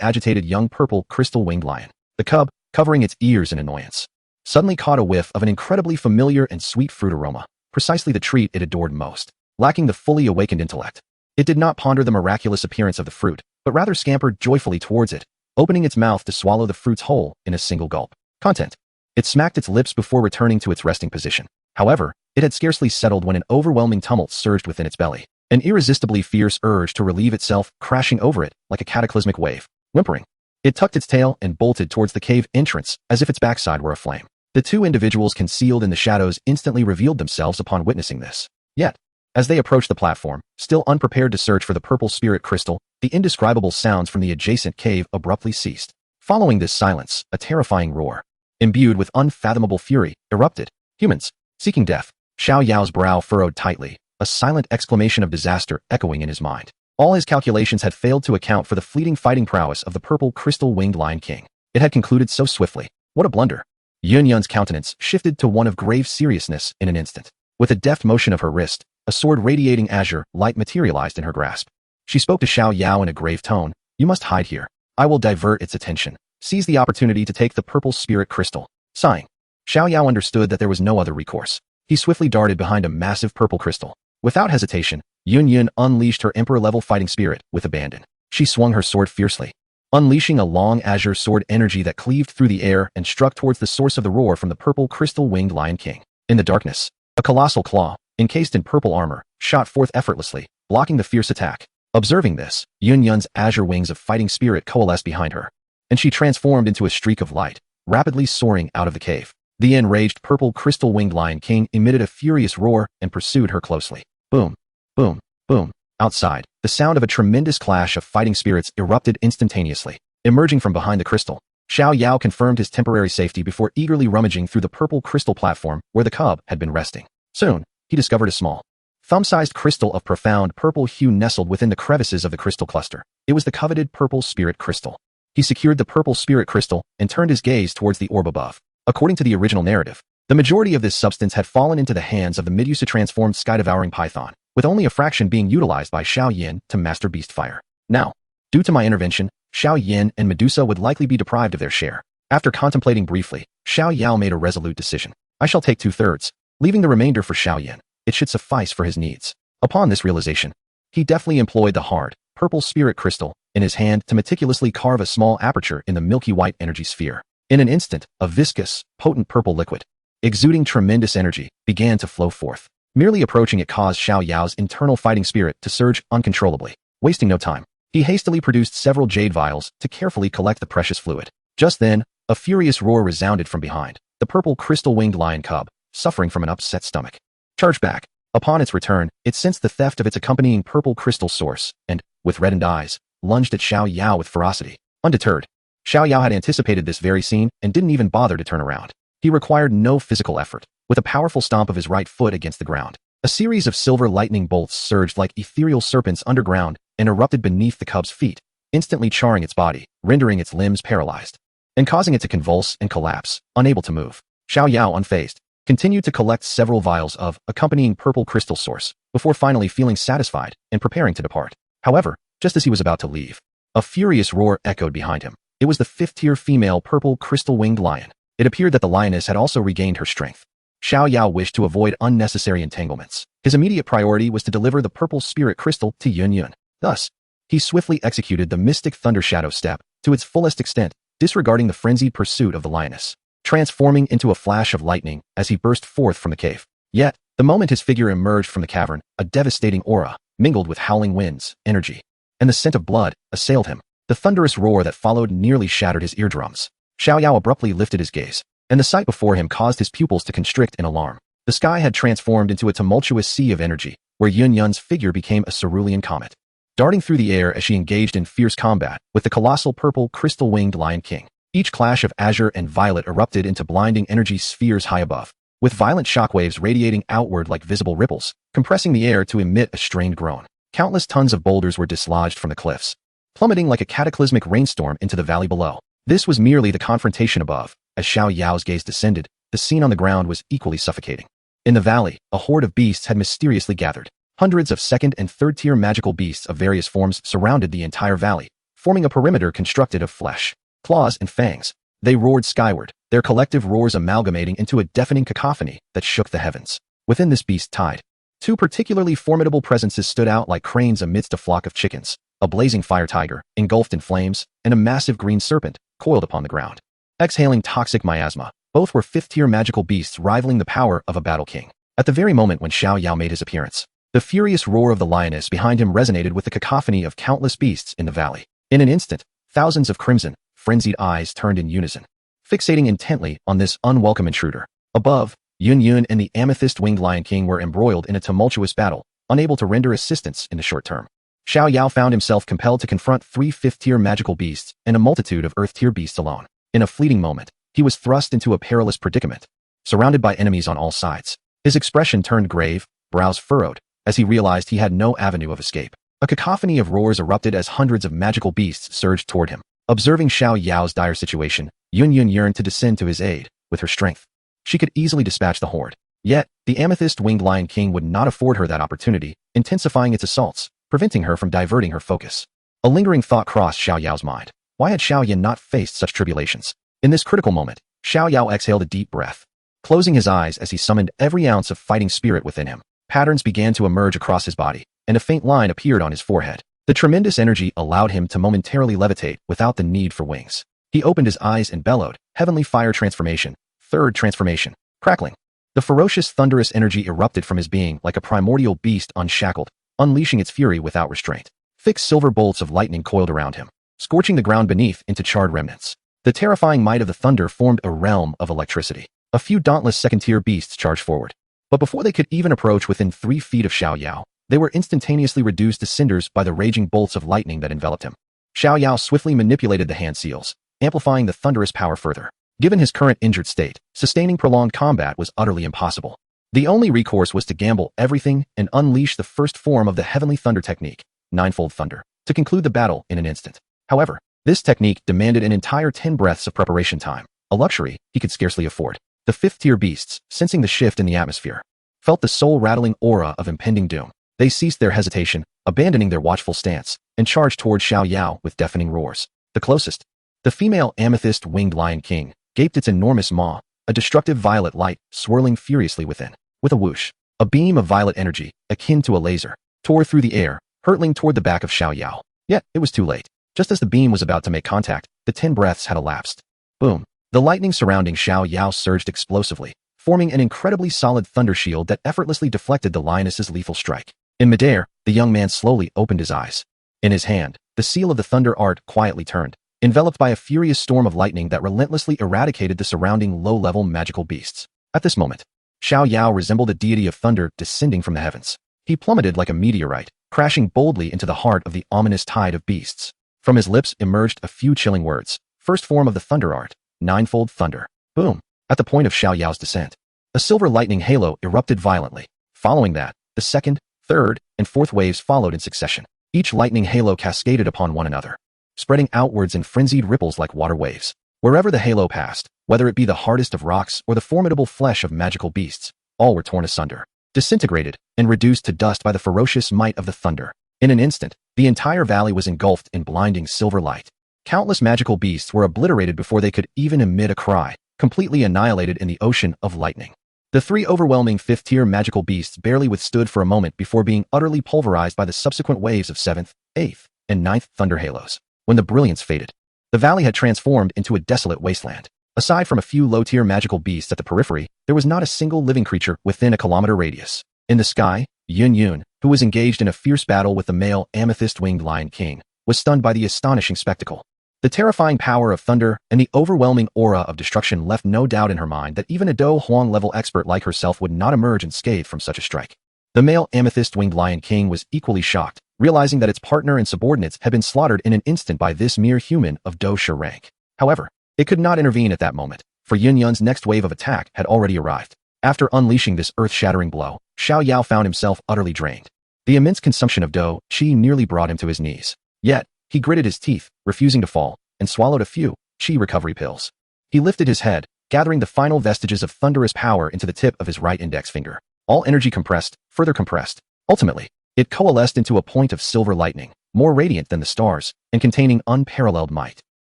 agitated young purple crystal-winged lion. The cub, covering its ears in annoyance, suddenly caught a whiff of an incredibly familiar and sweet fruit aroma, precisely the treat it adored most. Lacking the fully awakened intellect, it did not ponder the miraculous appearance of the fruit, but rather scampered joyfully towards it, opening its mouth to swallow the fruit's whole in a single gulp. Content. It smacked its lips before returning to its resting position. However, it had scarcely settled when an overwhelming tumult surged within its belly, an irresistibly fierce urge to relieve itself crashing over it like a cataclysmic wave. Whimpering, it tucked its tail and bolted towards the cave entrance as if its backside were aflame. The two individuals concealed in the shadows instantly revealed themselves upon witnessing this. Yet, as they approached the platform, still unprepared to search for the purple spirit crystal, the indescribable sounds from the adjacent cave abruptly ceased. Following this silence, a terrifying roar, imbued with unfathomable fury, erupted. Humans, seeking death. Xiao Yao's brow furrowed tightly, a silent exclamation of disaster echoing in his mind. All his calculations had failed to account for the fleeting fighting prowess of the purple crystal-winged Lion King. It had concluded so swiftly. What a blunder. Yun Yun's countenance shifted to one of grave seriousness in an instant. With a deft motion of her wrist, a sword radiating azure light materialized in her grasp. She spoke to Xiao Yao in a grave tone. "You must hide here. I will divert its attention. Seize the opportunity to take the purple spirit crystal." Sighing, Xiao Yao understood that there was no other recourse. He swiftly darted behind a massive purple crystal. Without hesitation, Yun Yun unleashed her emperor-level fighting spirit with abandon. She swung her sword fiercely, unleashing a long azure sword energy that cleaved through the air and struck towards the source of the roar from the purple crystal-winged Lion King. In the darkness, a colossal claw, encased in purple armor, shot forth effortlessly, blocking the fierce attack. Observing this, Yun Yun's azure wings of fighting spirit coalesced behind her, and she transformed into a streak of light, rapidly soaring out of the cave. The enraged purple crystal-winged Lion King emitted a furious roar and pursued her closely. Boom, boom, boom. Outside, the sound of a tremendous clash of fighting spirits erupted instantaneously. Emerging from behind the crystal, Xiao Yao confirmed his temporary safety before eagerly rummaging through the purple crystal platform where the cub had been resting. Soon, he discovered a small, thumb-sized crystal of profound purple hue nestled within the crevices of the crystal cluster. It was the coveted purple spirit crystal. He secured the purple spirit crystal and turned his gaze towards the orb above. According to the original narrative, the majority of this substance had fallen into the hands of the Medusa-transformed sky-devouring python, with only a fraction being utilized by Xiao Yan to master beast fire. Now, due to my intervention, Xiao Yan and Medusa would likely be deprived of their share. After contemplating briefly, Xiao Yao made a resolute decision. I shall take 2/3, leaving the remainder for Xiao Yan. It should suffice for his needs. Upon this realization, he deftly employed the hard, purple spirit crystal in his hand to meticulously carve a small aperture in the milky white energy sphere. In an instant, a viscous, potent purple liquid, exuding tremendous energy, began to flow forth. Merely approaching it caused Xiao Yao's internal fighting spirit to surge uncontrollably. Wasting no time, he hastily produced several jade vials to carefully collect the precious fluid. Just then, a furious roar resounded from behind. The purple crystal-winged lion cub, suffering from an upset stomach, charged back. Upon its return, it sensed the theft of its accompanying purple crystal source and, with reddened eyes, lunged at Xiao Yao with ferocity. Undeterred, Xiao Yao had anticipated this very scene and didn't even bother to turn around. He required no physical effort. With a powerful stomp of his right foot against the ground, a series of silver lightning bolts surged like ethereal serpents underground and erupted beneath the cub's feet, instantly charring its body, rendering its limbs paralyzed, and causing it to convulse and collapse, unable to move. Xiao Yao, unfazed, continued to collect several vials of accompanying purple crystal source before finally feeling satisfied and preparing to depart. However, just as he was about to leave, a furious roar echoed behind him. It was the fifth-tier female purple crystal-winged lion. It appeared that the lioness had also regained her strength. Xiao Yao wished to avoid unnecessary entanglements. His immediate priority was to deliver the purple spirit crystal to Yun Yun. Thus, he swiftly executed the mystic thunder shadow step to its fullest extent, disregarding the frenzied pursuit of the lioness, transforming into a flash of lightning as he burst forth from the cave. Yet, the moment his figure emerged from the cavern, a devastating aura, mingled with howling winds, energy, and the scent of blood, assailed him. The thunderous roar that followed nearly shattered his eardrums. Xiao Yao abruptly lifted his gaze, and the sight before him caused his pupils to constrict in alarm. The sky had transformed into a tumultuous sea of energy, where Yun Yun's figure became a cerulean comet, darting through the air as she engaged in fierce combat with the colossal purple crystal-winged Lion King. Each clash of azure and violet erupted into blinding energy spheres high above, with violent shockwaves radiating outward like visible ripples, compressing the air to emit a strained groan. Countless tons of boulders were dislodged from the cliffs, plummeting like a cataclysmic rainstorm into the valley below. This was merely the confrontation above. As Xiao Yao's gaze descended, the scene on the ground was equally suffocating. In the valley, a horde of beasts had mysteriously gathered. Hundreds of second- and third-tier magical beasts of various forms surrounded the entire valley, forming a perimeter constructed of flesh, claws, and fangs. They roared skyward, their collective roars amalgamating into a deafening cacophony that shook the heavens. Within this beast tide, two particularly formidable presences stood out like cranes amidst a flock of chickens: a blazing fire tiger, engulfed in flames, and a massive green serpent, coiled upon the ground, exhaling toxic miasma. Both were fifth-tier magical beasts rivaling the power of a battle king. At the very moment when Xiao Yao made his appearance, the furious roar of the lioness behind him resonated with the cacophony of countless beasts in the valley. In an instant, thousands of crimson, frenzied eyes turned in unison, fixating intently on this unwelcome intruder. Above, Yun Yun and the amethyst-winged Lion King were embroiled in a tumultuous battle, unable to render assistance in the short term. Xiao Yao found himself compelled to confront 3 fifth-tier magical beasts and a multitude of earth-tier beasts alone. In a fleeting moment, he was thrust into a perilous predicament, surrounded by enemies on all sides. His expression turned grave, brows furrowed, as he realized he had no avenue of escape. A cacophony of roars erupted as hundreds of magical beasts surged toward him. Observing Xiao Yao's dire situation, Yun Yun yearned to descend to his aid. With her strength, she could easily dispatch the horde. Yet, the amethyst-winged Lion King would not afford her that opportunity, intensifying its assaults, preventing her from diverting her focus. A lingering thought crossed Xiao Yao's mind. Why had Xiao Yan not faced such tribulations? In this critical moment, Xiao Yao exhaled a deep breath, closing his eyes as he summoned every ounce of fighting spirit within him. Patterns began to emerge across his body, and a faint line appeared on his forehead. The tremendous energy allowed him to momentarily levitate without the need for wings. He opened his eyes and bellowed, "Heavenly Fire Transformation, Third Transformation." Crackling, the ferocious thunderous energy erupted from his being like a primordial beast unshackled, unleashing its fury without restraint. Thick silver bolts of lightning coiled around him, scorching the ground beneath into charred remnants. The terrifying might of the thunder formed a realm of electricity. A few dauntless second-tier beasts charged forward, but before they could even approach within 3 feet of Xiao Yao, they were instantaneously reduced to cinders by the raging bolts of lightning that enveloped him. Xiao Yao swiftly manipulated the hand seals, amplifying the thunderous power further. Given his current injured state, sustaining prolonged combat was utterly impossible. The only recourse was to gamble everything and unleash the first form of the heavenly thunder technique, ninefold thunder, to conclude the battle in an instant. However, this technique demanded an entire 10 breaths of preparation time, a luxury he could scarcely afford. The fifth-tier beasts, sensing the shift in the atmosphere, felt the soul-rattling aura of impending doom. They ceased their hesitation, abandoning their watchful stance, and charged toward Xiao Yao with deafening roars. The closest, the female amethyst-winged lion king, gaped its enormous maw, a destructive violet light swirling furiously within. With a whoosh, a beam of violet energy, akin to a laser, tore through the air, hurtling toward the back of Xiao Yao. Yet, it was too late. Just as the beam was about to make contact, the 10 breaths had elapsed. Boom. The lightning surrounding Xiao Yao surged explosively, forming an incredibly solid thunder shield that effortlessly deflected the lioness's lethal strike. In midair, the young man slowly opened his eyes. In his hand, the seal of the thunder art quietly turned, enveloped by a furious storm of lightning that relentlessly eradicated the surrounding low-level magical beasts. At this moment, Xiao Yao resembled a deity of thunder descending from the heavens. He plummeted like a meteorite, crashing boldly into the heart of the ominous tide of beasts. From his lips emerged a few chilling words. First form of the thunder art, ninefold thunder. Boom. At the point of Xiao Yao's descent, a silver lightning halo erupted violently. Following that, the second, third, and fourth waves followed in succession. Each lightning halo cascaded upon one another, spreading outwards in frenzied ripples like water waves. Wherever the halo passed, whether it be the hardest of rocks or the formidable flesh of magical beasts, all were torn asunder, disintegrated, and reduced to dust by the ferocious might of the thunder. In an instant, the entire valley was engulfed in blinding silver light. Countless magical beasts were obliterated before they could even emit a cry, completely annihilated in the ocean of lightning. The three overwhelming fifth-tier magical beasts barely withstood for a moment before being utterly pulverized by the subsequent waves of 7th, 8th, and 9th thunder halos. When the brilliance faded, the valley had transformed into a desolate wasteland. Aside from a few low-tier magical beasts at the periphery, there was not a single living creature within a kilometer radius. In the sky, Yun, who was engaged in a fierce battle with the male amethyst-winged lion king, was stunned by the astonishing spectacle. The terrifying power of thunder and the overwhelming aura of destruction left no doubt in her mind that even a Do Huang-level expert like herself would not emerge unscathed from such a strike. The male amethyst-winged lion king was equally shocked, realizing that its partner and subordinates had been slaughtered in an instant by this mere human of Do Shi rank. However, it could not intervene at that moment, for Yun's next wave of attack had already arrived. After unleashing this earth-shattering blow, Xiao Yao found himself utterly drained. The immense consumption of Do Qi nearly brought him to his knees. Yet, he gritted his teeth, refusing to fall, and swallowed a few Qi recovery pills. He lifted his head, gathering the final vestiges of thunderous power into the tip of his right index finger. All energy compressed, further compressed. Ultimately, it coalesced into a point of silver lightning, more radiant than the stars, and containing unparalleled might.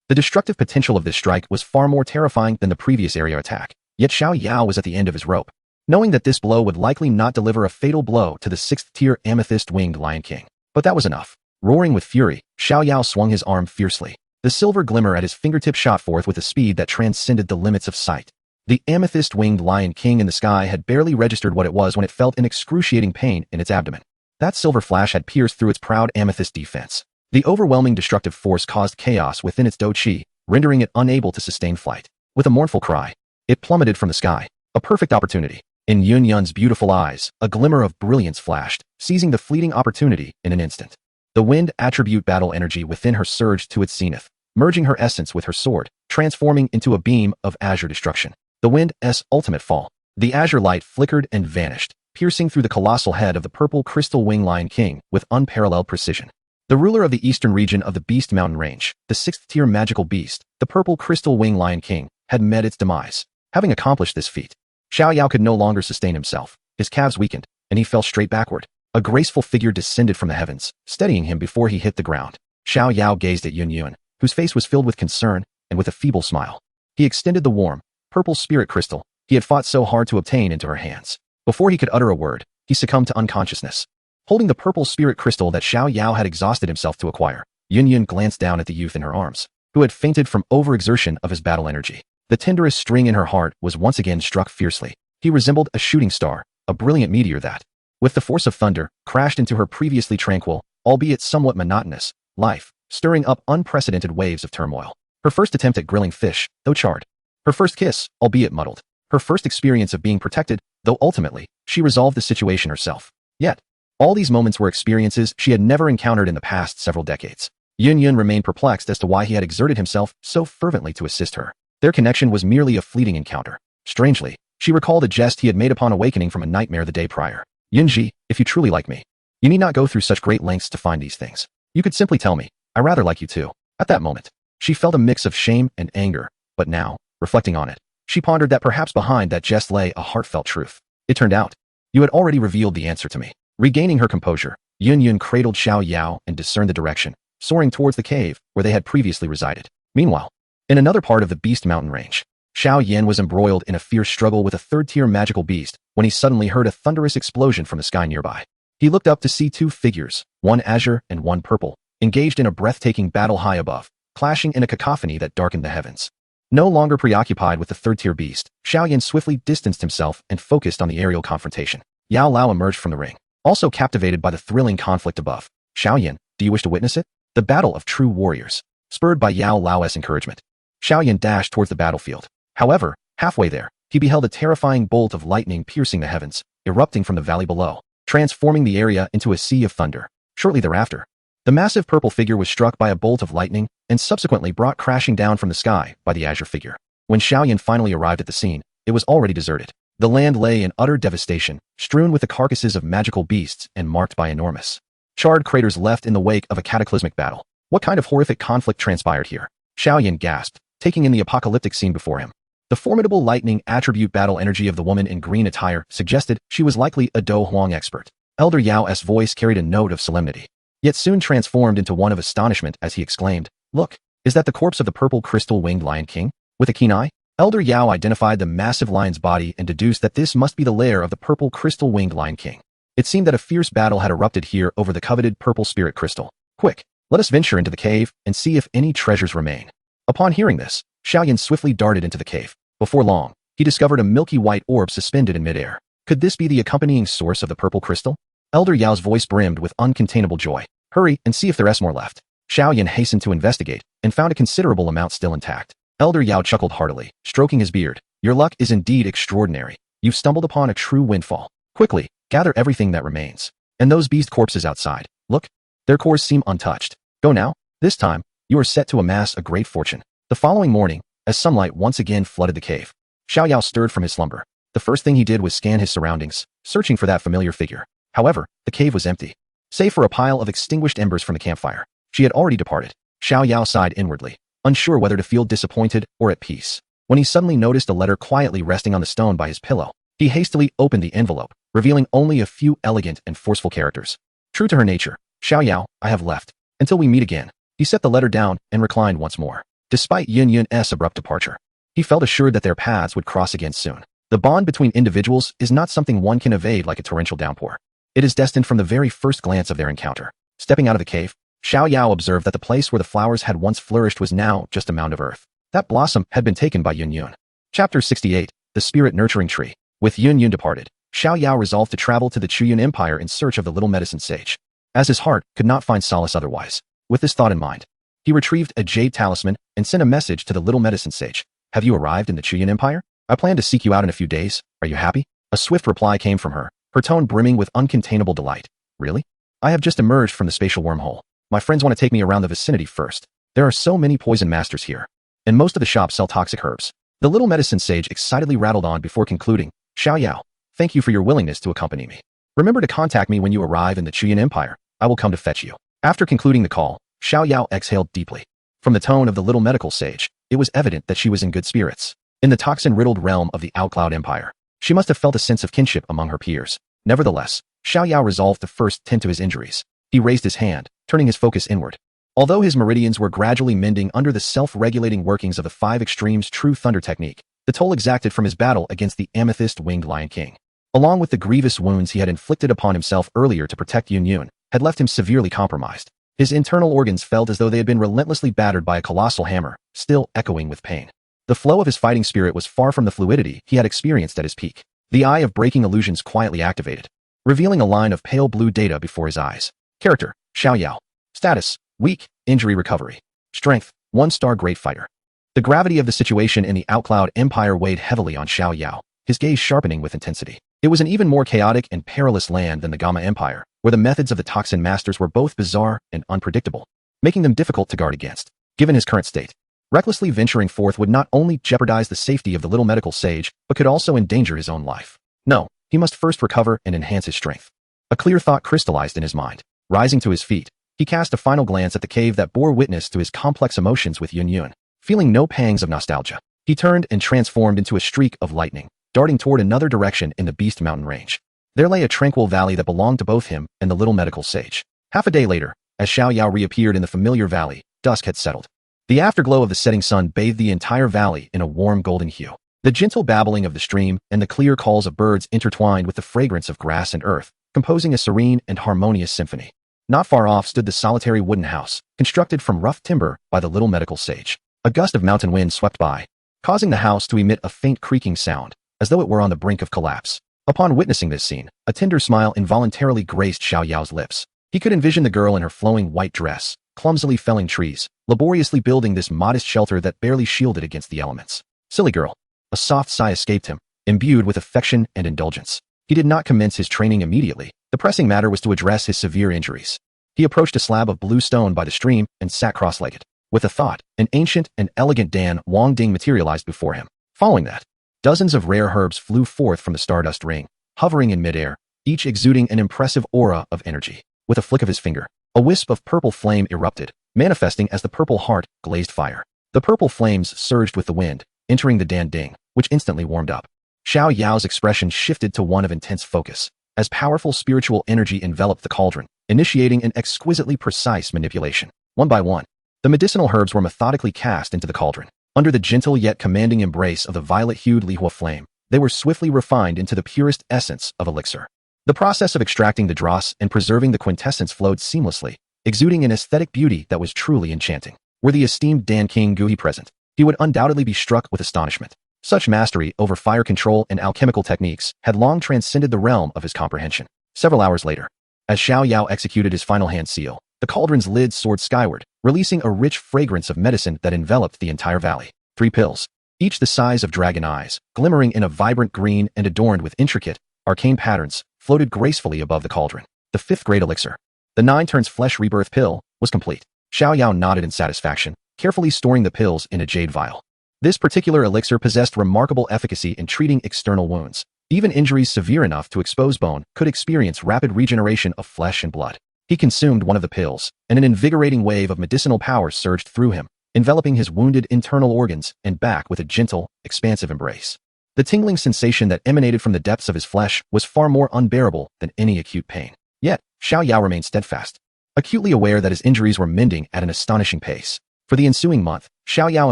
The destructive potential of this strike was far more terrifying than the previous area attack, yet Xiao Yao was at the end of his rope, knowing that this blow would likely not deliver a fatal blow to the 6th-tier amethyst-winged Lion King. But that was enough. Roaring with fury, Xiao Yao swung his arm fiercely. The silver glimmer at his fingertip shot forth with a speed that transcended the limits of sight. The amethyst-winged Lion King in the sky had barely registered what it was when it felt an excruciating pain in its abdomen. That silver flash had pierced through its proud amethyst defense. The overwhelming destructive force caused chaos within its Do Qi, rendering it unable to sustain flight. With a mournful cry, it plummeted from the sky. A perfect opportunity. In Yun's beautiful eyes, a glimmer of brilliance flashed, seizing the fleeting opportunity in an instant. The wind attribute battle energy within her surged to its zenith, merging her essence with her sword, transforming into a beam of azure destruction. The wind's ultimate fall. The azure light flickered and vanished, piercing through the colossal head of the purple crystal wing Lion King with unparalleled precision. The ruler of the eastern region of the Beast Mountain Range, the 6th-tier magical beast, the purple crystal wing Lion King, had met its demise. Having accomplished this feat, Xiao Yao could no longer sustain himself. His calves weakened, and he fell straight backward. A graceful figure descended from the heavens, steadying him before he hit the ground. Xiao Yao gazed at Yun, whose face was filled with concern and with a feeble smile. He extended the warm, purple spirit crystal he had fought so hard to obtain into her hands. Before he could utter a word, he succumbed to unconsciousness. Holding the purple spirit crystal that Xiao Yao had exhausted himself to acquire, Yun glanced down at the youth in her arms, who had fainted from overexertion of his battle energy. The tenderest string in her heart was once again struck fiercely. He resembled a shooting star, a brilliant meteor that, with the force of thunder, crashed into her previously tranquil, albeit somewhat monotonous, life, stirring up unprecedented waves of turmoil. Her first attempt at grilling fish, though charred. Her first kiss, albeit muddled. Her first experience of being protected, though ultimately, she resolved the situation herself. Yet, all these moments were experiences she had never encountered in the past several decades. Yun remained perplexed as to why he had exerted himself so fervently to assist her. Their connection was merely a fleeting encounter. Strangely, She recalled a jest he had made upon awakening from a nightmare the day prior. Yunji, if you truly like me, you need not go through such great lengths to find these things. You could simply tell me, I rather like you too. At that moment, she felt a mix of shame and anger, but now, reflecting on it, she pondered that perhaps behind that jest lay a heartfelt truth. It turned out, you had already revealed the answer to me. Regaining her composure, Yun cradled Xiao Yao and discerned the direction, soaring towards the cave where they had previously resided. Meanwhile, in another part of the Beast Mountain range, Xiao Yan was embroiled in a fierce struggle with a third-tier magical beast when he suddenly heard a thunderous explosion from the sky nearby. He looked up to see two figures, one azure and one purple, engaged in a breathtaking battle high above, clashing in a cacophony that darkened the heavens. No longer preoccupied with the third-tier beast, Xiao Yan swiftly distanced himself and focused on the aerial confrontation. Yao Lao emerged from the ring, also captivated by the thrilling conflict above. Xiao Yan, do you wish to witness it? The battle of true warriors. Spurred by Yao Lao's encouragement, Xiao Yan dashed towards the battlefield. However, halfway there, he beheld a terrifying bolt of lightning piercing the heavens, erupting from the valley below, transforming the area into a sea of thunder. Shortly thereafter, the massive purple figure was struck by a bolt of lightning and subsequently brought crashing down from the sky by the azure figure. When Xiao Yan finally arrived at the scene, it was already deserted. The land lay in utter devastation, strewn with the carcasses of magical beasts and marked by enormous, charred craters left in the wake of a cataclysmic battle. What kind of horrific conflict transpired here? Xiao Yan gasped, taking in the apocalyptic scene before him. The formidable lightning attribute battle energy of the woman in green attire suggested she was likely a Do Huang expert. Elder Yao's voice carried a note of solemnity, yet soon transformed into one of astonishment as he exclaimed, "Look, is that the corpse of the purple crystal-winged Lion King?" With a keen eye, Elder Yao identified the massive lion's body and deduced that this must be the lair of the purple crystal-winged Lion King. It seemed that a fierce battle had erupted here over the coveted purple spirit crystal. Quick, let us venture into the cave and see if any treasures remain. Upon hearing this, Xiao Yan swiftly darted into the cave. Before long, he discovered a milky white orb suspended in midair. Could this be the accompanying source of the purple crystal? Elder Yao's voice brimmed with uncontainable joy. Hurry and see if there's more left. Xiao Yan hastened to investigate and found a considerable amount still intact. Elder Yao chuckled heartily, stroking his beard. Your luck is indeed extraordinary. You've stumbled upon a true windfall. Quickly, gather everything that remains. And those beast corpses outside. Look, their cores seem untouched. Go now. This time, you are set to amass a great fortune. The following morning, as sunlight once again flooded the cave, Xiao Yao stirred from his slumber. The first thing he did was scan his surroundings, searching for that familiar figure. However, the cave was empty, save for a pile of extinguished embers from the campfire. She had already departed. Xiao Yao sighed inwardly, unsure whether to feel disappointed or at peace. When he suddenly noticed a letter quietly resting on the stone by his pillow, he hastily opened the envelope, revealing only a few elegant and forceful characters. True to her nature, Xiao Yao, I have left. Until we meet again. He set the letter down and reclined once more. Despite Yun's abrupt departure, he felt assured that their paths would cross again soon. The bond between individuals is not something one can evade like a torrential downpour. It is destined from the very first glance of their encounter. Stepping out of the cave, Xiao Yao observed that the place where the flowers had once flourished was now just a mound of earth. That blossom had been taken by Yun. Chapter 68, The Spirit Nurturing Tree. With Yun departed, Xiao Yao resolved to travel to the Chuyun Empire in search of the little medicine sage, as his heart could not find solace otherwise. With this thought in mind, he retrieved a jade talisman and sent a message to the little medicine sage. Have you arrived in the Chuyun Empire? I plan to seek you out in a few days. Are you happy? A swift reply came from her, her tone brimming with uncontainable delight. Really? I have just emerged from the spatial wormhole. My friends want to take me around the vicinity first. There are so many poison masters here, and most of the shops sell toxic herbs. The little medicine sage excitedly rattled on before concluding, Xiao Yao, thank you for your willingness to accompany me. Remember to contact me when you arrive in the Chuyun Empire. I will come to fetch you. After concluding the call, Xiao Yao exhaled deeply. From the tone of the little medical sage, it was evident that she was in good spirits. In the toxin-riddled realm of the Outcloud Empire, she must have felt a sense of kinship among her peers. Nevertheless, Xiao Yao resolved to first tend to his injuries. He raised his hand, turning his focus inward. Although his meridians were gradually mending under the self-regulating workings of the Five Extremes True Thunder technique, the toll exacted from his battle against the amethyst-winged Lion King, along with the grievous wounds he had inflicted upon himself earlier to protect Yun, had left him severely compromised. His internal organs felt as though they had been relentlessly battered by a colossal hammer, still echoing with pain. The flow of his fighting spirit was far from the fluidity he had experienced at his peak. The Eye of Breaking Illusions quietly activated, revealing a line of pale blue data before his eyes. Character, Xiao Yao. Status, weak, injury recovery. Strength, 1-star great fighter. The gravity of the situation in the Outcloud Empire weighed heavily on Xiao Yao, his gaze sharpening with intensity. It was an even more chaotic and perilous land than the Gamma Empire, where the methods of the Toxin Masters were both bizarre and unpredictable, making them difficult to guard against. Given his current state, Recklessly venturing forth would not only jeopardize the safety of the little medical sage, but could also endanger his own life. No, he must first recover and enhance his strength. A clear thought crystallized in his mind. Rising to his feet, he cast a final glance at the cave that bore witness to his complex emotions with Yun. Feeling no pangs of nostalgia, he turned and transformed into a streak of lightning, darting toward another direction in the Beast Mountain range. There lay a tranquil valley that belonged to both him and the little medical sage. Half a day later, as Xiao Yao reappeared in the familiar valley, dusk had settled. The afterglow of the setting sun bathed the entire valley in a warm golden hue. The gentle babbling of the stream and the clear calls of birds intertwined with the fragrance of grass and earth, composing a serene and harmonious symphony. Not far off stood the solitary wooden house, constructed from rough timber by the little medical sage. A gust of mountain wind swept by, causing the house to emit a faint creaking sound, as though it were on the brink of collapse. Upon witnessing this scene, a tender smile involuntarily graced Xiao Yao's lips. He could envision the girl in her flowing white dress, clumsily felling trees, laboriously building this modest shelter that barely shielded against the elements. Silly girl. A soft sigh escaped him, imbued with affection and indulgence. He did not commence his training immediately. The pressing matter was to address his severe injuries. He approached a slab of blue stone by the stream and sat cross-legged. With a thought, an ancient and elegant Dan Wang Ding materialized before him. Following that, dozens of rare herbs flew forth from the stardust ring, hovering in midair, each exuding an impressive aura of energy. With a flick of his finger, a wisp of purple flame erupted, manifesting as the purple heart glazed fire. The purple flames surged with the wind, entering the Dan Ding, which instantly warmed up. Xiao Yao's expression shifted to one of intense focus, as powerful spiritual energy enveloped the cauldron, initiating an exquisitely precise manipulation. One by one, the medicinal herbs were methodically cast into the cauldron. Under the gentle yet commanding embrace of the violet-hued Lihua flame, they were swiftly refined into the purest essence of elixir. The process of extracting the dross and preserving the quintessence flowed seamlessly, exuding an aesthetic beauty that was truly enchanting. Were the esteemed Dan King Guhi present, he would undoubtedly be struck with astonishment. Such mastery over fire control and alchemical techniques had long transcended the realm of his comprehension. Several hours later, as Xiao Yao executed his final hand seal, the cauldron's lid soared skyward, releasing a rich fragrance of medicine that enveloped the entire valley. 3 pills, each the size of dragon eyes, glimmering in a vibrant green and adorned with intricate, arcane patterns, floated gracefully above the cauldron. The 5th grade elixir, the 9 turns flesh rebirth pill, was complete. Xiao Yao nodded in satisfaction, carefully storing the pills in a jade vial. This particular elixir possessed remarkable efficacy in treating external wounds. Even injuries severe enough to expose bone could experience rapid regeneration of flesh and blood. He consumed one of the pills, and an invigorating wave of medicinal power surged through him, enveloping his wounded internal organs and back with a gentle, expansive embrace. The tingling sensation that emanated from the depths of his flesh was far more unbearable than any acute pain. Yet, Xiao Yao remained steadfast, acutely aware that his injuries were mending at an astonishing pace. For the ensuing month, Xiao Yao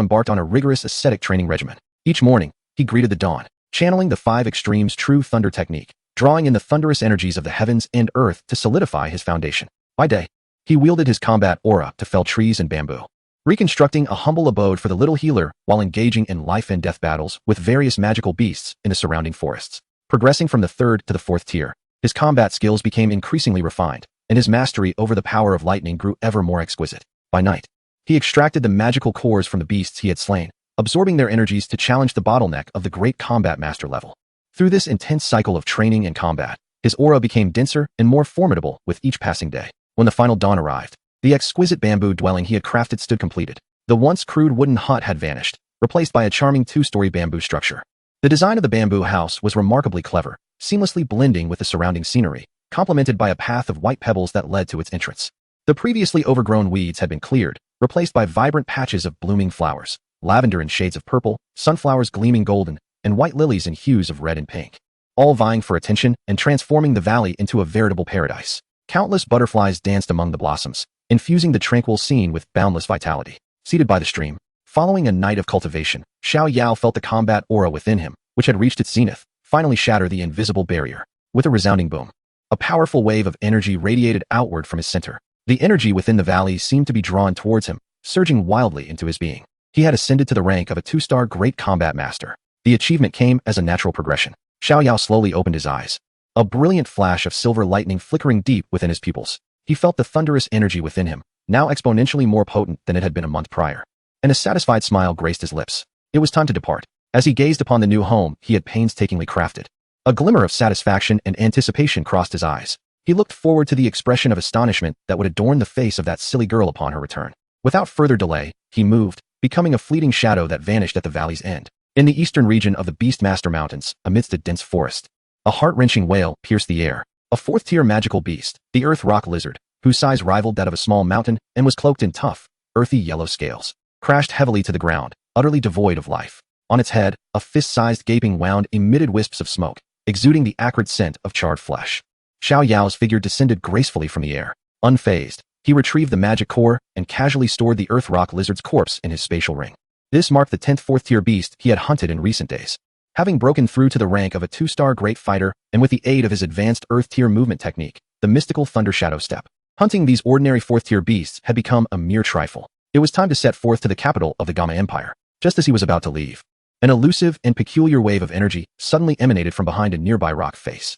embarked on a rigorous ascetic training regimen. Each morning, he greeted the dawn, channeling the 5 extremes true thunder technique, drawing in the thunderous energies of the heavens and earth to solidify his foundation. By day, he wielded his combat aura to fell trees and bamboo, reconstructing a humble abode for the little healer while engaging in life and death battles with various magical beasts in the surrounding forests. Progressing from the 3rd to the 4th tier, his combat skills became increasingly refined, and his mastery over the power of lightning grew ever more exquisite. By night, he extracted the magical cores from the beasts he had slain, absorbing their energies to challenge the bottleneck of the great combat master level. Through this intense cycle of training and combat, his aura became denser and more formidable with each passing day. When the final dawn arrived, the exquisite bamboo dwelling he had crafted stood completed. The once crude wooden hut had vanished, replaced by a charming 2-story bamboo structure. The design of the bamboo house was remarkably clever, seamlessly blending with the surrounding scenery, complemented by a path of white pebbles that led to its entrance. The previously overgrown weeds had been cleared, replaced by vibrant patches of blooming flowers, lavender in shades of purple, sunflowers gleaming golden, and white lilies in hues of red and pink, all vying for attention and transforming the valley into a veritable paradise. Countless butterflies danced among the blossoms, infusing the tranquil scene with boundless vitality. Seated by the stream, following a night of cultivation, Xiao Yao felt the combat aura within him, which had reached its zenith, finally shatter the invisible barrier. With a resounding boom, a powerful wave of energy radiated outward from his center. The energy within the valley seemed to be drawn towards him, surging wildly into his being. He had ascended to the rank of a 2-star great combat master. The achievement came as a natural progression. Xiao Yao slowly opened his eyes, a brilliant flash of silver lightning flickering deep within his pupils. He felt the thunderous energy within him, now exponentially more potent than it had been a month prior. And a satisfied smile graced his lips. It was time to depart. As he gazed upon the new home he had painstakingly crafted, a glimmer of satisfaction and anticipation crossed his eyes. He looked forward to the expression of astonishment that would adorn the face of that silly girl upon her return. Without further delay, he moved, becoming a fleeting shadow that vanished at the valley's end. In the eastern region of the Beastmaster Mountains, amidst a dense forest, a heart-wrenching wail pierced the air. A fourth-tier magical beast, the earth rock lizard, whose size rivaled that of a small mountain and was cloaked in tough, earthy yellow scales, crashed heavily to the ground, utterly devoid of life. On its head, a fist-sized gaping wound emitted wisps of smoke, exuding the acrid scent of charred flesh. Xiao Yao's figure descended gracefully from the air. Unfazed, he retrieved the magic core and casually stored the earth rock lizard's corpse in his spatial ring. This marked the 10th fourth-tier beast he had hunted in recent days. Having broken through to the rank of a 2-star great fighter and with the aid of his advanced earth-tier movement technique, the mystical Thunder Shadow Step, hunting these ordinary 4th-tier beasts had become a mere trifle. It was time to set forth to the capital of the Gamma Empire. Just as he was about to leave, an elusive and peculiar wave of energy suddenly emanated from behind a nearby rock face.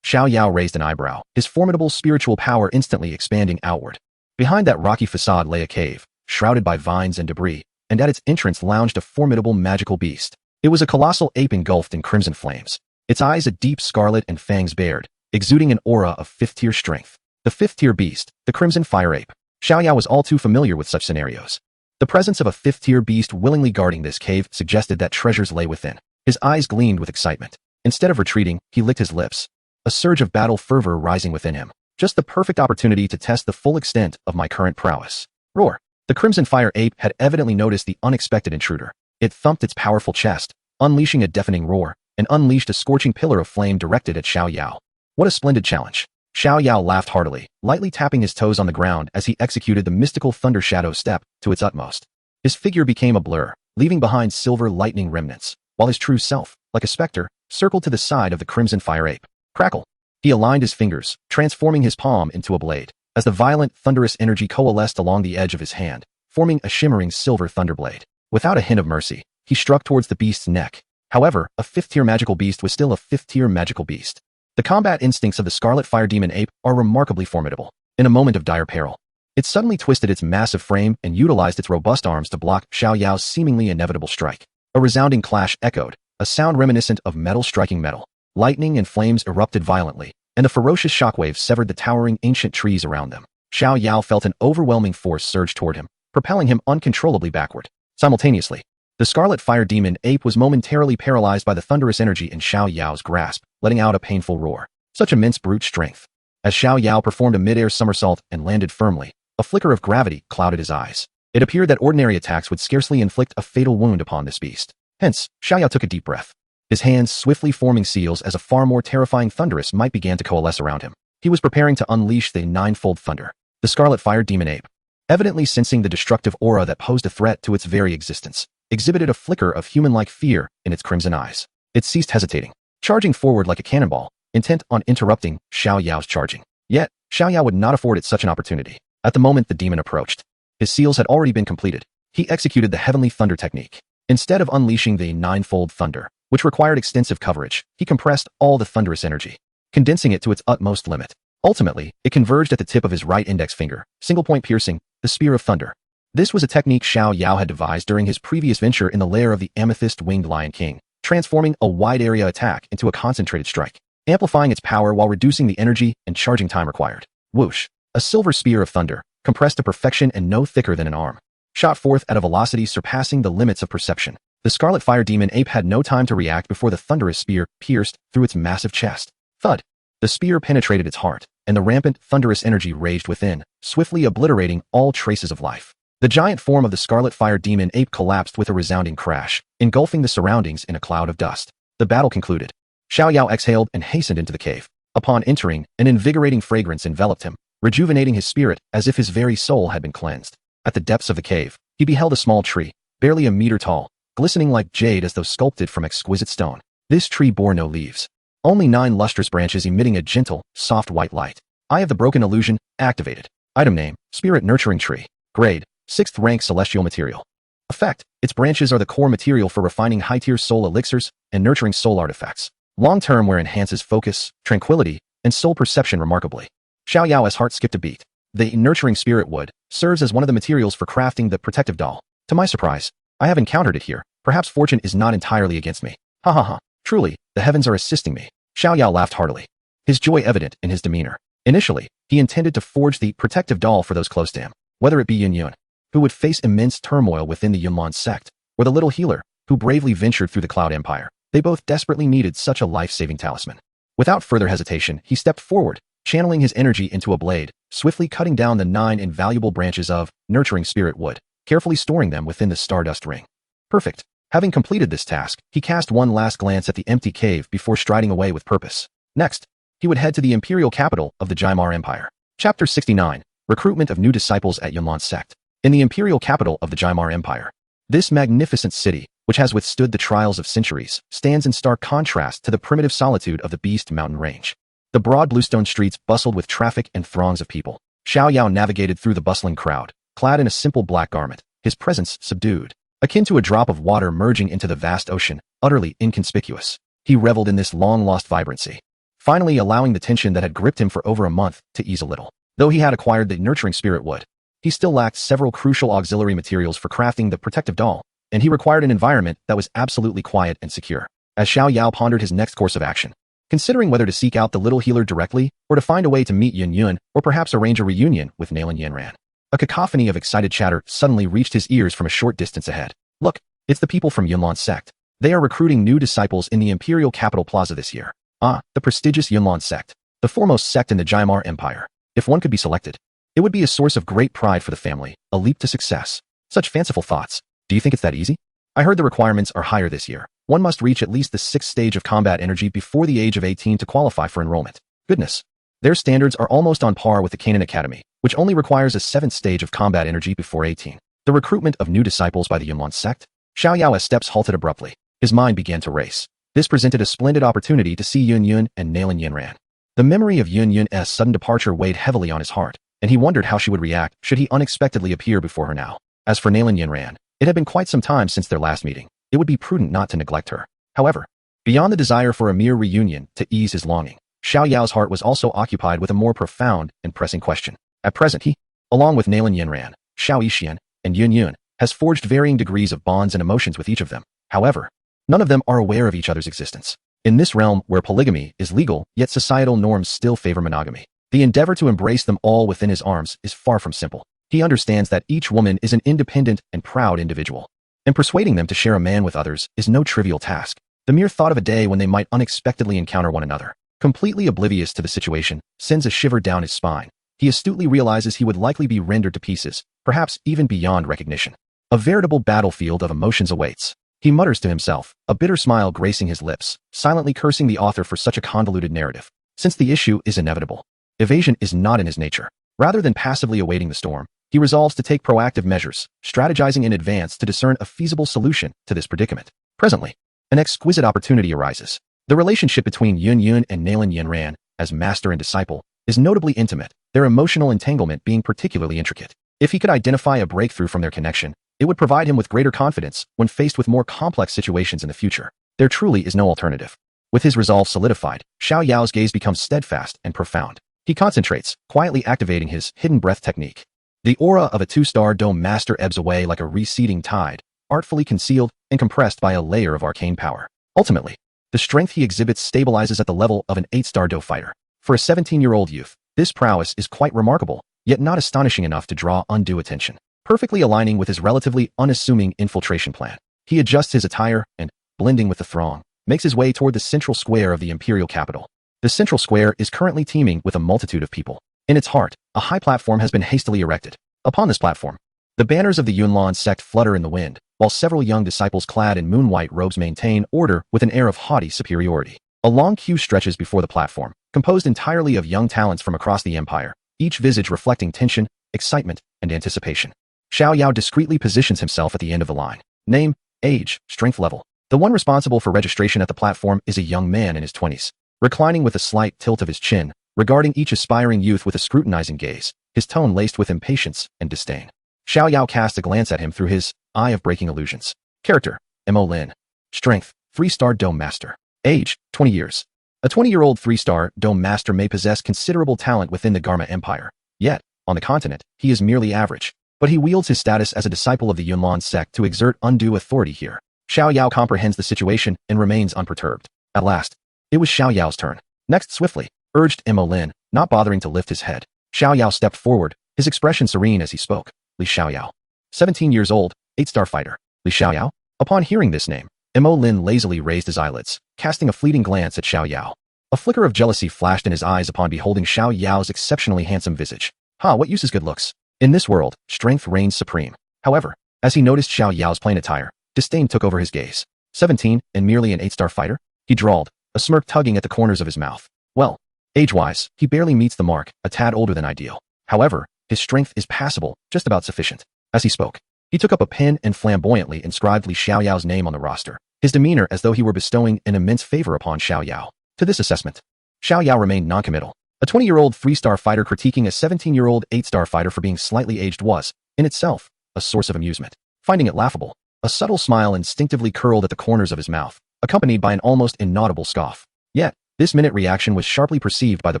Xiao Yao raised an eyebrow, his formidable spiritual power instantly expanding outward. Behind that rocky facade lay a cave, shrouded by vines and debris, and at its entrance lounged a formidable magical beast. It was a colossal ape engulfed in crimson flames, its eyes a deep scarlet and fangs bared, exuding an aura of 5th-tier strength. The 5th-tier beast, the Crimson Fire Ape. Xiao Yao was all too familiar with such scenarios. The presence of a 5th-tier beast willingly guarding this cave suggested that treasures lay within. His eyes gleamed with excitement. Instead of retreating, he licked his lips, a surge of battle fervor rising within him. Just the perfect opportunity to test the full extent of my current prowess. Roar! The Crimson Fire Ape had evidently noticed the unexpected intruder. It thumped its powerful chest, unleashing a deafening roar, and unleashed a scorching pillar of flame directed at Xiao Yao. What a splendid challenge. Xiao Yao laughed heartily, lightly tapping his toes on the ground as he executed the mystical Thunder Shadow Step to its utmost. His figure became a blur, leaving behind silver lightning remnants, while his true self, like a specter, circled to the side of the Crimson Fire Ape. Crackle! He aligned his fingers, transforming his palm into a blade, as the violent, thunderous energy coalesced along the edge of his hand, forming a shimmering silver thunderblade. Without a hint of mercy, he struck towards the beast's neck. However, a 5th-tier magical beast was still a 5th-tier magical beast. The combat instincts of the Scarlet Fire Demon Ape are remarkably formidable. In a moment of dire peril, it suddenly twisted its massive frame and utilized its robust arms to block Xiao Yao's seemingly inevitable strike. A resounding clash echoed, a sound reminiscent of metal striking metal. Lightning and flames erupted violently, and the ferocious shockwaves severed the towering ancient trees around them. Xiao Yao felt an overwhelming force surge toward him, propelling him uncontrollably backward. Simultaneously, the Scarlet Fire Demon Ape was momentarily paralyzed by the thunderous energy in Xiao Yao's grasp, letting out a painful roar. Such immense brute strength. As Xiao Yao performed a mid-air somersault and landed firmly, a flicker of gravity clouded his eyes. It appeared that ordinary attacks would scarcely inflict a fatal wound upon this beast. Hence, Xiao Yao took a deep breath, his hands swiftly forming seals as a far more terrifying thunderous might began to coalesce around him. He was preparing to unleash the 9-fold thunder. The Scarlet Fire Demon Ape, evidently sensing the destructive aura that posed a threat to its very existence, exhibited a flicker of human-like fear in its crimson eyes. It ceased hesitating, charging forward like a cannonball, intent on interrupting Xiao Yao's charging. Yet, Xiao Yao would not afford it such an opportunity. At the moment the demon approached, his seals had already been completed. He executed the Heavenly Thunder technique. Instead of unleashing the 9-fold thunder, which required extensive coverage, he compressed all the thunderous energy, condensing it to its utmost limit. Ultimately, it converged at the tip of his right index finger, single-point piercing, the Spear of Thunder. This was a technique Xiao Yao had devised during his previous venture in the lair of the Amethyst-Winged Lion King, transforming a wide-area attack into a concentrated strike, amplifying its power while reducing the energy and charging time required. Whoosh! A silver Spear of Thunder, compressed to perfection and no thicker than an arm, shot forth at a velocity surpassing the limits of perception. The Scarlet Fire Demon Ape had no time to react before the thunderous spear pierced through its massive chest. Thud! The spear penetrated its heart, and the rampant, thunderous energy raged within, swiftly obliterating all traces of life. The giant form of the Scarlet Fire Demon Ape collapsed with a resounding crash, engulfing the surroundings in a cloud of dust. The battle concluded. Xiao Yao exhaled and hastened into the cave. Upon entering, an invigorating fragrance enveloped him, rejuvenating his spirit as if his very soul had been cleansed. At the depths of the cave, he beheld a small tree, barely a meter tall, glistening like jade as though sculpted from exquisite stone. This tree bore no leaves, only 9 lustrous branches emitting a gentle, soft white light. Eye of the Broken Illusion, activated. Item name, Spirit Nurturing Tree. Grade, 6th rank celestial material. Effect, its branches are the core material for refining high-tier soul elixirs and nurturing soul artifacts. Long-term wear enhances focus, tranquility, and soul perception remarkably. Xiao Yao's heart skipped a beat. The nurturing spirit wood serves as one of the materials for crafting the protective doll. To my surprise, I have encountered it here. Perhaps fortune is not entirely against me. Ha ha ha. Truly, the heavens are assisting me. Xiao Yao laughed heartily, his joy evident in his demeanor. Initially, he intended to forge the protective doll for those close to him, whether it be Yun Yun, who would face immense turmoil within the Yunlan sect, or the little healer, who bravely ventured through the Cloud Empire. They both desperately needed such a life-saving talisman. Without further hesitation, he stepped forward, channeling his energy into a blade, swiftly cutting down the 9 invaluable branches of nurturing spirit wood, carefully storing them within the Stardust Ring. Perfect. Having completed this task, he cast one last glance at the empty cave before striding away with purpose. Next, he would head to the imperial capital of the Jaimar Empire. Chapter 69. Recruitment of new disciples at Yunlan sect. In the imperial capital of the Jaimar Empire. This magnificent city, which has withstood the trials of centuries, stands in stark contrast to the primitive solitude of the Beast Mountain Range. The broad bluestone streets bustled with traffic and throngs of people. Xiao Yao navigated through the bustling crowd, clad in a simple black garment, his presence subdued, akin to a drop of water merging into the vast ocean, utterly inconspicuous. He reveled in this long-lost vibrancy, finally allowing the tension that had gripped him for over a month to ease a little. Though he had acquired the nurturing spirit wood, he still lacked several crucial auxiliary materials for crafting the protective doll, and he required an environment that was absolutely quiet and secure. As Xiao Yao pondered his next course of action, considering whether to seek out the little healer directly or to find a way to meet Yun Yun or perhaps arrange a reunion with Nalan Yanran, a cacophony of excited chatter suddenly reached his ears from a short distance ahead. Look, it's the people from Yunlan sect. They are recruiting new disciples in the imperial capital plaza this year. Ah, the prestigious Yunlan sect, the foremost sect in the Jaimar Empire. If one could be selected, it would be a source of great pride for the family, a leap to success. Such fanciful thoughts. Do you think it's that easy? I heard the requirements are higher this year. One must reach at least the 6th stage of combat energy before the age of 18 to qualify for enrollment. Goodness. Their standards are almost on par with the Canaan Academy, which only requires a 7th stage of combat energy before 18. The recruitment of new disciples by the Yunlan sect? Xiao Yao as steps halted abruptly. His mind began to race. This presented a splendid opportunity to see Yun Yun and Nalan Yanran. The memory of Yun Yun's sudden departure weighed heavily on his heart, and he wondered how she would react should he unexpectedly appear before her now. As for Nalan Yanran, it had been quite some time since their last meeting. It would be prudent not to neglect her. However, beyond the desire for a mere reunion to ease his longing, Xiao Yao's heart was also occupied with a more profound and pressing question. At present he, along with Nalan Yanran, Xiao Yixian, and Yun Yun, has forged varying degrees of bonds and emotions with each of them. However, none of them are aware of each other's existence. In this realm where polygamy is legal, yet societal norms still favor monogamy, the endeavor to embrace them all within his arms is far from simple. He understands that each woman is an independent and proud individual, and persuading them to share a man with others is no trivial task. The mere thought of a day when they might unexpectedly encounter one another, completely oblivious to the situation, sends a shiver down his spine. He astutely realizes he would likely be rendered to pieces, perhaps even beyond recognition. A veritable battlefield of emotions awaits. He mutters to himself, a bitter smile gracing his lips, silently cursing the author for such a convoluted narrative. Since the issue is inevitable, evasion is not in his nature. Rather than passively awaiting the storm, he resolves to take proactive measures, strategizing in advance to discern a feasible solution to this predicament. Presently, an exquisite opportunity arises. The relationship between Yun Yun and Nalan Yanran, as master and disciple, is notably intimate, their emotional entanglement being particularly intricate. If he could identify a breakthrough from their connection, it would provide him with greater confidence when faced with more complex situations in the future. There truly is no alternative. With his resolve solidified, Xiao Yao's gaze becomes steadfast and profound. He concentrates, quietly activating his hidden breath technique. The aura of a 2-star dome master ebbs away like a receding tide, artfully concealed and compressed by a layer of arcane power. Ultimately, the strength he exhibits stabilizes at the level of an 8-star dome fighter. For a 17-year-old youth, this prowess is quite remarkable, yet not astonishing enough to draw undue attention. Perfectly aligning with his relatively unassuming infiltration plan, he adjusts his attire and, blending with the throng, makes his way toward the central square of the imperial capital. The central square is currently teeming with a multitude of people. In its heart, a high platform has been hastily erected. Upon this platform, the banners of the Yunlan sect flutter in the wind, while several young disciples clad in moon-white robes maintain order with an air of haughty superiority. A long queue stretches before the platform, composed entirely of young talents from across the empire, each visage reflecting tension, excitement, and anticipation. Xiao Yao discreetly positions himself at the end of the line. Name, age, strength level. The one responsible for registration at the platform is a young man in his 20s. Reclining with a slight tilt of his chin, regarding each aspiring youth with a scrutinizing gaze, his tone laced with impatience and disdain. Xiao Yao casts a glance at him through his eye of breaking illusions. Character, Mo Lin. Strength, 3-star dome master. Age, 20 years. A 20-year-old 3-star dome master may possess considerable talent within the Garma Empire. Yet, on the continent, he is merely average. But he wields his status as a disciple of the Yunlan sect to exert undue authority here. Xiao Yao comprehends the situation and remains unperturbed. At last, it was Xiao Yao's turn. Next swiftly, urged Mo Lin, not bothering to lift his head. Xiao Yao stepped forward, his expression serene as he spoke. Li Xiao Yao. 17 years old, 8-star fighter. Xiao Yao? Upon hearing this name, Mo Lin lazily raised his eyelids, casting a fleeting glance at Xiao Yao. A flicker of jealousy flashed in his eyes upon beholding Xiao Yao's exceptionally handsome visage. What use is good looks? In this world, strength reigns supreme. However, as he noticed Xiao Yao's plain attire, disdain took over his gaze. 17, and merely an 8-star fighter? He drawled, a smirk tugging at the corners of his mouth. Well, age-wise, he barely meets the mark, a tad older than ideal. However, his strength is passable, just about sufficient. As he spoke, he took up a pen and flamboyantly inscribed Li Xiao Yao's name on the roster, his demeanor as though he were bestowing an immense favor upon Xiao Yao. To this assessment, Xiao Yao remained noncommittal. A 20-year-old 3-star fighter critiquing a 17-year-old 8-star fighter for being slightly aged was, in itself, a source of amusement. Finding it laughable, a subtle smile instinctively curled at the corners of his mouth, accompanied by an almost inaudible scoff. Yet, this minute reaction was sharply perceived by the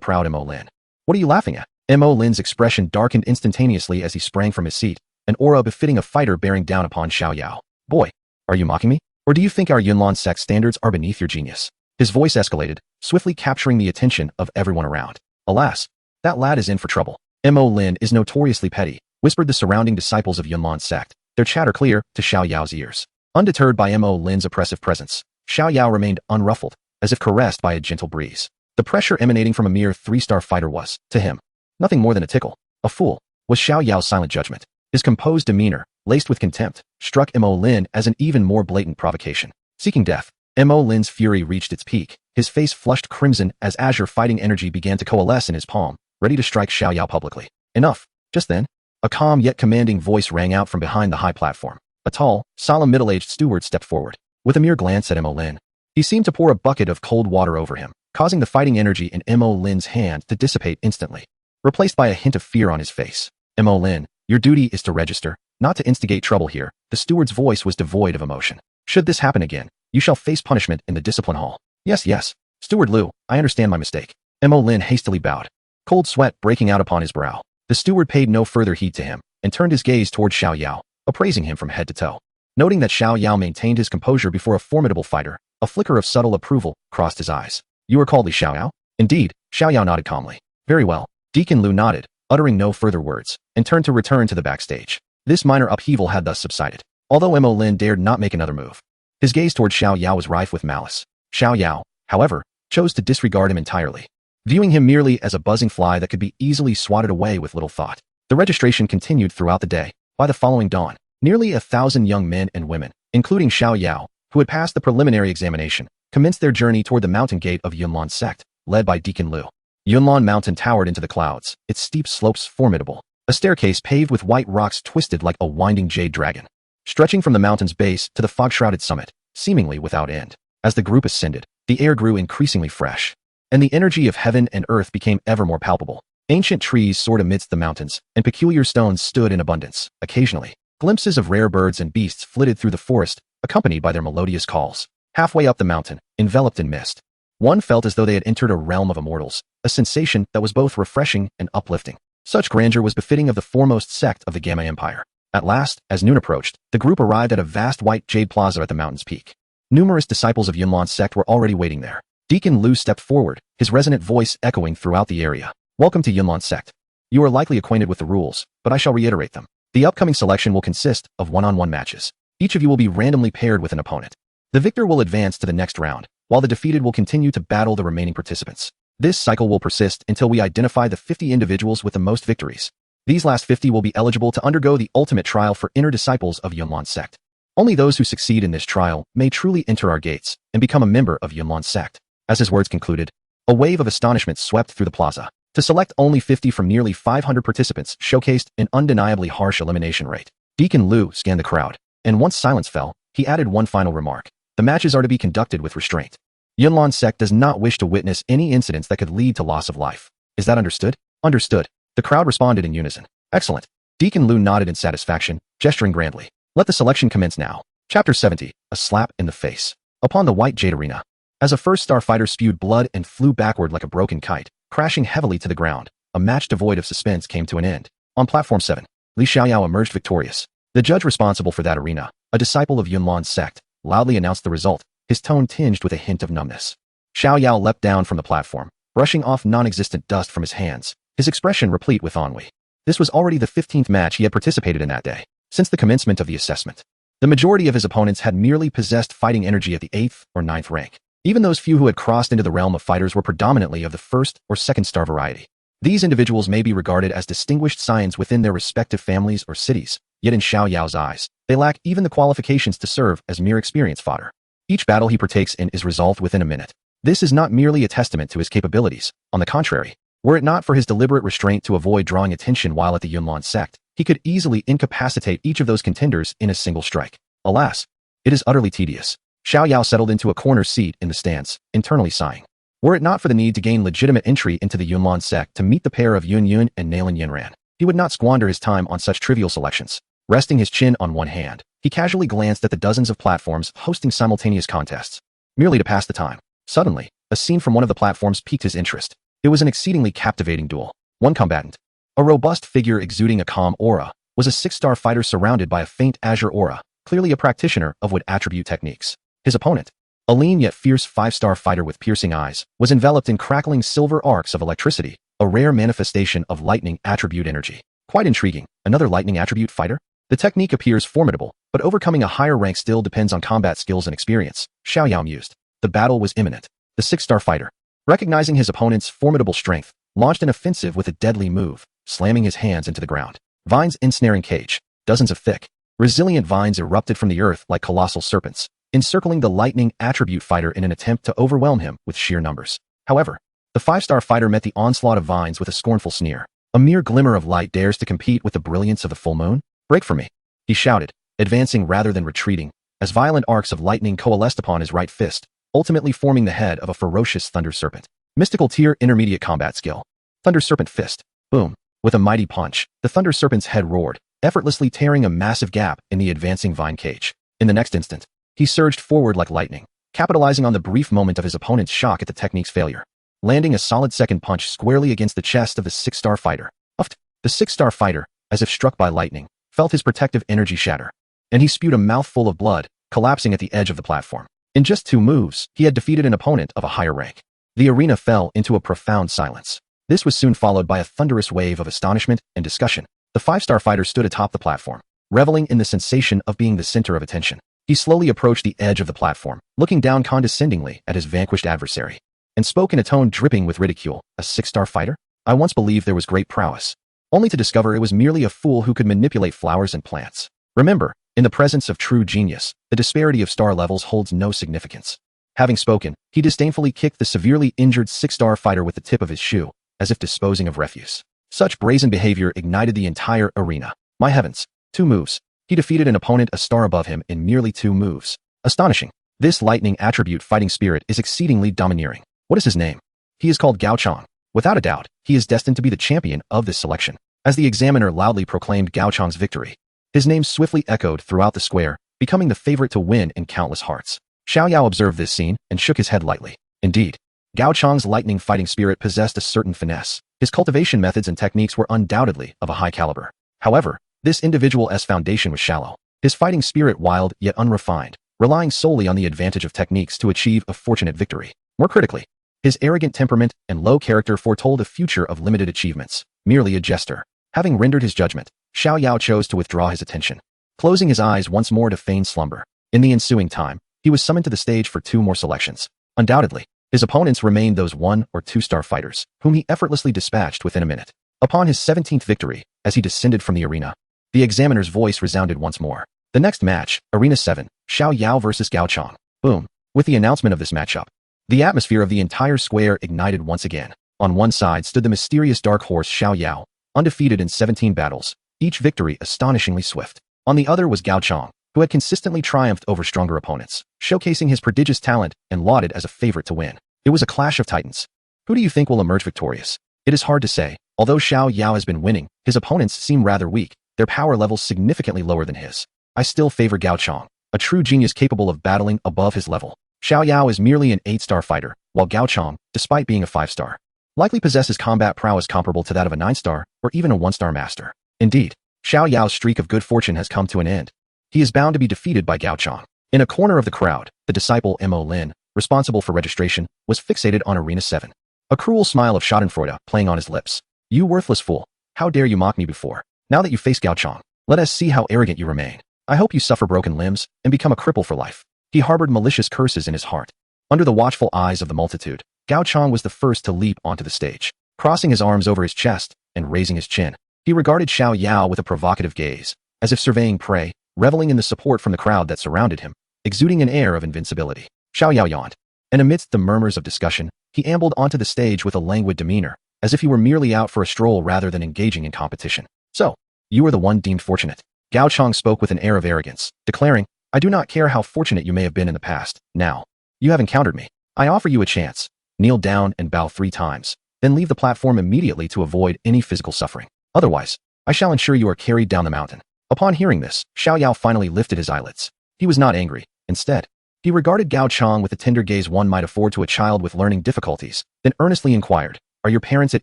proud Mo Lin. What are you laughing at? Mo Lin's expression darkened instantaneously as he sprang from his seat, an aura befitting a fighter bearing down upon Xiao Yao. Boy, are you mocking me? Or do you think our Yunlan sect standards are beneath your genius? His voice escalated, swiftly capturing the attention of everyone around. Alas, that lad is in for trouble. Mo Lin is notoriously petty, whispered the surrounding disciples of Yunlan sect, their chatter clear to Xiao Yao's ears. Undeterred by Mo Lin's oppressive presence, Xiao Yao remained unruffled, as if caressed by a gentle breeze. The pressure emanating from a mere 3-star fighter was, to him, nothing more than a tickle. A fool, was Xiao Yao's silent judgment. His composed demeanor, laced with contempt, struck Mo Lin as an even more blatant provocation. Seeking death, Mo Lin's fury reached its peak. His face flushed crimson as azure fighting energy began to coalesce in his palm, ready to strike Xiao Yao publicly. Enough. Just then, a calm yet commanding voice rang out from behind the high platform. A tall, solemn middle-aged steward stepped forward. With a mere glance at Mo Lin, he seemed to pour a bucket of cold water over him, causing the fighting energy in Mo Lin's hand to dissipate instantly, replaced by a hint of fear on his face. Mo Lin, your duty is to register, not to instigate trouble here. The steward's voice was devoid of emotion. Should this happen again, you shall face punishment in the discipline hall. Yes, Steward Liu, I understand my mistake. Mo Lin hastily bowed, cold sweat breaking out upon his brow. The steward paid no further heed to him, and turned his gaze toward Xiao Yao, appraising him from head to toe. Noting that Xiao Yao maintained his composure before a formidable fighter, a flicker of subtle approval crossed his eyes. You are called Li Xiao Yao? Indeed, Xiao Yao nodded calmly. Very well. Deacon Liu nodded, uttering no further words, and turned to return to the backstage. This minor upheaval had thus subsided, although Mo Lin dared not make another move. His gaze toward Xiao Yao was rife with malice. Xiao Yao, however, chose to disregard him entirely, viewing him merely as a buzzing fly that could be easily swatted away with little thought. The registration continued throughout the day. By the following dawn, nearly 1,000 young men and women, including Xiao Yao, who had passed the preliminary examination, commenced their journey toward the mountain gate of Yunlan sect, led by Deacon Liu. Yunlan Mountain towered into the clouds, its steep slopes formidable. A staircase paved with white rocks twisted like a winding jade dragon, stretching from the mountain's base to the fog-shrouded summit, seemingly without end. As the group ascended, the air grew increasingly fresh, and the energy of heaven and earth became ever more palpable. Ancient trees soared amidst the mountains, and peculiar stones stood in abundance. Occasionally, glimpses of rare birds and beasts flitted through the forest, accompanied by their melodious calls. Halfway up the mountain, enveloped in mist, one felt as though they had entered a realm of immortals, a sensation that was both refreshing and uplifting. Such grandeur was befitting of the foremost sect of the Gamma Empire. At last, as noon approached, the group arrived at a vast white jade plaza at the mountain's peak. Numerous disciples of Yunlan sect were already waiting there. Deacon Liu stepped forward, his resonant voice echoing throughout the area. Welcome to Yunlan sect. You are likely acquainted with the rules, but I shall reiterate them. The upcoming selection will consist of one-on-one matches. Each of you will be randomly paired with an opponent. The victor will advance to the next round, while the defeated will continue to battle the remaining participants. This cycle will persist until we identify the 50 individuals with the most victories. These last 50 will be eligible to undergo the ultimate trial for inner disciples of Yunlan sect. Only those who succeed in this trial may truly enter our gates and become a member of Yunlan sect. As his words concluded, a wave of astonishment swept through the plaza. To select only 50 from nearly 500 participants showcased an undeniably harsh elimination rate. Deacon Liu scanned the crowd, and once silence fell, he added one final remark. The matches are to be conducted with restraint. Yunlan sect does not wish to witness any incidents that could lead to loss of life. Is that understood? Understood. The crowd responded in unison. Excellent. Deacon Liu nodded in satisfaction, gesturing grandly. Let the selection commence now. Chapter 70, A Slap in the Face. Upon the white jade arena, as a first-star fighter spewed blood and flew backward like a broken kite, crashing heavily to the ground, a match devoid of suspense came to an end. On platform 7, Li Xiao Yao emerged victorious. The judge responsible for that arena, a disciple of Yunlan sect, loudly announced the result, his tone tinged with a hint of numbness. Xiao Yao leapt down from the platform, brushing off non-existent dust from his hands, his expression replete with ennui. This was already the 15th match he had participated in that day. since the commencement of the assessment. The majority of his opponents had merely possessed fighting energy at the 8th or 9th rank. Even those few who had crossed into the realm of fighters were predominantly of the 1st or 2nd star variety. These individuals may be regarded as distinguished scions within their respective families or cities, yet in Xiao Yao's eyes, they lack even the qualifications to serve as mere experience fodder. Each battle he partakes in is resolved within a minute. This is not merely a testament to his capabilities. On the contrary, were it not for his deliberate restraint to avoid drawing attention while at the Yunlan sect, he could easily incapacitate each of those contenders in a single strike. Alas, it is utterly tedious. Xiao Yao settled into a corner seat in the stands, internally sighing. Were it not for the need to gain legitimate entry into the Yunlan sect to meet the pair of Yun Yun and Nalan Yanran, he would not squander his time on such trivial selections. Resting his chin on one hand, he casually glanced at the dozens of platforms hosting simultaneous contests, merely to pass the time. Suddenly, a scene from one of the platforms piqued his interest. It was an exceedingly captivating duel. One combatant, a robust figure exuding a calm aura, was a 6-star fighter surrounded by a faint azure aura, clearly a practitioner of wood attribute techniques. His opponent, a lean yet fierce 5-star fighter with piercing eyes, was enveloped in crackling silver arcs of electricity, a rare manifestation of lightning attribute energy. Quite intriguing. Another lightning attribute fighter? The technique appears formidable, but overcoming a higher rank still depends on combat skills and experience, Xiao Yao mused. The battle was imminent. The 6-star fighter, recognizing his opponent's formidable strength, launched an offensive with a deadly move, slamming his hands into the ground. Vines ensnaring cage. Dozens of thick, resilient vines erupted from the earth like colossal serpents, encircling the lightning attribute fighter in an attempt to overwhelm him with sheer numbers. However, the 5-star fighter met the onslaught of vines with a scornful sneer. A mere glimmer of light dares to compete with the brilliance of the full moon? Break for me, he shouted, advancing rather than retreating, as violent arcs of lightning coalesced upon his right fist, ultimately forming the head of a ferocious thunder serpent. Mystical tier intermediate combat skill. Thunder serpent fist. Boom. With a mighty punch, the thunder serpent's head roared, effortlessly tearing a massive gap in the advancing vine cage. In the next instant, he surged forward like lightning, capitalizing on the brief moment of his opponent's shock at the technique's failure, landing a solid second punch squarely against the chest of the 6-star fighter. Uffed. The 6-star fighter, as if struck by lightning, felt his protective energy shatter, and he spewed a mouthful of blood, collapsing at the edge of the platform. In just 2 moves, he had defeated an opponent of a higher rank. The arena fell into a profound silence. This was soon followed by a thunderous wave of astonishment and discussion. The 5-star fighter stood atop the platform, reveling in the sensation of being the center of attention. He slowly approached the edge of the platform, looking down condescendingly at his vanquished adversary, and spoke in a tone dripping with ridicule. A 6-star fighter? I once believed there was great prowess, only to discover it was merely a fool who could manipulate flowers and plants. Remember, in the presence of true genius, the disparity of star levels holds no significance. Having spoken, he disdainfully kicked the severely injured 6-star fighter with the tip of his shoe, as if disposing of refuse. Such brazen behavior ignited the entire arena. My heavens, 2 moves. He defeated an opponent a star above him in merely 2 moves. Astonishing. This lightning attribute fighting spirit is exceedingly domineering. What is his name? He is called Gao Chong. Without a doubt, he is destined to be the champion of this selection. As the examiner loudly proclaimed Gao Chong's victory, his name swiftly echoed throughout the square, becoming the favorite to win in countless hearts. Xiao Yao observed this scene and shook his head lightly. Indeed, Gao Chong's lightning fighting spirit possessed a certain finesse. His cultivation methods and techniques were undoubtedly of a high caliber. However, this individual's foundation was shallow. His fighting spirit wild yet unrefined, relying solely on the advantage of techniques to achieve a fortunate victory. More critically, his arrogant temperament and low character foretold a future of limited achievements. Merely a jester. Having rendered his judgment, Xiao Yao chose to withdraw his attention, closing his eyes once more to feign slumber. In the ensuing time, he was summoned to the stage for 2 more selections. Undoubtedly, his opponents remained those 1- or 2-star fighters, whom he effortlessly dispatched within a minute. Upon his 17th victory, as he descended from the arena, the examiner's voice resounded once more. The next match, Arena 7, Xiao Yao versus Gao Chong. Boom. With the announcement of this matchup, the atmosphere of the entire square ignited once again. On one side stood the mysterious dark horse Xiao Yao, undefeated in 17 battles, each victory astonishingly swift. On the other was Gao Chong, who had consistently triumphed over stronger opponents, showcasing his prodigious talent and lauded as a favorite to win. It was a clash of titans. Who do you think will emerge victorious? It is hard to say. Although Xiao Yao has been winning, his opponents seem rather weak, their power levels significantly lower than his. I still favor Gao Chong, a true genius capable of battling above his level. Xiao Yao is merely an 8-star fighter, while Gao Chong, despite being a 5-star, likely possesses combat prowess comparable to that of a 9-star or even a 1-star master. Indeed, Xiao Yao's streak of good fortune has come to an end. He is bound to be defeated by Gao Chong. In a corner of the crowd, the disciple Mo Lin, responsible for registration, was fixated on Arena 7. A cruel smile of schadenfreude playing on his lips. You worthless fool. How dare you mock me before? Now that you face Gao Chong, Let us see how arrogant you remain. I hope you suffer broken limbs and become a cripple for life. He harbored malicious curses in his heart. Under the watchful eyes of the multitude, Gao Chang was the first to leap onto the stage. Crossing his arms over his chest and raising his chin, he regarded Xiao Yao with a provocative gaze, as if surveying prey, reveling in the support from the crowd that surrounded him, exuding an air of invincibility. Xiao Yao yawned, and amidst the murmurs of discussion, he ambled onto the stage with a languid demeanor, as if he were merely out for a stroll rather than engaging in competition. So, you are the one deemed fortunate. Gao Chang spoke with an air of arrogance, declaring, I do not care how fortunate you may have been in the past. Now, you have encountered me. I offer you a chance. Kneel down and bow 3 times, then leave the platform immediately to avoid any physical suffering. Otherwise, I shall ensure you are carried down the mountain. Upon hearing this, Xiao Yao finally lifted his eyelids. He was not angry. Instead, he regarded Gao Chang with the tender gaze one might afford to a child with learning difficulties, then earnestly inquired, Are your parents at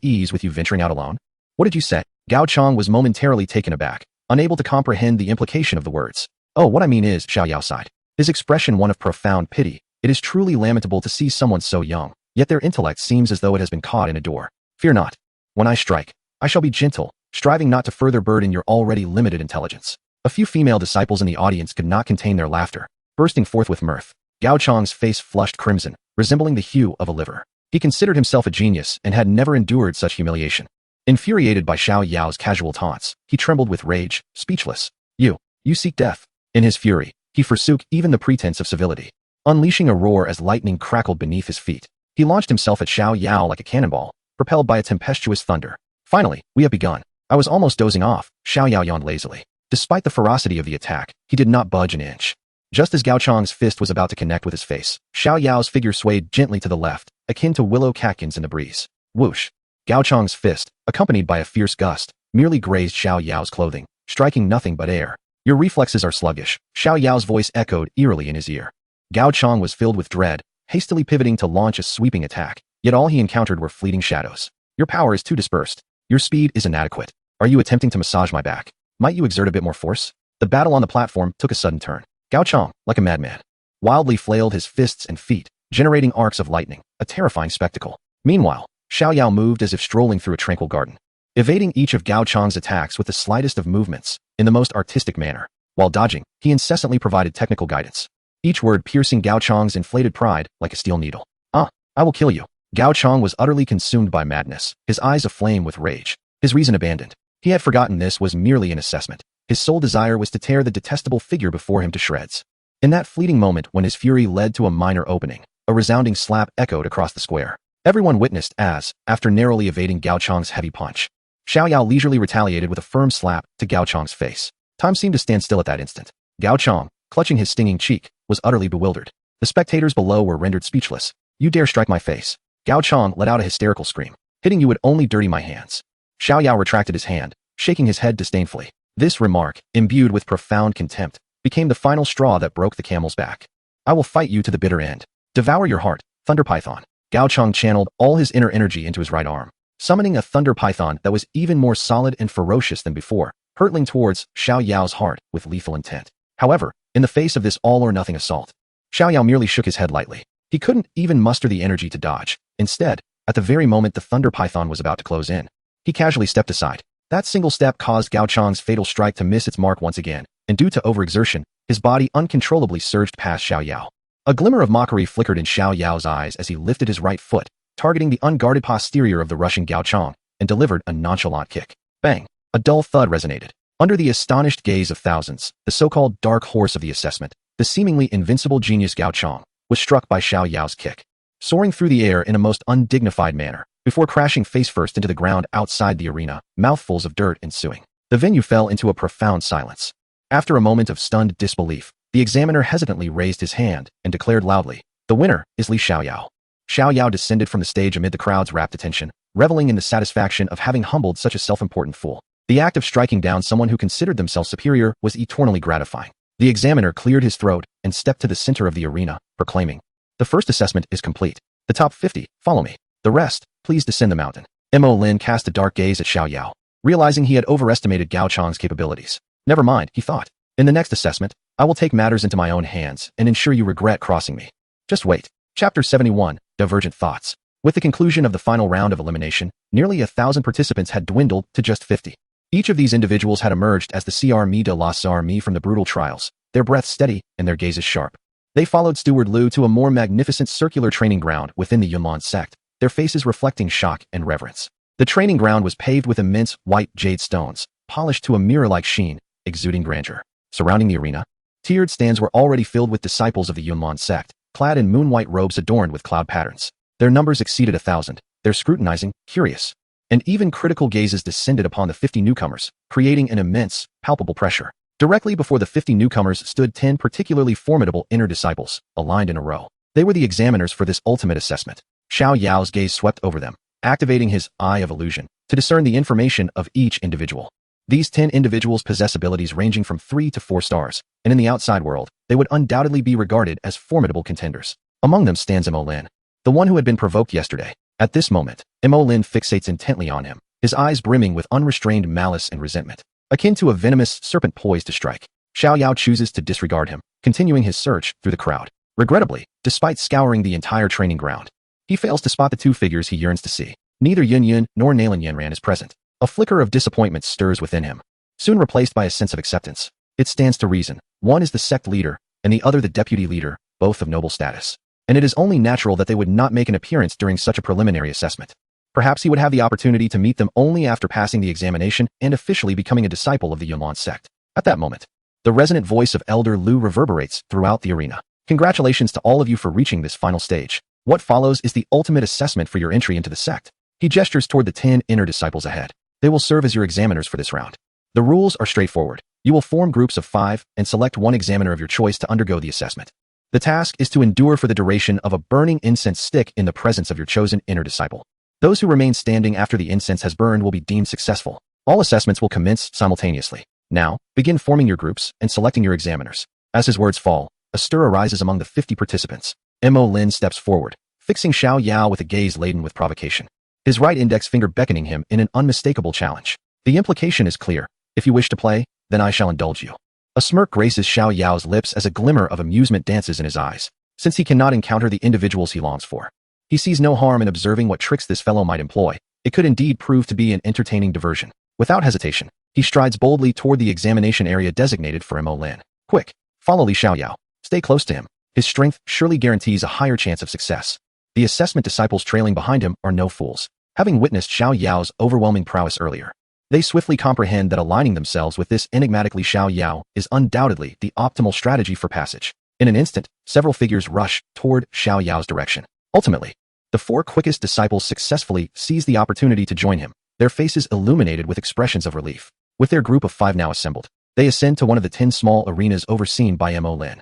ease with you venturing out alone? What did you say? Gao Chang was momentarily taken aback, unable to comprehend the implication of the words. Oh, what I mean is, Xiao Yao sighed, his expression one of profound pity. It is truly lamentable to see someone so young, yet their intellect seems as though it has been caught in a door. Fear not. When I strike, I shall be gentle, striving not to further burden your already limited intelligence. A few female disciples in the audience could not contain their laughter, bursting forth with mirth. Gao Chang's face flushed crimson, resembling the hue of a liver. He considered himself a genius and had never endured such humiliation. Infuriated by Xiao Yao's casual taunts, he trembled with rage, speechless. You seek death. In his fury, he forsook even the pretense of civility. Unleashing a roar as lightning crackled beneath his feet, he launched himself at Xiao Yao like a cannonball, propelled by a tempestuous thunder. Finally, we have begun. I was almost dozing off, Xiao Yao yawned lazily. Despite the ferocity of the attack, he did not budge an inch. Just as Gao Chang's fist was about to connect with his face, Xiao Yao's figure swayed gently to the left, akin to willow catkins in the breeze. Whoosh! Gao Chang's fist, accompanied by a fierce gust, merely grazed Xiao Yao's clothing, striking nothing but air. Your reflexes are sluggish, Xiao Yao's voice echoed eerily in his ear. Gao Chang was filled with dread, hastily pivoting to launch a sweeping attack, yet all he encountered were fleeting shadows. Your power is too dispersed. Your speed is inadequate. Are you attempting to massage my back? Might you exert a bit more force? The battle on the platform took a sudden turn. Gao Chang, like a madman, wildly flailed his fists and feet, generating arcs of lightning, a terrifying spectacle. Meanwhile, Xiao Yao moved as if strolling through a tranquil garden, evading each of Gao Chang's attacks with the slightest of movements, in the most artistic manner. While dodging, he incessantly provided technical guidance, each word piercing Gao Chang's inflated pride like a steel needle. I will kill you. Gao Chang was utterly consumed by madness, his eyes aflame with rage, his reason abandoned. He had forgotten this was merely an assessment. His sole desire was to tear the detestable figure before him to shreds. In that fleeting moment when his fury led to a minor opening, a resounding slap echoed across the square. Everyone witnessed as, after narrowly evading Gao Chang's heavy punch, Xiao Yao leisurely retaliated with a firm slap to Gao Chang's face. Time seemed to stand still at that instant. Gao Chang, clutching his stinging cheek, was utterly bewildered. The spectators below were rendered speechless. You dare strike my face? Gao Chang let out a hysterical scream. Hitting you would only dirty my hands. Xiao Yao retracted his hand, shaking his head disdainfully. This remark, imbued with profound contempt, became the final straw that broke the camel's back. I will fight you to the bitter end. Devour your heart, Thunder Python. Gao Chang channeled all his inner energy into his right arm, summoning a thunder python that was even more solid and ferocious than before, hurtling towards Xiao Yao's heart with lethal intent. However, in the face of this all-or-nothing assault, Xiao Yao merely shook his head lightly. He couldn't even muster the energy to dodge. Instead, at the very moment the thunder python was about to close in, he casually stepped aside. That single step caused Gao Chang's fatal strike to miss its mark once again, and due to overexertion, his body uncontrollably surged past Xiao Yao. A glimmer of mockery flickered in Xiao Yao's eyes as he lifted his right foot, targeting the unguarded posterior of the rushing Gao Chang, and delivered a nonchalant kick. Bang! A dull thud resonated. Under the astonished gaze of thousands, the so-called dark horse of the assessment, the seemingly invincible genius Gao Chang, was struck by Xiao Yao's kick, soaring through the air in a most undignified manner, before crashing face first into the ground outside the arena, mouthfuls of dirt ensuing. The venue fell into a profound silence. After a moment of stunned disbelief, the examiner hesitantly raised his hand and declared loudly, "The winner is Li Xiao Yao." Xiao Yao descended from the stage amid the crowd's rapt attention, reveling in the satisfaction of having humbled such a self-important fool. The act of striking down someone who considered themselves superior was eternally gratifying. The examiner cleared his throat and stepped to the center of the arena, proclaiming, "The first assessment is complete. The top 50, follow me. The rest, please descend the mountain." Mo Lin cast a dark gaze at Xiao Yao, realizing he had overestimated Gao Chang's capabilities. Never mind, he thought. In the next assessment, I will take matters into my own hands and ensure you regret crossing me. Just wait. Chapter 71, Divergent Thoughts. With the conclusion of the final round of elimination, nearly 1,000 participants had dwindled to just 50. Each of these individuals had emerged as the Armée de la Armée from the brutal trials, their breath steady and their gazes sharp. They followed Steward Liu to a more magnificent circular training ground within the Yunlan sect, their faces reflecting shock and reverence. The training ground was paved with immense white jade stones, polished to a mirror-like sheen, exuding grandeur. Surrounding the arena, tiered stands were already filled with disciples of the Yunlan sect, clad in moon-white robes adorned with cloud patterns. Their numbers exceeded 1,000, their scrutinizing, curious, and even critical gazes descended upon the 50 newcomers, creating an immense, palpable pressure. Directly before the 50 newcomers stood 10 particularly formidable inner disciples, aligned in a row. They were the examiners for this ultimate assessment. Xiao Yao's gaze swept over them, activating his eye of illusion to discern the information of each individual. These 10 individuals possess abilities ranging from 3 to 4 stars, and in the outside world, they would undoubtedly be regarded as formidable contenders. Among them stands Mo Lin, the one who had been provoked yesterday. At this moment, Mo Lin fixates intently on him, his eyes brimming with unrestrained malice and resentment, akin to a venomous serpent poised to strike. Xiao Yao chooses to disregard him, continuing his search through the crowd. Regrettably, despite scouring the entire training ground, he fails to spot the two figures he yearns to see. Neither Yun Yun nor Nalan Yanran is present. A flicker of disappointment stirs within him, soon replaced by a sense of acceptance. It stands to reason. One is the sect leader, and the other the deputy leader, both of noble status. And it is only natural that they would not make an appearance during such a preliminary assessment. Perhaps he would have the opportunity to meet them only after passing the examination and officially becoming a disciple of the Yunlan sect. At that moment, the resonant voice of Elder Liu reverberates throughout the arena. Congratulations to all of you for reaching this final stage. What follows is the ultimate assessment for your entry into the sect. He gestures toward the 10 inner disciples ahead. They will serve as your examiners for this round. The rules are straightforward. You will form groups of 5 and select one examiner of your choice to undergo the assessment. The task is to endure for the duration of a burning incense stick in the presence of your chosen inner disciple. Those who remain standing after the incense has burned will be deemed successful. All assessments will commence simultaneously. Now, begin forming your groups and selecting your examiners. As his words fall, a stir arises among the 50 participants. Mo Lin steps forward, fixing Xiao Yao with a gaze laden with provocation, his right index finger beckoning him in an unmistakable challenge. The implication is clear. If you wish to play, then I shall indulge you. A smirk graces Xiao Yao's lips as a glimmer of amusement dances in his eyes, since he cannot encounter the individuals he longs for. He sees no harm in observing what tricks this fellow might employ. It could indeed prove to be an entertaining diversion. Without hesitation, he strides boldly toward the examination area designated for Mo Lin. Quick, follow Li Xiao Yao. Stay close to him. His strength surely guarantees a higher chance of success. The assessment disciples trailing behind him are no fools. Having witnessed Xiao Yao's overwhelming prowess earlier, they swiftly comprehend that aligning themselves with this enigmatic Li Xiao Yao is undoubtedly the optimal strategy for passage. In an instant, several figures rush toward Xiao Yao's direction. Ultimately, the 4 quickest disciples successfully seize the opportunity to join him, their faces illuminated with expressions of relief. With their group of 5 now assembled, they ascend to one of the 10 small arenas overseen by Mo Lin.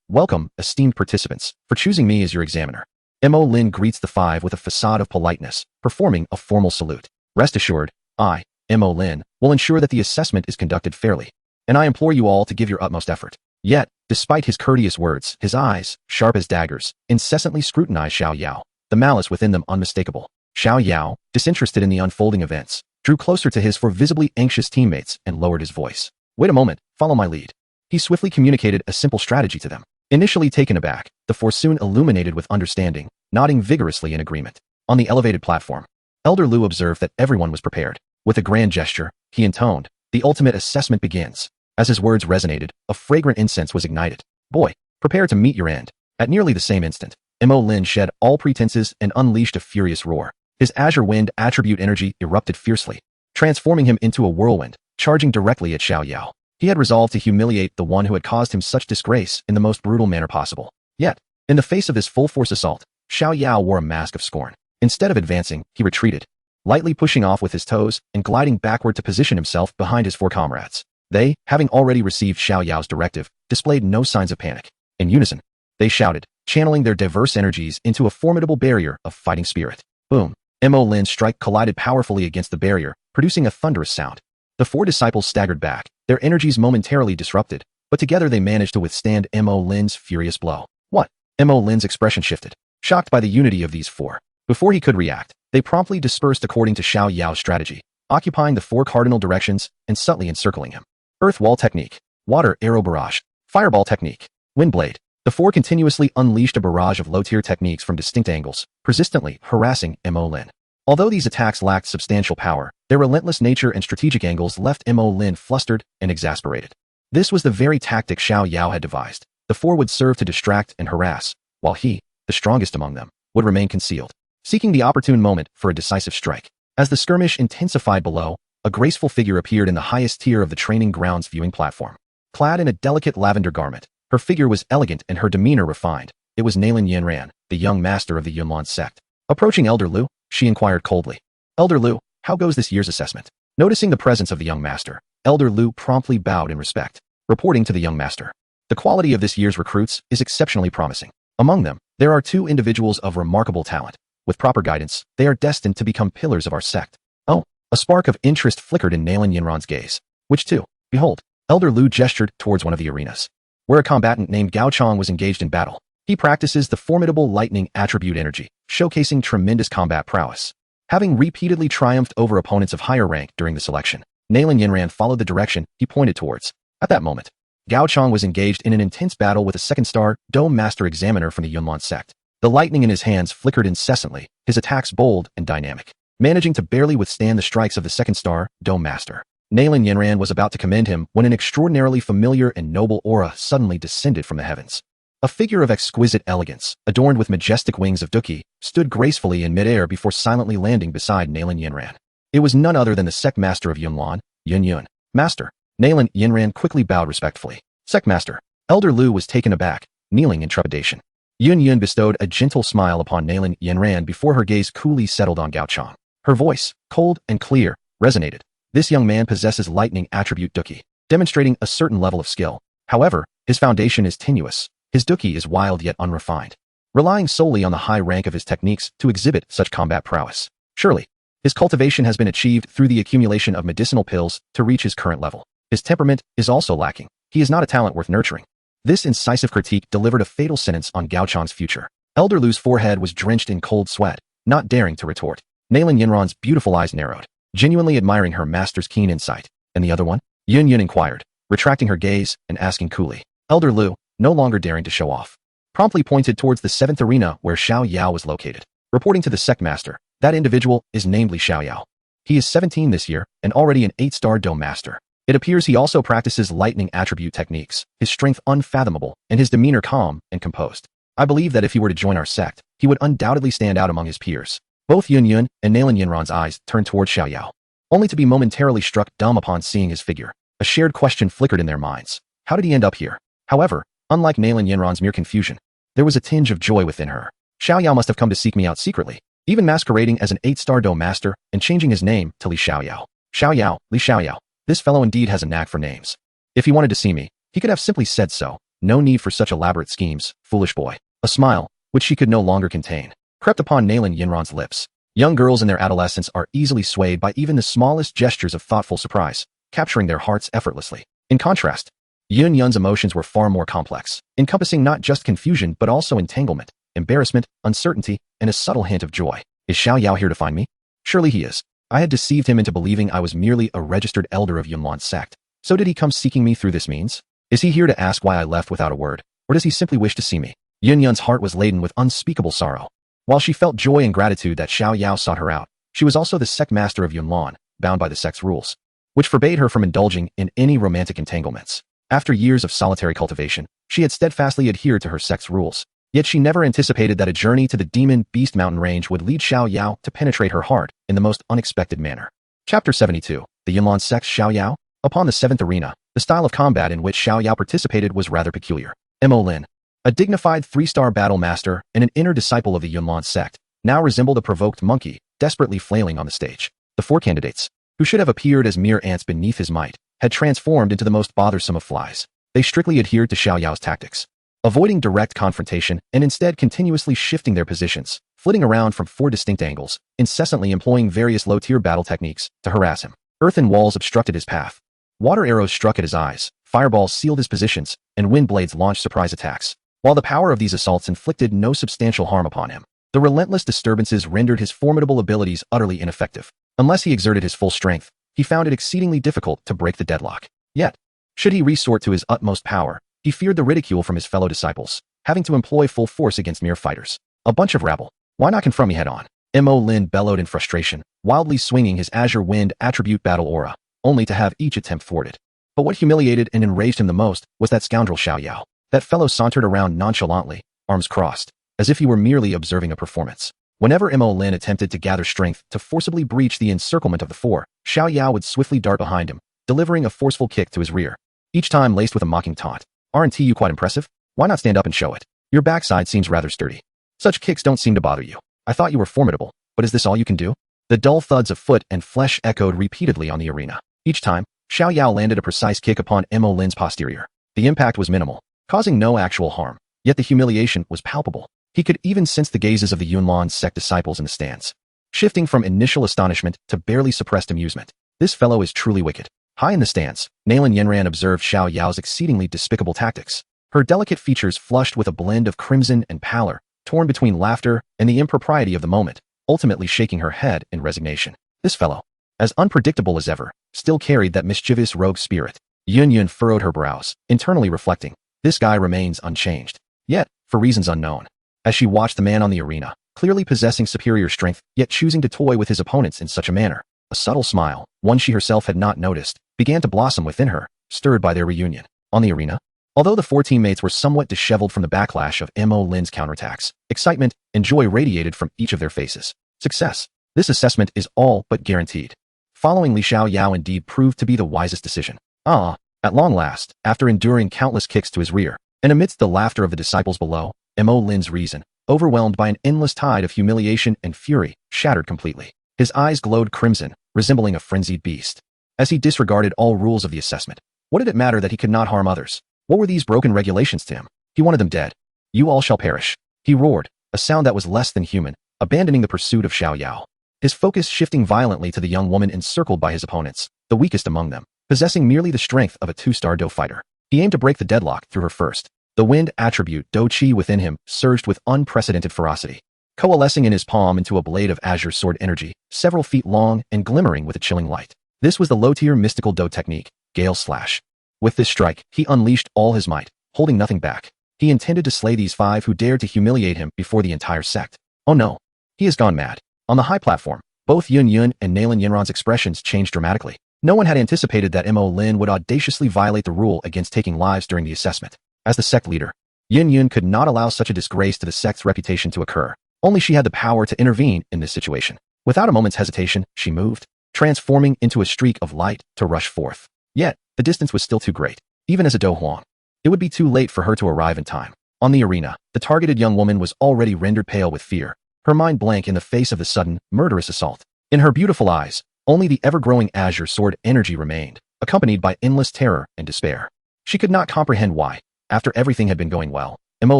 Welcome, esteemed participants, for choosing me as your examiner. Mo Lin greets the 5 with a facade of politeness, performing a formal salute. Rest assured, I, Mo Lin, will ensure that the assessment is conducted fairly, and I implore you all to give your utmost effort. Yet, despite his courteous words, his eyes, sharp as daggers, incessantly scrutinize Xiao Yao, the malice within them unmistakable. Xiao Yao, disinterested in the unfolding events, drew closer to his 4 visibly anxious teammates and lowered his voice. Wait a moment, follow my lead. He swiftly communicated a simple strategy to them. Initially taken aback, the 4 soon illuminated with understanding, nodding vigorously in agreement. On the elevated platform, Elder Liu observed that everyone was prepared. With a grand gesture, he intoned, "The ultimate assessment begins." As his words resonated, a fragrant incense was ignited. "Boy, prepare to meet your end." At nearly the same instant, Mo Lin shed all pretenses and unleashed a furious roar. His azure wind attribute energy erupted fiercely, transforming him into a whirlwind, charging directly at Xiao Yao. He had resolved to humiliate the one who had caused him such disgrace in the most brutal manner possible. Yet, in the face of this full-force assault, Xiao Yao wore a mask of scorn. Instead of advancing, he retreated, lightly pushing off with his toes and gliding backward to position himself behind his 4 comrades. They, having already received Xiao Yao's directive, displayed no signs of panic. In unison, they shouted, channeling their diverse energies into a formidable barrier of fighting spirit. Boom! Mo Lin's strike collided powerfully against the barrier, producing a thunderous sound. The 4 disciples staggered back, their energies momentarily disrupted, but together they managed to withstand Mo Lin's furious blow. What? Mo Lin's expression shifted, shocked by the unity of these 4. Before he could react, they promptly dispersed according to Xiao Yao's strategy, occupying the 4 cardinal directions and subtly encircling him. Earth Wall Technique, Water Arrow Barrage, Fireball Technique, Wind Blade. The 4 continuously unleashed a barrage of low-tier techniques from distinct angles, persistently harassing Mo Lin. Although these attacks lacked substantial power, their relentless nature and strategic angles left Mo Lin flustered and exasperated. This was the very tactic Xiao Yao had devised. The four would serve to distract and harass, while he, the strongest among them, would remain concealed, seeking the opportune moment for a decisive strike. As the skirmish intensified below, a graceful figure appeared in the highest tier of the training grounds viewing platform. Clad in a delicate lavender garment, her figure was elegant and her demeanor refined. It was Nalan Yanran, the young master of the Yunlan sect. Approaching Elder Lu, she inquired coldly. Elder Lu, how goes this year's assessment? Noticing the presence of the young master, Elder Lu promptly bowed in respect, reporting to the young master. The quality of this year's recruits is exceptionally promising. Among them, there are 2 individuals of remarkable talent. With proper guidance, they are destined to become pillars of our sect. Oh, a spark of interest flickered in Nalan Yanran's gaze. Which 2? Behold, Elder Lu gestured towards one of the arenas, where a combatant named Gao Chong was engaged in battle. He practices the formidable lightning attribute energy, showcasing tremendous combat prowess. Having repeatedly triumphed over opponents of higher rank during the selection, Nalan Yanran followed the direction he pointed towards. At that moment, Gao Chong was engaged in an intense battle with a second-star Dome Master Examiner from the Yunlan sect. The lightning in his hands flickered incessantly, his attacks bold and dynamic. Managing to barely withstand the strikes of the second-star Dome Master, Nalan Yanran was about to commend him when an extraordinarily familiar and noble aura suddenly descended from the heavens. A figure of exquisite elegance, adorned with majestic wings of Duki, stood gracefully in midair before silently landing beside Nalan Yanran. It was none other than the sect master of Yunlan, Yun Yun. Master. Nalan Yanran quickly bowed respectfully. Sect master. Elder Lu was taken aback, kneeling in trepidation. Yun Yun bestowed a gentle smile upon Nalan Yanran before her gaze coolly settled on Gao Chong. Her voice, cold and clear, resonated. This young man possesses lightning attribute Duki, demonstrating a certain level of skill. However, his foundation is tenuous. His Duki is wild yet unrefined, relying solely on the high rank of his techniques to exhibit such combat prowess. Surely, his cultivation has been achieved through the accumulation of medicinal pills to reach his current level. His temperament is also lacking. He is not a talent worth nurturing. This incisive critique delivered a fatal sentence on Gao Chong's future. Elder Lu's forehead was drenched in cold sweat, not daring to retort. Nalan Yanran's beautiful eyes narrowed, genuinely admiring her master's keen insight. And the other one? Yun Yun inquired, retracting her gaze and asking coolly. Elder Lu, no longer daring to show off, promptly pointed towards the 7th arena where Xiao Yao was located. Reporting to the sect master, that individual is namely Xiao Yao. He is 17 this year and already an 8-star Dome Master. It appears he also practices lightning attribute techniques, his strength unfathomable, and his demeanor calm and composed. I believe that if he were to join our sect, he would undoubtedly stand out among his peers. Both Yun Yun and Nalan Yanran's eyes turned towards Xiao Yao, only to be momentarily struck dumb upon seeing his figure. A shared question flickered in their minds. How did he end up here? However, unlike Nalan Yanran's mere confusion, there was a tinge of joy within her. Xiao Yao must have come to seek me out secretly, even masquerading as an 8-star Dome Master and changing his name to Li Xiao Yao. Xiao Yao, Li Xiao Yao. This fellow indeed has a knack for names. If he wanted to see me, he could have simply said so. No need for such elaborate schemes, foolish boy. A smile, which she could no longer contain, crept upon Nalan Yanran's lips. Young girls in their adolescence are easily swayed by even the smallest gestures of thoughtful surprise, capturing their hearts effortlessly. In contrast, Yun Yun's emotions were far more complex, encompassing not just confusion but also entanglement, embarrassment, uncertainty, and a subtle hint of joy. Is Xiao Yao here to find me? Surely he is. I had deceived him into believing I was merely a registered elder of Yunlan's sect. So did he come seeking me through this means? Is he here to ask why I left without a word, or does he simply wish to see me? Yun Yun's heart was laden with unspeakable sorrow. While she felt joy and gratitude that Xiao Yao sought her out, she was also the sect master of Yunlan, bound by the sect's rules, which forbade her from indulging in any romantic entanglements. After years of solitary cultivation, she had steadfastly adhered to her sect's rules. Yet she never anticipated that a journey to the Demon Beast Mountain range would lead Xiao Yao to penetrate her heart in the most unexpected manner. Chapter 72. The Yunlan sect's Xiao Yao. Upon the 7th arena, the style of combat in which Xiao Yao participated was rather peculiar. Mo Lin, a dignified 3-star battle master and an inner disciple of the Yunlan sect, now resembled a provoked monkey, desperately flailing on the stage. The 4 candidates, who should have appeared as mere ants beneath his might, had transformed into the most bothersome of flies. They strictly adhered to Xiao Yao's tactics, avoiding direct confrontation and instead continuously shifting their positions, flitting around from 4 distinct angles, incessantly employing various low-tier battle techniques to harass him. Earthen walls obstructed his path. Water arrows struck at his eyes, fireballs sealed his positions, and wind blades launched surprise attacks. While the power of these assaults inflicted no substantial harm upon him, the relentless disturbances rendered his formidable abilities utterly ineffective. Unless he exerted his full strength, he found it exceedingly difficult to break the deadlock. Yet, should he resort to his utmost power, he feared the ridicule from his fellow disciples, having to employ full force against mere fighters. A bunch of rabble. Why not confront me head on? Mo Lin bellowed in frustration, wildly swinging his azure wind attribute battle aura, only to have each attempt thwarted. But what humiliated and enraged him the most was that scoundrel Xiao Yao. That fellow sauntered around nonchalantly, arms crossed, as if he were merely observing a performance. Whenever Mo Lin attempted to gather strength to forcibly breach the encirclement of the four, Xiao Yao would swiftly dart behind him, delivering a forceful kick to his rear, each time laced with a mocking taunt. "Aren't you quite impressive? Why not stand up and show it? Your backside seems rather sturdy. Such kicks don't seem to bother you. I thought you were formidable, but is this all you can do?" The dull thuds of foot and flesh echoed repeatedly on the arena. Each time, Xiao Yao landed a precise kick upon Mo Lin's posterior. The impact was minimal, causing no actual harm, yet the humiliation was palpable. He could even sense the gazes of the Yunlan sect disciples in the stands, shifting from initial astonishment to barely suppressed amusement. This fellow is truly wicked. High in the stands, Nalan Yanran observed Xiao Yao's exceedingly despicable tactics. Her delicate features flushed with a blend of crimson and pallor, torn between laughter and the impropriety of the moment, ultimately shaking her head in resignation. This fellow, as unpredictable as ever, still carried that mischievous rogue spirit. Yun furrowed her brows, internally reflecting, this guy remains unchanged. Yet, for reasons unknown. As she watched the man on the arena, clearly possessing superior strength, yet choosing to toy with his opponents in such a manner, a subtle smile, one she herself had not noticed, began to blossom within her, stirred by their reunion. On the arena, although the four teammates were somewhat disheveled from the backlash of Mo Lin's counterattacks, excitement and joy radiated from each of their faces. Success. This assessment is all but guaranteed. Following Li Xiao Yao indeed proved to be the wisest decision. At long last, after enduring countless kicks to his rear, and amidst the laughter of the disciples below, Mo Lin's reason, overwhelmed by an endless tide of humiliation and fury, shattered completely. His eyes glowed crimson, resembling a frenzied beast. As he disregarded all rules of the assessment, what did it matter that he could not harm others? What were these broken regulations to him? He wanted them dead. You all shall perish. He roared, a sound that was less than human, abandoning the pursuit of Xiao Yao. His focus shifting violently to the young woman encircled by his opponents, the weakest among them, possessing merely the strength of a two-star Do fighter. He aimed to break the deadlock through her first. The wind attribute Do Qi within him surged with unprecedented ferocity, coalescing in his palm into a blade of azure sword energy, several feet long and glimmering with a chilling light. This was the low-tier mystical Do technique, Gale Slash. With this strike, he unleashed all his might, holding nothing back. He intended to slay these five who dared to humiliate him before the entire sect. Oh no. He has gone mad. On the high platform, both Yun and Nalan Yanran's expressions changed dramatically. No one had anticipated that Mo Lin would audaciously violate the rule against taking lives during the assessment. As the sect leader, Yun could not allow such a disgrace to the sect's reputation to occur. Only she had the power to intervene in this situation. Without a moment's hesitation, she moved, transforming into a streak of light to rush forth. Yet, the distance was still too great. Even as a Do Huang, it would be too late for her to arrive in time. On the arena, the targeted young woman was already rendered pale with fear, her mind blank in the face of the sudden, murderous assault. In her beautiful eyes, only the ever-growing azure sword energy remained, accompanied by endless terror and despair. She could not comprehend why, after everything had been going well, Mo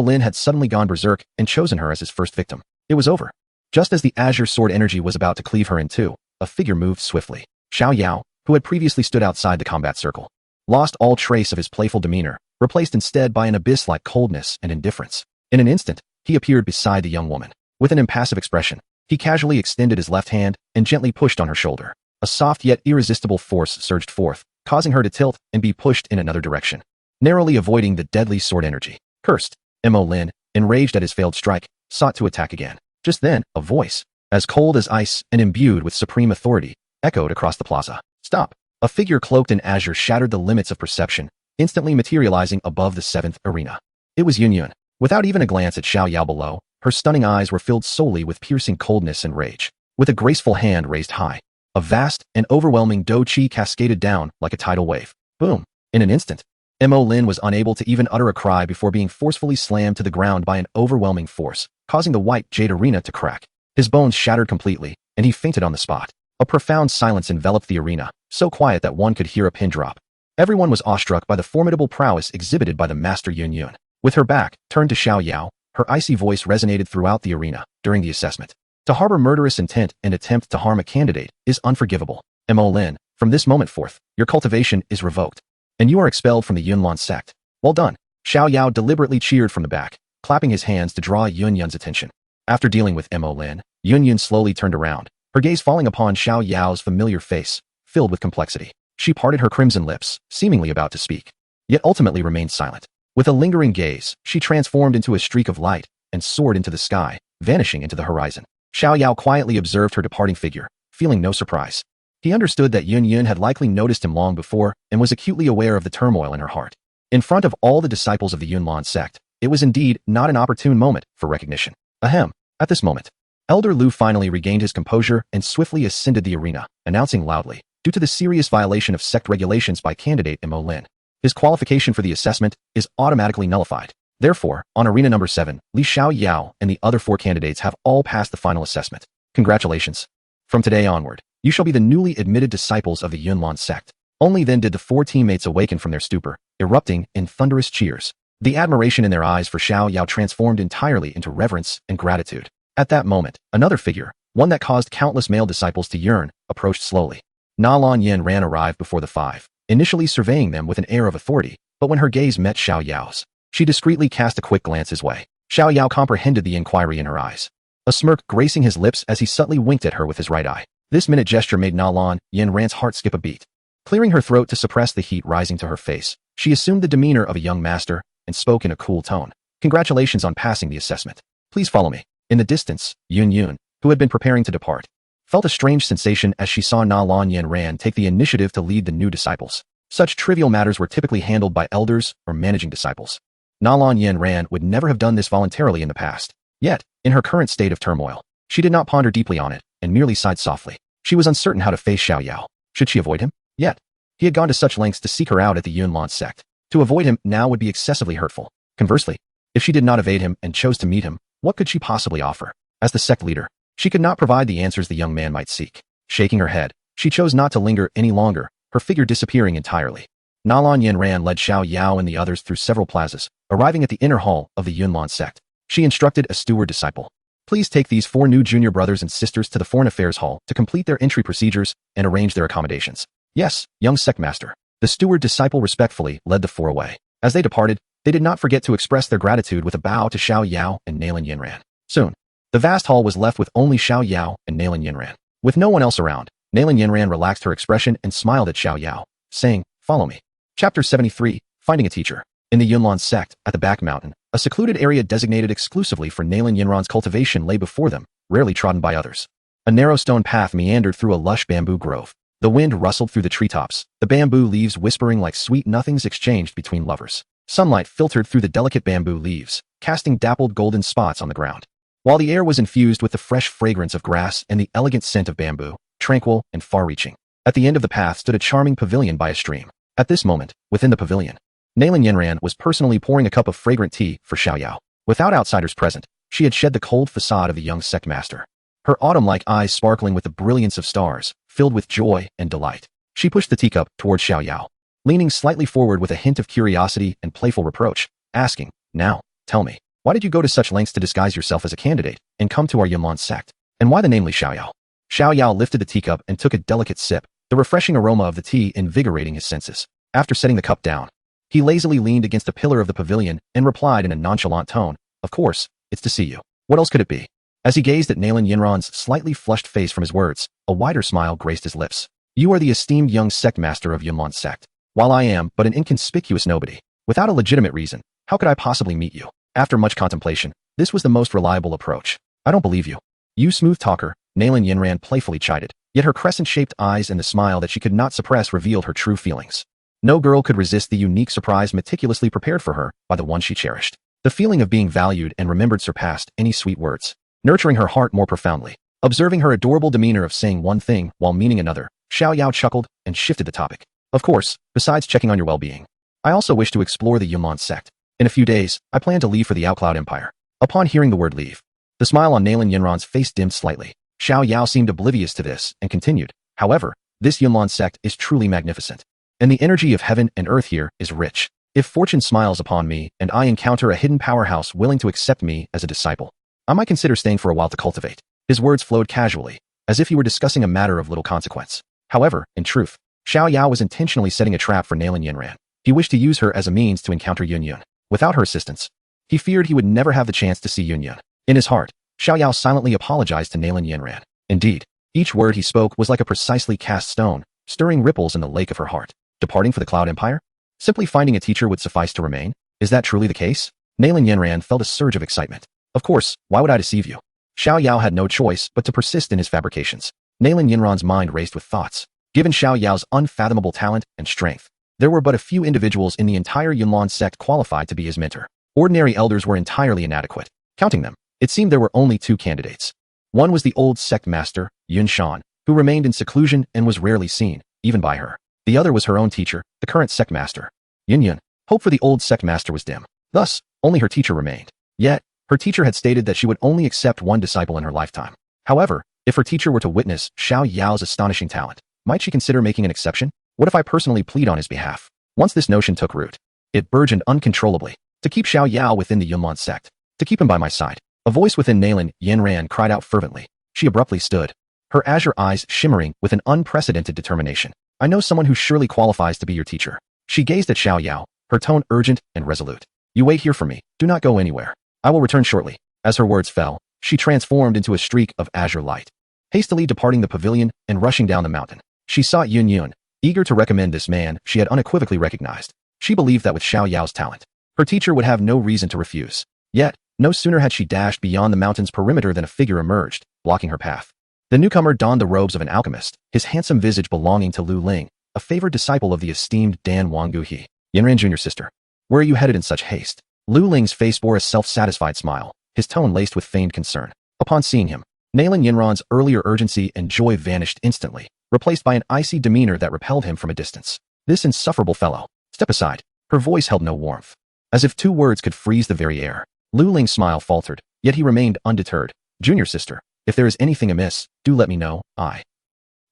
Lin had suddenly gone berserk and chosen her as his first victim. It was over. Just as the azure sword energy was about to cleave her in two, a figure moved swiftly. Xiao Yao, who had previously stood outside the combat circle, lost all trace of his playful demeanor, replaced instead by an abyss-like coldness and indifference. In an instant, he appeared beside the young woman. With an impassive expression, he casually extended his left hand and gently pushed on her shoulder. A soft yet irresistible force surged forth, causing her to tilt and be pushed in another direction, narrowly avoiding the deadly sword energy. Cursed, Mo Lin, enraged at his failed strike, sought to attack again. Just then, a voice, as cold as ice and imbued with supreme authority, echoed across the plaza. Stop! A figure cloaked in azure shattered the limits of perception, instantly materializing above the seventh arena. It was Yun. Without even a glance at Xiao Yao below, her stunning eyes were filled solely with piercing coldness and rage. With a graceful hand raised high, a vast and overwhelming Do Qi cascaded down like a tidal wave. Boom! In an instant, Mo Lin was unable to even utter a cry before being forcefully slammed to the ground by an overwhelming force, causing the white jade arena to crack. His bones shattered completely, and he fainted on the spot. A profound silence enveloped the arena, so quiet that one could hear a pin drop. Everyone was awestruck by the formidable prowess exhibited by the master Yun. With her back turned to Xiao Yao, her icy voice resonated throughout the arena during the assessment. To harbor murderous intent and attempt to harm a candidate is unforgivable. Mo Lin, from this moment forth, your cultivation is revoked, and you are expelled from the Yunlan sect. Well done. Xiao Yao deliberately cheered from the back, clapping his hands to draw Yun's attention. After dealing with Mo Lin, Yun slowly turned around, her gaze falling upon Xiao Yao's familiar face, filled with complexity. She parted her crimson lips, seemingly about to speak, yet ultimately remained silent. With a lingering gaze, she transformed into a streak of light and soared into the sky, vanishing into the horizon. Xiao Yao quietly observed her departing figure, feeling no surprise. He understood that Yun Yun had likely noticed him long before and was acutely aware of the turmoil in her heart. In front of all the disciples of the Yunlan sect, it was indeed not an opportune moment for recognition. Ahem. At this moment, Elder Lu finally regained his composure and swiftly ascended the arena, announcing loudly, due to the serious violation of sect regulations by candidate Mo Lin, his qualification for the assessment is automatically nullified. Therefore, on arena number 7, Li Xiao Yao and the other 4 candidates have all passed the final assessment. Congratulations. From today onward, you shall be the newly admitted disciples of the Yunlan sect. Only then did the 4 teammates awaken from their stupor, erupting in thunderous cheers. The admiration in their eyes for Xiao Yao transformed entirely into reverence and gratitude. At that moment, another figure, one that caused countless male disciples to yearn, approached slowly. Nalan Yanran arrived before the 5, initially surveying them with an air of authority, but when her gaze met Xiao Yao's, she discreetly cast a quick glance his way. Xiao Yao comprehended the inquiry in her eyes, a smirk gracing his lips as he subtly winked at her with his right eye. This minute gesture made Nalan Yanran's heart skip a beat. Clearing her throat to suppress the heat rising to her face, she assumed the demeanor of a young master and spoke in a cool tone. Congratulations on passing the assessment. Please follow me. In the distance, Yun Yun, who had been preparing to depart, felt a strange sensation as she saw Nalan Yanran take the initiative to lead the new disciples. Such trivial matters were typically handled by elders or managing disciples. Nalan Yanran would never have done this voluntarily in the past. Yet, in her current state of turmoil, she did not ponder deeply on it and merely sighed softly. She was uncertain how to face Xiao Yao. Should she avoid him? Yet, he had gone to such lengths to seek her out at the Yunlan sect. To avoid him now would be excessively hurtful. Conversely, if she did not evade him and chose to meet him, what could she possibly offer? As the sect leader, she could not provide the answers the young man might seek. Shaking her head, she chose not to linger any longer, her figure disappearing entirely. Nalan Yanran led Xiao Yao and the others through several plazas, arriving at the inner hall of the Yunlan sect. She instructed a steward disciple, "Please take these 4 new junior brothers and sisters to the Foreign Affairs Hall to complete their entry procedures and arrange their accommodations." "Yes, young sect master." The steward disciple respectfully led the 4 away. As they departed, they did not forget to express their gratitude with a bow to Xiao Yao and Nalan Yanran. Soon, the vast hall was left with only Xiao Yao and Nalan Yanran. With no one else around, Nalan Yanran relaxed her expression and smiled at Xiao Yao, saying, "Follow me." Chapter 73, Finding a Teacher. In the Yunlan sect, at the back mountain, a secluded area designated exclusively for Nalan Yanran's cultivation lay before them, rarely trodden by others. A narrow stone path meandered through a lush bamboo grove. The wind rustled through the treetops, the bamboo leaves whispering like sweet nothings exchanged between lovers. Sunlight filtered through the delicate bamboo leaves, casting dappled golden spots on the ground. While the air was infused with the fresh fragrance of grass and the elegant scent of bamboo, tranquil and far-reaching. At the end of the path stood a charming pavilion by a stream. At this moment, within the pavilion, Nalan Yanran was personally pouring a cup of fragrant tea for Xiao Yao. Without outsiders present, she had shed the cold facade of the young sect master. Her autumn-like eyes sparkling with the brilliance of stars, filled with joy and delight. She pushed the teacup towards Xiao Yao, leaning slightly forward with a hint of curiosity and playful reproach, asking, "Now, tell me, why did you go to such lengths to disguise yourself as a candidate and come to our Yunlan sect? And why the name Li Xiao Yao?" Xiao Yao lifted the teacup and took a delicate sip, the refreshing aroma of the tea invigorating his senses. After setting the cup down, he lazily leaned against a pillar of the pavilion and replied in a nonchalant tone, "Of course, it's to see you. What else could it be?" As he gazed at Nalan Yanran's slightly flushed face from his words, a wider smile graced his lips. "You are the esteemed young sect master of Yunlan sect. While I am but an inconspicuous nobody, without a legitimate reason, how could I possibly meet you?" After much contemplation, this was the most reliable approach. "I don't believe you. You smooth talker," Nalan Yanran playfully chided, yet her crescent-shaped eyes and the smile that she could not suppress revealed her true feelings. No girl could resist the unique surprise meticulously prepared for her by the one she cherished. The feeling of being valued and remembered surpassed any sweet words, nurturing her heart more profoundly. Observing her adorable demeanor of saying one thing while meaning another, Xiao Yao chuckled and shifted the topic. "Of course, besides checking on your well-being, I also wish to explore the Yunlan sect. In a few days, I plan to leave for the Outcloud Empire." Upon hearing the word leave, the smile on Nalan Yanran's face dimmed slightly. Xiao Yao seemed oblivious to this and continued, "However, this Yunlan sect is truly magnificent. And the energy of heaven and earth here is rich. If fortune smiles upon me and I encounter a hidden powerhouse willing to accept me as a disciple, I might consider staying for a while to cultivate." His words flowed casually, as if he were discussing a matter of little consequence. However, in truth, Xiao Yao was intentionally setting a trap for Nalan Yanran. He wished to use her as a means to encounter Yun Yun. Without her assistance, he feared he would never have the chance to see Yun Yun. In his heart, Xiao Yao silently apologized to Nalan Yanran. Indeed, each word he spoke was like a precisely cast stone, stirring ripples in the lake of her heart. Departing for the Cloud Empire? Simply finding a teacher would suffice to remain? Is that truly the case? Nalan Yanran felt a surge of excitement. "Of course, why would I deceive you? Xiao Yao had no choice but to persist in his fabrications. Nalan Yanran's mind raced with thoughts. Given Xiao Yao's unfathomable talent and strength, there were but a few individuals in the entire Yunlan sect qualified to be his mentor. Ordinary elders were entirely inadequate. Counting them, it seemed there were only two candidates. One was the old sect master, Yun Shan, who remained in seclusion and was rarely seen, even by her. The other was her own teacher, the current sect master, Yun Yun. Hope for the old sect master was dim. Thus, only her teacher remained. Yet, her teacher had stated that she would only accept one disciple in her lifetime. However, if her teacher were to witness Xiao Yao's astonishing talent, might she consider making an exception? What if I personally plead on his behalf? Once this notion took root, it burgeoned uncontrollably. To keep Xiao Yao within the Yunlan sect. To keep him by my side. A voice within Nalan Yanran cried out fervently. She abruptly stood, her azure eyes shimmering with an unprecedented determination. I know someone who surely qualifies to be your teacher. She gazed at Xiao Yao, her tone urgent and resolute. You wait here for me. Do not go anywhere. I will return shortly. As her words fell, she transformed into a streak of azure light, hastily departing the pavilion and rushing down the mountain. She sought Yun Yun, eager to recommend this man she had unequivocally recognized. She believed that with Xiao Yao's talent, her teacher would have no reason to refuse. Yet, no sooner had she dashed beyond the mountain's perimeter than a figure emerged, blocking her path. The newcomer donned the robes of an alchemist, his handsome visage belonging to Lu Ling, a favored disciple of the esteemed Dan Wangguhi. Yanran Jr. sister. Where are you headed in such haste? Lu Ling's face bore a self-satisfied smile, his tone laced with feigned concern. Upon seeing him, Nalan Yanran's earlier urgency and joy vanished instantly, replaced by an icy demeanor that repelled him from a distance. This insufferable fellow. Step aside. Her voice held no warmth. As if two words could freeze the very air. Lu Ling's smile faltered, yet he remained undeterred. Junior sister, if there is anything amiss, do let me know. I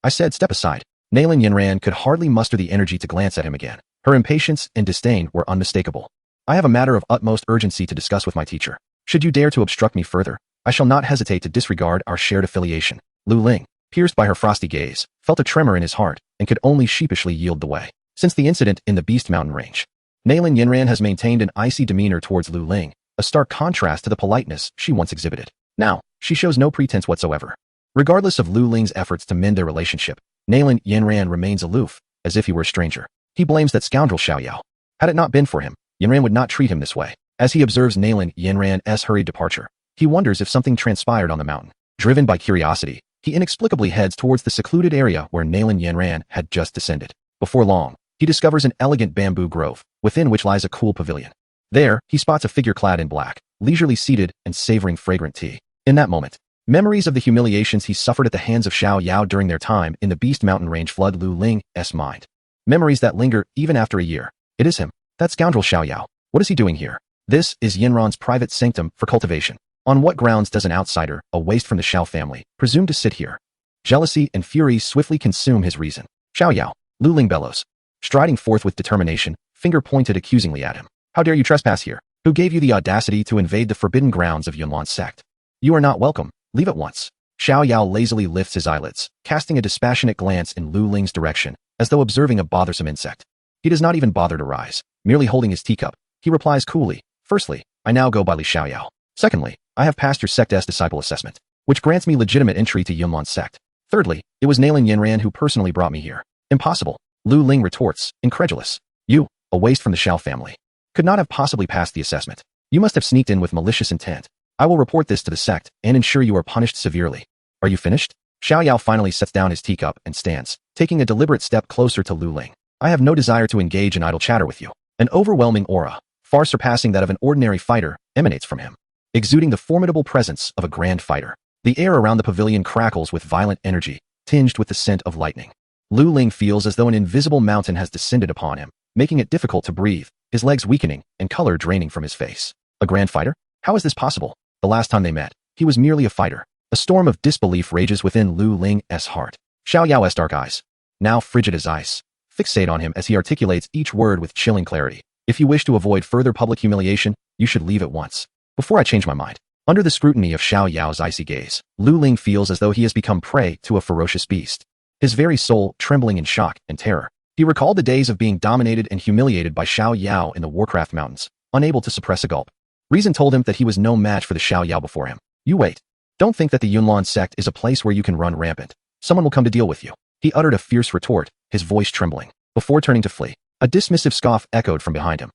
said step aside. Nalan Yanran could hardly muster the energy to glance at him again. Her impatience and disdain were unmistakable. I have a matter of utmost urgency to discuss with my teacher. Should you dare to obstruct me further, I shall not hesitate to disregard our shared affiliation. Lu Ling, pierced by her frosty gaze, felt a tremor in his heart and could only sheepishly yield the way. Since the incident in the Beast Mountain range, Nalan Yanran has maintained an icy demeanor towards Lu Ling, a stark contrast to the politeness she once exhibited. Now, she shows no pretense whatsoever. Regardless of Lu Ling's efforts to mend their relationship, Nalan Yanran remains aloof, as if he were a stranger. He blames that scoundrel Xiao Yao. Had it not been for him, Yanran would not treat him this way. As he observes Nalan Yanran's hurried departure, he wonders if something transpired on the mountain. Driven by curiosity, he inexplicably heads towards the secluded area where Nalan Yanran had just descended. Before long, he discovers an elegant bamboo grove, within which lies a cool pavilion. There, he spots a figure clad in black, leisurely seated and savoring fragrant tea. In that moment, memories of the humiliations he suffered at the hands of Xiao Yao during their time in the Beast Mountain range flood Lu Ling's mind. Memories that linger even after a year. It is him, that scoundrel Xiao Yao. What is he doing here? This is Yanran's private sanctum for cultivation. On what grounds does an outsider, a waste from the Xiao family, presume to sit here? Jealousy and fury swiftly consume his reason. Xiao Yao, Lu Ling bellows, striding forth with determination, finger pointed accusingly at him. How dare you trespass here? Who gave you the audacity to invade the forbidden grounds of Yunlan sect? You are not welcome. Leave at once. Xiao Yao lazily lifts his eyelids, casting a dispassionate glance in Lu Ling's direction, as though observing a bothersome insect. He does not even bother to rise, merely holding his teacup. He replies coolly, firstly, I now go by Li Xiao Yao. Secondly, I have passed your sect's disciple assessment, which grants me legitimate entry to Yunlan sect. Thirdly, it was Nalan Yanran who personally brought me here. Impossible. Lu Ling retorts, incredulous. You, a waste from the Xiao family, could not have possibly passed the assessment. You must have sneaked in with malicious intent. I will report this to the sect and ensure you are punished severely. Are you finished? Xiao Yao finally sets down his teacup and stands, taking a deliberate step closer to Lu Ling. I have no desire to engage in idle chatter with you. An overwhelming aura, far surpassing that of an ordinary fighter, emanates from him, exuding the formidable presence of a grand fighter. The air around the pavilion crackles with violent energy, tinged with the scent of lightning. Lu Ling feels as though an invisible mountain has descended upon him, making it difficult to breathe, his legs weakening and color draining from his face. A grand fighter? How is this possible? The last time they met, he was merely a fighter. A storm of disbelief rages within Lu Ling's heart. Xiao Yao's dark eyes, now frigid as ice, fixate on him as he articulates each word with chilling clarity. If you wish to avoid further public humiliation, you should leave at once. Before I change my mind. Under the scrutiny of Xiao Yao's icy gaze, Lu Ling feels as though he has become prey to a ferocious beast. His very soul trembling in shock and terror. He recalled the days of being dominated and humiliated by Xiao Yao in the Warcraft Mountains, unable to suppress a gulp. Reason told him that he was no match for the Xiao Yao before him. You wait. Don't think that the Yunlan sect is a place where you can run rampant. Someone will come to deal with you. He uttered a fierce retort, his voice trembling, before turning to flee. A dismissive scoff echoed from behind him.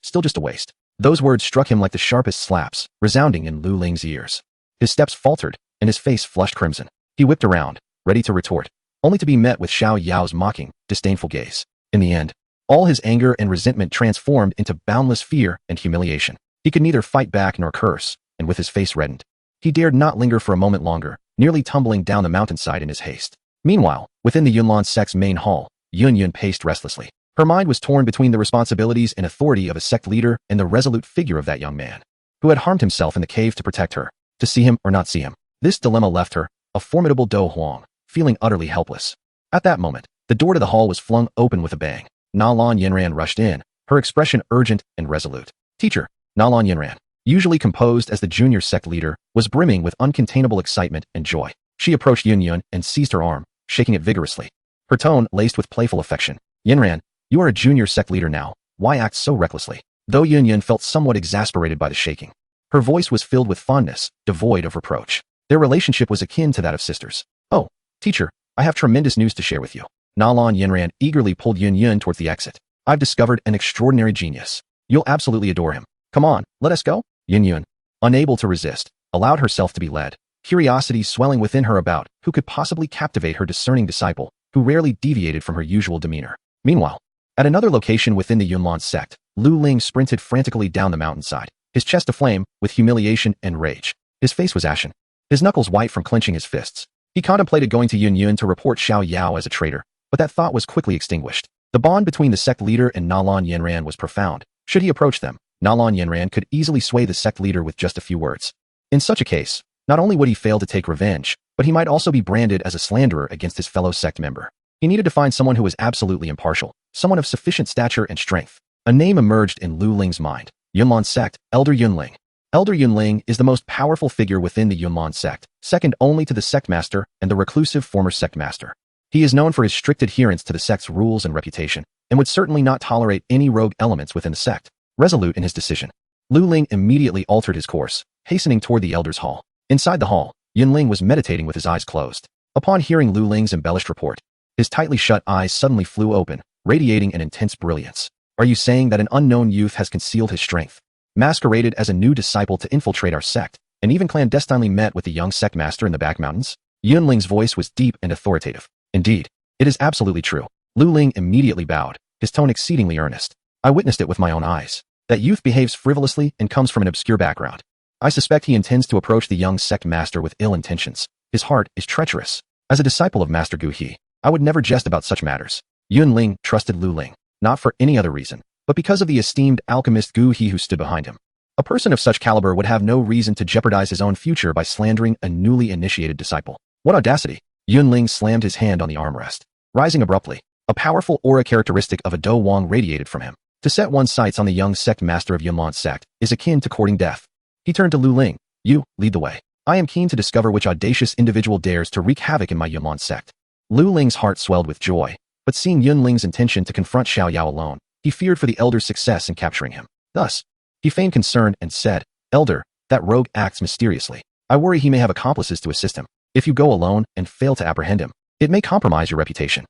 Still just a waste. Those words struck him like the sharpest slaps, resounding in Lu Ling's ears. His steps faltered, and his face flushed crimson. He whipped around, ready to retort, only to be met with Xiao Yao's mocking, disdainful gaze. In the end, all his anger and resentment transformed into boundless fear and humiliation. He could neither fight back nor curse, and with his face reddened, he dared not linger for a moment longer, nearly tumbling down the mountainside in his haste. Meanwhile, within the Yunlan sect's main hall, Yun paced restlessly. Her mind was torn between the responsibilities and authority of a sect leader and the resolute figure of that young man, who had harmed himself in the cave to protect her. To see him or not see him. This dilemma left her, a formidable Do Huang, feeling utterly helpless. At that moment, the door to the hall was flung open with a bang. Nalan Yanran rushed in, her expression urgent and resolute. Teacher, Nalan Yanran, usually composed as the junior sect leader, was brimming with uncontainable excitement and joy. She approached Yun and seized her arm, shaking it vigorously. Her tone laced with playful affection. Yanran, you are a junior sect leader now. Why act so recklessly? Though Yun felt somewhat exasperated by the shaking, her voice was filled with fondness, devoid of reproach. Their relationship was akin to that of sisters. Oh, teacher, I have tremendous news to share with you. Nalan Yanran eagerly pulled Yun towards the exit. I've discovered an extraordinary genius. You'll absolutely adore him. Come on, let us go. Yun, unable to resist, allowed herself to be led, curiosity swelling within her about who could possibly captivate her discerning disciple, who rarely deviated from her usual demeanor. Meanwhile, at another location within the Yunlan sect, Lu Ling sprinted frantically down the mountainside, his chest aflame with humiliation and rage. His face was ashen, his knuckles white from clenching his fists. He contemplated going to Yun to report Xiao Yao as a traitor, but that thought was quickly extinguished. The bond between the sect leader and Nalan Yanran was profound. Should he approach them, Nalan Yanran could easily sway the sect leader with just a few words. In such a case, not only would he fail to take revenge, but he might also be branded as a slanderer against his fellow sect member. He needed to find someone who was absolutely impartial, someone of sufficient stature and strength. A name emerged in Lu Ling's mind. Yunlan sect, Elder Yunling. Elder Yunling is the most powerful figure within the Yunlan sect, second only to the sect master and the reclusive former sect master. He is known for his strict adherence to the sect's rules and reputation, and would certainly not tolerate any rogue elements within the sect. Resolute in his decision, Lu Ling immediately altered his course, hastening toward the elder's hall. Inside the hall, Yunling was meditating with his eyes closed. Upon hearing Lu Ling's embellished report, his tightly shut eyes suddenly flew open, radiating an intense brilliance. Are you saying that an unknown youth has concealed his strength, masqueraded as a new disciple to infiltrate our sect, and even clandestinely met with the young sect master in the back mountains? Yunling's voice was deep and authoritative. Indeed, it is absolutely true. Lu Ling immediately bowed, his tone exceedingly earnest. I witnessed it with my own eyes. That youth behaves frivolously and comes from an obscure background. I suspect he intends to approach the young sect master with ill intentions. His heart is treacherous. As a disciple of Master Gu He, I would never jest about such matters. Yunling trusted Lu Ling, not for any other reason, but because of the esteemed alchemist Gu He who stood behind him. A person of such caliber would have no reason to jeopardize his own future by slandering a newly initiated disciple. What audacity! Yunling slammed his hand on the armrest. Rising abruptly, a powerful aura characteristic of a Do Wang radiated from him. To set one's sights on the young sect master of Yunlan sect is akin to courting death. He turned to Lu Ling. You, lead the way. I am keen to discover which audacious individual dares to wreak havoc in my Yunlan sect. Lu Ling's heart swelled with joy, but seeing Yunling's intention to confront Xiao Yao alone, he feared for the elder's success in capturing him. Thus, he feigned concern and said, Elder, that rogue acts mysteriously. I worry he may have accomplices to assist him. If you go alone and fail to apprehend him, it may compromise your reputation.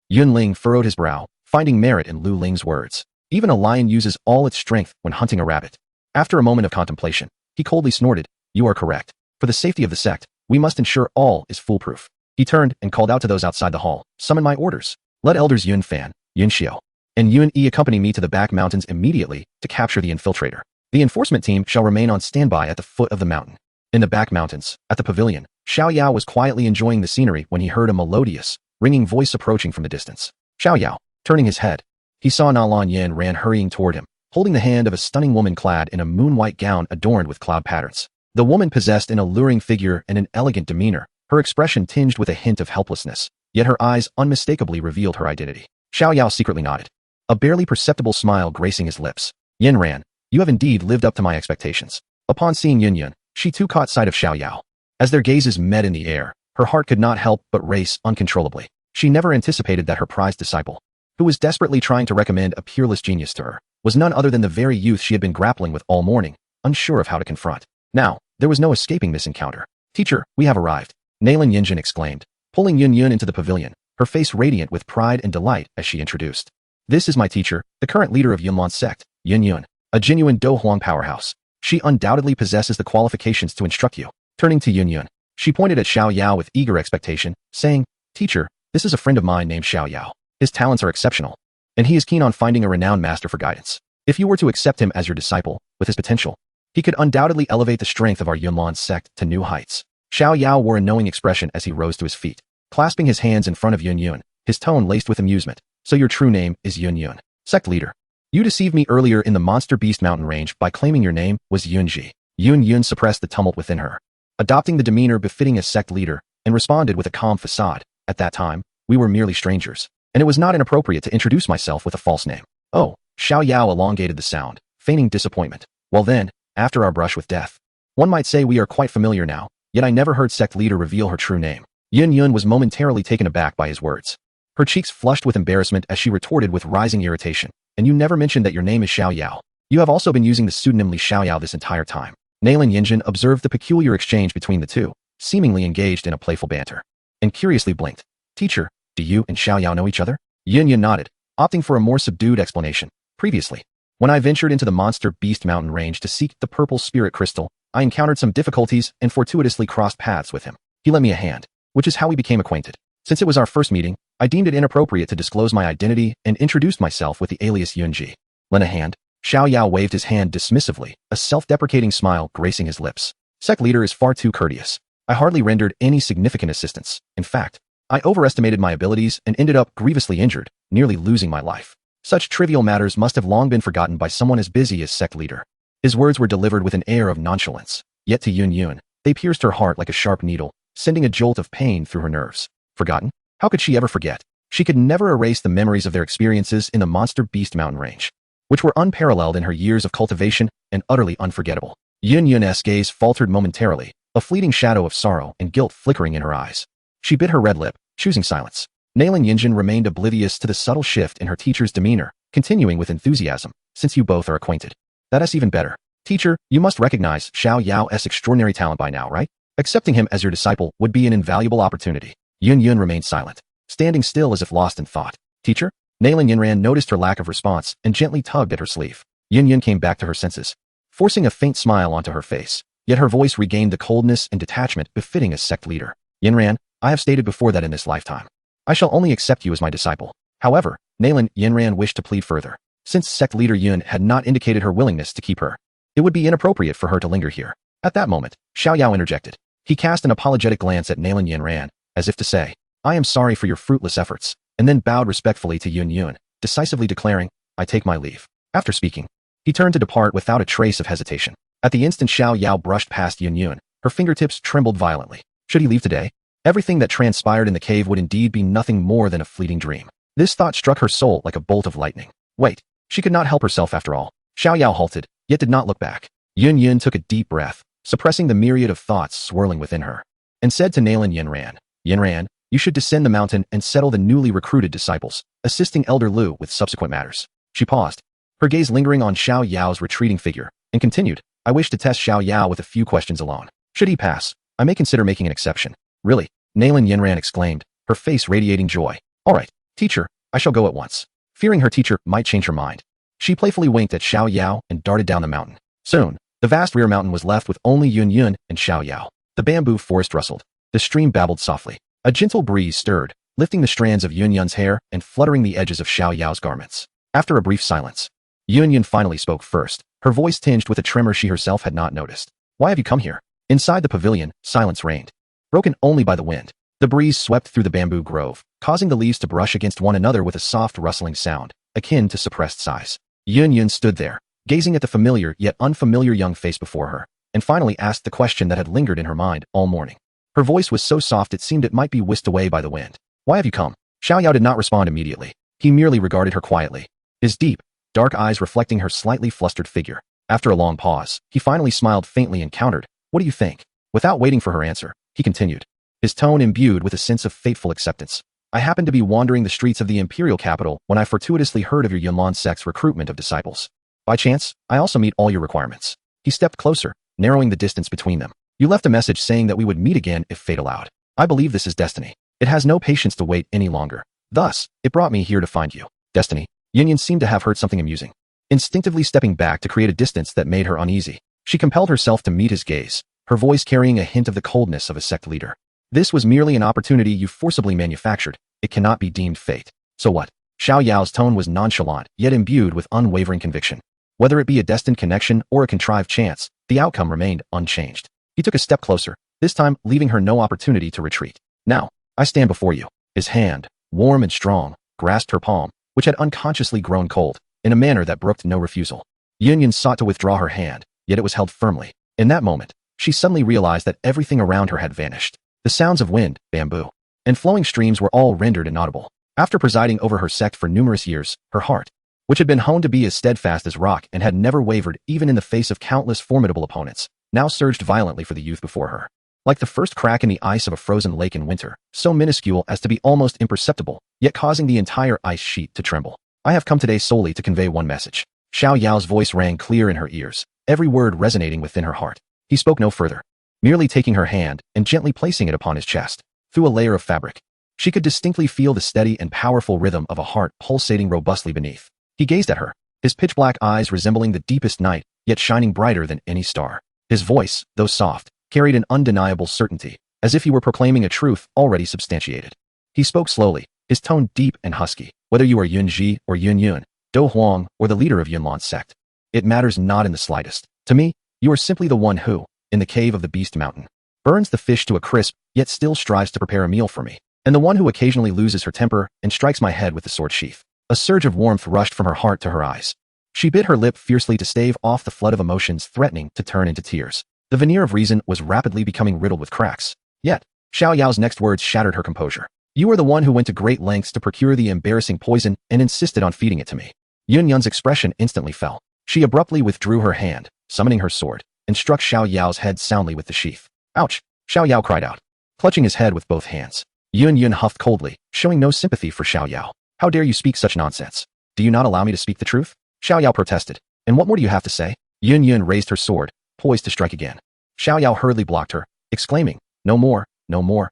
Yunling furrowed his brow, finding merit in Lu Ling's words. Even a lion uses all its strength when hunting a rabbit. After a moment of contemplation, he coldly snorted, You are correct. For the safety of the sect, we must ensure all is foolproof. He turned and called out to those outside the hall, Summon my orders. Let elders Yun Fan, Yun Xiao, and Yun Yi accompany me to the back mountains immediately to capture the infiltrator. The enforcement team shall remain on standby at the foot of the mountain. In the back mountains, at the pavilion, Xiao Yao was quietly enjoying the scenery when he heard a melodious, ringing voice approaching from the distance. Xiao Yao, turning his head, he saw Nalan Yanran hurrying toward him, holding the hand of a stunning woman clad in a moon-white gown adorned with cloud patterns. The woman possessed an alluring figure and an elegant demeanor, her expression tinged with a hint of helplessness, yet her eyes unmistakably revealed her identity. Xiao Yao secretly nodded, a barely perceptible smile gracing his lips. Yanran, you have indeed lived up to my expectations. Upon seeing Yun, she too caught sight of Xiao Yao. As their gazes met in the air, her heart could not help but race uncontrollably. She never anticipated that her prized disciple, who was desperately trying to recommend a peerless genius to her, was none other than the very youth she had been grappling with all morning, unsure of how to confront. Now, there was no escaping this encounter. Teacher, we have arrived, Nalan Yanran exclaimed, pulling Yun into the pavilion, her face radiant with pride and delight as she introduced. This is my teacher, the current leader of Yunlan sect, Yun, a genuine Do Huang powerhouse. She undoubtedly possesses the qualifications to instruct you. Turning to Yun, she pointed at Xiao Yao with eager expectation, saying, "Teacher, this is a friend of mine named Xiao Yao. His talents are exceptional, and he is keen on finding a renowned master for guidance. If you were to accept him as your disciple, with his potential, he could undoubtedly elevate the strength of our Yunlan sect to new heights." Xiao Yao wore a knowing expression as he rose to his feet, clasping his hands in front of Yun, his tone laced with amusement. "So your true name is Yun. Sect leader. You deceived me earlier in the Monster Beast mountain range by claiming your name was Yunji." Yun suppressed the tumult within her, adopting the demeanor befitting a sect leader, and responded with a calm facade. "At that time, we were merely strangers, and it was not inappropriate to introduce myself with a false name." "Oh," Xiao Yao elongated the sound, feigning disappointment. "Well then, after our brush with death, one might say we are quite familiar now, yet I never heard sect leader reveal her true name." Yun was momentarily taken aback by his words. Her cheeks flushed with embarrassment as she retorted with rising irritation. "And you never mentioned that your name is Xiao Yao. You have also been using the pseudonym Li Xiao Yao this entire time." Nalan Yanran observed the peculiar exchange between the two, seemingly engaged in a playful banter, and curiously blinked. "Teacher, do you and Xiao Yao know each other?" Yun nodded, opting for a more subdued explanation. "Previously, when I ventured into the Monster Beast mountain range to seek the purple spirit crystal, I encountered some difficulties and fortuitously crossed paths with him. He lent me a hand, which is how we became acquainted. Since it was our first meeting, I deemed it inappropriate to disclose my identity and introduced myself with the alias Yunji." "Lend a hand?" Xiao Yao waved his hand dismissively, a self-deprecating smile gracing his lips. "Sect leader is far too courteous. I hardly rendered any significant assistance. In fact, I overestimated my abilities and ended up grievously injured, nearly losing my life. Such trivial matters must have long been forgotten by someone as busy as sect leader." His words were delivered with an air of nonchalance, yet to Yun, they pierced her heart like a sharp needle, sending a jolt of pain through her nerves. Forgotten? How could she ever forget? She could never erase the memories of their experiences in the Monster Beast mountain range, which were unparalleled in her years of cultivation and utterly unforgettable. Yun's gaze faltered momentarily, a fleeting shadow of sorrow and guilt flickering in her eyes. She bit her red lip, choosing silence. Nalan Yanran remained oblivious to the subtle shift in her teacher's demeanor, continuing with enthusiasm. "Since you both are acquainted, that is even better. Teacher, you must recognize Xiao Yao's extraordinary talent by now, right? Accepting him as your disciple would be an invaluable opportunity." Yun remained silent, standing still as if lost in thought. "Teacher?" Nalan Yanran noticed her lack of response and gently tugged at her sleeve. Yun came back to her senses, forcing a faint smile onto her face, yet her voice regained the coldness and detachment befitting a sect leader. "Yanran, I have stated before that in this lifetime, I shall only accept you as my disciple." However, Nalan Yanran wished to plead further. Since sect leader Yun had not indicated her willingness to keep her, it would be inappropriate for her to linger here. At that moment, Xiao Yao interjected. He cast an apologetic glance at Nalan Yanran, as if to say, "I am sorry for your fruitless efforts," and then bowed respectfully to Yun, decisively declaring, "I take my leave." After speaking, he turned to depart without a trace of hesitation. At the instant Xiao Yao brushed past Yun, her fingertips trembled violently. Should he leave today? Everything that transpired in the cave would indeed be nothing more than a fleeting dream. This thought struck her soul like a bolt of lightning. Wait, she could not help herself after all. Xiao Yao halted, yet did not look back. Yun took a deep breath, suppressing the myriad of thoughts swirling within her, and said to Nalan Yanran, "Yanran, you should descend the mountain and settle the newly recruited disciples, assisting Elder Lu with subsequent matters." She paused, her gaze lingering on Xiao Yao's retreating figure, and continued, "I wish to test Xiao Yao with a few questions alone. Should he pass, I may consider making an exception." "Really?" Nalan Yanran exclaimed, her face radiating joy. "All right, teacher, I shall go at once." Fearing her teacher might change her mind, she playfully winked at Xiao Yao and darted down the mountain. Soon, the vast rear mountain was left with only Yun and Xiao Yao. The bamboo forest rustled. The stream babbled softly. A gentle breeze stirred, lifting the strands of Yun's hair and fluttering the edges of Xiao Yao's garments. After a brief silence, Yun finally spoke first, her voice tinged with a tremor she herself had not noticed. "Why have you come here?" Inside the pavilion, silence reigned, broken only by the wind. The breeze swept through the bamboo grove, causing the leaves to brush against one another with a soft rustling sound, akin to suppressed sighs. Yun stood there, gazing at the familiar yet unfamiliar young face before her, and finally asked the question that had lingered in her mind all morning. Her voice was so soft it seemed it might be whisked away by the wind. "Why have you come?" Xiao Yao did not respond immediately. He merely regarded her quietly, his deep, dark eyes reflecting her slightly flustered figure. After a long pause, he finally smiled faintly and countered, "What do you think?" Without waiting for her answer, he continued, his tone imbued with a sense of fateful acceptance. "I happened to be wandering the streets of the imperial capital when I fortuitously heard of your Yunlan sect's recruitment of disciples. By chance, I also meet all your requirements." He stepped closer, narrowing the distance between them. "You left a message saying that we would meet again if fate allowed. I believe this is destiny. It has no patience to wait any longer. Thus, it brought me here to find you." Destiny? Yun seemed to have heard something amusing. Instinctively stepping back to create a distance that made her uneasy, she compelled herself to meet his gaze, her voice carrying a hint of the coldness of a sect leader. This was merely an opportunity you forcibly manufactured. It cannot be deemed fate. So what? Xiao Yao's tone was nonchalant, yet imbued with unwavering conviction. Whether it be a destined connection or a contrived chance, the outcome remained unchanged. He took a step closer, this time leaving her no opportunity to retreat. Now, I stand before you. His hand, warm and strong, grasped her palm, which had unconsciously grown cold, in a manner that brooked no refusal. Yan sought to withdraw her hand, yet it was held firmly. In that moment, she suddenly realized that everything around her had vanished. The sounds of wind, bamboo, and flowing streams were all rendered inaudible. After presiding over her sect for numerous years, her heart, which had been honed to be as steadfast as rock and had never wavered even in the face of countless formidable opponents, now surged violently for the youth before her. Like the first crack in the ice of a frozen lake in winter, so minuscule as to be almost imperceptible, yet causing the entire ice sheet to tremble. I have come today solely to convey one message. Xiao Yao's voice rang clear in her ears, every word resonating within her heart. He spoke no further, merely taking her hand and gently placing it upon his chest. Through a layer of fabric, she could distinctly feel the steady and powerful rhythm of a heart pulsating robustly beneath. He gazed at her, his pitch-black eyes resembling the deepest night, yet shining brighter than any star. His voice, though soft, carried an undeniable certainty, as if he were proclaiming a truth already substantiated. He spoke slowly, his tone deep and husky. Whether you are Yunji or Yun, Do Huang or the leader of Yunlan's sect, it matters not in the slightest. To me, you are simply the one who, in the cave of the Beast Mountain, burns the fish to a crisp, yet still strives to prepare a meal for me, and the one who occasionally loses her temper and strikes my head with the sword sheath. A surge of warmth rushed from her heart to her eyes. She bit her lip fiercely to stave off the flood of emotions threatening to turn into tears. The veneer of reason was rapidly becoming riddled with cracks. Yet, Xiao Yao's next words shattered her composure. You are the one who went to great lengths to procure the embarrassing poison and insisted on feeding it to me. Yun's expression instantly fell. She abruptly withdrew her hand, summoning her sword, and struck Xiao Yao's head soundly with the sheath. Ouch! Xiao Yao cried out, clutching his head with both hands. Yun huffed coldly, showing no sympathy for Xiao Yao. How dare you speak such nonsense? Do you not allow me to speak the truth? Xiao Yao protested. And what more do you have to say? Yun raised her sword, poised to strike again. Xiao Yao hurriedly blocked her, exclaiming, no more,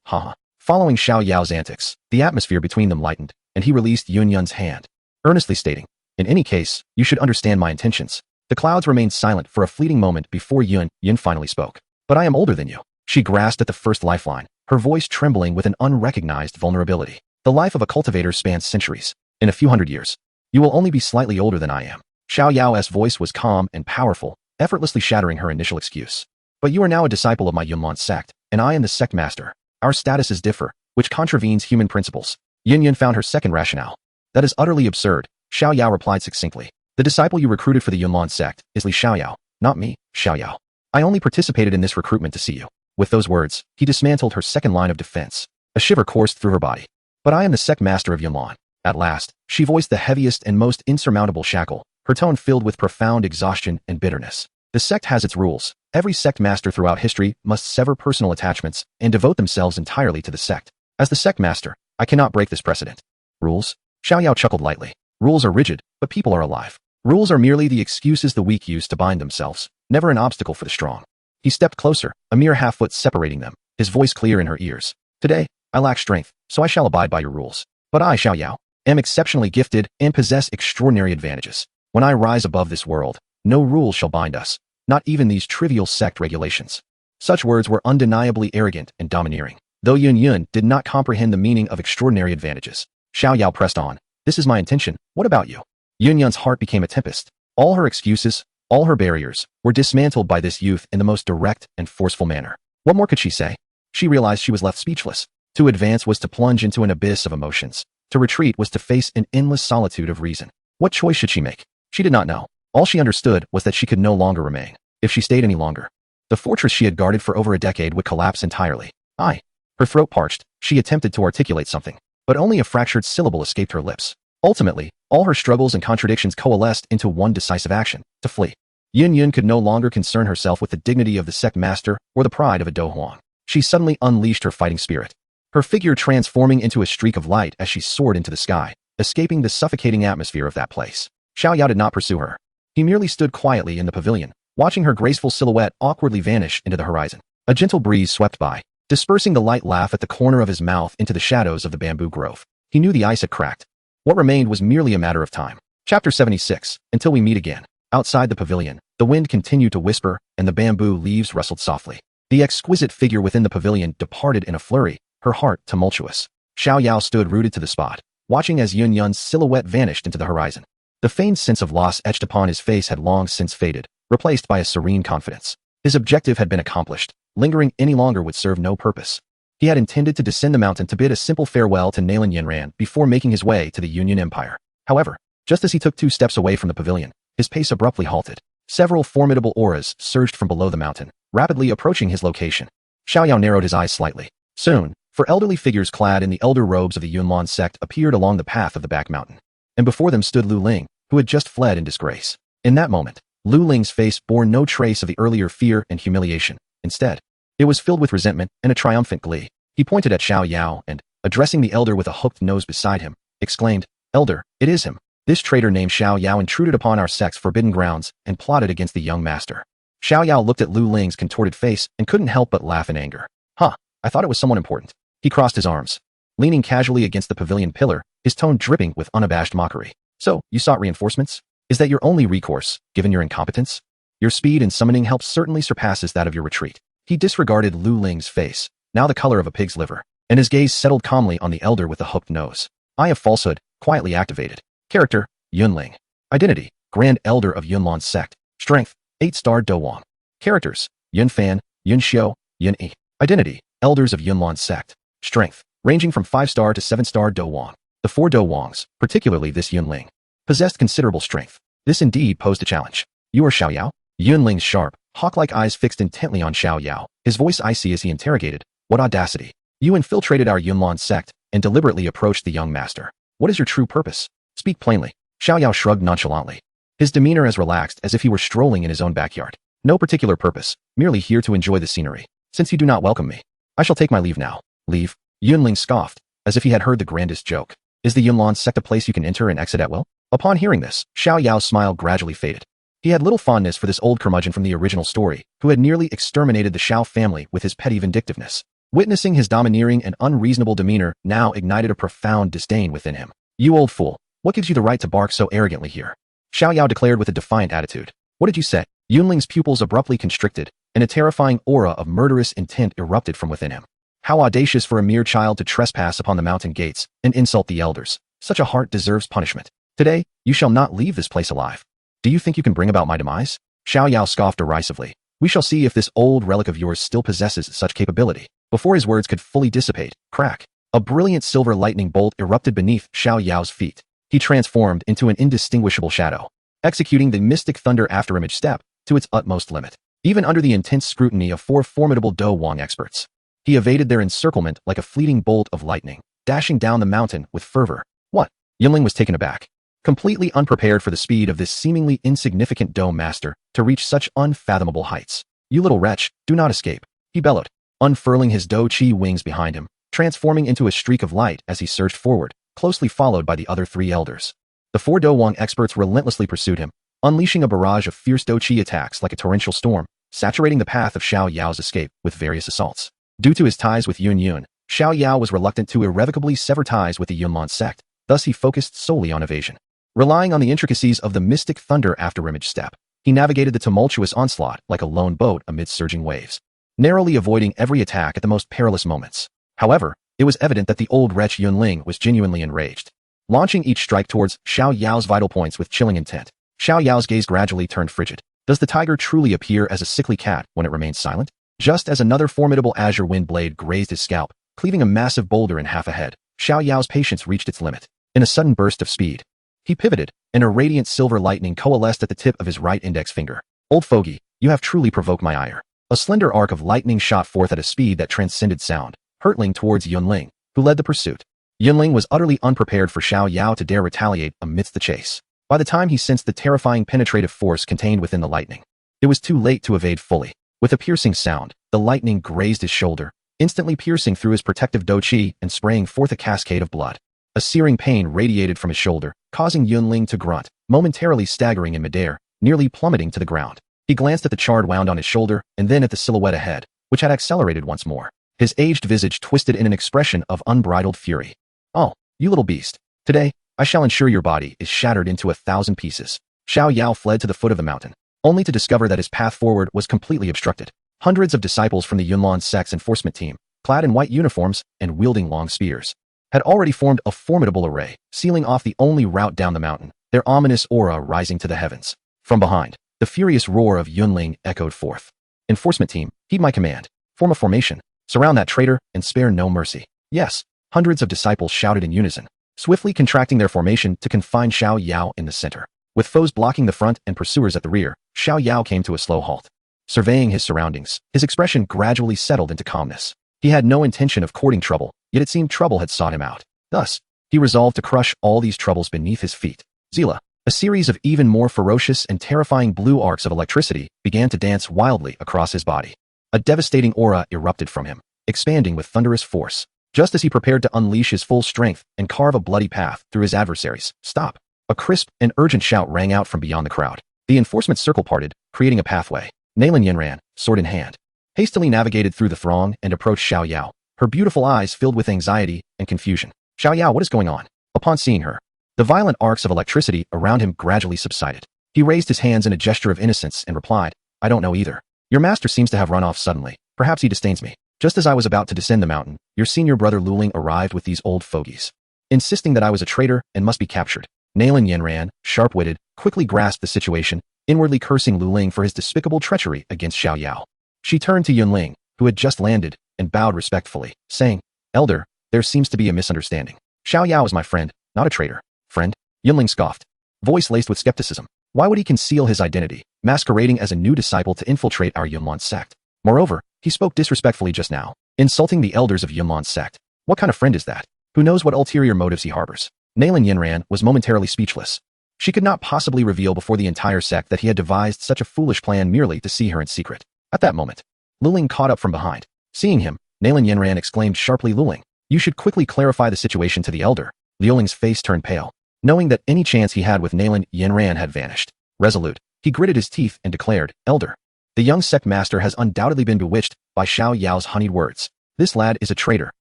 haha. Following Xiao Yao's antics, the atmosphere between them lightened, and he released Yun's hand, earnestly stating, in any case, you should understand my intentions. The clouds remained silent for a fleeting moment before Yun finally spoke. But I am older than you. She grasped at the first lifeline, her voice trembling with an unrecognized vulnerability. The life of a cultivator spans centuries. In a few hundred years, you will only be slightly older than I am. Xiao Yao's voice was calm and powerful, effortlessly shattering her initial excuse. But you are now a disciple of my Yunlan sect, and I am the sect master. Our statuses differ, which contravenes human principles. Yun found her second rationale. That is utterly absurd, Xiao Yao replied succinctly. The disciple you recruited for the Yunlan sect is Li Xiao Yao, not me, Xiao Yao. I only participated in this recruitment to see you. With those words, he dismantled her second line of defense. A shiver coursed through her body. But I am the sect master of Yunlan. At last, she voiced the heaviest and most insurmountable shackle, her tone filled with profound exhaustion and bitterness. The sect has its rules. Every sect master throughout history must sever personal attachments and devote themselves entirely to the sect. As the sect master, I cannot break this precedent. Rules? Xiao Yao chuckled lightly. Rules are rigid, but people are alive. Rules are merely the excuses the weak use to bind themselves, never an obstacle for the strong. He stepped closer, a mere half-foot separating them, his voice clear in her ears. Today, I lack strength, so I shall abide by your rules. But I, Xiao Yao, am exceptionally gifted and possess extraordinary advantages. When I rise above this world, no rule shall bind us, not even these trivial sect regulations. Such words were undeniably arrogant and domineering. Though Yun did not comprehend the meaning of extraordinary advantages, Xiao Yao pressed on. This is my intention, what about you? Yun's heart became a tempest. All her excuses, all her barriers, were dismantled by this youth in the most direct and forceful manner. What more could she say? She realized she was left speechless. To advance was to plunge into an abyss of emotions. To retreat was to face an endless solitude of reason. What choice should she make? She did not know. All she understood was that she could no longer remain. If she stayed any longer, the fortress she had guarded for over a decade would collapse entirely. Her throat parched. She attempted to articulate something, but only a fractured syllable escaped her lips. Ultimately, all her struggles and contradictions coalesced into one decisive action, to flee. Yun could no longer concern herself with the dignity of the sect master or the pride of a Do Huang. She suddenly unleashed her fighting spirit, her figure transforming into a streak of light as she soared into the sky, escaping the suffocating atmosphere of that place. Xiao Yao did not pursue her. He merely stood quietly in the pavilion, watching her graceful silhouette awkwardly vanish into the horizon. A gentle breeze swept by, dispersing the light laugh at the corner of his mouth into the shadows of the bamboo grove. He knew the ice had cracked. What remained was merely a matter of time. Chapter 76. Until we meet again. Outside the pavilion, the wind continued to whisper, and the bamboo leaves rustled softly. The exquisite figure within the pavilion departed in a flurry, her heart tumultuous. Xiao Yao stood rooted to the spot, watching as Yun Yun's silhouette vanished into the horizon. The feigned sense of loss etched upon his face had long since faded, replaced by a serene confidence. His objective had been accomplished. Lingering any longer would serve no purpose. He had intended to descend the mountain to bid a simple farewell to Nalan Yanran before making his way to the Union Empire. However, just as he took 2 steps away from the pavilion, his pace abruptly halted. Several formidable auras surged from below the mountain, rapidly approaching his location. Xiao Yao narrowed his eyes slightly. Soon, 4 elderly figures clad in the elder robes of the Yunlan sect appeared along the path of the back mountain. And before them stood Lu Ling, who had just fled in disgrace. In that moment, Lu Ling's face bore no trace of the earlier fear and humiliation. Instead, it was filled with resentment and a triumphant glee. He pointed at Xiao Yao and, addressing the elder with a hooked nose beside him, exclaimed, "Elder, it is him. This traitor named Xiao Yao intruded upon our sect's forbidden grounds and plotted against the young master." Xiao Yao looked at Lu Ling's contorted face and couldn't help but laugh in anger. "Huh, I thought it was someone important." He crossed his arms, leaning casually against the pavilion pillar, his tone dripping with unabashed mockery. "So, you sought reinforcements? Is that your only recourse, given your incompetence? Your speed in summoning help certainly surpasses that of your retreat." He disregarded Lu Ling's face, now the color of a pig's liver, and his gaze settled calmly on the elder with the hooked nose. Eye of falsehood, quietly activated. Character, Yunling. Identity, Grand Elder of Yunlan sect. Strength, 8-star Dowang. Characters, Yun Fan, Yun Xiao, Yun Yi. Identity, Elders of Yunlan sect. Strength, ranging from 5-star to 7-star Dowang. The 4 Dowangs, particularly this Yunling, possessed considerable strength. This indeed posed a challenge. "You are Xiao Yao?" Yunling's sharp, hawk-like eyes fixed intently on Xiao Yao, his voice icy as he interrogated. "What audacity! You infiltrated our Yunlan sect and deliberately approached the young master. What is your true purpose? Speak plainly." Xiao Yao shrugged nonchalantly, his demeanor as relaxed as if he were strolling in his own backyard. "No particular purpose, merely here to enjoy the scenery. Since you do not welcome me, I shall take my leave now." "Leave?" Yunling scoffed, as if he had heard the grandest joke. "Is the Yunlan sect a place you can enter and exit at will?" Upon hearing this, Xiao Yao's smile gradually faded. He had little fondness for this old curmudgeon from the original story, who had nearly exterminated the Xiao family with his petty vindictiveness. Witnessing his domineering and unreasonable demeanor now ignited a profound disdain within him. "You old fool, what gives you the right to bark so arrogantly here?" Xiao Yao declared with a defiant attitude. "What did you say?" Yunling's pupils abruptly constricted, and a terrifying aura of murderous intent erupted from within him. How audacious for a mere child to trespass upon the mountain gates and insult the elders. Such a heart deserves punishment. Today, you shall not leave this place alive. Do you think you can bring about my demise?" Xiao Yao scoffed derisively. "We shall see if this old relic of yours still possesses such capability." Before his words could fully dissipate, crack, a brilliant silver lightning bolt erupted beneath Xiao Yao's feet. He transformed into an indistinguishable shadow, executing the mystic thunder afterimage step to its utmost limit. Even under the intense scrutiny of 4 formidable Dowang experts, he evaded their encirclement like a fleeting bolt of lightning, dashing down the mountain with fervor. "What?" Yunling was taken aback, completely unprepared for the speed of this seemingly insignificant dome master to reach such unfathomable heights. "You little wretch, do not escape," he bellowed, unfurling his Do Chi wings behind him, transforming into a streak of light as he surged forward, closely followed by the other 3 elders. The 4 Dowang experts relentlessly pursued him, unleashing a barrage of fierce Do Chi attacks like a torrential storm, saturating the path of Xiao Yao's escape with various assaults. Due to his ties with Yun Yun, Xiao Yao was reluctant to irrevocably sever ties with the Yunlan sect, thus he focused solely on evasion. Relying on the intricacies of the mystic thunder afterimage step, he navigated the tumultuous onslaught like a lone boat amid surging waves, narrowly avoiding every attack at the most perilous moments. However, it was evident that the old wretch Yunling was genuinely enraged, launching each strike towards Xiao Yao's vital points with chilling intent. Xiao Yao's gaze gradually turned frigid. Does the tiger truly appear as a sickly cat when it remains silent? Just as another formidable azure wind blade grazed his scalp, cleaving a massive boulder in half ahead, Xiao Yao's patience reached its limit. In a sudden burst of speed, he pivoted, and a radiant silver lightning coalesced at the tip of his right index finger. "Old fogey, you have truly provoked my ire." A slender arc of lightning shot forth at a speed that transcended sound, hurtling towards Yunling, who led the pursuit. Yunling was utterly unprepared for Xiao Yao to dare retaliate amidst the chase. By the time he sensed the terrifying penetrative force contained within the lightning, it was too late to evade fully. With a piercing sound, the lightning grazed his shoulder, instantly piercing through his protective Do Chi and spraying forth a cascade of blood. A searing pain radiated from his shoulder, causing Yunling to grunt, momentarily staggering in midair, nearly plummeting to the ground. He glanced at the charred wound on his shoulder and then at the silhouette ahead, which had accelerated once more. His aged visage twisted in an expression of unbridled fury. "Oh, you little beast. Today, I shall ensure your body is shattered into 1,000 pieces." Xiao Yao fled to the foot of the mountain, only to discover that his path forward was completely obstructed. Hundreds of disciples from the Yunlan sect's enforcement team, clad in white uniforms and wielding long spears, had already formed a formidable array, sealing off the only route down the mountain, their ominous aura rising to the heavens. From behind, the furious roar of Yunling echoed forth. Enforcement team, heed my command. Form a formation. Surround that traitor and spare no mercy. Yes, hundreds of disciples shouted in unison, swiftly contracting their formation to confine Xiao Yao in the center. With foes blocking the front and pursuers at the rear, Xiao Yao came to a slow halt. Surveying his surroundings, his expression gradually settled into calmness. He had no intention of courting trouble, yet it seemed trouble had sought him out. Thus, he resolved to crush all these troubles beneath his feet. Zila, a series of even more ferocious and terrifying blue arcs of electricity began to dance wildly across his body. A devastating aura erupted from him, expanding with thunderous force. Just as he prepared to unleash his full strength and carve a bloody path through his adversaries, stop! A crisp and urgent shout rang out from beyond the crowd. The enforcement circle parted, creating a pathway. Nalan Yanran, sword in hand, hastily navigated through the throng and approached Xiao Yao, her beautiful eyes filled with anxiety and confusion. Xiao Yao, what is going on? Upon seeing her, the violent arcs of electricity around him gradually subsided. He raised his hands in a gesture of innocence and replied, I don't know either. Your master seems to have run off suddenly. Perhaps he disdains me. Just as I was about to descend the mountain, your senior brother Luling arrived with these old fogies, insisting that I was a traitor and must be captured. Nalan Yanran, sharp-witted, quickly grasped the situation, inwardly cursing Luling for his despicable treachery against Xiao Yao. She turned to Yunling, who had just landed, and bowed respectfully, saying, Elder, there seems to be a misunderstanding. Xiao Yao is my friend, not a traitor. Friend? Yunling scoffed, voice laced with skepticism. Why would he conceal his identity, masquerading as a new disciple to infiltrate our Yunlan sect? Moreover, he spoke disrespectfully just now, insulting the elders of Yunlan sect. What kind of friend is that? Who knows what ulterior motives he harbors? Nalan Yanran was momentarily speechless. She could not possibly reveal before the entire sect that he had devised such a foolish plan merely to see her in secret. At that moment, Luling caught up from behind. Seeing him, Nalan Yanran exclaimed sharply, Luling, you should quickly clarify the situation to the elder. Liuling's face turned pale, knowing that any chance he had with Nalan Yanran had vanished. Resolute, he gritted his teeth and declared, Elder, the young sect master has undoubtedly been bewitched by Xiao Yao's honeyed words. This lad is a traitor.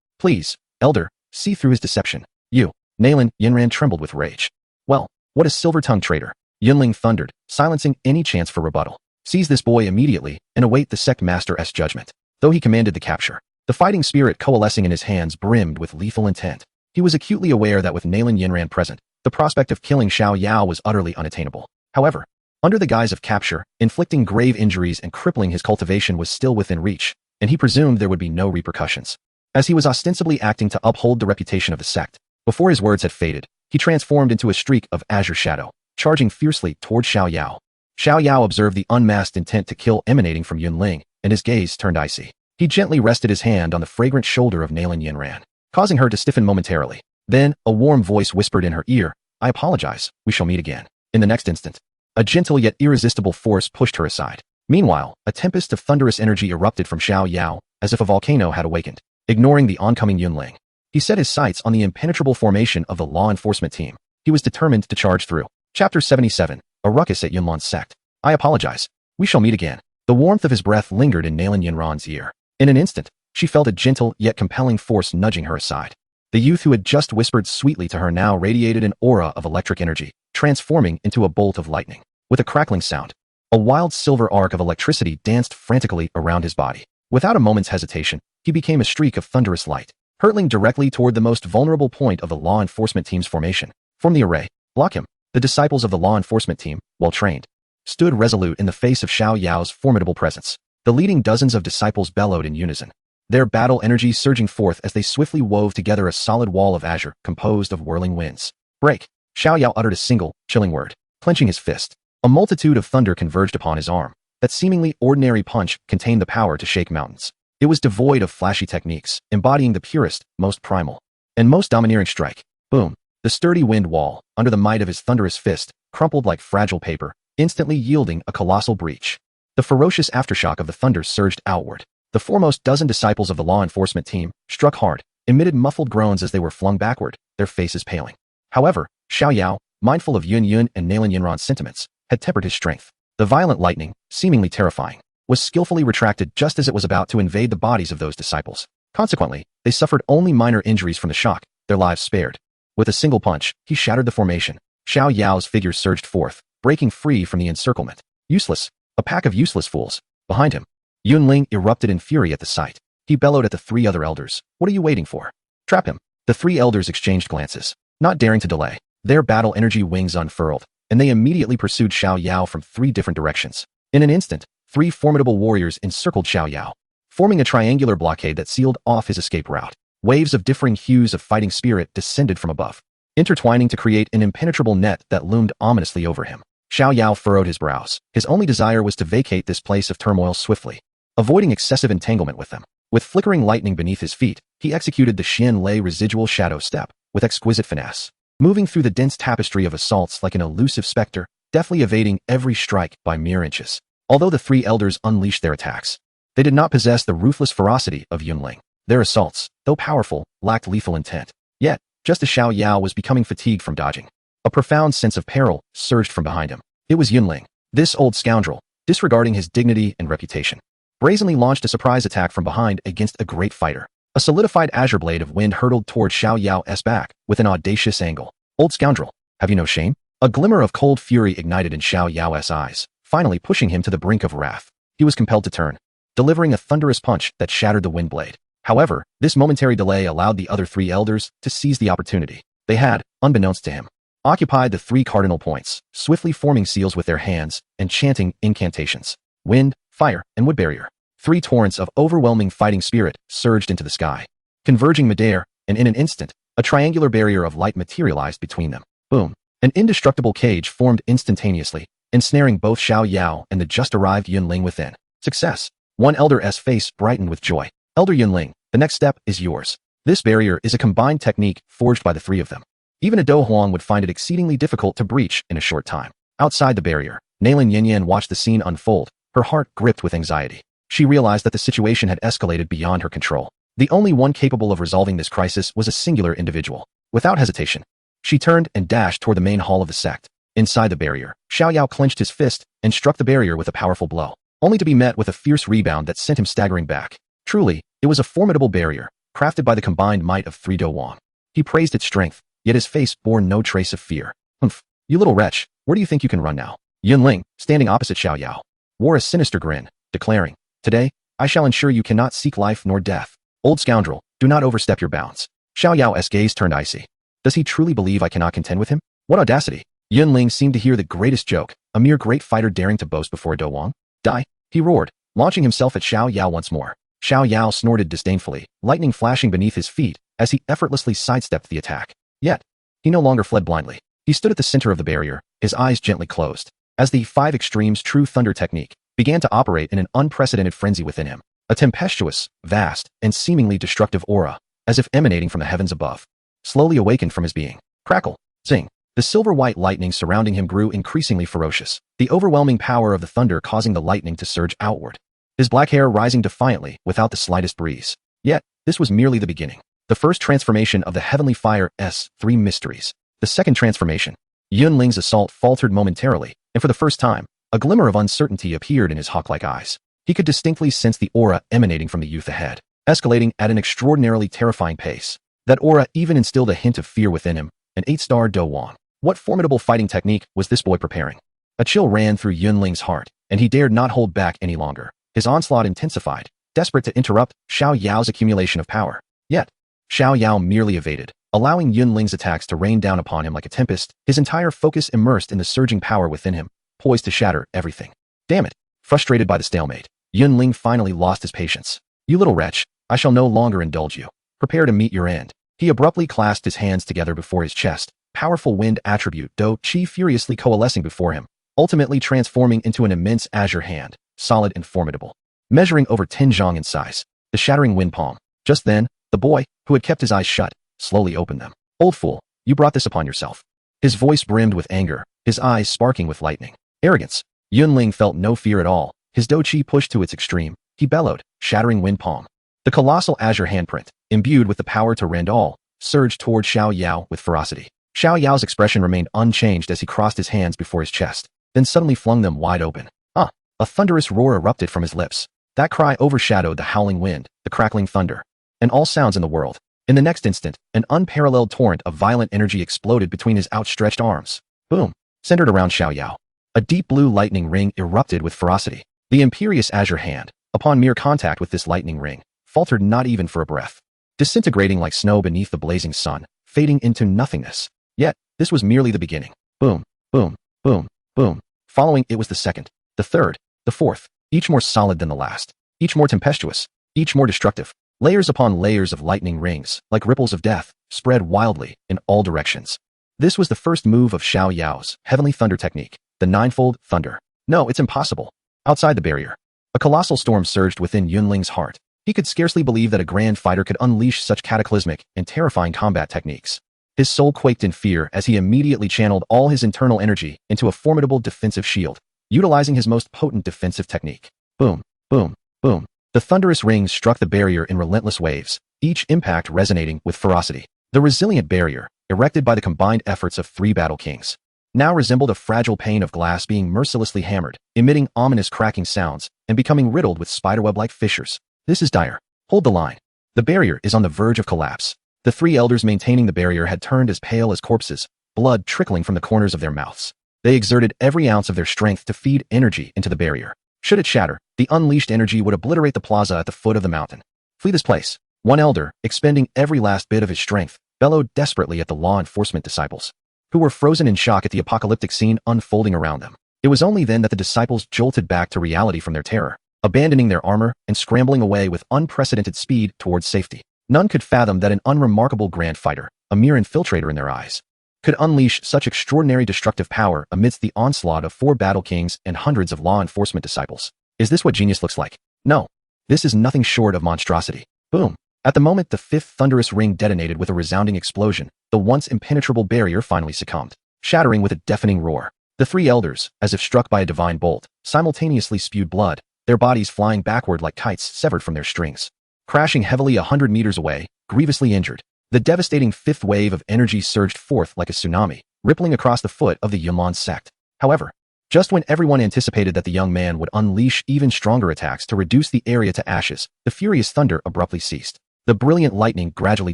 Please, Elder, see through his deception. You, Nalan Yanran trembled with rage. Well, what a silver-tongued traitor. Yunling thundered, silencing any chance for rebuttal. Seize this boy immediately and await the sect master's judgment. Though he commanded the capture, the fighting spirit coalescing in his hands brimmed with lethal intent. He was acutely aware that with Nalan Yanran present, the prospect of killing Xiao Yao was utterly unattainable. However, under the guise of capture, inflicting grave injuries and crippling his cultivation was still within reach, and he presumed there would be no repercussions. As he was ostensibly acting to uphold the reputation of the sect, before his words had faded, he transformed into a streak of azure shadow, charging fiercely toward Xiao Yao. Xiao Yao observed the unmasked intent to kill emanating from Yunling, and his gaze turned icy. He gently rested his hand on the fragrant shoulder of Nalan Yanran, causing her to stiffen momentarily. Then, a warm voice whispered in her ear, I apologize, we shall meet again. In the next instant, a gentle yet irresistible force pushed her aside. Meanwhile, a tempest of thunderous energy erupted from Xiao Yao, as if a volcano had awakened, ignoring the oncoming Yunling. He set his sights on the impenetrable formation of the law enforcement team. He was determined to charge through. Chapter 77, A Ruckus at Yunlan's Sect. I apologize. We shall meet again. The warmth of his breath lingered in Nalan Yanran's ear. In an instant, she felt a gentle yet compelling force nudging her aside. The youth who had just whispered sweetly to her now radiated an aura of electric energy, transforming into a bolt of lightning. With a crackling sound, a wild silver arc of electricity danced frantically around his body. Without a moment's hesitation, he became a streak of thunderous light, hurtling directly toward the most vulnerable point of the law enforcement team's formation. From the array, block him. The disciples of the law enforcement team, well trained, stood resolute in the face of Xiao Yao's formidable presence. The leading dozens of disciples bellowed in unison, their battle energy surging forth as they swiftly wove together a solid wall of azure composed of whirling winds. Break! Xiao Yao uttered a single, chilling word, clenching his fist. A multitude of thunder converged upon his arm. That seemingly ordinary punch contained the power to shake mountains. It was devoid of flashy techniques, embodying the purest, most primal, and most domineering strike. Boom! The sturdy wind wall, under the might of his thunderous fist, crumpled like fragile paper, instantly yielding a colossal breach. The ferocious aftershock of the thunder surged outward. The foremost dozen disciples of the law enforcement team, struck hard, emitted muffled groans as they were flung backward, their faces paling. However, Xiao Yao, mindful of Yun and Nalan Yanran's sentiments, had tempered his strength. The violent lightning, seemingly terrifying, was skillfully retracted just as it was about to invade the bodies of those disciples. Consequently, they suffered only minor injuries from the shock, their lives spared. With a single punch, he shattered the formation. Xiao Yao's figure surged forth, breaking free from the encirclement. Useless. A pack of useless fools. Behind him, Yunling erupted in fury at the sight. He bellowed at the three other elders. What are you waiting for? Trap him. The three elders exchanged glances, not daring to delay. Their battle energy wings unfurled, and they immediately pursued Xiao Yao from three different directions. In an instant, three formidable warriors encircled Xiao Yao, forming a triangular blockade that sealed off his escape route. Waves of differing hues of fighting spirit descended from above, intertwining to create an impenetrable net that loomed ominously over him. Xiao Yao furrowed his brows. His only desire was to vacate this place of turmoil swiftly, avoiding excessive entanglement with them. With flickering lightning beneath his feet, he executed the Xian Lei residual shadow step with exquisite finesse, moving through the dense tapestry of assaults like an elusive specter, deftly evading every strike by mere inches. Although the three elders unleashed their attacks, they did not possess the ruthless ferocity of Yunling. Their assaults, though powerful, lacked lethal intent. Yet, just as Xiao Yao was becoming fatigued from dodging, a profound sense of peril surged from behind him. It was Yunling. This old scoundrel, disregarding his dignity and reputation, brazenly launched a surprise attack from behind against a great fighter. A solidified azure blade of wind hurtled toward Xiao Yao's back with an audacious angle. Old scoundrel, have you no shame? A glimmer of cold fury ignited in Xiao Yao's eyes, finally pushing him to the brink of wrath. He was compelled to turn, delivering a thunderous punch that shattered the wind blade. However, this momentary delay allowed the other three elders to seize the opportunity. They had, unbeknownst to him, occupied the three cardinal points, swiftly forming seals with their hands and chanting incantations. Wind, fire, and wood barrier. Three torrents of overwhelming fighting spirit surged into the sky, converging midair, and in an instant, a triangular barrier of light materialized between them. Boom! An indestructible cage formed instantaneously, ensnaring both Xiao Yao and the just-arrived Yunling within. Success! One elder's face brightened with joy. Elder Yunling, the next step is yours. This barrier is a combined technique forged by the three of them. Even a Do Huang would find it exceedingly difficult to breach in a short time. Outside the barrier, Nalan Yanran watched the scene unfold, her heart gripped with anxiety. She realized that the situation had escalated beyond her control. The only one capable of resolving this crisis was a singular individual. Without hesitation, she turned and dashed toward the main hall of the sect. Inside the barrier, Xiao Yao clenched his fist and struck the barrier with a powerful blow, only to be met with a fierce rebound that sent him staggering back. Truly, it was a formidable barrier, crafted by the combined might of three Do Wang. He praised its strength, yet his face bore no trace of fear. Humph, you little wretch, where do you think you can run now? Yunling, standing opposite Xiao Yao, wore a sinister grin, declaring, Today, I shall ensure you cannot seek life nor death. Old scoundrel, do not overstep your bounds. Xiao Yao's gaze turned icy. Does he truly believe I cannot contend with him? What audacity! Yunling seemed to hear the greatest joke, a mere great fighter daring to boast before Do Wang. Die! He roared, launching himself at Xiao Yao once more. Xiao Yao snorted disdainfully, lightning flashing beneath his feet as he effortlessly sidestepped the attack. Yet, he no longer fled blindly. He stood at the center of the barrier, his eyes gently closed, as the five extremes true thunder technique began to operate in an unprecedented frenzy within him. A tempestuous, vast, and seemingly destructive aura, as if emanating from the heavens above, slowly awakened from his being. Crackle, zing. The silver-white lightning surrounding him grew increasingly ferocious, the overwhelming power of the thunder causing the lightning to surge outward, his black hair rising defiantly without the slightest breeze. Yet, this was merely the beginning. The first transformation of the heavenly fire's three mysteries. The second transformation. Yunling's assault faltered momentarily, and for the first time, a glimmer of uncertainty appeared in his hawk-like eyes. He could distinctly sense the aura emanating from the youth ahead, escalating at an extraordinarily terrifying pace. That aura even instilled a hint of fear within him, an 8-star Do Wang. What formidable fighting technique was this boy preparing? A chill ran through Yunling's heart, and he dared not hold back any longer. His onslaught intensified, desperate to interrupt Xiao Yao's accumulation of power. Yet, Xiao Yao merely evaded, allowing Yunling's attacks to rain down upon him like a tempest, his entire focus immersed in the surging power within him, poised to shatter everything. Damn it! Frustrated by the stalemate, Yunling finally lost his patience. You little wretch, I shall no longer indulge you. Prepare to meet your end. He abruptly clasped his hands together before his chest, powerful wind attribute Do Qi furiously coalescing before him, ultimately transforming into an immense azure hand, solid and formidable, measuring over 10 zhang in size, the shattering wind palm. Just then, the boy, who had kept his eyes shut, slowly opened them. Old fool, you brought this upon yourself. His voice brimmed with anger, his eyes sparking with lightning. Arrogance. Yunling felt no fear at all, his Do Qi pushed to its extreme. He bellowed, shattering wind palm. The colossal azure handprint, imbued with the power to rend all, surged toward Xiao Yao with ferocity. Xiao Yao's expression remained unchanged as he crossed his hands before his chest, then suddenly flung them wide open. Ah! A thunderous roar erupted from his lips. That cry overshadowed the howling wind, the crackling thunder, and all sounds in the world. In the next instant, an unparalleled torrent of violent energy exploded between his outstretched arms. Boom! Centered around Xiao Yao. A deep blue lightning ring erupted with ferocity. The imperious azure hand, upon mere contact with this lightning ring, faltered not even for a breath, disintegrating like snow beneath the blazing sun, fading into nothingness. Yet, this was merely the beginning. Boom, boom, boom, boom. Following it was the second, the third, the fourth, each more solid than the last, each more tempestuous, each more destructive. Layers upon layers of lightning rings, like ripples of death, spread wildly in all directions. This was the first move of Xiao Yao's heavenly thunder technique, the ninefold thunder. No, it's impossible. Outside the barrier, a colossal storm surged within Yunling's heart. He could scarcely believe that a grand fighter could unleash such cataclysmic and terrifying combat techniques. His soul quaked in fear as he immediately channeled all his internal energy into a formidable defensive shield, utilizing his most potent defensive technique. Boom, boom, boom. The thunderous rings struck the barrier in relentless waves, each impact resonating with ferocity. The resilient barrier, erected by the combined efforts of three battle kings, now resembled a fragile pane of glass being mercilessly hammered, emitting ominous cracking sounds and becoming riddled with spiderweb-like fissures. This is dire. Hold the line. The barrier is on the verge of collapse. The three elders maintaining the barrier had turned as pale as corpses, blood trickling from the corners of their mouths. They exerted every ounce of their strength to feed energy into the barrier. Should it shatter, the unleashed energy would obliterate the plaza at the foot of the mountain. Flee this place. One elder, expending every last bit of his strength, bellowed desperately at the law enforcement disciples, who were frozen in shock at the apocalyptic scene unfolding around them. It was only then that the disciples jolted back to reality from their terror, abandoning their armor and scrambling away with unprecedented speed towards safety. None could fathom that an unremarkable grand fighter, a mere infiltrator in their eyes, could unleash such extraordinary destructive power amidst the onslaught of four battle kings and hundreds of law enforcement disciples. Is this what genius looks like? No. This is nothing short of monstrosity. Boom. At the moment the fifth thunderous ring detonated with a resounding explosion, the once impenetrable barrier finally succumbed, shattering with a deafening roar. The three elders, as if struck by a divine bolt, simultaneously spewed blood, their bodies flying backward like kites severed from their strings. Crashing heavily 100 meters away, grievously injured, the devastating fifth wave of energy surged forth like a tsunami, rippling across the foot of the Yunlan sect. However, just when everyone anticipated that the young man would unleash even stronger attacks to reduce the area to ashes, the furious thunder abruptly ceased. The brilliant lightning gradually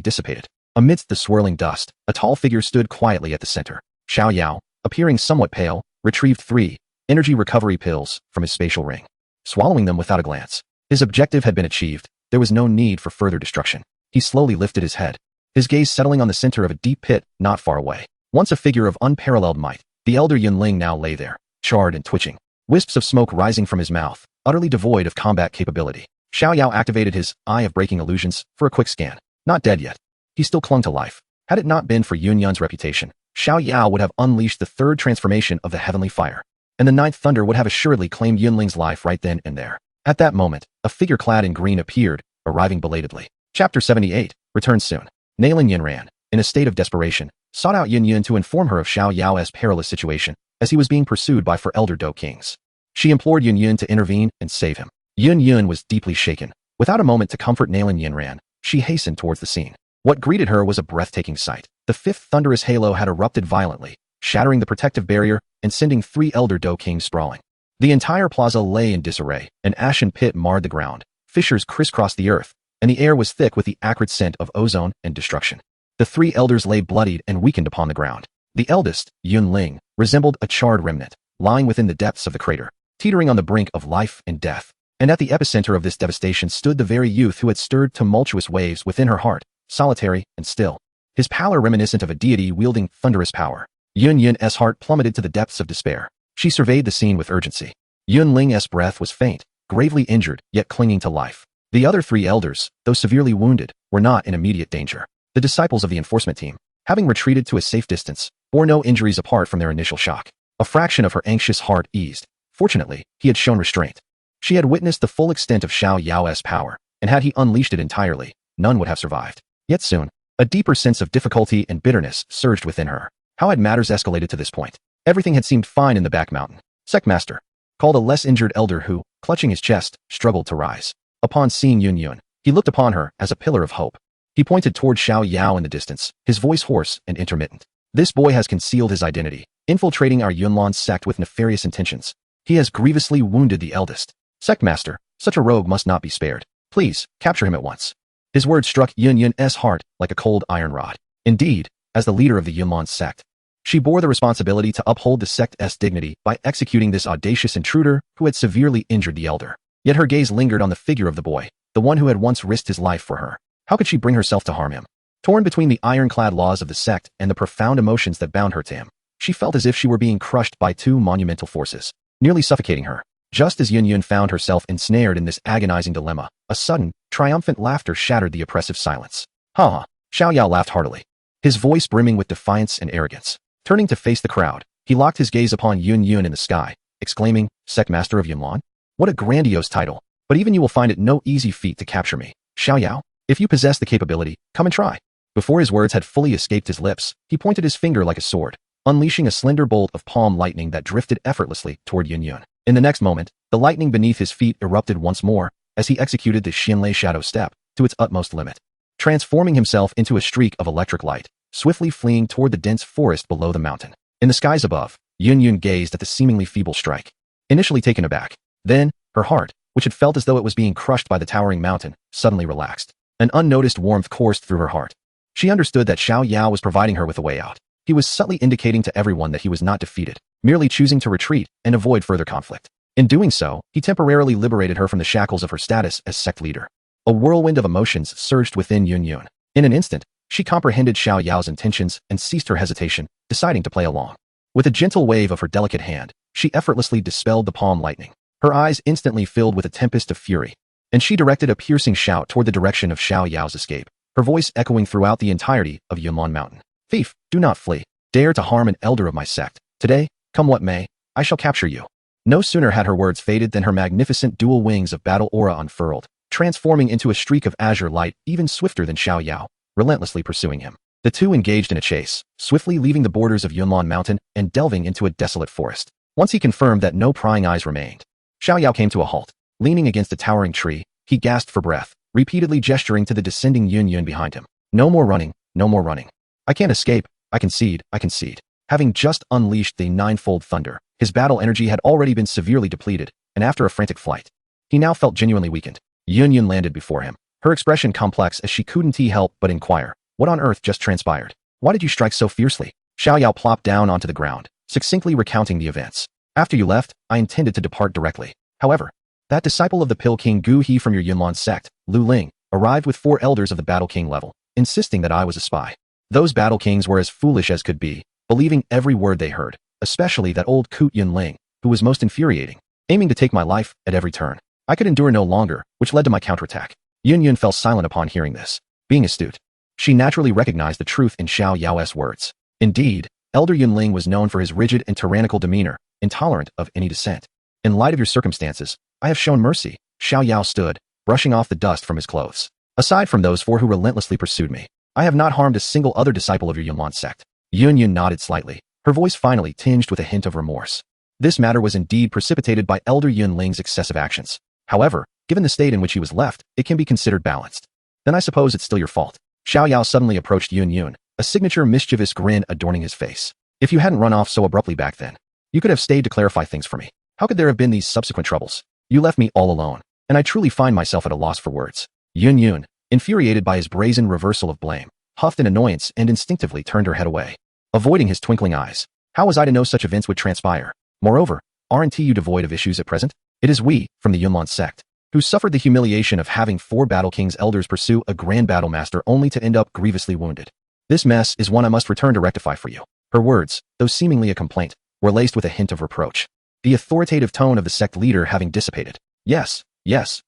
dissipated. Amidst the swirling dust, a tall figure stood quietly at the center. Xiao Yao, appearing somewhat pale, retrieved 3 energy recovery pills from his spatial ring, swallowing them without a glance. His objective had been achieved. There was no need for further destruction. He slowly lifted his head, his gaze settling on the center of a deep pit not far away. Once a figure of unparalleled might, the elder Yunling now lay there, charred and twitching, wisps of smoke rising from his mouth, utterly devoid of combat capability. Xiao Yao activated his eye of breaking illusions for a quick scan. Not dead yet. He still clung to life. Had it not been for Yunyun's reputation, Xiao Yao would have unleashed the third transformation of the heavenly fire, and the ninth thunder would have assuredly claimed Yunling's life right then and there. At that moment, a figure clad in green appeared, arriving belatedly. Chapter 78, returns soon. Nalan Yanran, in a state of desperation, sought out Yunyun to inform her of Xiao Yao's perilous situation, as he was being pursued by 4 elder Do kings. She implored Yunyun to intervene and save him. Yunyun was deeply shaken. Without a moment to comfort Nalan Yanran, she hastened towards the scene. What greeted her was a breathtaking sight. The fifth thunderous halo had erupted violently, shattering the protective barrier and sending 3 elder Do kings sprawling. The entire plaza lay in disarray. An ashen pit marred the ground. Fissures crisscrossed the earth, and the air was thick with the acrid scent of ozone and destruction. The 3 elders lay bloodied and weakened upon the ground. The eldest, Yunling, resembled a charred remnant, lying within the depths of the crater, teetering on the brink of life and death. And at the epicenter of this devastation stood the very youth who had stirred tumultuous waves within her heart, solitary and still, his pallor reminiscent of a deity wielding thunderous power. Yunyun's heart plummeted to the depths of despair. She surveyed the scene with urgency. Yunling's breath was faint, gravely injured, yet clinging to life. The other 3 elders, though severely wounded, were not in immediate danger. The disciples of the enforcement team, having retreated to a safe distance, bore no injuries apart from their initial shock. A fraction of her anxious heart eased. Fortunately, he had shown restraint. She had witnessed the full extent of Xiao Yao's power, and had he unleashed it entirely, none would have survived. Yet soon, a deeper sense of difficulty and bitterness surged within her. How had matters escalated to this point? Everything had seemed fine in the back mountain. Sectmaster, called a less injured elder who, clutching his chest, struggled to rise. Upon seeing Yunyun, he looked upon her as a pillar of hope. He pointed toward Xiao Yao in the distance, his voice hoarse and intermittent. This boy has concealed his identity, infiltrating our Yunlan sect with nefarious intentions. He has grievously wounded the eldest. Sectmaster, such a rogue must not be spared. Please, capture him at once. His words struck Yunyun's heart like a cold iron rod. Indeed, as the leader of the Yunlan sect, she bore the responsibility to uphold the sect's dignity by executing this audacious intruder who had severely injured the elder. Yet her gaze lingered on the figure of the boy, the one who had once risked his life for her. How could she bring herself to harm him? Torn between the ironclad laws of the sect and the profound emotions that bound her to him, she felt as if she were being crushed by two monumental forces, nearly suffocating her. Just as Yun found herself ensnared in this agonizing dilemma, a sudden, triumphant laughter shattered the oppressive silence. Ha ha! Xiao Yao laughed heartily, his voice brimming with defiance and arrogance. Turning to face the crowd, he locked his gaze upon Yun in the sky, exclaiming, "Sect Master of Yunlan? What a grandiose title! But even you will find it no easy feat to capture me. Xiao Yao, if you possess the capability, come and try." Before his words had fully escaped his lips, he pointed his finger like a sword, unleashing a slender bolt of palm lightning that drifted effortlessly toward Yun. In the next moment, the lightning beneath his feet erupted once more as he executed the Xinlei Shadow Step to its utmost limit, transforming himself into a streak of electric light, swiftly fleeing toward the dense forest below the mountain. In the skies above, Yun gazed at the seemingly feeble strike, initially taken aback. Then, her heart, which had felt as though it was being crushed by the towering mountain, suddenly relaxed. An unnoticed warmth coursed through her heart. She understood that Xiao Yao was providing her with a way out. He was subtly indicating to everyone that he was not defeated, merely choosing to retreat and avoid further conflict. In doing so, he temporarily liberated her from the shackles of her status as sect leader. A whirlwind of emotions surged within Yun. In an instant, she comprehended Xiao Yao's intentions and ceased her hesitation, deciding to play along. With a gentle wave of her delicate hand, she effortlessly dispelled the palm lightning. Her eyes instantly filled with a tempest of fury, and she directed a piercing shout toward the direction of Xiao Yao's escape, her voice echoing throughout the entirety of Yunlan Mountain. "Thief, do not flee. Dare to harm an elder of my sect. Today, come what may, I shall capture you." No sooner had her words faded than her magnificent dual wings of battle aura unfurled, transforming into a streak of azure light even swifter than Xiao Yao, relentlessly pursuing him. The two engaged in a chase, swiftly leaving the borders of Yunlan Mountain and delving into a desolate forest. Once he confirmed that no prying eyes remained, Xiao Yao came to a halt. Leaning against a towering tree, he gasped for breath, repeatedly gesturing to the descending Yun behind him. "No more running, no more running. I can't escape, I concede, I concede." Having just unleashed the ninefold thunder, his battle energy had already been severely depleted, and after a frantic flight, he now felt genuinely weakened. Yun landed before him, her expression complex as she couldn't help but inquire, "What on earth just transpired? Why did you strike so fiercely?" Xiao Yao plopped down onto the ground, succinctly recounting the events. "After you left, I intended to depart directly. However, that disciple of the Pill King Gu He from your Yunlan sect, Lu Ling, arrived with 4 elders of the Battle King level, insisting that I was a spy. Those Battle Kings were as foolish as could be, believing every word they heard, especially that old coot Yun Ling, who was most infuriating, aiming to take my life at every turn. I could endure no longer, which led to my counterattack." Yun fell silent upon hearing this. Being astute, she naturally recognized the truth in Xiao Yao's words. Indeed, Elder Yun Ling was known for his rigid and tyrannical demeanor, intolerant of any dissent. "In light of your circumstances, I have shown mercy." Xiao Yao stood, brushing off the dust from his clothes. "Aside from those 4 who relentlessly pursued me, I have not harmed a single other disciple of your Yunlan sect." Yun nodded slightly, her voice finally tinged with a hint of remorse. This matter was indeed precipitated by Elder Yun Ling's excessive actions. However, given the state in which he was left, it can be considered balanced. "Then I suppose it's still your fault." Xiao Yao suddenly approached Yun, a signature mischievous grin adorning his face. "If you hadn't run off so abruptly back then, you could have stayed to clarify things for me. How could there have been these subsequent troubles? You left me all alone, and I truly find myself at a loss for words." Yun, infuriated by his brazen reversal of blame, huffed in annoyance and instinctively turned her head away, avoiding his twinkling eyes. "How was I to know such events would transpire? Moreover, aren't you devoid of issues at present? It is we, from the Yunlan sect, who suffered the humiliation of having 4 Battle King's elders pursue a Grand Battle Master only to end up grievously wounded. This mess is one I must return to rectify for you." Her words, though seemingly a complaint, were laced with a hint of reproach, the authoritative tone of the sect leader having dissipated. Yes,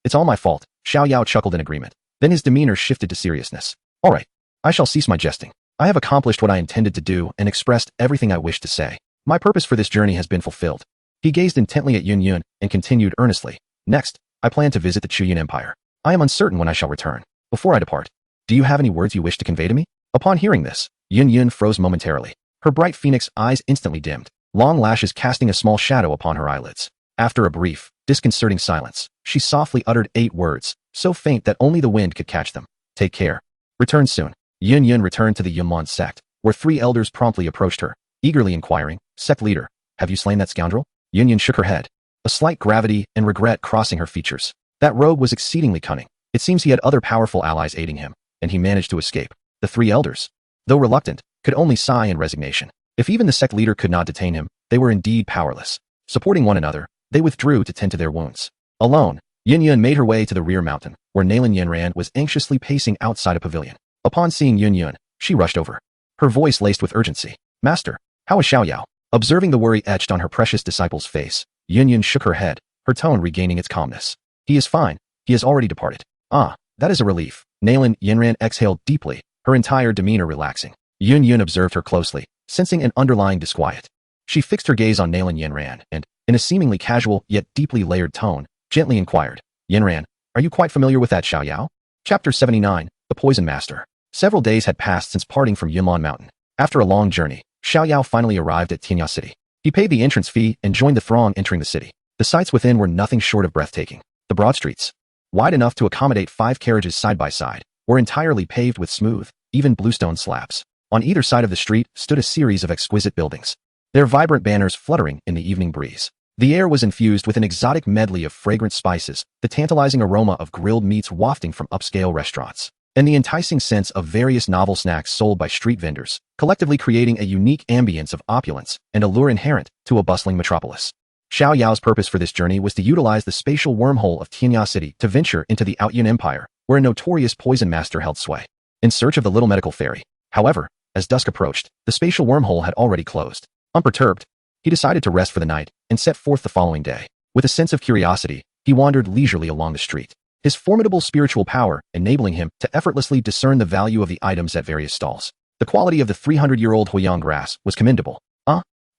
it's all my fault." Xiao Yao chuckled in agreement. Then his demeanor shifted to seriousness. "All right, I shall cease my jesting. I have accomplished what I intended to do and expressed everything I wished to say. My purpose for this journey has been fulfilled." He gazed intently at Yun and continued earnestly, "Next, I plan to visit the Chuyan Empire. I am uncertain when I shall return. Before I depart, do you have any words you wish to convey to me?" Upon hearing this, Yun froze momentarily. Her bright phoenix eyes instantly dimmed, long lashes casting a small shadow upon her eyelids. After a brief, disconcerting silence, she softly uttered 8 words, so faint that only the wind could catch them. "Take care. Return soon." Yun returned to the Yunlan sect, where 3 elders promptly approached her, eagerly inquiring, "Sect leader, have you slain that scoundrel?" Yun shook her head, a slight gravity and regret crossing her features. That rogue was exceedingly cunning. It seems he had other powerful allies aiding him, and he managed to escape. The 3 elders, though reluctant, could only sigh in resignation. If even the sect leader could not detain him, they were indeed powerless. Supporting one another, they withdrew to tend to their wounds. Alone, Yin Yun made her way to the rear mountain, where Nalan Yanran was anxiously pacing outside a pavilion. Upon seeing Yin Yun, she rushed over. Her voice laced with urgency. Master, how is Xiao Yao? Observing the worry etched on her precious disciple's face, Yin Yun shook her head, her tone regaining its calmness. He is fine. He has already departed. Ah, that is a relief. Nalan Yanran exhaled deeply, her entire demeanor relaxing. Yin Yun observed her closely, sensing an underlying disquiet. She fixed her gaze on Nalan Yanran and, in a seemingly casual yet deeply layered tone, gently inquired, Yanran, are you quite familiar with that Xiao Yao? Chapter 79, The Poison Master. Several days had passed since parting from Yunlan Mountain. After a long journey, Xiao Yao finally arrived at Tianya City. He paid the entrance fee and joined the throng entering the city. The sights within were nothing short of breathtaking. The broad streets, wide enough to accommodate 5 carriages side by side, were entirely paved with smooth, even bluestone slabs. On either side of the street stood a series of exquisite buildings, their vibrant banners fluttering in the evening breeze. The air was infused with an exotic medley of fragrant spices, the tantalizing aroma of grilled meats wafting from upscale restaurants, and the enticing sense of various novel snacks sold by street vendors, collectively creating a unique ambience of opulence and allure inherent to a bustling metropolis. Xiao Yao's purpose for this journey was to utilize the spatial wormhole of Tianya City to venture into the Outyun Empire, where a notorious poison master held sway. In search of the little medical fairy, however, as dusk approached, the spatial wormhole had already closed. Unperturbed, he decided to rest for the night and set forth the following day. With a sense of curiosity, he wandered leisurely along the street, his formidable spiritual power enabling him to effortlessly discern the value of the items at various stalls. The quality of the 300-year-old Huiyang grass was commendable.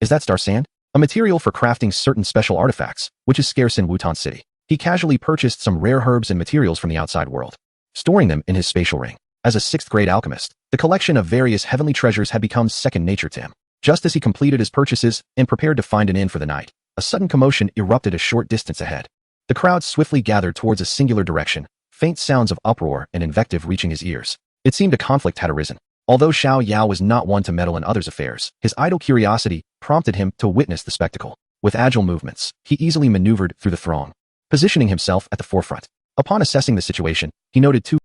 Is that star sand? A material for crafting certain special artifacts, which is scarce in Wutan City. He casually purchased some rare herbs and materials from the outside world, storing them in his spatial ring. As a 6th-grade alchemist, the collection of various heavenly treasures had become second nature to him. Just as he completed his purchases and prepared to find an inn for the night, a sudden commotion erupted a short distance ahead. The crowd swiftly gathered towards a singular direction, faint sounds of uproar and invective reaching his ears. It seemed a conflict had arisen. Although Xiao Yao was not one to meddle in others' affairs, his idle curiosity prompted him to witness the spectacle. With agile movements, he easily maneuvered through the throng, positioning himself at the forefront. Upon assessing the situation, he noted 2